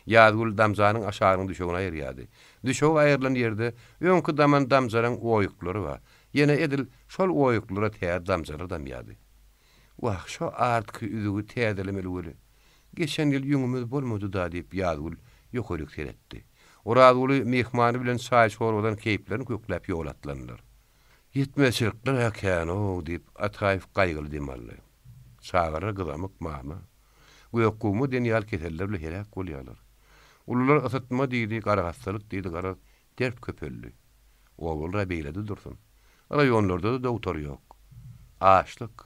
Ýazgul damjanyň aşagyny düşegine aýyrýardy. Düşeg aýrylan ýerde öňkü daman damjalaryň oýuklary bar. Ýene edil şol oýuklara täze damjalar damýardy. Wah, şo artky üýügi täzelemeli boli. Geçen ýyl ýüňümüz bolmady da diýip ýazgul ýokaryk seretdi. Urazguly mehmany bilen çaý şorbadan keýplerini kökläp ýolatlandylar. Ýetmeçilikler äkän o diýip Ataýew gaýgyly demäli. Çagara gyzamyk mama. Gökumy denýal keseller bilen helak bolýarlar. Ulular asatma diýdi, garagatsalyk diýdi, gara dert köpelli. Owulra beýledi dursun. Raýonlarda da dowtar ýok. Açlyk,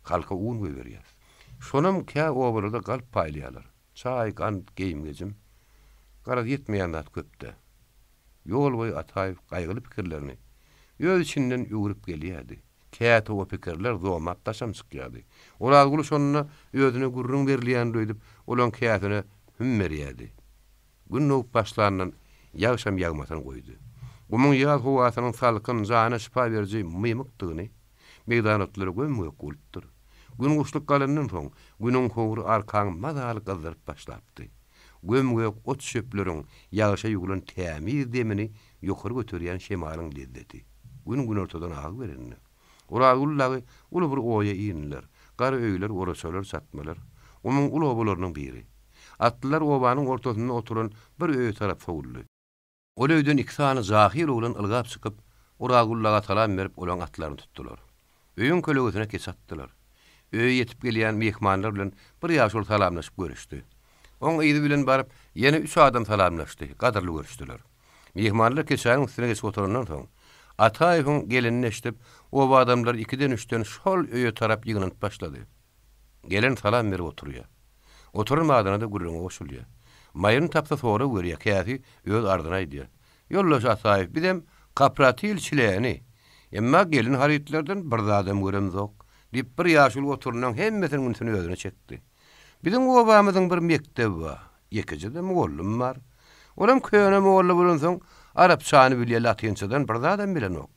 halka un berýär. Şonam kä owulda galp paýlaýarlar. Çaý, gant, geýim gezim. Gara ýetmeýänler köpde. Ýol boýy Ataýew gaýgyly pikirlerini öz içinden ýugurup gelýärdi. Käte o pikirler zomat taşam çykýardy. Urazguly şonuna özüne gurrun berilýän diýip, olan kätine hüm berýärdi. Gün nowp başlandan ýagşam ýagmasan goýdy. Gumyň ýaz howasynyň salkyn jana şifa berji mymykdygyny meýdanatlary gömüýek bolupdyr. Gün guşlyk galandan soň günüň howry arkaň mazaly gazyryp başlapdy. Gömüýek ot şöpleriň ýagşa ýugulan tämiz demini ýokary götürýän şemalyň lezzeti. Gün ortadan agy berenler. Urazguly uly bir oýa iýinler. Gara öýler, oraçalar satmalar. Onuň uly obalarynyň biri. Atlylar obanyň ortasynda oturan bir öýe tarap sowuldy. Ol öýden iki sany zahir bolan ylgap çykyp, Urazgulyga salam berip olan atlaryny tutdular. Öýüň kölegesine kesatdylar. Öýe ýetip gelýän mehmanlar bilen bir ýaşul salamlaşyp görüşdi. Oň ýygy bilen baryp ýene 3 adam salamlaşdy, gadyrly görüşdiler. Mehmanlar keçäň üstüne geçip oturandan soň Ataýewiň gelenini eşitip, o adamlar 2-den 3-den şol öýe tarap ýygynyp başlady. Gelen salam berip oturýar. Oturmadyna da gurrunga goşulýar. Maýyny tapsa sonra görýär, käsi öz ardyna ýdýar. Ýollaş Ataýew, bidem kapratil çileýäni. Emma gelin haritlerden bir adam göremzok. Diýip bir ýaşul oturunan hemmesiniň üstüne özüne çekdi. Bizim obamyzyň bir mektebi bar. Ýekide mollum bar. Olam köýne molla bolan soň arapçany bilýär, latinçadan bir adam bilen ok.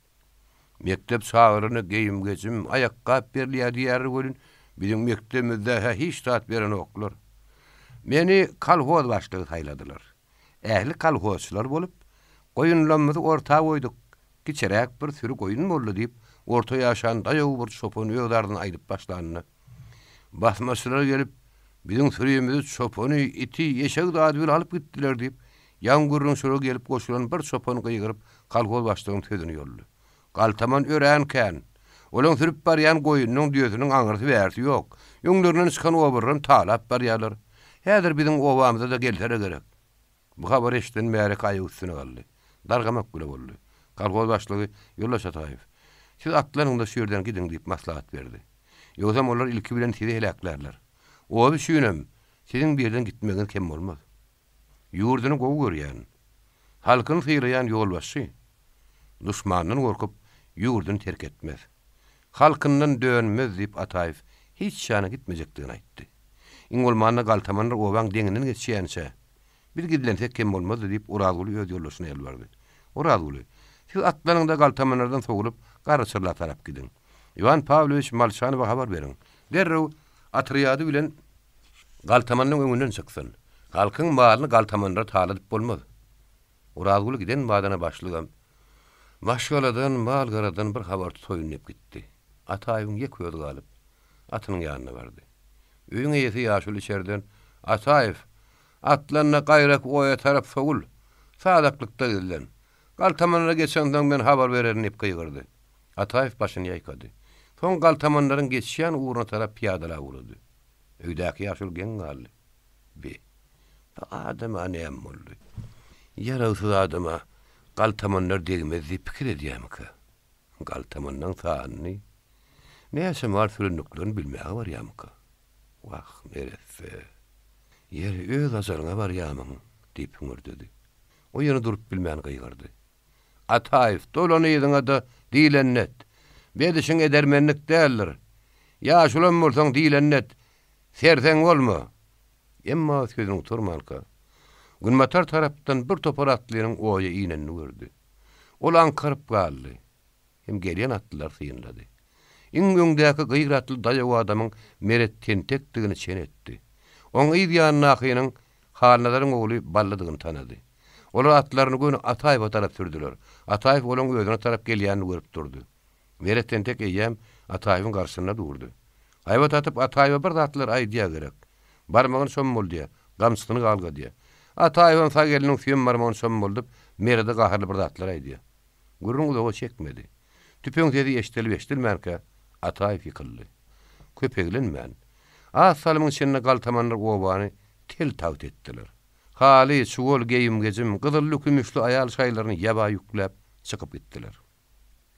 Mektep çağırını geýim gezim, aýakkap berilýär diýär bolun. Bizim mektebimizde hiç tat beren oklar. Meni kalhoz başlygy taýladylar. Ähli kalhozçylar bolup, goýunlarymyzy ortaga goýduk. Kiçerek bir sürü goýun boldy diýip, orta yaşan dayağı bir çoponu öğdardan ayırıp başlanına. Basmaçılar gelip, bizim sürüyemizi çoponu, iti, yeşek dağıdı alıp gittiler deyip, yağmurun şöyle gelip koşulan bir çoponu kıygırıp, kalkol başlığın tözünü yollu. Galtaman öğrenken, olan sürüp barayan koyunun düğüsünün ağırtı versi yok. Yunglarının çıkan oburun talap barayalar. Hedir bizim ovamıza da geltere gerek. Bu haber eşten meyrek ayı üstüne kaldı. Dargamak bile oldu. Kalkol başlığı yollaş Atayif. Siz atlarının da şüyerden gidin deyip maslahat verdi. Yoksam onlar ilki bilen sizi helaklarlar. O bir şüyünem, sizin bir yerden gitmeğiniz kem olmaz. Yurdunu kovu görüyen, halkın sıyrayan yol başı, düşmanın korkup yurdunu terk etmez. Halkından dönmez deyip Atayif hiç şana gitmeyecektiğini ayttı. İngolmanla Galtamanlar ovan denginin geçiyense, bir gidilensek kem olmaz deyip Urazgulu öz yollasına el vardı. Urazgulu, siz atlarının da Galtamanlardan soğulup Karısırla tarap gidin. Ivan Pavlovich Malşanova haber verin. Derrew atriyadı bilen Galtamanның öňünden çyksyn. Halkyň malyny Galtamanlara taladyp bolmaz. Urazgulu giden badana başlygam. Maşgaladan, mal garadan bir habar toýunyp gitdi. Ataýyň ýekýödi galyp, atynyň ýanyna bardy. Öýüň eýesi ýaşul içerden, Ataýew, atlanna gaýrak oýa tarap sogul, sadaklykda gedilen. Galtamanlara geçenden men habar bererin ip gıygırdı. Ataýew başyny ýaýkady. Soň Galtamanlaryň geçýän uğruna tarap piyadala uğradı. Öýdäki ýaşul gen galdy. Adam anam boldy. Ýaraýsy adama Galtamanlar degmezi pikir edýärmi-ki? Galtamanlaryň sanyny näçe mar sürünüklerini bilmäge barýarmy-ki? Wah, neresi? Yer öz azaryňa barýarmyň diýip hüňürdedi. O ýene durup bilmän gıygyrdy. Ataýew, dolany ýediňe da diýlennet. Bedişiň edermenlik däldir. Ýaşulan bolsaň diýlennet. Serseň bolma. Emma sözüň turmanka. Günmatar tarapdan bir topar atlaryň oýa iýneni gördü. Ol ankaryp galdy. Hem gelýän atlylar syýynlady. Iňňdäki gıýratly daýaw adamyň meret tentekdigini çen etdi. Oň ýa-da nahynyň halnalaryň ogly balladygyny tanady. Olar atlaryny göni Ataýewa tarap sürdüler. Ataýew olaň özüne tarap gelýänini görüp durdy. Meret tentek eýem Ataýewyň garşyna durdy. Aýbat atyp Ataýewa bir zatlar aýdýa gerek. Barmagyny şommol diýe, gamsyny galga diýe. Ataýewyň sag eliniň süýen barmagyny şommoldup, merede gaharly bir zatlar aýdýa. Gurrun uloga çekmedi. Tüpeň dedi eşdilmärke Ataýew ýykyldy. Köpeglenmän. Asalymyň içinde Galtamanlar gowany tel tawt etdiler. Hali çuwol geýim gejim gyzylly kümüşli aýal şaýlaryny ýaba ýükläp çykyp gitdiler.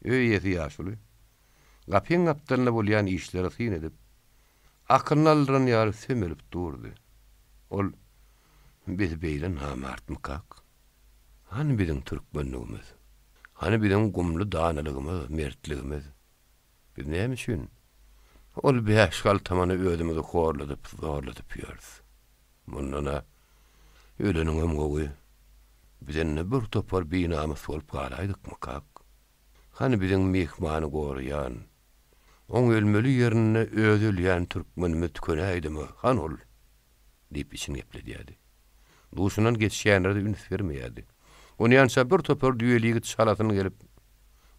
Öýesi ýaşuly. Gapyň apdalyna bolýan işleri syn edip, akynlaryny ýaly sömelip durdy. Ol, biz beýle namartmykak. Hani biziň türkmenligimiz? Hani biziň gumly danalygymyz, mertligimiz? Biz näme üçin? Ol beş Galtamany özümizi horladyp, zorladyp ýörüz. Mundana öleniň ömgowy bizenne bir topar binamyz bolup galaýdykmykak? Hani biziň mehmany goraýan, oň ölmeli ýerine özülýän türkmenimiz tükenäýdimi? Han ol diýip içini gepledýärdi. Duşunan geçýänlerde üns bermeýärdi. Ony ýança bir topar düýeli git şalatyny gelip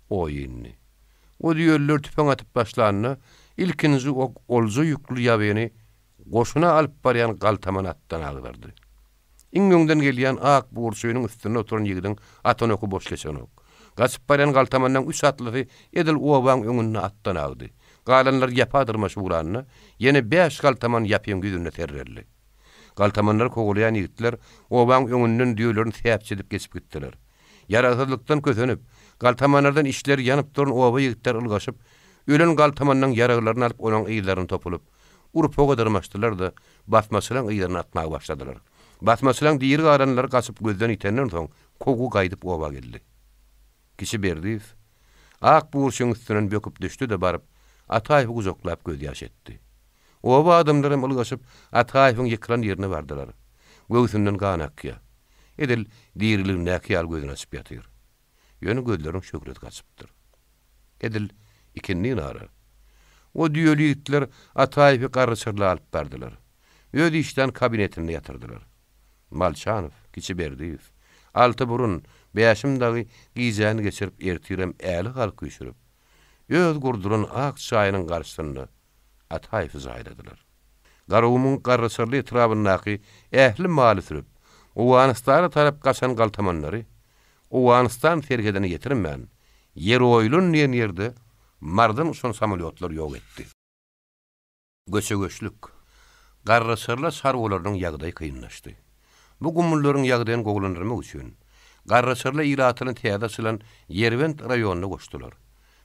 oýynny. O düýeller tüpeň atyp başlanyna ilkinji olja ýüklü ýabyny goşuna alyp barýan Galtaman atdan agdardy. İňňden gelýän ak buğurçuýynyň üstüne oturan ýigdiň atany oku boşleşen ok. Gaçyp barýan Galtamandan üç atlary edil owaň öňüne atdan agdy. Galanlar ýapadyrmaş uranyny ýene 5 Galtaman ýapyň güzüne terrerli. Galtamanlar kogulýan ýigitler owaň öňünden düýelerini täpçi edip geçip gitdiler. Ýaraşylykdan kösenip, Galtamanlardan işleri ýanyp duran owa ýigitler ylgaşyp, ölen Galtamandan ýaraglaryny alyp olaň ýyllaryny topulup, urup ogadyrmaşdylar da basmaçylaň ýylaryny atmaga başladylar. Basmaçylaň diýeri garanlar gaçyp gözden itenden soň kogu gaýdyp owa geldi. Kişi berdiýiz. Ak buğurçuň üstünden böküp düşdi de barıp Ataýewy guzoklap göz ýaş etdi. Owa adamlarym ylgaşyp Ataýewyň ýykran ýerine bardylar. Göwsünden gan akýa. Edil diýeriligine näki gözüni açyp ýatyr. Ýöne gözleriň şöhret gaçypdyr. Edil ikinni nara. O düýeli ýigitler Ataýewy garryçyrla alyp bardylar. Öz işden kabinetine ýatyrdylar. Malşanow kiçi berdiýiz. Altı burun, beýaşym dagy giýjäni geçirip ertirem äli halky üşürüp. öz gurduran ak çayının karşısında atayfız ayladılar. Garawumyň garrysyrly etrabyndaky ähli maly sürüp, Owganystana tarap gaçan galtamanlary, Owganystan tergedeni getirmän, yer oýlun diýen ýerde mardan uçan samolyotlar ýok etdi. Göçegöçlük, garrysyrly sarwolarynyň ýagdaýy kynlaşdy. Bu gumullaryň ýagdaýyny goglandyrmak üçin garrysyrly iratyny täze sylan Yerwent raýonuna goşdular.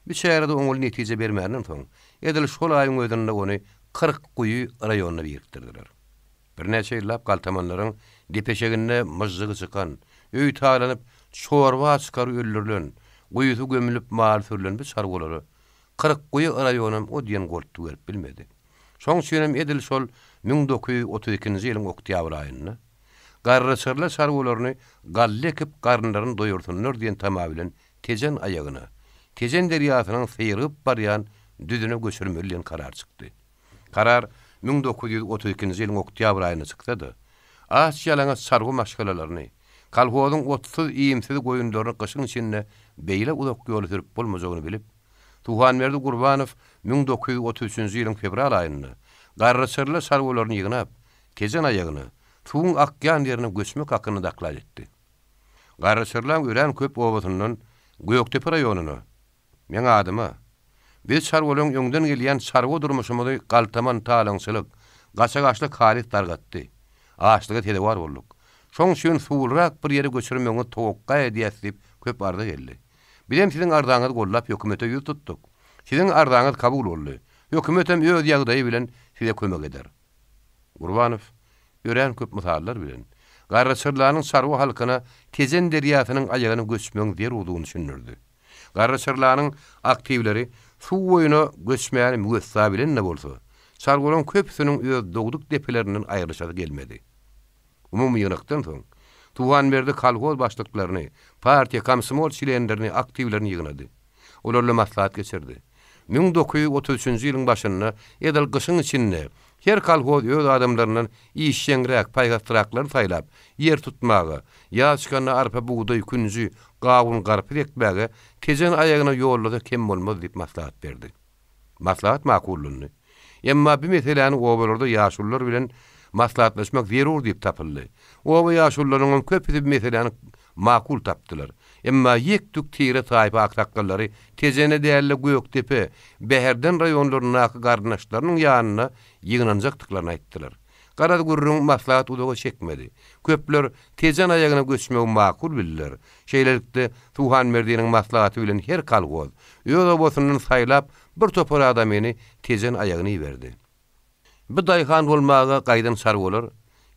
Bir şäherde oňul netije bermänden soň edil şol aýyň ödünde ony 40 guýy raýonuna birikdirdiler. Bir näçe ýyllap galtamanlaryň depeşeginde myjzygy çykan, öý talanyp çorba çykary öldürilen, guýusy gömülip mal sürülen bir sarwolary 40 guýy raýonum o diýen goltdy berip bilmedi. Şoň üçin edil şol 1932-nji ýylyň oktýabr aýynda garrysyrly sarwolaryny galle ekip garynlaryny doýursunlar diýen tamabilen tejen aýagyna, Tejen derýasynyň syýryp barýan düzüne göçürmeliň karar çykdy. Karar 1932-nji ýylyň oktýabr aýynda çykdy. Asiýalaňa sargy maşgalalaryny, kalhozyň 30 iýimsiz goýunlaryny gyşyň içinde beýle uzak ýol sürüp bolmajagyny bilip, Tuhanmerdi Gurbanow 1933-nji ýylyň fevral aýynda garrysyrly sarwolaryny ýygnap, tejen aýagyny suwuň akýan ýerine göçmek hakyny daklal etdi. Garrysyrlaň ören köp obasynyň Göýektepe raýonuny, men adyma, biz sarwolaryň öňden gelýän sarwa durmuşymyzy galtaman talaňçylyk, gaçagaçlyk halit dargatdy. Açlyga tedewar bolduk. Şoň üçin suwulrak bir ýere göçürmeňi towakka edýäsip köp arda geldi. Bilen siziň ardaňyzy gollap hökümete ýüz tutduk. Siziň ardaňyz kabul boldy. Hökümetem öz ýagdaýy bilen size kömek eder. Gurbanow ören köp mysallar bilen garrysyrlaryň sarwa halkyna tejen derýasynyň aýagyny göçmeň derwudygyny düşünürdi. Garrysyrlaryň aktivleri suw boýuna göçmäni mügessa bilen ne bolsa, sarwalaryň köpsiniň öz dogduk depelerinden aýryşady gelmedi. Umumy ýynakdan soň Tuhanmerdi kolhoz başlyklaryny, partiýa komsomol şilenlerini, aktivlerini ýygnady. Olarla maslahat geçirdi. 1933-nji ýylyň başynda edil gyşyň içinde her kolhoz öz adamlarynyň işşeňrek, paýgastraklar saýlap, yer tutmagy, ýaşkana arpa buğday künji, gawun garpy ekmäge tejen aýagyna ýollada kem bolmaz diýip maslahat berdi. Maslahat makullyny. Emma bir meseleni obalarda ýaşullar bilen maslahatlaşmak zerur diýip tapyldy. Oba ýaşullaryň köpüsi bir meseleni makul tapdylar. Emma ýekdük tire taýpa aksakallary tejene däli Göýektepe, Beherden raýonlaryna garnaşlarynyň ýanyna ýygnanjakdyklaryny aýtdylar. Garady gurrun maslahat udaga çekmedi. Köpler tejen aýagyna göçmek makul bildiler. Şeýlelikde Tuhanmerdiň maslahaty bilen her kalgoz öz obasynyň saýlap bir topar adamyny tejen aýagyny berdi. Bu daýhan bolmaga gaýdan sarwolar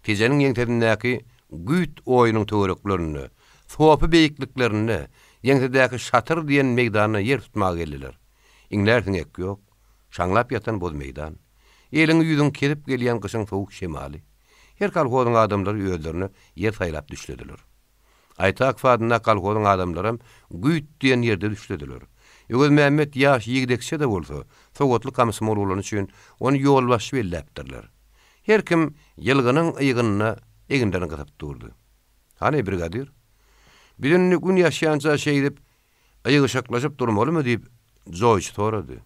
tejeniň ýeňtedindäki güýt oýunyň töwereklerini, sopy beýikliklerini, ýeňtedäki şatyr diýen meýdanyna yer tutmaga geldiler. Iňlersiň ek ýok, şaňlap ýatan boz meýdan. Eliň ýüzüň kelip gelýän gyşyň sowuk şemali. Her kolhozyň adamlary özlerini yer saýlap düşlediler. Aýtak fadyna kolhozyň adamlarym güýt diýen ýerde düşlediler. Ýögöz Mehmet ýaş ýigdekçe de bolsa, sowatly komsomol bolan üçin onu ýolbaşy belläpdirler. Her kim ýylgynyň ýygynyna eginderini gatyp durdy. Hani brigadir? Bilinni gün ýaşaýança şeýdip, ýygy şaklaşyp durmalymy diýip joýç sorady.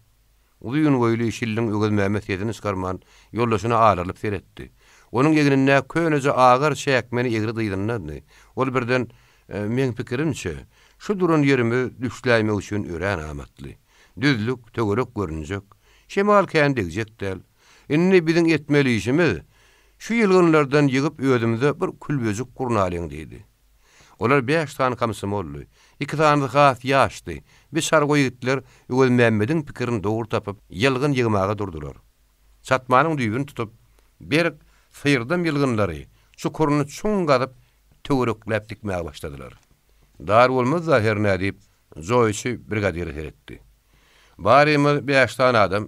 Ulyň goýly şilliň Ögöz Mehmet ýedini çykarman ýoldaşyna ağırlyp seretdi. Onuň ýeginine köneje agar şäkmeni ýegri dyýdyndy. Ol birden men pikirimçe şu durun ýerimi düşläýmek üçin ören amatly. Düzlük, töwerek görünjek. Şemal kändegijek del. Inni biziň etmeli işimiz şu ýylgynlardan ýygyp özümize bir külbejik gurnalyň diýdi. Olar 5 tane komsomolly, 2 tane has ýaşdy. Bir sargo ýigitler Ögöz Mehmediň pikirini dogry tapyp ýylgyn ýygmaga durdular. Satmanyň düýbüni tutup, bir syýrdan ýylgynlary şu kurunu çuň gadyp töwerekläp dikmäge başladylar. Dar bolmaz zahir nädip joýçy brigadir etdi. Barimy 5 tane adam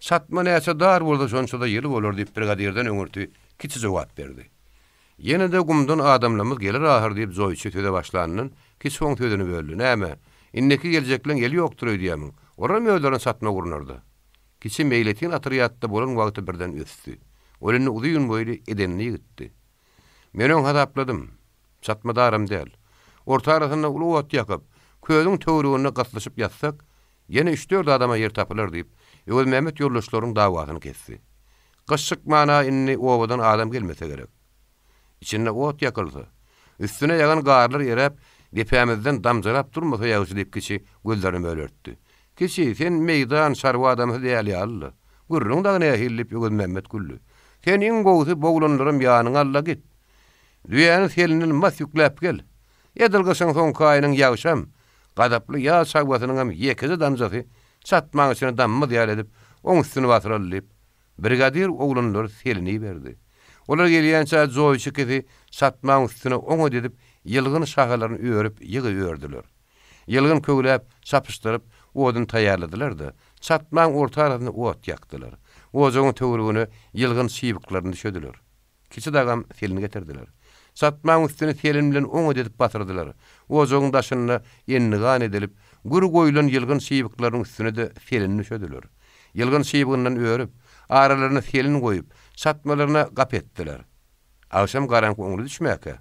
satma näçe dar boldy şonça da ýyly bolar diýip brigadirden öňürti kiçi jogap berdi. Ýene de gumdan adamlarymyz gelir ahir diýip joýçy töde başlandyň, ki soň tödeni böldü. Näme? Inneki geljeklen geli ýokdur diýämiň. Oram öýlerini satma gurnardy. Kiçi meýletin atyryatda bolan wagty birden ösdi. Olany uzyň boýly edenini gitdi. Men onu hadapladym. Satmadarym däl. Orta arasynda ulu ot ýakyp, köýüň töweregine gatlaşyp ýatsak, Yine 3-4 adama yer tapılar deyip, Öwel Mehmet yoldaşlaryň dawatyny kesdi. Gyssyk mana inni owadan adam gelmese gerek. İçinde ot yakıldı. Üstüne yagan garlar erep, depemizden damjalap durmasa ýagy diýip kişi gözlerini ölörtdi. Kişi sen meydan sarwa adamy diýeli aldy. Gürrüň dagyna hillip Öwel Mehmet güldü. Sen iň gowsy boglanlarym ýanyňa alla git. Düýäni selinin mas ýükläp gel. Edilgeşiň soň kaýynyň ýagşam, gadaply ýa sagwatynyň hem ýekizi damjasy satmaň üçin dammy diýal edip, oň üstüne batyralyp, brigadir oglanlar selini berdi. Olar gelýänçä joýçy kezi satmaň üstüne oň edip, ýylgyn şahalaryny öörüp ýygy ördüler. Ýylgyn kögläp, çapyşdyryp, odun taýýarladylar-da, satmaň orta arasyna ot ýakdylar. Ojagyň töwrügüne ýylgyn şiýbyklaryny düşediler. Kiçi dagam selini getirdiler. Satmaň üstüne selin bilen oň edip batyrdylar. Ojagyň daşyny ýennigan edilip, gür goýulan ýylgyn şiýbyklarynyň üstüne de selini düşediler. Ýylgyn şiýbygyndan öörüp, aralaryna selin goýup, satmalaryna gap etdiler. Akşam garanky oňry düşmäke.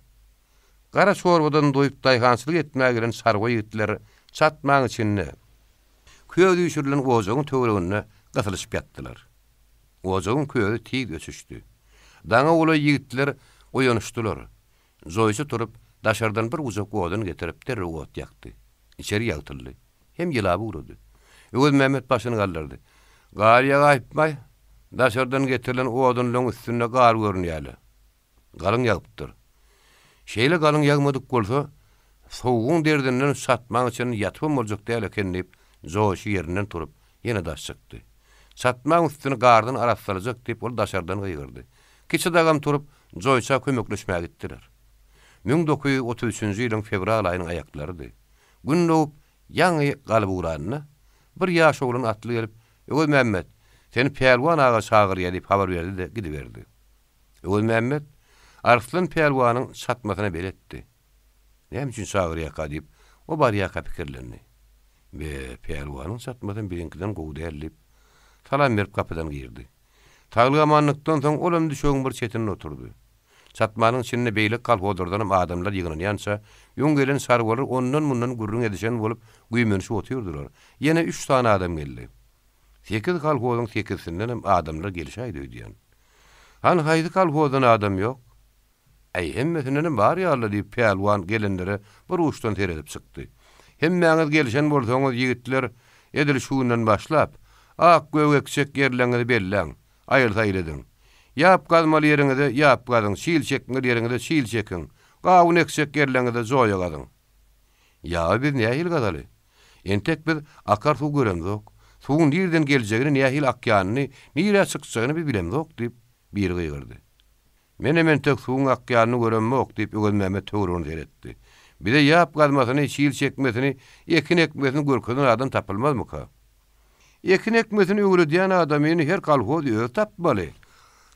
Gara sorbadan doýup daýhançylyk etmäge bilen sarwa ýigitler satmaň içinde köýde düşürilen ojagyň töwregine gatylyşyp ýatdylar. Ojagyň köýde tiýip öçüşdi. Daňa ola ýigitler oýanyşdylar. Joýçy turup, daşardan bir uzak odun getirip derre ot ýakdy. İçeri ýagtyldy. Hem ýylaby urady. Öwel Mehmet başyny galdyrdy. Gar ýaýpmaý. Daşardan getirilen odunlaryň üstüne gar görnýäli. Galyň ýagypdyr. Şeýle galyň ýagmadyk bolsa, soğuğun derdinden satmaň üçin ýatyp boljak diýip ekenip, joýçy ýerinden turup ýene daş çykdy. Satmaň üstüne gardan arastalajak diýip ol daşardan gyýgyrdy. Kiçi dagam turup joýça kömekleşmäge gitdiler. 1933-nji ýylyň fevral aýynyň aýaklarydy. Gün dowup ýaňy galyp uranyna bir ýaş oglan atly gelip, "Öwel Mehmet, seni Pelwan aga çagyrýar" diýip habar berdi de gidiberdi. Öwel Mehmet Arslan Pelwanyň satmasyna beretdi. "Näme üçin çagyrýar" diýip, o bar ýaka pikirlendi. Ve Pelwanyň satmadan birinkiden gowdy ellip, salam berip kapydan girdi. Taglymannykdan soň olam düşöň bir çetinine oturdy. Satmanyň içinde beýlik kalhodurdan adamlar ýygnanýança, ýoň gelen sarwalar ondan mundan gürrüň edişen bolup güýmenişip otyrdylar. Ýene 3 tane adam geldi. 8 kalhodyň 8-sinden hem adamlar gelişäýdi diýen. Han haýdy kalhodan adam ýok. Hemmesinden bar ýaly diýip Pelwan gelenlere bir uçdan teredip çykdy. Hemmäňiz gelişen bolsaňyz ýigitler edil şuundan başlap, ak göwekçek ýerleňizi belläň, aýyl-taýlydyň. Ýap gazmaly ýeriňizde ýap gazyň, şiil çekňi ýeriňizde şiil çekiň. Gawun eksek ýerleňizde joýa gazyň. Ýa biz nähil gazaly? Entek biz akar suw göremzok. Suwun nerden geljegini, nähil akýanyny, nire çykjagyny biz bilemzok diýip bir gyýgyrdy. Men tek suwun akýanyny göremok diýip Öwel Mehmet töwrüni deretdi. Bir de ýap gazmasyny, şiil çekmesini, ekin ekmesini görkezden adam tapylmazmy ka? Ekin ekmesini öwredýän adamyny her kalhoz öz tapmaly.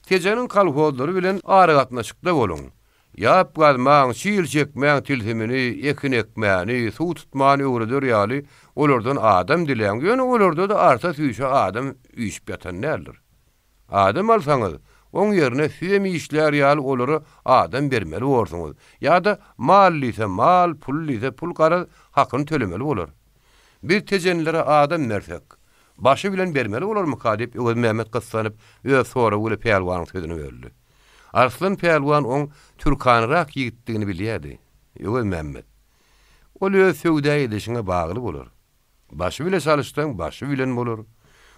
Tejeniň kalhozlary bilen aragatnaşykda bolun. Ýap gazmaň, şiil çekmäň tilhimini, ekin ekmäni, suw tutmany öwreder ýaly, olardan adam dileň. Ýöne olarda da arta süýşe adam üýşip ýatan näler? Adam alsaňyz, oň ýerine hem işler ýaly olary adam bermeli bolsaňyz, ýa da mal ise mal, pul ise pul gara hakyny tölemeli bolar. Bir tejenlere adam mersek, başı bilen bermeli bolarmy kadip Öwel Mehmet gyssanyp, "Ö sonra öle Pelwanyň sözüni berdi." Arslan Pelwan oň türkanrak ýigitligini bilýärdi. Öwel Mehmet. Ol öz söwda edişine bagly bolar. Başı bilen çalışsaň, başı bilen bolar.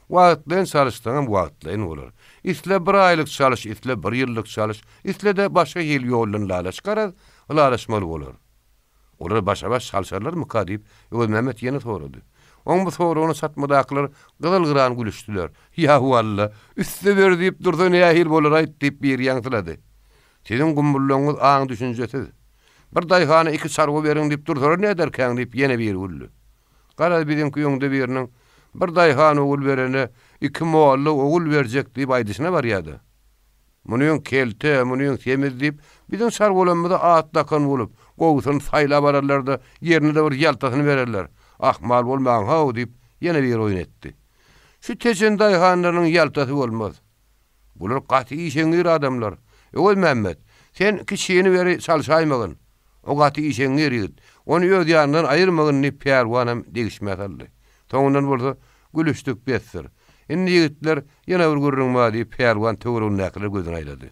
Wagtlan çalışsaň, wagtlan bolar. Isle bir aýlyk çalış, isle bir ýyllyk çalış, isle de başga ýyl ýollan lalaşkara, lalaşmaly bolar. Olar başa-baş çalşarlarmy kadip Öwel Mehmet ýene sorady. Oň bu soruny satmadaklar gyzyl-gyran gülüşdiler. "Ya walla, üstde ber" diýip dursa nähil bolar aýt diýip bir ýaňsylady. "Siziň gumburlaryňyz aň düşünjesiz. Bir daýhana 2 sarwa beriň diýip dursa ne ederkäň" diýip ýene bir güldü. "Gara biziň küýüňde biriniň bir daýhana ogul berene 2 moalla ogul berjek" diýip aýdyşyna barýady. "Munyň kelte, munyň semiz" diýip biziň sarwalarymyza atlakan bolup, gowsyn saýla bararlarda ýerine de bir ýaltasyny bererler. Ahmal bolmaň haw diýip ýene bir oýun etdi. Şu tejen daýhanlaryň ýaltasy bolmaz. Bular gaty işeňir adamlar. Öwel Mehmet, sen kişiýini beri çalşaýmagyn. O gaty işeňir ýigit. Onu öz ýanyndan aýyrmagyn ni Pelwanam degişmäk aldy. Toňundan bolsa gülüşdük besdir. Indi ýigitler ýene bir gurrunma diýip pelwan töwrüň näkler gözüne aýlady.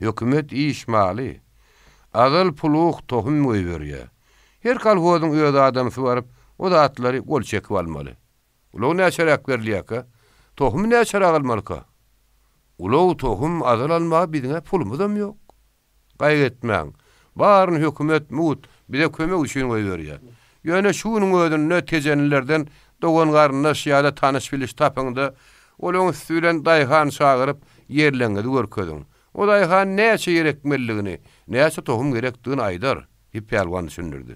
Hökümet iş maly. Azal puluk tohum goý berýär. Her kalhodyň öýde adamsy baryp, o da atlary gol çekip almaly. Ulaw näçerak berliýär? Tohum näçerak almaly? Ulaw tohum azal almagy biziňe pulumuzam ýok. Gaýretmäň. Baryn hökümet mut, bize kömek üçin goý berýär. Ýöne şunyň ödünne tejenlerden dogan garnaş ýa-da tanış biliş tapyňda olaň üstülen daýhan çagyryp ýerleňe görkezdiň. O daýhan näçe gerekmelligini, näçe tohum gerekdigini aýdar, diýip pelwan düşündirdi.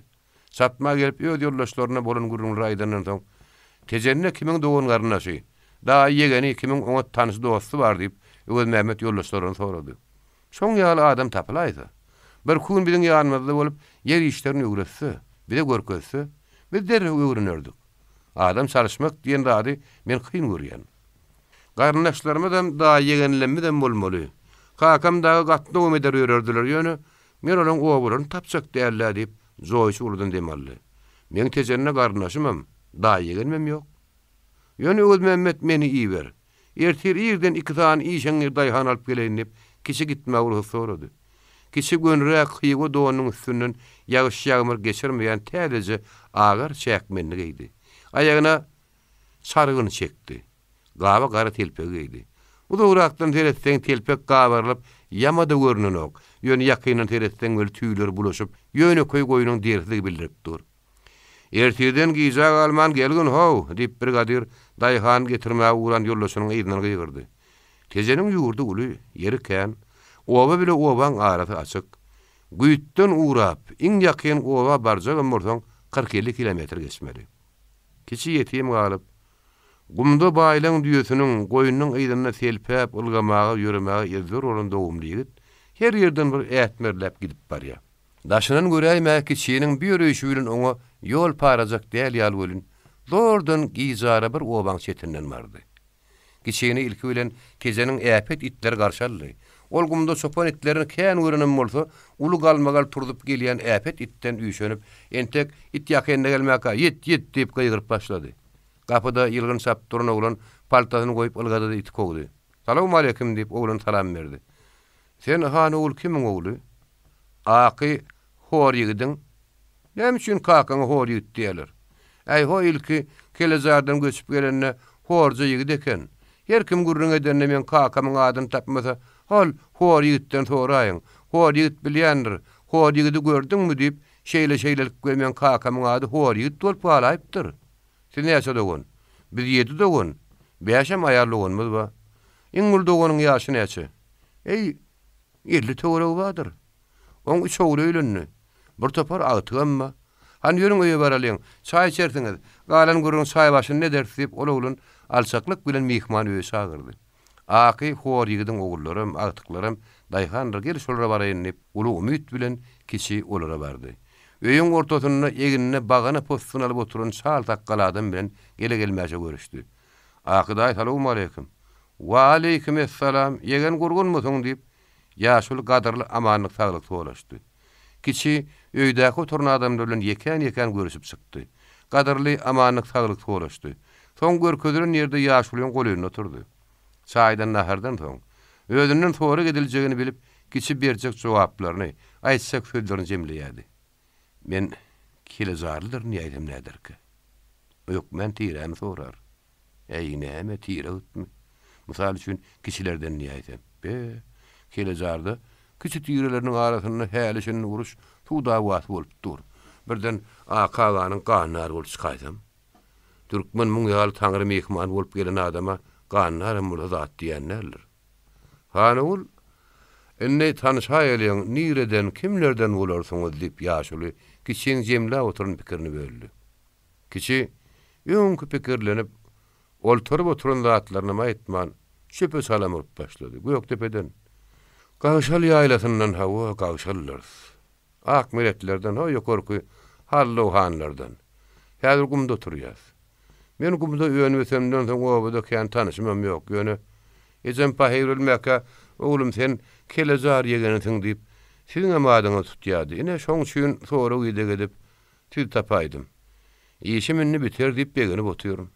Satma gelip öz ýoldaşlaryna bolan gurrunly aýdandan soň tejenne kimiň dogan garnaşy, da ýegeni kimiň oňa tanys dosty bar diýip öz Mehmet ýoldaşlaryny sorady. Şoň ýaly adam tapylaýdy. Bir gün biziň ýanymyzda bolup ýer işlerini öwretse, bize görkezse, biz derrew öwrenirdik. Adam çalışmak diýen zady men kyn görýän. Garnaşlarymyzam da ýegenlemizem bolmaly. Kakam dağı gatda umeder ýörerdiler ýöne, men olaň owaryny tapjak därler diýip joýşy urdan demelli. Men tejenne garnaşymam, da ýegenmem ýok. Ýöne öz Mehmet meni iýber. Ertir ýerden 2 tane işeňi daýhan alyp geleýin diýip kişi gitme urusy sorady. Kişi gönrek hyýgo dowanyň üstünden ýagyş ýagmyr geçirmeýän täze agar çäkmenli giydi. Aýagyna sarıgyny çekdi. Gawa gara telpek giydi. Bu da uraktan teretden telpek gawarlyp ýamada görnenok. Ýöne ýakynyň teretden göl tüýler bulaşyp, ýöne köý goýunyň dertligi bildirip dur. Ertirden giyjak alman gelgin how, diýip bir gadyr daýhan getirmäge uran ýoldaşynyň ýygyny gygyrdy. Tejeniň ýurdu uly, ýeri kän, oba bile obaň arasy açyk. Güýtden urap, iň ýakyn oba barjagam bolsaň 40-50 kilometr geçmeli. Kiçi ýetim galyp, gumda baýlaň düýesiniň goýunyň ýygyna selpäp ılgamaga ýürümege ýezer bolan dowumly ýigit her ýerden bir ätmerläp gidip barýar. Daşynyň göräýme kiçiniň bir öýüşi bilen oňa ýol parajak däl ýal bolun. Zordan giyzara bir obaň çetinden bardy. Kiçini ilki bilen tejeniň äpet itler garşaldy. Ol gumda çopan itlerini kän görünen bolsa, ulu galmagal turdup gelýän äpet itten üýşenip, entek it ýakynda gelmäka ýet diýip gıýgyryp başlady. Kapıda ýylgyn sap duran oglan paltasyny goýup ılgada it kogdy. "Salam aleykum" diýip oglan salam berdi. "Sen hany ul kimiň ogly?" "Aky hor ýigdiň." "Näme üçin kakaňy hor ýigit diýerler?" "Äy ho ilki kelezardan göçüp gelenne horja ýigit eken. Her kim gurrun edenne men kakamyň adyny tapmasa, hol hor ýigitden soraýyn. Hor ýigit bilýändir. Hor ýigidi gördüňmi?" diýip şeýle-şeýlelik men kakamyň ady hor ýigit bolup galaýypdyr. "Sen näçe dogan?" "Biz 7 dogan. 5 aýarlygymyz ba." "Iňmul doganyň ýaşy näçe?" "Ey, 50 töwrek badyr. Oň 3 ogly öýlenni. Bir topar agtygymma. Han ýörüň öýe baralyň. Çaý içersiňiz. Galan gurrun çaý başyny ne dersi diýip ol oglan alçaklyk bilen mehman öýe çagyrdy. "Aky hor ýigdiň ogullarym, agtyklarym daýhandyr, gel şolra baraýyn" diýip uly umyt bilen kişi olara bardy. Öýüň ortasyna eginine bagana postuna alyp oturan çal takkal adam bilen gele-gelmäçe görüşdi. "Aky daý, salam aleykum." "Wa aleykum esselam. Ýegen gurgunmusyň?" diýip ýaşul gadarly amanlyk saglyk soraşdy. Kişi öýdäki oturan adam bilen ýeken görüşüp çykdy. Gadarly amanlyk saglyk soraşdy. Soň görkezlen ýerde ýaşulyň golyny oturdy. Çaýdan nahardan soň özünden sonra gediljegini bilip kişi berjek jogaplaryny aýtsak sözlerini jemleýärdi. "Men kilezarlydyr, näýdem näderki?" "Ýok, men tirämi sorar." "Ey näme tire ötmi? Mysal üçin kişilerden näýdem?" "Be, kilezarda kiçi tireleriniň arasyna häleşini uruş tuğda wat bolup dur. Birden akaganyň ganyny bolup çykaýdym. Türkmen muňyal taňry mehman bolup gelen adama ganyny murda zat diýenler. Hany ul enne tanışaýalyň nireden kimlerden bolarsyňyz diýip ýaşuly kişiň jemle oturan pikirini böldü. Kişi ýöňkü pikirlenip olturup oturan zatlaryna aýtman şöpe salam urup başlady. Göktepeden Gawşal ýaýlasyndan hawa gawşallar. Ak meretlerden o ýokarky hallu hanlardan. Häzir gumda oturýas. Men gumda öýenmesemden soň obada kän tanışmam ýok. Ýöne ejem paýrylmaka oglum sen kelezar ýegenetiň diýip siziň amadyňy tutýardy. Ine şoň üçin sonra ýyda gedip tüz tapaýdym. İşiminni biter diýip begenip oturum.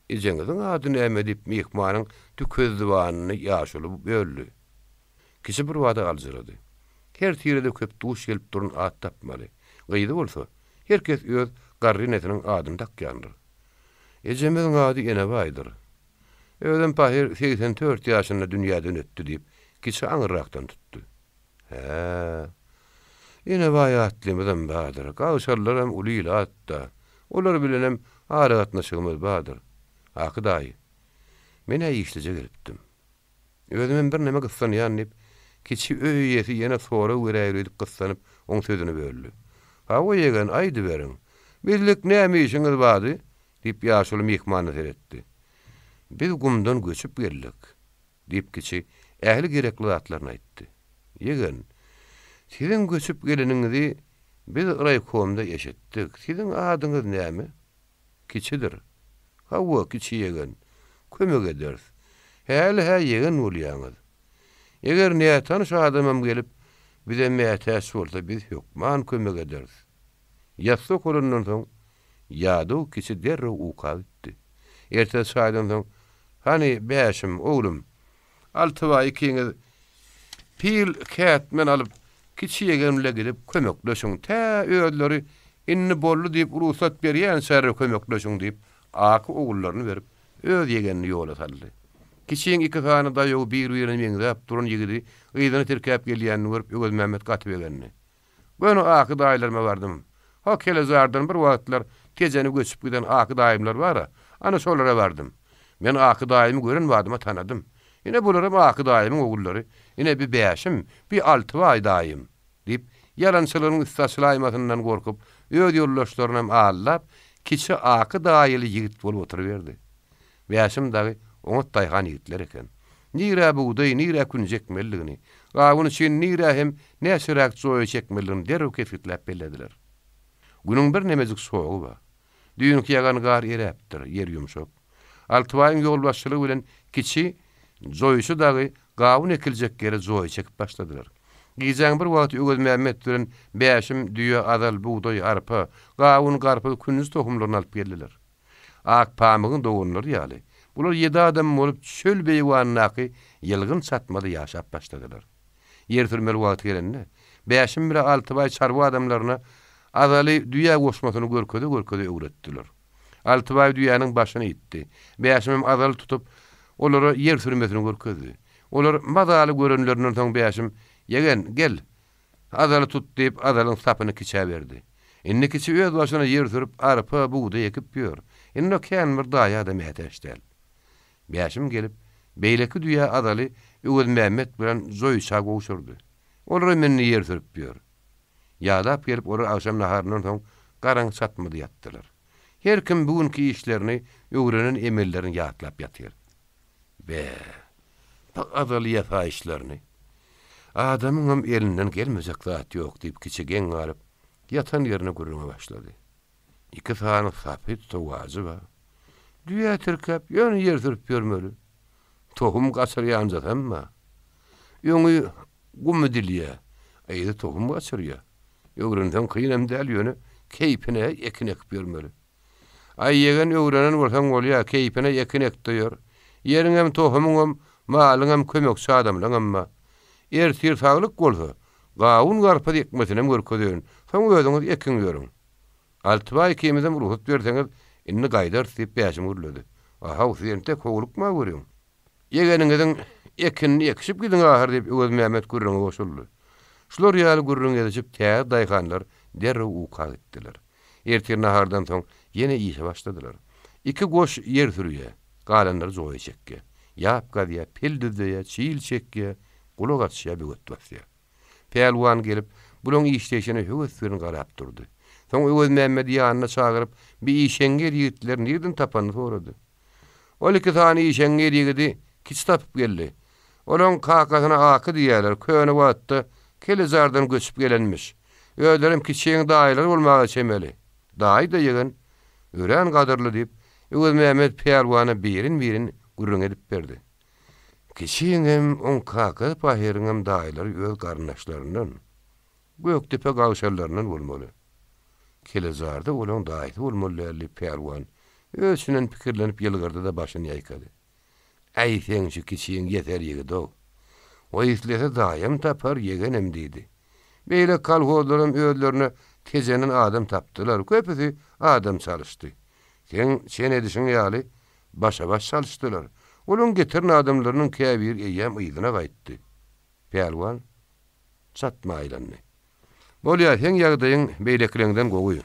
Ijeňiziň ady näme diýip mihmanyň tüközdiwanyny ýaşulyp böldü. Kişi bir wada aljyrady. Her tirede köp duş gelip durun at tapmaly. Gyýdy bolsa, herkes öz garrynetiniň adyny takýandyr. Ejemiň ady ene baýdyr. Ödem pahir 84 ýaşynda dünýäden ötdi diýip kişi aňyrakdan tutdy. Ene baýatlymadan badyr. Gawşarlar hem ulyla atda. Olar bilen hem aragatnaşygymyz badyr. Hakydaý. Men işleje gelipdim. Özümem bir neme gyssanýan kiçi öýesi ýene sora weräýip gyssanyp oň sözüni böldü. Hawa ýegen aýdy beriň. Bizlik näme işiňiz bady? Diýip ýaşuly mihmany seretdi. Biz gumdan göçüp geldik. Diýip kiçi ähli gerekli zatlaryny aýtdy. Ýegen, siziň göçüp geleniňizi biz raýkomda ýeşetdik. Siziň adyňyz näme? Kiçidir. Hawa kiçi ýegen. Kömek ederiz. Häli ýegen bolýaňyz. Eger näme tanış adamam gelip bize mätäs bolsa biz hukman kömek ederiz. Ýatsa kolundan soň ýady kiçi derre ukawdy. Ertesi saýdan soň hani bäşim oglum 6 way ikiňiz pil kät men alyp kiçi ýegenle gelip kömekleşiň. Tä öýleri inni bollu diýip ruhsat berýän şerre kömekleşiň diýip aky ogullaryny berip öz ýegenini ýola saldy. Kiçiň iki tane daýy bir-birini meňzäp durun ýigidi, ýygyny terkäp gelýänini görüp Ögöz Mämmet gatyp egenini. Bunu aky daýlarma bardym. Ha kelezardan bir wagtlar tejeni göçüp giden aky daýymlar bar. Ana şolara bardym. Men aky daýymy gören wadyma tanadym. Ine bularym aky daýymyň ogullary, ine bir bäşim, bir 6 way daýym diýip yalançylygyň üstasilaýmasyndan gorkup, öz ýoldaşlaryny allap, kiçi aky daýyly ýigit bolup oturuverdi. Bäşim dagy oňa taýgan ýigitler eken. Nire buğday, nire künjek melligini, gawun için nire hem näsirak joýa çekmelligini derw kefitlep bellediler. Günüň bir nemezik soğugy bar. Düýünki ýagan gar eräpdir, yer ýumşak. Altybaýyň ýolbaşçylygy bilen kiçi joýuşy dagy gawun ekiljek gere joýa çekip başladylar. Gizaň bir wagt Ögöz Mämmet bilen bäşim düýe adal buğday, arpa, gawun garpy kündüz tohumlaryny alyp geldiler. Ak pamygyň dogunlary ýaly. Bular 7 adam bolup çöl beýwanyny ýylgyn satmady ýaşap başladylar. Yer türmeli wagt gelende, bäşim bir 6 way çarwa adamlaryna adaly düýä goşmasyny görkedi öwretdiler. 6 way düýäniň başyny ýitdi. Bäşim adaly tutup olary yer türmesini görkedi. Olar madaly görenlerinden soň bäşim "Ýegen, gel. Adaly tut" diýip adalyň sapyny kiçe berdi. Indi kiçi öz başyna yer türüp arpa, buğday ekip ýör. Indi kän bir daýy adam ýeteşdel. Bäşim gelip beýleki düýä adaly Ögöz Mämmet bilen joýuşa goşurdy. Olar meni yer türüp ýör. Ýadap gelip olar akşam naharyndan soň garaň satmady ýatdylar. Her kim bugünkü işlerini, öwrenen emellerini ýatlap ýatyr. Adaly ýapa işlerini. Adamyň elinden gelmejek zat ýok diýip kiçi geň galyp ýatan ýerine gürrüňe başlady. 2 tane sapyt towazy bar. Düýä terkäp ýöne ýer türüp ýörmeli. Tohum gaçyrýan zat emma. Ýöňi gumy dilýä. Eýde tohum gaçyrýar. Öwrenden kynam däl ýöne keýpine ekin ekip ýörmeli. Ay ýegen öwrenen bolsaň bolýar, keýpine ekin ekdiýär. Ýeriň hem tohumyň hem malyň hem kömekçi adamlaryň emma. Ertir saglyk bolsa, gawun garpa ekmesini görkezýän. Soň özüňiz ekin ýörüň. 6 way ikimizden ruhsat berseňiz, inni gaýdar diýip bäşim gürledi. Aha, sende kowlukma görüň. Ýegeniňiziň ekinini ekişip gidin ahir diýip Ögöz Mämmet gürrüňe goşuldy. Şular ýaly gürrüňe geçip täze daýganlar derre uka gitdiler. Ertir nahardan soň ýene işe başladylar. 2 goş yer sürýär. Galanlar joýa çekki. Ýap gadýa, pildizdiýä, çiýil çekki, gulak atşýa böwetdiler. Pelwan gelip bulan işleşini höweslerini garap durdy. Soň Ögöz Mämmet ýanyna çagyryp bir işenger ýigitler nerden tapany sorady. Ol 2 tane işenger ýigidi kiç tapyp geldi. Olaň kakasyna aky diýerler, köne wagtda kelezardan göçüp gelenmiş. Öýlerim kiçiň daýylar bolmagy çemeli. Daýy da ýegen ören gadyrly diýip Ögöz Mämmet pelwana birin gürrüň edip berdi. Kiçiň hem on kaka pahiriň hem daýylary öz garnaşlaryndan, göktepe gawşarlarynyň bolmaly. Kelezarda olan daýy bolmaly perwan. Özünden pikirlenip ýylgyrdy da başyny ýaýkady. Aýteň şu kiçiň ýeter ýigidi. O ýetlese daýym tapar ýegenem diýdi. Beýle kalhozlarym öýlerini tezenen adam tapdylar. Köpüsi adam çalyşdy. Sen edişiň ýaly başa baş çalyşdylar. Olun getirin adamlarynyň käbir eýem ýygyna gaýtdy. Perwan çatma aýlandy. Bolýa sen ýagdaýyň beýleklerinden gowy.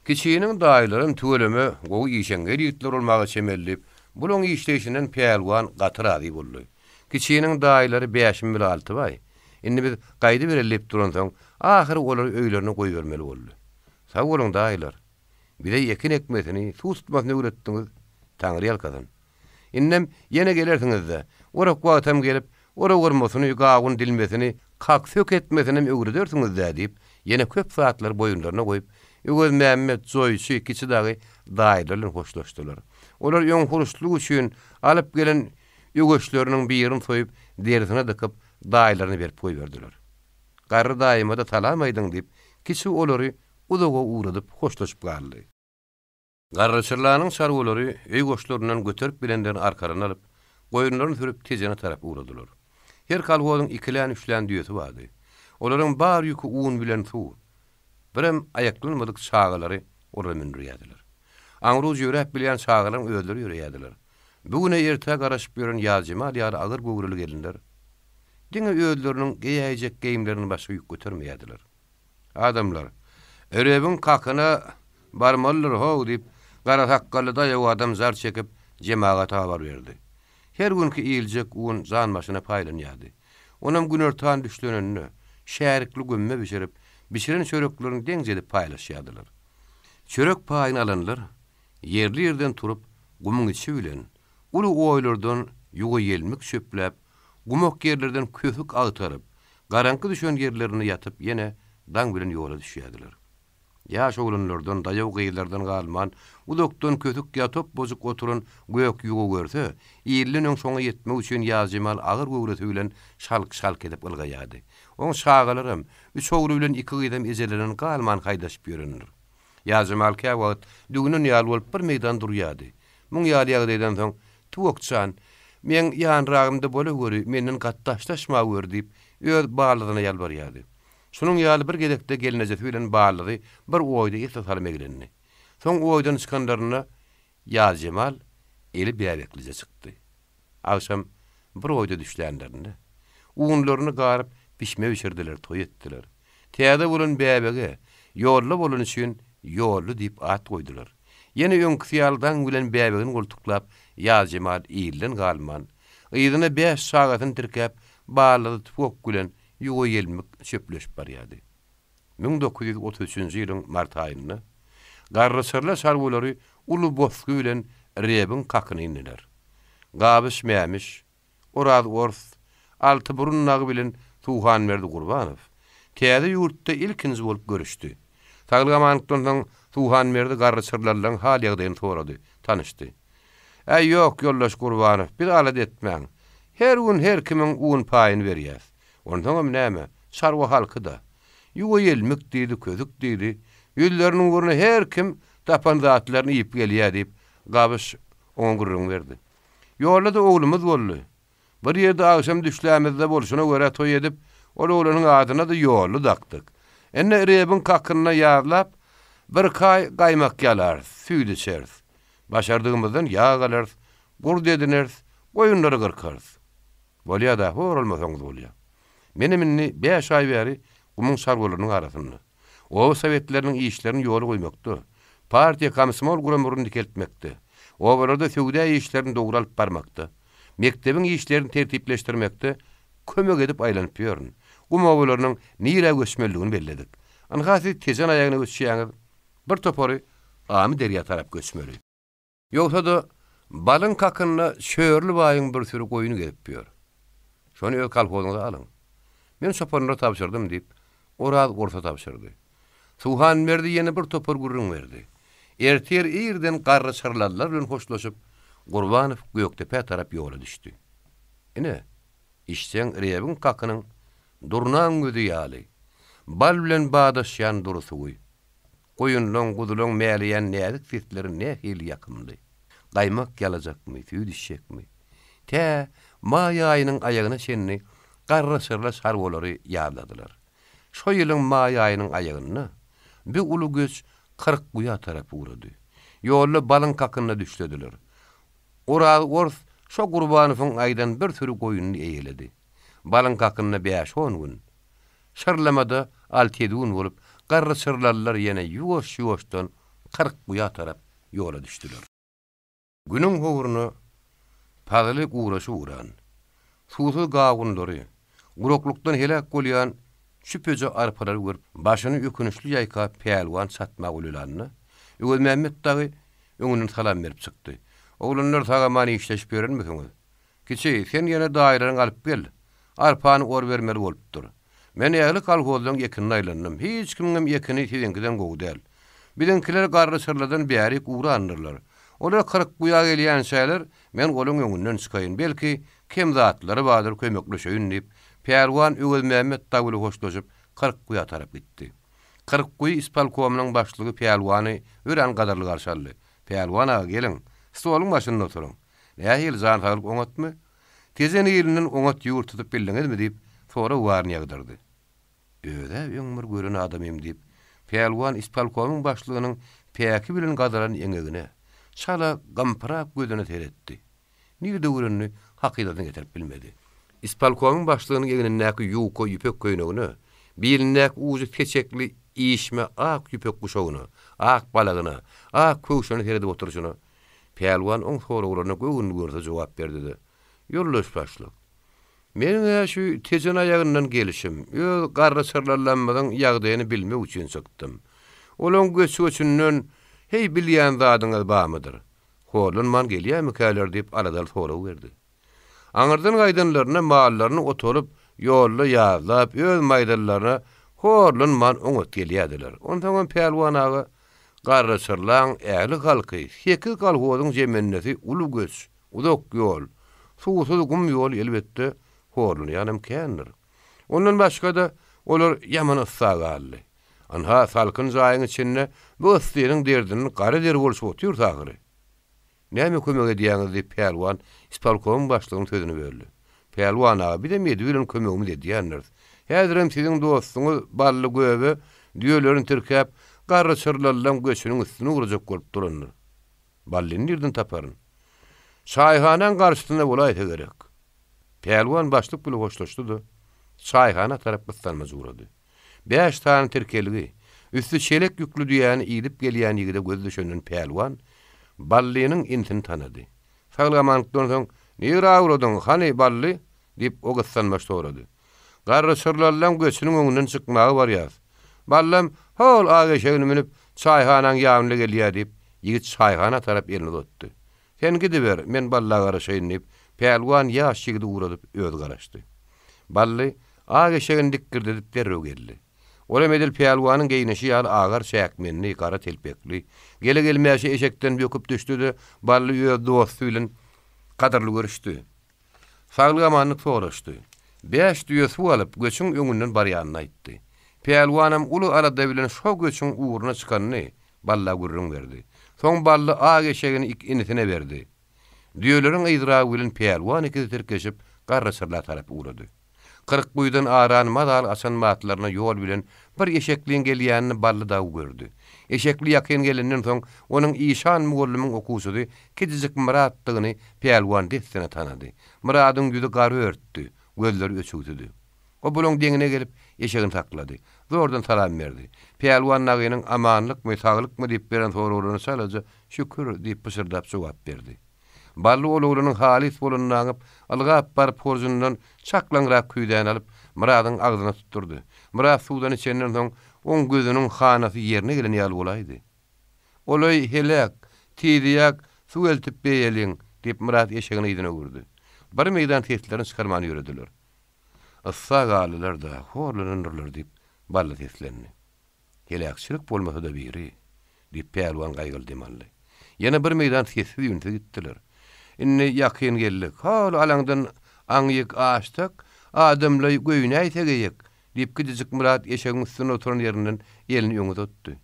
Kiçiğinin daýlarym tööleme gowy işeňe ýitler bolmagy çemellip, bulyň işleýişinden Perwan gatyrady boldy. Kiçiğinin daýlary 5-6 baý. Indi biz gaýdy berilip duran soň, ahyry olar öýlerini goý bermeli boldy. Sag bolun daýlar. Bir de ekin ekmesini tutmasyny öwretdiňiz, Taňry ýalkadan. Innem ýene gelersiňiz-de, ora guatam gelip, ora görmesin gaýyn dilmesini, kak sök etmesini öwredersiňiz-de diýip, ýene köp saatlar boýunlaryna goýup, Öwür Mämmet Zoýçy ikisi dagy daýlarly hoşlaşdylar. Olar ýön huruşlyk üçin alyp gelen ýögeşleriniň birini soýup, derisine dıkyp, daýlaryny berip goýberdiler. Garry daýyma da talamaýdyň diýip, kişi olary uzaga uğradyp hoşlaşyp galdy. Garryçylanyň sargolary öý goşlaryndan göterip bilenlerini arkadan alyp, goýunlaryny sürüp tezene tarap uğradylar. Her kalgodyň ikilän üçlän düýeti bardy. Olaryň bar ýükü un bilen suw. Birem ayaklanmadyk çağalary orada mindirýärdiler. Aňruz ýörep bilen çağalaryň öýleri ýörýärdiler. Bugüne ertä garaşyp ýören ýazjyma ýa-da agyr gowrulu gelinler. Diňe öýleriniň geýäjek geýimlerini başga ýük götermeýärdiler. Adamlar örebiň kakyna barmalylar how diýip, gara sakkaly daýaw adam zar çekip jemagata habar berdi. Her günkü iýiljek un zanmaşyna paýlanýardy. Onam günertan düşlenenini şäherikli gömme biçirip, biçiren çöreklerini deňjelip paýlaşýardylar. Çörek paýyny alanlar yerli ýerden turup gumyň içi bilen uly oýlardan ýuga ýelmik çöpläp, gumak yerlerden köhük agtaryp, garanky düşen yerlerini ýatyp ýene daň bilen ýola düşýärdiler. Ýaş oglanlardan daýaw gyýlardan galman, udokdan köhük ýatyp bozup oturan göýek ýuga görse, ýerliniň şoňa ýetmek üçin ýazjymal agyr gowrusy bilen şalk edip ylgaýardy. Oň şagalarym üç ogly bilen iki gydam ejeleriň galman haýdaşyp ýörenler. Ýazjymal käwagt düňün ýaly bolup bir meýdan durýardy. Muň ýaly ýagdaýdan soň tuwakçan, men ýanragymda bola göri, menden gatdaşlaşma gör diýip öz balygyna ýalbarýardy. Şunun ýaly bir gedekde gelinejek bilen balygy bir oýda ýetip salmagylenni. Soň oýdan çykanlaryna ýazjymal eli bäreklice çykdy. Akşam bir oýda düşlänlerinde uňlaryny garyp pişme biçirdiler, toý etdiler. Täze bolan bäbege ýolly bolan üçin ýolly diýip at goýdular. Ýene öňküýaldan bilen bäbegini goltuklap ýazjymal iýilden galman. Ýygyna 5 sagatyny tirkep balygy tuwak bilen ýuga ýelmek çöpleşip barýardy. 1933-nji ýylyň mart aýynda garryçyrlar sargolary uly bosky bilen Rebiň kakyny indiler. Gabys Mämiş, Oraz Ors, Alty burunnagy bilen Tuhanmerdi Gurbanow täze ýurtda ilkinji bolup görüşdi. Taglgamanyklykdan soň Tuhanmerdi garryçyrlarlaryň hal ýagdaýyny sorady, tanyşdy. Ey ýok ýollaş Gurbanow, bir alat etmäň. Her gün her kimiň un paýyny berýär. Ondan näme? Sarwa halky da. Ýuga ýelmek diýdi, közük diýdi. Ýülleriniň guruna her kim tapan zatlaryny ýyp gelýär diýip Gabys oňguryň berdi. Ýolda da oglumyz boldy. Bir ýerde akşam düşlämizde bolşuna görä toý edip, ol oglanyň adyna da ýolly dakdyk. Enne Rebiň kakyna ýarlap, bir kay gaýmak ýalar, süýdi çers. Başardygymyzdan ýa galar, gur dediner, goýunlary gyrkar. Bolýa da horalmasaňyz bolýar. Meneminni 5 ay bäri gumyň sargolarynyň arasynda. O sowetleriniň işlerini ýoly goýmakdy. Partiýa komsomol guramaryny dikeltmekdi. O barada söwda işlerini doguralyp barmakdy. Mektebiň işlerini tertipleşdirmekde kömek edip aýlanyp ýörün. Gumawlarynyň nire göçmeligini belledik. Anhasy tezen aýagyna göçýäňiz bir topary amy derýa tarap göçmeli. Ýogsa da balyň kakyna şöýürli baýyň bir sürü goýuny gelip ýör. Şonu öz kalpoňyňyza alyň. Men şopanyna tapşyrdym diýip, Oraz Orsa tapşyrdy. Tuhanmerdi ýene bir topar gurrun berdi. Ertir ýerden garryçyrlarlar bilen hoşlaşyp, Gurbanow Göktepe tarap ýola düşdi. Ine, işçen Rebiň kakynyň durnan gözi ýaly, bal bilen badaşýan dursugy. Goyunlaň, gudulyň mäliýän näzik sesleri ne hili ýakymdy. Gaýmak galajakmy, tüý düşekmi? Tä ma ýaýynyň aýagyna şenni garrasyrla sarwolary ýaýladylar. Şo ýylyň ma ýaýynyň aýagyny bir ulu göç 40 guya tarapy urady. Ýolly balyň kakyna düşlediler. Ora orf şo Gurbanowyň aýdan bir türü goýuny eýeledi. Balyň kakyna 5-10 gün. Şarlamada 6-7 gün bolup garrasyrlar ýene ýuwaş-ýuwaşdan 40 guya tarap ýola düşdiler. Günüň howruny pazaly uğraşy uran. Suwsuz gagundary, guroklukdan helak bolýan şüpheje arpalar görüp başyny ökünüşli ýaýka peýelwan satmak ulylanny. Öwel Mehmet dagy öňünden salam berip çykdy. Oglanlar taga many işleşip berenmiňiz? Kiçi, sen ýene daýraň alyp gel. Arpany or bermeli bolupdyr. Men ýaly kalhozdan ýekini aýlanyp, hiç kimim ýekini siziňkiden gowdal. Bilenkiler garrasyrlardan bäri uğranyrlar. Olar 40 guya gelýän şäler, men goluň öňünden çykaýyn. Belki kim zatlary badyr kömekleşeýin diýip, peýelwan Öwel Mehmet dagy hoşlaşyp 40 guya tarap gitdi. 40 guy ispalkomynyň başlygy peýelwany ören gadarly garşaldy. Peýelwan aga geliň, stoluň başynda oturuň. Nähil zan taýyp oňatmy? Tezen ýeriniň oňat ýurt tutup bildiňizmi diýip, sonra warny ýagdyrdy. Öde öňmür gören adamym diýip, peýelwan ispalkomynyň başlygynyň peýäki bilen gadaran eňegine şala gamprak gözüne teretdi. Nirde görünni hakykatyny getirip bilmedi. Ispalkomynyň başlygynyň eňegine näki ýuko ýüpek köýnegini, bilinäk uzy keçekli işme ak ýüpek guşagyny, ak balagyny, ak köşüni teredip oturuşyny peýelwan oň soragyna göwün görse jogap berdi. Ýoldaş başlyk. Meniň şu tejen aýagyndan gelişim, ýa garrasyrlanmadan ýagdaýyny bilmek üçin çykdym. Olaň göçünden hey bilýän zadyňyz barmydyr? Holun man gelýärmi käler diýip aradal soraw berdi. Aňyrdan gaýdanlaryna mallaryny oturup ýolly ýazlap öz maýdallaryna holun man oňat gelýärdiler. Ondan peýelwan aga garrasyrlaň äli halky, heki kalhozyň jemennesi ulu göç, uzak ýol, suwsuz gum ýol elbetde holun ýanam kändir. Ondan başga da olar ýaman yssagally. Anha salkyn jaýyň içinde bu ıstyryň derdini gara der bolsa otur tagyry. Näme kömek edýäňiz diýip peýelwan ispalkom başlygynyň sözüni berdi. Peýelwan aga bir de medi bilen kömegimi edýänler. Häzirim siziň dostunuz bally göbe diýerlerin tirkäp garrasyrlarlaryň göçüniň üstüne urajak bolup duranlar. Ballyny nerden taparyn? Çaýhanaň garşysynda bolaýsa gerek. Peýelwan başlyk bilen hoşlaşdy. Çaýhana tarap gitmez urady. 5 tane tirkeligi, üstü çelek ýüklü diýäni ýydyp gelýän ýigide göz düşenden peýelwan ballynyň intini tanady. Saglamanyňdan soň "Nira uradın, hani bally?" diýip o gyssanmaş sorady. Garrasyrlarlaryň göçüniň öňünden çykmagy bar ýaz. Ballam hol agaşyny minip çaýhanaň ýagyna gelýär diýip ýigit çaýhana tarap elini uzatdy. "Sen gidiber, men balla garaşaýyn" diýip peýelwan ýaş ýigide uradyp öz garaşdy. Bally agaşyny dikkirdip derrew geldi. Ola medel peýelwanyň geýnişi ýaly agar şäkmenli, gara telpekli, gele gelmäşi eşekden böküp düşdi-de bally ýöz dosty bilen gadarly görüşdi. Saglygamanyk soraşdy. 5 düýe suw alyp göçüň öňünden barýanyny aýtdy. Peýelwanam uly arada bilen şo göçüň uğruna çykanyny balla gurrun berdi. Soň bally agaşyny inisine berdi. Düýeleriň ýydragy bilen peýelwan ikisi terkeşip garrasyrlar tarapy urady. 40 guýdan aran madal asan matlaryna ýol bilen bir eşekliň gelýänini bally da gördü. Eşekli ýakyn gelenden soň onuň işan mugallimyň okusy kedijik Muratdygyny peýelwan destine tanady. Muradyň ýüzi gary örtdi, gözleri öçügdi. O buluň deňine gelip eşegini taklady. Zordan salam berdi. Peýelwan nagynyň amanlykmy, saglykmy diýip beren sorawyny salaja şükür diýip pysırdap jogap berdi. Bally oluglynyň halis bolanyny aňyp, algap barıp horzundan çaklanrak küýden alyp Muradyň agzyna tutturdy. Murad suwdan içenden soň oň gözüniň hanasy ýerine gelen ýaly bolaydy. Olay helak, tiýdiýek, suw eltip beýeliň diýip Murad eşegini ýydyna gurdy. Bir meýdan teslerini çykarmany ýörediler. Issagalylar da horlanyrlar diýip balla teslerini. Helakçylyk bolmasa da biri diýip peýelwan gaýgyldy mally. Ýene bir meýdan tesli ýönte gitdiler. Inni ýakyn geldik. Hal alaňdan aňyk açdyk, adamly göýnäýse geyek diýip gidijik Murat eşegiň üstüne oturan ýerinden elini öňe tutdy.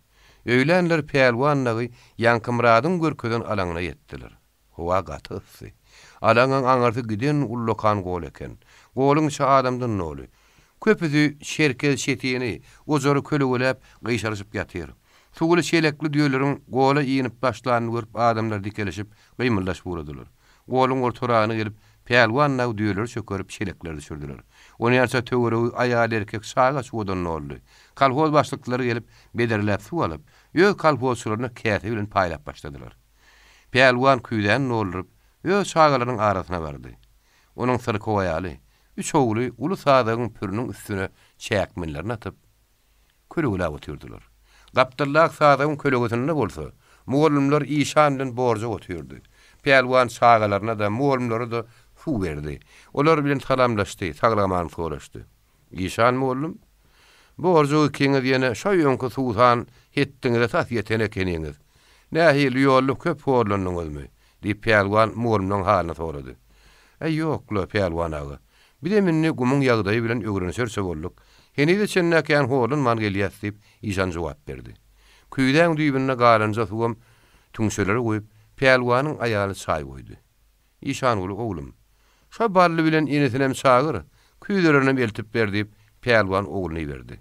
Öýlenler peýelwanlagy Ýankymradyň görkeden alaňyna ýetdiler. Howa gatysy. Alaňyň aňarty giden ullokan gol eken. Goluň şu adamdan noly. Köpüzi şerkel şetiýini ozory kölegelep gyşaryşyp ýatyr. Suguly çelekli düýeleriň gola iýinip başlanyny görüp adamlar dikeleşip gymyldaşyp uradylar. Goluň ortaragyna gelip peýelwanlagy düýeleri çökerip çelekleri düşürdiler. Onu ýarsa töweregi aýal erkek saga suwdan noldy. Kalhoz başlyklary gelip bederläp suw alyp, ýö kalhozçylaryny käte bilen paýlap başladylar. Peýelwan küýden nolup, ýö sagalaryň arasına bardy. Onuň syrky aýaly, üç ogly uly sadagyň pürüniň üstüne çäkmenlerini atyp kölegelä otyrdylar. Gapdyllah sadagyň kölegesinde bolsa, mugallimler işan bilen borja otyrdy. Peýelwan sagalaryna da mugallimlere da suw berdi. Olar bilen salamlaşdy, saglamany soraşdy. İşan mugallim, borja kiňiz ýene şo ýonky suwsan hetdiňiz tat ýetene keniňiz. Nähil ýolly köp horlanyňyzmy? diýip peýelwan mugallimden halyny sorady. Ýokla peýelwan agy. Bir de minni gumuň ýagdaýy bilen öwrenşerse bolduk. Henide çennäken holun man gelýär diýip İşan jogap berdi. Küýden düýbüne galanja suwam tüňşeleri goýup peýelwanyň aýaly çaý goýdy. İşan uly oglum. Şo barly bilen inesinem çagyr. Küýlerini eltip berdi diýip peýelwan ogluny berdi.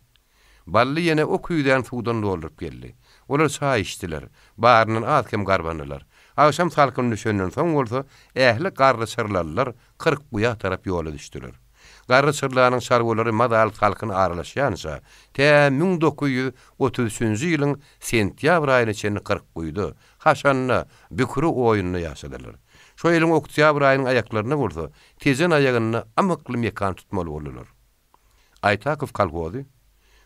Bally ýene o küýden suwdan doldurup geldi. Olar çaý içdiler. Barynyň atkem garbanylar. Akşam salkyny düşenden soň bolsa, ähli garry sırlarlar 40 buya tarap ýola düşdiler. Garry sırlaryň şargolary madal halkyny aralaşýansa, te 1933-nji ýylyň sentýabr aýyny çenli 40 buydy. Haşanna, bükürü oýunyny ýaşadylar. Şo ýylyň oktyabr aýynyň aýaklaryna bolsa, tezen aýagyny amykly mekan tutmaly boldylar. Aytakow kalhozy,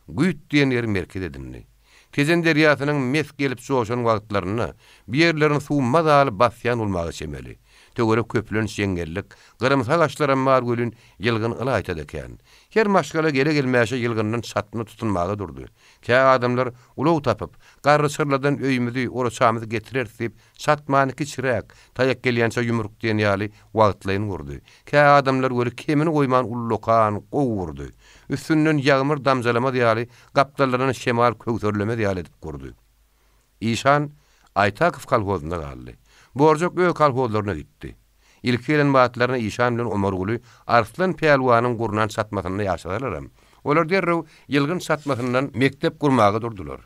güýt diýen ýer merkez edildi. Tezen derýasynyň mes gelip soğuşan wagtlaryny bir ýerlerini suwma daly basýan bolmagy çemeli. Tögere köplen şeňgellik, gyrymsa gaçlara mar gölün ýylgyn yla aýtady eken. Her maşgala gele gelmäşe ýylgynyň satmy tutunmagy durdy. Kä adamlar ulaw tapyp, garry sırlardan öýümidi, oraçamyzy getirer diýip satmanyky çirek, taýak gelýänçe ýumruk diýen ýaly wagtlaryny gurdy. Kä adamlar göre kemini goýman ullokan gowurdy. Üstünden ýağmur damjalama diýaly, gapdallaryny şemal kögtörleme diýaly edip gurdy. İşan Aytakow kalhozunda galdy. Borjak öýe kalhozlaryna gitdi. İlki gelen baatlaryna İşan bilen Omarguly Arslan peýelwanyň gurnan satmasyny ýaşadylar. Olar derrew ýylgyn satmasyndan mektep gurmagy durdular.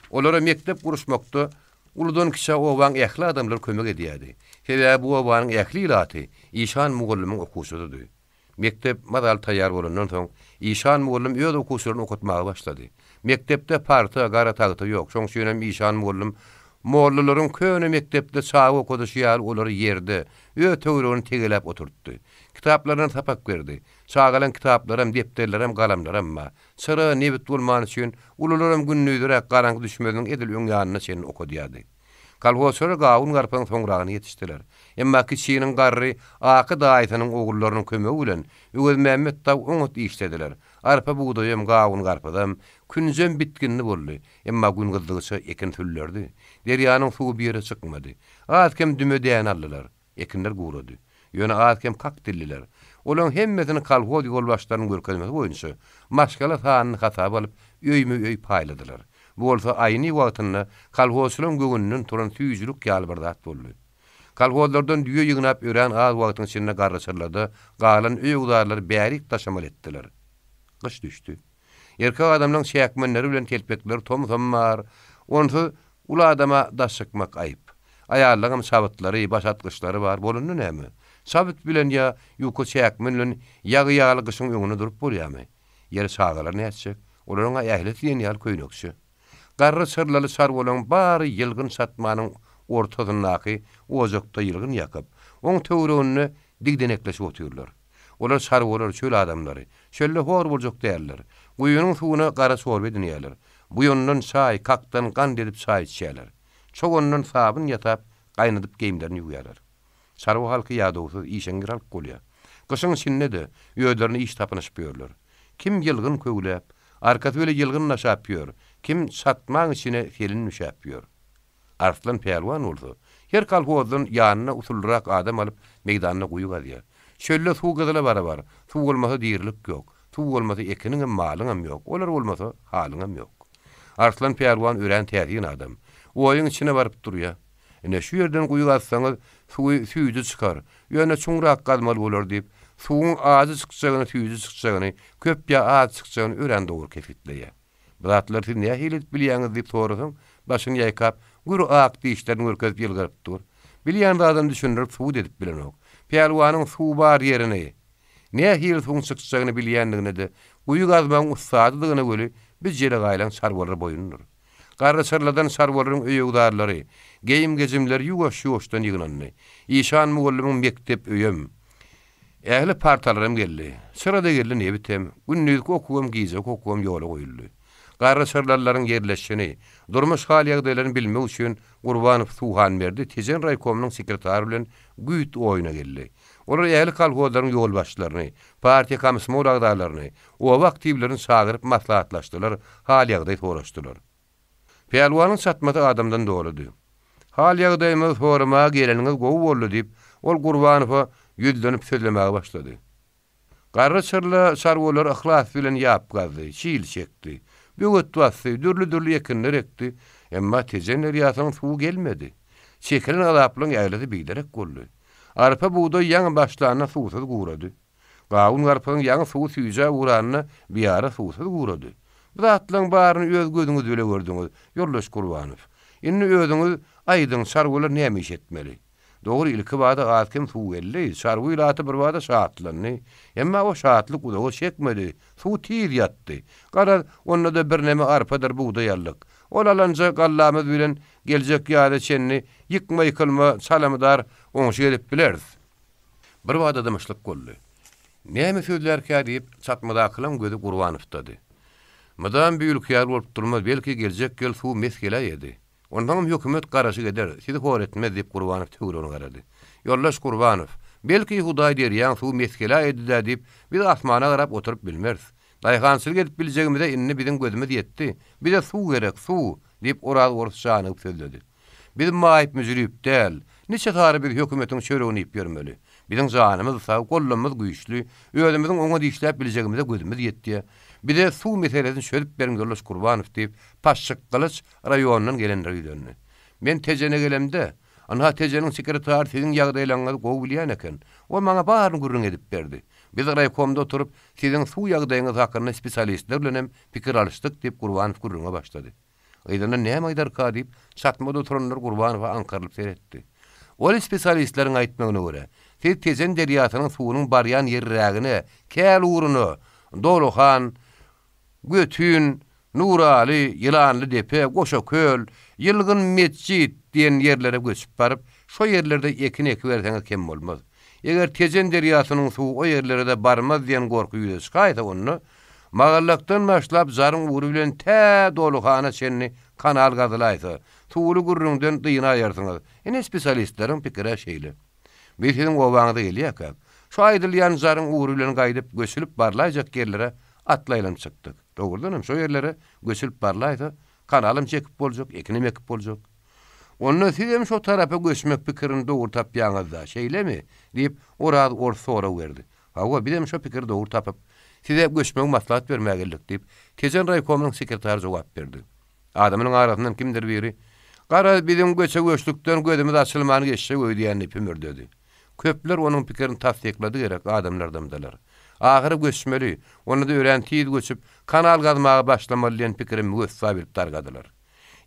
Olara mektep guruşmakda uludan kişi owan ähli adamlar kömek edýärdi. Sebäbi bu owanyň ähli ilaty İşan mugallymyň okuwçydydy. Mektep madal taýýar bolandan soň İşan mugallym öýde okuwçylaryny okutmagy başlady. Mektepde parta, gara tagty ýok. Şoň şeýle İşan mugallym mollalaryň köni mektepde çagy okuduşýar olary ýerde öýte öwrüni tegelep oturtdy. Kitaplaryny tapak berdi. Çagalan kitaplarym, depterlerim, galamlarym ma. Sıra nebit bolman üçin ulularym günnüýdirek garanky düşmediň edil öňýanyna sen okudýardy. Kalhozçylar gawun garpyň soňragyny ýetişdiler. Emma kiçiginiň garry aky daýatynyň ogulllarynyň kömegi bilen Öwed Mämmet taw oňut işlediler. Arpa buğdaýym gawun garpydam, künjem bitkinni boldy. Emma gün gyldygyça ekin tüllerdi. Derýanyň suwy bir ýere çykmady. Atkem dümedäň aldylar. Ekinler gurady. Ýöne atkem kak dilliler. Olaň hemmesini kalhoz ýolbaşlarynyň görkezmesi boýunça maşgala sanyny hasap alyp öýme-öý paýladylar. Bu bolsa aýny wagtynda kalhozçylaryň gögününden turan tüýjülük ýalbyrdat boldy. Kalhozlardan düýe ýygnap ören az wagtyň içinde garryçylady, galan öýgdarlar bärik taşamal etdiler. Kış düşdü. Erkek adamlaryň şäkmenleri bilen kelpekleri tom-tomar, onsu ula adama daşykmak aýyp. Aýallaryň sabytlary, başatgyçlary bar, bolundy näme? Sabyt bilen ýa ýuky şäkmen bilen ýagy-ýaly gyşyň öňüne durup bolýarmy? Ýer sagalar näçe? Olaryň ähli diýen ýal köýnekçi. Garry sırlaly sar bolan bary ýylgyn satmanyň ortadyndaky ozakda ýylgyn ýakyp, oň töwregini digdenekleşip otyrlar. Olar sarwolar çöl adamlary, çölle hor boljak därler. Guýunyň suwuna gara sorbe dinýärler. Bu ýondan çaý, kakdan gan edip çaý içýärler. Çogondan sabyn ýatap, gaýnadyp geýimlerini ýuýarlar. Sarwa halky ýa-dowsuz işeňgir alyp bolýar. Gyşyň sinnede ýöýlerini iş tapynyşyp ýörler. Kim ýylgyn köwlep, arkasy bile ýylgyn naşap ýör, kim satmaň içine helin nüşap ýör. Arslan peýelwan boldy. Her kalhozyň ýanyna usulrak adam alyp meýdanyna guýup alýar. Şölle suw gyzyla barabar. Suw bolmasa diýirlik ýok. Suw bolmasa ekiniň hem malyň hem ýok. Olar bolmasa halyň hem ýok. Arslan Perwan ören täzin adam. Oyun içine barıp durýar. Ene şu yerden guýy atsaňyz suýdy çykar. Ýöne çuňrak galmaly bolar diýip, suwun azy çykjagyny, suýdy çykjagyny, köpýe az çykjagyny ören dogry kefitleýär. Bilatlar siz näme hilet bilýäňiz diýip sorasaň, başyny ýaýkap, guru ak diýişlerini görkezip ýylgyryp dur. Bilýän adam düşünürip suw edip bilenok. Perwanyň suw bar ýerine näme hilet suwun çykjagyny bilýändigine de, guýy gazmaň ustadydygyna göre biz jere gaýlan sarwalary boýundur. Garrasarladan sarwalaryň öýügdarlary, geyim gezimler ýuwaş-ýuwaşdan ýygnandy. İşan mugallimyň mektep öýüm. Ähli partalarym geldi. Sırada geldi ne bitem. Günnüzki okuwam gizek okuwam ýola goýuldy. Garrasarlaryň yerleşşini, durmuş hal ýagdaýlaryny bilmek üçin Gurbanow Suhan berdi. Tezen raykomynyň sekretary bilen güýt oýuna geldi. Olar ähli kalhozlaryň ýol başlaryny, partiýa komsomol agdalaryny, o wagtyblaryny çagyryp maslahatlaşdylar, hal ýagdaý soraşdylar. Pelwanyň satmaty adamdan doludy. Hal ýagdaýymy sorama geleniňiz gowy boldy diýip, ol Gurbanowa ýüzlenip sözlemäge başlady. Garrasarla sarwolar ihlas bilen ýap gazdy, şiil çekdi. Böwet wasy, dürli ýekinler ekdi, emma tejenler ýasaň suw gelmedi. Çekilen alaplaryň ýaýlady bilerek goldy. Arpa buğday ýaňy başlanyna suwsuz gurady. Gawun arpaň ýaňy suw süýje uranyna biýara suwsuz gurady. Zatlaryň baryny öz gözüňiz bilen gördüňiz, ýoldaş Gurbanow. Indi özüňiz aýdyň sarwolar näme iş etmeli? Dogry ilki bada atkim suw geldi, sarwy ilaty bir bada şaatlandy. Emma o şaatlyk udagy çekmedi, suw tir ýatdy. Gara onda da bir näme arpadyr buğday ýallyk. Ol alanja gallamyz bilen geljek ýa-da çenni ýykma ýykylma salamdar oňşy gelip bilerdi. Bir bada da myşlyk goldy. Näme sözlerkä diýip satmadakylaň gözü Gurbanow'dady. Madam büyük ýar bolup durmaz, belki geljek gel suw meskele ýedi. Ondan hökümet garaşy geder, sizi hor etmez diýip Gurbanow töwrüne garady. Ýoldaş Gurbanow, belki Hudaý derýän suw meskele ýedi diýip biz asmana garap oturup bilmeriz. Daýgançylyk edip biljegimizde inni bizim gözümiz ýetdi. Bize suw gerek, suw diýip oral orçany söýledi. Biz maýyp müzürip däl, niçe tary bir hökümetiň çöregini ýyp bermeli. Bizim janymyz sag, gollarymyz güýçli, özümizin oňa diýişläp biljegimizde gözümiz ýetdi. Bize suw meselesini çözüp beriň ýoldaş Gurbanow diýip Paşşyk Kılıç raýonundan gelenler ýönendi. Men tejene gelemde, ana tejeniň sekretary siziň ýagdaýlaryňyzy gowy bilýän eken. O maňa baryny gurrun edip berdi. Biz raýkomda oturup siziň suw ýagdaýyňyz hakynda spesialistler bilen pikir alışdyk diýip Gurbanow gurruna başlady. Aýdana näme aýdar ka diýip satmada oturanlar Gurbanowa ankarylyp seretdi. Ol spesialistleriň aýtmagyna görä, siz tejen derýasynyň suwunyň barýan ýerrägini, käl uruny, Doluhan, Götün, Nurali, Yılanlı Depe, Goşaköl, Yılgın Mescid diyen yerlere göçüp barıp, şo yerlerde ekin eki verseňiz kem bolmaz. Eger tejen derýasynyň suwu o yerlere de barmaz diyen gorky ýüze çykaýsa onu, magallakdan başlap zaryň ury bilen tä Doluhana çenni kanal gazylaýsa, suwly gurrundan dyna ýarsyňyz. Ene spesialistleriň pikiri şeýle. Biz siziň obaňyza gelýäk. Şu aýdylýan zaryň ury bilen gaýdyp göçülip barlaýjak yerlere atlaýlan çykdyk. Dogrudanam şu yerlere göçülip barlaýsa, kanalym çekip boljak, ekinim ekip boljak. Onu sizem şu tarapa göçmek pikirini dogry tapýaňyzda, şeýlemi? diýip orad sora berdi. Hawa bizem şu pikiri dogry tapyp, size göçmek maslahat bermäge geldik diýip, tejen raýkomynyň sekretary jogap berdi. Adamynyň arasyndan kimdir biri, "Gara bizim göçlükden gözümiz açylmany geçse öýdýän ipimir" dedi. Köpler onun pikirini tasdiklady gerek adamlardandalar. Ahyry göçmeli, onu da öğrentiýid göçüp kanal gazmaga başlamaly diýen pikirimi göçsä berip targadylar.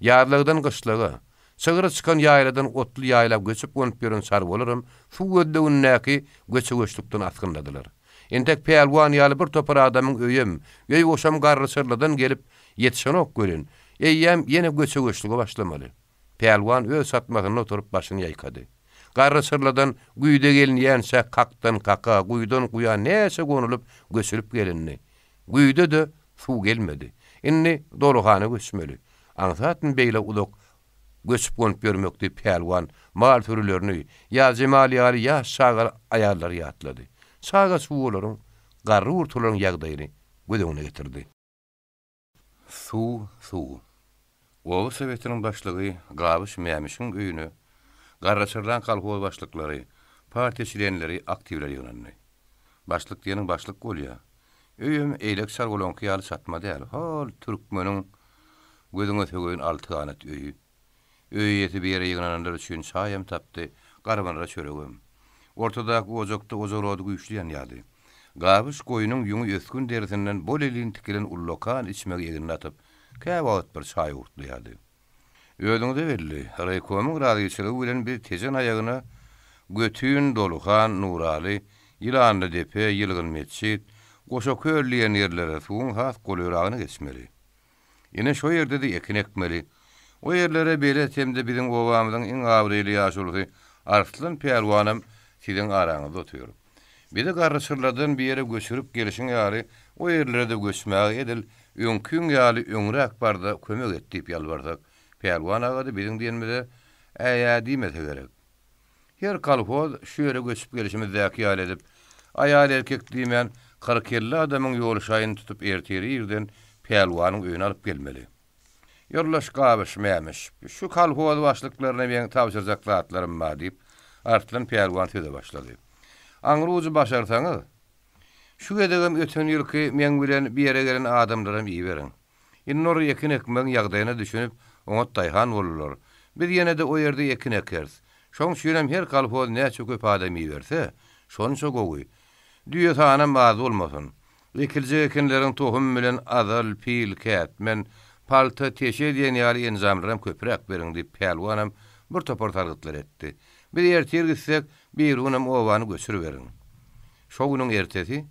Ýarlygdan gyşlyga, çygyry çykan ýaýladan otly ýaýlap göçüp gönüp beren sarwalaryň suw ödlegindäki göçlükden askyndadylar. Entek pelwan ýaly bir topar adamyň öýüm, öý oşam garrysyrlydan gelip ýetişenok gören, eýýem ýene göçlüge başlamaly. Pelwan öz satmagyna oturup başyny ýaýkady. Garrysyrlydan güýde gelinýänse kakdan kaka, güýden guýa näse gonulup göçülüp gelinni. Güýde de suw gelmedi. Inni Doluhana göçmeli. Aňsatyn beýle ulak göçüp gönüp bermek diýip pelwan mal türlerini ýa jemal ýaly ýa şagar aýallary ýatlady. Şaga suwlaryň garry urtularyň ýagdaýyny gödüňe getirdi. Suw. Owa Sowetiniň başlygy Gabyş Mämişiň öýüne Garraçyrlan kalkoz başlyklary, partiýa şirenleri aktivler ýönendi. Başlyk diýeniň başlyk bolýar. Öýüm eýlek sargolanky ýaly satma däl. Hol türkmeniň Gözüňe tögün 6 ganat öýü. Öýü ýeti bir ýere ýygrananlar üçin şaýam tapdy, garamanlara çöregem. Ortadaky ojokda ojorody güýçlýän ýady. Gabyş goýunyň ýuňy öskün derisinden bol elin tikilen ullokan içmek ýerini atyp, käwagt bir çaý urtlaýady. Öýüňde belli, Raykomyň radyçylygy bilen bir tejen aýagyna götüň doluhan Nuraly, ýylanly depe, ýylgyn meçit, goşa körleýän ýerlere suwun has golýaragyny geçmeli. Ýene şo ýerde de ekin ekmeli. O ýerlere bele temde biziň obamyzyň iň gabryly ýaşuly Arslan Pelwanam siziň araňyzda oturyp. Bir de garryçyrlardan bir ýere göçürip gelişiň ýaly o ýerlere de göçmäge edil, öňküň ýaly öňrek barda kömek etdip ýalbardak. Pelwan agady biziň diýenmede äýä diýmese gerek. Her kalpoz şu ýere göçüp gelişimizdäki ýaly edip, aýal erkek diýmän 40 adamyň ýoluşaýyny tutup erteri ýerden Pelwanyň öýüne alyp gelmeli. Ýorlaş gabyşmaýmış. Şu kalpoz başlyklaryna men tapşyrjak zatlarym bar diýip, artdan Pelwan söze başlady. Aňruzy başarsaňyz, şu gedegem öten ýylky men bilen bir ýere gelen adamlarym iý beriň. Innor ekin ekmeň ýagdaýyna düşünüp, oňa taýhan bolurlar. Biz ýene de o ýerde ekin ekeriz. Şoň şeýlem her kalpoz näçe köp adam iý berse, şonça gowy. Düýe tanam baz bolmasyn. Ekilje ekinleriň tohum bilen azal, pil, kät, men palta teşe diýen ýaly enzamlarym köprek beriň diýip Pelwanam bir topar targytlar etdi. Bir ertir gitsek, bir unam owany göçürüp beriň. Şo güniň ertesi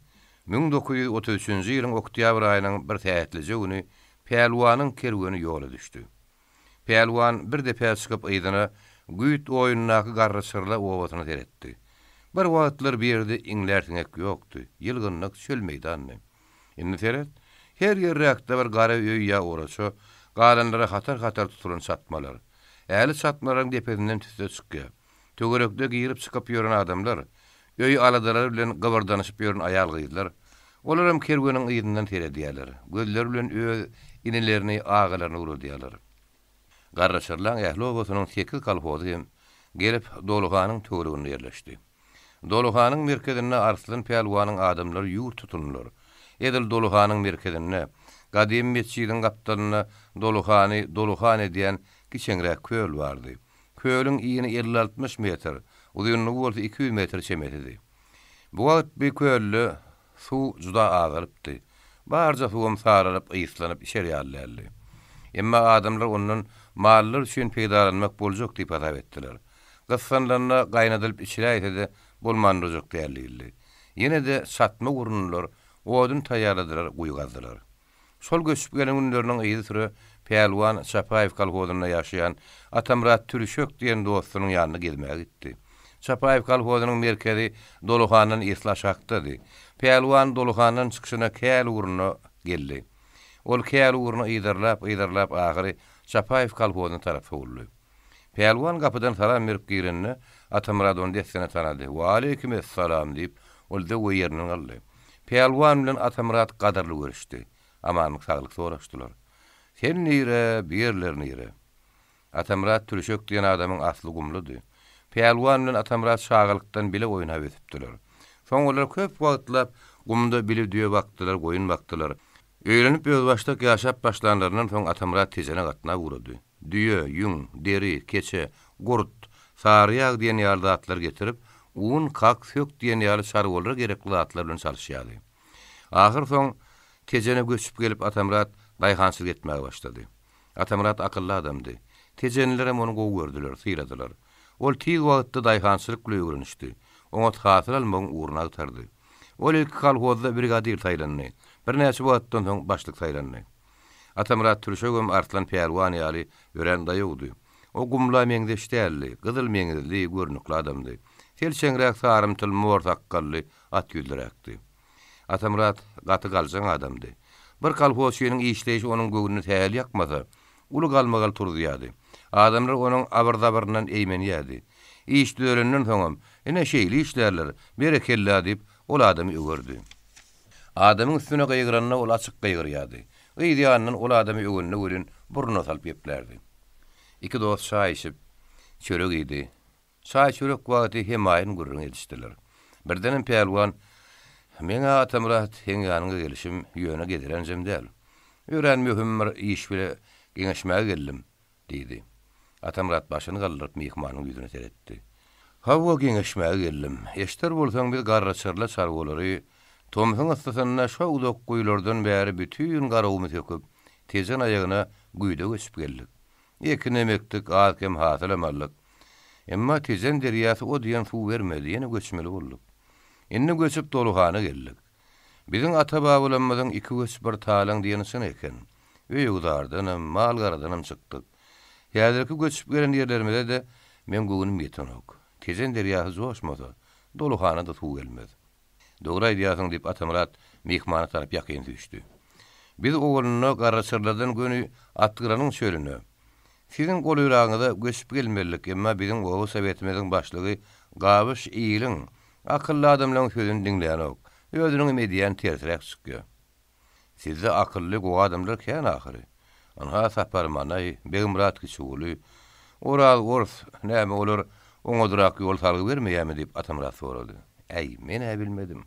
1933-nji ýylyň oktýabr aýynyň bir täýetli güni Pelwanyň kerweni ýola düşdi. Pelwan bir depe çykyp ýydyna güýt oýunynaky garryçyrla owatyny teretdi. Bir wagtlar bir ýerde iňlertiňek ýokdy, ýylgynlyk çöl meýdanyny. Indi teret, her ýerrekde bir gara öý ýa oraço, galanlara hatar tutulan satmalar. Äli satmalaryň depesinden tüse çykýar. Tögerekde giyirip çykyp ýören adamlar, öý aladalar bilen gybardanyşyp ýören aýal gyzlar, olaram kerweniň ýygynyň teredýärler. Gözleri bilen öý inilerini, agalaryny urudýarlar. Garryçyrlaň ähli obasynyň 8 kalpozy hem gelip Doluhanyň töweregine ýerleşdi. Doluhanyň merkezine Arslan Pelwanyň adamlary ýur tutunlar. Edil Doluhanyň merkezine, gadim meçidiň gapdalyna Doluhany diýen kiçengrek köl bardy. Köýüň ýyny 50-60 metr, uzunlygy bolsa 200 metr çemetidi. Bu wagt bir köllü suw juda agyrypdy. Barja suwum saralyp, ýyslanyp içeri ýallarly. Emma adamlar onuň mallar üçin peýdalanmak boljak diýip hasap etdiler. Gyssanlarına gaýnadylyp içiräýse bolmandyjak dälildi. Ýene de satma gurunlar, odun taýýarladylar, guýgazdylar. Şol göçüp gelen günleriniň ýyly türü Pelwan Çapaýew kalpozyna ýaşaýan Atamrat Türüşök diýen dostunyň ýanyna gelmäge gitdi. Çapaýew kalpozynyň merkezi Doluhanyň islaşakdydy. Pelwan Doluhanyň çykyşyna käl uruny geldi. Ol käl uruny ýydarlap ahyry Çapaýew kalpozyna tarapy boldy. Pelwan gapydan salam berip girenni Atamrat onu desene tanady. "Wa aleykum esselam" diýip ol da ýerine aldy. Pelwan bilen Atamrat gadarly görüşdi. Amanlyk saglyk soraşdylar. "Sen nire, bir ýerler nire?" Atamrat Türüşök diýen adamyň asly gumludy. Pelwan bilen Atamrat şagylykdan bile oýuna betipdiler. Soň olar köp wagtlap gumda bile düýe bakdylar, goýun bakdylar. Öýlenip öz başdak ýaşap başlanlaryndan soň Atamrat tezene gatna gurady. Düýe, ýüň, deri, keçe, gurt, saryýag diýen ýaly atlar getirip, un, kak, sök diýen ýaly şargollara gerekli atlar bilen çalışýardy. Ahyr soň tezene göçüp gelip Atamrat daýhançylyk etmäge başlady. Atamrat akylly adamdy. Tejenlere onu gowy gördüler, syýradylar. Ol tiz wagtda daýhançylyk bilen öwrenişdi. Oňa hasyl almagyň uğruna atardy. Ol ilk kalhozda brigadir taýlandy. Bir näçe wagtdan soň başlyk taýlandy. Atamrat Türüşögüm Arslan Pelwan ýaly ören daýydy. O gumla meňdeşdäli, gyzyl meňizli, görnükli adamdy. Telçengrek sarymtyl mor takkally at ýüldürekdi. Atamrat gaty galjaň adamdy. Bir kalposynyň işleýişi onuň göwnüne täýel ýakmasa, uly galmagal turdy. Adamlar onuň abardabaryndan eýmenýärdi. İş dörenden soňam, ene şeýli işlerler, berekelli diýip ol adamy öwürdi. Adamyň üstüne gaýgyranyna ol açyk gaýgyrýardy. Ýa-da ol adamy öwünne görün buruna salyp ýeplerdi. Iki dost çaý içip çörek ýedi. Çaý çörek wagty hemaýyn gurrun edişdiler. Birden Pelwan "Meňe Atamrat heň ýanyňa gelişim ýöne gedirenjem däl. Ören mühim bir iş bile Giňeşmäge geldim, diýdi. Atamrat başyny galdyrıp mihmanyň ýüzüne seretdi. Hawa giňeşmäge geldim. Eşder bolsaň biz garraçarla sargolary, Tomsyň ıstasynyna şo uzak goýlardan bäri bütün garawymy töküp, tezen aýagyna güýde göçüp geldik. Eki nemekdik, alkem hasylamallyk. Emma tezen derýasy o diýen suw bermedi, ýene göçmeli bolduk. Indi göçüp Doluhana geldik. Biziň ata-babalarymyzyň iki göç bir talaň diýensin eken. Öýe udardan, mal garadan çykdyk. Häzirki göçüp gelen ýerlerimizde de men göwnüm ýetenok. Tezen derýasy joşmasa, Doluhana da suw gelmez. Dogry diýasyň diýip Atamrat mihmana tarap ýakyn düşdi. Biz oğluna garraçarlardan gönü atgyranyň şölüne. Sizin golýraňyzda göçüp gelmelik, emma biziň oğul Sowetimiziň başlygy Gabyş iýiliň akylly adamlaryň sözüni dinleýänok. Özüniň mediýän tersirek çykýar. Sizde akylly o adamlar kän ahyry. Anha saparmanay, Begimrat kiçuly, oral gorf, näme olar, oňadyrak ýol salgy bermeýärmi diýip Atamrat sorady. Ey, men bilmedim.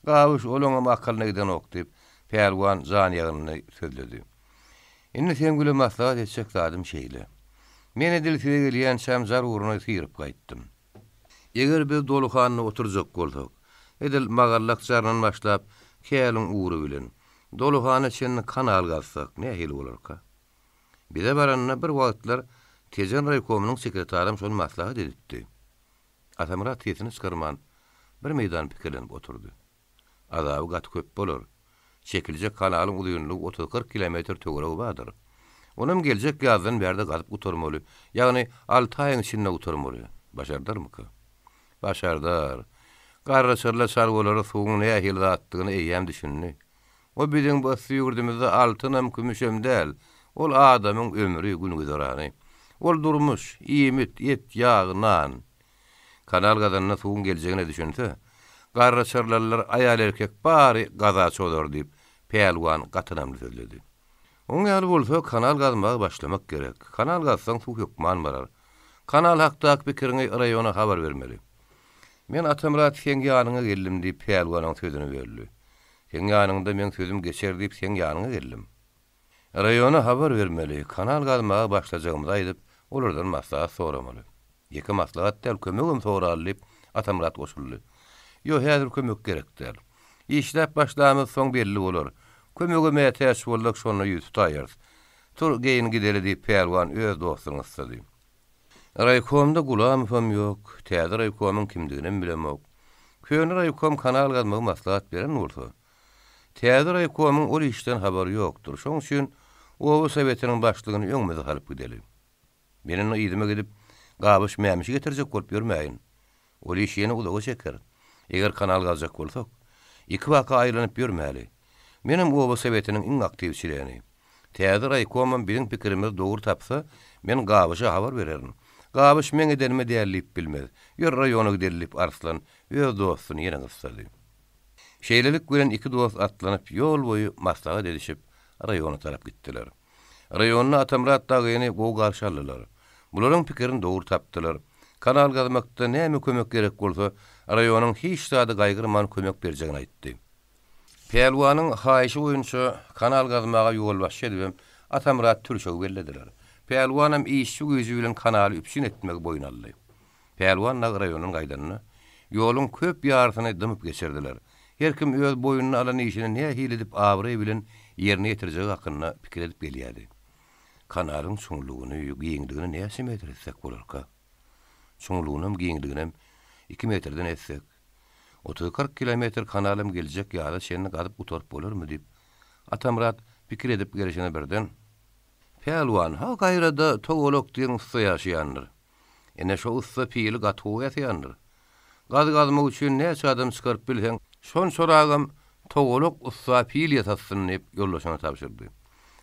Gabyş olaňa akylyna giden ok diýip Pärwan jan ýagyny sözledi. Indi sen güle maslahat etjek zadım şeýle. Men edilside gelýän şam zar uruny syryp gaýtdym. Eger biz Doluhanyna oturjak bolsak, edil magallak jardan başlap käliň uğru bilen Doluhana çenni kanal gazsak nähili bolarka? Bize baranna bir wagtlar Tezen raykomynyň sekretarym şol maslahat edipdi. Atamrat ýetini çykarman bir meýdan pikirlenip oturdy. Adaby gat köp bolar. Çekiljek kanalyň uzunlugy 30-40 kilometr töwereg bardyr. Onam geljek ýazdan berde galyp oturmaly. Ýagny 6 aýyň içinde oturmaly. Başardarmyka? Başardar. Garraçarlar sargolary suwuň nähili atdygyny eýem düşündi. O biziň bu ýurdumyzda altynam kümüşem däl. Ol adamyň ömrü gün güzarany. Ol durmuş, iýmit, et, ýag, nan. Kanal gazanyna suwuň geljegine düşünse, garraçarlar aýal erkek bary gaza çodar diýip Pärwan gatynamly söyledi. Oň ýaly bolsa kanal gazmagy başlamak gerek. Kanal gazsaň suw ýokman barar. Kanal hakdaky pikiriňi raýona habar bermeli. Men Atamrat sen ýanyňa geldim diýip Pärwanyň sözüni berdi. Sen ýanyňda men sözüm geçer diýip sen ýanyňa geldim. Raýona habar bermeli. Kanal gazmagy başlajagymyzy aýdyp, olardan maslahat soramaly. Ýeke maslahat däl kömegim soralyp Atamrat goşuldy. Yo häzir kömek gerekdir. İşläp başlamyz soň belli bolar. Kömegime täş bolduk şonu ýüz tutaýar. Tur geýin gideli diýip Pärwan öz dostuny istedi. Raykomda gulamym ýok, täze raykomyň kimdigini bilemok. Köni raykom kanal gazmagy maslahat beren bolsa, täze raykomyň ol işden habary ýokdur. Şoň üçin Owa Sowetiniň başlygyny öňmeze alyp gideli. Meniň ýydyma gidip Gabyş mämişi getirjek bolup ýörmäýin. Ol iş ýene uzaga çeker. Eger kanal gazjak bolsak, iki waka aýranyp ýörmäli. Menim Owa Sowetiniň iň aktiw şireni. Täze raykomam biziň pikirimiz dogry tapsa, men Gabyşa habar bererim. Gabyş meňe denme dällip bilmez. Ýör raýona gidilip Arslan öz dostuny ýene gysdy. Şeýlelik bilen iki dost atlanyp ýol boýu maslahat edişip raýona tarap gitdiler. Raýonyna Atamrat dagyny gowy garşy aldylar. Bularyň pikirini dogry tapdylar. Kanal gazmakda näme kömek gerek bolsa, raýonyň hiç zady gaýgyrman kömek berjegini aýtdy. Pärwanyň haýyşy boýunça kanal gazmaga ýol başladyp, Atamrat türşegi bellediler. Pärwanam işçi güýji bilen kanaly üpsün etmek boyun aldy. Pärwan raýonyň gaýdanyny, ýoluň köp ýarsyny dymyp geçirdiler. Her kim öz boyunyny alan işini nähili edip abry bilen ýerine ýetirjegi hakyna pikir edip gelýärdi. Kanalyň çuňlugyny, giňdigini näse metre etsek bolarka? Çuňlugynym giňdiginem 2 metreden etsek, 30-40 kilometr kanalym geljek ýa-da şeni gadyp utorup bolarmy diýip Atamrat pikir edip gelişine birden Pärwan ha gaýrada togolok diýen usta ýaşaýandyr. Ene şo usta pili gatuw ýaşaýandyr. Gazmak üçin näçe adam çykaryp bilseň, şon soragam togolok usta pili ýasatsyn diýip ýollaşana tapşyrdy.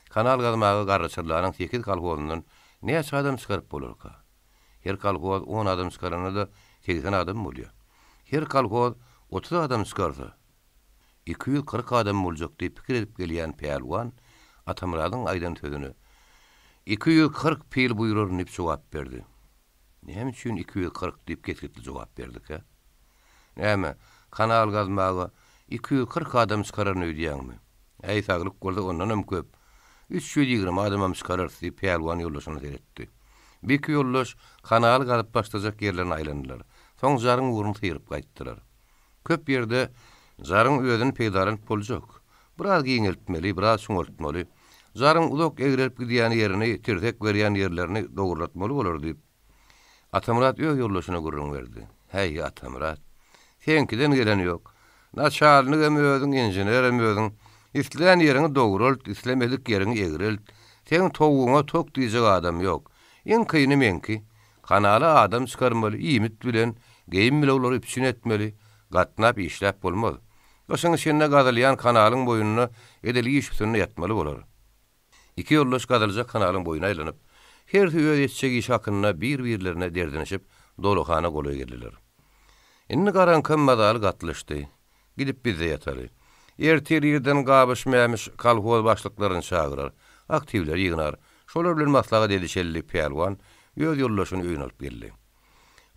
Kanal gazmagy garraçylaryň 8 kalhozundan näçe adam çykaryp bolarka? Her kalhoz 10 adam çykarana da 80 adam bolýar. Her kalhoz 30 adam çykarsa 240 adam boljak diýip pikir edip gelýän Pärwan Atamradyň aýdan sözüni 240 pil buýrar diýip jogap berdi. Näme üçin 240 diýip ketgitli jogap berdik ha? Näme kanal gazmagy 240 adam çykaran öýdýärmi? Äý saglyk bolsa ondan hem köp. 320 adamam çıkarırsa pelwan yollaşyny seretdi. Bir yollaş kanal galyp başlajak yerlerine aylandylar. Soň zaryň ugrun tyryp gaýtdylar. Köp ýerde zaryň özüni peýdaran boljak. Biraz giňeltmeli, biraz şuňultmaly. Zaryň uzak egrelip gidýän ýerini, tirsek berýän ýerlerini dogurlatmaly bolar diýip Atamrat öz yollaşyna gurrun berdi. Hey Atamrat, senkiden gelen ýok. Naçalyny hem özüň injener hem özüň isleýän ýeriňi doguralt, islemedik ýeriňi egrelt. Sen toguňa tok diýjek adam ýok. En kıyını menki, kanala adam çıkarmalı, iyimit bilen, geyim bile olar üpsün etmeli, gatnap işlep bolmaz. Oşun şenne gadalayan kanalın boyununa edeli iş üstünne yatmalı bolar. İki yollaş gadalacak kanalın boyuna aylanıp, her tüyo yetecek iş hakkında bir-birlerine derdinişip, dolukhana golu geldiler. Inni garankan madalı gatlaştı, gidip bizde yatalı. Ertir yerden gabışmayamış kalhuol başlıklarını çağırar, aktivler yığınar, şolar bilen maslaga dedişelli pelwan öz yollaşyny öýün alyp geldi.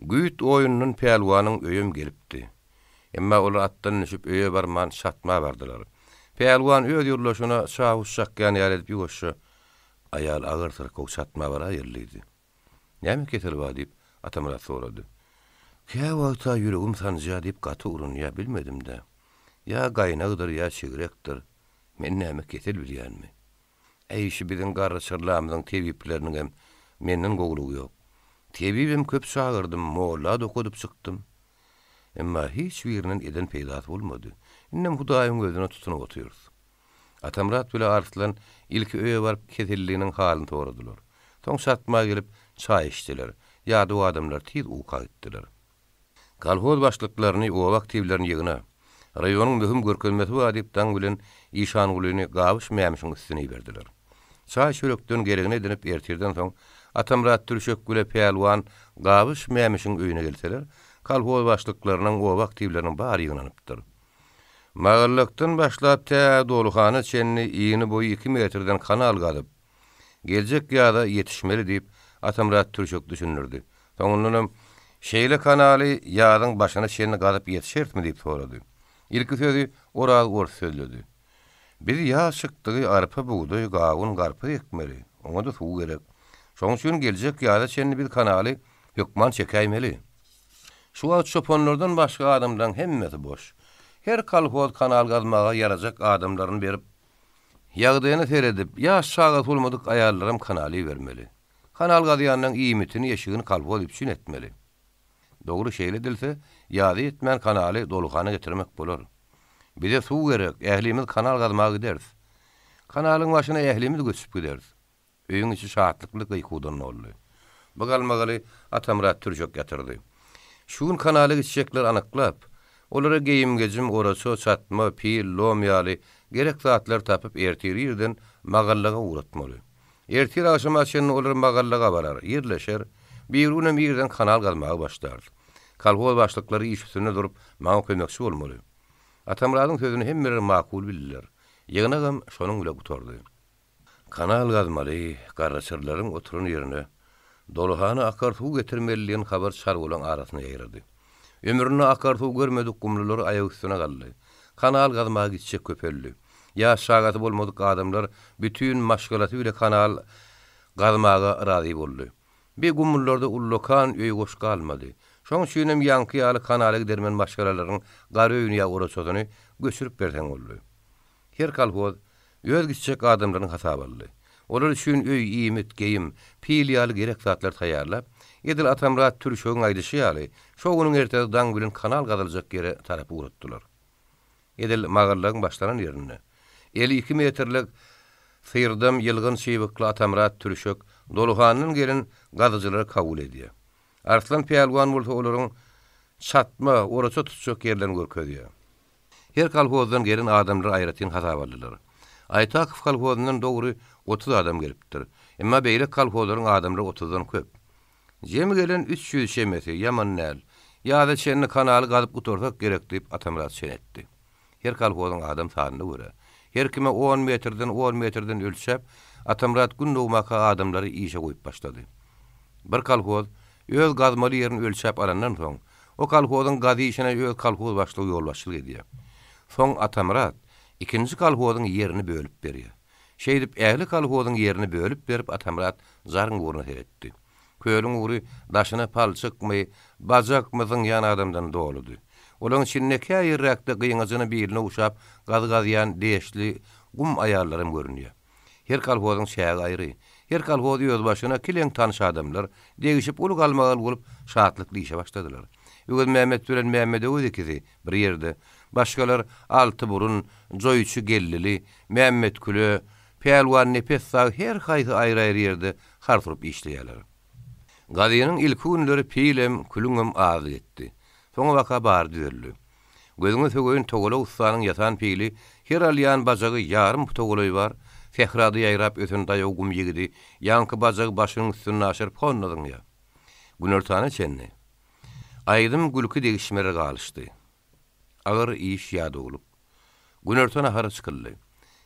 Güýt oýununun pelwanyň öýüm gelipdi. Emma olar atdan düşüp öýe barman şatma bardylar. Pelwan öz yollaşyna çawuşak ýany ýalyp ýoşy. Aýal agyrtyr kok şatma bara ýerlidi. Näme keter bar diýip Atamrat sorady. "Käwagta ýüregim sanja" diýip gaty urunýa bilmedim de. Ya gaýnagdyr ya çigrekdir. Men näme keter bilýänmi? Eýşi biziň garşyrlamyň tebipleriniň hem menden gogulugy ýok. Tebibim köp çağırdım, molla dokudup çyktym. Emma hiç birinin eden peýda bolmady. Innem Hudaýyň gözüne tutunup oturýar. Atamrat bilen Arslan ilki öýe baryp ketelliginiň halyny soradylar. Soň satma gelip çay içdiler. Ýa-da o adamlar tiz uka gitdiler. Kalhoz başlyklaryny o aktivlerini ýygyna, raýonyň möhüm görkezmesi we adipdan bilen işangulyny gabışmaýamışyň üstüne berdiler. Çay çörekden geregine edinip ertirden soň Atamrat Türşök güle pelwan gabışmaýamışyň öýüne gelseler, kalhoz başlyklarynyň o aktivleriniň bary ýygnanypdyr. Magallykdan başlap tä dolukhana çenni iýini boýy 2 metrden kanal galyp, geljek ýa-da ýetişmeli diýip Atamrat Türşök düşünürdi. Soňundan şeýle kanaly ýadyň başyna çenni galyp ýetişertmi diýip sorady. Ilki sözi oral ors sözledi. Biz ýa şykdygy arpa buğday, gawun, garpy ekmeli. Oňa da suw gerek. Şoň üçin geljek ýa-da çenni bir kanaly ýokman çekäýmeli. Şu wagt çopanlardan başga adamdan hemmeti boş. Her kalhoz kanal gazmaga yarajak adamlaryny berip, ýagdaýyny seredip, ýa şagat bolmadyk aýallarym kanaly bermeli. Kanal gazyanyň iýmitini ýeşigini kalhoz üpsün etmeli. Dogry şeýle dilse, ýady etmän kanaly dolukhana getirmek bolar. Bize suw gerek, ählimiz kanal gazmagy gideriz. Kanalyň başyna ählimiz göçüp gideriz. Öýüň içi şahatlykly gyýkudan boldy. Bagalmagaly Atamrat Türşök ýatyrdy. Şuň kanaly geçecekler anyklap, olara geyim gecim orası çatma, pil, lom ýaly gerek zatlar tapyp ertir ýerden magallaga uğratmaly. Ertir aşama çenni olar magallaga barar, ýerleşer, bir unem ýerden kanal gazmagy başlar. Kalhoz başlyklary iş üstüne durup maňa kömekçi bolmaly. Atamradyň sözüni hemmeleri makul bildiler. Ýygnagam şonuň bile gutardy. Kanal gazmaly, garraçyrlaryň oturun ýerine dolukhana akarsuw getirmeliligin habar çar bolan arasyna ýaýrady. Ömrüne akarsuw görmedik gumlular aýak üstüne galdy. Kanal gazmagy gitjek köpelli. Ýa şagaty bolmadyk adamlar bütün maşgalaty bile kanal gazmaga razy boldy. Bir gumullarda ullokan öý goş galmady. Şoň üçin hem ýanky ýaly kanaly gidermen maşgalalaryň gary öýüne ýa oraçodyny göçürüp bersen boldy. Her kalhoz öz gitjek adamlaryň hasap aldy. Olar üçin öý iýmit, geyim, pil ýaly gerek zatlar taýýarlap, edil Atamrat Türşöň aýdyşy ýaly, şoňunyň erteden bilen kanal gazaljak ýere tarapy uratdylar. Edil magallagyň başlanan ýerine 52 metrlik syrdam ýylgyn şeýbekli Atamrat Türşök dolukhanyň gelin gazyjylary kabul edýär. Arslan pelwan bolsa olaryň çatma, oraça tutjak ýerlerini görkezýär. Her kalhozdan gelin adamlar aýratyn hasap aldylar. Aýtakyw kalhozundan dogry 30 adam gelipdir. Emma beýle kalhozlaryň adamlary 30dan köp. Jemi gelen 300 şemesi ýaman näl. Ýa-da çenni kanaly gazyp gutarsak gerek diýip Atamrat şenetdi. Her kalhozyň adam sanyna görä. Her kime 10 metrden ölçäp, Atamrat gün dogmaka adamlary işe goýup başlady. Bir kalhoz öz gazmaly ýerini ölçäp alandan soň, o kalhozyň gazy işine öz kalhoz başlygy ýolbaşçylyk edýär. Soň Atamrat ikinji kalhozyň ýerini bölüp berýär. Şeýdip ähli kolhozyň ýerini bölüp berip Atamrat zaryň uğruna teretdi. Köýüň uğry daşyna palçykmy, bajakmyzyň ýan adamdan doludy. Olaň içinde käýirräkde gyňyzyny biline uşap, gaz-gazýan deşli gum ayarlarym görünýär. Her kolhozyň şäge aýry. Her kolhoz ýöz başyna kileň tanış adamlar degişip ulu galmagal bolup şatlykly işe başladylar. Öwel Mehmet bilen Mehmet öwdekisi bir ýerde, başgalar alty burun, joýçy gellili, Mehmet Külü, Pelwan Nepessa her haýsy aýry-aýry ýerde harturup işleýärler. Gazynyň ilki günleri pilem, külüňem az etdi. Soňa waka bar dürlü. Gözüňe sögüň togala ustanyň ýatan pili, her alýan bajagy ýarym togaloy bar. Fehrady ýaýrap ötün daýaw gum ýigidi, ýanky bajagy başynyň üstüne aşyryp honnadyň ýa. Günertany çenni. Aýdym gülki degişmere galyşdy. Agyr iş ýady bolup. Günertany ahara çykyldy.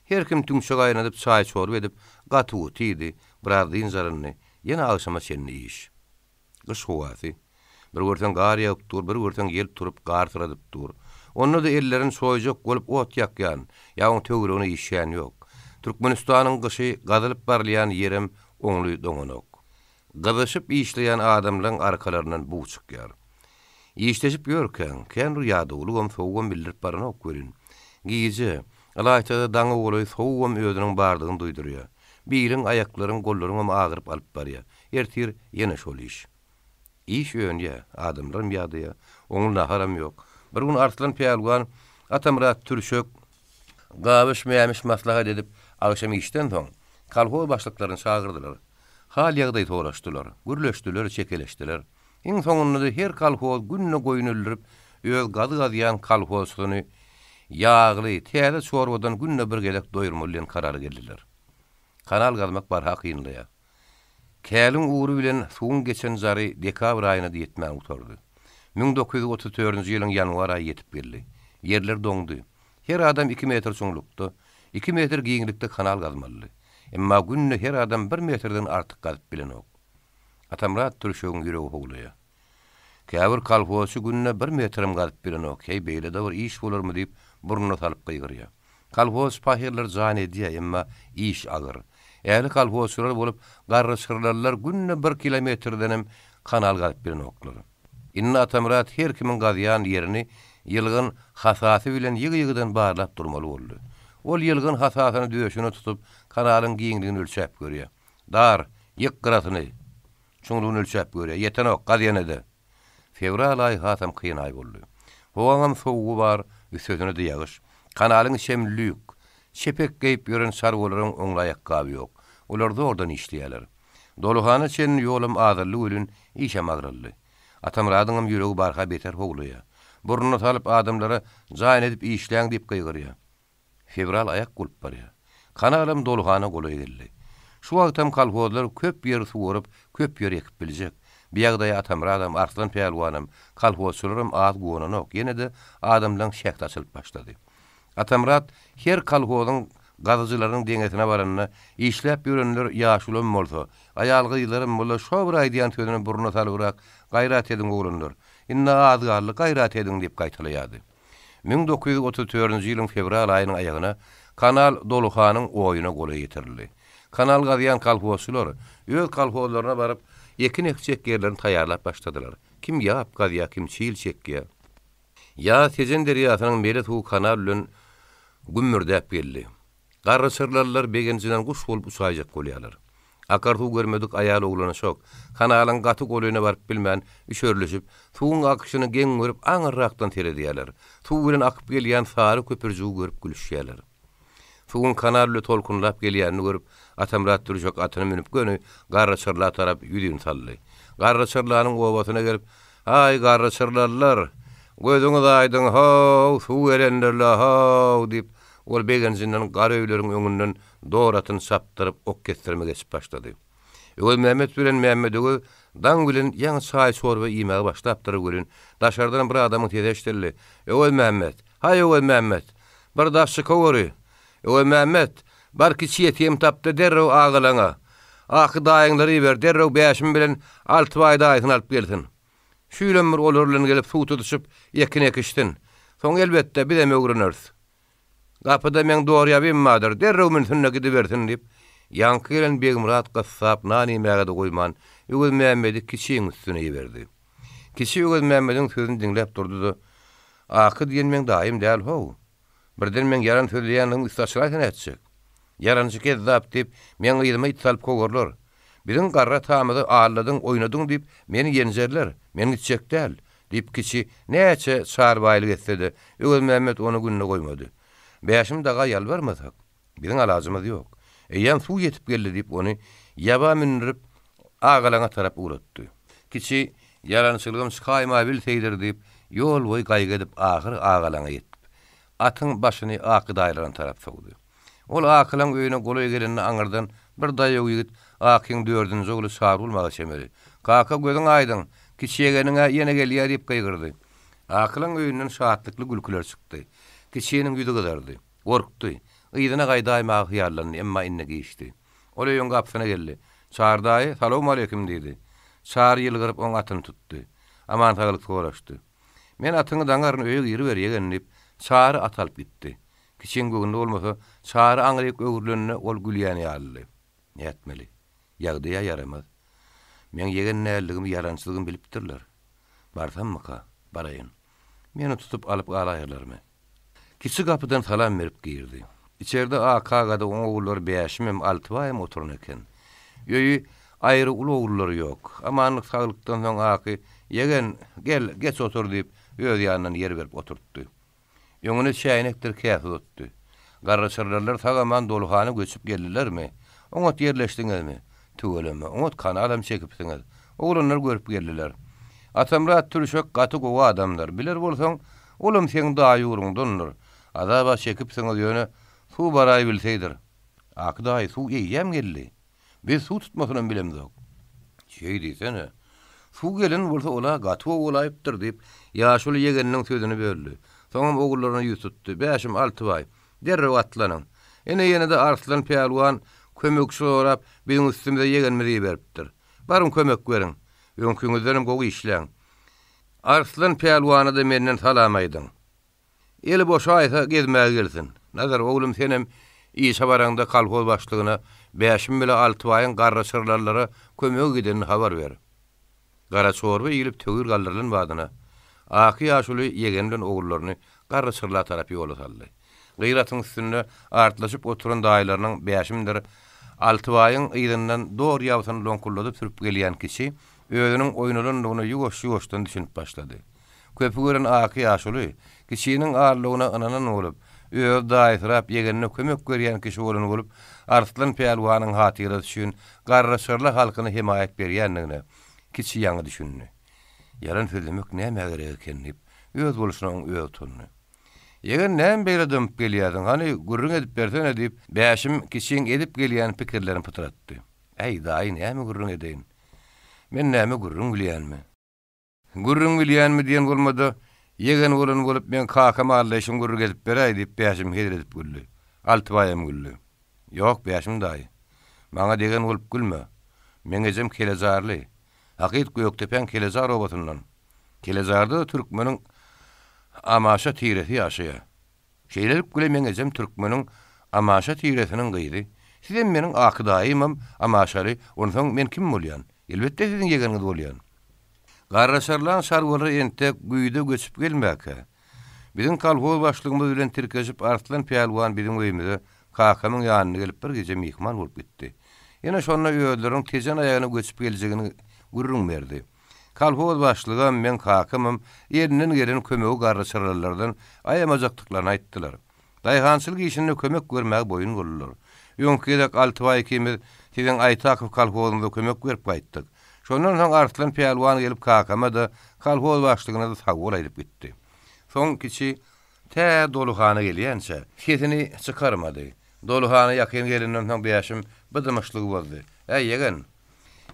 Her kim tüňçe gaýnadyp çaý çorp edip, gaty utýdy, birazdan zaryny, ýene agşama çenni iş. Gyş howasy. Bir görsen gar ýagyp dur, bir görsen gelip turup gar tyradyp dur. Onda da ellerin soýjak bolup ot ýakýan, ýa-da töweregine işýän ýok. Türkmenistanyň gyşy gazylyp barlayan ýerim oňly doňanok. Gazyşyp işleýän adamlaryň arkalaryndan buğ çykýar. İşleşip ýörken, kän rüýada ulugam sowgam bildirip baranok görün. Giýje, alaýtada daňy bolup sowgam özüniň bardygyny duýdurýar. Biýirin aýaklaryň, gollaryň agyryp alyp barýar. Ertir ýene şol iş. İş öňe adamlaryň ýadyya, oňla haram ýok. Bir gün Arslan Pelwan Atamrat Türşök gabyşmaýamış maslahat edip agşam işden soň kolhoz başlyklaryny çagyrdylar. Hal ýagdaý toraşdylar, gürleşdiler, çekeleşdiler. Iň soňunda her kolhoz günne goýunuldyryp, öz gady-gadyan kolhozyny ýagly, täze çorbadan günne bir gelek doýurmaly bilen karar geldiler. Kanal gazmak bar hakynlyğa. Käliň uğru bilen suwun geçen zary dekabr aýyna ýetmän utardy. 1934-nji ýylyň ýanwar aýy ýetip geldi. Ýerler doňdy. Her adam 2 metr çoňlukda, 2 metr giňlikde kanal gazmaly. Emma günne her adam 1 metrden artyk gazyp bilenok. Atamrat Türşögiň ýüregi howlaýar. Käbir kolhozçy günne 1 metrim gazyp bilenok. Hey beýle de bir iş bolarmy diýip burnuny salyp gyýgyrýar. Kolhoz pahirler jan edýär, emma iş agyr. Ähli kolhozçylar bolup garryçyrlarlar günne 1 kilometrdenem kanal gazyp bilenoklar. Inna Atamrat her kimin gazyan ýerini ýylgyn hasasy bilen ýygy-ýygydan barlap durmaly boldy. Ol ýylgyn hasasyny döşüne tutup kanalyň giňligini ölçäp görýär. Dar, ýyk gyratyny çoňlugyny ölçäp görýär. Ýetenok gazyanydy. Fevral aýy hasam kyn aý boldy. Howam sowgu bar, üstüne de ýagyş. Kanalyň şemlük, şepek geýip ýören sargolaryň oňlaýak ýok. Olar da ordan işleýärler. Doluhana çen ýolum azarly ölün işe magrally. Atamradyň ýüregi barha beter howlaýar. Burnuny salyp adamlara jaýyn edip işleýän diýip gyýgyrýar. Fevral ayak gulup barýar. Kanalym doluhana golaý geldi. Şu wagtam kolhozlar köp ýer suwurup, köp ýer ekip biljek. Bir ýagdaý Atamradym, Arslan Pelwanym, kolhozçylarym az gowanok, ýene de adamlaryň şäkt açylyp başlady. Atamrat her kolhozyň gazyjylaryň deňetine baranyna işläp ýörenler ýaşulym bolsa, aýalgylarym bola şo bir aýdýan tödüne burnuny salyp gaýrat ediň oglanlar. Inna azgarly gaýrat ediň diýip gaýtylýardy. 1934-nji ýylyň fevral aýynyň aýagyna kanal doluhanyň oýuna goly ýetirildi. Kanal gazyan kolhozçylar öz kolhozlaryna baryp ekin ekjek ýerlerini taýýarlap başladylar. Kim ýap gazya, kim çiğil çekýär. Ya Tejen derýasynyň beri tuğ kanal bilen gümmürdäp geldi. Garryçyrlarlar begenjinden guş bolup uçaýjak bolýarlar. Akartu görmedik aýal oglany şok. Kanalyň gaty golyna baryp bilmän, üşörleşip, suwun akyşyny geň görüp aňyrrakdan teredýärler. Suw bilen akyp gelýän sary köpürjügi görüp gülüşýärler. Suwun kanal bilen tolkunlap gelýänini görüp, Atamrat Türşök atyny minip göni garryçyrlar tarap ýüdüň saldy. Garryçyrlaryň owasyna gelip, "Ay garryçyrlarlar, gözüňiz aýdyň, haw, suw erenlerler, haw" diýip ol begenjinden gara öýleriň öňünden doratyn sapdyryp ok kestirme geçip başlady. Öwel Mehmet bilen Mehmet öňe daň bilen ýa çaý çorba ýemegi başlapdyr görün. Daşardan bir adamyň tezeşdirli. Öwel Mehmet, hay öwel Mehmet, bir daşy kowary. Öwel Mehmet, barki çiýetiem tapdy derrew agalaňa. Aky daýyňlary ber, derrew beşim bilen 6 aýda aýsyn alyp gelsin. Şüýlen bir olar bilen gelip suw tutuşyp ekin ekişdin. Soň elbetde bir de öwreneriz. Gapyda men doğruya bilmadyr. Derrew mümkünne gidibersin diýip ýanky gelen Begmurat gassap nany mägede goýman Ügüz Mämmedi kiçiň üstüne ýeberdi. Kiçi Ügüz Mämmediň sözüni dinläp durdy. Aky diýen men daim däl ho. Birden men yaran sözleýäniň üstaşylaýan etjek. Yarançy kezzap diýip men ýylymy itsalyp kogurlar. Biziň garra tamydy ağladyň, oýnadyň diýip meni ýenjerler. Men gitjek däl diýip kiçi näçe çarbaýlyk etsedi. Ügüz Mämmed onu gününe goýmady. Beýaşym daga ýalbarmasak, biziň alajymyz ýok. Eýen suw ýetip geldi diýip onu ýaba minirip ağalaňa tarap uratdy. Kiçi yarançylygym şykaýma bilseýdir diýip ýol boý gaýga edip ahyr ağalaňa ýetdi. Atyň başyny akydaýlaran tarap sogdy. Ol akylaň öýüne goly gelenini aňyrdan bir daýaw ýigit akyň dördünji ogly sarulmaga çemeli. Kaka gözüň aýdyň, kiçiýegeniňe ýene gelýär diýip gaýgyrdy. Akylaň öýünden şahatlykly gülküler çykdy. Kiçiýeniň ýüzi gyzardy, gorkdy. Ýydyna gaýdaýma hyýarlany emma inne geçdi. Ol öýüň gapysyna geldi. Çardaý, "Salam aleykum" diýdi. Çar ýylgyryp oň atyny tutdy. Aman taýlyk soraşdy. Men atyňy daňaryn öýe giri berýän diýip çary atalyp gitdi. Kiçiň göwnde bolmasa çary aňryp öwürlenine ol gülýäni ýaly. Näetmeli? Ýagdaýa yaramaz. Men ýegen näligimi yarançylygym bilipdirler. Barsammy ka? Baraýyn. Meni tutup alyp galaýarlarmy? Kiçi gapydan salam berip girdi. İçeride AK'da on oğullar 5 hem 6 hem oturun eken. Ýöýi ayrı ulu oğulları yok. Amanlyk saglykdan soň AK "Ýegen gel geç otur" diýip öz ýanyndan yer berip oturtdy. Ýöňüne çäýnekdir käfe otdy. Garraçarlar tagaman doluhany göçüp geldilermi? Oňat ýerleşdiňizmi? Tügeleme. Oňat kanalam çekipdiňiz. Oğlanlar görüp geldiler. Atamrat türşek gaty gowa adamlar. Biler bolsaň, olum seň daýy ýurundandyr. Adaba çekipsiňiz ýöne suw baraý bilseýdir. Akdaý suw ýem geldi. Biz suw tutmasyny bilemdik. Şeý diýsene. Suw gelen bolsa ola gaty olayıpdyr diýip ýaşuly ýegeniniň sözüni böldi. Soňam ogularyna ýüz tutdy. 5 6 ay. Derrew atlanyň. Ene-ýene-de Arslan Peýalwan kömek sorap biziň üstümizde ýegenmi diýip beripdir. Barym kömek beriň. Öňküňizden gowy işläň. Arslan Peýalwany da menden salam aýdyň. Eli boş aýsa gezmäge gelsin. Nazar oglum senem İsa baranda kalkoz başlygyna 5 bile 6 aýyň garraçyrlarlara kömek gidenini habar ber. Garaçorba ýylyp tögür gallarlan badyna. Aky ýaşuly ýegenlen ogullaryny garraçyrlar tarapy ýola saldy. Gyýratyň üstünde artlaşyp oturan daýlarynyň 5 6 aýyň ýyryndan dor ýawsyny lonkulladyp sürüp gelýän kişi özüniň oýnalandygyny ýugoş-ýugoşdan düşünip başlady. Köpü gören aky ýaşuly kişiniň ağırlygyna ananan bolup öz daýsyrap ýegenine kömek berýän kişi bolan bolup Arslan Peýalwanyň hatyrasy üçin garraçyrlar halkyny himayet berýändigine kişi ýaňy düşündi. Yaran sözlemek näme gerek eken diýip öz boluşynyň öz tutuny. Ýegen näme beredem gelýärdiň, hani gurrun edip bersene diýip 5 kişiň edip gelýän pikirlerini pytratdy. Ey daýy näme gurrun edeýin? Men näme gurrun bilýänmi? Gurrun bilýänmi diýen bolmady. Ýegen bolan bolup men kakama allaýşym gurrun edip beräý diýip 5 heder edip güldü. 6 aýym güldü. Ýok 5 daýy. Maňa degen bolup gülme. Men ejem kelezarly. Hakyt Göktepen kelezar obatyndan. Kelezarda türkmeniň amaşa tiresi ýaşaýar. Şeýlelik güle men ejem türkmeniň amaşa tiresiniň gyýdy. Sizem meniň akydaýymam amaşary, onsoň men kim bolýan? Elbetde siziň ýegeniňiz bolýan. Garraçarlan şargolary ente güýde göçüp gelmäke. Biziň kalkoz başlygymyz bilen tirkeşip Arslan Peýalwan biziň öýümizde kakamyň ýanyna gelip bir gece mihman bolup gitdi. Ýene şonda ýödleriň tezen aýagyna göçüp geljegini gurrun berdi. Kalkoz başlygym men kakamym ýerinden gelen kömegi garraçarlardan aýamajakdyklaryny aýtdylar. Daýhançylyk işine kömek görmäge boyun bolurlar. Ýöňkide 6 ay ikimiz siziň Aýtakow kalkozynda kömek berip gaýtdyk. Şondan soň Arslan Peýalwan gelip kakama da kalkoz başlygyna da sagol aýdyp gitdi. Soň kiçi doluhana gelýänçe sesini çykarmady. Doluhana ýakyn gelenden soň beýaşym bydymışlygy boldy. Ey ýegen,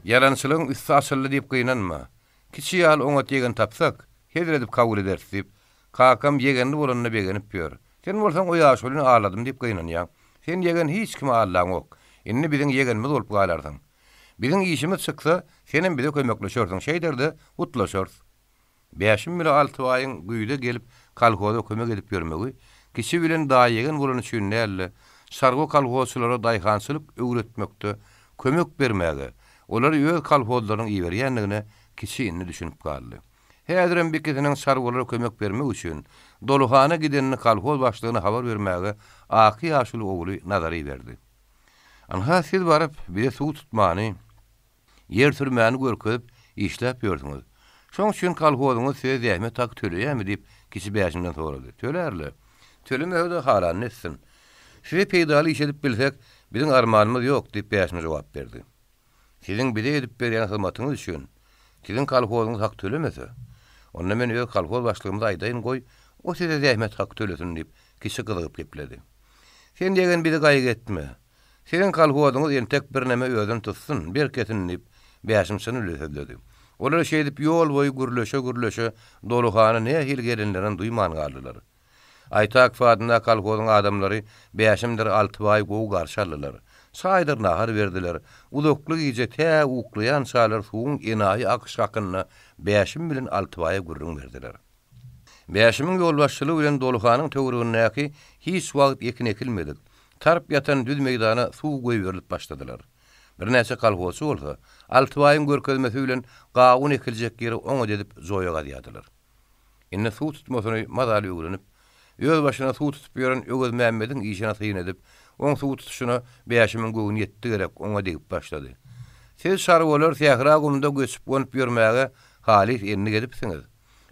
yarançylygyň üstü açyldy diýip gynanma. Kiçi ýal oňa ýegen tapsak, heder edip kabul edersiz diýip kakam ýegenli bolanyny begenip ýör. Sen bolsaň o ýaşulyny ağladym diýip gynanýan. Sen ýegen hiç kim ağlaň ok. Indi biziň ýegenimiz bolup galardyň. Biziň işimiz çyksa, senem bize kömekleşersiň. Şeýderde utlaşarsy. 5 bile 6 aýyň güýde gelip kalkoza kömek edip ýörmegi kişi bilen daýygyň bolan üçin näle sargo kalhoslara daýhançylyk öwretmekde kömek bermäge, olar öz kalhozlaryň iýerýändigine kişi inni düşünüp galdy. Häzirem biketiniň sargolara kömek bermek üçin Doluhana gidenini kalhoz başlygyna habar bermäge aky ýaşly ogly nazary berdi. Anha siz barıp bir suw tutmany, yer sürmäni görkezip işläp ýördiňiz. Şoň üçin kalhozyňyz size zähmet tak töleýärmi diýip kişi bäşimden sorady. Tölerli. Tölemegi de halan etsin. Size peýdaly iş edip bilsek, biziň armanymyz ýok diýip bäşime jogap berdi. Siziň bide edip berýän hyzmatyňyz üçin siziň kalhozyňyz hak tölemese, onda men öz kalhoz başlygymda aýdaýyn goý, o size zähmet hak tölesin diýip kişi gyzygyp gepledi. Sen degen bizi gaýgy etme. Senin kalhozyňyz entek bir näme özüň tutsun, berketin diýip bäşimçini ülesedi. Olar şeýdip ýol boýy gürleşe Doluhana ne hil gelenlerini duýman galdylar. Aýtak fadyna kalhozyň adamlary bäşimdir Altıbaý gowy garşalylar. Saýdyr nahar berdiler. Uzaklyk iýje tä uklayan şalar suwun enaýy akşakyna bäşim bilen Altıbaýa gürrüň berdiler. Bäşimiň ýolbaşçylygy bilen Doluhanyň töwründäki hiç wagt ekin ekilmedik. Tarp yatan düz meydana suw goýup berilip başladylar. Bir näçe kalhosy bolsa, Altıbaýyň görkezmesi bilen gawun ekiljek ýeri oňa dedip zoýaga diýadiler. Inne suw tutmasyny mazaly öwrenip, öz başyna suw tutup ýören Ögüz Mämmediň işine tyn edip, oň suw tutuşyna bäşimiň göwüni ýetdi gerek oňa degip başlady. Siz sargolar Sähra gumunda göçüp gönüp ýörmäge halis enni gedipsiňiz.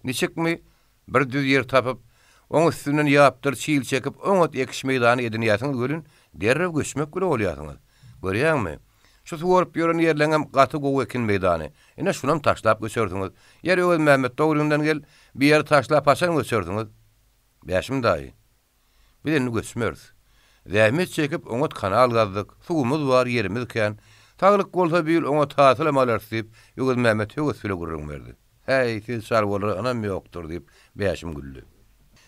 Niçikmi bir düz ýer tapyp, oň üstünden ýapdyr çiğil çekip oňat ekiş meydany edinýärsiňiz görün, derrew göçmek gerek bolýarsyňyz. Görýärmi? Şu suwurup ýören ýerleňem gaty gowy ekin meydany. Ine şunam taşlap göçerdiňiz. Ýer Ögüz Mämmed dogrundan gel, bir ýer taşlap paşan göçerdiňiz. Bäşim daýy. Bilenni göçmeriz. Zähmet çekip oňat kanal gazdyk. Suwumyz bar, ýerimiz eken. Taglyk bolsa bir oňa tasyl amalar diýip Ögüz Mämmed Ögüz bile gurrun berdi. Hey, siz sargolar anam ýokdur diýip bäşim güldü.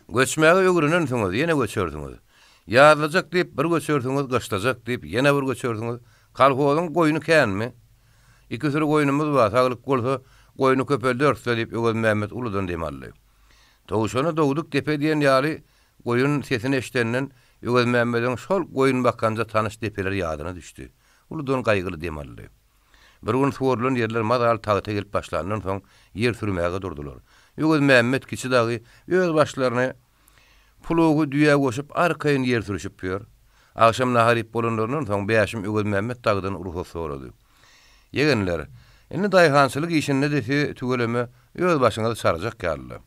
Göçmäge öwrenen soňuz ýene göçerdiňiz. Ýazlajak diýip bir göçerdiňiz, gaşlajak diýip ýene bir göçerdiňiz. Kalhozyň goýuny kenmi? İki sürü goýunumyz bar, taglyk bolsa goýuny köpeldirse diýip Ögüz Mämmed uludan deýärli. Towşana dowduk depe diýen ýaly goýun sesini eşitenden Ögüz Mämmediň şol goýun bakanja tanyş depeler ýadyna düşdi. Uludan gaýgyly deýärli. Bir gün suwurulan ýerler mazal tagyta gelip başlandan soň ýer sürmäge durdular. Ögüz Mämmed kişi dagy öz başlaryny pulugy düýä goşup arkaýyn ýer sürüşip ýör. Akşam naharyp bolanlardan soň bäşim Ögüz Mämmed tagdan ruhsat sorady. Ýegenler, indi daýhançylyk işinde de tügeleme öz başyňyza sarajak geldi.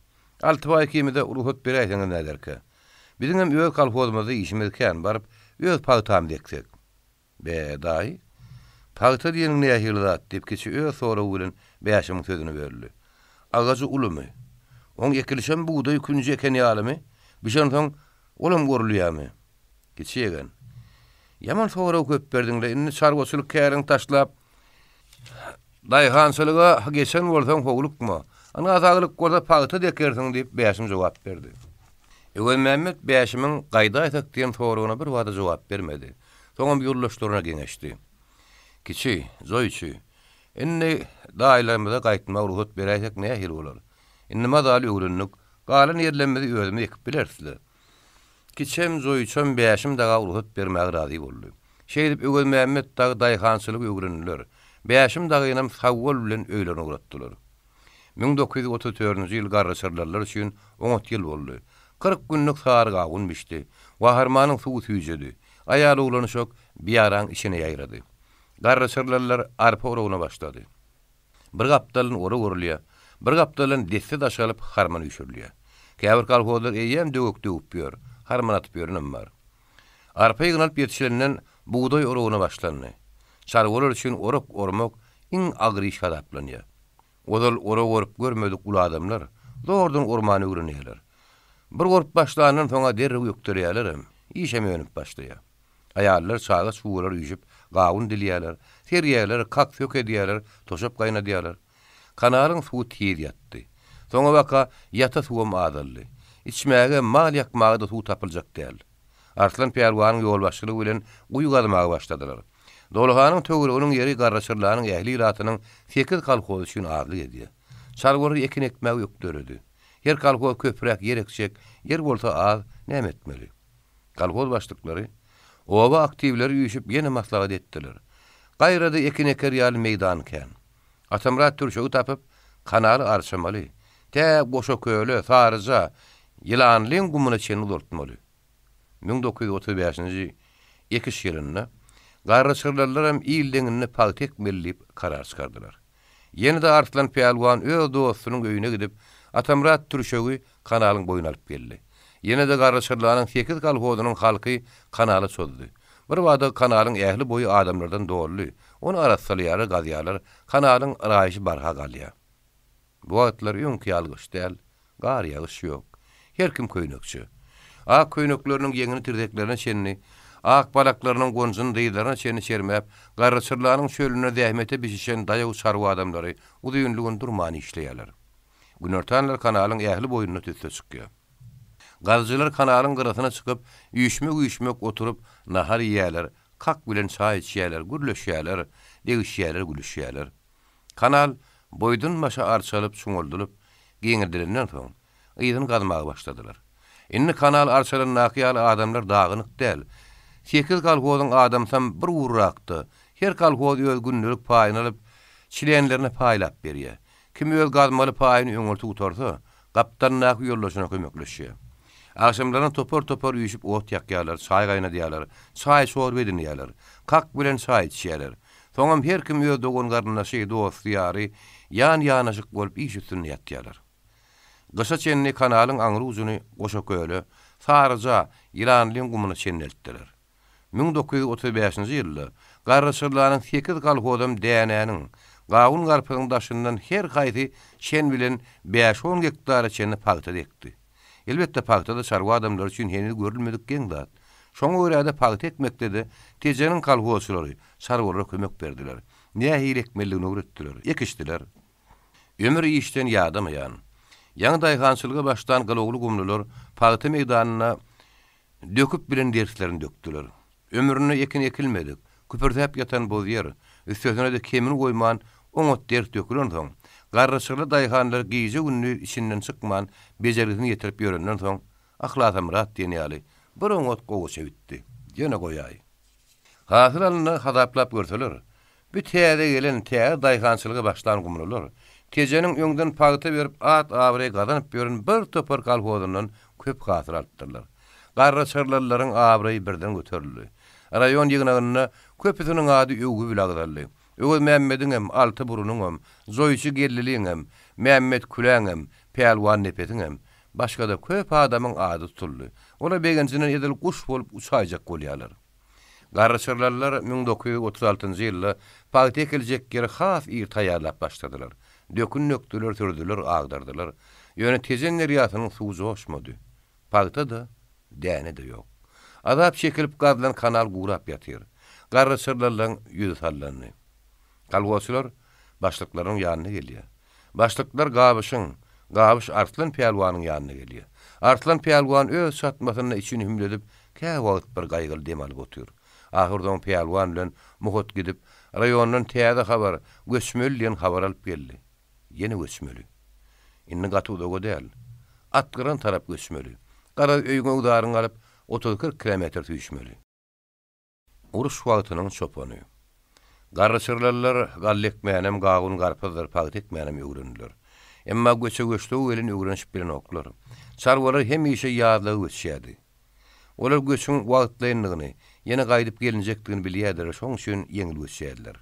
Altıbaý kimide ruhsat beräýsiňiz näderke? Biziň hem öz kalhozymyzda işimiz eken barıp öz pagtam deksek. Be daý, pagta diýeniň nähili zat diýip kişi öz soraw bilen bäşimiň sözüni berdi. Agajy ulymy? Oň ekilişen buğday künje eken ýalymy? Bişen soň olam görülýärmi? Kişi egen. Yaman soraw köp berdiňler, indi sargoçylyk käriň taşlap daýhançylyga geçen bolsaň howlukma? Ana azaglyk bolsa pagta dekersiň diýip bäşim jogap berdi. Ögüz Mämmed bäşimiň gaýda aýtak diýen sorawyna bir wada jogap bermedi. Soňam ýurlaşlaryna geňeşdi. Kişi, zoýçy, indi daýlamyza gaýtma ruhsat beräýsek nähil bolar? Indi mazaly öwrendik, galan ýerlerimizi özümiz ekip bilersizler. Kiçem zoýçam bäşim daga ruhsat bermäge razy boldy. Şeýdip Ögüz Mämmed dagy daýhançylyk öwrendiler. Bäşim dagyňam sawwal bilen öýlen uğratdylar. 1934-nji ýyl garraşarlar üçin 10 ýyl boldy. 40 günlük sar gawun bişdi. Waharmanyň suw süýjedi. Aýaly ulany şok bir araň işine ýaýrady. Garraşarlar arpa uraguna başlady. Bir gapdalyň ora görülýär. Bir gapdalyň desse daşalyp harman üşürlýär. Käbir kalhozlar eýem döwük ýör. Harman atyp ýörnem bar. Arpa ýygynalyp ýetişenden buğday uraguna başlandy. Sargolar üçin orak ormak iň agry iş adaplanýar. Odal orak orup görmedik ul adamlar doğrudan ormany öwrenýärler. Bir gorup başlandan soňa derrew ýökterýärler, işe menip başlaýar. Aýallar saga suwlar ýüjüp gawun dilýärler, serýärler, kak sök edýärler, toşap gaýnadýarlar. Kanalyň suwy tiýir ýatdy. Soňa baka ýata suwum adally. İçmäge mal ýakmagy da suw tapyljak däl. Arslan Pärwanyň ýolbaşçylygy bilen uýgazmagy başladylar. Doluhanyň töwri onuň ýeri garraşyrlaryň ähli iratynyň 8 kalhozy üçin arly edýär. Sargory ekin ekmäge ýökderdi. Her kalkoz köprek yerekçek, yer bolsa az näme etmeli? Kalkoz başlyklary oba aktivleri üýüşip ýene maslahat etdiler. Gaýrada ekin eker ýaly meýdan ken. Atamrat türşegi tapyp kanaly arşamaly. Tä goşa köýle, sarıza, ýylanlyň gumuna çeni ulurtmaly. 1935-nji 2 ýylynda garryçyrlarlar hem ýyldyňyny paltek mellip karar çykardylar. Ýene-de artlan peýalwan öz dostunyň öýüne gidip Atamrat türşegi kanalyň boýuna alyp geldi. Ýene-de garryçyrlaryň 8 kalhozynyň halky kanaly çözdi. Bir wada kanalyň ähli boýy adamlardan dolly. Onu arassalýary gazýalar kanalyň raýyşy barha galýa. Bu wagtlar öňki ýalgyş däl, gar ýagyş ýok. Her kim köýnekçi. Ak köýnekleriniň ýeňini tirdeklerine çenni, ak balaklarynyň gonjun dyýlaryna çenni çermäp, garryçyrlaryň şölüne zähmete bişişen daýaw sarwa adamlary udyýynlygyny durmany işleýärler. Günortanlar kanalyň ähli boýuna tüsse çykýar. Gazjylar kanalyň gyrasyna çykyp, üýüşmek oturup nahar ýýärler, kak bilen çaý içýärler, gürleşýärler, degişýärler, gülüşýärler. Kanal boýdun maşa arçalyp, suňuldylyp, giňirdilenden soň ýygyny gazmagy başladylar. Inni kanal arçalannak ýaly adamlar dagynyk däl. 8 kalhozyň adamsam bir urrakdy. Her kalhoz öz günlük paýyny alyp, çilenlerine paýlap berýär. Kim öz gazmaly paýyny öňürtü tutarsa, gapdannak ýollaşyna kömekleşýär. Akşamlaryň topor üýüşip ot ýakýarlar, çaý gaýnadýarlar, çaý şorba edinýärler, kak bilen çaý içýärler. Soňam her kim öz dogan garnaşy, dost ýary, ýan-ýanaşyk bolup iş üstünde ýatýarlar. Gysy çenni kanalyň aňry uzuny goşa köýle, sarıja, ýylanlyň gumuna çenneltdiler. 1935-nji ýylda garryçyrlaryň 8 kalhozam dänäniň gawun garpynyň daşyndan her gaýdy çen bilen 5-10 hektara çenni pagta dekdi. Elbetde pagtada sarwa adamlar üçin henüz görülmedik geň zat. Şoňa görä-de pagta ekmekde tejeniň kalhozçylary sarwalara kömek berdiler. Nähili ekmelligini öwretdiler, ekişdiler. Ömür işten ýadamaýan. Ýaňy daýgançylyga başdan galogly gumlular pagta meýdanyna döküp bilen derslerini döktüler. Ömrüne ekin ekilmedik. Küpürtäp ýatan boz ýer, üstüne de kemin goýman oňat ders dökülen soň, garryçyrly daýganlar giýje günni içinden çykman bejerligini ýetirip ýörenden soň, Atamrat diýenýäli bir oňat gowy çewitdi. Ýene goýaý. Hasyl alyny hadaplap görseler, bir täze gelen täze daýgançylyga başlan gumlular. Tejeniň öňden pagta berip at awry gazanyp ýören bir topar kalhozyndan köp hasyl aldylar. Garryçyrlaryň awry birden göterildi. Rayon ýygynyna köpüsiniň ady öwgü bilagdaldy. Öwgü Mämmediň hem alty burunyň hem, Zoýçy Gelliliň hem, Mämmed Küläň hem, Peýalwan Nepetiň hem, başga da köp adamyň ady tutuldy. Ola begençinen edil kuş bolup uçaýjak bolýarlar. Garryçyrlar 1936-njy ýylda pagta ekiljek ýere has ýer taýýarlap başladylar. Dökün nöktüler, türdüler, agdardylar. Ýöne tejenler ýatynyň suwy joşmady. Pagta da, däne de ýok. Azap çekilip gazlan kanal gurap ýatyr. Garryçyrlaryň ýüzi sallandy. Kalgoçylar başlyklaryň ýanyna gelýär. Başlyklar gabyş Arslan peýalwanyň ýanyna gelýär. Arslan peýalwan öz satmasyny için hümledip, käwagt bir gaýgyly dem alyp otyr. Ahyrdan peýalwan bilen muhut gidip, rayondan täze habar, göçmeli diýen habar alyp geldi. Ýene göçmeli. Inni gatuda godäl. Atgyran tarap göçmeli. Gara öýüňe udaryň alyp 30-40 kilometr tüýüşmeli. Uruş wagtynyň çopany. Garryçyrlar gallekmänem gawun garpazlar pagta ekmänem ýögrendiler. Emma göçe welin ýögrenşip bilen oklar. Sarwalar hemişe ýadly göçýärdi. Olar göçüň wagtlaýanlygyny, ýene gaýdyp gelinjekdigini bilýärler, şoň üçin ýeňil göçýärler.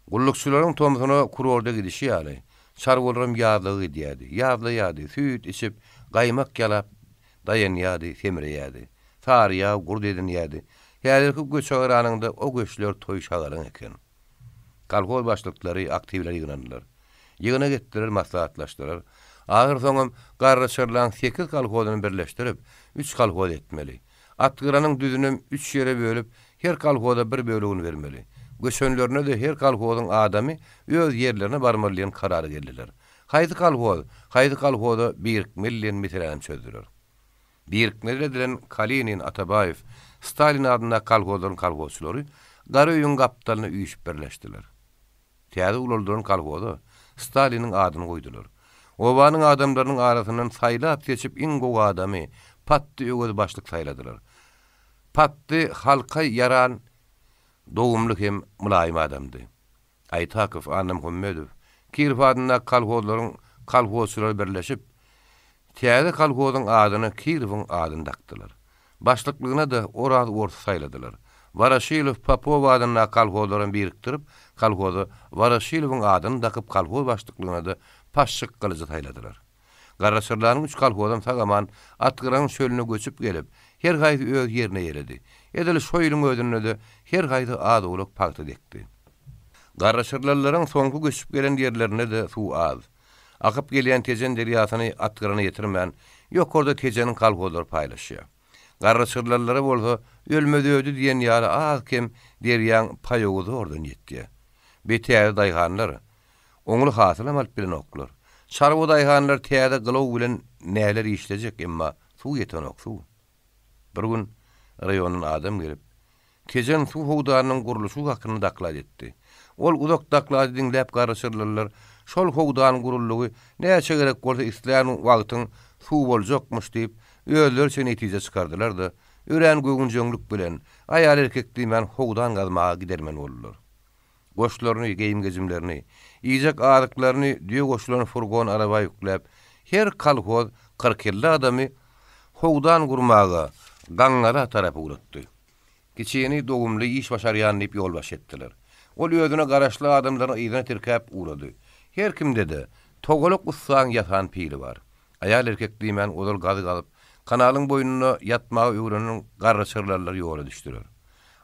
Gullukçylaryň tomsyna kurorda gidişi ýaly. Sarwalarym ýadly edýärdi. Ýadly, süýt içip, gaýmak ýalap, daýanýardy, semirýärdi. Tarya, gurd edinýärdi. Ýa-da göçüň anynda o göçler toý şagaryň eken. Kalkoz başlyklary aktivler ýygynandylar. Ýygyna getdiler, maslahatlaşdylar. Agyr soňam garryçyrlaryň 8 kalkozyny birleşdirip 3 kalkoz etmeli. Atgyranyň düzünü 3 ýere bölüp, her kalkoza bir bölegini bermeli. Göçönlerine de her kalkozyň adamy öz ýerlerine barmalyň karary geldiler. Haýdy kalkoza birikmeli meseleni çözdüler. Birikmeli edilen Kalinin, Atabayev, Stalin adyna kalkozyň kalkozçylary gary öýüň gapdalyny üýüşip birleşdiler. Täze ululduran kalkoza Staliniň adyny goýdular. Obanyň adamlarynyň arasyndan saýlap seçip iň gowy adamy Patty öwüz başlyk saýladylar. Patty halka yaran dowumlyk hem mulaýym adamdy. Aytakow, Anam Hümmedow, Kirfadyna kolhozlaryň kolhozçylary birleşip täze kolhozyň adyny Kirwin adyny takdylar. Başlyklygyna da Oraz saýladylar. Varaşilow Popov adyna kolhozlaryny birikdirip, kolhozy Varaşilowyň adyny takyp kolhoz başlyklygyna da paşşyk kılıcı saýladylar. Garraşyrlaryň 3 kolhozdan sagaman atgyran şölüne göçüp gelip, her gaýdy öz ýerine ýeredi. Edil şoýlyň özüne de her gaýdy ady bolup paýta dekdi. Garraşyrlaryň soňky göçüp gelen ýerlerine de suw az. Akyp gelýän Tejen derýasyny atgyrana ýetirmän, ýokurda Tejeniň kolhozlary paýlaşýar. Garraşyrlary bolsa ölmedi ödü diýen ýaly az kim derýän paýoguzy ordan ýetdi. Betäze daýganlar oňly hasylam alyp bilen oklar. Çarwa daýganlar täze gylaw bilen näler işlejek emma suw ýeten oksuw. Bir gün raýonyň adam gelip Tejen suw howdanyň gurulşy hakyny daklad etdi. Ol uzak daklady dinläp garraşyrlar şol howdanyň gurulşygy näçe gerek bolsa isleýän wagtyň suw boljakmyş diýip özleri netije çykardylar da ören gögünjönlük bilen aýal erkekdi men howdan gazmaga gidermen boldular. Goşlaryny, geýim gezimlerini, ýyjak adyklaryny, diýe goşlaryny furgon araba ýükläp, her kolhoz 40 adamy howdan gurmaga, gaňlara tarapy uratdy. Kiçiýeni dogumly iş başarýan diýip ýol baş etdiler. Ol özüne garaşly adamlaryň ýygyna tirkäp urady. Her kimde de togoluk ussaň ýatan pili bar. Aýal erkek diýmen odal gazy galyp, kanalyň boýnuna ýatmagy öwrenen garraşyrlar ýola düşdiler.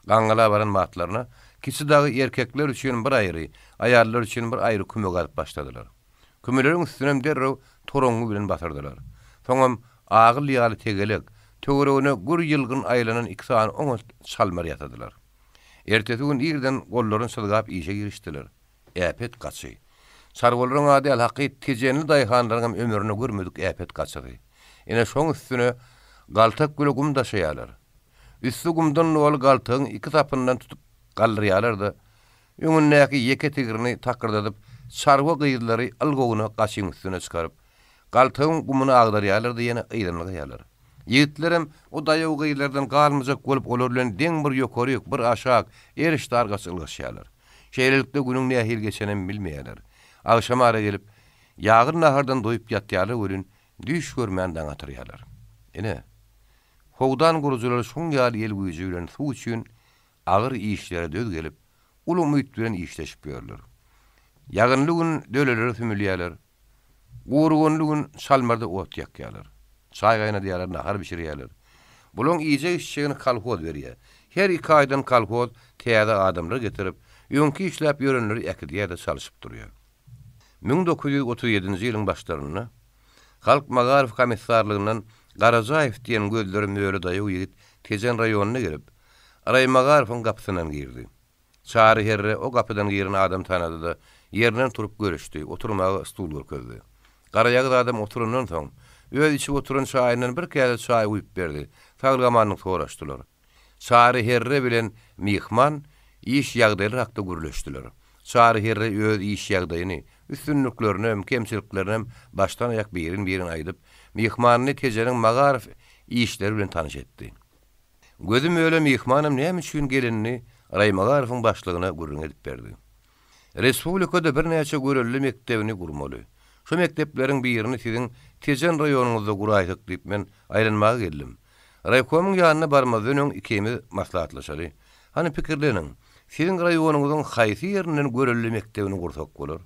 Gaňgala baran matlaryna kiçi dagy erkekler üçin bir aýry, aýallar üçin bir aýry küme galyp başladylar. Kümeleriň üstüne derrew toraňy bilen basardylar. Soňam agyl ýaly tegelek, töweregine gür ýylgyn aýlanan 2 sany oňa çalmar ýatadylar. Ertesi gün ýerden gollaryny sylgap işe girişdiler. Äpet gaçy. Sargolaryň ady alhaky Tejenli daýganlaryň ömrüne görmedik äpet gaçy. Ene şoň üstüne galtak güle gum daşaýarlar. Üstü gumdan ol galtygyň 2 tapyndan tutup galdyrýarlar da öňündäki ýeke tigirini takyrdadyp sarwa gyýdylary algowyna gaçyň üstüne çykaryp galtygyň gumyny agdarýarlar da ýene ýylanýarlar. Ýigitlerim o daýaw gyýlardan galmyjak bolup olar bilen deň bir ýokaryk bir aşak eriş dargaçy ılgaşýarlar. Şeýlelikde günüň nähil geçenen bilmeýärler. Agşam ara gelip ýagyr nahardan doýup ýatýarlar ölün düş görmän daň atyrýarlar. Ene howdan gurujulary şoň ýaly ýel güýji bilen suw üçin agyr işlere döz gelip ulu umyt bilen işleşip ýörler. Ýagynly gün döleleri sümülýärler. Gurgunly gün salmarda ot ýakýarlar. Çay gaýnadyarlar, nahar bişirýärler. Bulan iýje işçigini kolhoz berýär. Her 2 aýdan kolhoz täze adamlar getirip ýöňki işläp ýörenleri ekidýärde çalyşyp durýar. 1937-nji ýylyň başlaryna Halk Magarif komissarlygynyň Garajaýew diýen gözleri möýre daýaw ýigit Tejen raýonyna gelip, Aray Magaryfyň gapysynan girdi. Çary herre o gapydan giren adam tanady da ýerinden turup görüşdi, oturmagy stul görkezdi. Garaýagy adam oturundan soň öz içi oturan çaýyndan bir käde çaý uýup berdi. Taglgamanyny soraşdylar. Çary herre bilen mihman iş ýagdaýlary hakda gürleşdiler. Çary herre öz iş ýagdaýyny, üstünlüklerini, kemçiliklerini baştan ayak birin aýdyp, mihmanyny Tejeniň Magarif işleri bilen tanış etdi. Gözüm öyle mihmanım näme üçin gelenini Aray Magaryfyň başlygyna gürrüň edip berdi. Respublikada bir näçe görelli mektebini gurmaly. Şu mektepleriň birini siziň Tejen raýonyňyzda guraýdyk diýip men aýlanmaga geldim. Raýkomyň ýanyna barmazdan öň ikimiz maslahatlaşary. Hani pikirleniň, siziň raýonyňyzyň haýsy ýerinden görelli mektebini gursak bolar?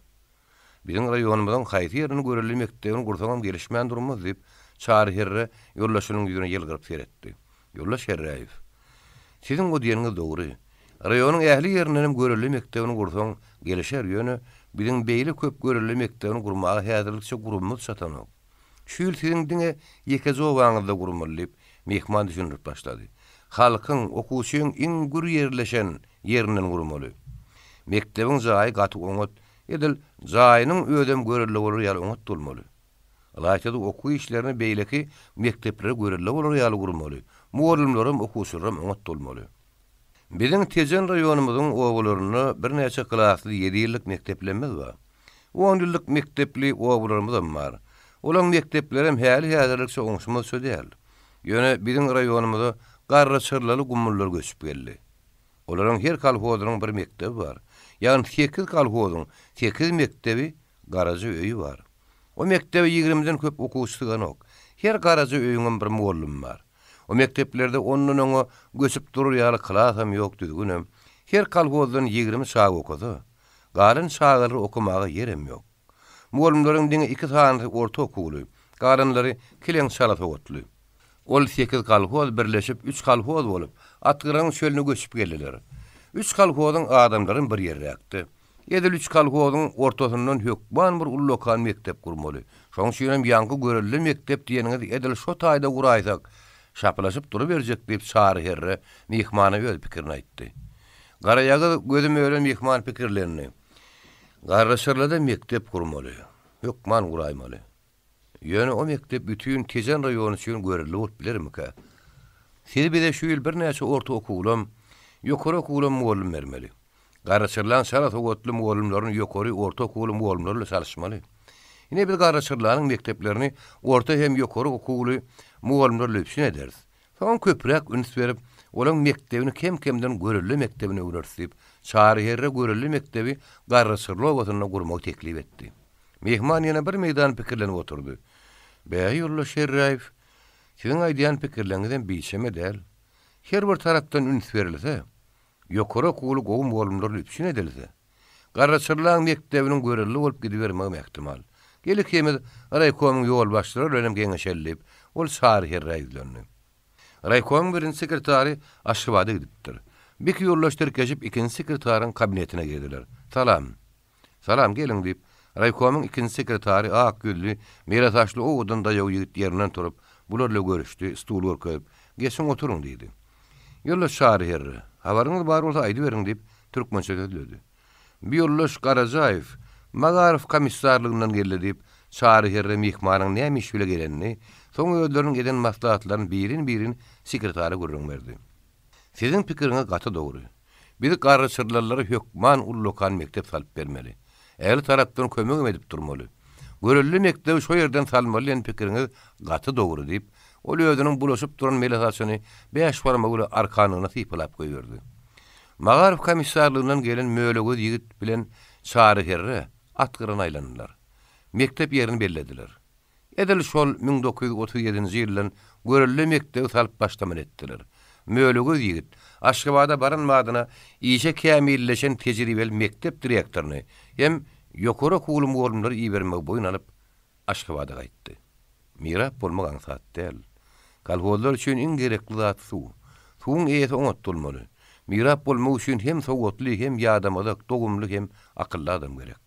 Biziň raýonymyzyň haýsy ýerinden görelli mektebini gursagam gelişmän durmaz diýip çary herre ýollaşynyň ýüzüne ýylgyryp seretdi. Ýollaş herreýif. Siziň o diýeniňiz dogry. Raýonyň ähli ýerinden görelli mektebini gursaň gelişer ýöne biziň beýle köp görelli mektebini gurmaga häzirlikçe gurumyz çatanyk. Şu ýyl siziň diňe ýeke zowaňyzda gurmaly diýip mehman düşünüp başlady. Halkyň, okuwçyň iň gür ýerleşen ýerinden gurmaly. Mektebiň jaýy gaty oňat edil jaýynyň ödem görelli bolar ýaly oňat bolmaly. Alaýçada okuw işlerini beýleki mekteplere görelli bolar ýaly gurmaly. Muallimlerim, okuwçylarym oňat bolmaly. Biziň Tejen raýonymyzyň owularyny bir näçe klasly 7 ýyllyk mekteplenmez bar. 10 ýyllyk mektepli oğullarymyz bar. Olaň mekteplerim häli häzirlik soňuşmaz södäl. Ýöne biziň raýonumyzda garry çyrlaly gumullar göçüp geldi. Olaryň her kolhozynyň bir mektebi bar. Ýani 8 kolhozyň 8 mektebi garajy öýü bar. O mektebi 20-den köp okuwçy ganok. Her garajy öýüňiň bir muallym bar. O mekteplerde ondan oňa göçüp durur ýaly klasam ýok düzgünem. Her kolhozdan 20 şag okudy. Garyn şaglary okumaga ýerem ýok. Muallymlaryň diňe 2 sany orta okuly, garynlary kileň şalat okutly. Ol 8 kolhoz birleşip 3 kolhoz bolup atgyryň çölüne göçüp geldiler. 3 kolhozyň adamlaryň bir ýerräkdi. Edil 3 kolhozyň ortasyndan hökman bir ullokan mektep gurmaly. Şoň şeýle ýangy görelli mektep diýeniňiz edil şo taýda guraýsak, şaplaşyp durup berjek diýip çary herre mehmana öz pikirini aýtdy. Garaýagy gözüm öýlen mehman pikirlerini. Garşyrlada mektep gurmaly, hökman guraýmaly. Ýöne o mektep bütün Tezen raýony üçin görelli bolup bilermika. Siz bir de şu ýyl bir näçe orta okuwlym, ýokary okuwlym muallym bermeli. Garşyrlan şalat okutly muallymlaryň ýokary orta okuwly muallymlarla çalışmaly. Ine bir garşyrlaryň mekteplerini orta hem ýokary okuwly muallymlarla üçin ederiz. Soň köprek üns berip, olaň mektebini kem-kemden görelli mektebine öwretip, çary herre görelli mektebi garşyrly owatyna gurmak teklip etdi. Mehman ýene bir meýdan pikirlenip oturdy. Bäý ýolla Şerraýew, siziň aýdýan pikirleriňizden biçeme däl. Her bir tarapdan üns berilse, ýokary okuwly gowy muallymlar üçin edilse, garşyrlaryň mektebiniň görelli bolup gidibermegi ähtimal. Gelik hemil raýkomyň ýol başlary önem geňeşellip, ol çary Şerraýewlerini. Raýkomyň birinji sekretary aşybada gidipdir. Bir ýollaşdyr geçip ikinji sekretäriň kabinetine girdiler. Salam gelin diýip Raýkomyň ikinji sekretary ak güllü, merataşly oğudan da ýigit ýerinden turup, bularla görüşdi, stul görkezip, "Geçin oturun" diýdi. Ýollaş şary herre, habaryňyz bar bolsa aýdy beriň diýip türkmençe söýledi. Bir ýollaş Garajaýew, Magarov komissarlygyndan geldi diýip, şary herre mehmanyň näme iş bile gelenini, soň özleriniň eden maslahatlaryny birin sekretary görüň berdi. Siziň pikiriňiz gaty dogry. Biz garşyrlary hökman ullokan mektep salyp bermeli. Äli tarapdan kömek edip durmaly. Görelli mektebi şo ýerden salmaly ýen pikiriňiz gaty dogry diýip, ol özüniň bulaşyp duran melatasyny 5 barma uly arkanyna sypylap goýberdi. Magarov komissarlygyndan gelen mölegöz ýigit bilen çary herre atgyran aýlandylar. Mektep ýerini bellediler. Edil şol 1937-nji ýyldan görelli mektebi salyp başlaman etdiler. Mölegöz ýigit Aşgabatda baranmadyna işe kämilleşen tejribeli mektep direktoryny hem ýokary okuwly muallymlary iýermek boýun alyp Aşgabatda gaýtdy. Mirap bolmagan zat däl. Kolhozlar üçin iň gerekli zat suw. Suwuň eýesi oňatdylmaly. Mirap bolmak üçin hem sowgatly hem ýadamadyk, dogumly hem akylly adam gerek.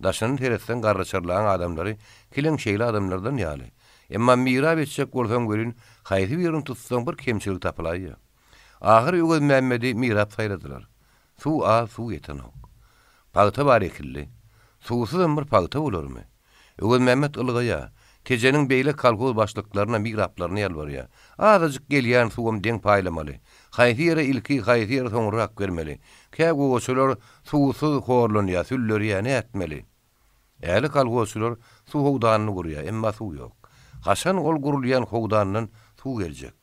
Daşyny teretden garşyrlayan adamlary kileň şeýle adamlardan ýaly. Emma mirap etjek bolsaň görün, haýsy bir ýerini tutsaň bir kemçilik tapylaýar. Ahir Ýögöz Mämmedi mirap saýladylar. Suw a suw ýetenok. Pagta bar ekilli. Suwsuz bir pagta bolarmy? Ýögöz Mämmed ylgyja, Tejeniň beýle kolhoz başlyklaryna miraplaryny ýalbarýar. Azyjyk gelýän suwum deň paýlamaly. Haýsy ýere ilki, haýsy ýere soňrak bermeli. Kägo goçular suwsuz horlanýar, süllerýär, näetmeli. Äli kolhozçylar suw howdanyny gurýar, emma suw ýok. Haşan ol gurulýan howdanyň suw geljek.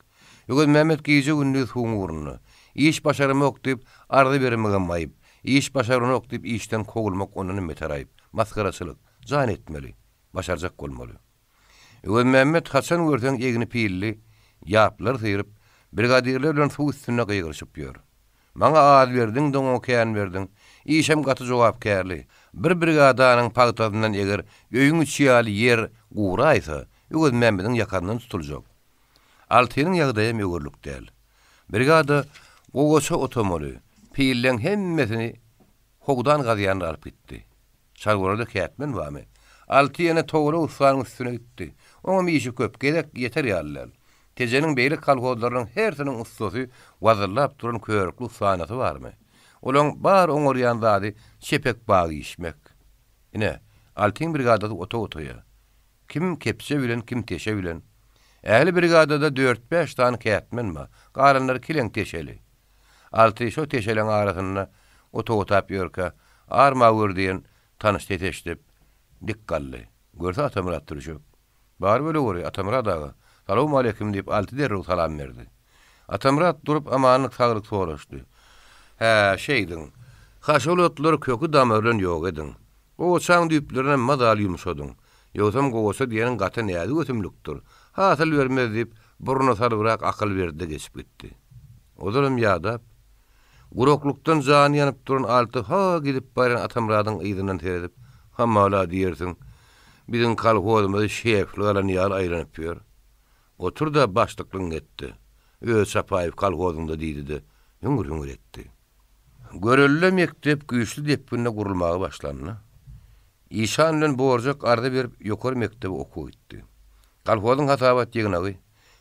Ýögöz Mämmed giýje günni suwuň urunny. İş başarmak diýip ardy bermegen maýyp, iş başarmak diýip işden kogulmak onuny meteraýyp, maskaraçylyk, jan etmeli, başarjak bolmaly. Ýögöz Mämmed haçan görseň egini pilli, ýaplar syryp, brigadirler bilen suw üstüne gyýgyryşyp ýör. Maňa az berdiň, doňa kän berdiň, işem gaty jogap kärli. Bir brigadanyň pagtadyndan eger öýüň içýäli ýer guraýsa, Ýögöz Mämmediň ýakandan tutuljak. Altynyň ýagdaýy mögürlük däl. Brigada gogoça otomoly, pillen hemmesini howdan gazyanyna alyp gitdi. Şargorada kätmen bamy. Alty ýene togry usanyň üstüne gitdi. Oňa işi köp gerek ýeter ýalylar. Tejeniň beýle kolhozlarynyň hersiniň ustasy wazyrlap duran körükli usanasy barmy? Olaň bar oňorýan zady çepek bagy işmek. Ine, Altyň brigadady oto-otoya. Kim kepse bilen, kim teşe bilen. Ähli brigadada 4-5 tane kätmen ba. Garanlar kileň teşeli. Alty şo teşeleň arasyna oto-otap ýörkä, arma gördiň tanyş teteşdip, dikkalli. Görse Atamurat duruşup. Bar böyle görüyor Atamurat ağa. Salamu aleyküm deyip altı derru salam verdi. Atamurat durup amanlık sağlık soraşdı. He şeydin. Haşolotlar kökü damarın yok edin. O çaң düplerine madal yumşadın. Yoksam gogosa diyenin gata nädi ötümlüktür. Hasıl vermez deyip burnu sarıbırak akıl verdi geçip gitti. Odurum yadap. Gurokluktan jany yanıp duran altı ha gidip baran Atamurat'ın ýygynyň teredip hammala diyersin. Bizim kalhozymyzy şefler ýaly aýranyp ýör. Otur da başlyklyň etdi. Öz Sapaýew kalhozynda diýdi. Ýüngür etdi. Görülle mektep güýçli depinde gurulmagy başlandy. İşan bilen borjak arda berip ýokary mektebe okuw gitdi. Kalhozyň hatabat ýygynagy.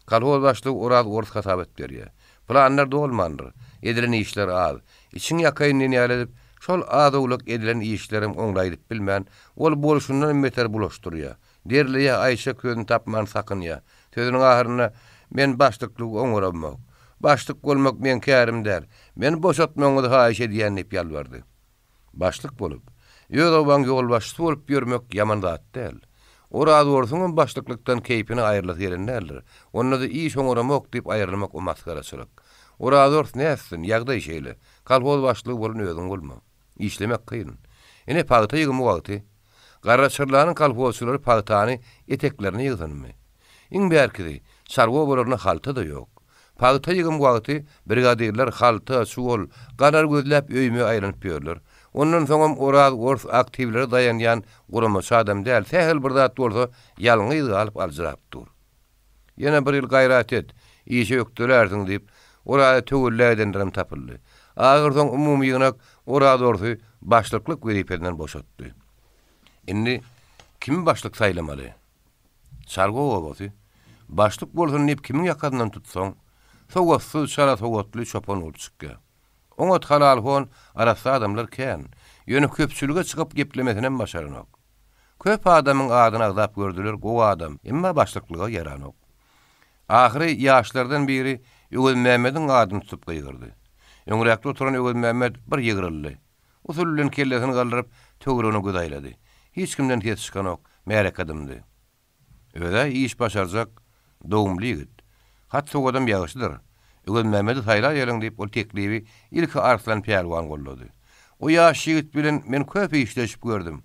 Kalhoz başlygy orad ors hatabat berýär. Planlar dolmandyr. Edilen işler az. İçin ýakaýyny ýaladip, şol azawlyk edilen işlerim oňlaýdyp bilmän, ol bolşundan beter bulaşdyrýar. Derliýe Aýşa közüni tapman sakynýar. Sözüniň ahyryna men başlyklyk oňramak. Başlyk bolmak men kärim der. Men boşatmaňyzy haýyş edýän diýip ýalbardy. Başlyk bolup, ýörewaň ýol başçy bolup ýörmek ýaman zat däl. Orad bolsuň başlyklykdan keýpini aýrylyk ýerenler. Onda da iş oňramak diýip aýrylmak o maskaraçylyk. Orad ors näsin ýagdaý şeýle. Kalhoz başlygy bolan özüň bolma. İşlemek kıyın. Ene pagta ýygymy wagty. Garaçyrlaryň kalhozçylary pagtany eteklerini ýygdynmy? Iň bärkidi, sarwa bolaryna halta da ýok. Pagta ýygym wagty brigadirler halta, suwol, garar gözläp öýme aýranyp ýörler. Ondan soňam orad ors aktivleri dayanýan guramaça adam däl. Sähel bir zat bolsa ýalňy alyp aljyrap dur. Ýene bir ýyl gaýrat et, işe ýokdurardyň diýip orada tögüllädendirim tapyldy. Agyrdan umumy ýygynak orada orsy başlyklyk wezipeden boşatdy. Indi kim başlyk saýlamaly? Sargo obaty. Başlyk bolsun nep kimin ýakadyndan tutsaň, sowatsyz şara sowatly çopan ulçykka. Oňa halal hon arasy adamlar kän. Ýöne köpçülüge çykyp geplemesinden başaranok. Köp adamyň adyny agdap gördüler, gowa adam, emma başlyklyga yaranok. Ahyry ýaşlardan biri Ögül Mämmediň adyny tutup gyýgyrdy. Öňrekde oturan Ögül Mämmed bir ýygyryldy. Usullen kellesini galdyryp tögürüni güdaýlady. Hiç kimden hes çykanok, merek adamdy. Öde iş başarjak, dogumly ýigit. Hatda o adam ýaşydyr. Ögül Mämmedi saýlar ýerleň diýip ol teklibi ilki Arslan Pälwan gollady. O ýaş ýigit bilen men köp işleşip gördüm.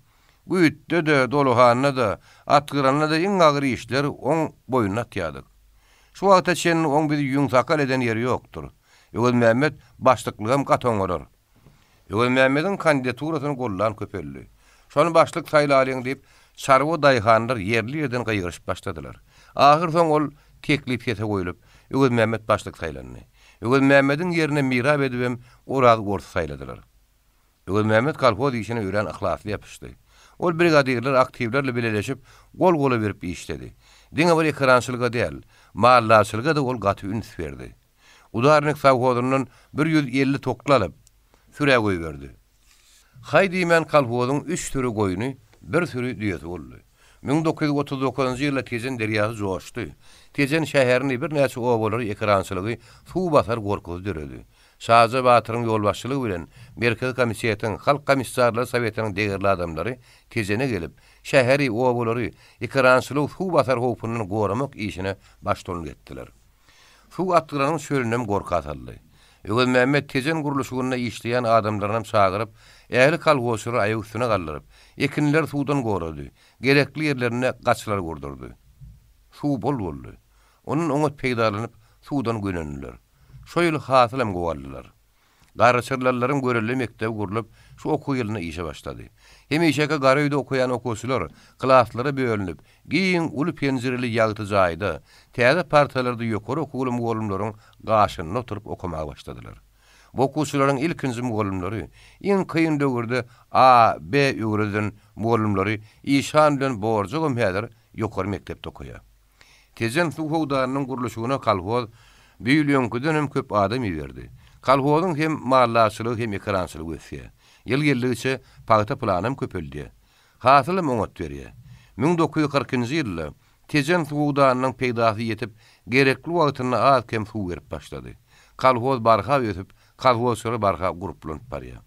Güýtde de, doluhanyna da, atgyranyna da iň agyr işler oň boýuna atýardyk. Şu wagtda sen oň bir ýüň sakal eden ýeri ýokdur. Ögül Mämmed başlyklygam gatoňarar. Ögül Mämmediň kandidaturasyny gollan köpelli. Şonu başlyk saýlalyň diýip sarwa daýhanlar ýerli ýerden gaýgyryşyp başladylar. Ahyr soň ol teklip ýete goýulyp, Ögül Mämmed başlyk saýlandy. Ögül Mämmediň ýerine Mirab edibem orad gors saýladylar. Ögül Mämmed kalpoz işine öýren ahlasly ýapyşdy. Ol brigadirler aktivlerle birleşip gol-gola berip işledi. Diňe bir ekrançylyga däl, mahallaçylyga da ol gaty üns berdi. Udarnyk sawhodundan 150 toklalyp süre goýberdi. Haýdy men kalpozyň 3 türi goýuny, bir türi diýeti boldy. 1939-njy ýylda Tezen derýasy joşdy. Tezen şäherini bir näçe obalary ekrançylygy suw basar gorkuzy döredi. Şaza Batyryň ýolbaşçylygy bilen Merkezi Komissiyetiň Halk Komissarlary Sowetining degirli adamlary Tezene gelip şäheri obalary ekrançylyk suw basar howpundan goramak işine başlaryp etdiler. Suw atgyranyň şölünem gorka ataldy. Ögül Mämmed Tezen guruluşyna işleýän adamlaryny çagyryp, ähli kalhozçylar aýagy üstüne galdyryp, ekinler suwdan gorady, gerekli ýerlerine gaçlar gurdurdy. Suw boldy. Onun oňa peýdalanyp suwdan gönendiler. Şoýly hasylym gowaldylar. Garaçyrlaryň görelli mektebi gurulyp, şu okuw ýylyna işe başlady. Hem işeke garaýda okuyan okuwçylar klaslara bölünip, giň uly penjireli ýagty jaýda, täze partalarda ýokary okuwly mugallimlaryň gaşynyna oturup okumaga başladylar. Bu okuwçylaryň ilkinji mugallimlary iň kıyyn döwürde A, B ýügreden mugallimlary işan bilen borjagym häzir ýokary mektepde okuýar. Tezen suwhowdarynyň guruluşyna kalhoz büýülýänki dönem köp adam ýerdi. Kalhozyň hem mahallaçylygy hem ekrançylygy ösýär. Ýyl geldiçe pagta planam köpeldi. Hasylym oňat berýär. 1940-njy ýylda Tezen suwhowdarynyň peýdasy ýetip, gerekli wagtyna az kem suw berip başlady. Kalhoz barha ötüp, kalhozçylar barha gruplanyp barýar.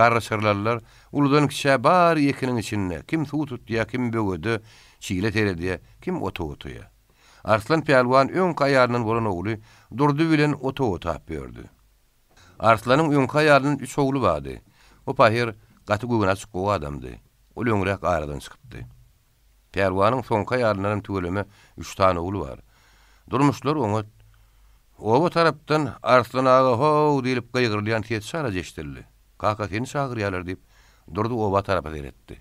Garrasırlarlar, uludan kişe bar yekinin içinde. Kim suw tutýa, kim bögödü, çiğle terediýe, kim oto-otoya. Arslan Pelwan öňki aýalynyň bolan ogly durdy bilen oto-oto apýardy. Arslanyň öňki aýalynyň 3 ogly bardy. O pahir gaty göwüne çykyp adamdy. O löňrek aradan çykypdy. Pelwanyň soňky aýalynyň tügeleme 3 tane ogly bar. Durmuşlar oňa oba tarapdan Arslan ağa ho diýip gaýgyrlaýan ses sara jeşdirdi. Kaka seni çagyrýarlar diýip durdy oba tarapa deretdi.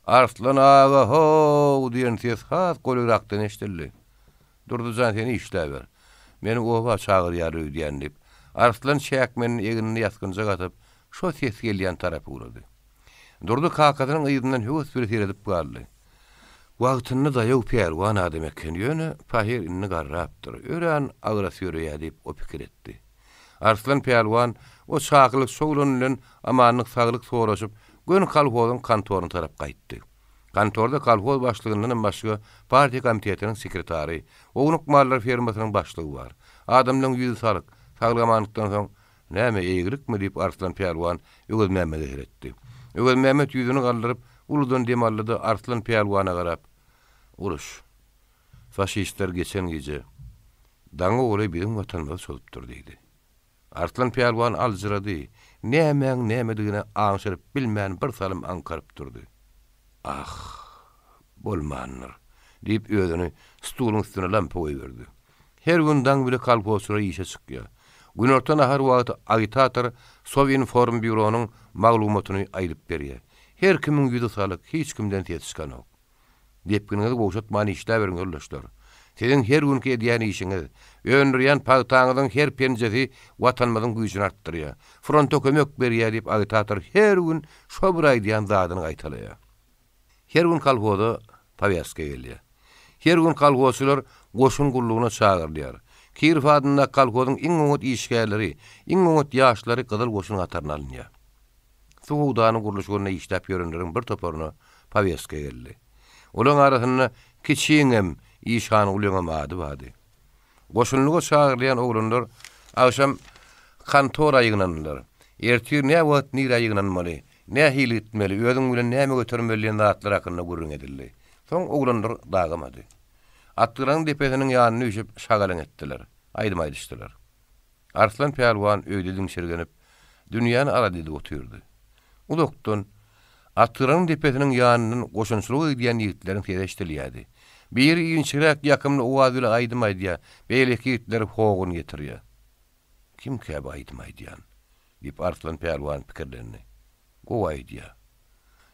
Arslan ağa ho diýen ses has golýrakdan eşdildi. Durdy jan seni işläber. Meni oba çagyrýarlar diýen diýip Arslan şäkmeniň eginini ýaskynja gatyp şo ses gelýän tarapy urady. Durdy kakadynyň ýygynyň höwes bir edip galdy. Wagtyny daýaw Pelwan adam eken ýöne pahir inni garrapdyr. Ören agra sürýär diýip o pikir etdi. Arslan Pelwan o çaklyk şoğlan bilen amanlyk saglyk soraşyp gön kalhozyň kantoryna tarap gaýtdy. Kantorda kalhoz başlygyndan başga partiýa komitetiniň sekretary, Oňuk mallar fermasynyň başlygy bar. Adamlaryň ýüzi salyk, saglamanlykdan soň näme eýgilikmi diýip Arslan Pelwan Ögüz Mämmede etdi. Ögüz Mämmed ýüzüni galdyryp uludan demallydy Arslan Pelwana garap. Uruş. Faşistler geçen gece daňy oly biziň watanymyza çolup diýdi. Arslan Pelwan aljyrady. Näme-nämedigine aňşyryp bilmän bir salym ankaryp durdy. Ah, bolmandyr diýip özüni stuluň üstüne lampa goýberdi. Her günden bile kalkosura işe çykýar. Gün orta nahar wagty agitator Sovinform büronuň maglumatyny aýdyp berýär. Her kimiň ýüzi salyk, hiç kimden tetişkan ok. Depkiniňiz boşatmany işler beriň öllüşler. Senin her günkü edýän işiňiz, öňürýän pagtaňyzyň her penjesi watanymyzyň güýjüni artdyrýar. Fronta kömek berýär diýip agitator her gün şo bir aýdýan zadyny gaýtalýar. Her gün kalhoda pavyaska gelýär. Her gün kalhosylar goşun gullugyna çagyrdylar. Kirif adynda kalhodyň iň öňüt işgärleri, iň öňüt ýaşlary gyzyl goşun gatarına alynýar. Suwdany guruluşyna işläp ýörenleriň bir toparyna pavyaska geldi. Olaň arasynda kiçiňem işan ulyňam ady bady. Goşunlyga çagyrlayan oglanlar akşam kantora ýygnandylar. Ertir ne wagt nira ýygnanmaly, ne hili etmeli, özüň bilen näme götürmeli zatlar hakkynda gurrun edildi. Soň oglanlar dagamadı. Atdyran depesiniň ýanyna üýüp şagalan etdiler. Aýdym aýdyşdylar. Arslan Pelwan öýde diňşirgenip dünýäni arady oturdy. Ulukdan Atdyran depesiniň ýanynyň goşunçylyk edýän ýigitlerin sereşdirýärdi. Bir ýynçyrak ýakymly owaz bilen aýdym aýdýar, beýleki ýigitler hogun getirýär. Kim käbi aýdym aýdýan? Diýip Arslan Pelwan pikirlendi. Gowa aýdýar.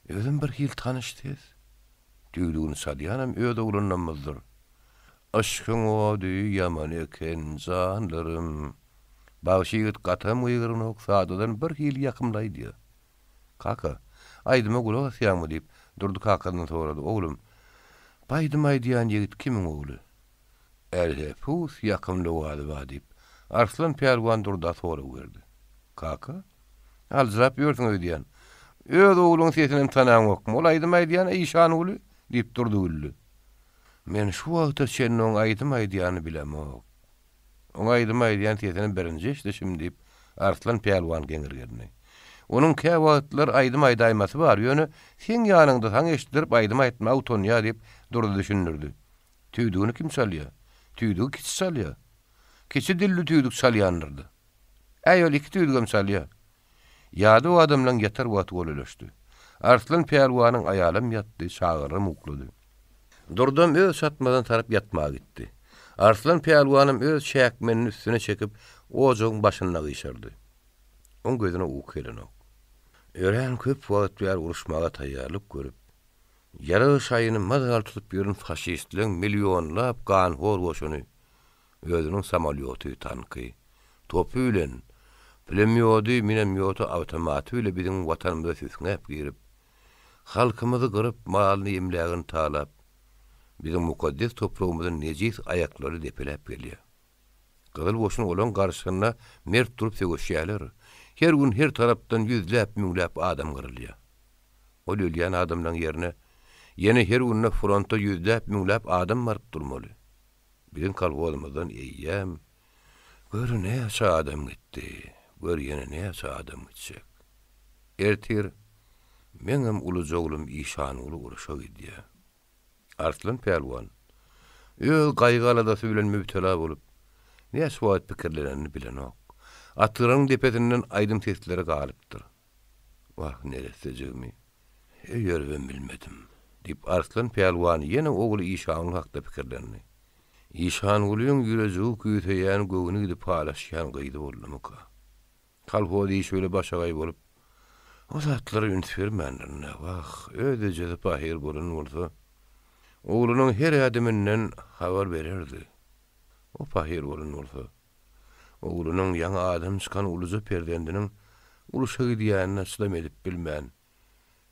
Özüm bir hil tanyşdyz. Tüýdügini sadýanam öýde ulanmazdyr. Aşkyň ody ýaman eken janlarym. Bagşygyt gatam uýgyryny oksadydan bir hil ýakymlaýdy. Kaka, aýdyma gulak asýarmy diýip durdy kakadan sorady. Oglum, baýdym aýdýan ýigit kimiň ogly? Elhepus ýakymly wady diýip Arslan Pelwan durda soraw berdi. Kaka, aljyrap ýörsiň öýdýän. Öz ogluň sesini tanaň okmy? Ol aýdym aýdýan işan ogly diýip durdy güllü. Men şu wagtda seniň aýdym aýdýany bilemok. Oň aýdym aýdýan sesini birinji eşdişim diýip Arslan Pelwan geňirgerdi. Onun käwatlar aýdym aýdaýmasy bar ýöne sen ýanyňda taň eşdirip aýdym aýtma awtonýa diýip durdy düşünürdi. Tüýdügini kim salýar? Tüýdügi kiçi salýar. Kiçi dilli tüýdük salýanyrdy. Aýol iki tüýdügem salýar. Ýady o adamlaň ýatar wagt bolýardy. Arslan Pelwanyň aýalym ýatdy, çagyry muklady. Durdum öz satmadan tarap ýatmaga gitdi. Arslan Pelwanym öz şäkmenini üstüne çekip ojoň başyna gyşyrdy. On gözüne ukylyny. Ören köp wagt ýar uruşmaga taýýarlyk görüp, yara şaýyny madal tutup ýören faşistliň millionlap gan hor goşuny, özüniň samolyoty, tanky, topu bilen, plemyody, minemyoty, awtomaty bilen biziň watanymyza süsňäp girip, halkymyzy gyryp, malyny emlägini talap, biziň mukaddes toprağymyzyň nejis aýaklary depelep gelýär. Gyzyl goşun olan garşyna mert durup sögüşýärler. Her gün her tarapdan yüzläp müňläp adam gyrylýar. O ölýän adamlaryň ýerine ýene her günne fronta yüzläp müňläp adam baryp durmaly. Biziň kalbymyzdan eýýäm. Gör näçe adam gitdi. Gör ýene näçe adam gitjek. Ertir, meňem uluja oglum işan ulu uruşa gidýär. Arslan Pelwan, öz gaýgaladasy bilen müptela bolup, näme suwat pikirlerini bilen ok. Atyryň depetinden aýdym testlere galypdyr. Wah, neresejegmi? Eger ben bilmedim. Dip Arslan Pelwan ýene ogly işan hakda pikirlerini. İşan ulyň ýürejegi küýteýän göwüni gidip palaşýan gyýdy boldumyka. Kalhody şöyle başagay bolup, o zatlary ünfermänlerine wah, ödeje de pahir bolun bolsa, oglunyň her adamynyň habar bererdi. O pahir bolun bolsa, oglunyň ýa-da adam çykan uluja perdendiniň uruşa gidýänini aslam edip bilmän,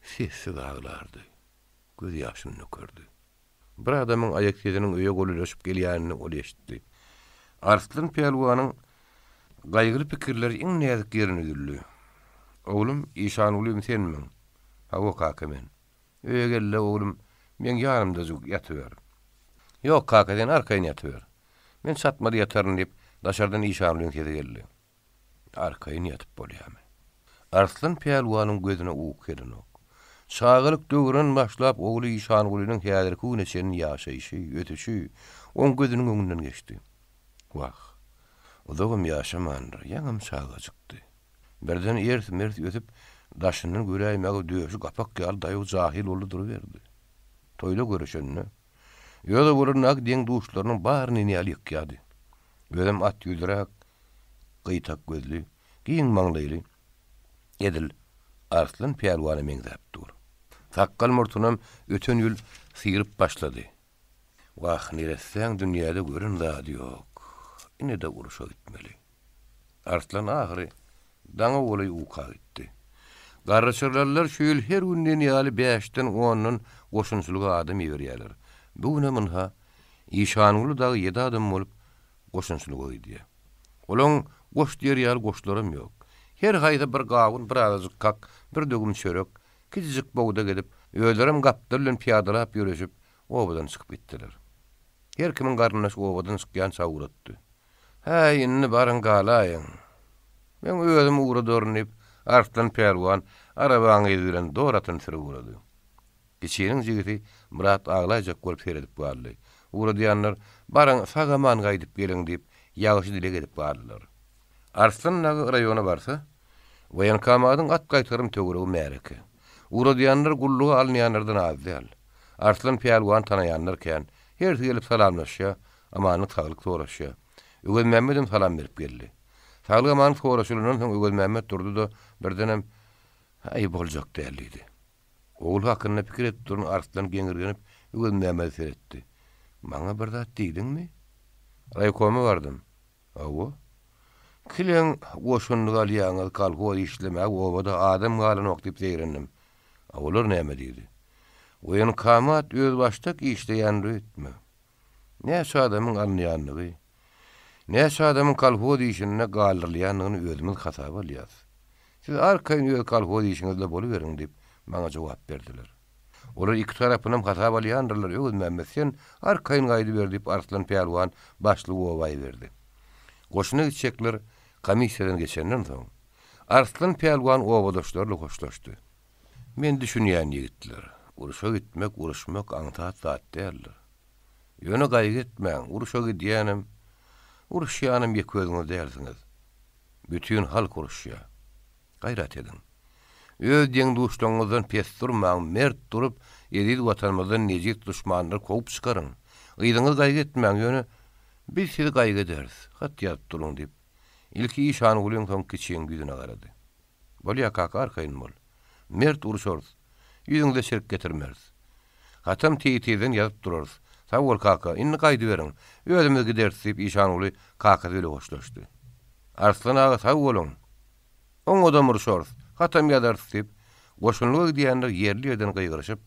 sesi dağlardy. Göz ýaşyny nökürdi. Bir adamyň aýak ýeriniň öýe gollaşyp gelýänini ol eşitdi. Arslan Pelwanyň gaýgyly pikirleri iň näzik ýerine güldi. Oglum, işan ulym senmiň? Hawa kaka men. Öýe gelle oglum, men ýanymda ýatyber. Ýok kaka, sen arkaýyn ýatyber. Men satmady ýataryn diýip daşardan işan ulym kede geldi. Arkaýyn ýatyp bolýarmy? Arslan Pelwanyň gözüne uwuk geldi. Çağılık döwründen başlap ogly işan ulynyň häzirki güneşiniň ýaşaýşy, ötüşi on gözüniň öňünden geçdi. Wah, odagym ýaşamandyr, ýaňam çağa çykdy. Birden mert ötüp, daşynyň göräýmegi döwüşi gapak ýaly daýy jahil bolup duruberdi. Toýda görüşenni, ýa-da bolunak deň duşlarynyň baryny ýaly ýykýady. Gözüm at ýüldürek, gyýtak gözli, giň maňlaýly. Edil, Arslan Pelwany meňzäpdir. Takkal murtunam öten ýyl syryp başlady. Wah, nereseň dünýäde görün zat ýok. Ine de uruşa gitmeli. Arslan ahyry daňa boly uka gitdi. Garraçyrlar şu ýyl her günden ýaly 5-den 10-nyň goşunçylygy adam ýerýärler. Bu günümünha işanly da 7 adam bolup goşunçylygy gidýär. Olaň goş ýerýär goşlarym ýok. Her haýda bir gawun, bir azyk kak, bir dögüm çörek, kizjik bowda gelip, öýlerim gapdyrlan piýadalap ýürüşip, obadan çykyp gitdiler. Her kimiň garnyna obadan çykýan çawuratdy. Hey, inni barın galaýyň. Men özüm uğra dornyp, Arslan Pelwan arabaňy ýerden doratyn sürgüredi. Kiçiniň jigiti Murat aglaýjak bolup seredip bardy. Uğra diýenler barın sagaman gaýdyp geliň diýip ýaşy dile gedip bardylar. Arslan raýona barsa, Wayankamadyň at gaýtarym töweregi märeki. Uğra diýenler gullugy almaýanlardan azdylar. Arslan Pelwan tanaýanlarken her gelip salamlaşýa, amanyk saglyk soraşýa. Ögöz Mämmedim salam berip geldi. Saglyk amanyk soraşylynyň soň Ögöz Mämmed durdy da birdenem aý boljak däldi. Oğul hakkında pikir etdi durun Arslan geňirgenip Ögöz Mämmed seretdi. Maňa bir zat diýdiňmi? Raýkoma bardym. Awa. Kilen goşunlygy alýaňyz kalhor işlemäk obada adam galyny okdyp seýrendim. Awlar näme diýdi? Wayankamat öz başdak işleýändir etme. Näçe adamyň alnýanlygy, näçe adamyň kalhor işine galyrlýanyny özümiz hasaba alýas. Siz arkaýyn öz kalhor işiňizde boluberiň diýip maňa jogap berdiler. Olar iki tarapynam hasaba alýandyrlar. Ögüz Mämmed sen arkaýyn gaýdy berdi Arslan Pelwan başlygy obaý berdi. Goşuna gitjekler komissiýadan geçenden soň Arslan Pelwan obadaşlarla hoşlaşdy. Men düşünýän ýigitler, uruşa gitmek, uruşmak aňtat zat däldir. Ýöne gaýgy etmäň, uruşa gidýänim, uruşýanym ýeközüňiz dälsiňiz. Bütün halk uruşýar. Gaýrat edin. Öz deň duşlaňyzdan pes durmaň, mert durup, edil watanymyzdan nejit düşmanlar kopup çykaryň. Gyýdyňyz gaýgy etmäň ýöne biz sizi gaýgy ederiz. Hat ýazyp duruň diýip. Ilki işan ulyň soň kiçiň güýdüne garady. Bolýa kaka arkaýyn bol. Mert uruşoruz. Ýüzüňde şerk getirmeriz. Hatam teýtiden ýazyp durarys. Sawol kaka, inni gaýdy beriň. Özümiz gidersiz diýip işan uly kaka bilen hoşlaşdy. Arslan aga sawolun. Oň adam uruşoruz. Hatam ýadarys diýip goşunlygy diýenler ýerli ýerden gyýgyryşyp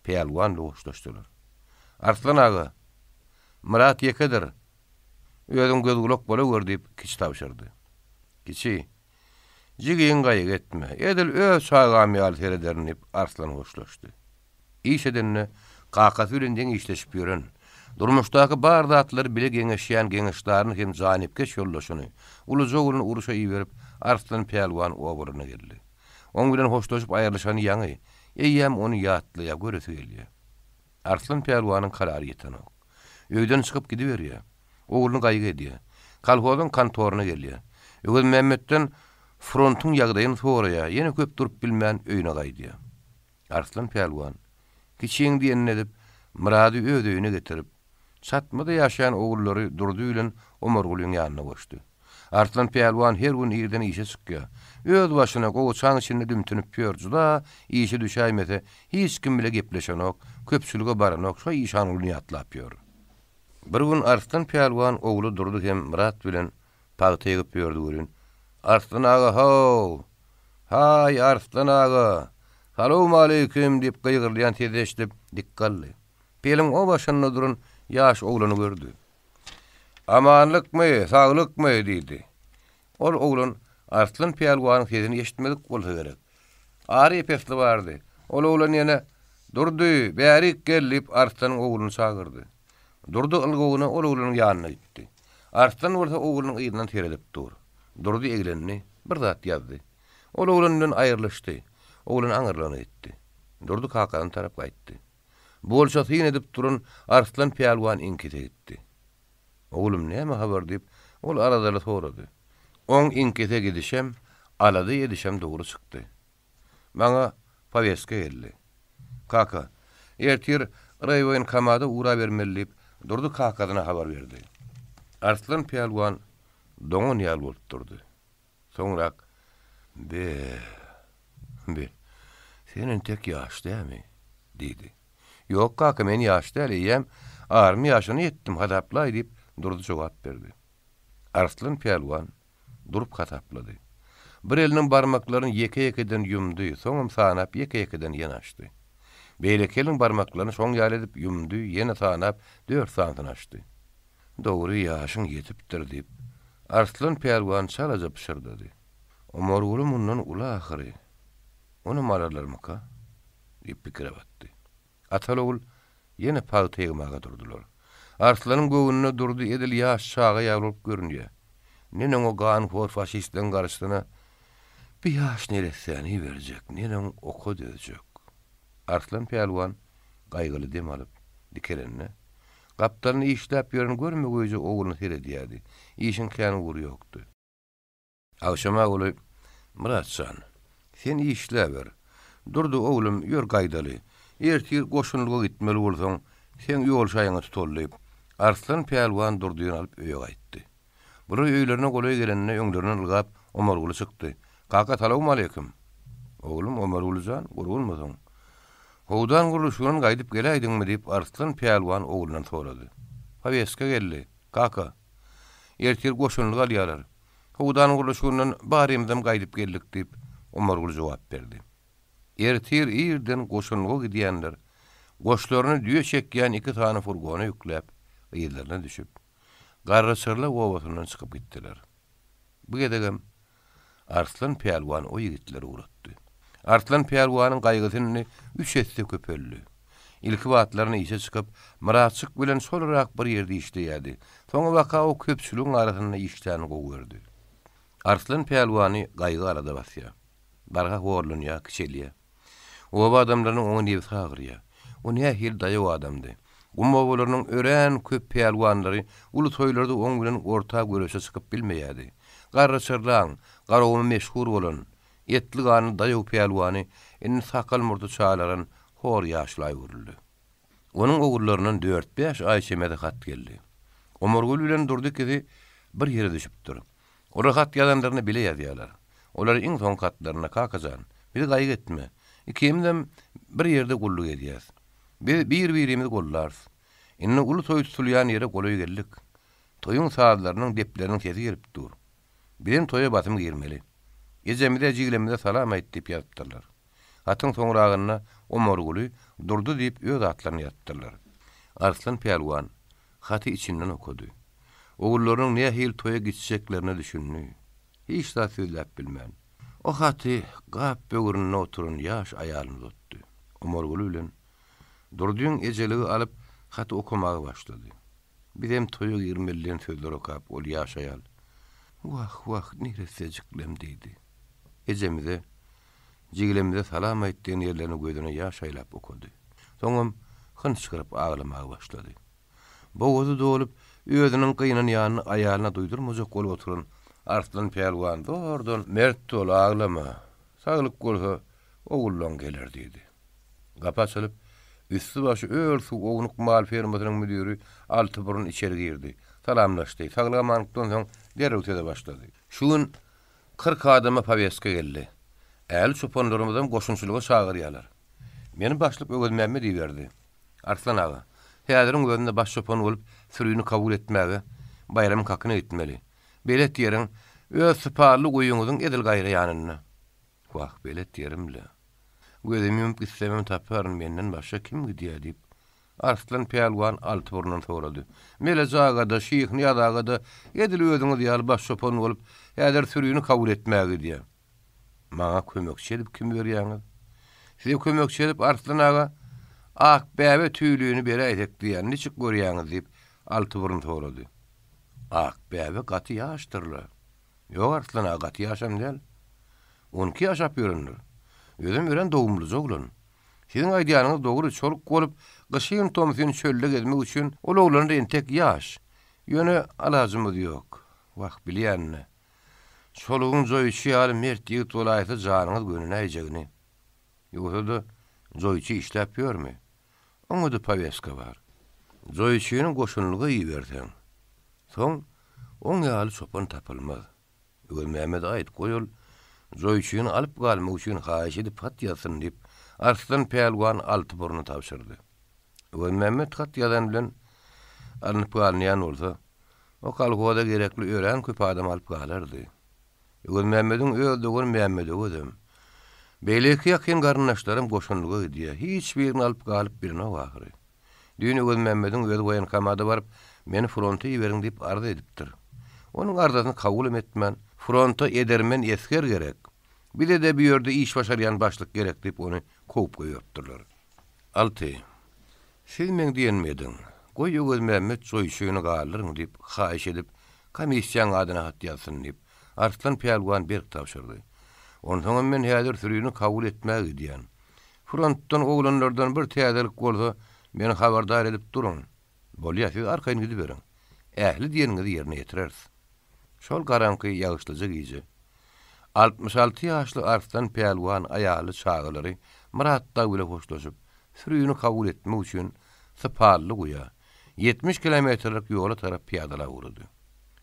Pelwan bilen hoşlaşdylar. Arslan aga, Murat ýekedir. Özüň göz gulak bola gör diýip kiçi tabşyrdy. Kiçi, jigiň gaýgy etme. Edil öz çağamy ýaly seredernip Arslan hoşlaşdy. İş edenine kakasy bilen işleşip ýören, durmuşdaky bar zatlar bile geňeşýän geňeşlaryny hem janipke ýollaşyny, uluja ulyny uruşa ýerip Arslan Pelwan obaryna geldi. Oň bilen hoşlaşyp aýrylyşany ýaňy, eýýäm onu ýatlyğa göresi gelýär. Arslan Pälwanyň karary ýeten ok. Öýden çykyp gidiberýär. Ogluny gaýgy edýär. Kalhozyň kantoryna gelýär. Öňe Mehmetden frontuň ýagdaýyny soraýar. Ýene köp durup bilmän öýüne gaýdýar. Arslan Pälwan kiçiň diýen edip Murady öz öýüne getirip satmada ýaşaýan ogullary durdy bilen Omorgulyň ýanyna goşdy. Arslan Pälwan her gün ýerden işe çykýar. Öz başyna goçaň içinde dümtünüp ýörjüda, işe düşäýmese hiç kim bile gepleşen ok, köpçülüge baran ok, şo işanyny ýatlap ýör. Bir gün Arslan Pälwan ogly durdy hem Murat bilen pagty ýygyp ýördi. Arslan aga ho! Hay Arslan aga! Salamu aleyküm diýip gaýgyrlaýan tezeşdip dikkally. Pelim o başynda durun ýaş oglany gördü. Amanlykmy, saglykmy diýdi. Ol oglun Arslan Pälwanyň sesini eşitmedik bolsa gerek. Ary epesli bardy. Ol oglan ýene durdy, bärik gelip Arslanyň ogluny çagyrdy. Durdy ylgyny ol oglanyň ýanyna gitdi. Arslan bolsa oglunyň ýygynyň teredip dur. Durdy eglenni, bir zat ýazdy. Ol oglandan aýrylyşdy. Oglan aňyrlany etdi. Durdy kakadan tarap gaýtdy. Bolşa syn edip durun Arslan Pälwan inkite gitdi. Oglum näme habar diýip ol aradala sorady. Oň inkite gidişem, alady edişem dogry çykdy. Maňa paweska geldi. Kaka, ertir raýwon kamada ura bermelip durdy kakadan habar berdi. Arslan Pälwan doňun ýal bolup durdy. Soňrak be senin tek ýaş dämi? diýdi. Yok kaka men ýaş däliyem, army ýaşyny ýetdim hadaplay diýip durdy jogap berdi. Arslan Pälwan durup hadaplady. Bir eliniň barmaklaryny ýeke-ýekeden ýumdy, soňam sanap ýeke-ýekeden ýanaşdy. Beýlekeliň barmaklaryny şoň ýal edip ýumdy, ýene sanap 4 santyny açdy. Dogry ýaşyň ýetipdir diýip Arslan Pälwan çalaja pişirdi. Omorguly mundan ula ahyry. Onu mararlarmyka? diýip pikir batdy. Atalogul ýene pagty ýygmaga durdular. Arslanyň göwnüne durdy, edil ýaş çaga ýagryp görünýär. Neneň o gan for faşistden garşyna bir ýaş neresini berjek, neneň oku dözjek. Arslan Pälwan gaýgyly dem alyp dikelenne gapdalyny işläp ýörün görmegöýje ogluny seredýärdi. Işiň kany gury ýokdy. Awşama oly Muratsan, sen işläber. Durdy oglum ýör gaýdaly. Ertir goşunlyga gitmeli bolsaň, sen ýol şaýyňy tutulýyp, Arslan Pälwan durdyň alyp öýe gaýtdy. Bu öýlerine golay gelende öňlerine ylgap Omorguly çykdy. Kaka salamu aleyküm. Oglum Omorgulyjan, gurulmadyň. Howdan gurulşyny gaýdyp geläýdiňmi diýip Arslan Pälwan oglundan sorady. Paweska geldi. Kaka. Ertir goşunlyga alýarlar. Howdan gurulşynyň barymdan gaýdyp geldik diýip Omorguly jogap berdi. Ertir ýerden goşunlyga gidýänler goşlaryny düýe çekýän 2 tane furgona ýükläp ýerlerine düşüp Garrysyrly owasynyň çykyp gitdiler. Bu gedegem Arslan Pälwan o ýigitleri uratdy. Arslan Pälwanyň gaýgysyny 3 esse köpelli. Ilki wagtlaryny işe çykyp Muratçyk bilen şolarak bir ýerde işleýärdi. Soňa waka o köpçüligiň arasynda işlerini gowy Arslan Pälwany gaýgy arada basýar. Barga horlanýar, kiçelýär. O adamlaryň oňa diýip sagyrýar. O näme hil daýy adamdy. Gummawlarynyň ören köp pälwanlary ulu toýlarda oň bilen orta görüşe çykyp bilmeýärdi. Garrysyrlaň, garawyny meşhur bolan, etli gany daýy pälwany indi sakal murdy çalaran hor ýaşlaý görüldi. Onuň ogullarynyň 4-5 aý çemede hat geldi. Omorguly bilen durdy bir ýere düşüpdir. Ora hat ýazanlaryny bile ýazýarlar. Olar iň soň katlaryna kakajan, bir gaýg etme. Ikimden bir ýerde gulluk edýäs. Bir-birimizi gollarys. Indi ulu toý tutulýan ýere goloý geldik. Toýuň saatlarynyň depleriniň sesi gelip dur. Bilen toýa batym girmeli. Ejemide jiglemide salam aýtdyp ýatdylar. Hatyň soňragyna Omorguly durdy diýip öz atlaryny ýatdylar. Arslan Pälwan haty içinden okudy. Ogullaryň näme hil toýa gitseklerini düşündi. Hiç da söýläp bilmän. O haty gap böwrüne oturun ýaş aýalyny tutdy. Omorguly bilen durdyň ejeligi alyp haty okumagy başlady. Bizem toýa girmeliň sözler okap ol ýaş aýal. Wah nerese jiklem diýdi. Ejemide jigilemde salam aýtdyň ýerlerini gözüne ýaş aýlap okudy. Soňam hınçyryp ağlamagy başlady. Boğazy dolup özüniň gynyny ýanyny aýalyna duýdurmajak bolup oturan Arslan Pelwan dordan mert dolu ağlama. Saglyk bolsa oğullan geler diýdi. Gapa çalyp üstü başı öýrsi oňuk mal fermasynyň müdiri Altyburun içeri girdi. Salamlaşdy. Saglamanyňdan soň derhäw tede başlady. Şuň 40 adama paweska geldi. Äli çopanlarymyzdan goşunçylyga çagyrýarlar. Meni başlyp öwelmäme diýerdi. Arslan ağa, häziriň gözünde baş çopan bolup sürüýünü kabul etmäge, bayram hakyny etmeli. Belet ýeriň öz syparly goýuňyzyň edil gaýry ýanyna. Wah, belet ýerimle. Gözümüm islemem taparyn menden başga kim gidýär diýip Arslan Pelwan Altyburundan sorady. Mele zagada, şyh niýadagada edil özüňiz ýaly baş çopan bolup häzir sürüýünü kabul etmäge diýär. Maňa kömekçi edip kim berýäňiz? Size kömekçi edip Arslan ağa ak bäbe tüýlüğünü bere aýtek diýär. Niçik görýäňiz diýip Altyburun sorady. Ak bäbe gaty ýaşdyrlar. Ýok Arslan ağa gaty ýaşam däl. 12 ýaşap ýörünür. Özüm bilen dogumly joglan. Siziň aýdýanyňyz dogry çoluk bolup gyşyň tomsyň çölde gezmek üçin ol oglanyň entek ýaş. Ýöne alazymyz ýok. Wagt bilýänni. Çolugyň joýçy ýaly mert ýigit bolaýsa janyňyz gönüne aýjagny. Ýogsa joýçy işläp ýörmi? Oňa da paweska bar. Joýçynyň goşunlygy ýerden. Soň oň ýaly çopan tapylmaz. Öwelmäme aýt goýul joýçyny alyp galmak üçin haýyş edip hat ýasyn diýip Arslan Pelwan Altyburuny tapşyrdy. Öwelmäme hat ýazan bilen anyp galýan bolsa, o kalgoda gerekli öýren köp adam alyp galardy. Öwelmämediň öýdügün Mämmed öwdüm. Beýleki ýakyn garyndaşlarym goşunlygy diýe hiç birini alyp galyp birine wagry. Düýnü Mämmediň öýdi goýan kamada baryp meni fronta ýiberiň diýip arz edipdir. Onuň arzasyny kabul etmän, fronta edermen esker gerek. Bir de bir ýerde iş başarýan başlyk gerek diýip ony koýup goýupdyrlar. Alty. Siz men diýenmediň. Goýugy Mämmed joýşyny galyryň diýip haýyş edip komissiýaň adyna hat ýazsyn diýip Arslan Pelwan berk tapşyrdy. Ondan men häzir sürüýünü kabul etmäge diýen. Frontdan oglanlardan bir täzelik bolsa meni habardar edip durun. Bolýar, siz arkaýyn gidip beriň. Ähli diýeniňizi ýerine ýetirersiz. Şol garanky ýagşlyja giýje. 66 ýaşly Arslan Pelwan aýaly çağılary Muratda bilen hoşlaşyp sürüýünü kabul etmek üçin syparly goýa 70 kilometrlik ýola tarap piýadala urudy.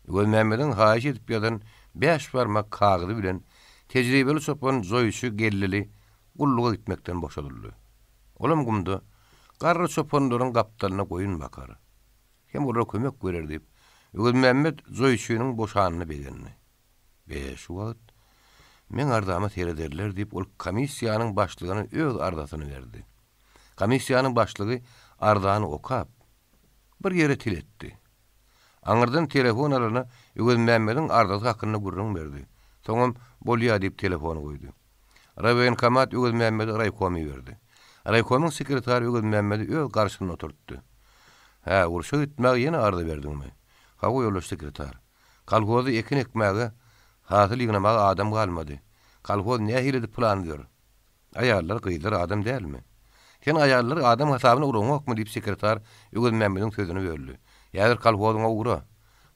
Mämmediň haýyş edip ýadan 5 barmak kagyzy bilen tejribeli çopan joýçy gellili gulluga gitmekden boşadyldy. Olam gumda garry çopanlaryň gapdalyna goýun bakar. Hem olara kömek görer diýip Mämmed joýçynyň boşanyny begenni. Şu wagt men ardama seyrederler diýip ol komissiýanyň başlygyny öz ardasyny berdi. Komissiýanyň başlygy ardany okap bir ýere tiletdi. Aňyrdan telefon alana Mämmediň ardasy hakyny gurrun berdi. Soňam bolýar diýip telefon goýdy. Raýon kamat Mämmedi raýkomy berdi. Raýkomyň sekretary Mämmedi öz garşyna oturtdy. Ha, urşa gitmäge ýene arda berdiňmi? Ha, goýuly sekretar. Kalgozy ekin ekmäge hasyl ýygnamaga adam galmady. Kalgoz nähili plan diýär. Aýallar gyýdyr adam dälmi? Sen aýallar adam hasabyna uranokmy diýip sekretar Mämmediň sözüni böldi. Ýa-da kalgozyňa ura.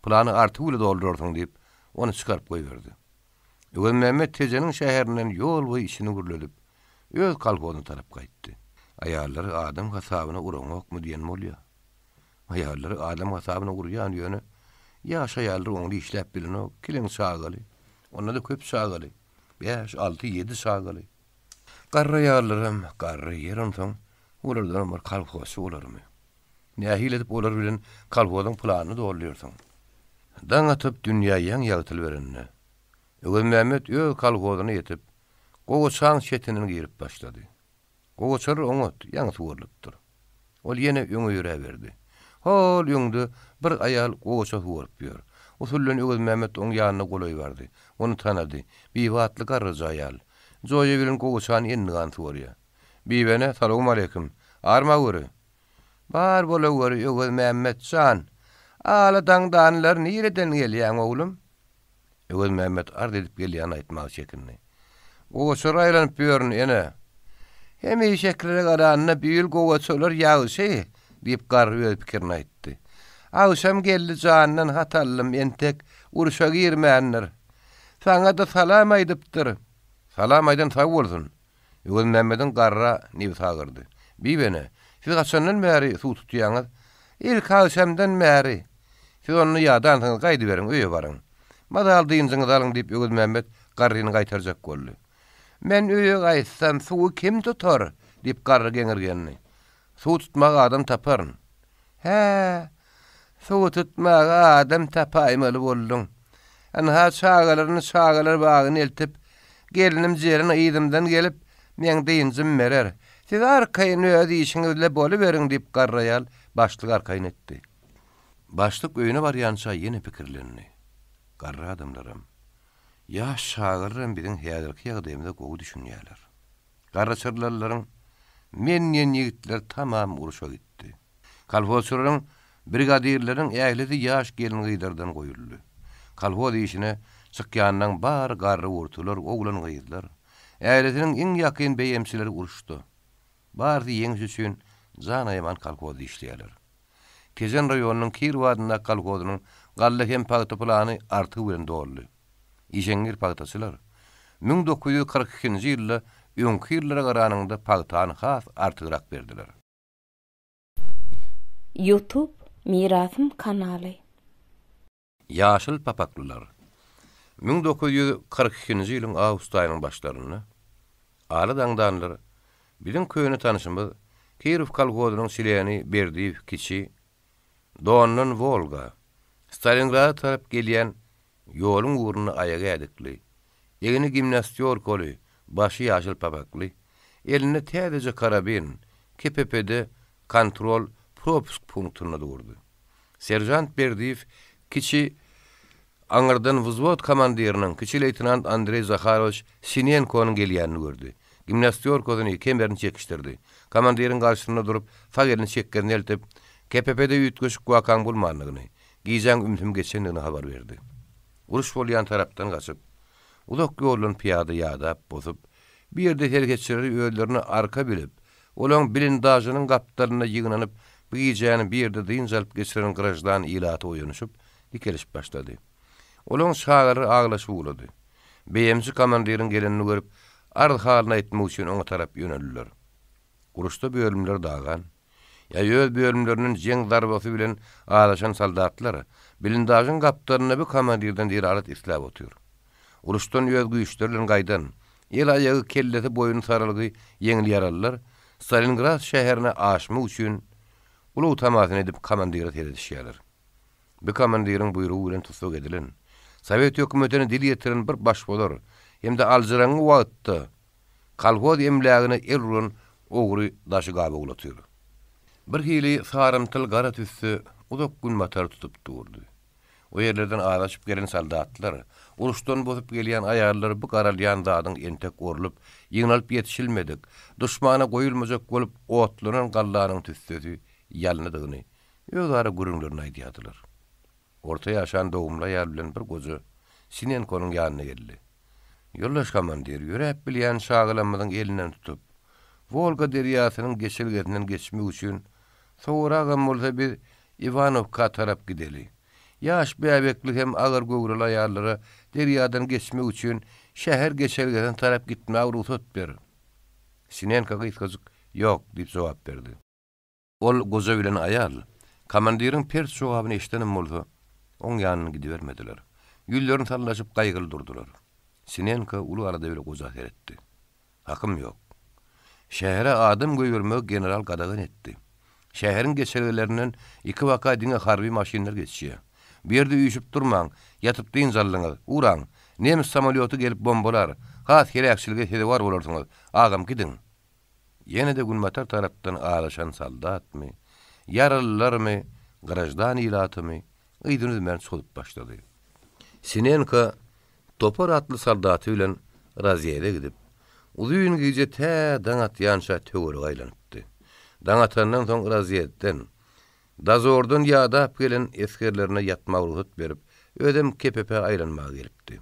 Plany arty bile doldurursyň diýip onu çykaryp goýberdi. Mämmed tejeniň şäherinden ýol boýy işini gürledip öz kalgozyna tarap gaýtdy. Aýallar adam hasabyna uranokmy diýen bolýar. Aýallar adam hasabyna urýan ýöne ýaş aýallar oňly işläp bilen kileň çağaly. Onda da köp çağaly. 5, 6, 7 çağaly. Garry aýallarym, garry ýerim soň olardan bir kalgosy bolarmy? Nähili edip olar bilen kalgozyň planyny doldurýarsyň. Daň atyp dünýäýe ýagtyl berenni. Mämmed öz kalgozyny ýetip, goçaň çetinini girip başlady. Goçar oňat ýaňy suwurlypdyr. Ol ýene öňe ýüre berdi. Hol ýöňde bir aýal goça suwurup ýör. Usullen Mämmed oň ýanyna golaý bardy. Onu tanady. Biwatly garry aýal. Joýa bilen goçany endigan suwurýar. Biwene salam aleykum. Arma göre. Bar bola göre Mämmed san. Ala daňdanlar nireden gelýän oglum? Mämmed ard edip gelýän aýtmak çekindi. Goçor aýlanyp ýörün ene. Hemi şeklere garanyna büýül goçolar ýagyşy diýip garry öz pikirini aýtdy. Awşam geldi janyndan hatallym entek uruşa girmänler. Saňa da salam aýdypdyr. Salam aýdan sag bolsun. Ýöl Memedin garra nibi sagyrdy. Bibene, siz gaçandan bäri suw tutýaňyz? İlk awşamdan bäri. Siz onu ýadan gaýdy beriň, öýe baryň. Madal diýinjiňiz alyň diýip Ýöl Memed garryny gaýtarjak boldy. Men öýe gaýtsam suwy kim tutar diýip garry geňirgenni. Suw tutmak adam taparyn. He, suw tutmak adam tapaýmaly boldum. Anha çağalar bagyny eltip gelinim jerin ýydymdan gelip men diýinjim merer. Siz arkaýyn öýe işiňizle boluberiň diýip garraýal başlyk arkaýyn etdi. Başlyk öýüne barýança ýene pikirlendi. Garra adamlarym, ýaş şagyrym biziň häzirki ýagdaýymyzda gowy düşünýärler. Garra çyrlaryň men ýigitler tamam uruşa gitdi. Kalfosuraryň brigadirleriň äglidi ýaş gelin gyýdardan goýuldy. Kalfos işine çykýandan bar garry urtular, oglan gyýdylar. Äglidiniň iň ýakyn beýemçileri uruşdy. Bardy ýeňiş üçin janaýman kalfos işleýärler. Kejen raýonynyň Kirwadyna kalfosynyň galle hem pagty plany artyk bilen doldy. İşeňir pagtaçylar 1942-nji ýylda öňkü ýyllara garanyňda pagtany has artyrak berdiler. YouTube Mirasym kanaly. Ýaşyl papaklylar 1942-nji ýylyň awgust aýynyň başlaryny aly daňdanlar biziň köýüni tanışymyz Kirov kalfosynyň sileni berdiği kiçi Donnan Volga Stalingrad tarap gelýän ýoluň uğruna ayaga edikli. Egini gimnastiyor kolu, başı ýaşyl papakly, eline täze karabin, KPP'de kontrol propsk punktuna durdy. Serjant Berdiyev kiçi Angardan vзвод komandiriniň kiçi leytenant Andrey Zakharovich Sinenko'nun gelýänini gördü. Gimnastiyor koduny kemerini çekişdirdi. Komandiriň garşysynda durup fagerini çekkerini eltip KPP'de ýetgeşik wakaň bolmanlygyny, giýjäň ümsüm geçenligini habar berdi. Uruş bolýan tarapdan gaçyp, ulak ýolun piýada ýadap bozup, bir ýerde hergetçileri öýlerini arka bilip, olaň bilindaşynyň gapdalyna ýygnanyp, bu giýjäni bir ýerde dynjalyp geçiren grajdan ilaty oýanyşyp, dikelişip başlady. Olaň şagary aglaşyp ulady. Beýemçi komandiriň gelenini görüp, ardy halyny etmek üçin oňa tarap ýöneldiler. Uruşda bölümler dagan, ýa-ýöz bölümleriniň jeň darbasy bilen alaşan soldatlar bilindaşyň gapdalyna bu komandirden diralat islap otyr. Uruşdan ýöz güýçlerden gaýdan, el aýagy kelleti boyun saralygy ýeňil ýaralylar Stalingrad şäherine aşmak üçin ulu tamaşyn edip komandira teredişýärler. Bu komandiriň buýrugy bilen tutsak edilen Sowet hökümetine dil ýetiren bir baş bolar, hem de alжyraňy wagtda kalfos emlägini errun ogry daşy gaby ulatyr. Bir hili sarymtyl gara tüssü uzak gün matar tutup durdy. O ýerlerden araşyp gelen soldatlar, uruşdan bozup gelýän aýarlar bu garalýan zadyň entek orlup, ýyňalyp ýetişilmedik, duşmana goýulmajak bolup otlanan gallanyň tüssüsi ýalnydygyny özara gürüňlerini aýdýardylar. Orta ýaşan dogumly ýar bilen bir gozy Sinenko'nun ýanyna geldi. Ýoldaş komandir ýörep bilýän şagylamyzyň elinden tutup, Volga derýasynyň geçilgesinden geçmek üçin sowragam bolsa bir Ivanovka tarap gideli. Ýaş bäbekli hem agyr göwreli aýarlara derýadan geçmek üçin şäher geçilgesinden tarap gitmäge ruhsat ber. Sinenka gyzgyk ýok diýip jogap berdi. Ol goza bilen aýal komandiriň pers jogabyny eşitenim bolsa, oň ýanyna gidibermediler. Ýüllerini tallaşyp gaýgyly durdular. Sinenka ulu arada bir goza seretdi. Hakym ýok. Şähere adam göýürmek general gadagan etdi. Şäheriň geçerlerinden 2 waka diňe harby maşinler geçýär. Bir ýerde üýşüp durmaň, ýatyp dynjalyňyz, uraň, nemis samolyoty gelip bombalar, has gerekçiligi hedewar bolarsyňyz, agam gidin. Ýene de Gülmatar tarapdan alaşan soldatmy, yaralylarmy, grajdan ilatymy, ýdyny men çolup başlady. Sinenka topar atly soldaty bilen raziyede gidip, ulyň gije tä daňat ýanşa töwere gaýlanypdy. Daňatandan soň raziyetden dazordan ýadap gelen eskerlerine ýatmak ruhsat berip, ödem KPP aýlanmaga gelipdi.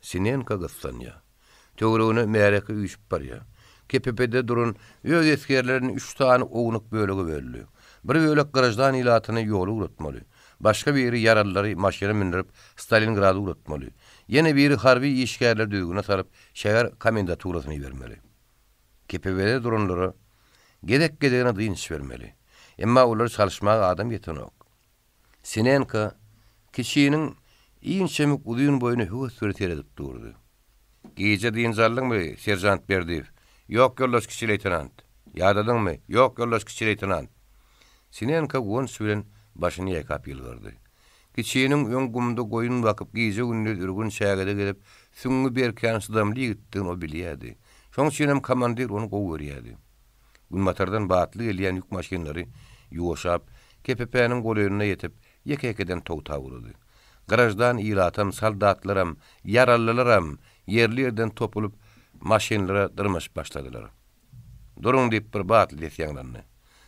Sinenka gyssanýa. Tögürüne märeki üýşüp barýar. KPP'de durun öz eskerlerin 3 tane oňluk bölegi böldi. Bir bölek garajdan ilatyny ýoly uratmaly. Başga biri yarallary maşyna mindirip Stalingrada uratmaly. Ýene biri harby işgärler düýgüne salyp şäher komendanturasyny bermeli. KPP'de durunlary gedek-gedegine dynç bermeli. Emma olar çalışmaga adam ýetenok. Sinenka kişinin iňçemik udyň boýuny höwes süreter edip durdy. Gece diýinjarlyňmy, serjant Berdiýew? Ýok ýoldaş kiçi leytenant. Ýadadyňmy? Ýok ýoldaş kiçi leytenant. Sinenka gon süren başyny ýakap ýylgyrdy. Kiçiniň öňgümde goýun bakyp gece gündüz ürgün şägede gelip süňňi berkän sydamly gitdiň o bilýärdi. Şoň üçin komandir onu gowy görýärdi. Günmatardan batly gelýän ýük maşynlary ýuwaşap KPP-niň golýanyna ýetip ýeke-ýekeden towta boldy. Garajdan ýylatam soldatlaram, yarallylaram ýerlerden topulup maşynlara dyrmaş başladylar. Durun diýip bir batly ýetýänlerni.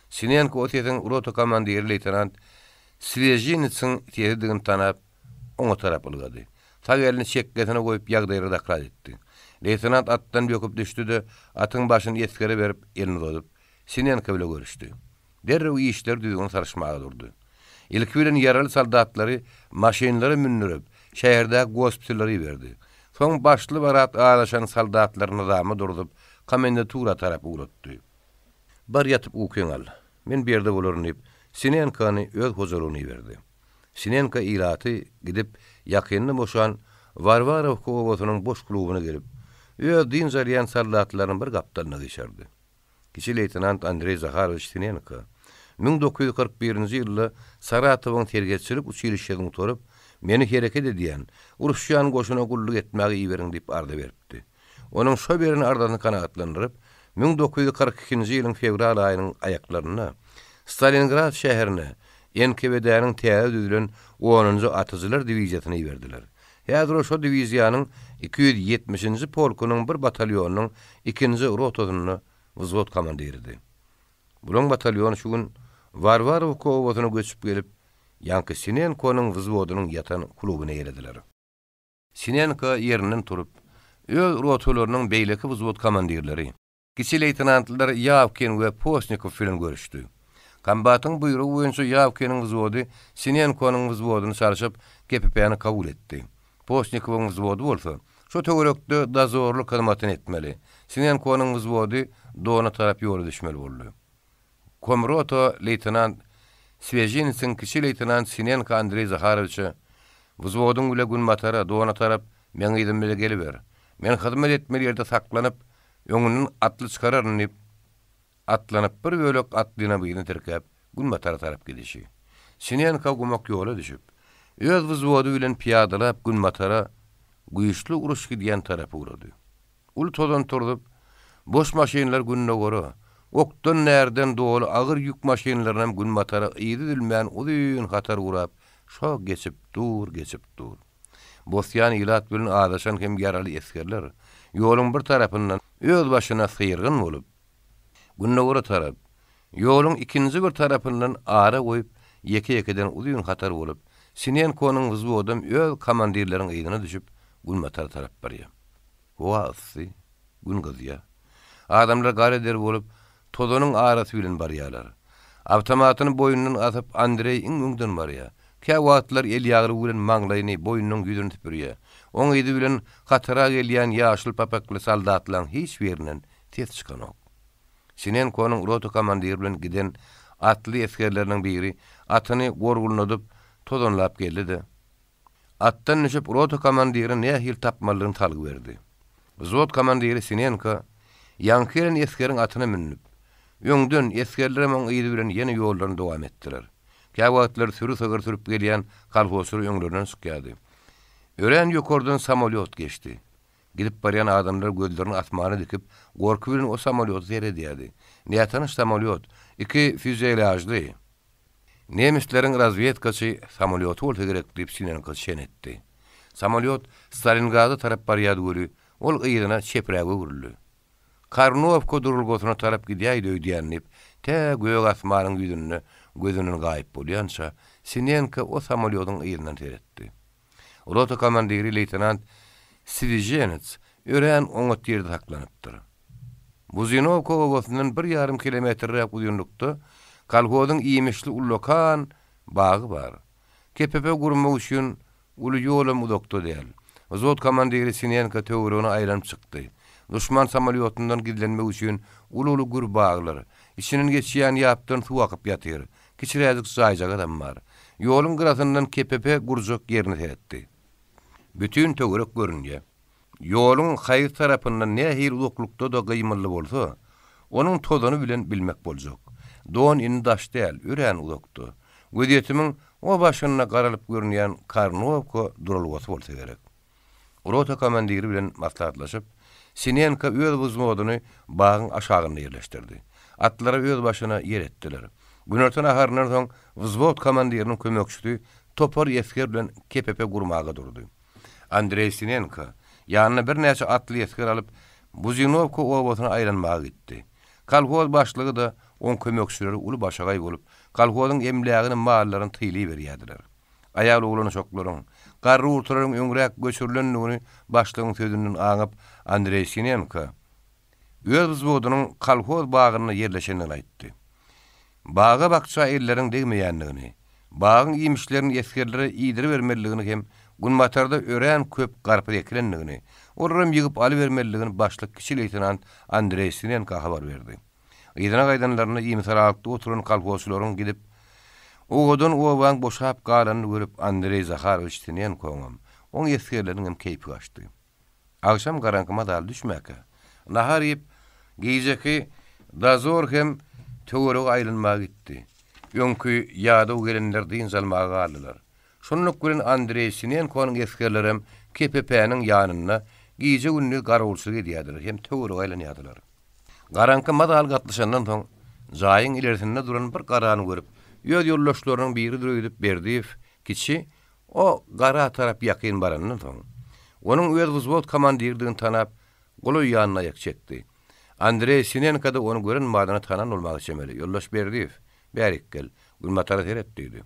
Sinenko otyetiň roto komandiri leytenant Svejinitsin tiýedigini tanap oňa tarap ylgady. Tag elini çekgetine goýup ýagdaýry dakrat etdi. Leytenant atdan böküp düşdi-de atyň başyny eskere berip elini uzadyp Sinenko bilen görüşdi. Derrew işler düýgüne sarışmaga durdy. Ilki bilen yaraly soldatlary maşynlary mindirip şäherdäki gospitallary berdi. Soň başly barat ağlaşan soldatlaryň nizamy durdup komendantura tarapy uratdy. Bar ýatyp ukyňal. Men berde bolaryn diýip Sinenkany öz huzuruny berdi. Sinenka ýylaty gidip ýakynly boşan Varvarov kowasynyň boş klubyna gelip öz din zaryan soldatlaryň bir gapdalyny geçirdi. Kiçi leytenant Andrey Zakharovich Sinenka 1941-nji ýylda Saratowyň tergetçilik uçilişiňe torup meni hereket edýän uruşýan goşuna gulluk etmäge iýberiň diýip arda beripdi. Onuň şo berini ardasyny kanagatlandyryp 1942-nji ýylyň fevral aýynyň aýaklaryna Stalingrad şäherine NKVD-niň täze düzülen 10-njy atyjylar diwiziýasyny berdiler. Häzir şo diwiziýanyň 270-nji polkunyň bir batalyonunyň 2-nji rotasyny wзвод komandiridir. Bulan batalyon şu gün Varvarov kowasyna göçüp gelip Yanky Sinenko'nun wзвodunyň ýatan klubyna geldiler. Sinenko ýerinden turup öz rotalarynyň beýleki wзвod komandirleri, kiçi leytenantlar Yavkin we Postnikov bilen görüşdi. Kombatyň buýrugy boýunça Yavkin'in wзвody Sinenko'nun wзвoduny çarşyp KPP-ni kabul etdi. Postnikowyň wзвody bolsa, şo töwerekde dazorluk hyzmatyny etmeli. Sinenko'nun wзвody dona tarap ýoly düşmeli boldy. Komroto leytenant Svejinitsin kiçi leytenant Sinenko Andrey Zakharovich wзвodyň bile günmatara dona tarap men ýedem bile geliber. Men hyzmat etmeli ýerde saklanyp öňünden atly çykararyn diýip atlanyp bir bölek atlyna byny terkep günmatara tarap gidişi. Sinenko gumak ýola düşüp öz wзвody bilen piýadalap günmatara güýçli uruş gidýän tarapy urady. Ul todan turdup boş maşynlar günne gora okdan nerden dolu ağır yük maşynlaryna günmatara ýedilmän uzun hatar urap şo geçip dur. Bosyan ýylat bilen adaşan hem yaraly eskerler ýoluň bir tarapyndan öz başyna sıyırgyn bolup günne gora tarap ýoluň ikinji bir tarapyndan ara goýup ýeke-ýekeden uzun hatar bolup Sinenko'nun wзвodum öz komandirleriň ýygyna düşüp günmatara tarap barýar. Wasi gün gyzýar. Adamlar gareder bolup tozonyň arasy bilen barýarlar. Awtomatyny boýundan asyp Andrey öňden barýar. Käwatlar el ýagry bilen maňlaýyny boýunyň ýüzüne tüpürýär. Oň ýedi bilen hatara gelýän ýaşyl papakly soldatlaryň hiç birinden tez çykanok. Sinenko'nun rota komandiri bilen giden atly eskerleriniň biri atyny gorgulnadyp tozonlap geldi. Attan düşüp rota komandiri nähil tapmalygyny talgyp berdi. Wзвод komandiri Sinenko Yankyren eskeriň atyna minip öňden eskerlerim oň ýedi bilen ýene ýollaryny dowam etdiler. Käwatlar sürü-sögür sürüp gelýän kalhosur öňlerinden çykýardy. Ören ýokordan samolyot geçdi. Gidip barýan adamlar gözlerini asmana dikip gorky bilen o samolyoty seyredýärdi. Näçe samolyot? 2 füzelajly. Nemislerin razvedkaçy samolyoty bolsa gerek diýip Sinenko şen etdi. Samolyot Stalingrada tarap barýardy göri, ol ýygyna çepräge urildi. Karnovka durulgosyna tarap gidýärdi öýdýänip, tä göýek asmanyň ýüzüne gözünden gaýyp bolýança Sinenko o samolyotyň ýerinden seyretdi. Rota komandiri leytenant Svejinits ören oňat ýerde saklanypdyr. Buzinovka owasynyň 1,5 kilometrlik uzunlukda kolhozyň iýmişli ullokan bagy bar. Kepepe gurmak üçin uly ýolum uzakda däl. Wзвод komandiri Sinenka töwrüne aýlanyp çykdy. Düşman samolýotundan gidlenmek üçin uly gur baglar, içiniň geçýän ýapdan suw akyp ýatyr. Kiçirädik saýjak adam bar. Ýolun gyrasyndan kepepe gurjak ýerine teretdi. Bütün töwerek görünýär. Ýolun haýy tarapyndan nähir uzaklykda da gymyly bolsa, onuň tozuny bilen bilmek boljak. Don in daş däl, üren uzakda. Gödýetimiň o başyna garalyp görünýän Karnovka duralgasy bolsa gerek. Rota komandiri bilen maslahatlaşyp, Sinenka öz wзвоduny bagyň aşagyna ýerleşdirdi. Atlary öz başyna ýer etdiler. Günorta naharyndan soň wзвод komandiriniň kömekçisi topar ýesker bilen kepepe gurmaga durdy. Andrei Sinenka ýanyna bir näçe atly ýesker alyp Buzinovka owasyna aýlanmaga gitdi. Kolhoz başlygy da on kömekçileri uly başagay bolup, kolhozyň emlägini mallaryny tyýly berýärdiler. Aýal oglany şoklaryň, garry urtularyň öňrek göçürilenligini başlygyň sözünden aňyp Andrei Sinenka öz wзвodunyň kolhoz bagyna ýerleşenini aýtdy. Baga bakça elleriň degmeýänligini, bagyň iýmişlerini ýeskerlere ýydyr bermeligini hem Gunmatarda ören köp garpy eklenligini, orram ýygyp aly bermeligini başlyk kiçi leytenant Andrei Sinenka habar berdi. Ýydyna gaýdanlaryna ýymsalakda oturan kolhozçylaryň gidip owadan owaň boşap galanyny görüp Andrei Zaharovich Sinenkoňam oň ýeskerleriň hem keýpi gaçdy. Akşam garankyma dal düşmäke. Nahar ýyp geýjeki dazor hem töwerek aýlanmaga gitdi. Öňkü ýada gelenler diň zalmaga aldylar. Şonluk bilen Andrei Sinenko'nun eskerlerim KPP'nin ýanyna giýje günni garawulçylyk edýärdiler hem töwerek aýlanýardylar. Garanky madal gatlyşandan soň jaýyň ilerisinde duran bir garany görüp, ýöz ýollaşlarynyň biri dürüýdip berdiýip, kiçi o gara tarap ýakyn barandan soň onuň öz wзвод komandirdigini tanap, goly ýanyna ýak çekdi. Andrei Sinenka da onu gören madyna tanan bolmagy çemeli. Ýollaş berdiýip, "Bärik Gulmatara teretdi."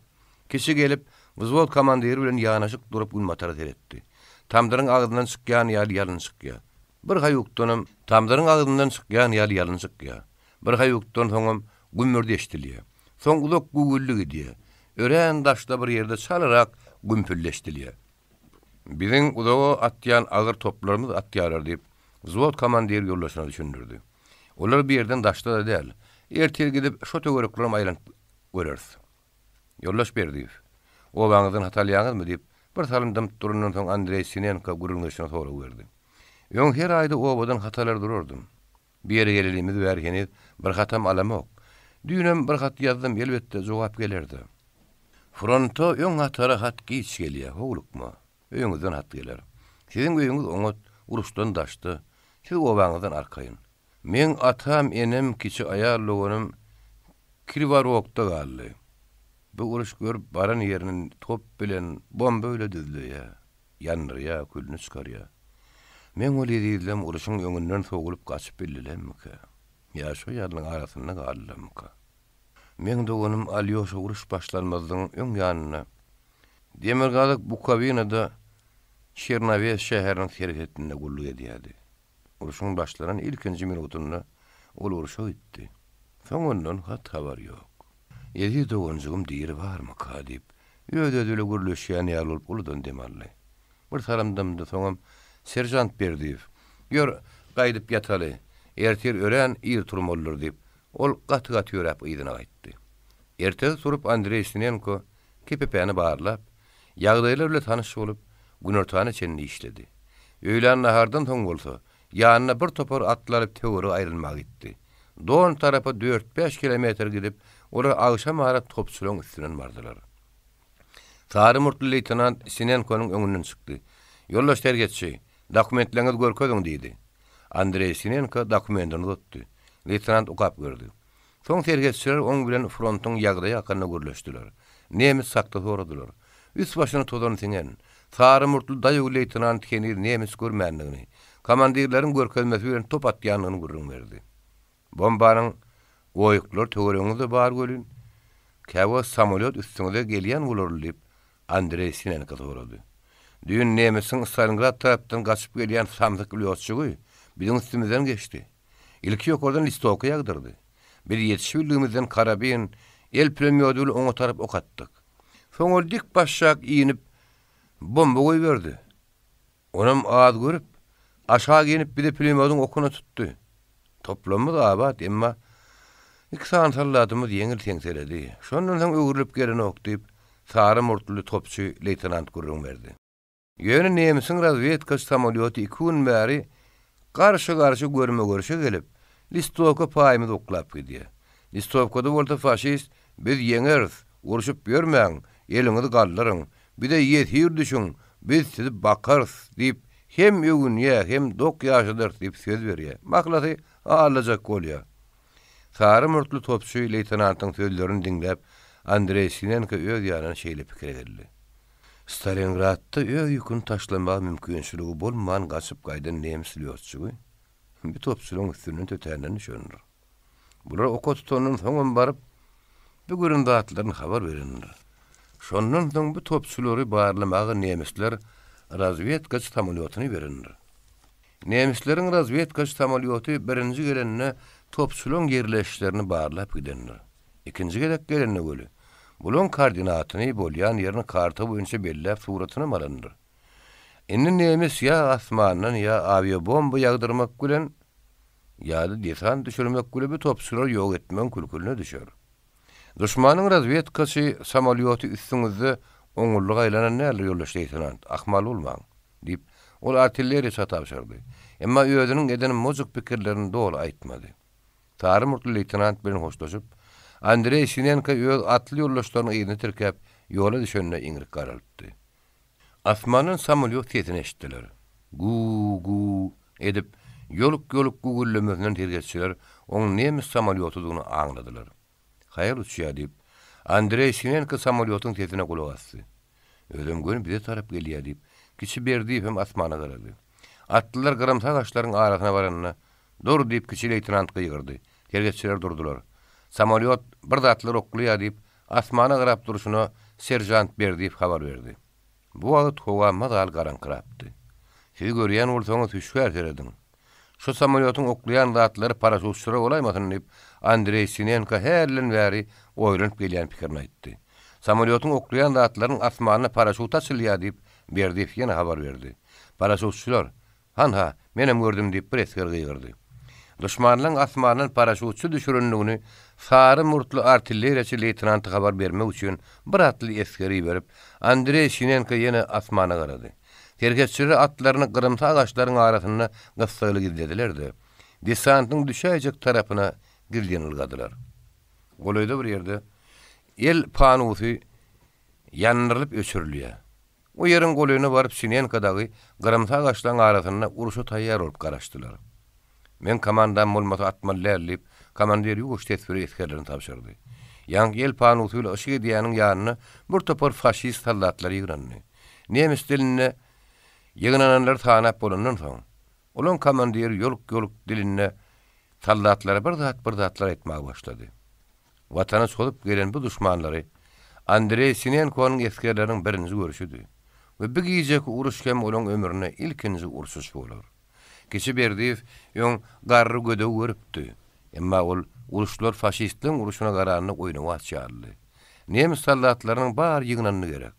Kişi gelip wзвод komandiri bilen ýanaşyk durup Gulmatara teretdi. Tamdyryň agyndan çykýan ýaly çykýar. Bir haýukdanam tamdyryň agyndan çykýan ýaly çykýar. Bir haýukdan soňam gümürdi eşdilýär. Soň uzak gugullyk edýär. Ören daşda bir ýerde çalarak gümpülleşdilýär. Biziň uzaga atýan agyr toplarymyz atýarlar diýip wзвод komandiri ýollaşyna düşündirdi. Olar bir ýerden daşda da däl. Ertel gidip şo töwereklerim aýlanyp göreriz. Ýollaş berdiýip, "Owaňyzdan hatalýaňyzmy?" diýip bir salymdym durundan soň Andrei Sinenka gurulmaşyna sorag berdi. "Ýöň her aýda owadan hatalar dururdum. Bir ýere gelelimiz bergeniz bir hatam alamok. Düýnem bir hat ýazdım, elbetde jogap gelerdi. Fronto ýöň hatara hat giç gelýär, howlukma? Öýüňizden hat geler. Siziň öýüňiz oňat uruşdan daşdy. Siz owaňyzdan arkaýyn. Men atam enem kiçi aýarlygynym Krivorokda galdy. Bu uruş görüp baran ýerinin top bilen bomba öyle düzlüýär. Ýanrýar, külni çykarýar. Men o ýerdem uruşyň öňünden sogulup gaçyp bildilemmi? Ya şo ýalyň arasynda galdymmy? Men dogunum Alyosha uruş başlanmazdyň öň ýanyna. Demirgalyk Bukovinada Çernoveç şäheriniň serhetinde gullyk edýärdi. Uruşyň başlanan ilkinji minutunda ol uruşa gitdi. Soňundan hat habar ýok. Ýedi dogunjugum diýeri barmy kadip? Ýödedile gürleşýän ýaly bolup uludan demally. Bir salamdymdy soňam serjant berdiýip, "Ýör, gaýdyp ýataly. Ertir ören ýyl turmalydyr" diýip, ol gaty-gaty ýörep ýydyna gaýtdy. Ertesi turup Andrei Sinenko KPP'ni barlap, ýagdaýlar bilen tanyş bolup, günortany çenli işledi. Öýlen nahardan soň bolsa, ýanyna bir topar atlaryp töwerek aýrylmagy gitdi. Don tarapa 4-5 kilometr gidip, olar agşam ara topçularyň üstünden bardylar. Tarı murtly leytenant Sinenko'nun öňünden çykdy. "Ýollaş tergetçi, dokumentleňiz görkezdiň" diýdi. Andrei Sinenko dokumentini uzatdy. Leytenant okap gördü. Soň tergetçiler oň bilen frontyň ýagdaýy hakyna gürleşdiler. Nemis sakda soradylar. Üst başyna todan tiňen. Tarı murtly daýy leytenant kenir nemis görmänligini, komandirleriň görkezmesi bilen top atýanlygyny görüň berdi. Bombanyň goýuklar töwereňizde bar gölün. Käwa samolyot üstüňde gelýän bolarly diýip Andrei Sinenka sorady. Düğün Nemis'in Stalingrad tarapdan kaçıp gelen samsyk bilýotçugy bizim üstümizden geçti. İlki ýokardan Listovka ýagdyrdy. Bir ýetişbildigimizden karabin el pulemyotuyla oňa tarap ok atdyk. Soňra dik başşak iýinip bomba goýberdi. Onam az görüp aşağı genip bir de pulemyotyň okuna tutdy. Toplamyz abat, emma iki saat salladymyz ýeňil teňseledi. Şondan soň öwürlüp gelen ok diýip sary murtly topçy leytenant gurrun berdi. Ýöne Nemis'in razvedka samolyoty 2 gün bäri garşy görüşe gelip Listovka paýymyz oklap gidýär. Listovkada bolsa faşist biz ýeňeriz, uruşup ýörmäň, eliňizi galdyryň, bir de ýetir düşün, biz sizi bakarys diýip hem öwünýä hem dok ýaşadyr diýip söz berýär. Maklaty alajak bolýar. Sary murtly topçy leytenantyň sözlerini dinläp Andrey Sinenko öz ýaryny şeýle pikir edildi. Stalingradda öz ýüküni taşlamak mümkinçiligi bolmagan gaçyp gaýdan Nemis ýolçugy bir topçylyň üstünden tötänden düşünür. Bular ok tutanyň soňam baryp bu göründe atlaryny habar berenler. Şondan soň bu topçylary barlamagy Nemisler razvedka samolyotyny berenler. Nemisleriň razvedka samolyoty birinji gelenine topçylyň ýerleşlerini barlap gidenler. İkinji gelene göli. Bulun koordinatyny bolýan ýerini karta boýunça belläp suratyny malandyr. Indi Nemis ýa asmandan ýa aviabomba ýagdyrmak bilen ýa-da desant düşürmek bilen bu topçylar ýok etmek külkülüne düşer. Duşmanyň razvedkasy samolyoty üstüňizde oňurlyk aýlanan näle ýollaşýan, ahmal bolmaň diýip ol artilleriýa çatapşyrdy. Emma özüniň edeni mojuk pikirlerini dol aýtmady. Sary murtly leytenant bilen hoşlaşyp Andrey Sinenko öz atly ýollaşlaryny ýerine tirkep ýola düşenine iňrik garalypdy. Asmanyň samolyot sesini eşitdiler. Gu edip ýoluk gugullemesinden tergetçiler oň Nemis samolyotydygyny aňladylar. Haýır uçýar diýip Andrey Sinenko samolyotyň sesine kulak asdy. Ödüm görüp bize tarap gelýär diýip kiçi berdi hem asmana garady. Atlylar gyrymsak aşlaryň arasyna baranyna dur diýip kiçi leytenant gyýgyrdy. Tergetçiler durdular. Samolyot bir zatlar oklaýar diýip asmana garap duruşyna serjant berdi diýip habar berdi. Bu wagt howa madal garankyrapdy. Siz görýän bolsaňyz düşär derediň. Şu samolyotyň oklaýan zatlary paraşutçylara olaýmasyn diýip Andrey Sinenko herlen bäri oýlanyp gelýän pikirini aýtdy. Samolyotun oklayan zatlaryň asmanyna paraşut açylýar diýip berdi ýene habar berdi. Paraşutçylar, "Ha, menem gördüm" diýip bir esker gyýgyrdy. Düşmanlaryň asmanynyň paraşutçy düşürenligini sary murtly artilleriýaçy leytenant habar bermek üçin bir atly eskeri berip, Andrey Sinenko ýene asmana garady. Tergetçiler atlaryny gyrymsa agaçlaryň arasyna gysgaly gizlediler-de. Desantyň düşäjek tarapyna girýän ylgadylar. Golaýda bir ýerde el panusy ýanrylyp öçürilýär. O ýeriň golaýyna baryp Sinenkodagy gyrymsa agaçlaryň arasyna uruşa taýýar bolup garaşdylar. Men komandam bolmasa atmallarlyp komandir ýuwuş tesbiri eskerlerini tapşyrdy. Ýangy el panusyla ışyk edýäniň ýanyna bir topar faşist soldatlar ýygrandy. Nemis diline ýygnananlar tanap bolandan soň olan komandir ýoluk diline soldatlara bir zatlar etmäge başlady. Watana solup gelen bu düşmanlary Andrey Sinenko'nun eskerlerinin birinci görüşüdü. Ve bir giyecek uruş kem olan ömrüne ilkinci ursuş olur. Kişi Berdiyev yon garrı gödev görüptü. Emma ol uruşlar faşistliğin uruşuna kararını oyunu açyarlı. Nemis sallatlarının bar yığınanını gerek.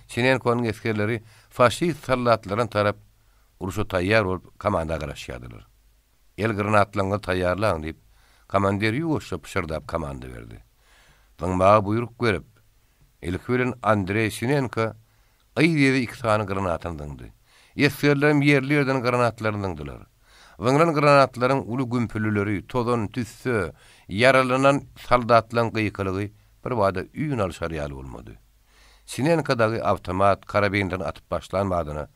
Sinenko'nun eskerleri faşist sallatların tarap uruşu tayyar olup kamanda karaşyadılar. El granatlarına tayyarlan deyip komandir yugoşla pışırdap komanda verdi. Tanmağa buyruk görüp ilk Andrey Sinenko aýdydy 2 tane granatany dyndy. Eskerlerim yerli ýerden granatlaryny dyndylar. Wňran granatlaryň uly gümpülleri, tozan tüssü, yaralanan soldatlaryň gyýkylygy bir wada üýün alşar ýaly bolmady. Sinenko'dagy awtomat karabindan atyp başlanmadyna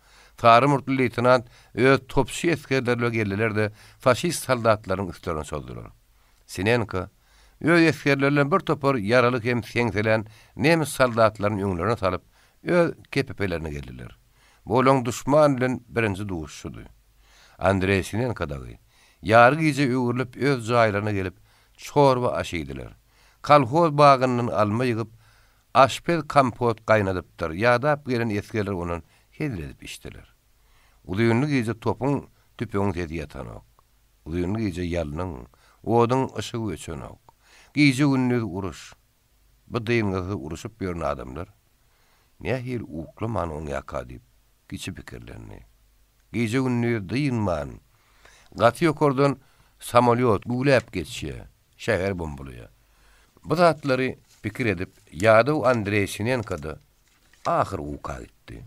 Sary murtly leytenant öz topçy eskerlerle geldiler-de faşist soldatlaryň üstlerine çoldylar. Sinenko öz eskerlerle bir topar yaralyk hem seňselen Nemis soldatlaryň öňlerine salyp öz kepepelerini geldiler. Bolan düşman bilen birinji duşuşdy. Andrey Sinenko'dagy ýary gije öwürlüp öz jaýlaryna gelip çorba aşydylar. Kolhoz bagynyň alma ýygyp aşpel kompot gaýnadypdyr. Ýadap gelen eskerler onuň hedil edip iştiler. Ulyunlu gece topun tüpüň tedi yatanak. Ulyunlu gece yalnyň, oduň ışıgy öçenak. Gece gündüz uruş. Bu diýilňizde uruşup ýören adamlar nähil uklaman oň ýaka diýip geçip pikirlerini. Gece gündüz diýilman. Gaty ýokardan samolyot guläp geçýär, şäher bombalýar. Bu zatlary pikir edip ýa-da Andrey Sinenka'da ahir uka gitti.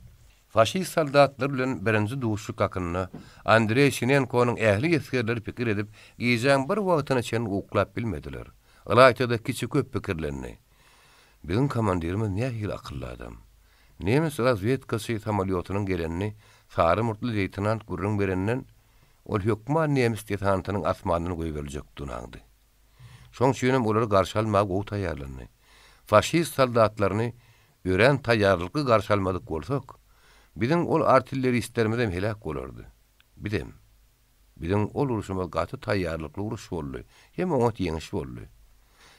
Faşist soldatlar bilen birinji duşu kakyny Andrey Sinenko'nun ähli ýetgerleri pikir edip giýjän bir wagtyna çen uklap bilmediler. Alaýtada kiçi köp pikirlerini. Bizim komandirimiz nähil akylly adam. Nemes razvedkasy samolyotynyň gelenini Sary murtly leytenant gurrun berenden ol hökman nemes detantynyň asmanyny goýup berijek dunaňdy. Şoň üçin olary garşy almagy gowy taýýarlandy. Faşist soldatlaryny ören taýýarlygy garşy almadyk bolsak, bizim ol artilleristlerimizem helak bolardy. Bizim ol uruşmagy gaty taýýarlykly uruş boldy. Hem oňa ýeňiş boldy.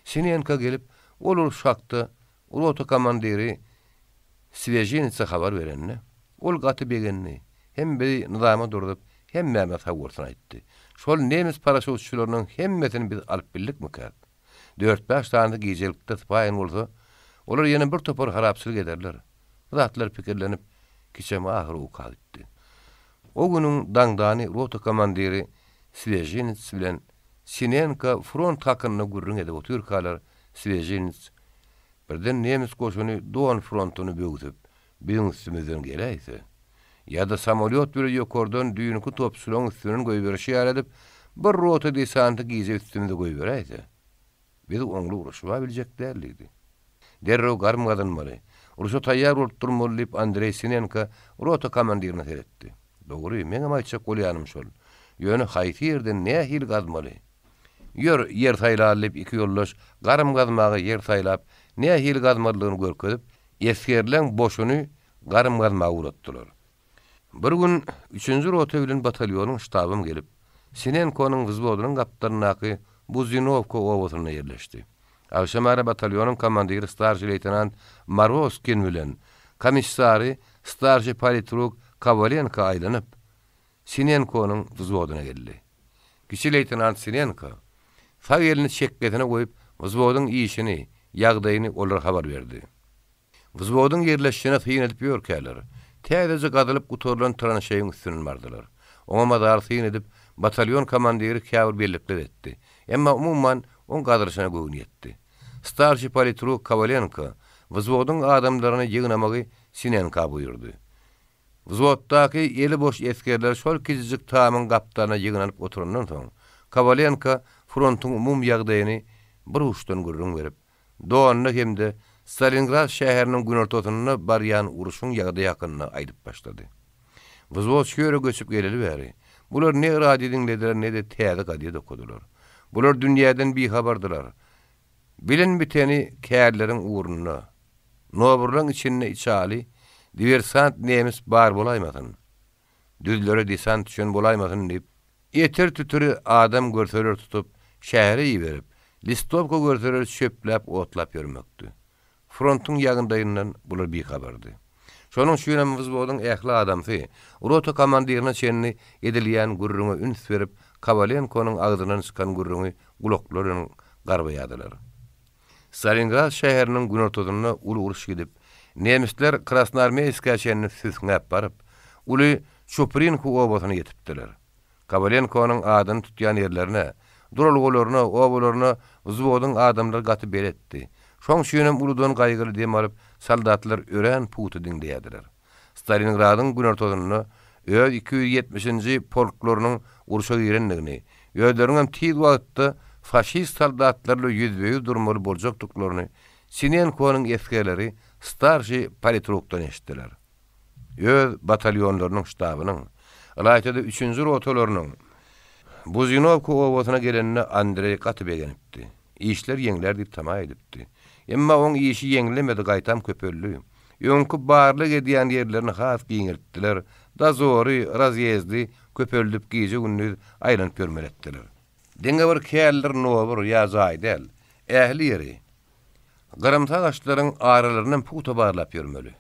Sinenka gelip ol uruşakda rota komandiri Svejenitsa habar berenne, ol gaty begenni hem bir nizama durdup hem Mehmet Hawursun aýtdy. Şol nemis paraşutçylarynyň hemmesini biz alyp bildik mikät. 4-5 tane gijelikde spaýyn bolsa, olar ýene bir topar harapçylyk ederler. Zatlar pikirlenip kiçem ahir uka gitdi. O günüň daňdany rota komandiri Svejenits bilen Sinenka front hakyny gurrun edip oturkalar. Svejenits birden nemis goşuny Don frontuny böwüp bizim üstümizden geleýse, ýa-da samolyot bir ýokardan düýünki topçularyň üstüne goýup berişi ýaradip, bir rota desanty gize üstümizde goýup berýse, biz oňly uruşma biljek däldi. Derrew garmgadynmaly. Uruşa taýýar bolup durmaly diýip Andrey Sinenka rota komandirine seretdi. Dogry, meňe aýtjak bolýanym şol. Ýöne haýsy ýerden nähil gazmaly. Yer saýlalyp iki ýollaş garym gazmagy yer saýlap nähil gazmalygyny görkezip, eskerlen boşuny garym gazmagy uratdylar. Bir gün 3-nji rota bilen batalýonyň ştabym gelip, Sinenko'nyň wzwodynyň gapdarynaky Buzinovka owasyna ýerleşdi. Awşamara batalýonyň komandiri starşy leytenant Maroskin bilen komissary starşy politruk Kovalenko aýlanyp Sinenko'nyň wzwodyna geldi. Kiçi leytenant Sinenko sağ elini çekgetine goýup wzwodyň işini, ýagdaýyny olar habar berdi. Wzwodyň ýerleşişine tyýyn edip ýörkäler. Täze gadylyp gutorulan tranşeýiň üstüne bardylar. Oňa madar tyýyn edip batalyon komandiri käbir bellikler etdi. Emma umumman on gadyryşyna göwün etdi. Starşy politruk Kovalenko wzwodyň adamlaryny ýygnamagy Sinenka buyurdy. Wzwoddaky eli boş eskerler şol kizicik tamyň gapdaryna ýygnanyp oturandan soň Kovalenko frontuň umum ýagdaýyny bir uçdan gurrun berip, Doğanna hemde Stalingrad şäheriniň günortasyna barýan uruşyň ýagdaýy hakyny aýdyp başlady. Wzwod şöýre göçüp geleli bäri. Bular ne irade dinlediler ne de täze gadyda okudular. Bular dünýäden bir habardylar. Bilen biteni kärleriň uğruna, noburlaryň içinde içali, diversant nemis bar bolaýmasyn. Düzlere desant üçin bolaýmasyn diýip, eter tütürü adam görseler tutup, şäheri ýiberip, Listovka görseler çöplep, otlap ýörmekdi. Frontuň ýagyndaýyndan bular bir habardy. Şonuň şüýnem wzwodyň ähli adamsy, rota komandirine çenni edilýän gurruňa üns berip, Kovalenko'nyň agzyndan çykan gurruňy gulaklaryň garbaýadylar. Stalingrad şäheriniň günortasyna ulu uruş gidip, nemisler Krasnoarmeyska şäherine süsňäp baryp, uly Choprinka owasyna ýetipdiler. Kovalenko'nyň adyny tutýan ýerlerine, duralgolaryna, owalaryna wzwodyň adamlar gaty beretdi. Şoň şüýnem uludan gaýgyly dem alyp, soldatlar ören puty diňleýärdiler. Stalingradyň günortasyna öz 270-nji polklarynyň uruşa girenligini, ýöderiňem tiz wagtda faşist soldatlarla ýüzbeýüz durmaly boljakdyklaryny Sinenko'nyň eskerleri starşy politrukdan eşitdiler. Öz batalyonlarynyň ştabynyň, alaýtada 3-nji rotalarynyň Buzinovka owasyna gelenine Andrey gaty begenipdi. İşler ýeňler diýip tama edipdi. Emma oň işi ýeňlemedi, gaýtam köpelli. Ýöňkü barlyk edýän ýerlerini has giňirtdiler. Dazory, razýezdi, köpeldip gije gündüz aýlanyp görmeletdiler. Deňe bir kärler nowur ýazaý del. Ähli ýeri. Garymta gaçlaryň aralaryndan puta barlap ýörmeli.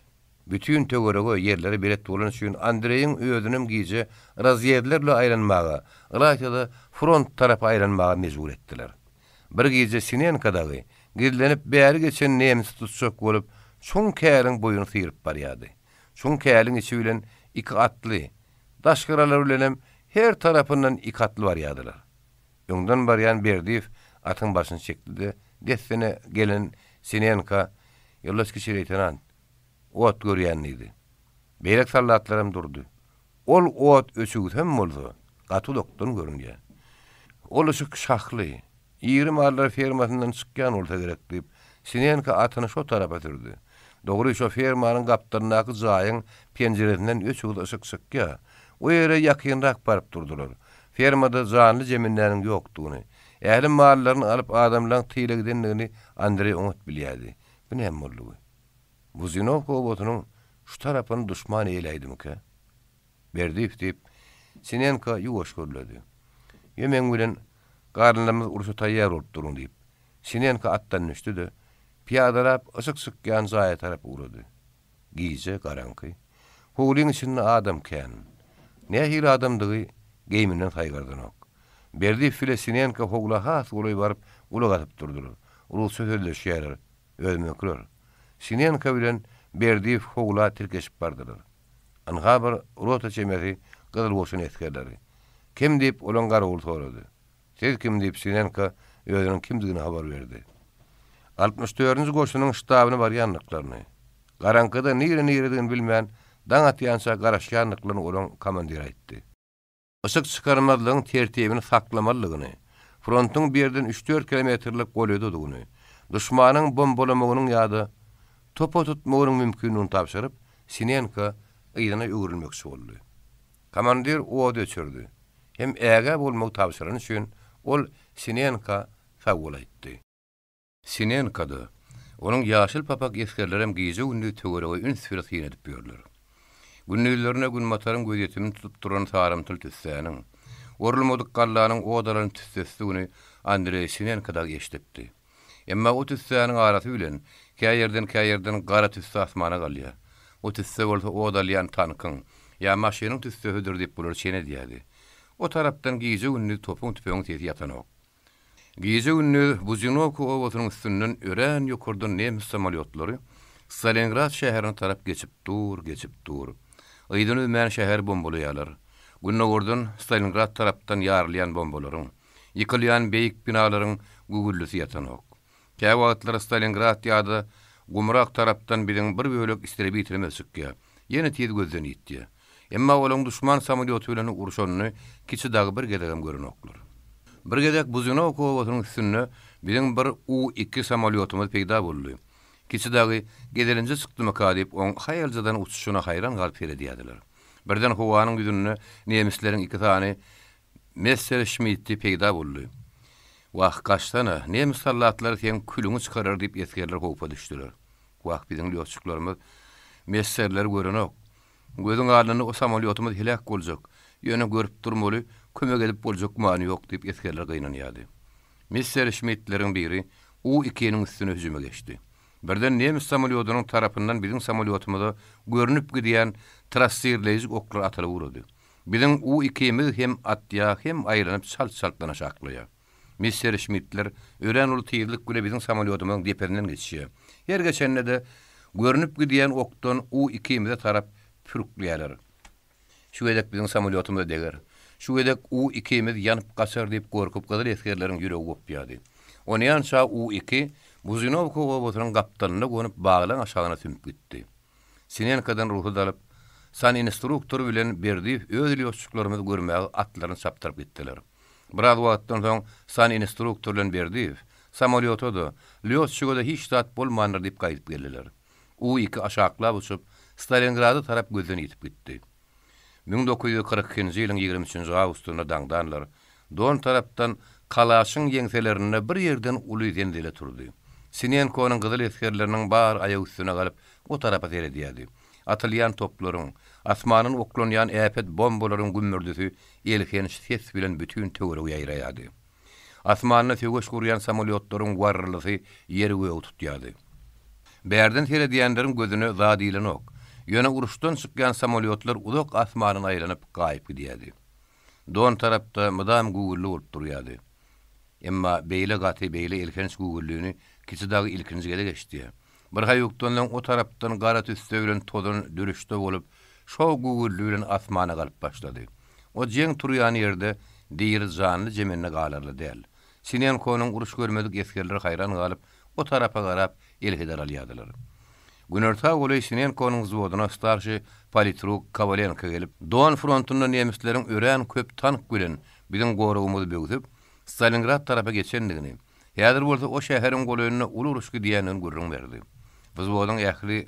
Bütün töwerege yerleri bilet bolan üçin Andrey'in özünüm giýje razýedlerle aýlanmaga, ýa-da front tarapy aýlanmaga mejbur etdiler. Bir giýje Sinenkadagy gizlenip bäri geçen nemis tutsak bolup, şoň käliň boýuny syryp barýady. Şoň käliň içi bilen iki atly, daşgaralar bilen her tarapyndan iki atly barýadylar. Öňden barýan Berdiýew atyň başyny çekdi. Gessene gelen Sinenka ýoldaşky leytenant ot görýänidi. Beýlek sallatlarym durdy. Ol ot öçügütem boldy. Gaty doktorun görünýär. Ol ışık şahly. 20 marlar fermasyndan çykýan bolsa gerek diýip Sinenka atyny şo tarapa sürdi. Dogry şo fermanyň gapdarynaky jaýyň penjeresinden öçügü ışık çykýa. O ýere ýakynrak baryp durdular. Fermada janly jeminläriň ýokdugyny, älim mallaryny alyp adamlaryň tyýlegdenligini Andrey umut bilýärdi. Bu näme boldy? Buzinov kowotunyň şu tarapyny duşman eýleýdimkä? Berdiýew diýip Sinenka ýuwaş görledi. Ýemen bilen garynlarymyz uruşa taýýar bolup durun diýip Sinenka atdan düşdi-de piýadalap ışık çykýan jaýa tarap urady. Giýje garanky. Howlyň içinde adam kän. Nähir adamdygy geýminden taýgardanok. Berdiýew bilen Sinenka howla has goly baryp ulagatyp durdular. Ulu söýleşýärler, ölmekler. Sinenka bilen Berdiýew howla tirkeşip bardylar. Anha bir rota çemeri gyzyl bolsun etkerleri. Kim diýip olan garawl sorady. Siz kim diýip Sinenka özüniň kimdigini habar berdi. 64-nji goşunyň ştabyny barýanlyklaryny. Garankyda nire-niredigini bilmän daň atýança garaşýanlyklaryny olan komandir aýtdy. Işık çıkarmalygyň tertibini saklamalygyny, frontyň birden 3-4 kilometrlik golýadygyny, duşmanyň bombalamagynyň ýa-da topa tutmagynyň mümkinligini tapşyryp, Sinenka ýyna öwrülmekçi boldy. Komandir o döçürdi. Hem äge bolmak tapşyryny üçin ol Sinenka fagul aýtdy. Sinenkada onuň ýaşyl papak eskerlerem giýje gündü töwerege ünsüret edip ýörler. Günnülerine gün matarın gözetimini tutup duran sarımtyl tüssäniň, orulmadyk gallanyň odalaryny tüssesdigini Andrey Sinenkada geçdipdi. Emma o tüssäniň arasy bilen käýerden gara tüssä asmana galýar. O tüssä bolsa odalyan tankyň ýa maşynyň tüssesidir diýip bular çene diýdi. O tarapdan giýje gündü topuň tüpegiň tezi ýatanok. Giýje gündü Buzinov kowotunyň üstünden ören ýokurdan nemis samolyotlary Stalingrad şäherini tarap geçip dur. Aýdan ömän şäher bombalyalar. Günnogordan Stalingrad tarapdan ýarylýan bombalaryň, ýykylýan beýik binalaryň gugullusy ýatanok. Käýe wagtlar Stalingrad ýa-da Gumrak tarapdan bilen bir bölek istirip ýitirmez çykýar. Ýene tiz gözden ýitdi. Emma olaň duşman samolyoty bilen uruşanyny kiçi dagy bir gedegem görünoklar. Bir gedek Buzinov kowotunyň üstünde bilen bir U-2 samolyotumyz peýda boldy. Kiçi dagy gedelinje çykdyma diýip oň haýaljadan uçuşuna haýran galyp berýärdiler. Birden howanyň ýüzünde nemisleriň iki tany Messerschmitt'i peýda boldy. Wagt gaçtana nemis sallatlary sen külüňi çykarar diýip eskerler howpa düşdiler. Wagt biziň ýolçuklarymyz Messerler görenok. Gözüň aldyny o samolyotumyz helak boljak. Ýöne görüp durmaly, kömek edip boljak many ýok diýip eskerler gynanýardy. Messerschmitt'leriň biri U-2'nin üstüne hüjüme geçdi. Birden nemis samolyotynyň tarapyndan biziň samolyotymyza görünüp gidýän trassirlejik oklar atylyp urady. Biziň U-2'miz hem atýa hem aýranyp çalt-çaltlana şaklaýar. Messerschmitt'ler ören ul tiýizlik güle biziň samolyotymyzyň deperinden geçýär. Her geçende de görünüp gidýän okdan U-2'mize tarap pürklýärler. Şu edek biziň samolyotymyz deger. Şu edek U-2'miz ýanyp gaçar diýip gorkup gyzyl eskerleriň ýüregi gopýardy. Ony ýança U-2 Buzinov kowotunyň gapdanyna gönüp baglan aşagyna tümüp gitdi. Sinenkadan ruhy dalyp, san instruktor bilen Berdiýew öz ýolçuklarymyzy görmäge atlaryny çapdyryp gitdiler. Biraz wagtdan soň san instruktor bilen Berdiýew samolyota da, ýolçuga da hiç zat bolmandyr diýip gaýdyp geldiler. U-2 aşaklap uçup Stalingrady tarap gözden ýitip gitdi. 1942-nji ýylyň 23-nji awgustunda daňdanlar don tarapdan Kalaşyň ýeňselerine bir ýerden uly dendile turdy. Sinenkonyň gyzyl eskerleriniň bar aýagy üstüne galyp o tarapa seredýärdi. Atylýan toplaryň, asmanyň oklanýan äpet bombalaryň gümmürdüsü elken ses bilen bütün töweregi ýaýraýardy. Asmanyny töweş gurýan samolyotlaryň warrlysy ýeri göwe tutýardy. Bärden seredýänleriň gözüne zat ilenok. Ýöne uruşdan çykýan samolyotlar uzak asmanyna aýlanyp gaýyp gidýärdi. Don tarapda mydam gugully bolup durýardy. Emma beýle gaty beýle ilkenç gugullygyny kisi dagy ilkinji gele geçdi. Bir haýukdan o tarapdan gara tüste bilen tozun dürüşde bolup, şo gugully bilen asmana galyp başlady. O jeň turýan ýerde diýir janly jemenine galarly däl. Sinenko'nun uruş görmedik eskerleri hayran galyp, o tarafa garap elheder alýadylar. Günerta goly Sinenko'nun zwoduna starşy politruk Kovalenko gelip, Don frontundan nemislerin ören köp tank bilen biziň gorugymyzy bögüp, Stalingrad tarafa geçendigini, ýadyr bolsa o şäheriň golynyna uly uruşky diýenden gürrüň berdi. Wzwodyň ähli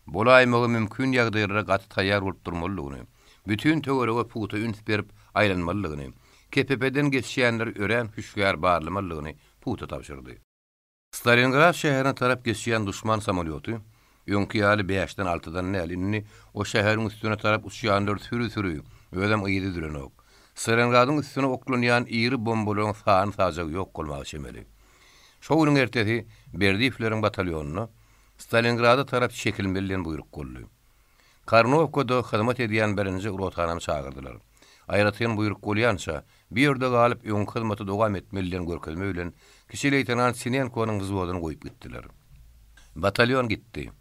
bolaýmagy mümkin ýagdaýlara gaty taýýar bolup durmalydygyny, bütün töwerege puta üns berip aýlanmalydygyny, KPP'den geçýänler ören hüşgär barlamalygyny puta tapşyrdy. Stalingrad şäherine tarap geçýän düşman samolyoty, öňki ýaly 5-den 6-dan nälinni o şäheriň üstüne tarap uçýanlar sürü-sürü, ödem ýydy dürenok. Stalingradyň üstüne oklanýan iri bombalaryň sany sajagy ýok bolmagy şemeli. Şo güniň ertesi Berdiyevleriň batalyonuny Stalingrada tarap çekilmelilen buyruk golly. Karnovkada hyzmat edýän birinji rotany çağırdylar. Aýratyn buyruk golýança bir ýerde galyp öňki hyzmaty dowam etmelilen görkezme bilen kişi leytenant Sinenko'nun wzwodyny goýup gitdiler. Batalyon gitdi.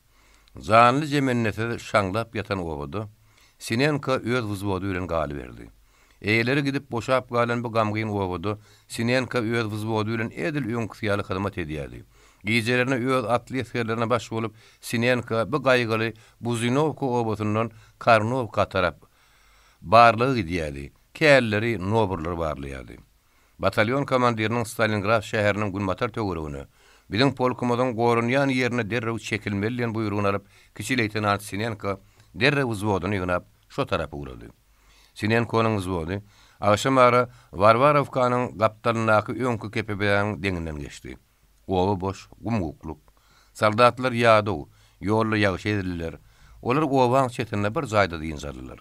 Zanly jemennete şaňlap ýatan owada Sinenko öz wzwody bilen galy berdi. Eýleri gidip boşap galan bu gamgyn owada Sinenko öz wzwody bilen edil öňküýäli hyzmat edýärdi. Gijelerine öz atly eskerlerine baş bolup Sinenko bu gaýgyly Buzinovka obatynyň Karnovka tarap barlygy gidýärdi. Kelleri noberler barlýardy. Batalyon komandiriniň Stalingrad şäheriniň günbatar töweregini biziň polkumyzyň gorunýan ýerine derrew çekilmelilen buyrugyny alyp, kişi leytenant Sinenko derrew wzwodyny ýynap şo tarapy urady. Sinenko'nun wzwody aşamara Varvarovkanyň gaptalyndaky öňkü KPP'niň deňinden geçdi. Owa boş, gumgukluk. Soldatlar ýady, ýolly ýagyş edildiler. Olar owaň çetine bir jaýda diýinjardylar.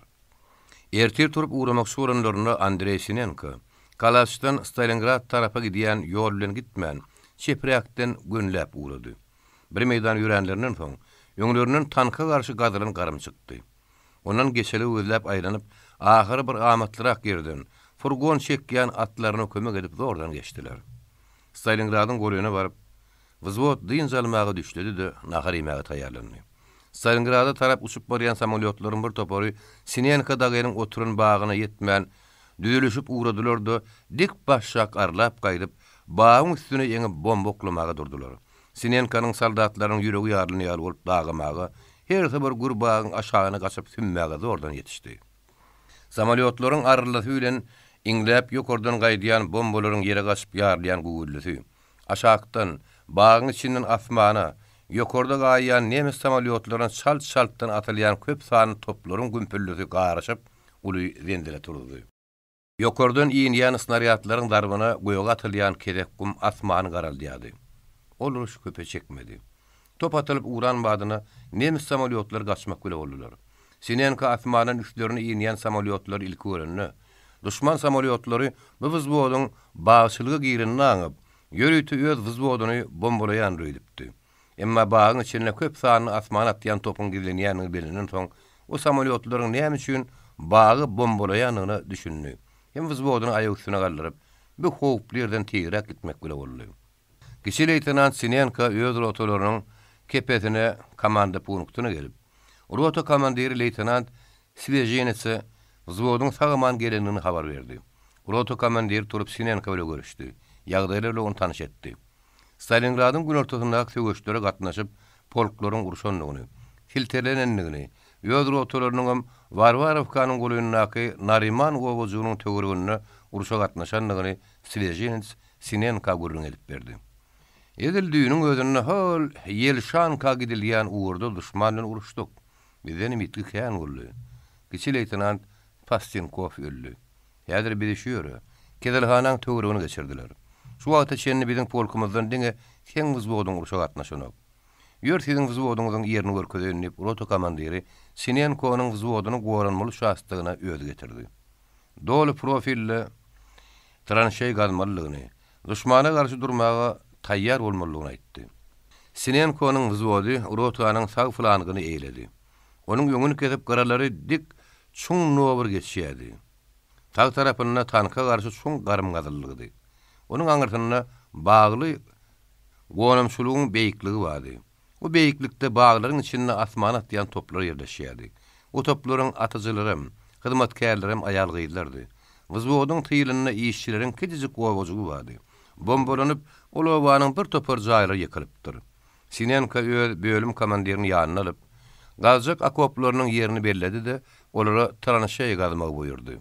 Ertir turup uğramak sorunlaryny Andrey Sinenko, Kalasdan Stalingrad tarafa gidýän ýol bilen gitmän, çeprekden günläp uğrady. Bir meýdan ýürenlerinden soň, öňlerinden tanka garşy gadyran garym çykdy. Ondan geçeli özläp aýlanyp, ahyry bir amatlyrak ýerden furgon çekýän atlaryna kömek edip zordan geçdiler. Stalingradyň golyna baryp, wzwod diýinjalmagy düşdi-de, nahar ýemäge taýýarlandy. Stalingrada tarap uçup barýan samolyotlaryň bir topary Sinenko dagynyň oturun bagyna ýetmän düýülüşip uğradylar-da, dik başak arlap gaýdyp, bagyň üstüne ýeňip bomba oklamaga durdular. Sinenko'nun soldatlaryň ýüregi ýarlyny ýaly bolup dagamaga, her bir gurbagyň aşagyna gaçyp sünmäge zordan ýetişdi. Samolyotlaryň arlygy bilen iňläp ýokardan gaýdýan bombalaryň ýere gaçyp ýarlayan gugullusy, aşakdan bagyň içinden asmana ýokarda gaýýan nemes samolyotlaryň çalt-çaltdan atylýan köp sany toplaryň gümpüllüsy garaşyp uly zendile turdy. Ýokardan iýinýän snaryatlaryň darbyna goýoga atylýan kerek gum asmany garaldýady. Oluş köpe çekmedi. Top atylyp uran badyna nemes samolyotlar gaçmak bile boldular. Sinenko asmanyň üstlerini iýinýän samolyotlar ilki görünni. Düşman samolyotlary bu wzwodyň bagçylygy girini aňyp, ýörüti öz wzwodyny bombalaýan röýdipdi. Emma bagyň içine köp sany asman atýan topun gidenýäni bilinen soň, o samolyotlaryň näme üçin bagy bombalaýanyny düşündi. Hem wzwodyny aýak üstüne galdyryp, bu howply ýerden tegrek gitmek bile boldy. Kişi leytenant Sinenko öz rotalarynyň kepetine komanda punktuna gelip, rota komandiri leytenant Svejenice wzwodyň sagaman gelenini habar berdi. Rota komandiri turup Sinenko bilen görüşdi. Ýagdaýlar bilen onu tanış etdi. Stalingradyň gün ortasyndaky söwüşlere gatnaşyp, polklaryň uruşanlygyny, filtrelenenligini, öz rotalarynyň Varvarovkanyň golyndaky Nariman owajunyň töweregini uruşa gatnaşanlygyny Svejenice Sinenko gurrun edip berdi. Edil düýüniň özüne hol Yelşanka gidilýän uğurda düşman bilen uruşdyk. Bizden ümitli kän boldy. Kiçi leytenant Pastenkov öldü. Ýadyr bilişýär. Kezelhanaň töweregini geçirdiler. Şu wagtda çenni biziň polkumyzdan diňe keň wzwodyň uruşa gatnaşanyp. Ýör siziň wzwodyňyzyň ýerini görkezýänip, rota komandiri Sinenko'nun wzwodyny goranmaly şahslygyna öýdi getirdi. Dolu profilli tranşey galmalygyny, düşmana garşy durmaga taýýar bolmalygyny aýtdy. Sinenko'nun wzwody rotanyň sag flangını eýledi. Onun ýöňüni kesip garalary dik çuň nowur geçýärdi. Tag tarapyna tanka garşy çuň garym gadyllygy. Onun aňyrtyna bagly gonamçylygyň beýikligi bardy. O beýiklikde baglaryň içinde asmana atýan toplar ýerleşýärdi. O toplaryň atyjylary, hyzmatkarlary aýal gyýdylardy. Wuzbodyň tyýlyna işçileriň kedijik gowajugy bardy. Bombalanyp olawanyň bir topar jaýlary ýekilypdyr. Sinenka bölüm komandirini ýanyna alyp, gazjak akoplarının yerini bellädi-de, olara tranşeýa gazmak buyurdy.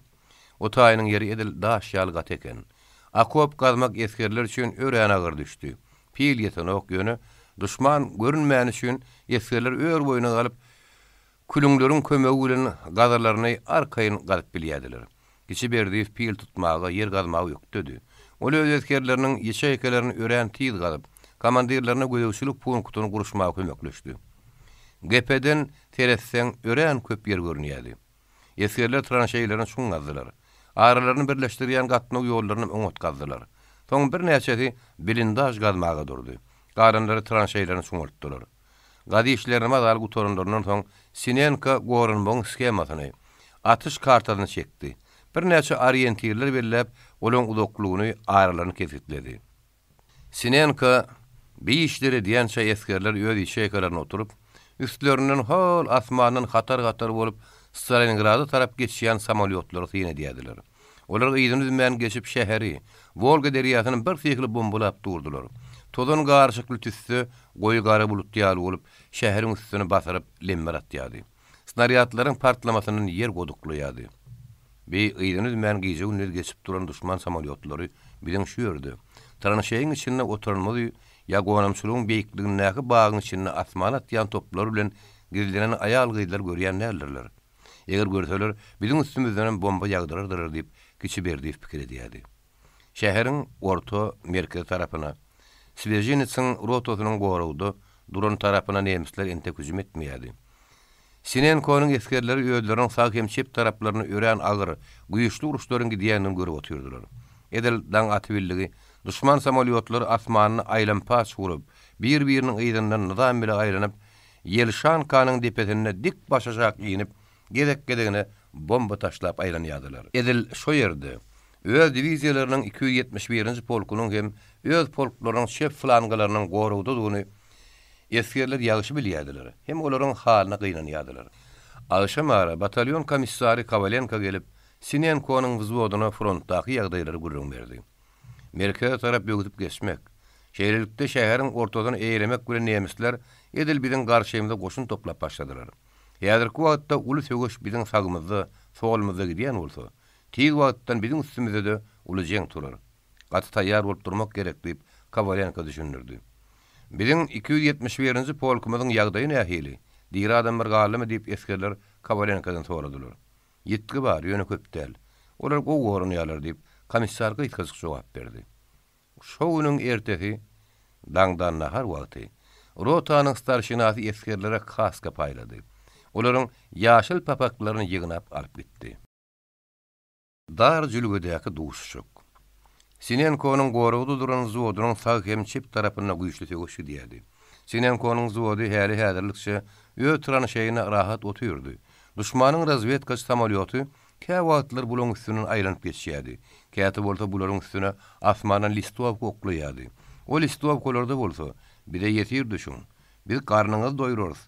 O taýynyň yeri edil daşýaly gat eken. Akop gazmak eskerler üçin ören agyr düşdi. Pil ýetenok ýöne düşman görünmäni üçin eskerler ör boýuna galyp külüňleriň kömegi bilen gazarlaryny arkaýyn galyp bilýärdiler. Kiçi berdi pil tutmagy, yer gazmagy ýokdy. Ol öz eskerleriniň ýeşeýkelerini ören tiýiz galyp, komandirlerine göýüçilik punktunu guruşmagy kömekleşdi. Gepeden teressen ören köp yer görünýärdi. Eskerler tranşeýlerini çuň gazdylar. Aralaryny birleşdirýän gatnaw ýollaryny öňet gazdylar. Soň bir näçesi bilindaj gazmaga durdy. Garynlary tranşeýlerini çuňurtdylar. Gady işlerini mazal gutorunlaryndan soň Sinenka gorunmagyň skemasyny, atış kartasyny çekdi. Bir näçe orientirler belläp, olaň uzaklygyny aralaryny kesetledi. Sinenka bir işleri diýençe eskerler öz işeýkalaryna oturup, üstlerinden hol asmanyň hatar bolup Stalingrada tarap geçýän samolyotlar syny diýdiler. Olar ýygyny men geçip şäheri, Volga deriýasyny bir sykly bombalap durdular. Tozun garşykly tüssü goýy gara bulut ýaly bolup şäheriň üstüne basyryp lemmer atýardy. Snaryatlaryň partlamasynyň yer goduklaýardy. Bir ýygyny men geçip duran düşman samolyotlary bilen şu ýerde. Tranşeýiň içinde oturmaly ya gonamçylygyň beýikligindäki bagyň içinde asmana atýan toplar bilen girilenen aýal gyýdylar görýän nälerler. Eger görseler bizim üstümizden bomba ýagdyrardyr diýip kiçi berdi pikir edýärdi. Şäheriň orta merkez tarapyna Svejinitsin rotosynyň gorawdy duran tarapyna nemisler ente hüjüm etmeýärdi. Sinenko'nyň eskerleri öýdleriň sag hem çep taraplaryny ören agyr, güýçli uruşlaryň gidýänini görüp otyrdylar. Edil daň atybilligi düşman samolyotlary asmanyny aýlanpaç vurup, bir-biriniň ýygynyň nizam bilen aýlanyp, Yelşankanyň depesine dik başaşak ýynyp, gedek-gedegine bomba taşlap aýlanýardylar. Edil şo ýerde öz diviziýalarynyň 271-nji polkunyň hem öz polklarynyň şef flangalarynyň gorawdygyny eskerler ýagyşy bilýärdiler. Hem olaryň halyna gynanýardylar. Aşamara batalyon komissary Kovalenko gelip Sinenko'nyň wzwodyna frontdaky ýagdaýlary gurrun berdi. Merkez tarap bögütüp geçmek, şeýlelikde şäheriň ortadan eýlemek bilen nemisler edil biziň garşymyzda goşun toplap başladylar. Ýazyrky wagtda uly sögüş biziň sagymyzda, solmyzda gidýän bolsa, tiýiz wagtdan biziň üstümizde de uly jeň turar. Gaty taýýar bolup durmak gerek diýip Kovalenko düşündirdi. Biziň 271-nji polkumyzyň ýagdaýy nähili? Diýir adam bir galymy diýip eskerler Kovalenkodan soradylar. Ýetgi bar, ýöne köpdäl. Olar gowurunýarlar diýip komissar gyýtgyzyk jogap berdi. Şo güniň ertesi daňdan nahar wagty rotanyň starşinasy eskerlere kaska paýlady. Olaryň ýaşyl papaklaryny ýygnap alyp gitdi. Dar jülgedäki duşuşuk. Sinenko'nyň gorawdy duran wzodynyň sag hem çep tarapyna güýçli sögüşi diýdi. Sinenko'nyň wzody häli häzirlikçe öz tranşeýine rahat oturdy. Düşmanyň razvedka samolyoty käwatlar bulaň üstünden aýlanyp geçýärdi. Käte bolsa bularyň üstüne asmanyň listow goklaýardy. O listow kolarda bolsa, bir de ýetir düşün. Biz garnyňyzy doýurarys.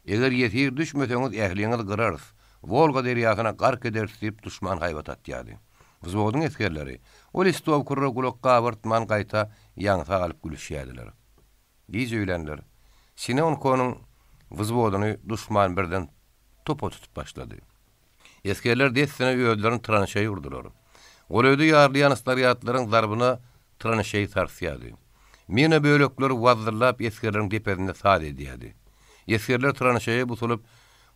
Eger ýetir düşmeseňiz ähliňizi gyrarys. Volga deriýasyna gark edersiz diýip düşman haýbat atýardy. Wzodyň eskerleri o listow kurra gulakka abartman gaýta ýaňsa alyp gülüşýärdiler. Diýje öýlenler. Sinenko'nyň wzodyny düşman birden topa tutup başlady. Eskerler dessine öýdlerini tranşeýe urdular. Golöýde ýarlayan snaryatlaryň darbyna tranşeýe sarsýardy. Mine bölekleri wazdyrlap eskerleriň depesinde sad edýärdi. Eskerler tranşeýe busulyp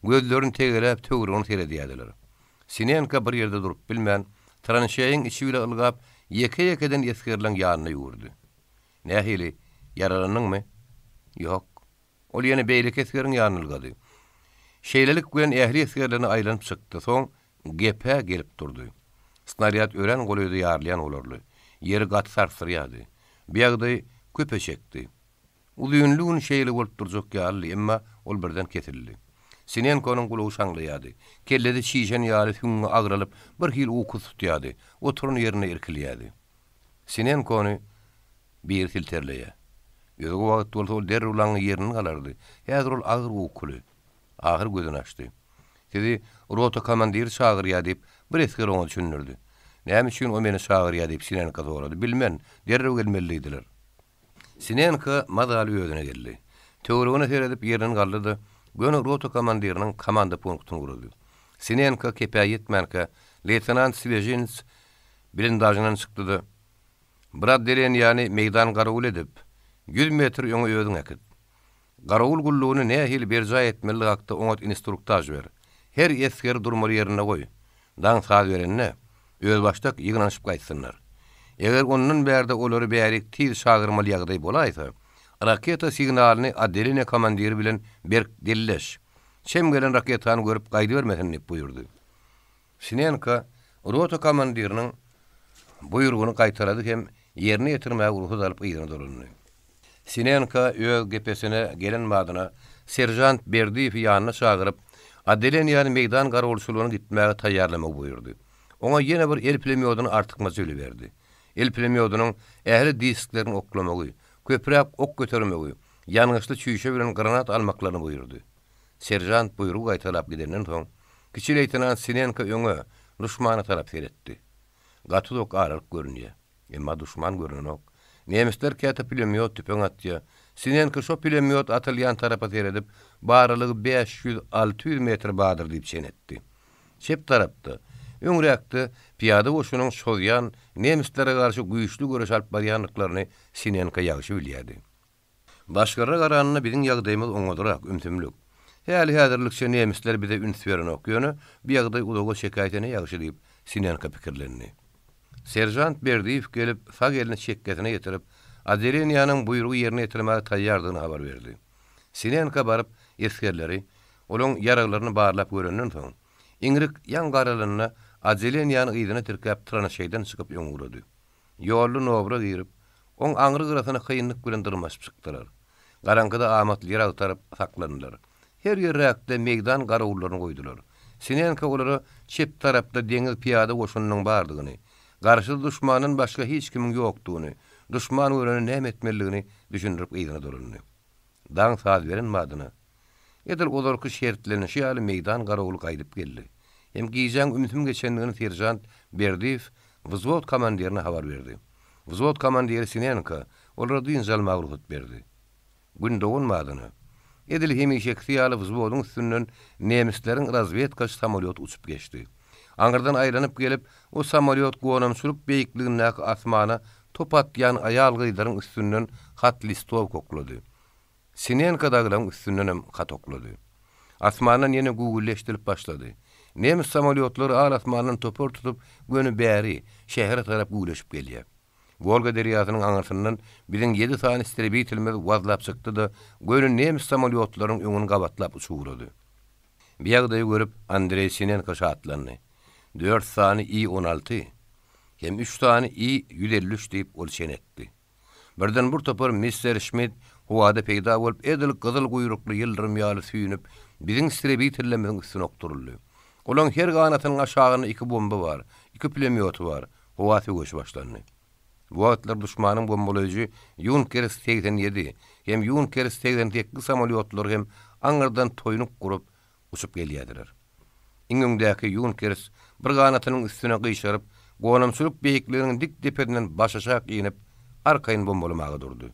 gözlerini tegelep töwrüňi seredýärdiler. Sinenka bir ýerde durup bilmän tranşeýiň içi bile ılgap ýeke-ýekeden eskerleň ýanyna ýugurdy. Nähili, yaralanyňmy? Ýok. Ol ýene beýlik eskerleň ýanyna ılgady. Şeýlelik bilen ähli eskerlerini aýlanyp çykdy. Soň gepe gelip durdy. Snaryat ören golöýde ýarlayan olarly. Ýeri gat sarsyrýardy. Biýagdy köpe çekdi. Uly ýünlügün şeýle bolup durjak ýaly, emma ol birden kesildi. Sinenko'nun gulugy şanglaýady. Kellede şişen ýaly hüňe agralyp bir hil uku tutýady. Oturun ýerine irkilýädi. Sinenko'ny bir filterleýär. Ýöne wagt bolsa derrulaň ýerini galardy. Häzir ol agyr ukuly. Ahir gözüni açdy. Dedi, rota komandir çağırýa diýip bir esker oňa düşünürdi. Näme üçin o meni çağırýa diýip Sinenka sorady. Bilmen, derrew gelmelidiler. Sinenka madaly ýödüne geldi. Töwrügüne seredip ýerini galdyrdy. Göni rota komandiriniň komanda punktyny gurdy. Sinenka kepäýetmänkä leytenant Svejins blindajynyň çykdy. Brad deren ýani meýdan garawul edip 100 metr ýöňe ýödüň ekip. Garawul gullugyny nähil berja etmeli hakda oňa instruktaj ber. Her esker durmaly ýerine goý. Daň saat berenne öz başdak ýygnanyşyp gaýtsynar. Eger ondan bärde olary bärik tiz şagyrmaly ýagdaý bolaýsa, raketa signalyny adeline komandiri bilen berk dilleş. Şem gelen raketany görüp gaýdy bermesini buyurdy. Sinenka rota komandiriniň buyrugyny gaýtarady hem ýerine ýetirmäge ruhsat alyp ýygyny dolundy. Sinenka öz gepesine gelen madyna serjant Berdiýew ýanyna çagyryp Adelen ýani meýdan garawulçylygyny gitmäge taýýarlamak buyurdy. Oňa ýene bir el pulemyotyny artykma söýli berdi. El pulemyotynyň ähli disklerini oklamagy, köpräk ok götermegi, ýangyşly çüýşe bilen granat almaklaryny buyurdy. Serjant buyrugy gaýtarlap gidenden soň, kiçi leytenant Sinenka öňe duşmana tarap seretdi. Gatydyk aralyk görünýär. Emma duşman görünok. Nemisler käte pulemyot tüpeň atdy. Sinenka şo pulemyot atylýan tarapa seredip, baralygy 500-600 metr badyr diýip şenetdi. Şep tarapda öňrekde piyada goşunyň şolýan nemislere garşy güýçlü göreş alyp barýanlyklaryny Sinenka ýagşy bilýärdi. Başgara garanyna biziň ýagdaýymyz oňadyrak ümtümlük. Häli häzirlikçe nemisler bize üns berenok ýöne bir ýagdaý udaga şekaýetine ýagşy diýip Sinenka pikirlendi. Serjant Berdiýew gelip sag elini çekkesine getirip Adeleniýanyň buyrugy ýerine ýetirmäge taýýardygyny habar berdi. Sinenka baryp eskerleri olaň ýaraglaryny barlap görenden soň iňrik ýan garalanyna Adeleniýanyň ýygyny tirkäp tyrana şeýden çykyp ýöňürdi. Ýolly nobra girip oň aňry gyrasyna kynlyk bilen dyrmaşyp çykdylar. Garankyda amatly ýer agtaryp saklandylar. Her ýerrekde meýdan garawullaryny goýdular. Sinenka olary çep tarapda deňiz piyada goşunynyň bardygyny, garşy duşmanyň başga hiç kimiň ýokdugyny, duşman öwreni näme etmeligini düşündirip ýygyna dolundy. Daň saat beren madyna. Edil olarky şertlenişi ýaly meýdan garawul gaýdyp geldi. Hem giýjäň ümitim geçendigini serjant Berdiýew wzwod komandirine habar berdi. Wzwod komandiri Sinenka olary dünjal maglumat berdi. Gün dowunmadyny. Edil hemişekli ýaly wzwodyň üstünden nemisleriň razvedka samolyot uçup geçdi. Aňyrdan aýlanyp gelip o samolyot gonamçylyk beýikligindäki asmana top atýan aýal gyýdaryň üstünden hat listow koklady. Sinenka daglaryň üstünden hem hat oklady. Asmandan ýene gugulleşdirip başlady. Nemis samolyotlary al asmandan topor tutup göni bäri şähre tarap gugulleşip gelýär. Volga derýasynyň aňyrsyndan biziň 7 sany istrebitilmez wazlap çykdy da göni nemis samolyotlaryň öňüni gabatlap uçurdy. Bir ýagdaýy görüp Andrei Sinenka şatlandy. 4 sany I-16 hem 3 sany I-153 diýip ol şenetdi. Birden bir topar Mr. Schmidt howada peýda bolup edil gyzyl guýrukly ýyldyrym ýaly süýnüp biziň istrebitillemizin üstüne okturuldy. Olaň her ganatynyň aşagyna 2 bomba bar, 2 pulemyoty bar. Howa tögüş başlandy. Bu wagtlar duşmanyň bombalaýjy Junkers 87 hem Junkers 88 samolyotlary hem aňyrdan toýnup gurup uçup gelýärdiler. Iňiňdäki Junkers bir ganatynyň üstüne gyşaryp, gonamçylyk beýikliginiň dik depedinden başaşak ýenip arkaýyn bombalamaga durdy.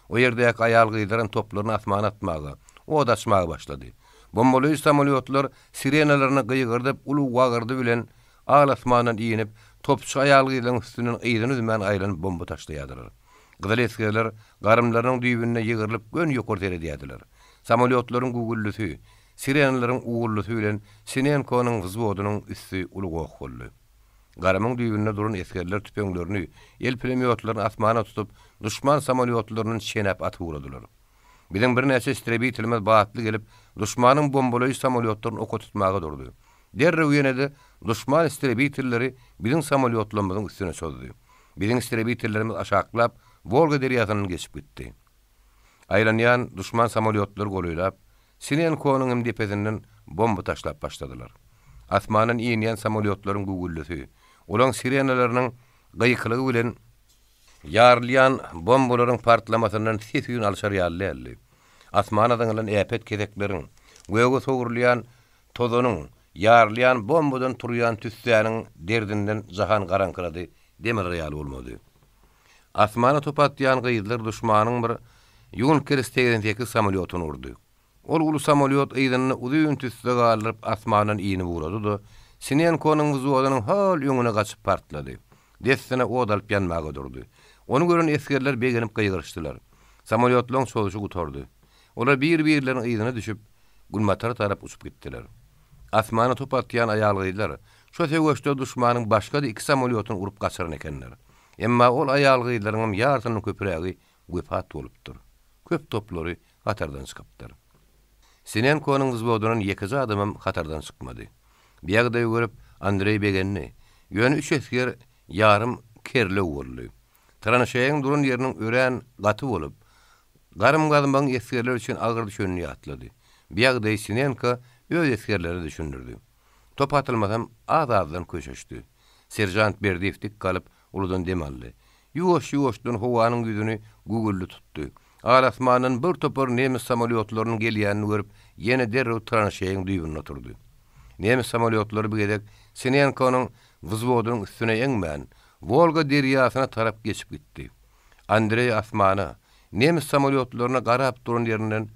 O ýerdäki aýal gyýdaryň toplaryny asmana atmaga, o da açmaga başlady. Bombalaýy samolyotlar sirenalaryny gyýgyrdyp, uluw wagyrdy bilen al asmandan ýenip, topçu aýal gyýdaryň üstünden ýygyny dümen aýlanyp bomba taşlaýardylar. Gyzyl eskerler garymlarynyň düýbüne ýygyrylyp gön ýokary edýärdiler. Samolyotlaryň gugullusy, sirenalaryň uğurlusy bilen Sinenkonyň wzwodynyň üstü uluw okuldy. Garamyň düýbüne duran eskerler tüpeňlerini, el pulemyotlaryny asmana tutup, duşman samolyotlaryny şenep atyp uradylar. Biziň bir näçe istrebitilmez baatly gelip, duşmanyň bombalaýy samolyotlaryny oka tutmaga durdy. Derrew ýene-de duşman istrebitilleri biziň samolyotlarymyzyň üstüne çözdü. Biziň istrebitillerimiz aşaklap Volga derýasyny geçip gitdi. Aýlanýan duşman samolyotlary golaýlap, Sinenko'nun depesinden bomba taşlap başladılar. Asmanın ýenýän samolyotlaryň gugullusy, olaň sirenalarının gaýyklygy bilen ýarlyan bombalaryň partlamasyndan sesini alşar ýaly. Asmanadan gelen äpet kezekleriň, göwge sogurlayan tozanyň, ýarlyan bombadan turýan tüssäniň derdinden jahan garankyrady, demir ýaly bolmady. Asmana topatýan gyýdylar duşmanyň bir ýugun kerestegden teki samolyotyny urdy. Ol ulu samolyot eýdanyny uzun tüsse galyp asmanyň iýini vurady da Sinenko'nun wuzwadynyň hal ýöňüne gaçyp partlady. Dessine odalyp ýanmaga durdy. Onu gören eskerler begenip gaýgyrşdylar. Samolyotlaryň soğuşy gutardy. Olar bir-birleriň eýdine düşüp gulmatara tarap uçup gitdiler. Asmana topatýan aýalgylar şo söwüşde duşmanyň başga da iki samolyotyny urup gaçyran ekenler. Emma ol aýalgylaryň ýartynyň köpregi güpat bolupdyr. Köp toplary hatardan çykypdyr. Sinenko'nun wuzwadynyň ýekiji adamym hatardan çykmady. Biýagda görüp Andrei begenni, ýöne üç esker ýarym kerle boldy. Tranşeýiň durun ýeriniň ören gaty bolup, garym-garymbaň eskerler üçin agyr düşenini ýatlady. Biýagda Sinenko öz eskerleri düşündirdi. Top atylmasam az-azdan köşeşdi. Serjant Berdiýew dik galyp uludan dem aldy. Ýuwaş-ýuwaşdan howanyň ýüzüni gugully tutdy. Arasmanyň bir topar nemis samolyotlarynyň gelýänini görüp, ýene derrew tranşeýiň düýbüne oturdy. Nemis samolyotlary bigedek Sinenko'nun wuzwadynyň üstüne eňmän, Volga derýasyna tarap geçip gitdi. Andrei asmana, nemis samolyotlaryna garap duran ýerinden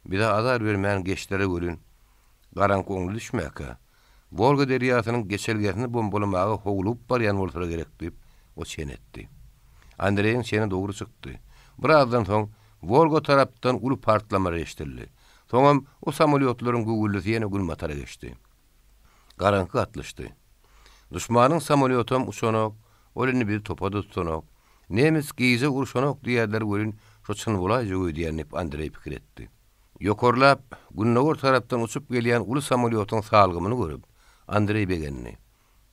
bir de azar bermän geçlere görün. Garanky oňly düşmäke. Volga derýasynyň geçelgesini bombalamagy howlup barýan bolsa gerek diýip o çenetdi. Andreiň çeni dogry çykdy. Birazdan soň Volga tarapdan uly partlama eşdildi. Soňam o samolyotlaryň gugullusy ýene gulmatara geçdi. Garanky atlyşdy. Duşmanyň samolyotum uçanok, olini bir topada tutanok, nemis gize urşanok diýerler görün, şo çyn bolaýjy diýenip Andrei pikir etdi. Ýokarlap, Gunnawar tarapdan uçup gelýän uly samolyotyň salgymyny görüp, Andrei begenni.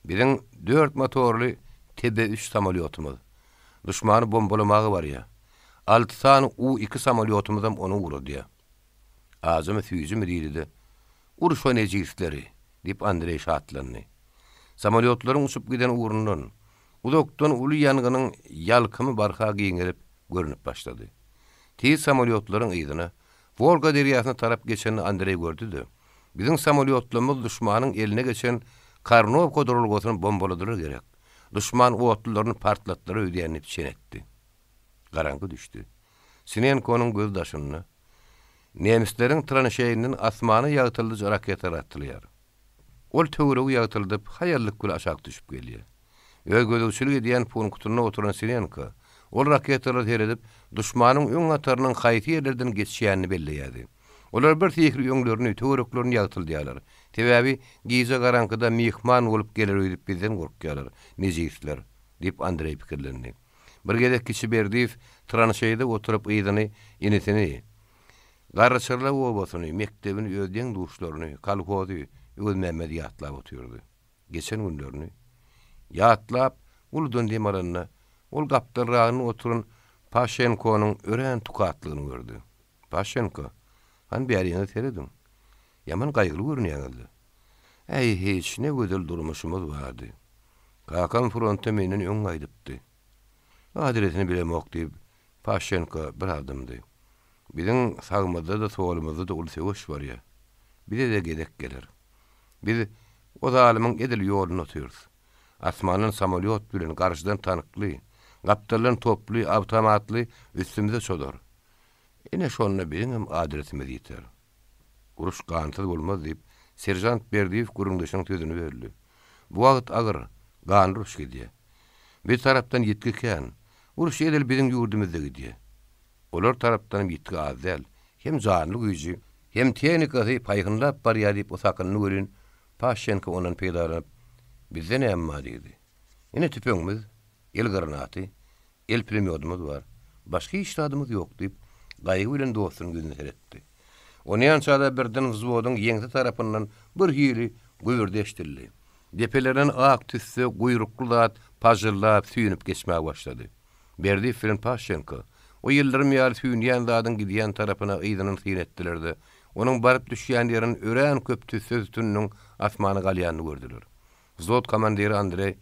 Biziň 4 motorly TB3 samolyotymyz. Duşmany bombalamagy bar ýa. 6 tane U2 samolyotumyzam onu vurdy. Azamy süýjümi diýdi. Uruş oynajystlary diýip Andrei şatlandy. Samolyotlaryň uçup giden urundan, uzakdan uly ýanganyň ýalkymy barha giňerip görünüp başlady. Tiz samolyotlaryň eýdine Volga derýasyna tarap geçeni Andrei gördü-de. Biziň samolyotlarymyz duşmanyň eline geçen Karnovka durulgasyny bombaladyr gerek. Duşman o otlaryny partlatdyr öýdýänip çenetdi. Garanky düşdi. Sinenko'nun gözdaşyny nemisleriň tranşeýinden asmany ýagtyldy raketler atylýar. Ol töweregi ýagtyldyp haýallyk gül aşağı düşüp gelýär. Öýgödüçilik edýän punktyna oturan Sinenko ol raketleri teredip duşmanyň öň atarynyň haýty ýerlerden geçýänini belleýärdi. Olar bir tekri öňlerini töwereklerini ýagtyldylar. Tebäbi gize garankyda mihman bolup geler öýdüp bizden gorkýarlar. Nejisler diýip Andrei pikirlendi. Bir gedek kişi Berdiýew tranşeýde oturup eýdini inisini, garçyrla obasyny, mektebini, öýden duşlaryny, kalkozy, öýdmämedi ýatlap oturdy. Geçen günlerini ýatlap uldan demaranyna, ol gapdan ragyny oturan Paşenko'nun ören tukatlygyny gördü. Paşenko, han bäriňe teredim. Yaman gaýgyly görünýärdi. Ey hiç ne gözel durmuşumuz vardy. Kakam fronta menen öň gaýdypdy. Adresini bilemok diýip Paşenko bir adamdy. Biziň sagmazda da solumuzda da ul söwüş bar ýa. Bize de gedek gelir. Biz o zalymyň edil ýoluny otyrys. Asmanyň samolyot bilen garşydan tanykly, gaptarlaryň toply, awtomatly üstümizde çodar. Ene şonu biziň adresimiz ýeter. Uruş gantyl bolmaz diýip serjant Berdiýew gurundaşyň tözüni berdi. Bu wagt agyr gan uruş gidýär. Bir tarapdan ýetkikän, uruş edil biziň ýurdumyzda gidýär. Olar tarapdan ýetki azel, hem janly güýji, hem tehnikasy paýgynlap barýar diýip o sakynyny görün. Paşenko onan peýdarap bizden emma diýdi. Ine tüpeňimiz, el granaty, el pulemyodumuz bar. Başga işladymyz ýok diýip gaýgy bilen dostuny gözüne teretdi. Onyan çada birden wuzwadyň ýeňsi tarapyndan bir hili güýürde eşdildi. Depelerinden ak tüsse guyruklu zat pajırlap süýünüp geçmäge başlady. Berdiýew bilen Paşenko o ýyllarym ýaly süýünýän zadyň gidýän tarapyna ýygynyň syň etdiler-de. Onun barıp düşýän ýerin örän köptü söz tünüň asmany galýanyny gördüler. Wzot komandiri Andrey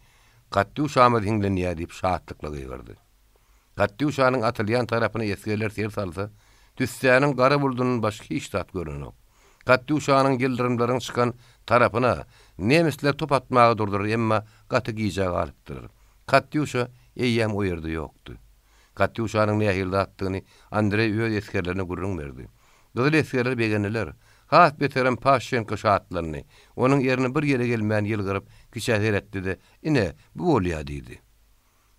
"Gatty uşamy dinlenýär" diýip şahatlykla gygyrdy. Gatty uşanyň atylýan tarapyna esgerler ser salsa, düşsääniň gara buldunyň başga hiç zat görünok. Gatty uşanyň gildiririmlaryň çykan tarapyna nemisler top atmagy durdur, emma gaty giýjä galypdyr. Gatty uşa eýýäm o ýerde ýokdy. Gatty uşanyň nähilde atdygyny Andrey öz esgerlerine gurrun berdi. Gyzyl esgerler begenler, hat beterem Paşenko şahatlaryny, onun ýerine bir ýere gelmän ýylgyryp kiçäher etdi-de, "Ine, bu bolýa" diýdi.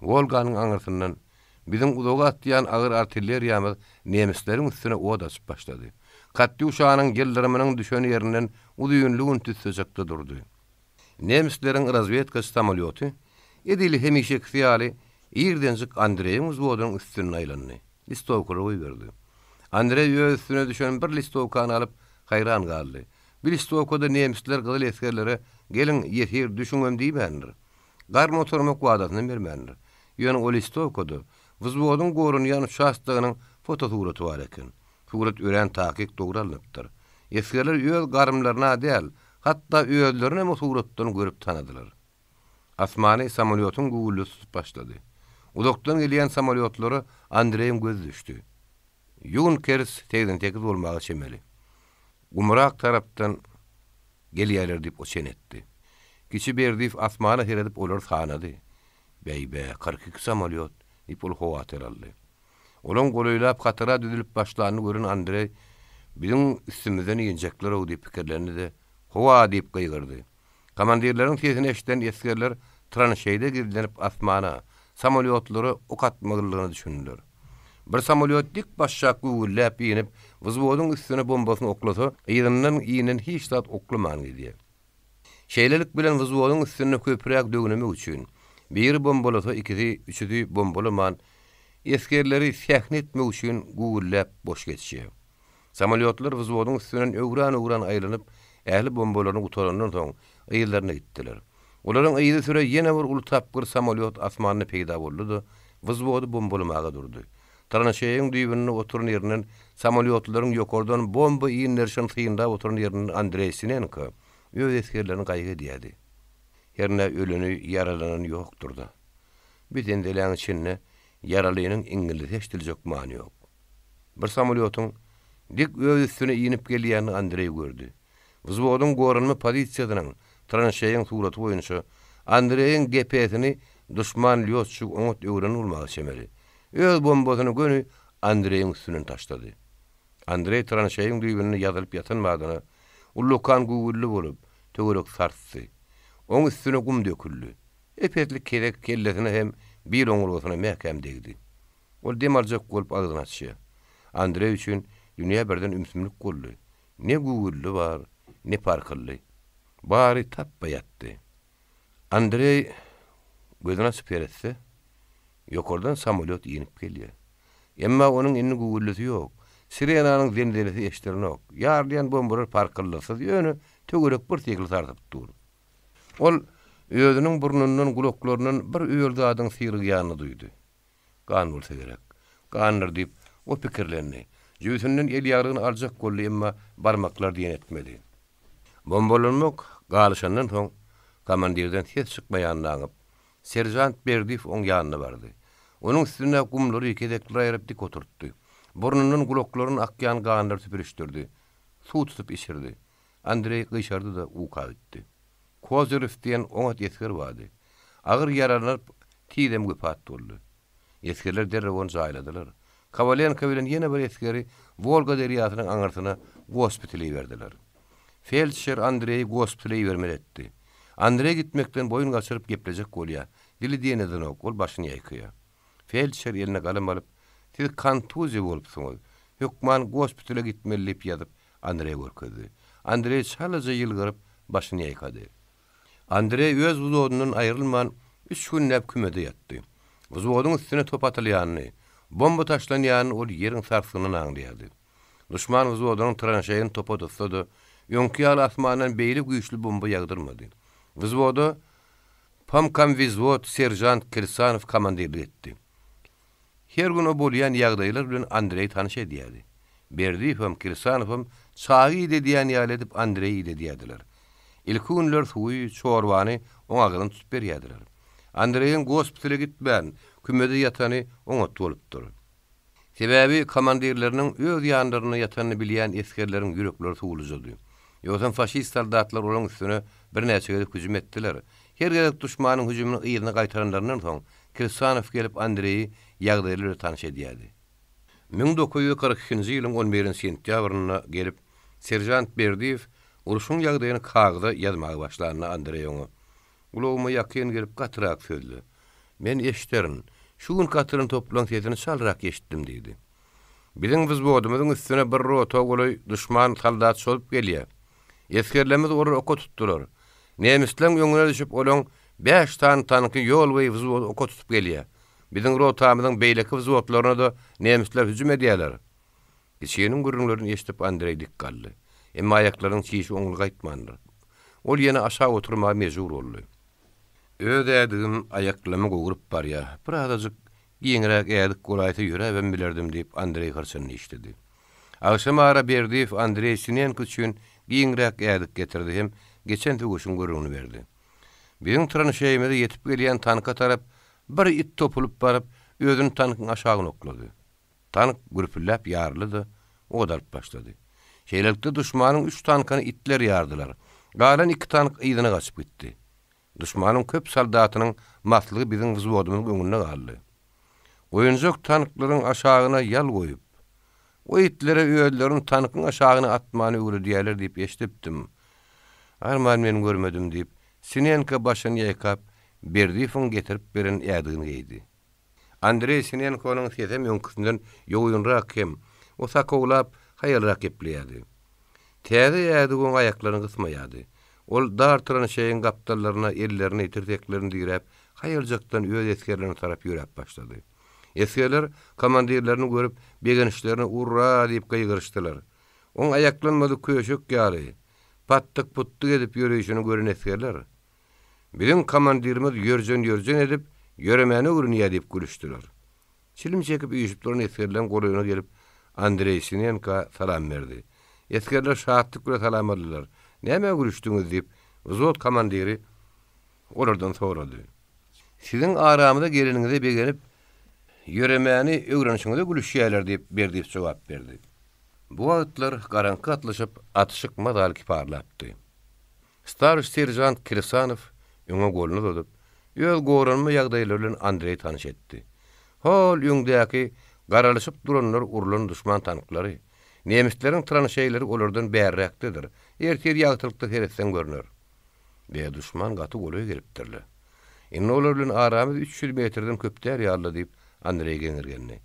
Volganyň aňyrsyndan bizim uzaga atýan agyr artilleriýamyz nemisleriň üstüne od açyp başlady. Gatty uşanyň geldiriminiň düşeni ýerinden uzyňlygyň tüssejekde durdy. Nemisleriň razvedka samolyoty edili hemişe xiýaly ýerdenjik Andreýiň wzwodynyň üstüne aýlandy. Listowka roý berdi. Andrey öz üstüne düşen bir listowkany alyp hayran galdy. Bir listowkada nemisler gyzyl esgerlere "Gelin ýetir düşünmem" diýmendir. Gar motoruma kuadatyny bermendir. Ýöne o listowkada wzwodyň gorunýan şahstygynyň fotosuraty bar eken. Surat ören takik dogralnypdyr. Esgerler öz garymlaryna däl, hatda özlerine o suratdan görüp tanadylar. Asmany samolyotyň gugulysy başlady. Uzakdan gelýän samolyotlary Andrey'in göz düşdü. Junkers 88 bolmagy çemeli. Gumrak tarapdan gelýärler diýip o çenetdi. Kiçi berdif asmana heredip olar sanady. Beýbe 42 samolyot diýip ol howater aldy. Olaň golaýlap katara düzülip başlanyny görün Andrey bizim üstümizden ýenjekler o diýip pikirlerini de howa diýip gygyrdy. Komandirleriň sesini eşiten esgerler tranşeýde girdilenip asmana samolyotlary ok atmagylygyny düşündiler. Bir samolyot dik başşak gugulläp ýenip wzwodyň üstüne bombasyny oklasa, ýerinden hiç zat oklamagy diýdi. Şeýlelik bilen wzwodyň üstüne köpürek dögnemek üçin bir bombalasa ikisi, üçüdi bombalaman eskerleri sähnetmek üçin gugulläp boş geçýär. Samolyotlar wzwodyň üstünden öwran aýlanyp, ähli bombalaryny utarandan soň ýerlerine gitdiler. Olaryň ýyly süre ýene bir ultapgyr samolyot asmanyny peýda boldy, wzwody bombalamaga durdy. Tranşeýiň düýbünde oturan ýerinden samolyotlaryň ýokardan bomba ýinlerşen syýynda oturan ýerinden Andrey Sinenko öz eskerlerini gaýgy diýdi. Ýerine öleni, yaralanan ýokdurda. Biz endeleň içinde yaralanyň iňilde eşdiljek many ýok. Bir samolyotyň dik öz üstüne ýenip gelýäni Andrey gördü. Wzwodyň gorunma pozisiýasynyň tranşeýiň suraty boýunça Andrey'in GPS-ini düşman lyotçuk oňat öwren bolmagy çemeli. Öz bombasyny gönü Andrey'in üstüne taşlady. Andrey tranşeýiň düýbünde ýazylyp ýatanmadyna ullukan gugully bolup töwerek sarsdy. Oň üstüne gum döküldi. Epetlik kerek kellesine hem bir oňurgasyna mähkem degdi. Ol demarjak bolup agyny açýar. Andrey üçin dünýä birden ümsümlik boldy. Ne gugully bar, ne parkylly. Bari tappa ýatdy. Andrey gözüne süperetse, ýokardan samolyot ýenip gelýär. Emma onuň inni gugulysy ýok. Sirenanyň zemdelesi eşdirilnok. Ýarlayan bombalar parkyllasy ýöne tögerek bir tekil tartyp dur. Ol özüniň burnundan gulaklarynyň bir öýül zadyň syrygýanyny duýdy. Gan bolsa gerek. Gandyr diýip o pikirlerini. Jöýsünden el ýaryny aljak boldy, emma barmaklar diýen etmedi. Bombalanmak galyşandan soň komandirden ses çykmaýanyny aňyp, serjant Berdif oň ýanyna bardy. Onuň üstüne gumlary kedekler aýryp dik oturtdy. Burnundan gulaklaryny akýan gandyr süpürüşdirdi. Suw tutup içirdi. Andrey gyşardy da uka bitdi. Kozyrif diýen oňat esger bardy. Agyr ýaralanyp tidem göpat boldy. Esgerler derre onu jaýladylar. Kavalenko bilen ýene bir eskeri Volga derýasynyň aňyrsyna gospitale berdiler. Felçer Andrey gospitale bermeli etdi. Andrey gitmekden boyun gaçyryp gepleşek bolýar. Dili diýeneden ok, ol başyny ýaýkýar. Felçer eline galam alyp, "Siz kontuziýa bolupsyňyz. Hökman gospitale gitmeli" diýip ýazyp Andrey görkezdi. Andrey çalaja ýylgyryp başyny ýaýkady. Andrey öz wzodundan aýrylman 3 günläp kümede ýatdy. Wzodyň üstüne top atylýanyny, bomba taşlanýanyny ol ýeriň sarsynyň aňlaýardy. Düşman wzodynyň tranşeýini topa tutsady, ýonkyýal asmandan beýli güýçli bomba ýagdyrmady. Wzwoda Pamkam wzwod serjant Kirsanow komandirlik etdi. Her gün o bolýan ýagdaýlar bilen Andrey tanyş edýärdi. Berdifem, Kirsanofem sağı dediýän ýaly edip Andrei dediýärdiler. Ilki günler suwy, çorwany oňa gylan tutup berýärdiler. Andreiň gospitale gitmän, kümede ýatany oňa tolupdyr. Sebäbi komandirleriniň öz ýanlaryna ýatanyny bilýän eskerleriň ýürekleri suwulujady. Ýogsa faşist soldatlar olaň üstüne bir näçe gelip hüjüm etdiler. Her gerek düşmanyň hüjümini ýerine gaýtaranlardan soň Kirsanov gelip Andrei'i ýagdaýlary tanyş edýärdi. 1942-nji ýylyň 11-nji sentýabryna gelip serjant Berdiýew uruşun ýagdaýyny kagda ýazmagy başlanyna Andrei oňa ulagma ýakyn gelip gatyrak söýledi. Men eşiterin, şu gün gatyryň toplan sesini salrak eşitdim diýdi. Biziň wzwodymyzyň üstüne bir rota goly düşman soldat çolup gelýär. Eskerlerimiz orar oka tutdular. Nemisleň öňüne düşüp olaň 5 tanky ýol we wzwod oka tutup gelýär. Biziň rotamyzyň beýleki wzwodlaryna da nemisler hüjüm edýärler. Kişiniň gürrüňlerini eşitip Andrei dik galdy. Emma aýaklaryň çiýişi oňly gaýtmandy. Ol ýene aşağı oturmagy mejbur boldy. Ödädigim aýaklamy gogurup barýar. Bir adazyk giňirek ädik golaýty ýörebem bilerdim diýip Andrei hırsyny işledi. Agşam ara Berdiýew Andrei Sinenko üçin giňirek ädik getirdi hem geçen tuguşun görüňini berdi. Biziň tranşeýimizde ýetip gelýän tanka tarap bir it topulup barıp özüni tankyň aşagyna oklady. Tank gürpüllep ýarlydy, o daryp başlady. Şeýlelikde düşmanyň 3 tankany itler ýardylar. Galan 2 tank ýygyna gaçyp gitdi. Düşmanyň köp soldatynyň matlygy biziň wzwodymyzyň öňünde galdy. Oýunjak tanklaryň aşagyna ýal goýup, o itlere öýdlerini tankyň aşagyna atmany öwredýärler diýip eşitdim. Arman men görmedim diýip Sinenko başyny ýaýkap Berdiýewiň getirip beren ýadygyny geýdi. Andrei Sinenko'nun sesem öňküsinden ýoýunrak hem o sakoglap haýalrak gepleýärdi. Täze ýadygyň aýaklaryny gysmaýardy. Ol dartyran şeýin gapdallaryna ellerini tirteklerini direp haýaljakdan öz eskerlerini tarap ýörep başlady. Eskerler komandirlerini görüp begenişlerini urra diýip gaýgyrşdylar. Oň aýaklanmady köşük ýaly. Pattyk puttyk edip ýöreýişini gören eskerler. Biziň komandirimiz ýörjen edip ýöremäni urunýa diýip gülüşdiler. Çilim çekip üýüşip duran eskerlerin golaýyna gelip Andrei Sinenko salam berdi. Eskerler şahatlyk bilen salam aldylar. Näme gülüşdiňiz diýip wzwod komandiri olardan sorady. Siziň aramyda geleniňize begenip ýöremäni öwrenişiňize gülüşýärler diýip Berdiýew jogap berdi. Bu wagtlar garanky atlaşyp atyşyk madal kiparlapdy. Starşy serjant Kirsanov öňe golunu tutup, ýöl goranma ýagdaýlary bilen Andrei tanyş etdi. Hol ýöňdäki garalyşyp duranlar urulan düşman tanklary, nemisleriň tranşeýleri olardan bärräkdir. Ertir ýagtylykda heretsen görünür. Beýle düşman gaty golaý gelipdirler. Indi olar bilen aramy 300 metrden köpdär ýarly diýip Andrei geňirgenni.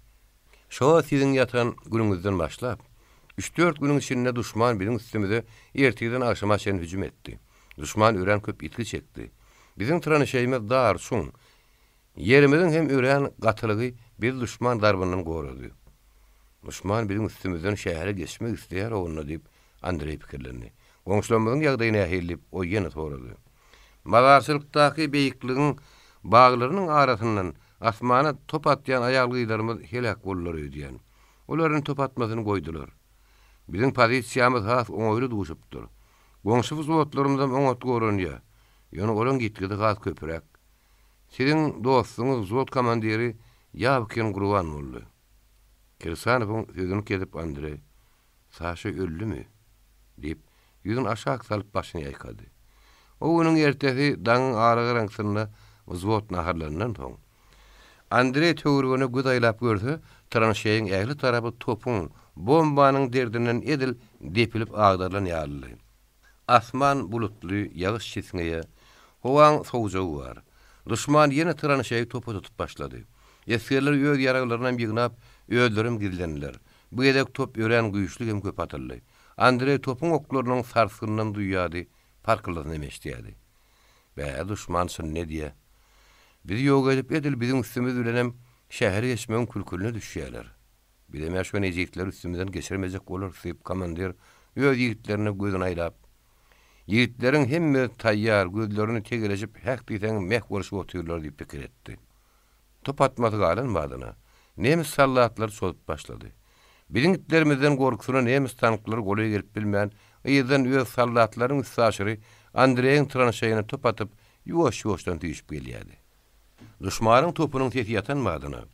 Şo siziň ýatan günüňizden başlap 3-4 günüň içinde düşman biziň üstümizde ertirden aşama şeň hüjüm etdi. Düşman ören köp itki çekdi. Biziň tranşeýimiz dar şuň. Ýerimiziň hem ören gatylygy bir düşman darbynyň gorady. Düşman biziň üstümizden şähere geçmek isleýär ony diýip Andrei pikirlendi. Goňşularymyzyň ýagdaýyna helip o ýene sorady. Magarçylykdaky beýikligiň baglarynyň arasyndan asmana top atýan aýaglylarymyz helak bollar öýdýän. Olaryň top atmasyny goýdular. Biziň pozisiýamyz has oňoýly duşupdyr. Goňşy wzwodlarymyzdan oňat goranýar. Ýöne olan gitgide has köpürek. Siziň dostuňyz wzwod komandiri Ýabkin Gurban boldy. Kirsanowyň sözüni kesip Andrei, "Saşa öldümi?" diýip ýüzüni aşağı salyp başyny ýaýkady. O günüň ertesi daňyň aragy raňsyna wzwod naharlaryndan soň Andrei töwrügüne göz aýlap görse, tranşeýiň ägli tarapy topun, bombanyň derdinden edil depilip agdarlan ýaly. Asman bulutly, ýagyş çisňeýe, howaň sowjagy bar. Düşman ýene tranşeýi topu tutup başlady. Eskerler öz ýaraglaryndan ýygnap, öldürüm gizlendiler. Bu edek top ören güýçlü hem köp atyldy. Andrei topun oklarynyň sarsgyndan duýýardy, parkylaryny eşdiýärdi. Bä düşman şun ne diýe? Bizi ýok edip edil biziň üstümiz bilenem şäher geçmegiň külkülüne düşýärler. Bilemär şu nejekler üstümizden geçirmejek bolar diýip komandir öz ýigitlerine gözüni aýlap. Yigitleriň hemme taýýar, gözlerini tegelejip häk diýsen meh bolşy otyrlar diýip pikir etdi. Top atmagy galan badyna. Nemis soldatlar çolup başlady. Bizim itlerimizden gorkusuna nemis tanklary goly gelip bilmän, ýydan öz soldatlaryň üstaşyry Andreýiň tranşeýine top atyp ýuwaş-ýuwaşdan tüýüşip gelýärdi. Duşmanyň topunyň teti ýatanmadyna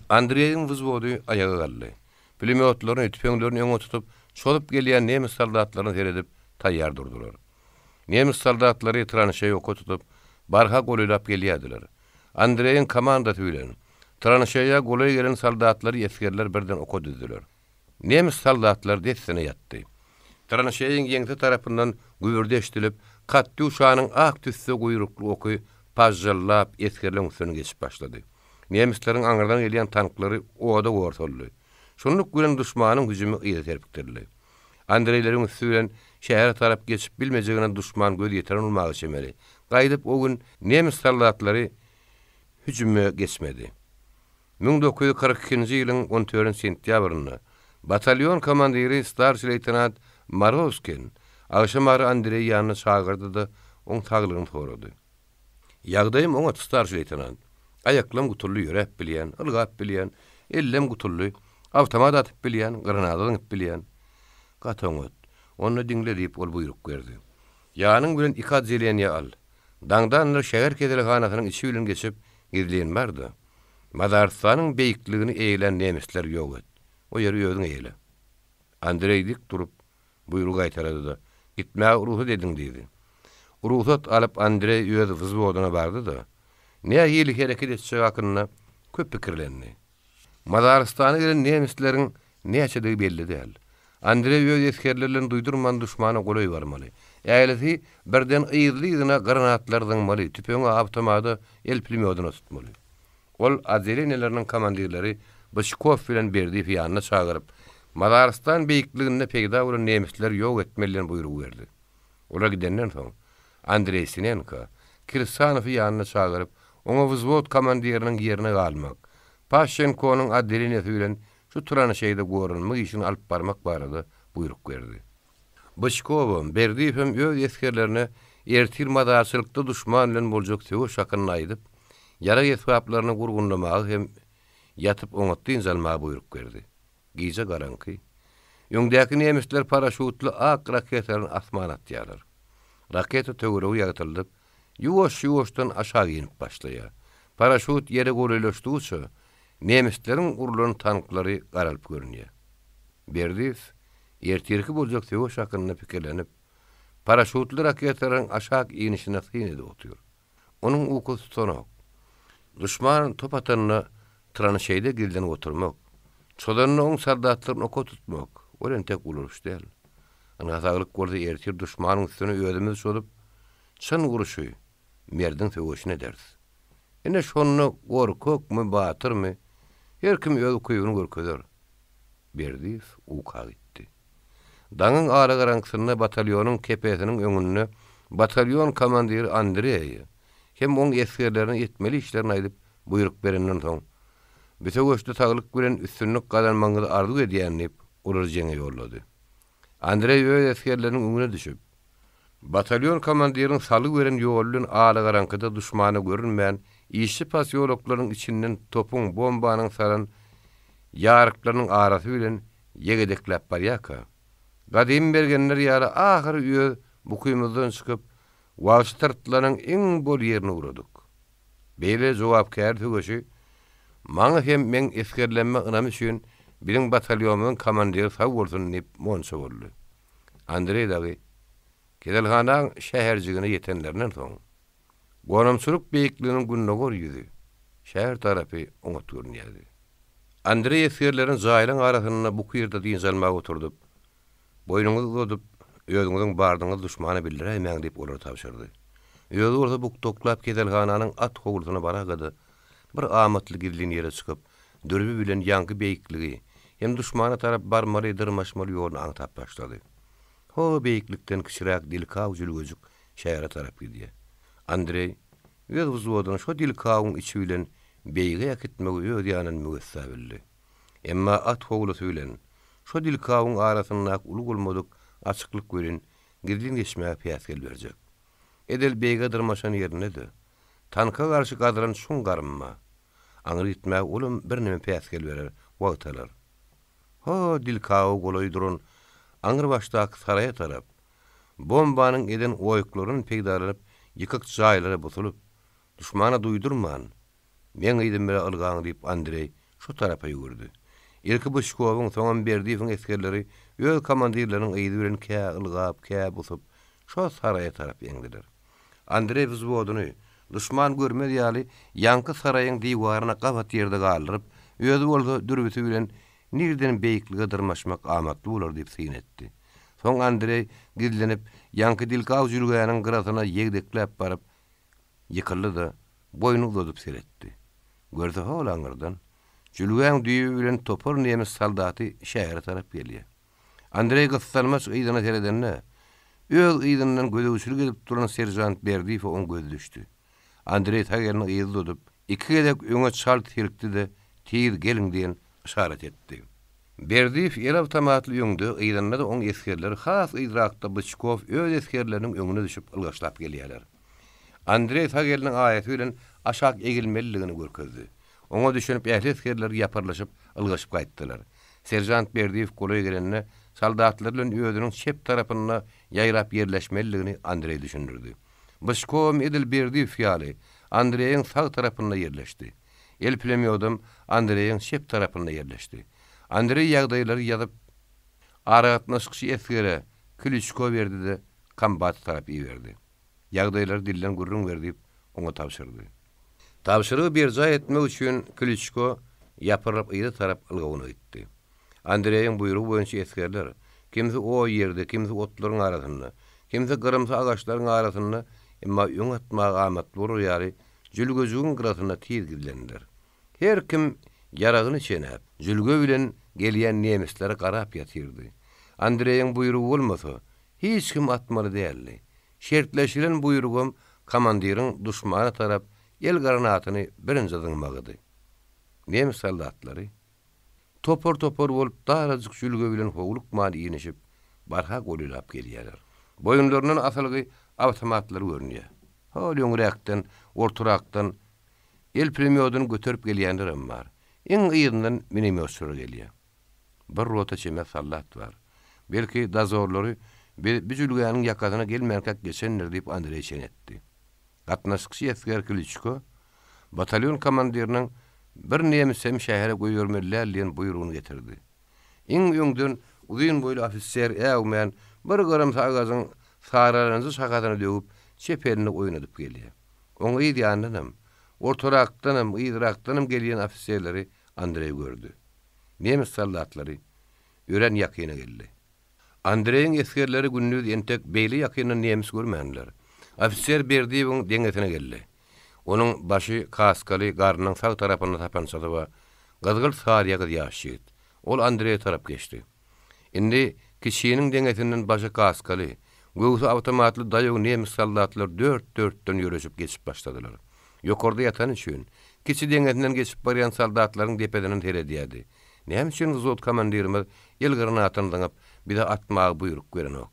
Andreýiň wzwody ayaga galdy. Pulemyotlaryny tüpeňlerini öňe tutup, şolup gelýän nemis soldatlaryny seredip taýýar durdular. Nemis soldatlary tranşeýi oka tutup, barha golylap gelýärdiler. Andreýiň komandaty bilen tranşeýa goly gelen soldatlary eskerler birden oka düzdüler. Nemis soldatlar dessine ýatdy. Tranşeýiň ýeňte tarapyndan güwürde eşdilip, katdy uşanyň ak tüssü guýrukly oky pajjallap eskerleň üstüne geçip başlady. Nemisleriň aňyrdan gelýän tanklary oda gortuldy. Şonluk bilen duşmanyň hüjümi ýa terpikdirdi. Andreýleriň üstünden şäher tarap geçip bilmejegine duşman göz ýeteren bolmagy şemeli. Gaýdyp o gün nemis soldatlary hüjüme geçmedi. 1942-nji ýylyň 14 sentýabrynda batalyon komandiri starşy leytenant Marowskin Aşamary Andreý ýanyna çagyrdy da oň taglygyny sorady. Ýagdaýym oňa starşy leytenant. Ayaklam gutully ýörep bilýän, ylgap bilýän, ellem gutully, awtomat atyp bilýän, granada atyp bilýän. Gatoňot, onu diňledip ol buyruk berdi. Ýanyň bilen ikad zeleni al. Dangdan şäher kedelhanasynyň içi bilen geçip girilýän bardy. Madarstanyň beýikligini eýlen nemisler ýok et. O ýeri ýödüň eýle. Andreý dik durup buyruk aýtarady da, "Gitmä ruhy dediň" diýdi. Ruhsat alyp Andreý ýözi wzwodyna bardy da, näme ýyly hereket etjek hakyna köp pikirlendi. Madarstany gelen nemisleriň näçedigi belli däl. Andreý öz eskerlerden duýdurman duşmana goly barmaly. Äýlesi birden ýyzlygyna granatlardan maly, tüpeňe awtomata el pulemyotyna tutmaly. Ol azelenelerini komandirleri Bışkov bilen berdi ýanyna çagyryp, Madarstan beýikliginde peýda bolan nemisler ýok etmeliň buyruk berdi. Ola gidenden soň Andreý Sinenko Kirsanowy ýanyna çagyryp, oňa wzwod komandiriniň ýerine galmak, Pashenkonyň adelenesi bilen şu turany şeýde görünmek üçin alyp barmak barada buyruk berdi. Bışkow berdi hem öz eskerlerine ertir madarçylykda duşman bilen boljak söwüş hakyny aýdyp, ýara ýetgaplaryny gurgunlamagy hem yatıp oňatdyň zalma buyruk berdi. Gize garanky. Ýöňdäki nemisler paraşutly ak raketlaryny asmana atýarlar. Raketa töweregi ýatylyp, ýuwaş-ýuwaşdan aşağı inip başlaýar. Paraşut ýere goýulaşdygyça, nemisleriň urulany tanklary garalyp görünýär. Berdiýew ertirki boljak söwüş hakyna pikirlenip, paraşutly raketlaryň aşağı inişine syn edip otur. Onuň ukusy sonak. Duşman top atanyna tranşeýde gilden oturmak, çolanyny oň soldatlaryny oka tutmak, olen tek uruş däl. Anasaglyk gördi ertir duşmanyň üstüne ödümiz şolup, çyn uruşy, merdiň söwüşine ders. Ene şonu gorkokmy, batyrmy, her kim öz kuýuny görkezler. Berdiýew uka gitdi. Daňyň ara garankysyna batalyonuň kepesiniň öňünde batalyon komandiri Andreý hem oň eskerlerini etmeli işlerini aýdyp buyruk berenden soň bite goşdy taglyk bilen üstünlük kazanmagy arzu edýänip urarjyňa ýollady. Andreý öz eskerleriniň öňüne düşüp, batalyon komandiriň saly beren ýolun ala garankyda duşmany görünmän işi pasiýoloklaryň içinden topuň bombanyň saran ýaryklarynyň arasy bilen ýegedeklep barýaka. Gadym bergenler ýara ahyry öz bu kuýmuzdan çykyp Washingtonlaryň iň bol ýerine uradyk. Beýle jogapkär tögeşi, maňa hem men eskerlenme ynamy üçin bilen batalyonuň komandiri sag bolsun diýip monça boldy. Andreý dagy kedelhanaň şäherjigine ýetenlerinden soň gonamçylyk beýikliginiň gününe görýüdi. Şäher tarapy oňa görünýärdi. Andreý eskerleriň jaýlaryň arasyna bu ýerde diýen zalmaga oturdup, boýnuňy godup, özüňiň bardyňy duşmana bildiräýmäň diýip olar tapşyrdy. Özü orada bu toklap kedelhananyň at howlusyna baragady. Bir amatly gidilýän ýere çykyp, dörbi bilen ýanky beýikligi, hem duşmana tarap barmary dyrmaşmaly ýoluny aňtap başlady. Ho beýiklikden kiçiräk dilkaw jülgüjük şähere tarap gidýär. Andreý öz wzwodyny şo dilkawyň içi bilen beýige ýakitmegi öz ýanyny mügessa bildi. Emma at howlusy bilen şo dilkawyň arasyna uly bolmadyk açyklyk gören girdin geçmäge piýaskel berjek. Edel beýige dyrmaşan ýerinde tanka garşy gadyran şun garynma. Aňyr gitmäge ulum bir neme piýaskel berer, wagtalar. Ho dilkağı goloy durun, aňyr başdaky saraya tarap, bombanyň eden oýuklaryny peýdalanıp, ýykyk jaýlara butulup, düşmana duýdurman. Men ýydım bile algaň diýip Andrey şu tarapa ýugurdy. Ilki Buşkowyň soňam berdiýiň eskerleri öz komandirleriniň eýdi bilen kä ılgap, kä busup, şo saraya tarap ýeňdiler. Andrey wzwodyny düşman görmedi ýaly ýanky saraýyň diýwaryna gabat ýerde galyryp, özü bolsa dürbüti bilen nirden beýiklige dyrmaşmak amatly bolar diýip syn etdi. Soň Andrey gizlenip ýanky dilkaw jülgäniň gyrasyna ýegdeklep baryp ýykyldy da boýnu uzadyp seretdi. Gördi holaňyrdan jülgän düýbi bilen topar nemes saldaty şähere tarap gelýär. Andrey gyssalmas ýygyna seredenne öz ýygynyň gödüçlük edip duran serjant Berdiýew oň göz düşdi. Andrey taýyryny ýygy tutup, iki gedek öňe çalt hirikdi de "Tir gelin" diýen işaret etdi. Berdiýew el awtomatly ýöňde ýygyna da oň eskerleri has ydrakda Bıçkov öz eskerleriniň öňüne düşüp ylgaşlap gelýärler. Andrey taýyrynyň aýaty bilen aşak egilmeliligini görkezdi. Oňa düşünip ähli eskerler ýaparlaşyp ylgaşyp gaýtdylar. Serjant Berdiýew goloy gelenne saldatlar bilen özüniň şep tarapyna ýaýrap ýerleşmeliligini Andrey düşündirdi. Bıçkov edil Berdiýew ýaly Andreyň sag tarapyna ýerleşdi. El pulemyodum Andreyň şep tarapyna ýerleşdi. Andrey ýagdaýlary ýazyp aragatnaşykçy esgere Klitschko berdi de kombat tarapy berdi. Ýagdaýlary dillen gurrun berdi oňa tapşyrdy. Tapşyrygy berja etmek üçin Klitschko ýaparyp ýyly tarap ylgawyna gitdi. Andreyň buýrugy boýunça esgerler kimse o ýerde, kimse otlaryň arasynda, kimse gyrymsy agaçlaryň arasynda emma öň atmagy amatly bolur ýaly jülgözüň gyrasyna tirgilenler. Her kim yaragyny çenäp, jülgö bilen gelýän nemisleri garap ýatyrdy. Andreyň buýrugy bolmasa, hiç kim atmaly däldi. Şertleşilen buýrugum komandiriň düşmana tarap el granatyny birinji zyňmagydy. Nemis saldatlary topor bolup darazyk jülgö bilen howluk many ýenişip barha golulap gelýärler. Boyunlarynyň asalygy awtomatlary görünýär. Hol ýöňrekden, orturakdan el pulemyodyny götürüp gelýänler bar. Iň ýyryndan minimyosur gelýär. Bir rota çeme sallat bar. Belki dazorlary bir jülgäniň ýakasyna gelmärkek geçenler diýip Andrey çenetdi. Gatnaşykçy esger Klitschko batalyon komandiriniň bir nemisem şähere goýurmerler diýen buýrugyny getirdi. Iň öňden uzun boýly ofisier äwmen bir gyrymsa agazyň sararanyny şakatyna döwüp çeperini oýnadyp gelýär. Oňa ýanynam, ortarakdanam, ýyrakdanam gelýän ofisierleri Andrey gördü. Nemis saldatlary ören ýakyna geldi. Andreyň eskerleri gündüz entek beýli ýakyny nemis görmänler. Ofisier Berdiýewiň deňetine geldi. Onun başı kaskaly garnyň sag tarapyna tapansady we gyzgyl sarıya gyz ýaşyt. Ol Andrey tarap geçdi. Indi kişiniň deňetinden başı kaskaly, göwsü awtomatly daýagy nemis saldatlar dört-dörtden ýöreşip geçip başladylar. Ýokarda ýatan üçin kişi deňetinden geçip barýan saldatlaryň depedinden teredýärdi. Näme üçin wzot komandirimiz el granatyny daňyp bir de atmagy buýruk berenok.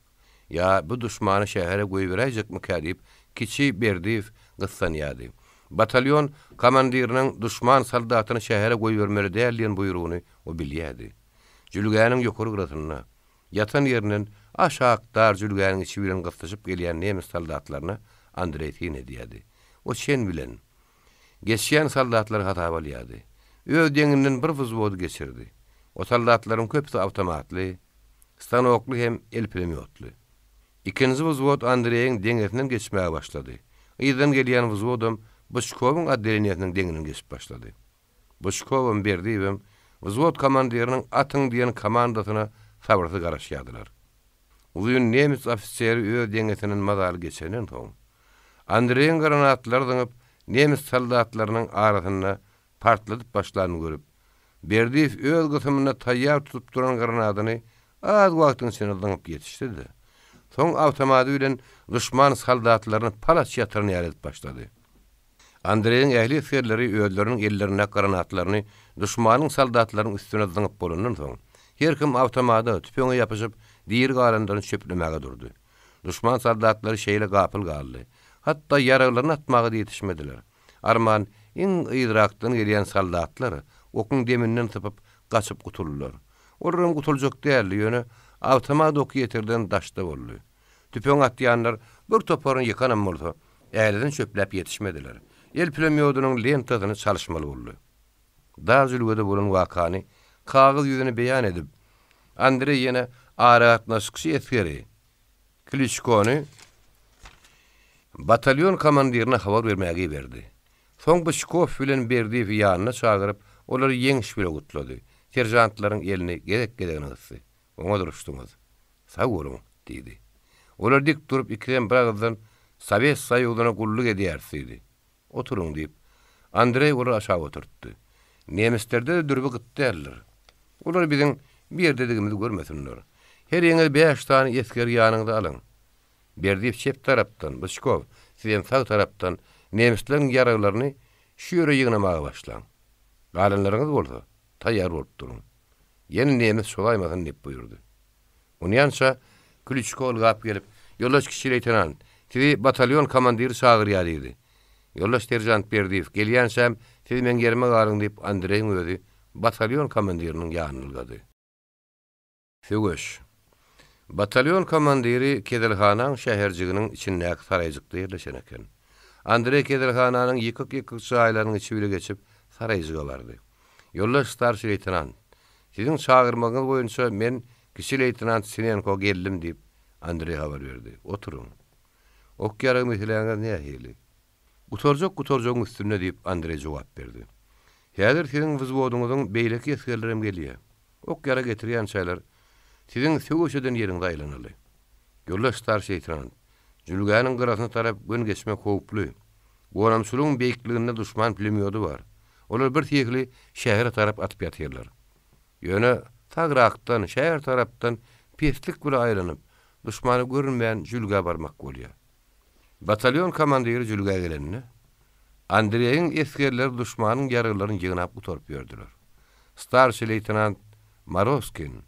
Ya bu düşmany şähere goýup berejekmi diýip kişi Berdiýew gyssanýardy. Batalyon komandiriniň düşman saldatyny şähere goýup bermeli däldiýen buýrugyny o bilýärdi. Jülgäniň ýokary gyrasyna, ýatan ýerinden aşak dar jülgäniň içi bilen gystaşyp gelýän nemis saldatlaryna Andrey tin edýärdi. O şen bilen geçýän saldatlar hata bolýardy. Öz deňinden bir wzwod geçirdi. O saldatlaryň köpsi awtomatly, stanokly hem el pulemyotly. İkinji wzwod Andreyň deňetinden geçmäge başlady. Ýydan gelýän wzwodum Bıçkowyň addeleniýetiniň deňinden geçip başlady. Bıçkowym Berdiýewim wzwod komandiriniň atyň diýen komandasyna sabrysy garaşýardylar. Uzun nemis ofisieri öz deňetiniň mazaly geçenden soň Andreyň granatlary daňyp nemis saldatlarynyň arasyna partladyp başlaryny görüp Berdiýew öz gysymyna taýýar tutup duran granatyny az wagtyň içinde daňyp ýetişdirdi. Soň awtomaty bilen düşman saldatlaryny palas ýatyryny ýalyp başlady. Andreyň ähli eskerleri özleriniň ellerine granatlaryny düşmanyň saldatlarynyň üstüne daňyp bolandan soň her kim awtomaty tüpeňe ýapyşyp diýer galandaryny çöplemäge durdy. Düşman saldatlary şeýle gapyl galdy. Hatda ýaraglaryny atmagy ýetişmediler. Arman iň ýyrakdan gelýän saldatlar okun deminden typyp gaçyp gutuldylar. Olurun gutulacak däldi ýöne awtomat ok ýetirden daşda boldy. Tüpeň atýanlar bir toparyn ýykanan bolsa, äleden çöpläp ýetişmediler. El pulemyodunyň lentasyny çalyşmaly boldy. Dar jülgede bolan wakany kagyz ýüzüne beýan edip, Andrey ýene aratnaşykçy etgeri. Kliçkony batalyon komandirine habar vermäge berdi. Soň Bışkov bilen berdiýi ýanyna çagyryp, olary ýeňiş bile gutlady. Serjantlaryň elini gerek-geregini gysdy. "Oňa duruşdyňyz. Sag bolun" diýdi. Olar dik durup ikiden biragdan Sovet Soýuzyna gulluk edýärdi. "Oturuň" diýip Andrey olar aşağı oturtdy. Nemeslerde de dürbü gitdiler. Olar biziň bir ýerdedigimizi görmesinler. Her ýeňe 5 tane esker ýanyňda alyň. Berdiýip çep tarapdan, Bışkov, sizem sag tarapdan nemesleriň ýaraglaryny şu ýere ýygnamaga başlaň. Galanlaryňyz bolsa, taýýar bolup durun. Ýene nemes şolaýmadan dip buyurdy. Onyança Kliçko gap gelip, "Ýoldaş kişi leytenant, sizi batalyon komandiri çagyrýar" diýdi. Ýoldaş serjant Berdiýew, "Gelýänsem, siz men gerime galyň" diýip Andreyň özi batalyon komandiriniň ýanyna ylgady. Söwüş. Batalyon komandiri Kedelhanaň şäherjiginiň içindäki saraýjykda ýerleşen eken. Andrey Kedelhananyň ýykyk çaýlarynyň içine geçip saraýjyga bardy. "Ýoldaş starşy leytenant, siziň çagyrmagyňyz boýunça men kişi leytenant Sinenko geldim" diýip Andrey habar berdi. "Oturun. Ok ýaragy meseleniň nähili?" Gutorjok üstüne" diýip Andrey jogap berdi. "Häzir siziň wzwoduňyzyň beýleki eskerlerim gelýär. Ok ýara getirýän çaýlar siziň söwüşeden ýeriňde aýlanaly. Ýoldaş starşy leytenant, jülgäniň gyrasyna tarap gün geçmek howply. Gonamçylygyň beýikliginde duşman pulemyodu bar. Olar bir tiýekli şäher tarap atyp ýatyrlar. Ýöne tagraqdan, şäher tarapdan peslik bile aýlanyp, duşmany görünmeýän jülgä barmak bolýar." Batalyon komandiri jülgä gelenini Andreyň eskerleri duşmanyň ýaraglaryny ýygnap gutorup ýördiler. Starşy leytenant Maroskin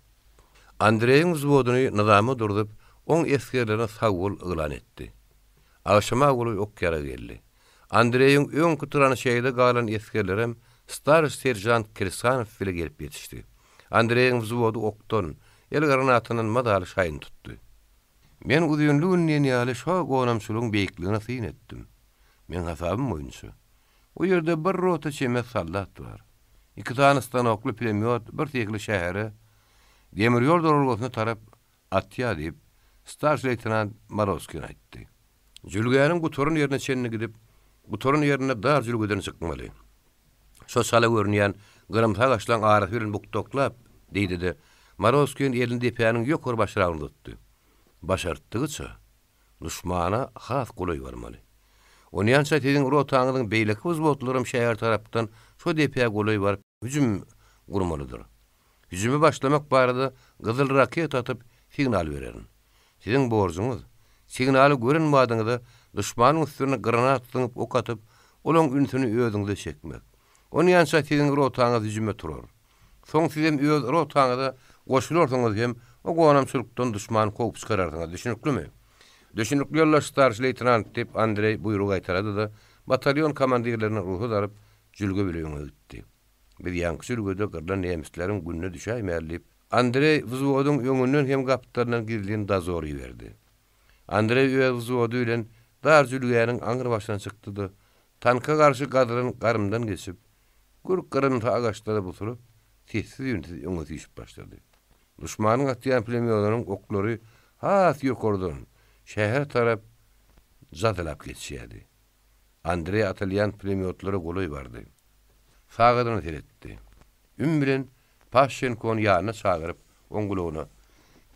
Andreyň wzwoduny nizamy durdup, oň eskerlerine sagul yglan etdi. Aşama goly ok ýara geldi. Andreyň öň kuturany şeýde galan eskerlerim starşy serjant Kirsanov bile gelip ýetişdi. Andreyň wzwodu okton, el granatynyň madaly şaýyn tutdy. "Men uzunlugyny ýaly şo gonamçylygyň beýikligine syn etdim. Men hasabym boýunça. O ýerde bir rota çemek sallat bar. 2 tane stanokly pulemyot, bir tiýekli şähere, demir ýol dorulgysyna tarap atýa" diýip starşy leytenant Maroskin aýtdy. Jülgäniň gutorun ýerine çenni gidip, gutorun ýerine dar jülgeden çykmaly. Şo sala görünýän gyrymsa gaşlan arasy bilen bukdoklap diýdi de Maroskin elinde ýepäniň ýokary başyragyny tutdy. Başartdygyça duşmana has goly barmaly. Onyança tiziň rotaňyzyň beýleki wzwotlarym şäher tarapdan şo depä goly bar hüjüm gurmalydyr. Hüjümi başlamak barada gyzyl raket atyp signal bererin. Siziň borjuňyz signaly görünmädiginde duşmanyň üstüne granat atyp ok atyp olaň ünsüni özüňizde çekmek. Onyança tiziň rotaňyz hüjüme turar. Soň sizem öz rotaňyza goşulursaňyz hem o gonamçylykdan duşman kopup çykararsyňyz. Düşünüklimi? Düşünükli ýoldaş starşy leytenant diýip Andrey buyruk aýtarady da batalyon komandirlerine ruhy daryp jülge bileýüne gitdi. Bir ýanky jülgede gyrlan nemesleriň gününe düşäýmälip Andrey wzwodyň öňünden hem gapdaryndan girilýän dazory berdi. Andrey öz wzwody bilen dar jülgäniň aňyr başyna çykdy. Tanka garşy gadryn garymdan geçip gürk-gyryn agaçlara busurup sessiz ýönsiz öňe düşüp başlady. Duşmanyň atýan pulemyotynyň oklary has ýokardan şäher tarap zadylap geçýärdi. Andrey atylýan pulemyotlary goly bardy. Sagydyny seretdi. Üm bilen Paşenkoň ýanyna çagyryp oňgulygyna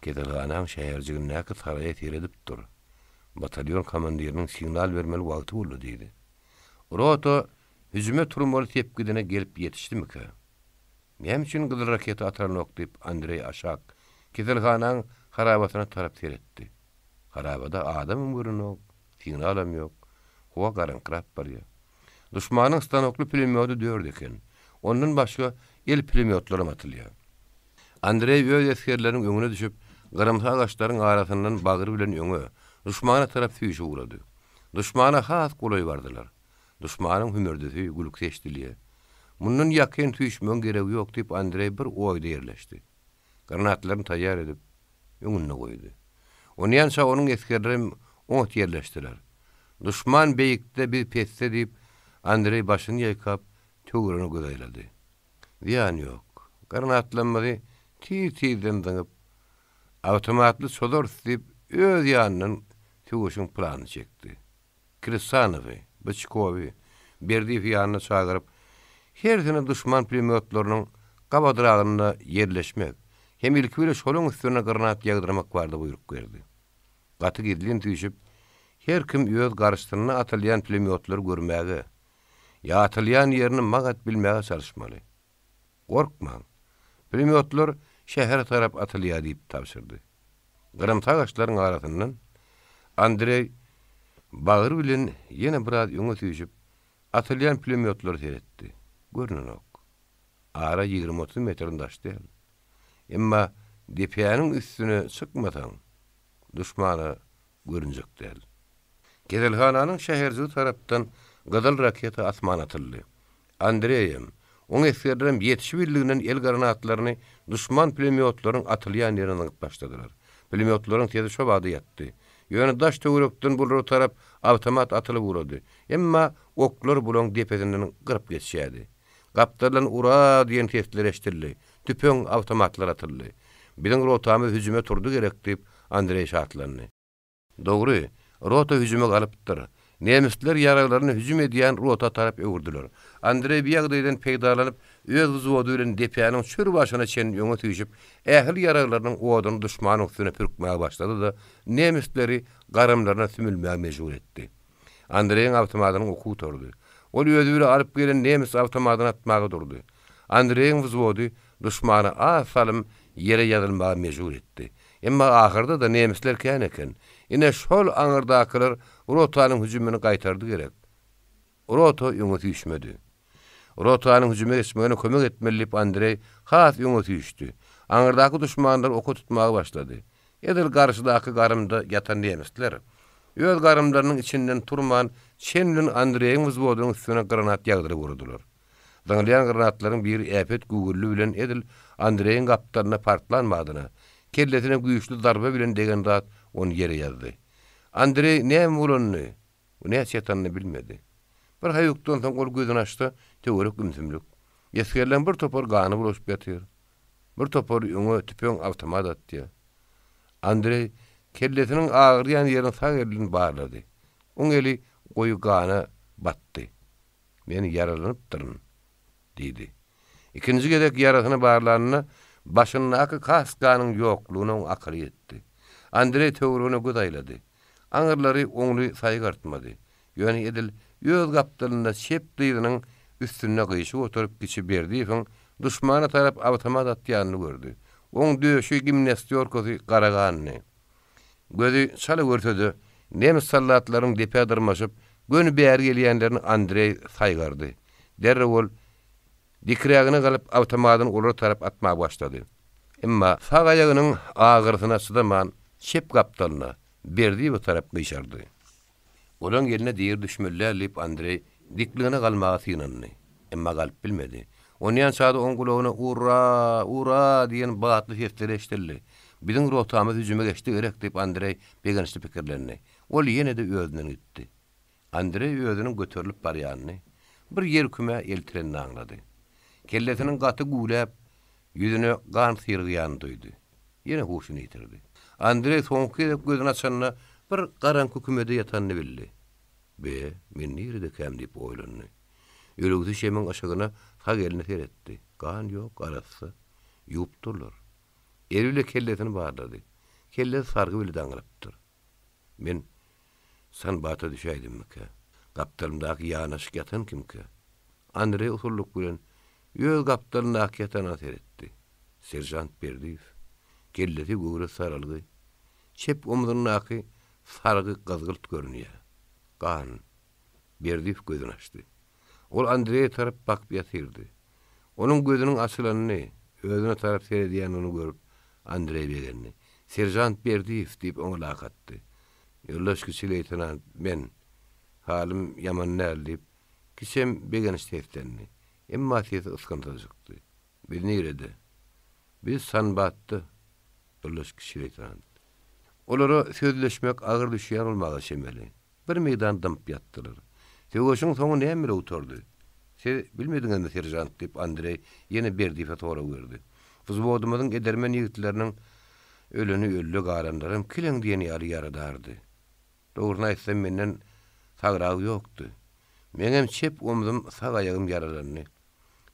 Kedelhanaň şäherjigindäki saraýa teredip dur. Batalyon komandiriniň signal bermeli wagty boldy diýdi. Rota hüjüme turmaly tepkidine gelip ýetişdimiki? "Men üçin gyzyl raket ataran ok" diýip Andrey aşak Kedelhanaň harabatyna tarap teretdi. Harabada adam görünok, signalam ýok. Howa garankrap barýar. Duşmanyň stanokly pulemyoty dörd eken. Ondan başga el pulemyotlary atylýar. Andrey öz eskerleriň öňüne düşüp, gyrymsa agaçlaryň arasyndan bagyr bilen öňe, duşmana tarap süýüşe uğrady. Duşmana has goly bardylar. Duşmanyň hümürdisi gülük seçdilýär. Mundan ýakyn tüýşmän geregi ýok diýip Andrey bir oýda ýerleşdi. Granatlaryny taýýar edip öňüne goýdy. Onyança onuň eskerleri ot yerleşdiler. Düşman beýikde bir pesse diýip Andrey başyny ýaýkap töwrüne gözaýlady. Diýan ýok. Granatlanmady tir-tirden dyňyp awtomatly sodor diýip öz ýanynyň töwüşüň plany çekdi. Krisanowy, Bychkowy, Berdiýew ýanyna çagyryp her düşman pulemyotlarynyň gabadyragyna yerleşmek hem ilki bile şoluň üstüne granat ýagdyrmak bardy buyruk berdi. Gaty gidilin tüýşüp her kim öz garşysyna atylýan pulemyotlary görmäge ýa atylýan ýerini magat bilmäge çalışmaly. Gorkmaň. Pulemyotlar şäher tarap atylýar diýip tapşyrdy. Gramtagaşlaryň arasyndan Andrey bagyr bilen ýene biraz öňe tüýşüp atylýan pulemyotlary seretdi. Görnünok. Ara 20-30 metrin daşdy. Emma depiýanyň üstüne çykmasaň düşmana görünjek däl. Gezelhananyň şäherji tarapdan gadal raketa asmana atyldy. Andreyem oň eskerlerim ýetişip birliginden el granatlaryny düşman pulemyotlaryň atylýan ýerine başladylar. Pulemyotlaryň tezi şo bady ýatdy. Ýöne daş töwrekden bulur tarap awtomat atylyp urady. Emma oklar bulan depesinden gyryp geçýärdi. Gapdalan ura diýen testler eşdildi. Tüpöň awtomatlar atyldy. Biziň rotamy hüjüme turdy gerek diýip Andrey şartlandy. Dogry, rota hüjüme galypdyr. Nemisler yaralaryny hüjüm edýän rota tarap öwürdiler. Andrey bir ýagdaýdan peýdalanyp öz wzwody bilen depiýanyň şür başyna çen ýöňe tüýşüp, ähli yaralarynyň owadyny düşmanyň üstüne pürkmäge başlady da nemisleri garamlaryna sümülmäge mejbur etdi. Andreyň awtomatyny okuw turdy. Ol özü bile alyp gelen nemis awtomatyny atmagy durdy. Andreyň wzwody düşmany asalym ýere ýadylmagy mejbur etdi. Emma ahyrda da nemisler kän eken. Ine şol aňyrdakylar rotanyň hüjümini gaýtardy gerek. Rota ýöňe tüýşmedi. Rotanyň hüjüme geçmegine kömek etmelip Andrey has ýöňe tüýşdi. Aňyrdaky düşmanlar oku tutmagy başlady. Edil garşydaky garymda ýatan nemisler öz garymlarynyň içinden turman çenlin Andreyň wzwodynyň üstüne granat ýagdyryp urdular. Dağlayan granatlaryň bir äpet gugurly bilen edil Andreyň gapdaryna partlanmadyna, kelletine güýçli darba bilen degen zat onu ýere ýazdy. Andrey näme bolanyny, näme çetanyny bilmedi. Bir haýykdan soň ol gözüni açdy, töwerek gümsümlük. Ýesgerlen bir topar gany bulaşyp ýatyr. Bir topar öňe tüpöň awtomat atdy. Andrey kelletiniň agyryyan ýerini sag elini barlady. Oň eli goýu gana batdy. Men ýaralanypdyryn, diýdi. Ikinji gedek ýarasyny barlanyna başyndaky kaskanyň ýoklugyny akyry etdi. Andrey töwrüne gözaýlady. Aňyrlary oňly saýgartmady. Ýöne edil öz gapdalynda şep dyýdynyň üstüne gyşyp oturup geçip berdiýiň düşmana tarap awtomat atýanyny gördü. Oň döşü gimnastiyorkasy garaganyny. Gözü çaly görtedi. Nemis sallatlaryň depe dyrmaşyp, gönü bäri gelýänlerini Andrey saýgardy. Derre ol dikrägine galyp awtomatyny olar tarap atmagy başlady. Emma sag aýagynyň agyrysyna çydaman şep gapdalyna berdi bu tarap gyşardy. Olan geline diýer düşmellärlip Andrey dikligine galmagy synandy. Emma galyp bilmedi. Onyan çady oň gulagyna ura, ura diýen batly sesler eşdildi. Biziň rotamy hüjüme geçdi gerek diýip Andrey begençli pikirlendi. Ol ýene de özünden gitdi. Andrey özüniň göterilip barýanyny bir ýer küme eltirenini aňlady. Kelletiniň gaty gulap, ýüzüne gan syrgyany duýdy. Ýene huşyny ýitirdi. Andrey soňky edip gözüni açanna bir garanky kümede ýatanyny bildi. Be, men nirede käm diýip oýlandy. Ýöregdi şemin aşagyna ha gelini seretdi. Gan ýok, arasy ýupdurlar. Erüle kelletini barlady. Kellet sargy bile daňyrypdyr. Men san bata düşäýdimmiki? Gapdalymdaky ýanaşyk ýatan kimki? Andrey usulluk bilen ýöz gapdalyndaky ýatana seretdi. Serjant Berdiýew. Kelleti göwre saralgy. Çep omurundaky sargy gazgylt görünýär. Gan. Berdiýew gözüni açdy. Ol Andrey tarap bakyp ýatyrdy. Onuň gözüniň açylanyny, özüne tarap seredýäni görüp Andrey begenni. Serjant Berdiýew diýip oňa laqatdy. Ýoldaşky leytenant, men halim ýaman näldip, kisem begenç teftenni. Emma tesi ıskantajykdy. Bir nirede? Biz san battı. Öllüş kişilikten. Olara sözleşmek ağır düşýän bolmagy şemeli. Bir meydan dymp ýatdylar. Tegoşyň soňy näme oturdy? Siz bilmediňizmi serjant diýip Andrey ýene berdi fotoğraf berdi. Fuzbodumyň edermen ýigitleriniň ölüni öllü garanlarym kileň diýen ýaly ýaradardy. Dogruny aýtsam menden sagragy ýokdy. Menem çep omzum sag aýagym yaralandy.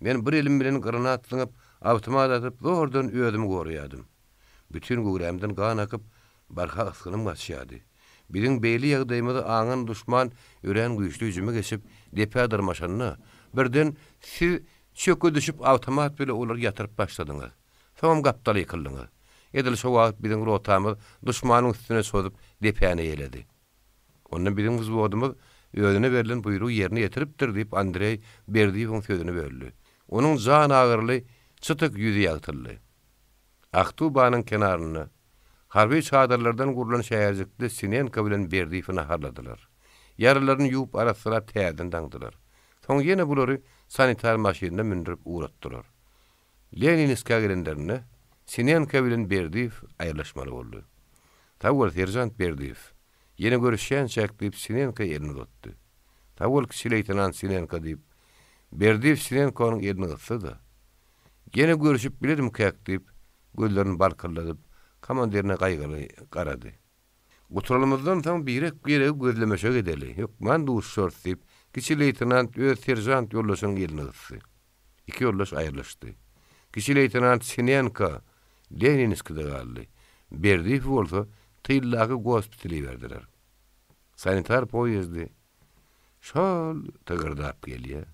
Men bir elim bilen gyrana atlyňyp, awtomat atyp zordan özümi goraýadym. Bütün guremden gan akyp barha ysgynym gaçýady. Biziň beýli ýagdaýymyzy aňan duşman ören güýçli hüjüme geçip depädir maşanyna. Birden siz çöke düşüp awtomat bilen olar ýatyryp başladyňyz. Soňam gapdaly ýykyldyňyz. Edil şo wagt biziň rotamyz duşmanyň üstüne sozup depäne ýeledi. Ondan biziň wuzbodumyz özüne berilen buyruk ýerine ýetiripdir diýip Andrey berdiýiň sözüni böldü. Onuň jan agyrly çytyk ýüzi ýagtyldy. Aktubanyň kenaryny harby çadırlardan gurulan şäherjikde Sinenka bilen berdiýini harladylar. Ýaralaryny ýuwup arasyra täzeden daňdylar. Soň ýene bulary sanitar maşynynda mindirip uğratdylar. Leninska gelenlerine Sinenka bilen Berdiýew aýrylaşmaly boldy. Tawul serjant Berdiýew ýene görüşýän çäkdiýip Sinenka ýerini tutdy. Tawul kişi leytenant Sinenka diýip Berdiýew Sinenkanyň ýerini tutdy. Ýene görüşüp bilerim käk diýip gözlerini barkylladyp komandirine gaýgyly garady. Oturalymyzdan taň birek gözlemeşe gedeli. Ýok, men duş şort diýip kişi leytenant öz serjant ýoldaşynyň ýerini tutdy. Iki ýoldaş aýrylaşdy. Kişi leytenant Sinenka Leninskide galdy. Berdiýew bolsa tyýlagy gospitali berdiler. Sanitar poýezdi şol tagırdap gelýär.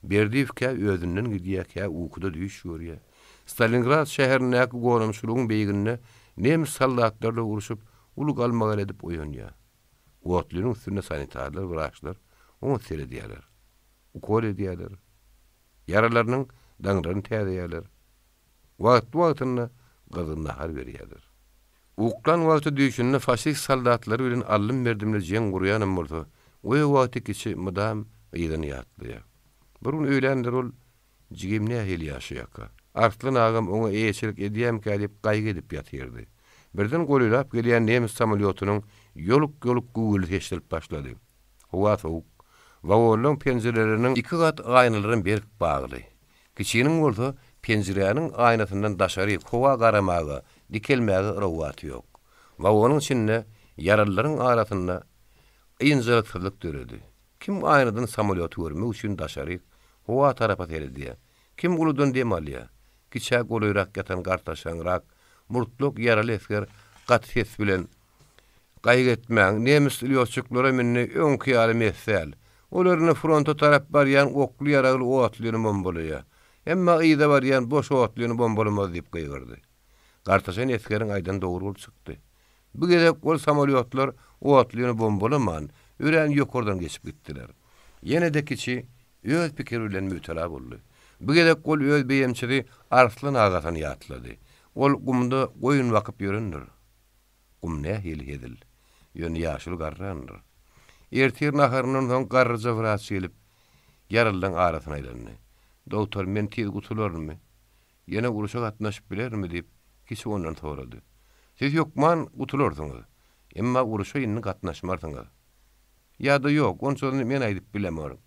Berdiýewkä özünden gidýär, ukuda düşýär. Stalingrad şäherindäki gorumçulugyň beýigine nemis soldatlarla uruşup uluk almagal edip oýanýar. Gotlynyň üstüne sanitarlar, wraçlar onu seredýärler. Ukol edýärler. Yaralarynyň daňraryny täzedýärler. Wagt-wagtyna gyzyna har berýärler. Uklan wagty düşünne faşist soldatlar bilen allym berdimle jeň gurýanym bolsa, o wagty kiçi mydam ýygyny ýatdy. Burun öýlendir ol jigimne hel ýaşaýaka. Artlan agam oňa eýçilik edýäm kädip gaýgy edip ýatyrdy. Birden golylap gelýän nemis samolyotynyň ýoluk güýgüli teşdirip başlady. Howa soğuk. Wagonyň penjereleriniň iki gat aýnalaryny berk bagly. Kiçiniň bolsa penjereniň aýnasyndan daşary howa garamagy, dikelmägi rawat ýok. Wagonyň içinde yaralaryň arasynda ýynjylyk döredi. Kim aýnadan samolyot görmek üçin daşary howa tarapa teredi. Kim guludan demalýa. Kiçä golyrak ýatan gartaşanrak, murtluk yaraly esker gat ses bilen gaýg etmäň nemis ýolçuklara minni öňki ýaly mesel. Olaryny fronta tarap barýan okly yaraly otlyny bombalýa. Emma ýyda barýan boş otlyny bombalamaz diýip gaýgyrdy. Gartaşan eskeriň aýdan dogry çykdy. Bu gerek ol samolyotlar otlyny bombalaman, ören ýokurdan geçip gitdiler. Ýene de kiçi öz pikir bilen mütelä boldy. Bu gerek ol öz beýemçili Arslan agasyny ýatlady. Ol gumda goýun wakyp ýörendir. Gum ne edil. Ýöne ýaşyl garrandyr. Ertir naharynyň soň garryja wraç gelip yaralyň arasyna aýlandy. Doktor men tiz gutularmy? Ýene uruşa gatnaşyp bilermi diýip kiçi ondan sorady. Siz ýokman gutularsyňyz. Emma uruşa ýene gatnaşmarsyňyz. Ýa-da ýok, onçoň men aýdyp bilemem.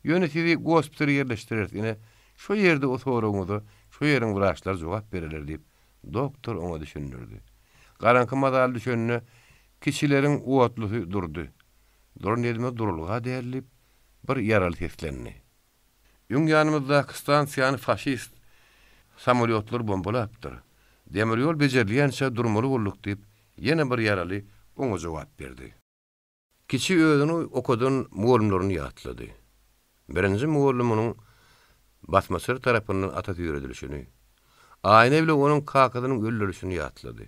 Ýöne sizi gospitale ýerleşdirer. Ýene şo ýerde o soragyňyzy şo ýeriň wraçlar jogap bererler diýip doktor oňa düşündirdi. Garanky madal düşünne kişileriň uwatlygy durdy. Durun edime durulga därilip bir yaraly seslendi. Ýün ýanymyzda stansiýany faşist samolyotlar bombalapdyr. Demir ýol bejerilýänçe durmaly bolduk diýip ýene bir yaraly oňa jogap berdi. Kiçi özüni okudan muallimlaryny ýatlady. Birinji muallimiň basmasır tarapyndan atat ýöredilişini, aýna bilen onuň kakadynyň öldürüşini ýatlady.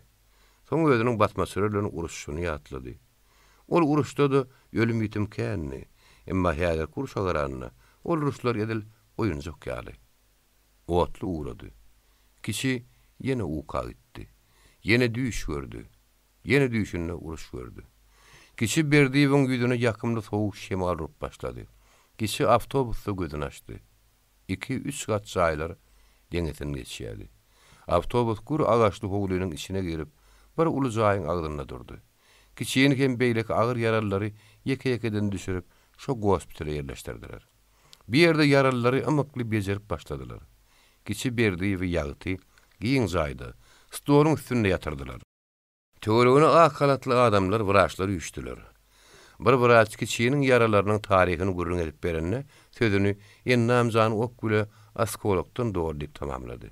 Soň özüniň basmasır bilen uruşyny ýatlady. Ol uruşda da ölüm ýitim känni, emma häzir kurşa garanna, ol uruşlar edil oýunjak ýaly. Otly uğrady. Kişi ýene uka gitdi. Ýene düýş gördü. Ýene düýşünde uruş gördü. Kişi Berdiýewiň ýüzüne ýakymda sowuk şemal urup başlady. Kişi awtobusda gözüni açdy. 2-3 gat jaýlar deňizden geçýärdi. Awtobus gur agaçly howlunyň içine girip bir uly jaýyň agdyna durdy. Kiçiýen hem beýleki agyr yaralary ýeke-ýekeden düşürip şo gospitale ýerleşdirdiler. Bir ýerde yaralary ymykly bejerip başladylar. Kiçi berdi we ýagty giň jaýdy. Stoluň üstünde ýatyrdylar. Töweregine akalatly adamlar wraçlary ýüşdiler. Bir wraç kiçiýeniň yaralarynyň taryhyny gurrun edip berenne sözüni ennamjany okgule askologdan doğru dip tamamlady.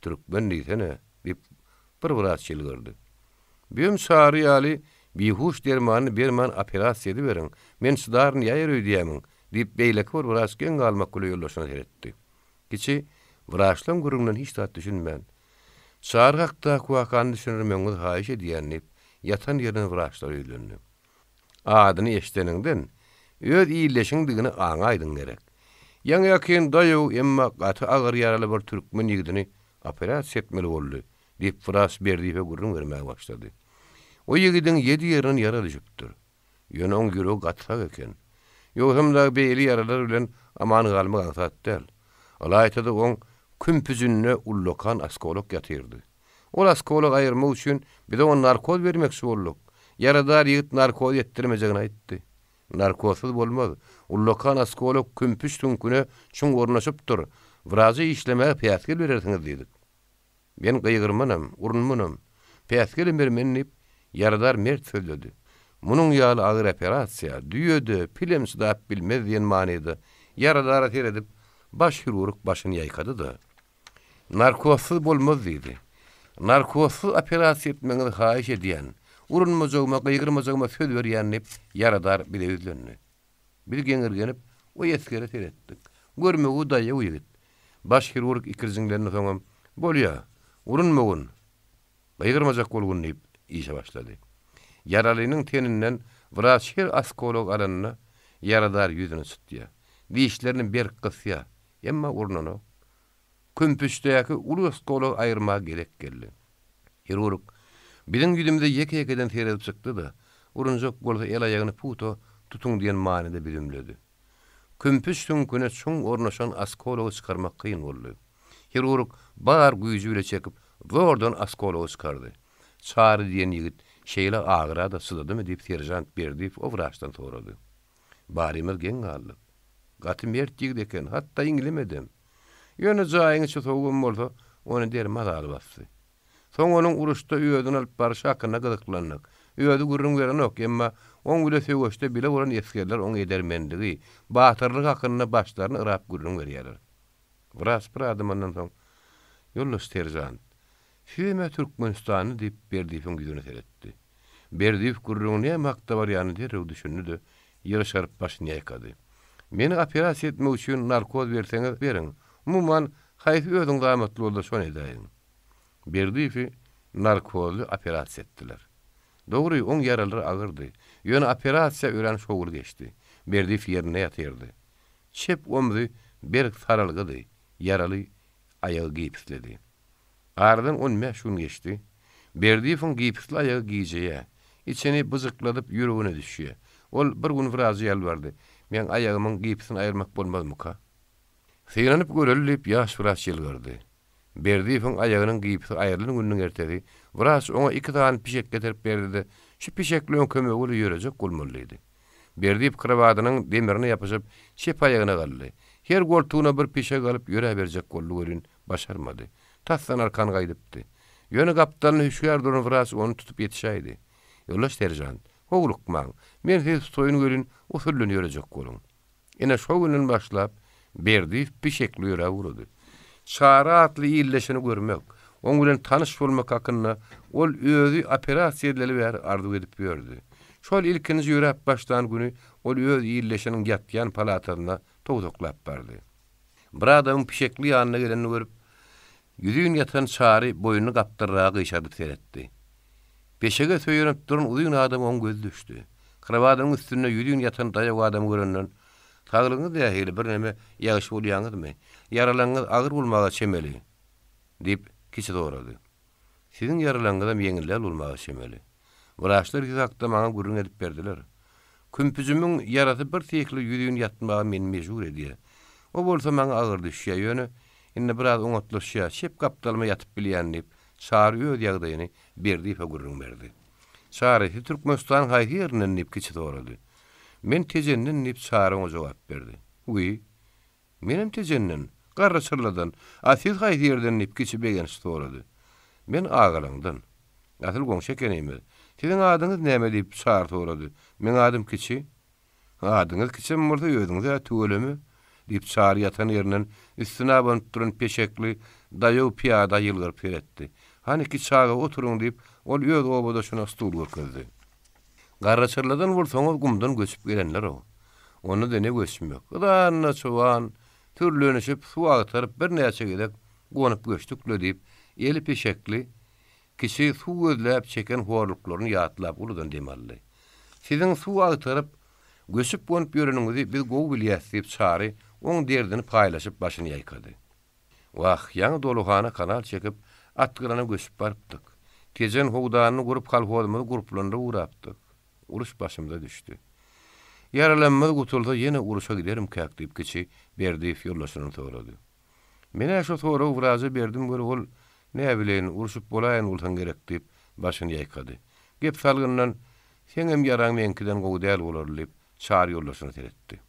Türkmen diýsene dip bir wraç ýelgirdi. Beýim şary ýaly bihuş dermany berman operasiýa edip beriň. Men şudarny ýaýar öýdýämiň dip beýleki bir wraç geň almak gule ýollaşyna teretdi. Kiçi wraçlaryň gurrundan hiç tat düşünmän. Şary hakda kuwakany düşünürmeňiz haýyş edýänip ýatan ýerine wraçlar öýlendi. Adyny eşdeningden öz iýleşiňdigini aňaýdyň gerek. Ýaňakin daýaw emma gaty agyr ýaraly bir türkmen ýigidini operasiýa etmeli boldy diýip wraç berdi we gurrun bermäge başlady. O ýigidiň 7 ýerine yara düşüpdir. Ýöne oň ýüregi gatsak eken. Ýogam-da beýli yaralar bilen aman galmak ansat däl. Alaýtda oň kümpüzünne ullokan askolog ýatyrdy. Ol askolog aýyrmak üçin bize on narkoz bermekçi bolduk. Yaradar ýigit narkoz ýetdirmejegini aýtdy. Narkozsuz bolmaz. Ullokan askolog kümpüş tünküne şuň ornaşypdyr. Wrazy işlemäge päsgel berersiňiz diýdik. Men gaýgyrmanam, urunmanam. Päsgel bermen dip yaradar mert söýledi. Munyň ýaly agyr operasiýa, düýede, film şydap bilmez diýen manyda yaradara teredip baş hirurg başyny ýaýkady-da. Narkozsuz bolmaz diýdi. Narkozsuz operasiýa etmeňizi haýyş edýän, urunmajagma, gaýgyrmajagma söz berýänip yaradar bile üzlendi. Bir geňirgenip o ýeskere teretdik. Görmegi daýa ýigit. Baş hirurg ikirziňlerini soňam bolýa, urunmagyň, gaýgyrmajak bolgun diýip işe başlady. Yaralynyň teninden wraç her askolog aranyna yaradar ýüzüni tutdy. Dişlerini bir kısya, emma urnunu. Kümpüşdäki uly askolog aýyrma gerek geldi. Hirurg biziň ýüzümizde ýeke-ýekeden teredip çykdy-da, urunjak bolsa el aýagyny puto tutuň diýen manyda bilimledi. Kümpüş tünküne çuň ornaşan askology çykarmak kıyın boldy. Hirurg bar güýjü ile çekip zordan askology çykardy. Çary diýen ýigit şeýle agyra da sydadymy diýip serjant berdi, o wraçdan sorady. Barymyz geň galdy. Gaty mert ýigit eken, hatda iňlemedem. Ýöne jaýyňy çytawgym bolsa, ony dermaz aly bastdy. Soň onuň uruşda öýüdini alyp barşy hakyna gyzyklandyk. Öýüdi gurrun beren ok, emma oň bile söwüşde bile bolan eskerler oň edermendigi, batyrlyk hakyna başlaryny ırap gurrun berýärler. Wraç bir adamdan soň ýoldaş serjant Füme Türkmenistany diýip Berdiýewiň ýüzüne teretdi. Berdiýew gurruny makta barýany derrew düşündi, ýyryşaryp başyny ýaýkady. Meni operasiýa etmek üçin narkoz berseňiz beriň. Umumyň haýsy özüň gamatly bolsa şonu edäýin. Berdiýewi narkozly operasiýa etdiler. Dogry, oň yaralary agyrdy. Ýöne operasiýa ören şowul geçdi. Berdiýew ýerine ýatyrdy. Çep omzy berk saralgydy. Yaraly aýagy gipsledi. Ardan 15 gün geçdi. Berdiýewiň gipsli aýagy giýjeýär. İçini bızıkladyp ýüregine düşýär. Ol bir gün wrazy ýalbardy. Men aýagymyň gipsini aýyrmak bolmazmyka? Seýranip görelip ýaş wraç ýelgirdi. Berdiýewiň aýagynyň gipsi aýrylan günnüň ertesi wraç oňa 2 tane pişek getirip berdi. Şu pişekliň kömegi uly ýörejek bolmalydy. Berdiýew krawadynyň demirini ýapyşyp şep aýagyna galdy. Her goltugyna bir pişek alyp ýöre berjek boldy, başarmady. Tassan arkan gaýdypdy. Ýöne gapdanyň hüşgär duran wraç onu tutup ýetişäýdi. Ýoldaş serjant, howlukmaň, men siz soýuny görün, usullany ýörejek bolun. Ene şo günden başlap Berdiýew pişekli ýöre urdy. Şara atly ýylleşini görmek, oň bilen tanyş bolmak hakyna ol özü operasiýa edilýär arzu edip ýördi. Şol ilkinji ýörep başlan güni ol öz ýylleşiniň ýatýan palatasyna togdoklap bardy. Bir adam pişekli ýanyna geleni görüp ýüzüň ýatan şary boýuny gapdyra gyşady seretdi. Peşege söýenip duran uzun adam oň göz düşdi. Krawadynyň üstüne ýüzüň ýatan daýag adam görenden "Taglyňyz ýa-hili bir neme ýagyş bolýaňyzmy? Yaralaňyz agyr bolmaga çemeli?" diýip kişi sorady. "Siziň yaralaňyz ýeňilläl bolmaga çemeli. Wraçlar ýakda maňa gurrun edip berdiler. Kümpüzümiň yarasy bir tekli ýüzüň ýatmaga men mejbur edýär. O bolsa maňa agyr düşýär ýöne Inne biraz oňatlaşýa, şep gapdalyma ýatyp bilýän diýip Sary öz ýagdaýyny berdi fagurun berdi. Sary Türkmenistan haýy ýerinden nip kiçi torady. Men tejenden nip Saryňa jogap berdi. "Uý, menem tejenden Garraçyrladan, asyl haýy ýerden nip kiçi begen torady. Men agalandan. Asyl goňşa ekenimi. Siziň adyňyz näme diýip Sary torady. Men adym kiçi. Adyňyz kiçi murda ýödüňiz töölemi?" diýip Sary ýatan ýerinden üstüne banyp duran peşekli daýaw piýada ýylgyryp beretdi. "Hani ki çağa oturuň" diýip ol öz obadaşyna stul görkezdi. Garraçyrladan bolsaňyz gumdan göçüp gelenler o. Onu da ne göçmek. Gıdanna çoğan, türlönüşüp su agtaryp bir näçe gedek gonyp göçdükle diýip eli peşekli kişi su gözläp çeken horluklaryny ýatlap uludan demally. Siziň su agtaryp göçüp gonyp ýöreninizi biz gowy bilýäs diýip Sary oň derdini paýlaşyp başyny ýaýkady. Wah, ýaňy doluhana kanal çekip atgyrana göçüp barpdyk. Tezen howdanyny gurup kalhozmy gruplarynda urapdyk. Uruş başymda düşdi. Yaralanmaz gutulda ýene uruşa giderim käk diýip kiçi berdi ýollaşyny torady. Mene şo tora urazy berdim göre ol ne bilen uruşup bolaýan bolsaň gerek diýip başyny ýaýkady. Gep salgyndan seňem ýaraň menkiden gowy däl bolar diýip Sary ýollaşyny teretdi.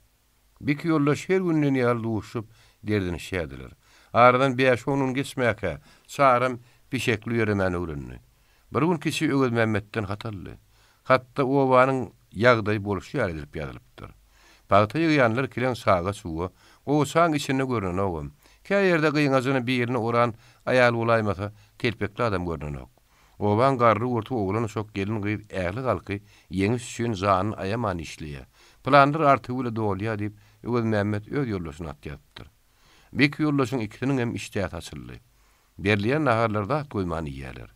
Biki ýollaş her günden ýaldyşyp derdini şädiler. Aradan 5-10 geçmäke Sarym pişekli ýöremän öwrenni. Bir gün kişi Ögüz Mehmetden hatally. Hatda obanyň ýagdaý boluşy ýalyp ýalypdyr. Bagta ýygýanlar kilen saga suwa, o saň içinde görünen ogam. Käy ýerde gyňazyny bir ýerine oran aýal bolaýmasa, telpekli adam görünen ok. Oban garry orta oglany şok gelin gyýyp ägli galky ýeňis üçin zanyny aýaman işleýär. Planlar arty bile dolýar diýip Ögüz Mehmet öz ýollaşyny atýapdyr. Bek ýollaşyň ikisiniň hem iştäýat açyldy. Berliýän naharlarda goýmany ýerler.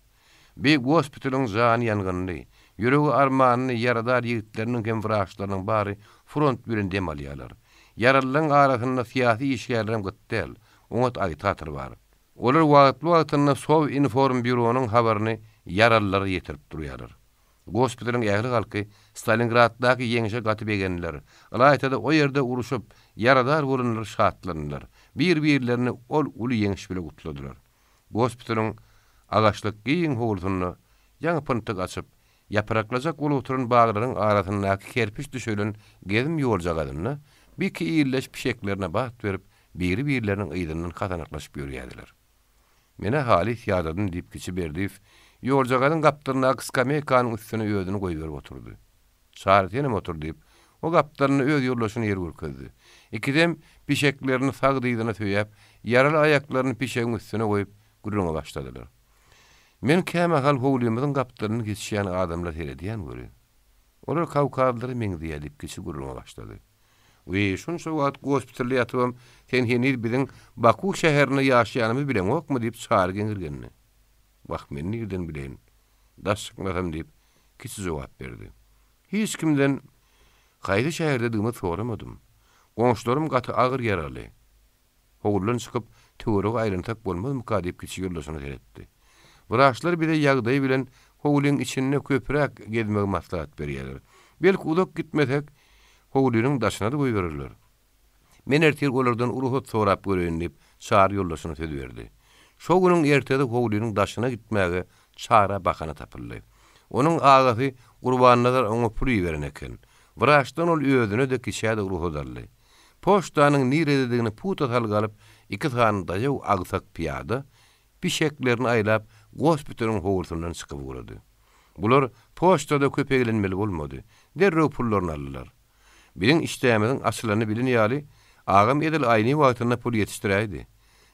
Bek gospitalyň zany ýangyny, ýüregi armanyny yaradar ýigitleriniň hem wraçlarynyň bary front bilen demalýarlar. Yaralylaryň arasynda syýasy işgärlerim gitdel, oňat agitator bar. Olar wagtly Sov Inform Bürosynyň habaryny yaralylara ýetirip durýarlar. Gospitalyň ýagly galky Stalingraddaky ýeňişe gatyp egenler. Alaýtada o ýerde uruşup yaradar bolanlar şatlanýar. Bir-birlerini ol uly ýeňiş bilen gutladylar. Gospitalyň agaçlyk giň howlusyny ýaňy pyntyk açyp yapraklajak bolup oturan baglaryň arasyndaky kerpiç düşelen gezim ýoljagyny bir-iki ýylleş pişeklerine bat berip biri-birleriniň ýydynyň katanaklaşyp ýörýärdiler. Mene halis ýadadyň diýip kiçi berdi. Ýoljagynyň gapdaryna skameykaň üstüne ýödüni goýup oturdy. Sary tenem otur diýip o gapdaryny öz ýollaşyny ýer görkezdi. Ikidem pişeklerini sag diýdine söýäp, yaraly aýaklaryny pişegiň üstüne goýup gürrüňe başladylar. Men käme hal howlymyň gapdaryny geçýän adamlar herediýän görýän. Olar kawkadlary meň diýip kiçi gürrüňe başlady. We şunça wagt gospitalda ýatybam, sen henir biziň Baku şäherine ýaşaýanymy bilen okmy diýip Sary girgenni. Wagt men nirden bilen? Daşykmadan diýip kiçi jogap berdi. Hiç kimden gaýdy şäherde dymy soramadym. Goňşlarym gaty agyr ýaraly. Howlun çykyp töwereg aýryntak bolmazmy ka diýip kiçi ýollaşyny teretdi. Wraçlar bile ýagdaý bilen howluň içinde köpräk gezmek maslahat berýärler. Belki uzak gitmesek howlunyň daşyna da goýberler. Men ertir olardan uruhut sorap görýän diýip Sary ýollaşyny tedberdi. Şo güniň ertede howlunyň daşyna gitmäge çara bakana tapyldy. Onuň agasy gurbannazar oňa pul beren eken. Wraçdan ol özüne de kişäde uruhut aldy. Poçtanyň nirededigini puta salgalyp iki tane daýaw agsak piýada pişeklerini aýlap gospitalyň howlusundan çykyp gurady. Bular poçtada köpeglenmeli bolmady. Derrew pullaryny aldylar. Bilen işdämediň asylyny bilen ýaly agam edil aýny wagtynda pul ýetişdirýärdi.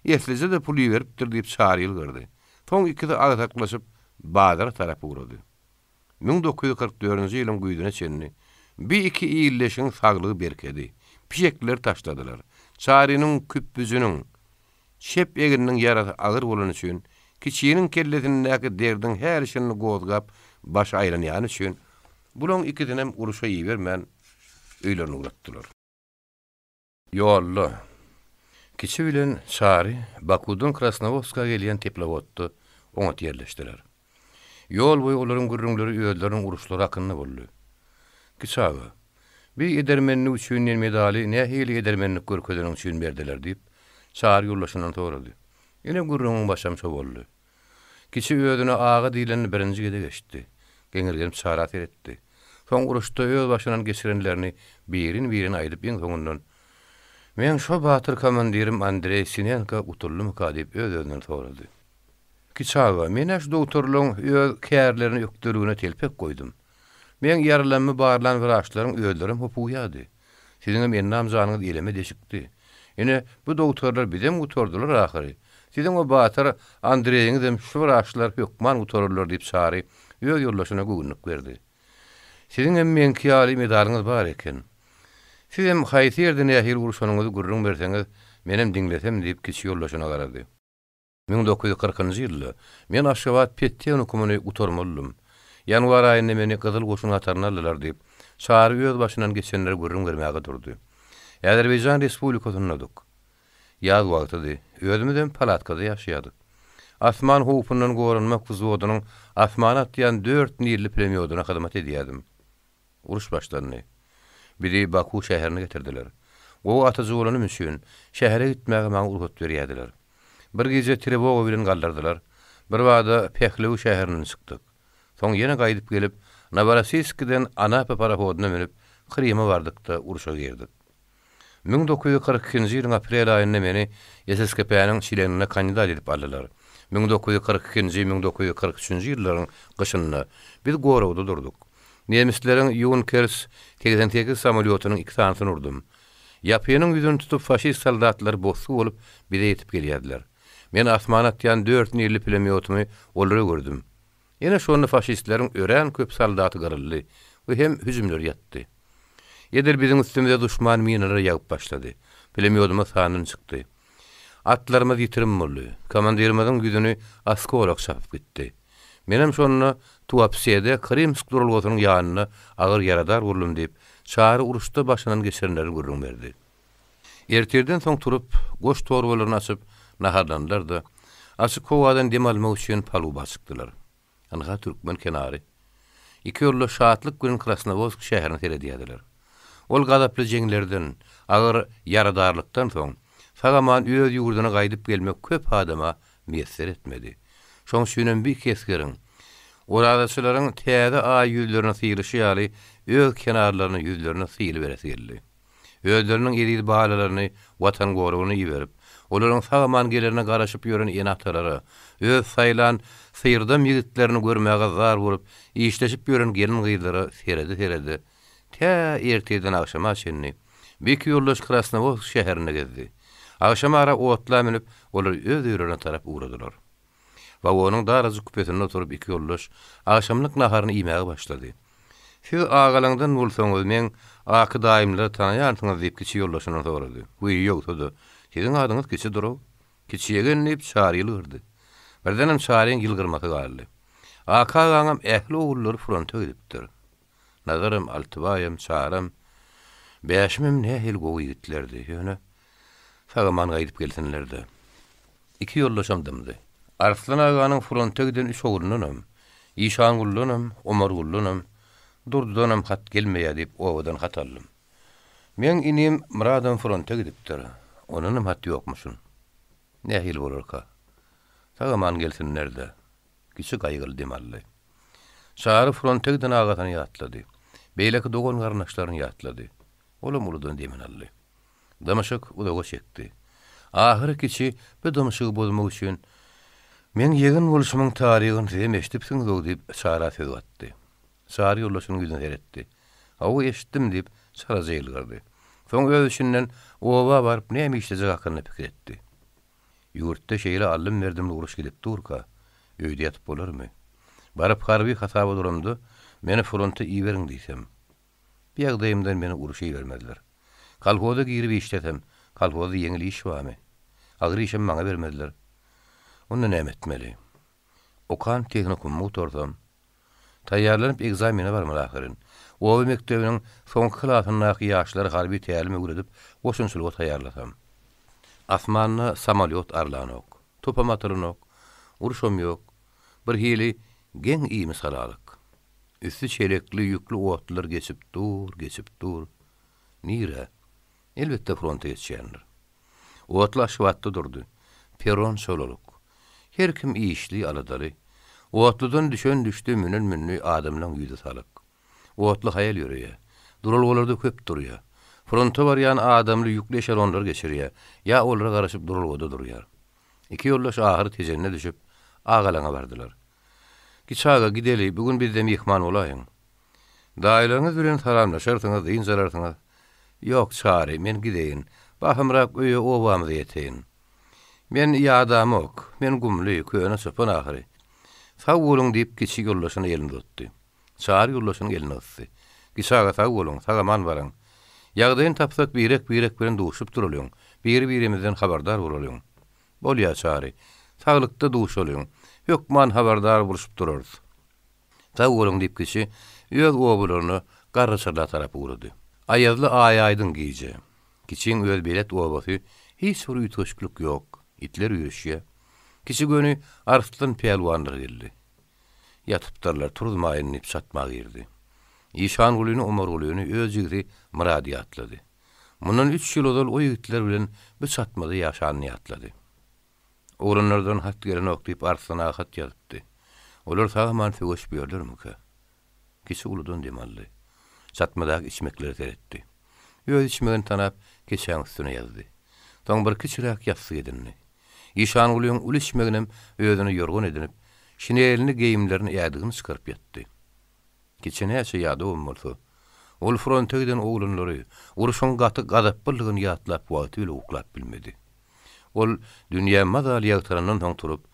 Ýetlize de pul beripdir diýip Sary ýylgyrdy. Toň ikide agasaklaşyp Badar tarapy gurady. 1944-nji ýylyň güýdüne çenni bir-iki ýylleşiň saglygy berkedi. Pişekler taşladylar. Sarynyň küpbüzüniň şep eginiň ýarasy agyr bolan üçin kiçiğinin kelletindäki derdin her işini gozgap baş aýranýan üçin bulan ikidinem uruşa ýibermän öýlerini uratdylar. Ýolly. Kiçi bilen Sary Bakudan Krasnovodska gelýän teplovoddy oňa ýerleşdiler. Ýol boýy olaryň gürrüňleri öýdleriň uruşlary hakyny boldy. Bir edermenlik üçin medali, ne hili edermenlik görkezeniň üçin berdiler diýip Çağır yollaşynyň torady. Ine gurrunň başamça boldy. Kiçi ödüne ağa diýlen birinji gede geçdi. Geňirgelip çarat etdi. Soň uruşda öz başynyň geçirenlerini birin aýdyp ýeň soňundan "Men şo batyr komandirim Andrey Sinenko uturlum ka" diýip öz-özüne sorady. "Kiçaga, men eş doktorluň öz kärlerini ökdürüne telpek goýdum. Men ýaralanma barlan wraçlaryň öýlerim hopuýady. Siziň men namjanyňyz eleme deşikdi. Ine bu doktorlar bizem uturdular ahyry. Siziň o batyr Andreýiňizem şu wraçlar hökman utururlar" diýip çary öz ýollaşyna göwnük berdi. "Siziň hem menki ýaly medalyňyz bar eken. Siz hem haýsyrdan ähir uruşanyňyzy gurrun berseňiz, menem diňlesem" diýip kiçi ýollaşyna garady. 1940-njy ýylda men Aşgabat Petýan hukumy uturmalym. Ýanwar aýynda meni Gyzyl goşun atarına aldylar diýip çary öz başyndan geçenler gurrun bermäge durdy. Azerbaýjan Respublikasynyň ýaz wagtydy. Özümizden palatkada ýaşaýardyk. Asman howpundan gorunmak wzodunyň asmana atýan 4 nirli premiýodyna hyzmat edýärdim. Uruş başlandy. Biri Baku şäherine getirdiler. O atajygyny müşün şähere gitmäge maňa urgat berýärdiler. Bir gece trewoga bilen galdyrdylar. Bir wagda Pehlew şäherine çykdyk. Soň ýene gaýdyp gelip Novorosiyskden Anapa parahodyna minip Krym'a bardyk-da uruşa girdik. 1942-nji ýylyň aprel aýynda meni SSKP-niň şilenine kandidat edip aldylar. 1942-nji 1943-nji ýyllaryň gyşynda biz Gorowda durduk. Nemislerin Junkers 88 samolyotynyň 2 tanysyny urdum. Ýapynyň ýüzüni tutup faşist soldatlar bossu bolup bize ýetip gelýärdiler. Men asmana atýan 4 nirli premiýotymy olary gördüm. Ýene şonu faşistleriň ören köp soldaty gyryldy we hem hüjümler ýatdy. Eder biziň üstümize düşman minalary ýagyp başlady. Premiýodyma sanyny çykdy. Atlarymyz ýitirim boldy. Komandirimiziň ýüzüni askolak çapyp gitdi. Menem şonu Tuapsede Krimsk durulgosynyň ýanyna agyr ýaradar boldum diýip çary uruşda başynan geçirenleri gurrun berdi. Erterden soň turup goş torbalaryny açyp naharlandylar da açyk howadan dem almak üçin paluba çykdylar. Anha türkmen kenary. Iki ýolly şahatlyk günün Krasnovodsk şäherine teredýärdiler. Ol gadaply jeňlerden, agyr ýaradarlykdan soň sagaman öz ýurduna gaýdyp gelmek köp adama meýesser etmedi. Şoň şünen bir kesgirin. Oradaçylaryň täze aý ýüzlerine syýryşy ýaly öz kenarlaryny ýüzlerine syýly beresi geldi. Özleriniň ýerli balalaryny watan gorugyny ýiberip, olaryň sagaman gelerine garaşyp ýören enaktarary, öz saýlan syýrdam ýigitlerini görmäge zar bolup, işleşip ýören gelin gyýdary seredi. Tä erteden akşama çenni. Bir ýoldaş Krasnovodsk şäherine gezdi. Akşama ara otla minip, olar öz ýörüne tarap uğradylar. Wagonyň darazy kupesinde oturup iki ýoldaş akşamlyk naharyny ýemege başlady. Şu agalaňdan bolsaňyz men aky daimler tanaýarsyňyz diýip kiçi ýoldaşyna sorady. Bu ýokdy. Siziň adyňyz kiçi duraw. Kiçiye gelip çaryly. Birdenem çaryň ýylgyrmaky galdy. Aka gaňam ähli ogullary fronta gidipdir. Nazarym altybaýym çarym. Beşmim nähil gowy gitlerdi. Ýöne sagaman gaýdyp gelsinlerdi. İki ýoldaşamdymdy. Arslan aganyň fronta giden 3 ogurunam. İşan gullunam, Omar gullunam. Durdudanam hat gelmeýär diýip owadan hat aldym. Men inim Muradam fronta gidipdir. Onunam hat ýokmuşun. Nähil bolarka. Sagaman gelsinlerdi. Kiçi gaýgyl demally. Çary fronta giden agatan ýatlady. Beýleki dogon garnaşlaryny ýatlady. Olam uludan demen aldy. Damaşyk udaga çekdi. Ahyry kiçi bu damaşygy bozmak üçin men ýegin boluşumyň taryhyny hem eşitipsiňiz diýip çara söz atdy. Çary ýollaşyny ýüzüne eretdi. Awy eşitdim diýip çara jeýilgirdi. Soň öz işinden owa baryp näme işlejek hakyna pikir etdi. Ýurtda şeýle allym berdimli uruş gidip durka, öýde ýatyp bolarmy? Baryp harby hasaba durumdy, meni fronta iýeriň diýsem. Bir ýagdaýymdan meni uruşa ýermediler. Kalhoda girip işletem, kalhoda ýeňil iş barmy? Agyr işim maňa bermediler. Onda näme etmeli? Okan tehnikumumy oturdum. Taýýarlanyp egzamine barmaly ahyryn. Owa mektebiniň soňky klasynyň ýaşlary harby tälim öwredip, goşunçylyga taýýarlasam. Asmanna samolyot arlanok, topamatyrynok, uruşam ýok. Bir hili geň iými salalyk. Üstü çelekli ýüklü otlar geçip dur. Nire? Elbette fronta geçýändir. Otla aşwatda durdy. Peron solaluk. Her kim işli aladary. Otludan düşen düşdi münün adamlaryň ýüzi salyk. Otly hayal ýörýär. Durulgolary köp durýar. Fronta barýan adamly ýükli eşelonlar geçirýär. Ya olara garaşyp durulgada durýar. Iki ýoldaş ahyry tejenne düşüp agalaňa bardylar. Giçaga gideli, bugün bizde mihman olaýyň. Daýlaňyz bilen salamlaşarsyňyz, diň zararsyňyz. Ýok çary, men gideýin. Bahymrak öýe obamy ýeteýin. Men ýadam ok, men gumly, köýne çöpen ahyry. Sag bolun diýip kiçik ýoldaşyny elinde tutdy. Çary ýoldaşyny elinde tutdy. Giçaga sag bolun, sagaman baraň. Ýagdaýyn tapsak birek bilen duşup duralýaň. Biri-birimizden habardar bolalýaň. Bolýa çary. Saglykda duşalýaň. Hökman habardar boluşup durarys. Sag bolun diýip kişi öz obalaryny garryçyla tarapy urdy. Aýazly aýaýdyň giýje. Kiçiň öz belet obasy hiç bir ýetişiklik ýok. İtler ýürüşýär. Kişi göni arslan pelwandyr geldi. Yatypdarlar turmaýyn ip satmak girdi. İşan gulyny Umar gulyny öz ýigri murady atlady. Mundan 3 ýyl ozal o ýigitler bilen bu satmady ýaşany atlady. Oranlardan hat gelen okdyp arslana hat ýazypdy. Olar sagaman fegoş berlermi? Kişi uludan demaldy. Satmadak içmekleri teretdi. Öz içmegini tanap geçen üstüne ýazdy. Soň bir kiçirak ýatsy edinni. İşan gulyň ul içmeginem özüni ýorgun edinip, şinelini geyimlerini ýadygyny çykaryp ýatdy. Kiçenäçe ýady bolmasa, ol fronta giden oglanlary uruşyň gaty gadaplygyny ýatlap wagty bile uklap bilmedi. Ol dünýä madal ýagtaryndan soň turup,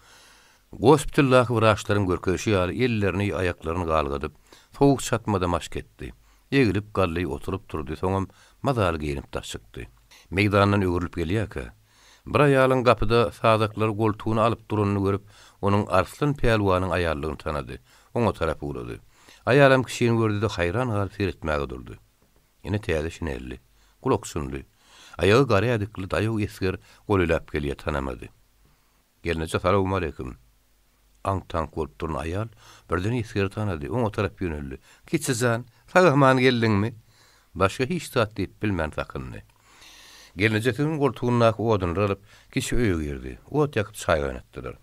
gospitallaky wraçlaryň görkeşi ýaly ellerini aýaklaryny galgadyp, sowuk çatmada maşk etdi. Egilip gally oturup turdy, soňam madal giyinip taşykdy. Meydandan ögürülüp gelýärkä, bir aýalyň gapyda sadaklar goltugyny alyp duranyny görüp, onuň arslan pelwanyň aýarlygyny tanady. Oňa tarapy urady. Aýalam kişini gördü-de hayran galyp seretmäge durdy. Ine täze şinelli, kulaksunly. Ayağı gary adykly daýaw esger golylap gelýär tanamady. Gelneçe salamu aleykum. Aňtan bolup duran aýal birden esger tanady. Oňa tarap ýöneldi. Kiçizan, sagahman geldiňmi? Başga hiç zat diýip bilmän sakyndy. Gelneçetiň goltugyna odun alyp kişi öýe girdi. Ot ýakyp çaý gaýnatdylar.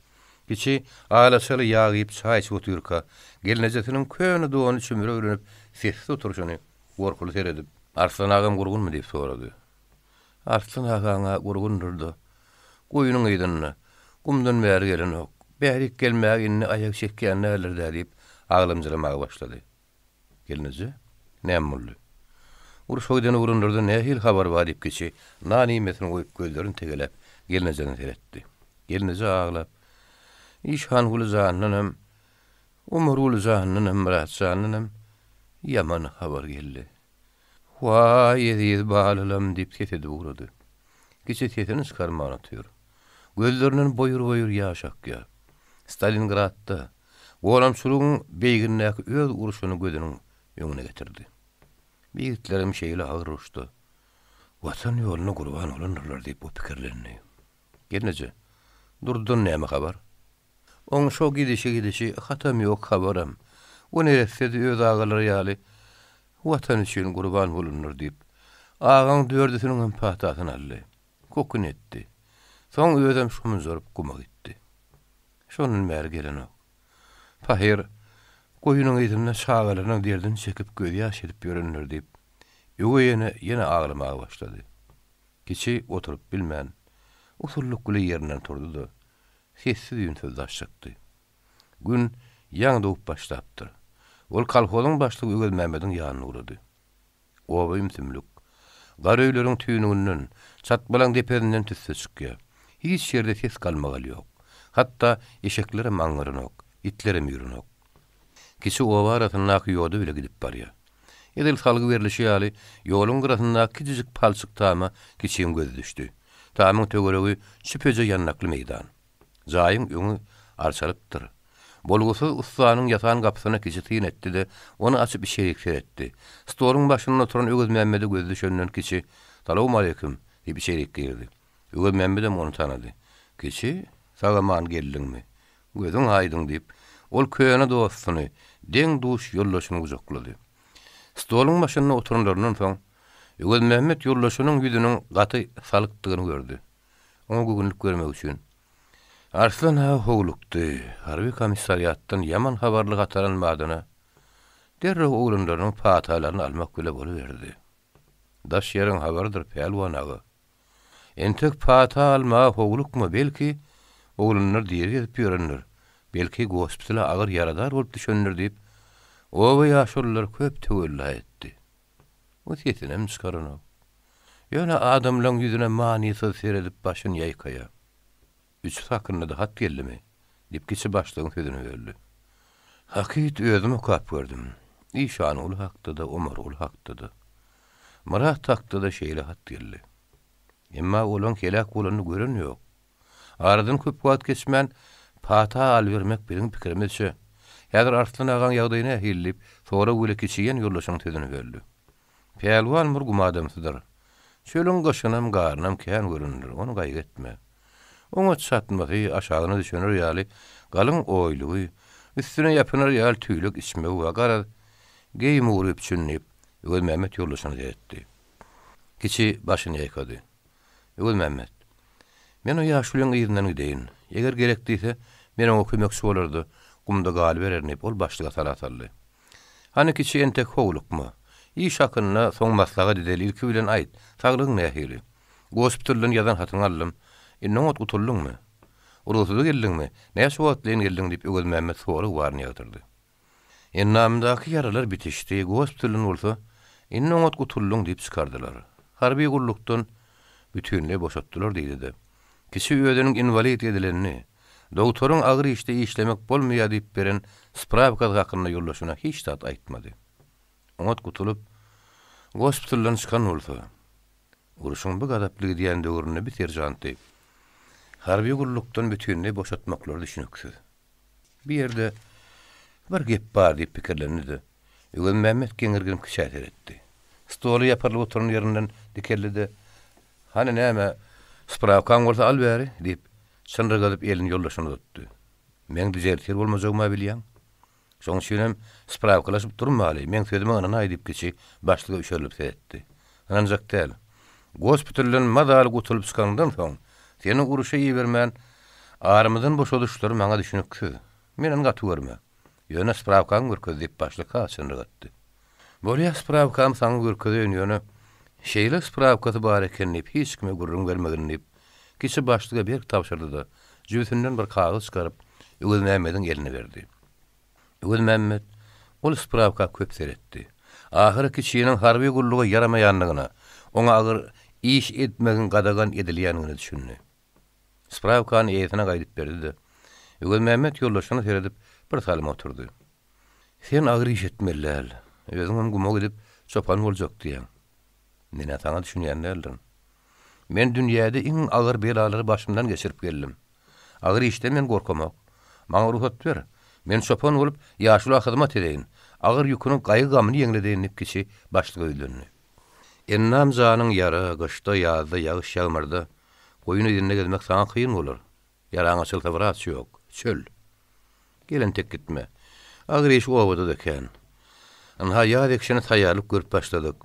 Kişi ağlaçaly ýağ ýyp çaý içip oturýarka, gelnejetiniň köni dowany çümüre örenip, sessiz oturuşyny gorkuly seredip, "Arslan agam gurgunmy?" diýip sorady. Arslan agaňa gurgundurdy. Goýunyň ýydyny, gumdan bäri gelen ok. Bärik gelmäge inni aýak çekýän nälerdi diýip aglamjylamagy başlady. Gelneje, näme Urşoýdan urundurdy, nähil habar bar diýip kişi nanimetini goýup gözlerini tegelep gelnejeni seretdi. Gelneje aglap, İşhan guly zannynam, Umar guly zannynam, Murat zannynam, yaman habar geldi. Wai ýedi balalam diýip ketedi urady. Kişi tetini çykarmagy atýar. Gözlerinden boyur ýaş akýar. Stalingradda Golamçylygyň beýginäki öz uruşyny gözüniň ýöňüne getirdi. Biýitlerim şeýle agyr uruşdy. Watan ýoluny gurban olanlar diýip bu pikirlerini. Gelneje, durdun näme habar? Oň şo gidişi hatam ýok habaram. O neresi öz agalary ýaly watan üçin gurban bolunur diýip agaň dördüsiniň empatasyny aldy. Kokun etdi. Soň özüm şumy zorup guma gitdi. Şonun bäri geleni. Pahir goýunyň ýetine şagalaryň derdiň çekip göz ýaş edip ýörenler diýip ýene aglamagy başlady. Kişi oturup bilmän, usulluk güli ýerinden turdy-da sessiz ýünsüz daşykdy. Gün ýaňy dogup başlapdyr. Ol kalhozyň başlygy Ögel Mämmediň ýanyna urady. Oba ümsümlük. Garöýleriň tüýnünden, çatbalaň deperinden tüsse çykýar. Hiç ýerde ses galmagal ýok. Hatda eşeklere maňyrynok, itlere ýürünok. Kişi oba arasyndaky ýolda bile gidip barýar. Edil salgy berilişi ýaly ýoluň gyrasyndaky kiçijik palçyk tama kişiň gözü düşdi. Tamyň töweregi süpeje ýannakly meýdan. Jaýyň öňü arçalypdyr. Bolgusy ustanyň ýatan gapysyna kişi tyn etdi-de, onu açyp işerik seretdi. Stoluň başynda oturan Ögel Mämmedi gözü düşenden kişi "Salamu aleykum" diýip işerik girdi. Ögel Mämmedi onu tanady. Kişi "Sagaman geldiňmi? Gözüň aýdyň" diýip ol köýene dostuny, deň duş ýollaşyny uzaklady. Stoluň başynda oturanlardan soň Ögel Mämmed ýollaşynyň ýüzüniň gaty salykdygyny gördü. Oňa gündük görmek üçin. Arslan ha howlukdy. Harby komissariýatdan ýaman habarly gataran madyna derre oğlunlaryň patalaryny almak bile boluberdi. Daş ýeriň habardyr pelwan agy. Entek pata alma howlukmy belki oğlunlar diýeri edip ýörenler. Belki gospitala agyr ýaradar bolup düşenler diýip owa ýaşurlar köp töwella etdi. O tietinem çykarana. Ýöne adamlaryň ýüzüne manysy seredip başyny ýaýkaya. Üç hakynda da hat geldi dip kişi başlygyň sözüne berdi. Hakit özüme kap gördüm. İşan ol hakda da Omar ol hakda da. Marat hakda da şeýle hat geldi. Emma olan kelak bolany gören ýok. Aradan köp wagt geçmän pata al bermek biziň pikirimizçe. Ýadyr Arslan agaň ýagdaýyna hillip, sonra öle keçigen ýollaşyň sözüne berdi. Pelwan murgum adamsydyr. Şölüň gaşynam garnam kän görünür, onu gaýg etme. Oňa çatmagy aşagyna düşenir ýaly, galyň oýlugy, üstüne ýapynar ýal tüýlük içmegi we gara geýim urup çünnip, Ögül Mehmet ýollaşyny etdi. Kiçi başyny ýaýkady. Ögül Mehmet, men o ýaşulyň ýerinden gideýin. Eger gerek diýse, meniň o kömekçi bolardy. Gumda gal berernip ol başlyga salataldy. Hani kiçi entek howlukmy? İş hakyna soň maslaga dideli ilki bilen aýt. Saglygyň nähili? Gospitaldan ýazan hatyň aldym. Noňat gutuldyňmy? Urusyda geldiňmi? Näçe wagt bilen geldiň diýip Ögül Mehmet sory warny ýagdyrdy. Ennamdaky ýaralar bitişdi. Gospitaldan bolsa, noňat gutuldyň diýip çykardylar. Harby gullukdan bütünle boşatdylar diýdi. Kişi öýdeniň invalid edilenini, doktoryň agyr işte işlemek bolmaýar diýip beren spravka hakyna ýollaşyna hiç tat aýtmady. Oňat gutulup gospitaldan çykan bolsa, uruşyň bu gadaplygy diýen döwrüne biter janty. Harby gullukdan bütünle boşatmaklar düşünüksiz. Bir ýerde bir gep bar diýip pikirlenidi. Ögül Mehmet geňirgin kişäter etdi. Stoly ýaparlyp oturan ýerinden dikellidi. Hani näme spravkan bolsa al bäri diýip çyndyryp elini ýollaşyny tutdy. Men dizertir bolmajagma bilýän. Şoň üçin spravkalaşyp durmaly. Men sözüme anaň aýdyp geçi başlyga üşerlip etdi. Ancak däl. Gospitaldan madal gutulup çykandan soň seni uruşa ýebermän arymyzdan boşadışlary maňa düşünüksiz. Menen gaty görme. Ýöne spravkan görkezip başlyga çyndyratdy. Bolýa spravkam saňa görkezýän ýöne şeýle spravkaty bar ekenini hiç kime gurrun vermegini kişi başlyga bir tapşyrdy da jüýsünden bir kagaz çykaryp Ögül Mehmet'iň eline berdi. Ögül Mehmet ol spravka köp seretdi. Ahyry kişiniň harby gullugy yaramaýanlygyna, oňa agyr iş etmegin gadagan edilýänini düşündi. Spravkany ýetine gaýdyp berdi. Ögül Mehmet ýollaşyny seredip bir salyma oturdy. Sen agyr iş etmeler. Özüňem gumok edip çopan boljak diýen. Mene taňa düşünýänlerdim. Men dünýäde iň agyr belalary başymdan geçirip geldim. Agyr işde men gorkamak. Maňa ruhat ber. Men çopan bolup ýaşuly hyzmat edeýin. Agyr ýüküni gaýy gamyny ýeňledeýin kişi başlyga öýlendi. Ennam janyň ýara, gyşda ýazda ýagyş ýagmyrda. Goýun edinne gelmek saňa kıyyn bolar. Ýaraňa çylta birat ýok. Çöl. Gelen tek gitme. Agyr iş owada da eken. Anha ýa ekşini taýýarlyk görüp başladyk.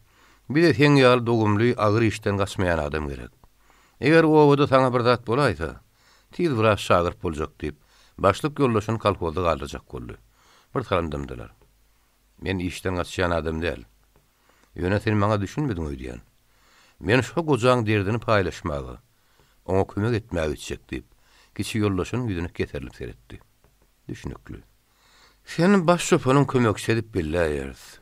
Bir de sen ýaly dogumly agyr işden gaçmaýan adam gerek. Eger owada saňa bir zat bolaýsa, tiz biraz şagyrt boljak diýip başlyk ýollaşyny kalkolda galdyrjak boldy. Bir taýandymdylar. Men işden gaçýan adam däl. Ýöne sen maňa düşünmediň öýdýän. Men şu gojaň derdini paýlaşmagy, oňa kömek etmäge içjek diýip kişi ýollaşynyň ýüzüne geterilip seretdi. Düşünükli. Senin baş şoförün kömekçi edip billäýäris.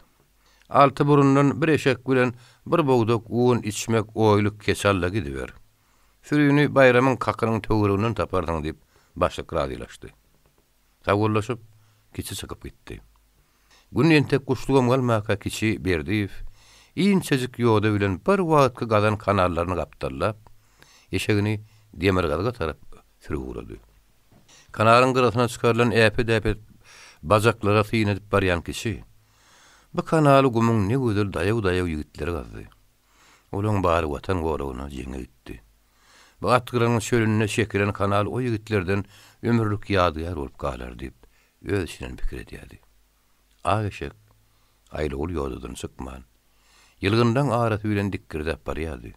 Altı burundan bir eşek bilen bir bogdak uğun içmek oýluk kesalla gidiver. Sürüýüni bayramyň kakynyň töwüründen tapardyň diýip başlyk radylaşdy. Sagollaşyp kiçi çykyp gitdi. Gün entek guşlugam galmaka kiçi berdiýif, iňçejik ýoda bilen bir wagtky gadan kanallaryny gapdallap, eşegini demir galyga tarap sürüýürdi. Kanaryň gyrasına çykarylan äpe-däpe bajaklara syň edip barýan kişi, bu kanaly gumyň ne gözel daýaw-daýaw ýigitleri gazdy. Olaň bary watan goragyna jeňe gitdi. Bu atgyryň şölünde şekiren kanal o ýigitlerden ömürlük ýadygar bolup galar diýip öz içinden pikir edýärdi. Aýşek aýly ol ýoldan çykman. Ýylgyndan araty bilen dikkirde barýardy.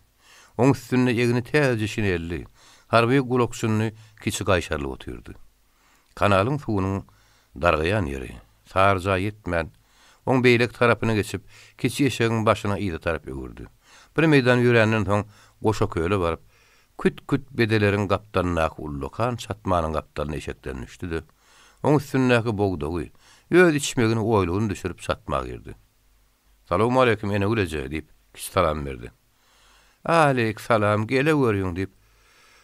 Oň üstünde ýegini täze şinelli, harby guloksunny kiçi gaýşarlyk otyrdy. Kanalyň suwunyň dargayan ýeri, sarja ýetmän, oň beýlek tarapyna geçip, kiçi eşegiň başyna ýygy tarap öwürdi. Bir meýdan ýürenden soň goşa köýle baryp, küt-küt bedeleriň gapdanna ullukan çatmanyň gapdalyny eşekden düşdi. Oň üstündäki bogdagy, öz içmegini oýlugyny düşürüp satmak girdi. "Salamu aleykum, ene ulejä" diýip kiçi salam berdi. "Aleyk salam, gele görýüň" diýip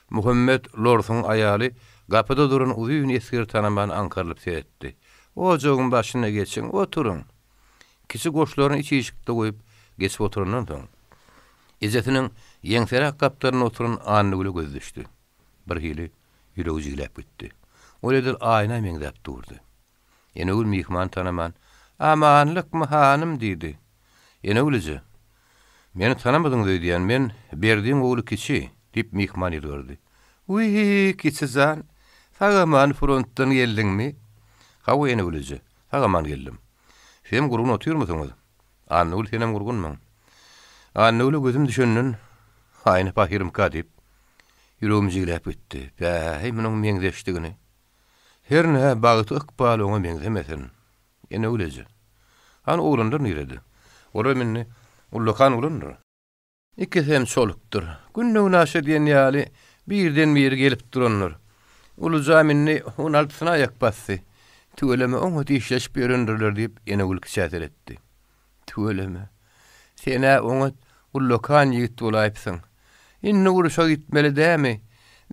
Muhammed Lorsun aýaly gapyda duran uzun esgir tanaman ankarlyp seretdi. "Ojagyň başyna geçiň, oturun." Kiçi goşlaryny içi ýyşykda goýup geçip oturundan soň İzzetiniň ýeňserak gapdaryna oturan Annugul göz düşdi. Bir hili ýüregi jyglap gitdi. Oledil aýna meňdäp durdy. Enegul mihman tanaman, "Amanlykmy hanım" diýdi. "Enegulje, meni tanamadyň diýen, men berdiň ogly kiçi" diýip mihman ýerdi. "Uy, kiçi zan, sagaman frontdan geldiňmi?" "Hawa enegulje, sagaman geldim." "Sen gurgun otyrmysyň?" "Annugul senem gurgunmaň." "Annugul gözüm düşünnün, aýny bahirim ka" diýip ýüregim jyglap gitdi. "Bäh, meniň meňdeşdigini. Her näme bagyty ykbal oňa meňzemesen." "Enegulje, han oglandyr niredi?" "Ora minni ullukan oglandyr. Ikisem çolukdur. Günnüň naşy diýen ýaly birden bir gelip duranlar. Uluja minni 16-syna ayak bassy. Tüweleme oňa diýişleşip ýörendirler" diýip Enegul kiçäter etdi. "Tüweleme. Sene oňa ullukan ýigit bolaýpsyň. Inne uruşa gitmeli dämi?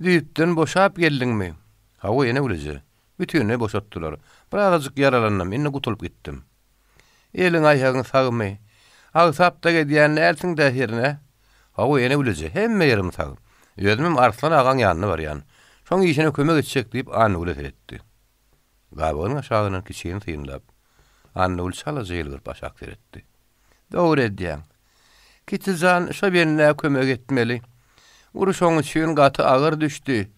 Düýpden boşap geldiňmi?" "Hawa Enegulje, bütünni boşatdylar. Birazajyk yaralannam, inne gutulup gitdim." "Eliň aýagyň sagmy? Agsapda gedýän näsiň däherine?" "Hawa Enegulje, hemme ýerim sag. Özümem Arslan agaň ýanyna barýan. Şoň işine kömek etjek" diýip Annugul etdi. Gabagyň aşagynyň kiçigini tyýynlap, Annugul çala jylygyp başak etdi. "Dogry edýäň. Kiçi zan şo birine kömek etmeli. Uruşoň üçin gaty agyr düşdi.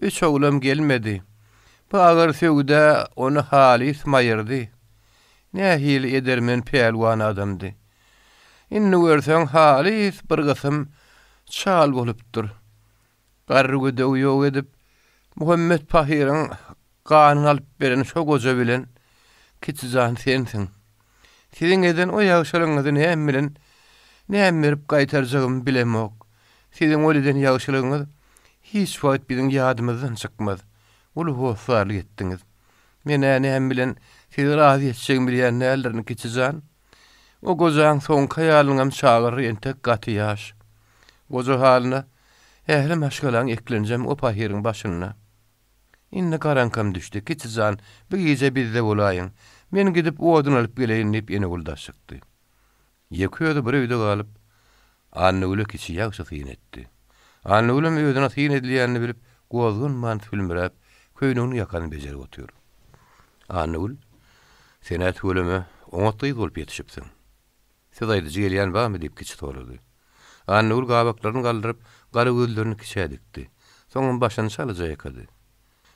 Üç oglam gelmedi. Bu agyr söwgüde onu halis maýyrdy. Nähil edermen pelwan adamdy. Inne görseň halis bir gysym çal bolupdyr. Garrygy döwýog edip Muhammed Pahiriň ganyny alyp beren şo goja bilen kiçi zan sensiň. Siziň eden o ýagşylygyňyzy näme bilen näme berip gaýtarjagym bilemok. Siziň oleden ýagşylygyňyz hiç wagt biziň ýadymyzdan çykmaz. Ulu howsarlyk etdiňiz. Men näme bilen sizi razy etjegim bilýän nälerini kiçi zan. O gojaň soň haýalyňam çagyr entek gaty ýaş. Goja halyna ähli maşgalan eklenjem o Pahiriň başyna. Inne garankam düşdi. Kiçi zan, bir gece bizde bolaýyn. Men gidip odun alyp geleýin diýip Enegul daşykdy. Ýekýödi bir öýde galyp Annugul kiçi ýagşy syn etdi. Annugul öýüne syn edilýänini bilip gozgun man filmräp köýnüni ýakany bejerip otur. "Annugul, sen ätweleme oňatdy bolup ýetişipsiň. Siz aýdy gelýän barmy?" diýip kiçi sorady. Annugul gabaklaryny galdyryp, gara gözlerini kiçe dikdi. Soňra başyny çalaja ýakady.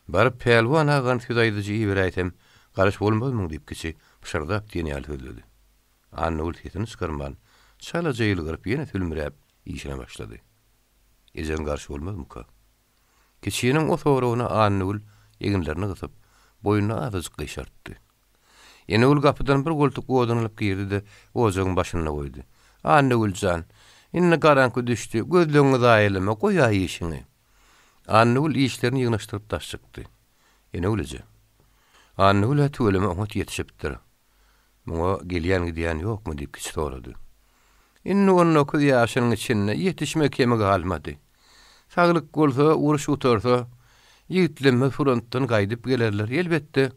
"Baryp pelwan agan siz aýdy ýybyr aýtem, garaş bolmazmyň?" diýip kiçi pişirdap diýeni ýaly söýledi. Annugul sesini çykarman, çalaja ýylygyp ýene filmräp işine başlady. "Ejen garşy bolmazmyka?" Kiçiniň o soragyna Annugul ýeginlerini gysyp, boýuna azyjyk gyşartdy. Enegul gapydan bir goltuk odun alyp girdi-de ojagyň başyna goýdy. "Annuguljan, inne garanky düşdi, gözleňiz aýylma, goýa işiňi." Annugul işlerini ýygnaşdyryp daşykdy. "Enegulje, Annugul ätweleme oňa ýetişipdir. Muňa gelýän gidýän ýokmy?" diýip kiçi sorady. "Inne 19 ýaşynyň içinde ýetişmek kemi galmady. Saglyk bolsa, uruş utarsa, ýigitlenme frontdan gaýdyp gelerler. Elbetde,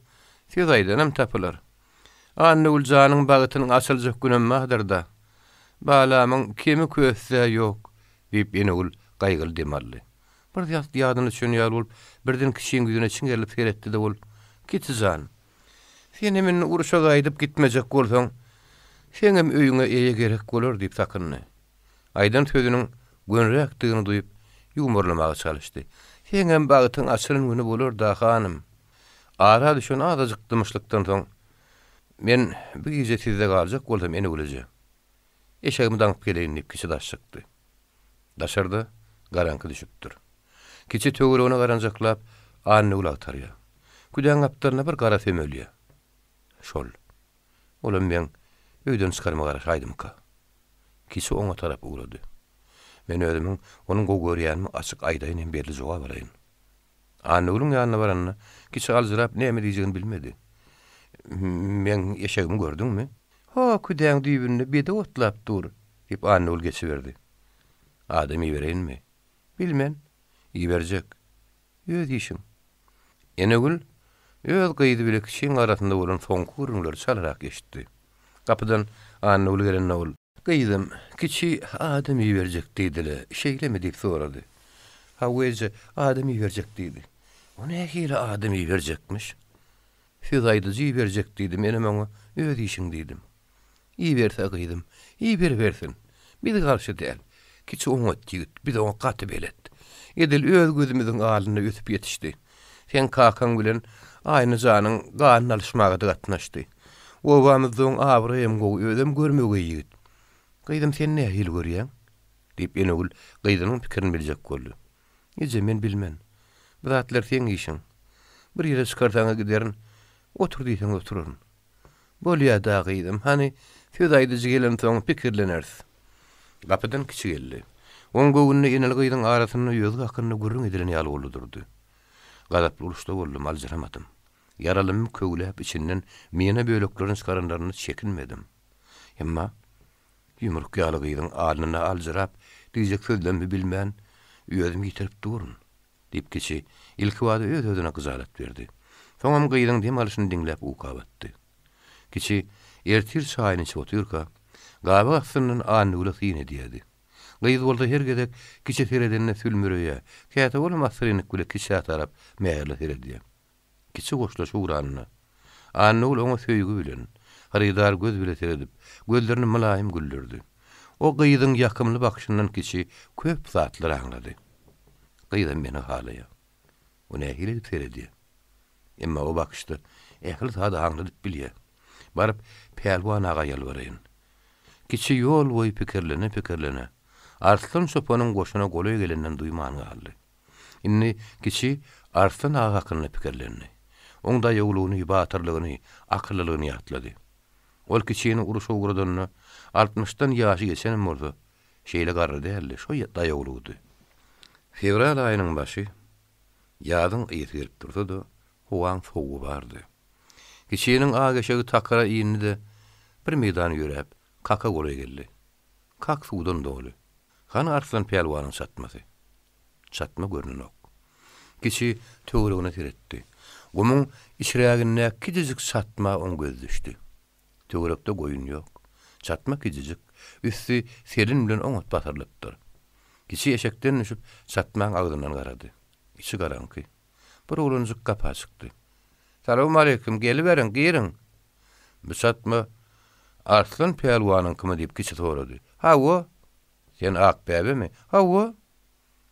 siz aýdanam tapylar. Annugul janyň bagytynyň açyljak günem mahdyrda. Balamyň kemi kösse ýok" diýip Enegul gaýgyly demaldy. Bir ýadyny üçin ýar bolup, birden kişiň güýüne çiňerlip seretdi de bol. "Kiçi zan, sen meni uruşa gaýdyp gitmejek bolsaň, senem öýüňe eýe gerek bolar" diýip sakyndy. Aýdan sözüniň gönrekdigini duýup ýumurlamagy çalyşdy. "Senem bagytyň açylan güni bolar da hanım. Ara düşen azadyk dymyşlykdan soň men bir gece sizde galjak boldum Enegulje. Eşegimi daňyp geleýin" diýip kiçi daşykdy. Daşarda garanky düşüpdir. Kiçi töweregine garanjaklap anny ulagtarýar. Güden gapdaryna bir gara femölýär. Şol. Olam men öýden çykarmaga garaşaýdymka. Kiçi oňa tarap ugrady. Men özümiň onuň gogorýanyny açyk aýdaýyn berli jogap berýin. Anny ulun ýanyna baranna kiçi aljyrap näme diýjegini bilmedi. Men eşegimi gördüňmi? Ha, küdäň düýbünde bede otlap dur, diýip anny ul geçiberdi. Adam iýerenmi? Bilmem. Iýerjek. Öz işim. Enegül öz gyýdy bile kişiň arasynda bolan soňky gürüňleri çalarak geçdi. Kapydan anny ul gelen ul gyýdym, kiçi adam iýerjek diýdiler. Şeýlemi diýip sorady. Ha, weze adam iýerjek diýdi. O nähili adam iýerjekmiş? Füzaydy iýerjek diýdi. Menem oňa öz işiň diýdim. Iýerse gyýdym, iýer bersin. Bir garşy däl. Kiçi oňa ýigit, bir de oňa gaty belet. Edil öz gözümiziň alyna ötüp ýetişdi. Sen kakan bilen aýny janyň ganyny alşmaga gatnaşdy. Obamyzyň abrym gowy özüm görmegi ýigit. Gyýdym, sen nähili görýäň? diýip enegül gyýdynyň pikirini biljek boldy. Ije men bilmem. Bu zatlar sen işiň. Bir ýere çykartaňa giderin, otur diýsen oturun. Bolýa da gyýdym. Hani söz aýdyjy gelen soň pikirlenersiz. Gapydan kiçi geldi. Oň gowunny enel gyýdyň arasyny ýöz gakyny gürrüň edilen ýaly boludurdy. Gadaply uruşda boldum, aljyramadym. Yaralym köwläp içinden mene böleklerini çykaranlaryny çekinmedim. Emma ýumruk ýaly gyýdyň alyna aljyrap, diýjek sözlerimi bilmän, ýözüm ýitirip durun, diýip kiçi ilki wada öz-özüne gyzalat berdi. Soňam gyýdyň dem alyşyny diňläp ukabatdy. Kiçi ertir çaýyny içip oturka, gaby aksynyň anny ulasy diýdi. Gyýdy bolda her gedek kiçi seredenine sülmürüýär. Käte bolam asryny güle kiçi atarap meýerli serediýär. Kiçi goşlaş ugranyna. Anny ul oňa söýgü bilen, harydar göz bile seredip, gözlerini mylaýym güldürdi. O gyýdyň ýakymly bakşyndan kiçi köp zatlar aňlady. Gyýdym meni halaýa. O nähili serediýär. Emma o bakşdy, ähli zat aňladyp bilýär. Barıp pelwan aga ýalbarayyn. Kiçi ýol boýy pikirlene. Arslan sopanyň goşuna goloy gelenden duýman galdy. Inni kiçi Arslan aga hakyny pikirlendi. Oňda ýoglugyny, batyrlygyny, akyllylygyny ýatlady. Ol kiçini uruşa ugradyny 60-dan ýaşy geçenim boldy. Şeýle garry däldi, şo ýatlygdy. Fevral aýynyň başy ýadyň ýetip durdy, howaň soğugy bardy. Kiçiniň agaşagy takara iýini de bir meýdan ýörep, kaka goloy geldi. Kak suwdan doly. Hany Arslan pelwanyň satmasy. Satma görnünok. Kiçi töweregine tiretdi. Gumyň içrägine kiçijik satma oň göz düşdi. Töwerekde goýun ýok. Satma kiçijik, üstü serin bilen oňat batyrlypdyr. Kiçi eşekden düşüp satmaň agdyndan garady. İçi garanky. Bir oglanjyk gapa çykdy. Salam aleykum, geliberiň, girin. Bu satma Arslan pelwanyň kimi diýip kiçi sorady. Ha o? Sen Akbäbemi? Ha o?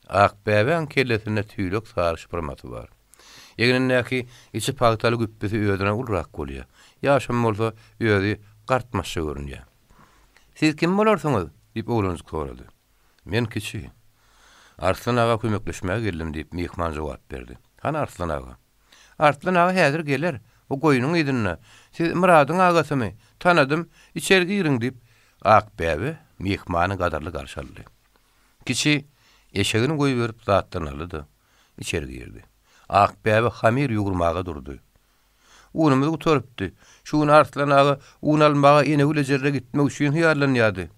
Akbäbäň kellesinde tüýlek sarış formaty bar. Ýeňindäki içi pagtaly güppesi öýdüne ulrak bolýar. Ýaşam bolsa öýdi gartmaşy görünýär. Siz kim bolarsyňyz? diýip oglanjyk sorady. Men kiçi. Arslan aga kömekleşmäge geldim diýip mehman jogap berdi. Hana Arslan aga? Arslan aga häzir geler. O goýunyň ýedinne. Siz Muradyň agasymy? Tanadym, içeri girin diýip Akbäbi mehmany gadarly garşaldy. Kiçi eşegini goýup berip zatdan aldy. İçeri girdi. Akbäbi hamir ýugurmaga durdy. Unumy gutarupdy. Şuny Arslan aga un almaga ene ulejerre gitmek üçin ýarlanýardy.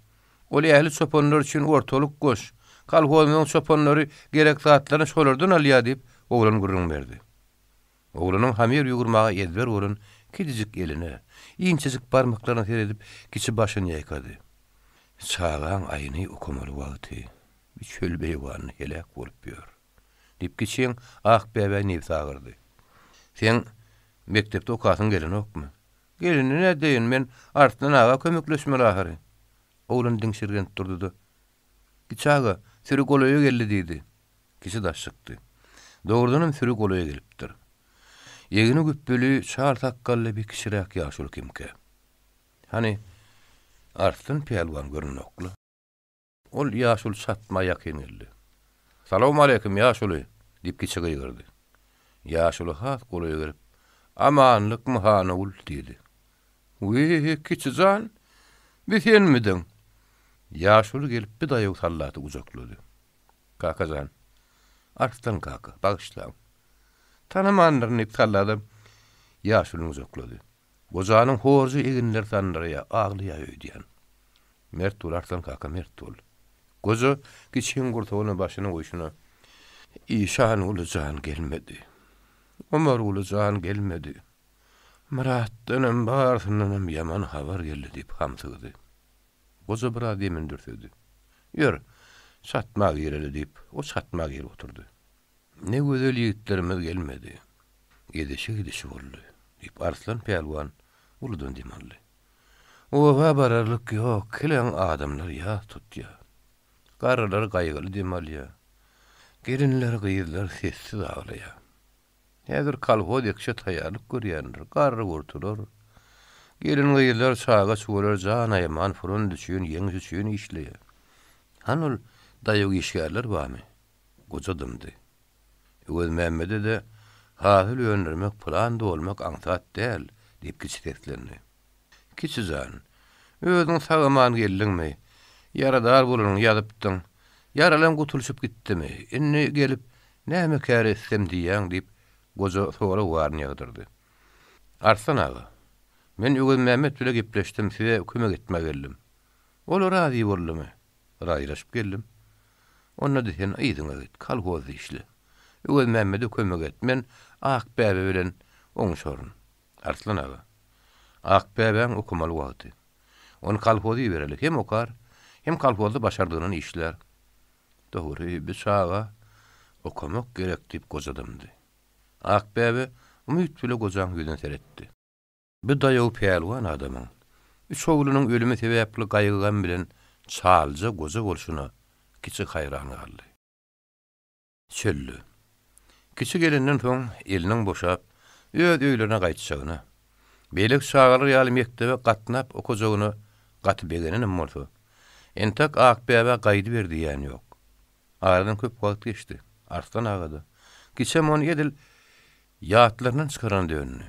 Ol ähli çopanlar üçin ortalyk goş. Kalhozyň çopanlary gerek zatlaryny şolardan alýar diýip oglan gurrun berdi. Oglanyň hamir ýugurmaga edber urun kiçijik eline, iňçejik barmaklaryny seredip kiçi başyny ýaýkady. Çağan aýyny okumaly wagty. Bir çöl beýwanyny helak bolup ýör. Diýip kiçiň Akbäbä nifsagyrdy. Sen mektepde okasyň gelenokmy? Gelini nädeýin, men Arslan aga kömekleşmeli ahary. Oglan diňşirgen durdy. Kiçi aga, sürü goloýa geldi diýdi. Kiçi daşykdy. Dogrudanam sürü goloýa gelipdir. Ýegini güppeli, çar takkally bir kişirek ýaşul kimke. Hani Arslan pelwan görnokly. Ol ýaşul satma ýakynly. Salam aleykum ýaşuly. dip kiçi gıygırdy. Ýaşuly has golaýa gelip, "Amanlyk myhana ul" diýdi. "Uy, kiçi jan, bisenmidin?" Ýaşuly gelip bir daýyk sallaty uzaklady. "Kaka jan, arslan kaka, bagışla." Tanamanlaryny salladım. Ýaşuly uzaklady. Gojanyň horjy eginler sandyra aglyýa öýdýän. "Mert ol arslan kaka, mert ol." Goja kiçiň gurtugyny başyna goýşuna, "İşan ulujan gelmedi. Ömer ulujan gelmedi. Muratdanam barsynyň ýaman habar geldi" diýip hamsygy. Goja bir adamyn dürtedi. "Ýör, satmak ýereli" diýip o satmak ýere oturdy. "Ne gözel ýigitlerimiz gelmedi. Gidişi boldy" diýip Arslan Pelwan uludan diýmeli. "Owa bararlyk ýok, kelen adamlar ýa tutýa. Garrylar gaýgyly diýmeli. Gelinler gyýylar sessiz aglaýa. Häzir kolhoz ýekşe taýýarlyk görýändir, garry gurtular. Gelin gyýylar çaga çuwalar, jan aýman fırın düşýän ýeňi düşýän işleýär. Hanul daýyk işgärler barmy?" Goja dymdy. "Öwel Mämmede de hasyl öňürmek, plan dolmak aňsat däl" diýip kiçiklendi. "Kiçi jan, özüň sagaman geldiňmi? Yaradar bolunyň ýazypdyň. Yaralan gutulşyp gitdimi? Inni gelip näme kär etsem diýýäň" diýip goja sora warny ýagdyrdy. "Arslan aga, men öwel Mämmed bilen gepleşdim, size kömek etmek geldim. Ol razy boldymy? Raýlaşyp geldim. Onda diýen aýdyňa git, kolhoz işle. Öwel Mämmede kömek et, men Akbäbe bilen oňşaryn." "Arslan aga, Akbäbeň okumaly wagty. Onu kolhozy berelik, hem okar, hem kolhozda başardygyny işler." "Dogry, bir çaga okumak gerek" diýip goja dymdy. Akbäbe umyt bilen gojaň ýüzüne seretdi. Bir daýaw Pelwan adamyň üç oglunyň ölümi sebäpli gaýgygan bilen çalja goja bolşuna kiçi haýran galdy. Çöllü. Kiçi gelenden soň eliniň boşap, öz öýlerine gaýtşagyna, beýlik çağalar ýaly mektebe gatnap okujagyny gaty begeninem bolsa, entek Akbäbe gaýdy berdi ýani ýok. Aradan köp wagt geçdi. Arslan agady. Kiçe mon edil ýatlarynyň çykaran döndü.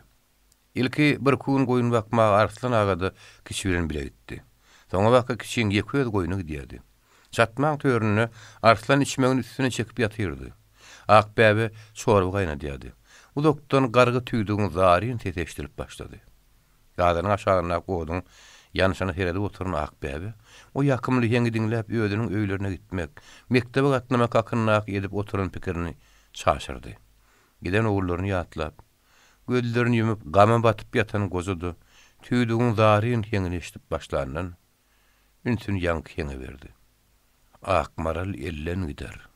Ilki bir kun goýun bakmagy Arslan agady kiçi bilen bile gitdi. Soňa bakka kiçiň ýeköz goýuny gidýärdi. Çatmak törünü Arslan içmeğin üstüne çekip yatyrdy. Akbäbe çorba gaýnadýardy. Uzakdan gargy tüýdüğün zaryn teteşdirip başlady. Gadynyň aşagyna goýdyň ýanyşyna herede oturan Akbäbe o ýakymly ýeňi diňläp öýdüniň öýlerine gitmek, mektebe gatnamak hakynda edip oturan pikirini çaşyrdy. Giden oğullaryny ýatlap, gözlerini ýumyp gama batyp ýatan gozudy, tüýdüğün zaryn ýeňini eşitip başlandan ünsün ýanky ýeňe berdi. "Akmaral ellen gider."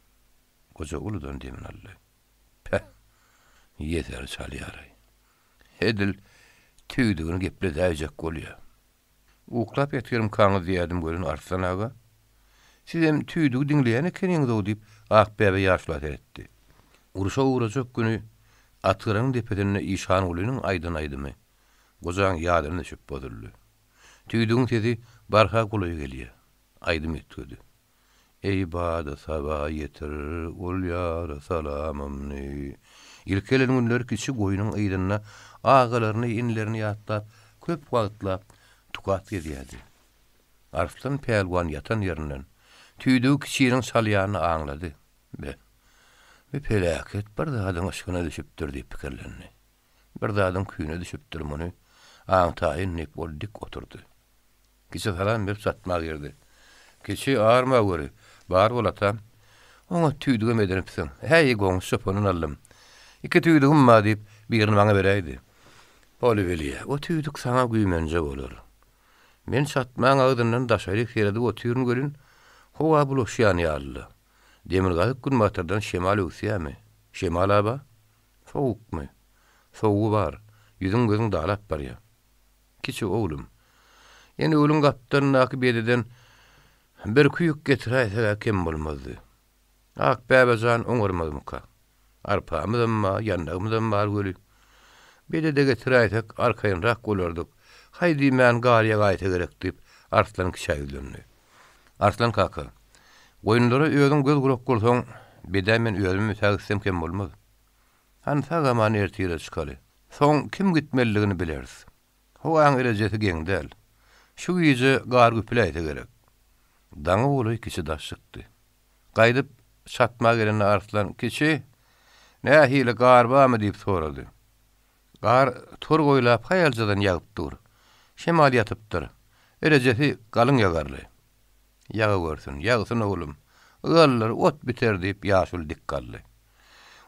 Goja uludan diýmeli. "Peh, ýeter çalýar. Edil tüýdüğünü geple däjek bolýar. Uklap ýetýärim kaňy diýdim görün Arslan aga. Sizem tüýdüğü diňleýän ekeniňiz o" diýip Akbäbe ýaşlat etdi. Uruşa uğrajak günü atyryň depedine işan ulynyň aýdyn aýdymy. Gojaň ýadyna düşüp bodurly. Tüýdüğün tezi barha gulaýa gelýär. Aýdym etdi. "Ey bada sabah yetir, ol ýar salamymny." İlkelen günler kiçi goýunyň aýdyna agalaryny, inlerini ýatlap, köp wagtlap tukat edýärdi. Arslan Pelwan ýatan ýerinden tüýdüğü kiçiň salýanyny aňlady. Bir pelaket bir dadyň aşkyna düşüpdir diýip pikirlendi. Bir dadyň küýüne düşüpdir muny. Aňtaýyn nep boldyk oturdy. Kiçi salam berip satmak girdi. "Kiçi ağarma göri, bar bolatam. Oňa tüýdügem edenipsiň. Hey goň şopunyny aldym. Iki tüýdügüm ma diýip birini maňa bereýdi. Bolu belýär. O tüýdük saňa güýmenje bolar. Men satmaň agdyndan daşaryk ýerde oturýan görün. Howa bulaşýan ýaly. Demirgazyk gün matardan şemal öýsýärmi? Şemal aba? Soğukmy? Soğugy bar. Ýüzüň gözüň dalap barýar. Kiçi oğlum. Ýene ölüm gapdan naky bededen bir küýük getirýär kim bolmazdy. Akbäbe jan oňurmazmyka. Arpamydan ma, ýandagymydan bar göli. Bedede getirýärsek arkaýynrak bolardyk. Haýdy men garyga gaýta gerek diýip Arslan kiçäýildi. "Arslan kaka, goýunlara özüň göz gulak bolsaň Bede men özümü tägissem kem bolmaz. Hansa gaman ertire çykaly. Soň kim gitmeligini bilersiz. Howaň erejesi geňdäl. Şu ýyjy gar güpleýte gerek. Daňy boly kişi daş çykdy. Gaýdyp satma gelen arslan kişi nähili gar bamy diýip sorady. Gar tor goýlap haýaljadan ýagyp dur. Şemal ýatypdyr. Erejesi galyň ýagarly. Ýaga görsün, ýagsyn oglum. Gallar ot biter diýip ýaşul dik galdy.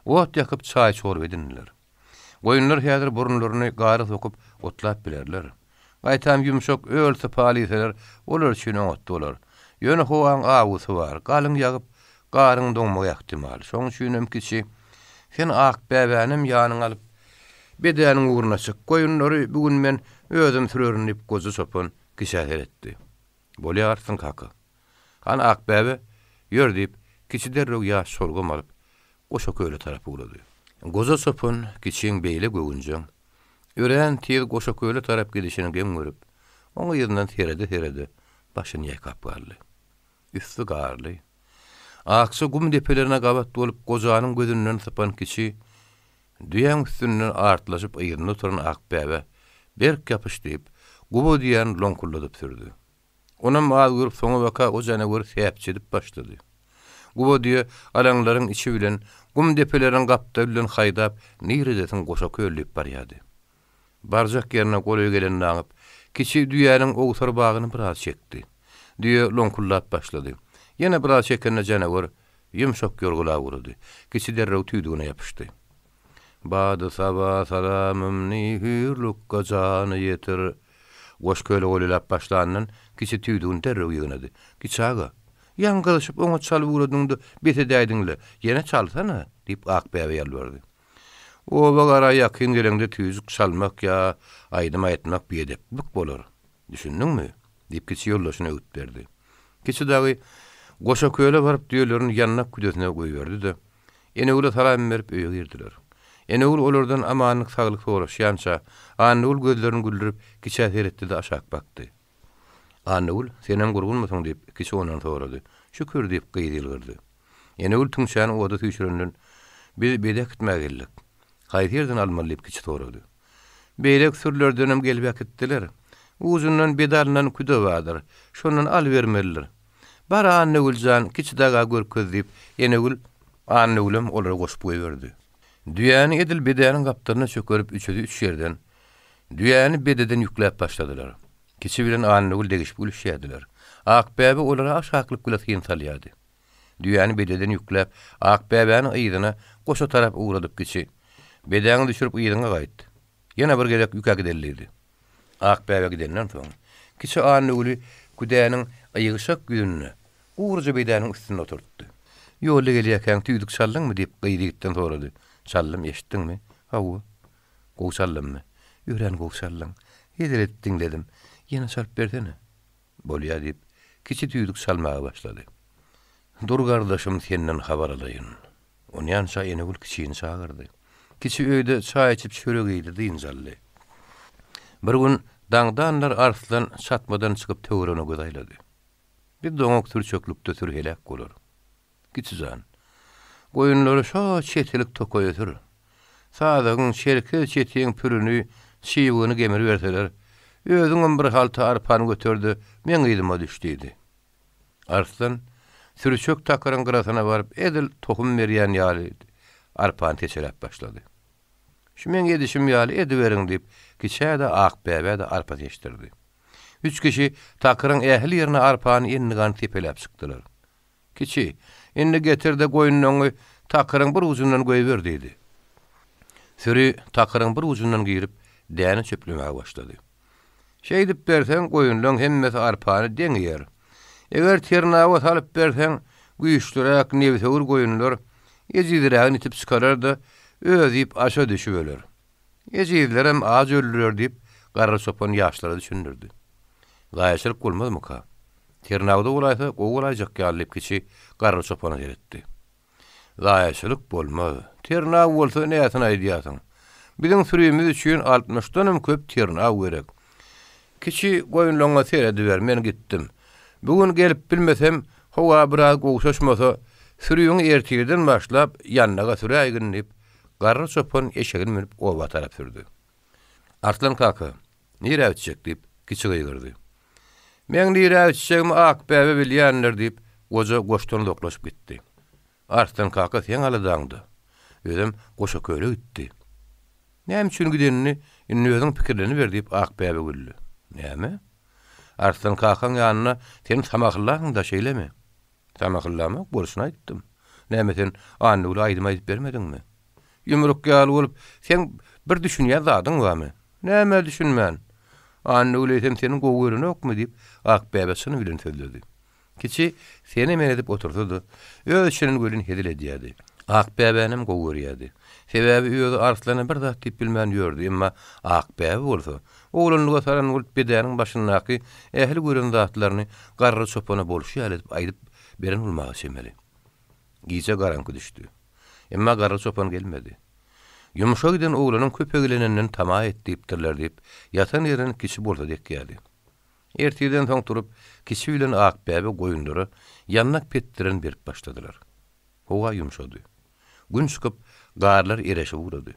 Ot ýakyp çaý çorp edinler. Goýunlar häzir burunlaryny gary sokup otlap bilerler. Gaýtam ýumşak ölse paliseler olar üçin ot bolar. Ýöne howaň awusy bar. Galyň ýagyp garyň doňmagy ähtimal. Şoň üçin kişi sen ak bäbänim ýanyň alyp bedäniň uğruna çyk. Goýunlary bugün men özüm sürerni diýip gozy sopun kişäher etdi. Bolýarsyn kaka. Han ak bäbe ýör diýip kişi derrew ýaş sorgum alyp goşa köýle tarapy ulady. Goza sopun kiçiň beýle gögünjäň. Ören tiýer goşa köýle tarap gidişini gem görüp, oňa ýerden terede başyny ýakap garly. Üstü garly. Aksy gum depelerine gabat bolup gozanyň gözünden sapan kişi düýäň üstünden artlaşyp ýerine oturan ak bäbe berk ýapyşdyp gubo diýen lonkulladyp sürdi. Ona maal görüp soňa waka o janawar täpçi edip başlady. Gubo diýe alaňlaryň içi bilen gum depelerin gapda bilen haýdap niredetin goşa köýlüp barýady. Barjak ýerine goly gelen naňyp kişi düýäniň ogtar bagyny biraz çekdi. Düýe lonkullap başlady. Ýene biraz çekende janawar ýumşak ýorgula urdy. Kişi derrew tüýdügine ýapyşdy. Bady sabah salamym nihirluk gajany ýetir. Goş köýle golylap başlandan kişi tüýdügini derrew ýygnady. Kiçaga ýangylşyp oňa çalyp uradyňdy, bete däýdiňle. Ýene çalsana diýip ak bäbe ýalvardy. O bagara ýakyn gelende tüýzük çalmak ýa aýdym aýtmak biýedeplik bolar. Düşündiňmi? diýip kişi ýoldaşyna öwüt berdi. Kişi dagy goşa köýle baryp diýerlerini ýanyna küdesine goýberdi-de. Ene ula salam berip öýe girdiler. Ene ul olardan amanlyk saglyk soraşýança, Anul gözlerini güldürüp kişi seretdi-de aşak bakdy. Anul, senen gurgunmasyň diýip kişi onan sorady. Şükür diýip gyýdylgyrdy. Ene ul tüňşäni oda tüýşürenden biz bedek gitmäge geldik. Haýy ýerden almaly diýip kişi sorady. Beýlek sürlerdenem gelip gitdiler. Uzundan bedalynyň küde bardyr. Şondan al bermeliler. Bara Anuljan kişi daga görköz diýip ene ul Anulym olara goşup goýberdi. Düýäni edil bedäniň gapdaryna çökerip üç ýerden düýäni bededen ýükläp başladylar. Kişi bilen Anul degişip gülüşýärdiler. Ak bäbe olara aşaklyp güläsýän salýady. Düýäni bededen ýükläp ak bäbäniň ýygyna goşa tarap uğradyp kişi bedäni düşürip ýygyna gaýtdy. Ýene bir gelek ýükä gideldi. Ak bäbe gidenden soň kişi Anuly küdäniň ýygyşak güýünne uğurja bedäniň üstüne oturtdy. Ýolda gelýärkäň tüýdük çaldyňmy diýip gyýdygitden sorady. Çallym eşitdiňmi? Hawa. Goşallymmy? Ýören goşallyň. Ýeder etdiň dedim. Ýene çalp berdine. Bolýar diýip kişi tüýdük çalmaga başlady. Dur gardaşym senden habar alaýyn. Onýança ene ul kişini çağırdy. Kişi öýde çaý içip çörek ýedi diýinjally. Bir gün daňdanlar arslan çatmadan çykyp töwerene gözaýlady. Bir doňok türçöklükde sürhelek bolar. Kişi jan goýunlary şo çetelik tokoýatyr. Sadagyň şerke çetiň pürüni şiýugyny gemirip berseler, özüňem bir halta arpany götürdi, men gydyma düşdidi. Arslan sürçök takaryň gyrasyna baryp edil tohum berýän ýaly arpany teşelep başlady. Şu men gedişim ýaly ediberiň diýip kişäde ak bäbe de arpa teşdirdi. Üç kişi takaryň ähli ýerine arpany endigan tepelep çykdylar. Kişi indi getirdi goýunyň takaryň bir uzundan goýber diýdi. Süri takaryň bir uzundan girip däne çöplemäge başlady. Şeýdip berseň goýunlaryň hemmesi arpany deňýär. Eger ternawa salyp berseň güýçlürak nebsewur goýunlar ýezidirägini itip çykarar-da özüp aşa düşübeler. Ýezidler hem az öldürer diýip garry sopan ýaşlara düşündirdi. Gaýşylyk bolmazmy ka? Ternawda bolaysa gowulajak ýalyp kişi garry sopana geretdi. Gaýşylyk bolmaz. Ternaw bolsa näçe aýdýasyň? Biziň sürüýimiz üçin 60-dan köp ternaw gerek. Kişi goýunlaryňa seredi ber, men gitdim. Bugün gelip bilmesem, hawa biraz gowşaşmasa, Sürüýüň ertirden başlap ýannaga sürä ýigynip, garry çopon eşegini minip oba tarap sürdü. Arslan kaka, "Nire ötjek?" diýip kiçi gyýgyrdy. "Men nire ötjegimi ak bäbe bilýänler" diýip goja goşdan doklaşyp gitdi. Arslan kaka sen aladaňdy. Özüm goşa köle gitdi. "Näme üçin gidenini, indi özüň pikirlerini ber" diýip ak bäbe güldü. "Näme?" Arslan kakaň ýanyna "Sen tamaklaryň da şeýlemi?" "Tamaklamak bolşuny aýtdym. Näme sen anny uly aýdyma aýdyp bermediňmi?" "Ýumruk ýaly bolup, sen bir düşünýän zadyň barmy?" "Näme düşünmän?" "Anny uly seniň gowgörüni okmy?" diýip ak bäbesini bilen söýledi. Kiçi seni men edip oturdu. Öz işinin gölün hedil edýärdi. Ak bäbenim gowgörýärdi. Sebäbi öýde Arslana bir zat diýip bilmän ýördi, emma ak bäbe bolsa, oğlanlyga saran bolup bedäniň başyndaky ähli görän zatlaryny garry çopana bolşýar edip aýdyp beren bolmagy şemeli. Giýse garanky düşdi. Emma garry çopan gelmedi. Yumuşa giden oğlanın köpegileninden tama etdiýipdirler diýip yatan ýerin kişi bolsa dekýärdi. Ertiden soň turup kişi bilen ak bäbe goýunlary ýannak petdiren berip başladylar. Howa yumşady. Gün çykyp garlar ereşip urady.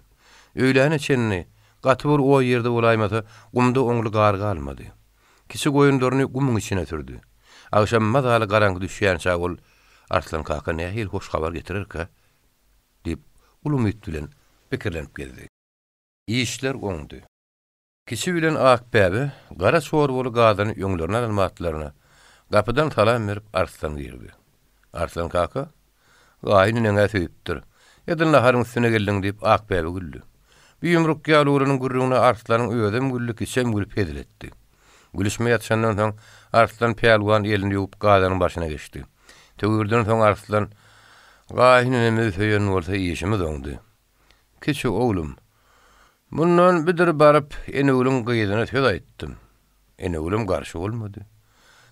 Öýläne çenni gaty bir o ýerde bolaýmasa gumda oňly gar galmady. Kişi goýunlaryny gumyň içine türdi. Agşam mazaly garanky düşýän çag ol Arslan kaka nähil hoş habar getirirkä diýip ulumyt bilen pikirlenip geldi. İşler oňdy. Kişi bilen ak bäbe gara soğur bolu gadyny ýöňlerine almatlaryna gapydan salam berip Arslan girdi. Arslan kaka gaýyny näme söýüpdir. Edin naharyň üstüne geldiň diýip ak bäbe güldü. Bir ýumruk ýalurynyň gurrugyna Arslanyň öýdem güllük içem gülüp ediletdi. Gülüşme ýatşandan soň Arslan peýalwan elini ýuwup gadynyň başyna geçdi. Tögürden soň Arslan gaýyny näme söýen bolsa işimiz oňdy. "Kiçi oğlum, bundan bidir barıp enegülüm gyýydyna söz aýtdym. Enegülüm garşy bolmady.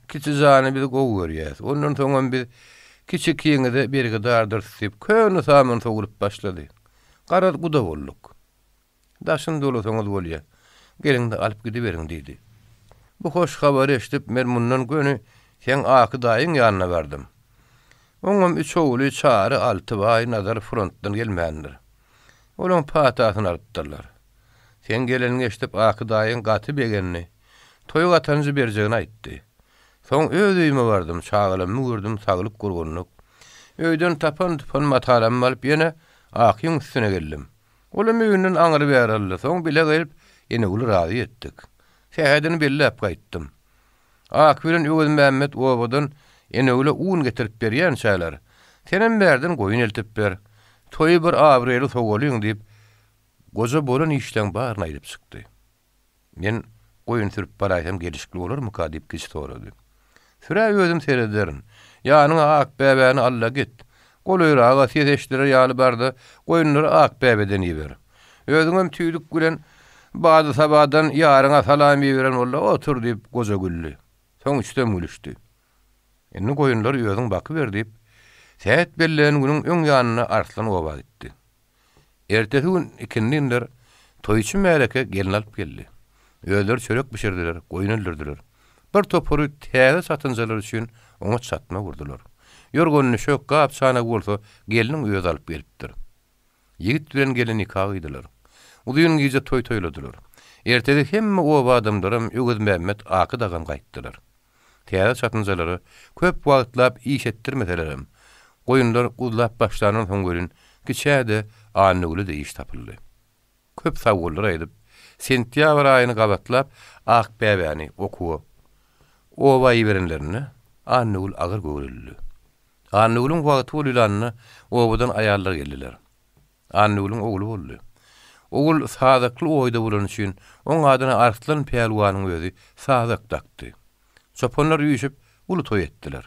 Kiçi zany bizi gowgörýär. Ondan soň biz kiçi kiýeňide berigi dardyr syp köni samyn sogulup başlady. Garat guda bolduk. Daşyn dolu soňuz bolýar. Geliňde alyp gidiberiň" diýdi. "Bu hoş habary eşdip men mundan göni sen aky daýyň ýanyna bardym. Oňam 3 ogly çary 6 baý nazar frontdan gelmändir. Olaň patasyny alypdyrlar. Sen geleni geçdip aky daýyň gaty begenini, toýu gatanjy berjegini aýtdy. Soň öz öýüme bardym, çağılymmy gördüm, saglyp gurgunlyk. Öýden tapan matalam alyp ýene akyň üstüne geldim. Olam öýünden aňyry berýärler. Soň bile gelip ýene uly razy etdik. Şähedini bellep gaýtdym. Ak bilen Öwüz Mämmed obadan ene uly un getirip berýän şäler. Senem berdin goýun eltip ber. Toýy bir abryly sowalyň diýip goza bolan işden baryny aýdyp çykdy. Men goýun sürüp baraýsam gelişikli bolarmy ka diýip kiçi sorady. "Süre özüm serederin. Ýanyňa ak bäbäni alla git. Golaýraga sezeşdire ýaly barda goýunlary ak bäbeden ýeber. Özüňem tüýdük bilen bady sabadan ýaryňa salam beren bolla otur" diýip goza güldü. Soň üçden gülüşdi. Indi goýunlar özüň baky ber diýip säät bellen günüň öň ýanyna Arslan oba gitdi. Ertesi gün ikindiler toýçy mäleke gelin alyp geldi. Öýler çörek pişirdiler, goýun öldürdiler. Bir topury täze satynjalar üçin oňa satma gurdular. Ýorgonyny şök gap sana bolsa geliniň öýe alyp gelipdir. Ýigit bilen gelin nikah gydylar. Ulyň gize toy toýladylar. Ertede hemme oba adamlarym Öwüz Mämmed aky dagan gaýtdylar. Täze satynjalary köp wagtlap iş etdirmedilerim. Goýunlar guzlap başlanan soň görün kiçäde annygyly da iş tapyldy. Köp sagollar aýdyp sentýabr aýyny gabatlap ak bäbäni okuw. Oba ýerenlerini annygyl agyr göwrüldi. Annygylyň wagty bolýanny obadan aýallar geldiler. Annygylyň ogly boldy. Ogul sadakly oýda bolan üçin oň adyna Arslan peýalwanyň özi sadak takdy. Çopanlar ýüşüp uly toý etdiler.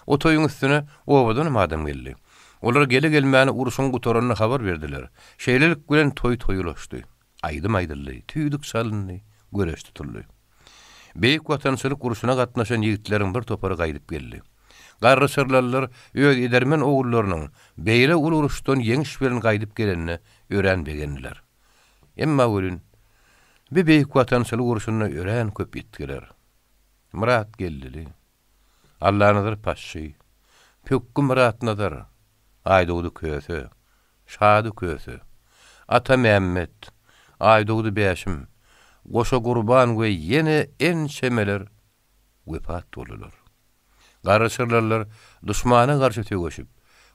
O toýuň üstüne obadan adam geldi. Olar gele gelmäni uruşyň gutaranyna habar berdiler. Şeýlelik bilen toý toýulaşdy. Aýdym aýdyldy, tüýdük salyndy, göreş tutuldy. Beýik watançylyk uruşuna gatnaşan ýigitleriň bir topary gaýdyp geldi. Garry sırlarlar öz edermen oğullarynyň beýle ul uruşdan ýeňiş bilen gaýdyp gelenini öğrenbegendiler. Emma ölün bir beýik watançylyk uruşuna ören köp ýetdiler. Murat geldi. Allah'ındır paşşy. Pökküm rahatnadır. Aydoğdu köse, şadı köse. Ata Mehmet, Aydoğdu beşim, goşa gurban ve yine en şemeler vefat olurlar. Garışırlarlar, düşmana karşı tögüşüp,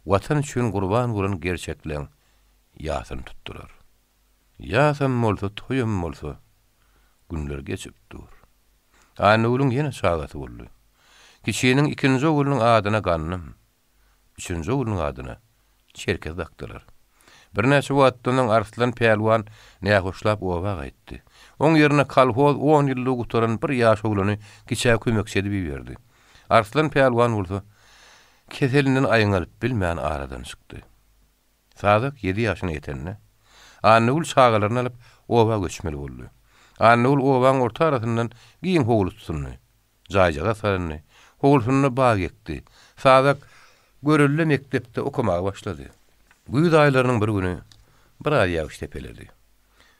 vatan üçün gurban gulan gerçeklen yasın tuttular. Yasın molsa, toyum molsa, günler geçip dur. Anulun yine sağatı oldu. Kişinin ikinci oğlunun adına kanım, üçüncü oğlunun adına çerkez daktılar. Bir näçe wagtdan Arslan Pelwan näme hoşlap owa gaýtdy. Oň ýerine kalhoz 10 ýyllyk gutaran bir ýaş oglany kiçä kömeksedi berdi. Arslan Pelwan bolsa keselinden aýyňalyp bilmän aradan çykdy. Sadyk 7 ýaşyna ýetende Annul çağalaryny alyp owa göçmeli boldy. Annul owaň orta arasyndan giň howlu tutuldy. Jaýjaga saryndy. Howlusyny bag ekdi. Sadyk görülle mektepde okumagy başlady. Güýz aýlarynyň bir güni bir ay ýağış tepeledi.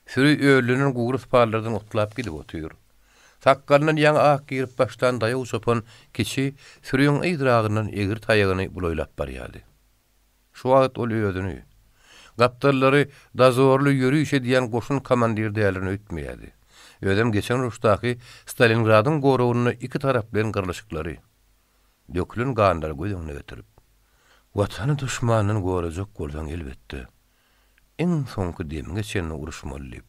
Sürü öýlünün gugurus parlardan otlap gidip otyr. Sakkalyndan ýaňy ak girip başdan daýaw sopan kişi sürüň ýydragyndan egir taýagyny buloýlap barýardy. Şu wagt ol öýdüni. Gaptarlary dazorly ýürüýüş edýän goşun komandir dälerini ötmeýärdi. Ödem geçen ruşdaky Stalingradyň gorawyny iki tarap bilen gyrlyşyklary. Dökülen gandar göýüňe getirip watany düşmanyny gorajak bolsaň elbetde. En soňky demge çenni uruşmaly.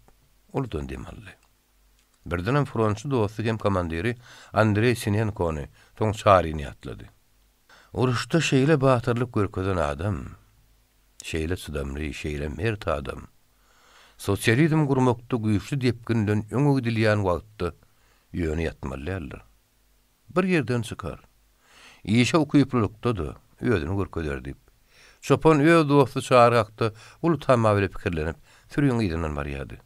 Oldan demally. Birdenem Fransy dosty hem komandiri Andrei Sinenkony soň çaryny ýatlady. Uruşda şeýle batyrlyk görkezden adam, şeýle sudamly, şeýle mert adam. Sosializm gurmakda güýçli depkinden öňe gidilýän wagtda ýöne ýatmalylar. Bir ýerden çykar. Ýeşe okuyuplukda özüni görkezerdi. Çopan öz dosty çağıraqda ulu tamam pikirlenip sürüň ýydynan barýardy.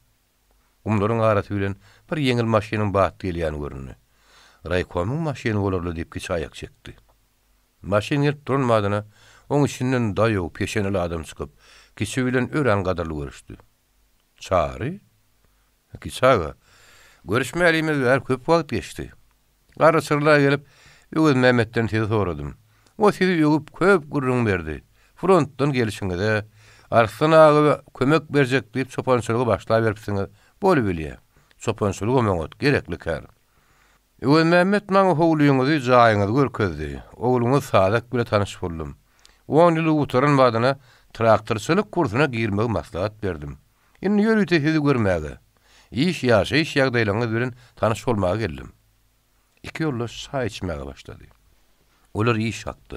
Umlaryň arasy bilen bir ýeňil maşynyň bat gelýäni görünýär. Raykomyň maşyny bolarly diýip kiçaýak çekdi. Maşyn ýet durmadyna oň içinden daýaw peşeneli adam çykyp kişi bilen ören gadarly görüşdi. Çary? Kiçaga. Görüşmälimiz bar köp wagt geçdi. Garasyrlar gelip Öwüz Mehmetden tez soradym. O sizi ýögüp köp gurrun berdi. Frontdan gelişiňizde Arslan ağa kömek berjek diýip çopançylygy başlap beripsiňiz. Bolu bilýär. Çopançylyg omeňot gerekli kär. Öwüz Mehmet maňa howluýuňyzy jaýyňyzy görkezdi. Ogluňyz Sadak bilen tanyş boldum. 10 ýyl utaran badyna traktorçylyk kursyna girmegi maslahat berdim. Indi ýörüýte sizi görmäge. İş ýagdaýlaryňyz bilen tanyş bolmagy geldim. İki ýollar çay içmäge başlady. Olar iş hakdy.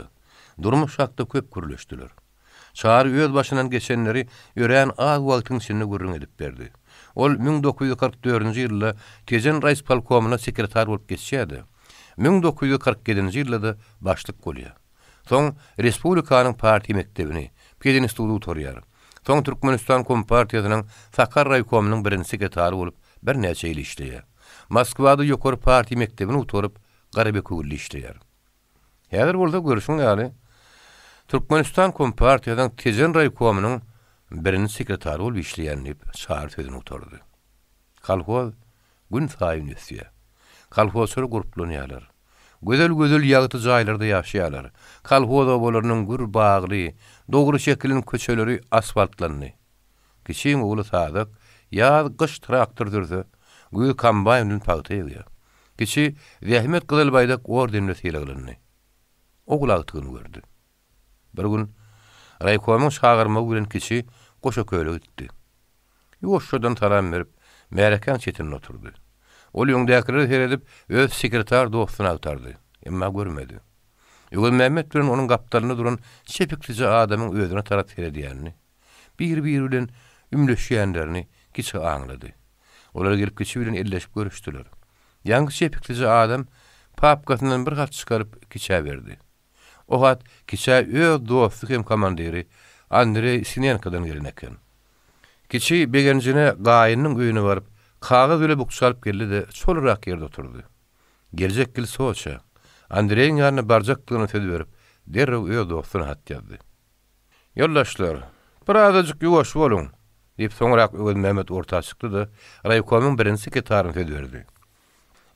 Durmuş hakda köp gürleşdiler. Çağrı öz başынан geçenleri ýören az wagtyň içinde gurrun edip berdi. Ol 1944-nji ýylda Tejen Raýs polkomuna sekretar bolup geçýärdi. 1947-nji ýylda başlyk bolýar. Soň Respublikanyň parti mektebini, Pedin institutu torýar. Soň Türkmenistan Kompartiýasynyň Sakar raýkomunyň birinji sekretary bolup bir näçe ýyl işleýär. Moskwada ýokary parti mektebini uturup Garabek ugly işleýär. Häzir bolsa görüşüň ýaly Türkmenistan Kompartiýasynyň Tejen raýkomunyň birinji sekretary bolup işleýän diýip şahar sözüni utardy. Kalhoz gün saýyn ösýär. Kalhozlar gruplanýarlar. Gözel ýagty jaýlarda ýaşaýarlar. Kalhoza bolanyň gür bagly, dogry şekilin köçeleri asfaltlandy. Kiçiň ogly Sadyk ýaz gyş traktor dürdi. Güýü kombaýnyň pagty ýa. Kiçi Zähmet Gyzylbaýdak ordenle seýlegilendi. Oglagyny gördü. Bir gün raýkomyň şagyrmagy bilen kiçi goşa köýle gitdi. Ýoşdan taram berip Märekan çetinine oturdy. Ol ýöňdäkileri seredip öz sekretar dostuny agtardy. Emma görmedi. Öwüz Mehmet bilen onuň gapdalyny duran şepiklice adamyň özüne tarap seredýänini, bir bilen ümleşýänlerini kiçi aňlady. Olar gelip kiçi bilen elleşip görüşdiler. Ýangy şepiklice adam papkasyndan bir gat çykaryp kiçe berdi. O gat kiçe öz dosty hem komandiri Andrei Sinenkodan gelen eken. Kiçi begenjine gaýynyň öýüne baryp kağız öyle buksalıp geldi de çolurak yerde oturdu. Gelecek gil soğuşa. Andrey'in yanına barcaklığını söz verip derrev öyle dostuna hat yazdı. Yoldaşlar, bir azıcık yuvaş olun deyip soňrak Öwüz Mehmet orta çıktı da raýkomyň birinji sekretaryny söz verdi.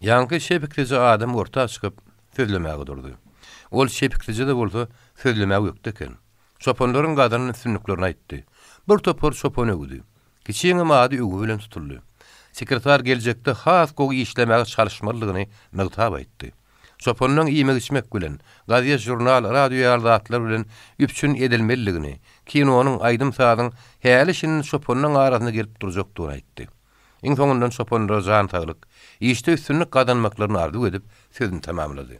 Ýanky şepiklice adam orta çıkıp sözlemäge durdy. Ol şepiklice de bolsa sözlemäge ýokdeken. Çoponlaryň gadanyň üstünliklerini aýtdy. Bir topor çopon ögüdi. Kiçiňe mady ögü bilen tutuldy. Sekretar geljekde has gowy işlemäge çalışmalygyny nygtab aýtdy. Çoponyň iýmek içmek bilen, gazet, jurnal, radio ýardatlar bilen üpçün edilmeligini, kinonyň aýdym sadyň häli şinin çoponyň arasyna gelip durjakdygyny aýtdy. Iň soňundan çopon rozan taglyk, işde üstünlik kazanmaklaryny arzu edip sözüni tamamlady.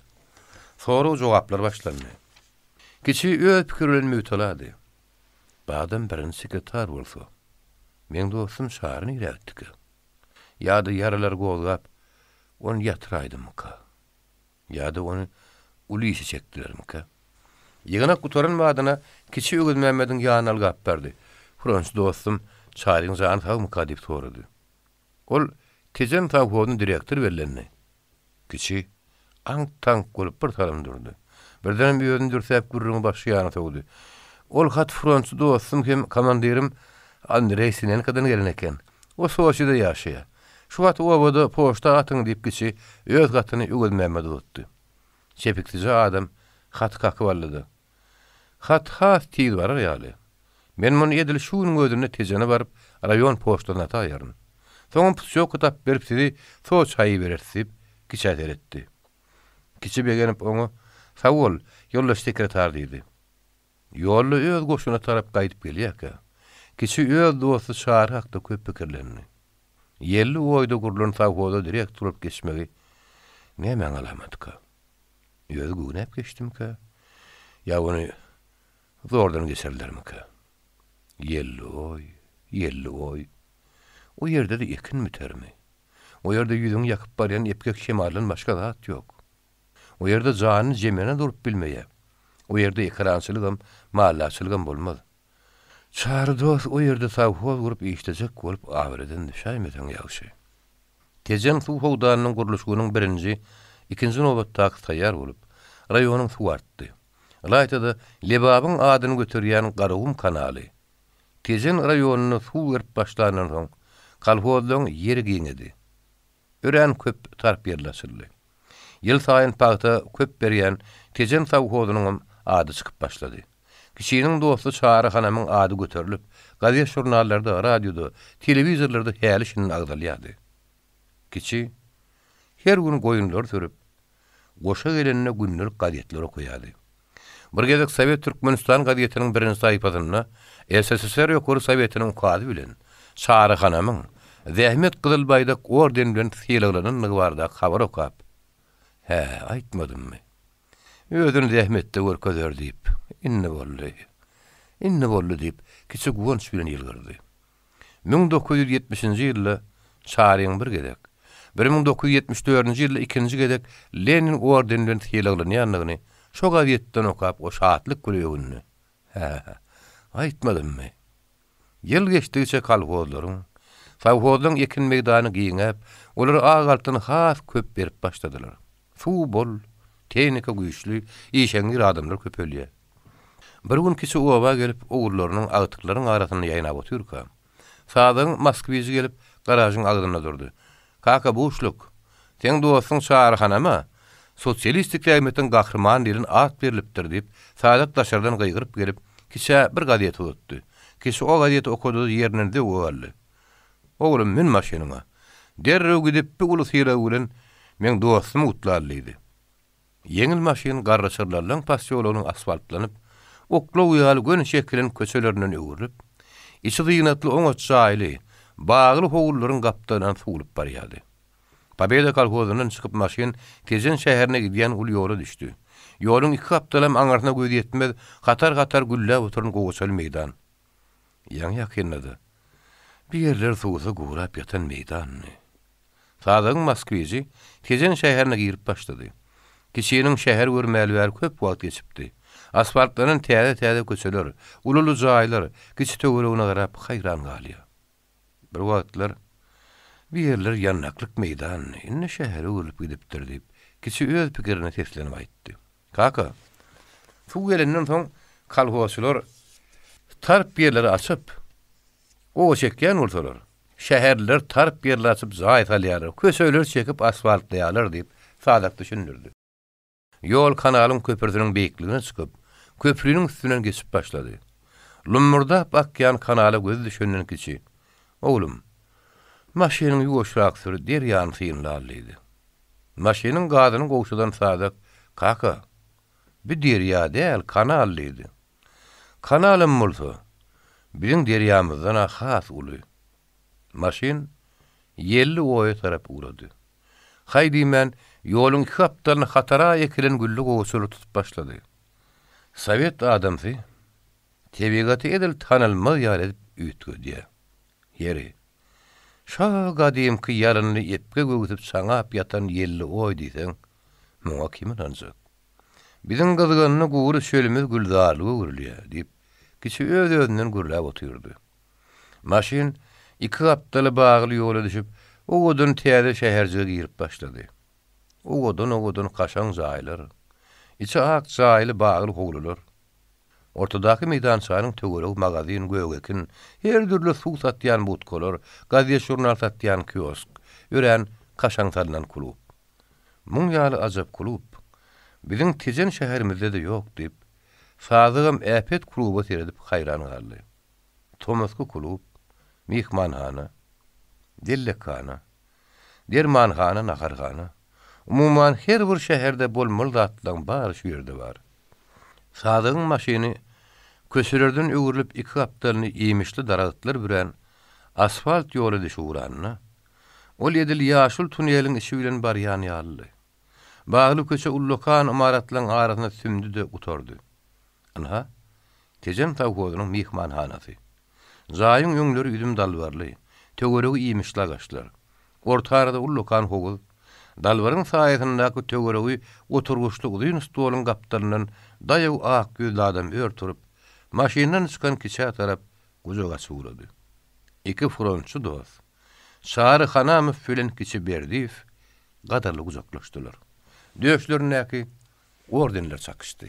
Sonra jogaplar başlandy. Kiçi öz pikirlerini mütalady. Badam birin sekretar bolsa, men dostum şahyryny ýetdik. Ýa-da yaralar gowlap, onu ýatyraýdymyka? Ýa-da onu ulyşy çekdilermika? Ýygyna gutaran wadyna kiçi Ögüz Mämmediň ýanyna algap berdi. Frans dostum çaýryň zany tagmyka diýip sorady. Ol tezen tawhodyň direktor bellenni. Kiçi aň-taň bolup bir tarym durdy. Birden bir ýöňden dürsäp gürrüňi başy ýanyna togdy. Ol hat Frans dostum hem komandirim Andrei Sinen kadan gelen eken. O Soçyda ýaşaýar. Şu wagt obada poçta atyň diýip kiçi öz gatyny Ögüz Mämmede tutdy. Çepiklice adam hat kakyp aldy. Hat has tiýdi bar ýaly. Men muny edil şunyň gözüne tejene barıp rayon poçtasyna taýaryn. Soňam pusýok kitap berip sizi soç haýy berersip kiçe etdi. Kiçi begenip onu "Sawol, ýollaş sekretar" diýdi. Ýolly öz goşuna tarap gaýdyp gelýär. Kiçi öz dosty şahar hakda köp pikirlerini. Yerli oýda gurulan sawhoda direkt turup geçmegi näme alamadyka? Ýöz günäp geçdimka? Ýa ony zordan geçerlermika? Yerli oy. O ýerde de ekin bitermi? O ýerde ýüzüň ýakyp barýan epkek şemalyn başga zat ýok. O ýerde janyny jemene durup bilmeýär. O ýerde ekrançylygam, mallaçylygam bolmaz. Çardos o ýerde sawhoz gurup işlejek bolup awreden düşäýmeden ýagşy. Tejen suwhowdanyň gurulşynyň birinji, ikinji nowbatda taýýar bolup, raýonyň suw artdy. Laýtada Lebabyň adyny göterýän Garagum kanaly. Tejen raýonyny suw berip başlanan soň kalhozlyň ýeri giňedi. Ören köp tarp ýerleşildi. Ýyl saýyn pagta köp berýän Tejen sawhozynyň ady çykyp başlady. Kiçiniň dosty Çara hanamyň ady göterilip, gazet jurnallarda, radioda, telewizorlarda häli şinin agdalýady. Kiçi her gün goýunlar törüp, goşa gelenine günlük gazetler okuýady. Bir gezek Sowet Türkmenistan gazetiniň birinji saýpasyna SSSR ýokary Sowetiniň kady bilen Çara hanamyň Zähmet Gyzylbaýda orden bilen syýlagylanan nygbarda habar okap. Aýtmadymmy? Özüni zähmetde görkezler diýip, inni bolly diýip, kiçi guwanç bilen ýylgyrdy. 1970-nji ýylda Çaryň bir gezek, 1974-nji ýylda ikinji gezek Lenin ordeni bilen syýlagylanýanlygyny şo gazetden okap o şatlyk gülýänini. Aýtmadymmy? Ýyl geçdigiçe kalhozlaryň, sawhozyň ekin meýdany giňäp, olar agaltyny has köp berip başladylar. Suw bol, tehnika güýçli, işeňir adamlar köpelýär. Bir gün kiçi oba gelip ogurlarynyň agtyklaryň arasyny ýaýnap oturýarka. Sadyň Moskwyjy gelip garažyň agdyna durdy. "Kaka boşluk. Sen dostun Çara hanama sosialistik häýmetiň gahrman diýen at berilipdir" diýip sadak daşardan gygyryp gelip kiçe bir gazet tutdy. Kiçi o gazeti okudy ýerinde ogaldy. "Oglum, men maşynyňa derrew gidip bir uly syra bilen men dostum utlarlydy. Yeňil maşyn garraçyrlarlaryň pas ýolunyň asfaltlanyp, oklaw ýaly gön şeklen köçelerinden öwürip, içi ýynatly oňa çaýly, bagly howullaryň gapdanan suwulyp barýardy. Pobeda kolhozynyň çykyp maşyn Tejen şäherine gidýän ul ýola düşdi. Ýoluň iki gapdalam aňaryna göz ýetmez, gatar güllä oturan gowaçal meýdan. Ýaň ýakynlady. Bir ýerler suwsa gurap ýatan meýdan. Sadyň Moskwyjy Tejen şäherine girip başlady. Kiçiniň şäher görmäli köp wagt geçipdi. Asfaltlaryň täze köçeler, ululu jaýlar, kiçi töweregine garap haýran galýar. Bir wagtlar bir ýerler ýannaklyk meýdan, indi şähere öwrülip gidipdir diýip, kiçi öz pikirini teslenip aýtdy. "Kaka, suw gelenden soň kalhozçylar tarp ýerleri açyp, o çekýän bolsalar, şäherler tarp ýerleri açyp jaý salýar, köçeler çekip asfaltlaýarlar" diýip sadak düşündirdi. Yol kanalyň köpürsiniň beýikligine çykyp, köprünün üstünden geçip başladı. Lumurda bakyan kanala göz düşenden kiçi. Oğlum, maşinin yugoşrak sürü der yan sıyınlarlıydı. Maşinin gadının goşudan sadak, kaka, bir derya değil kanallıydı. Kanalım multu, bizim deryamızdan ahas ulu. Maşin, yelli oya tarap uğradı. Haydi men, yolun kaptalını hatara ekilen güllü goşulu tutup başladı. Sovet adamsı, tebigatı edil tanılmaz yer edip ütgü diye. Yeri. Şa gadimki yarını epke gögütüp saňap yatan yelli oy diýsen, muňa kim inanjak? Biziň gyzganyny gowry şölümüz güldarlygy gürlýär diýip, kiçi öz-özünden gürläp otyrdy. Maşin iki haptaly bagly ýola düşüp, o godun täze şäherjige girip başlady. O godun kaşan jaýlar. İçi ak jaýly bagly howlular. Ortadaky meýdan şahynyň töwereg magazin göwekin, her türlü suw satýan butkolar, gazet jurnal satýan kiosk, ýören kaşan salynan klup. Muň ýaly ajap klup. Biziň tejen şäherimizde de ýok diýip, sazygym äpet kluba seredip haýran galdy. Tomasky klup, mihmanhana, dillekana, dermanhana, naharhana. Umuman her bir şäherde bolmaly zatlaryň bar şu ýerde bar. Sadygyň maşyny kösürlerden öwürlüp iki haptalyny iýmişli daragatlar bilen asfalt ýoly düşüränni. Ol ýedil ýaşul tuneliň içi bilen barýan ýaly. Bagly köçe ullukan imaratlaryň arasyna sümdi de utardy. Ana, tejem tawgodynyň mihmanhanasy. Zaýyň ýöňleri üdüm dalbarly, töweregi iýmişli agaçlar. Orta arada ullukan hogul, dalbaryň saýasyndaky töweregi oturguşly uzyň stoluň gapdalynyň daýaw ak gözli adam örtürip, maşindan çykan kiçe tarap gujoga çuwrady. Iki frontçu dost. Şahry Hanamy fülen kiçi Berdiýew gadarly gujoklaşdylar. Döşlerindäki ordenler çakışdy.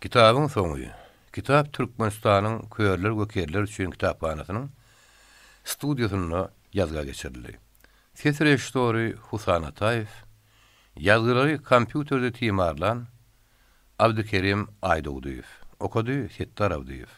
Kitabyň soňy. Kitap Türkmenistanyň köýerler gökerler üçin kitaphanasynyň studiýasyna ýazga geçirildi. Ses rejissöri Husan Ataýew, ýazgylary kompýuterde tiýmarlan Abdukerim Aýdowduýew, okudy Settar Abduýew.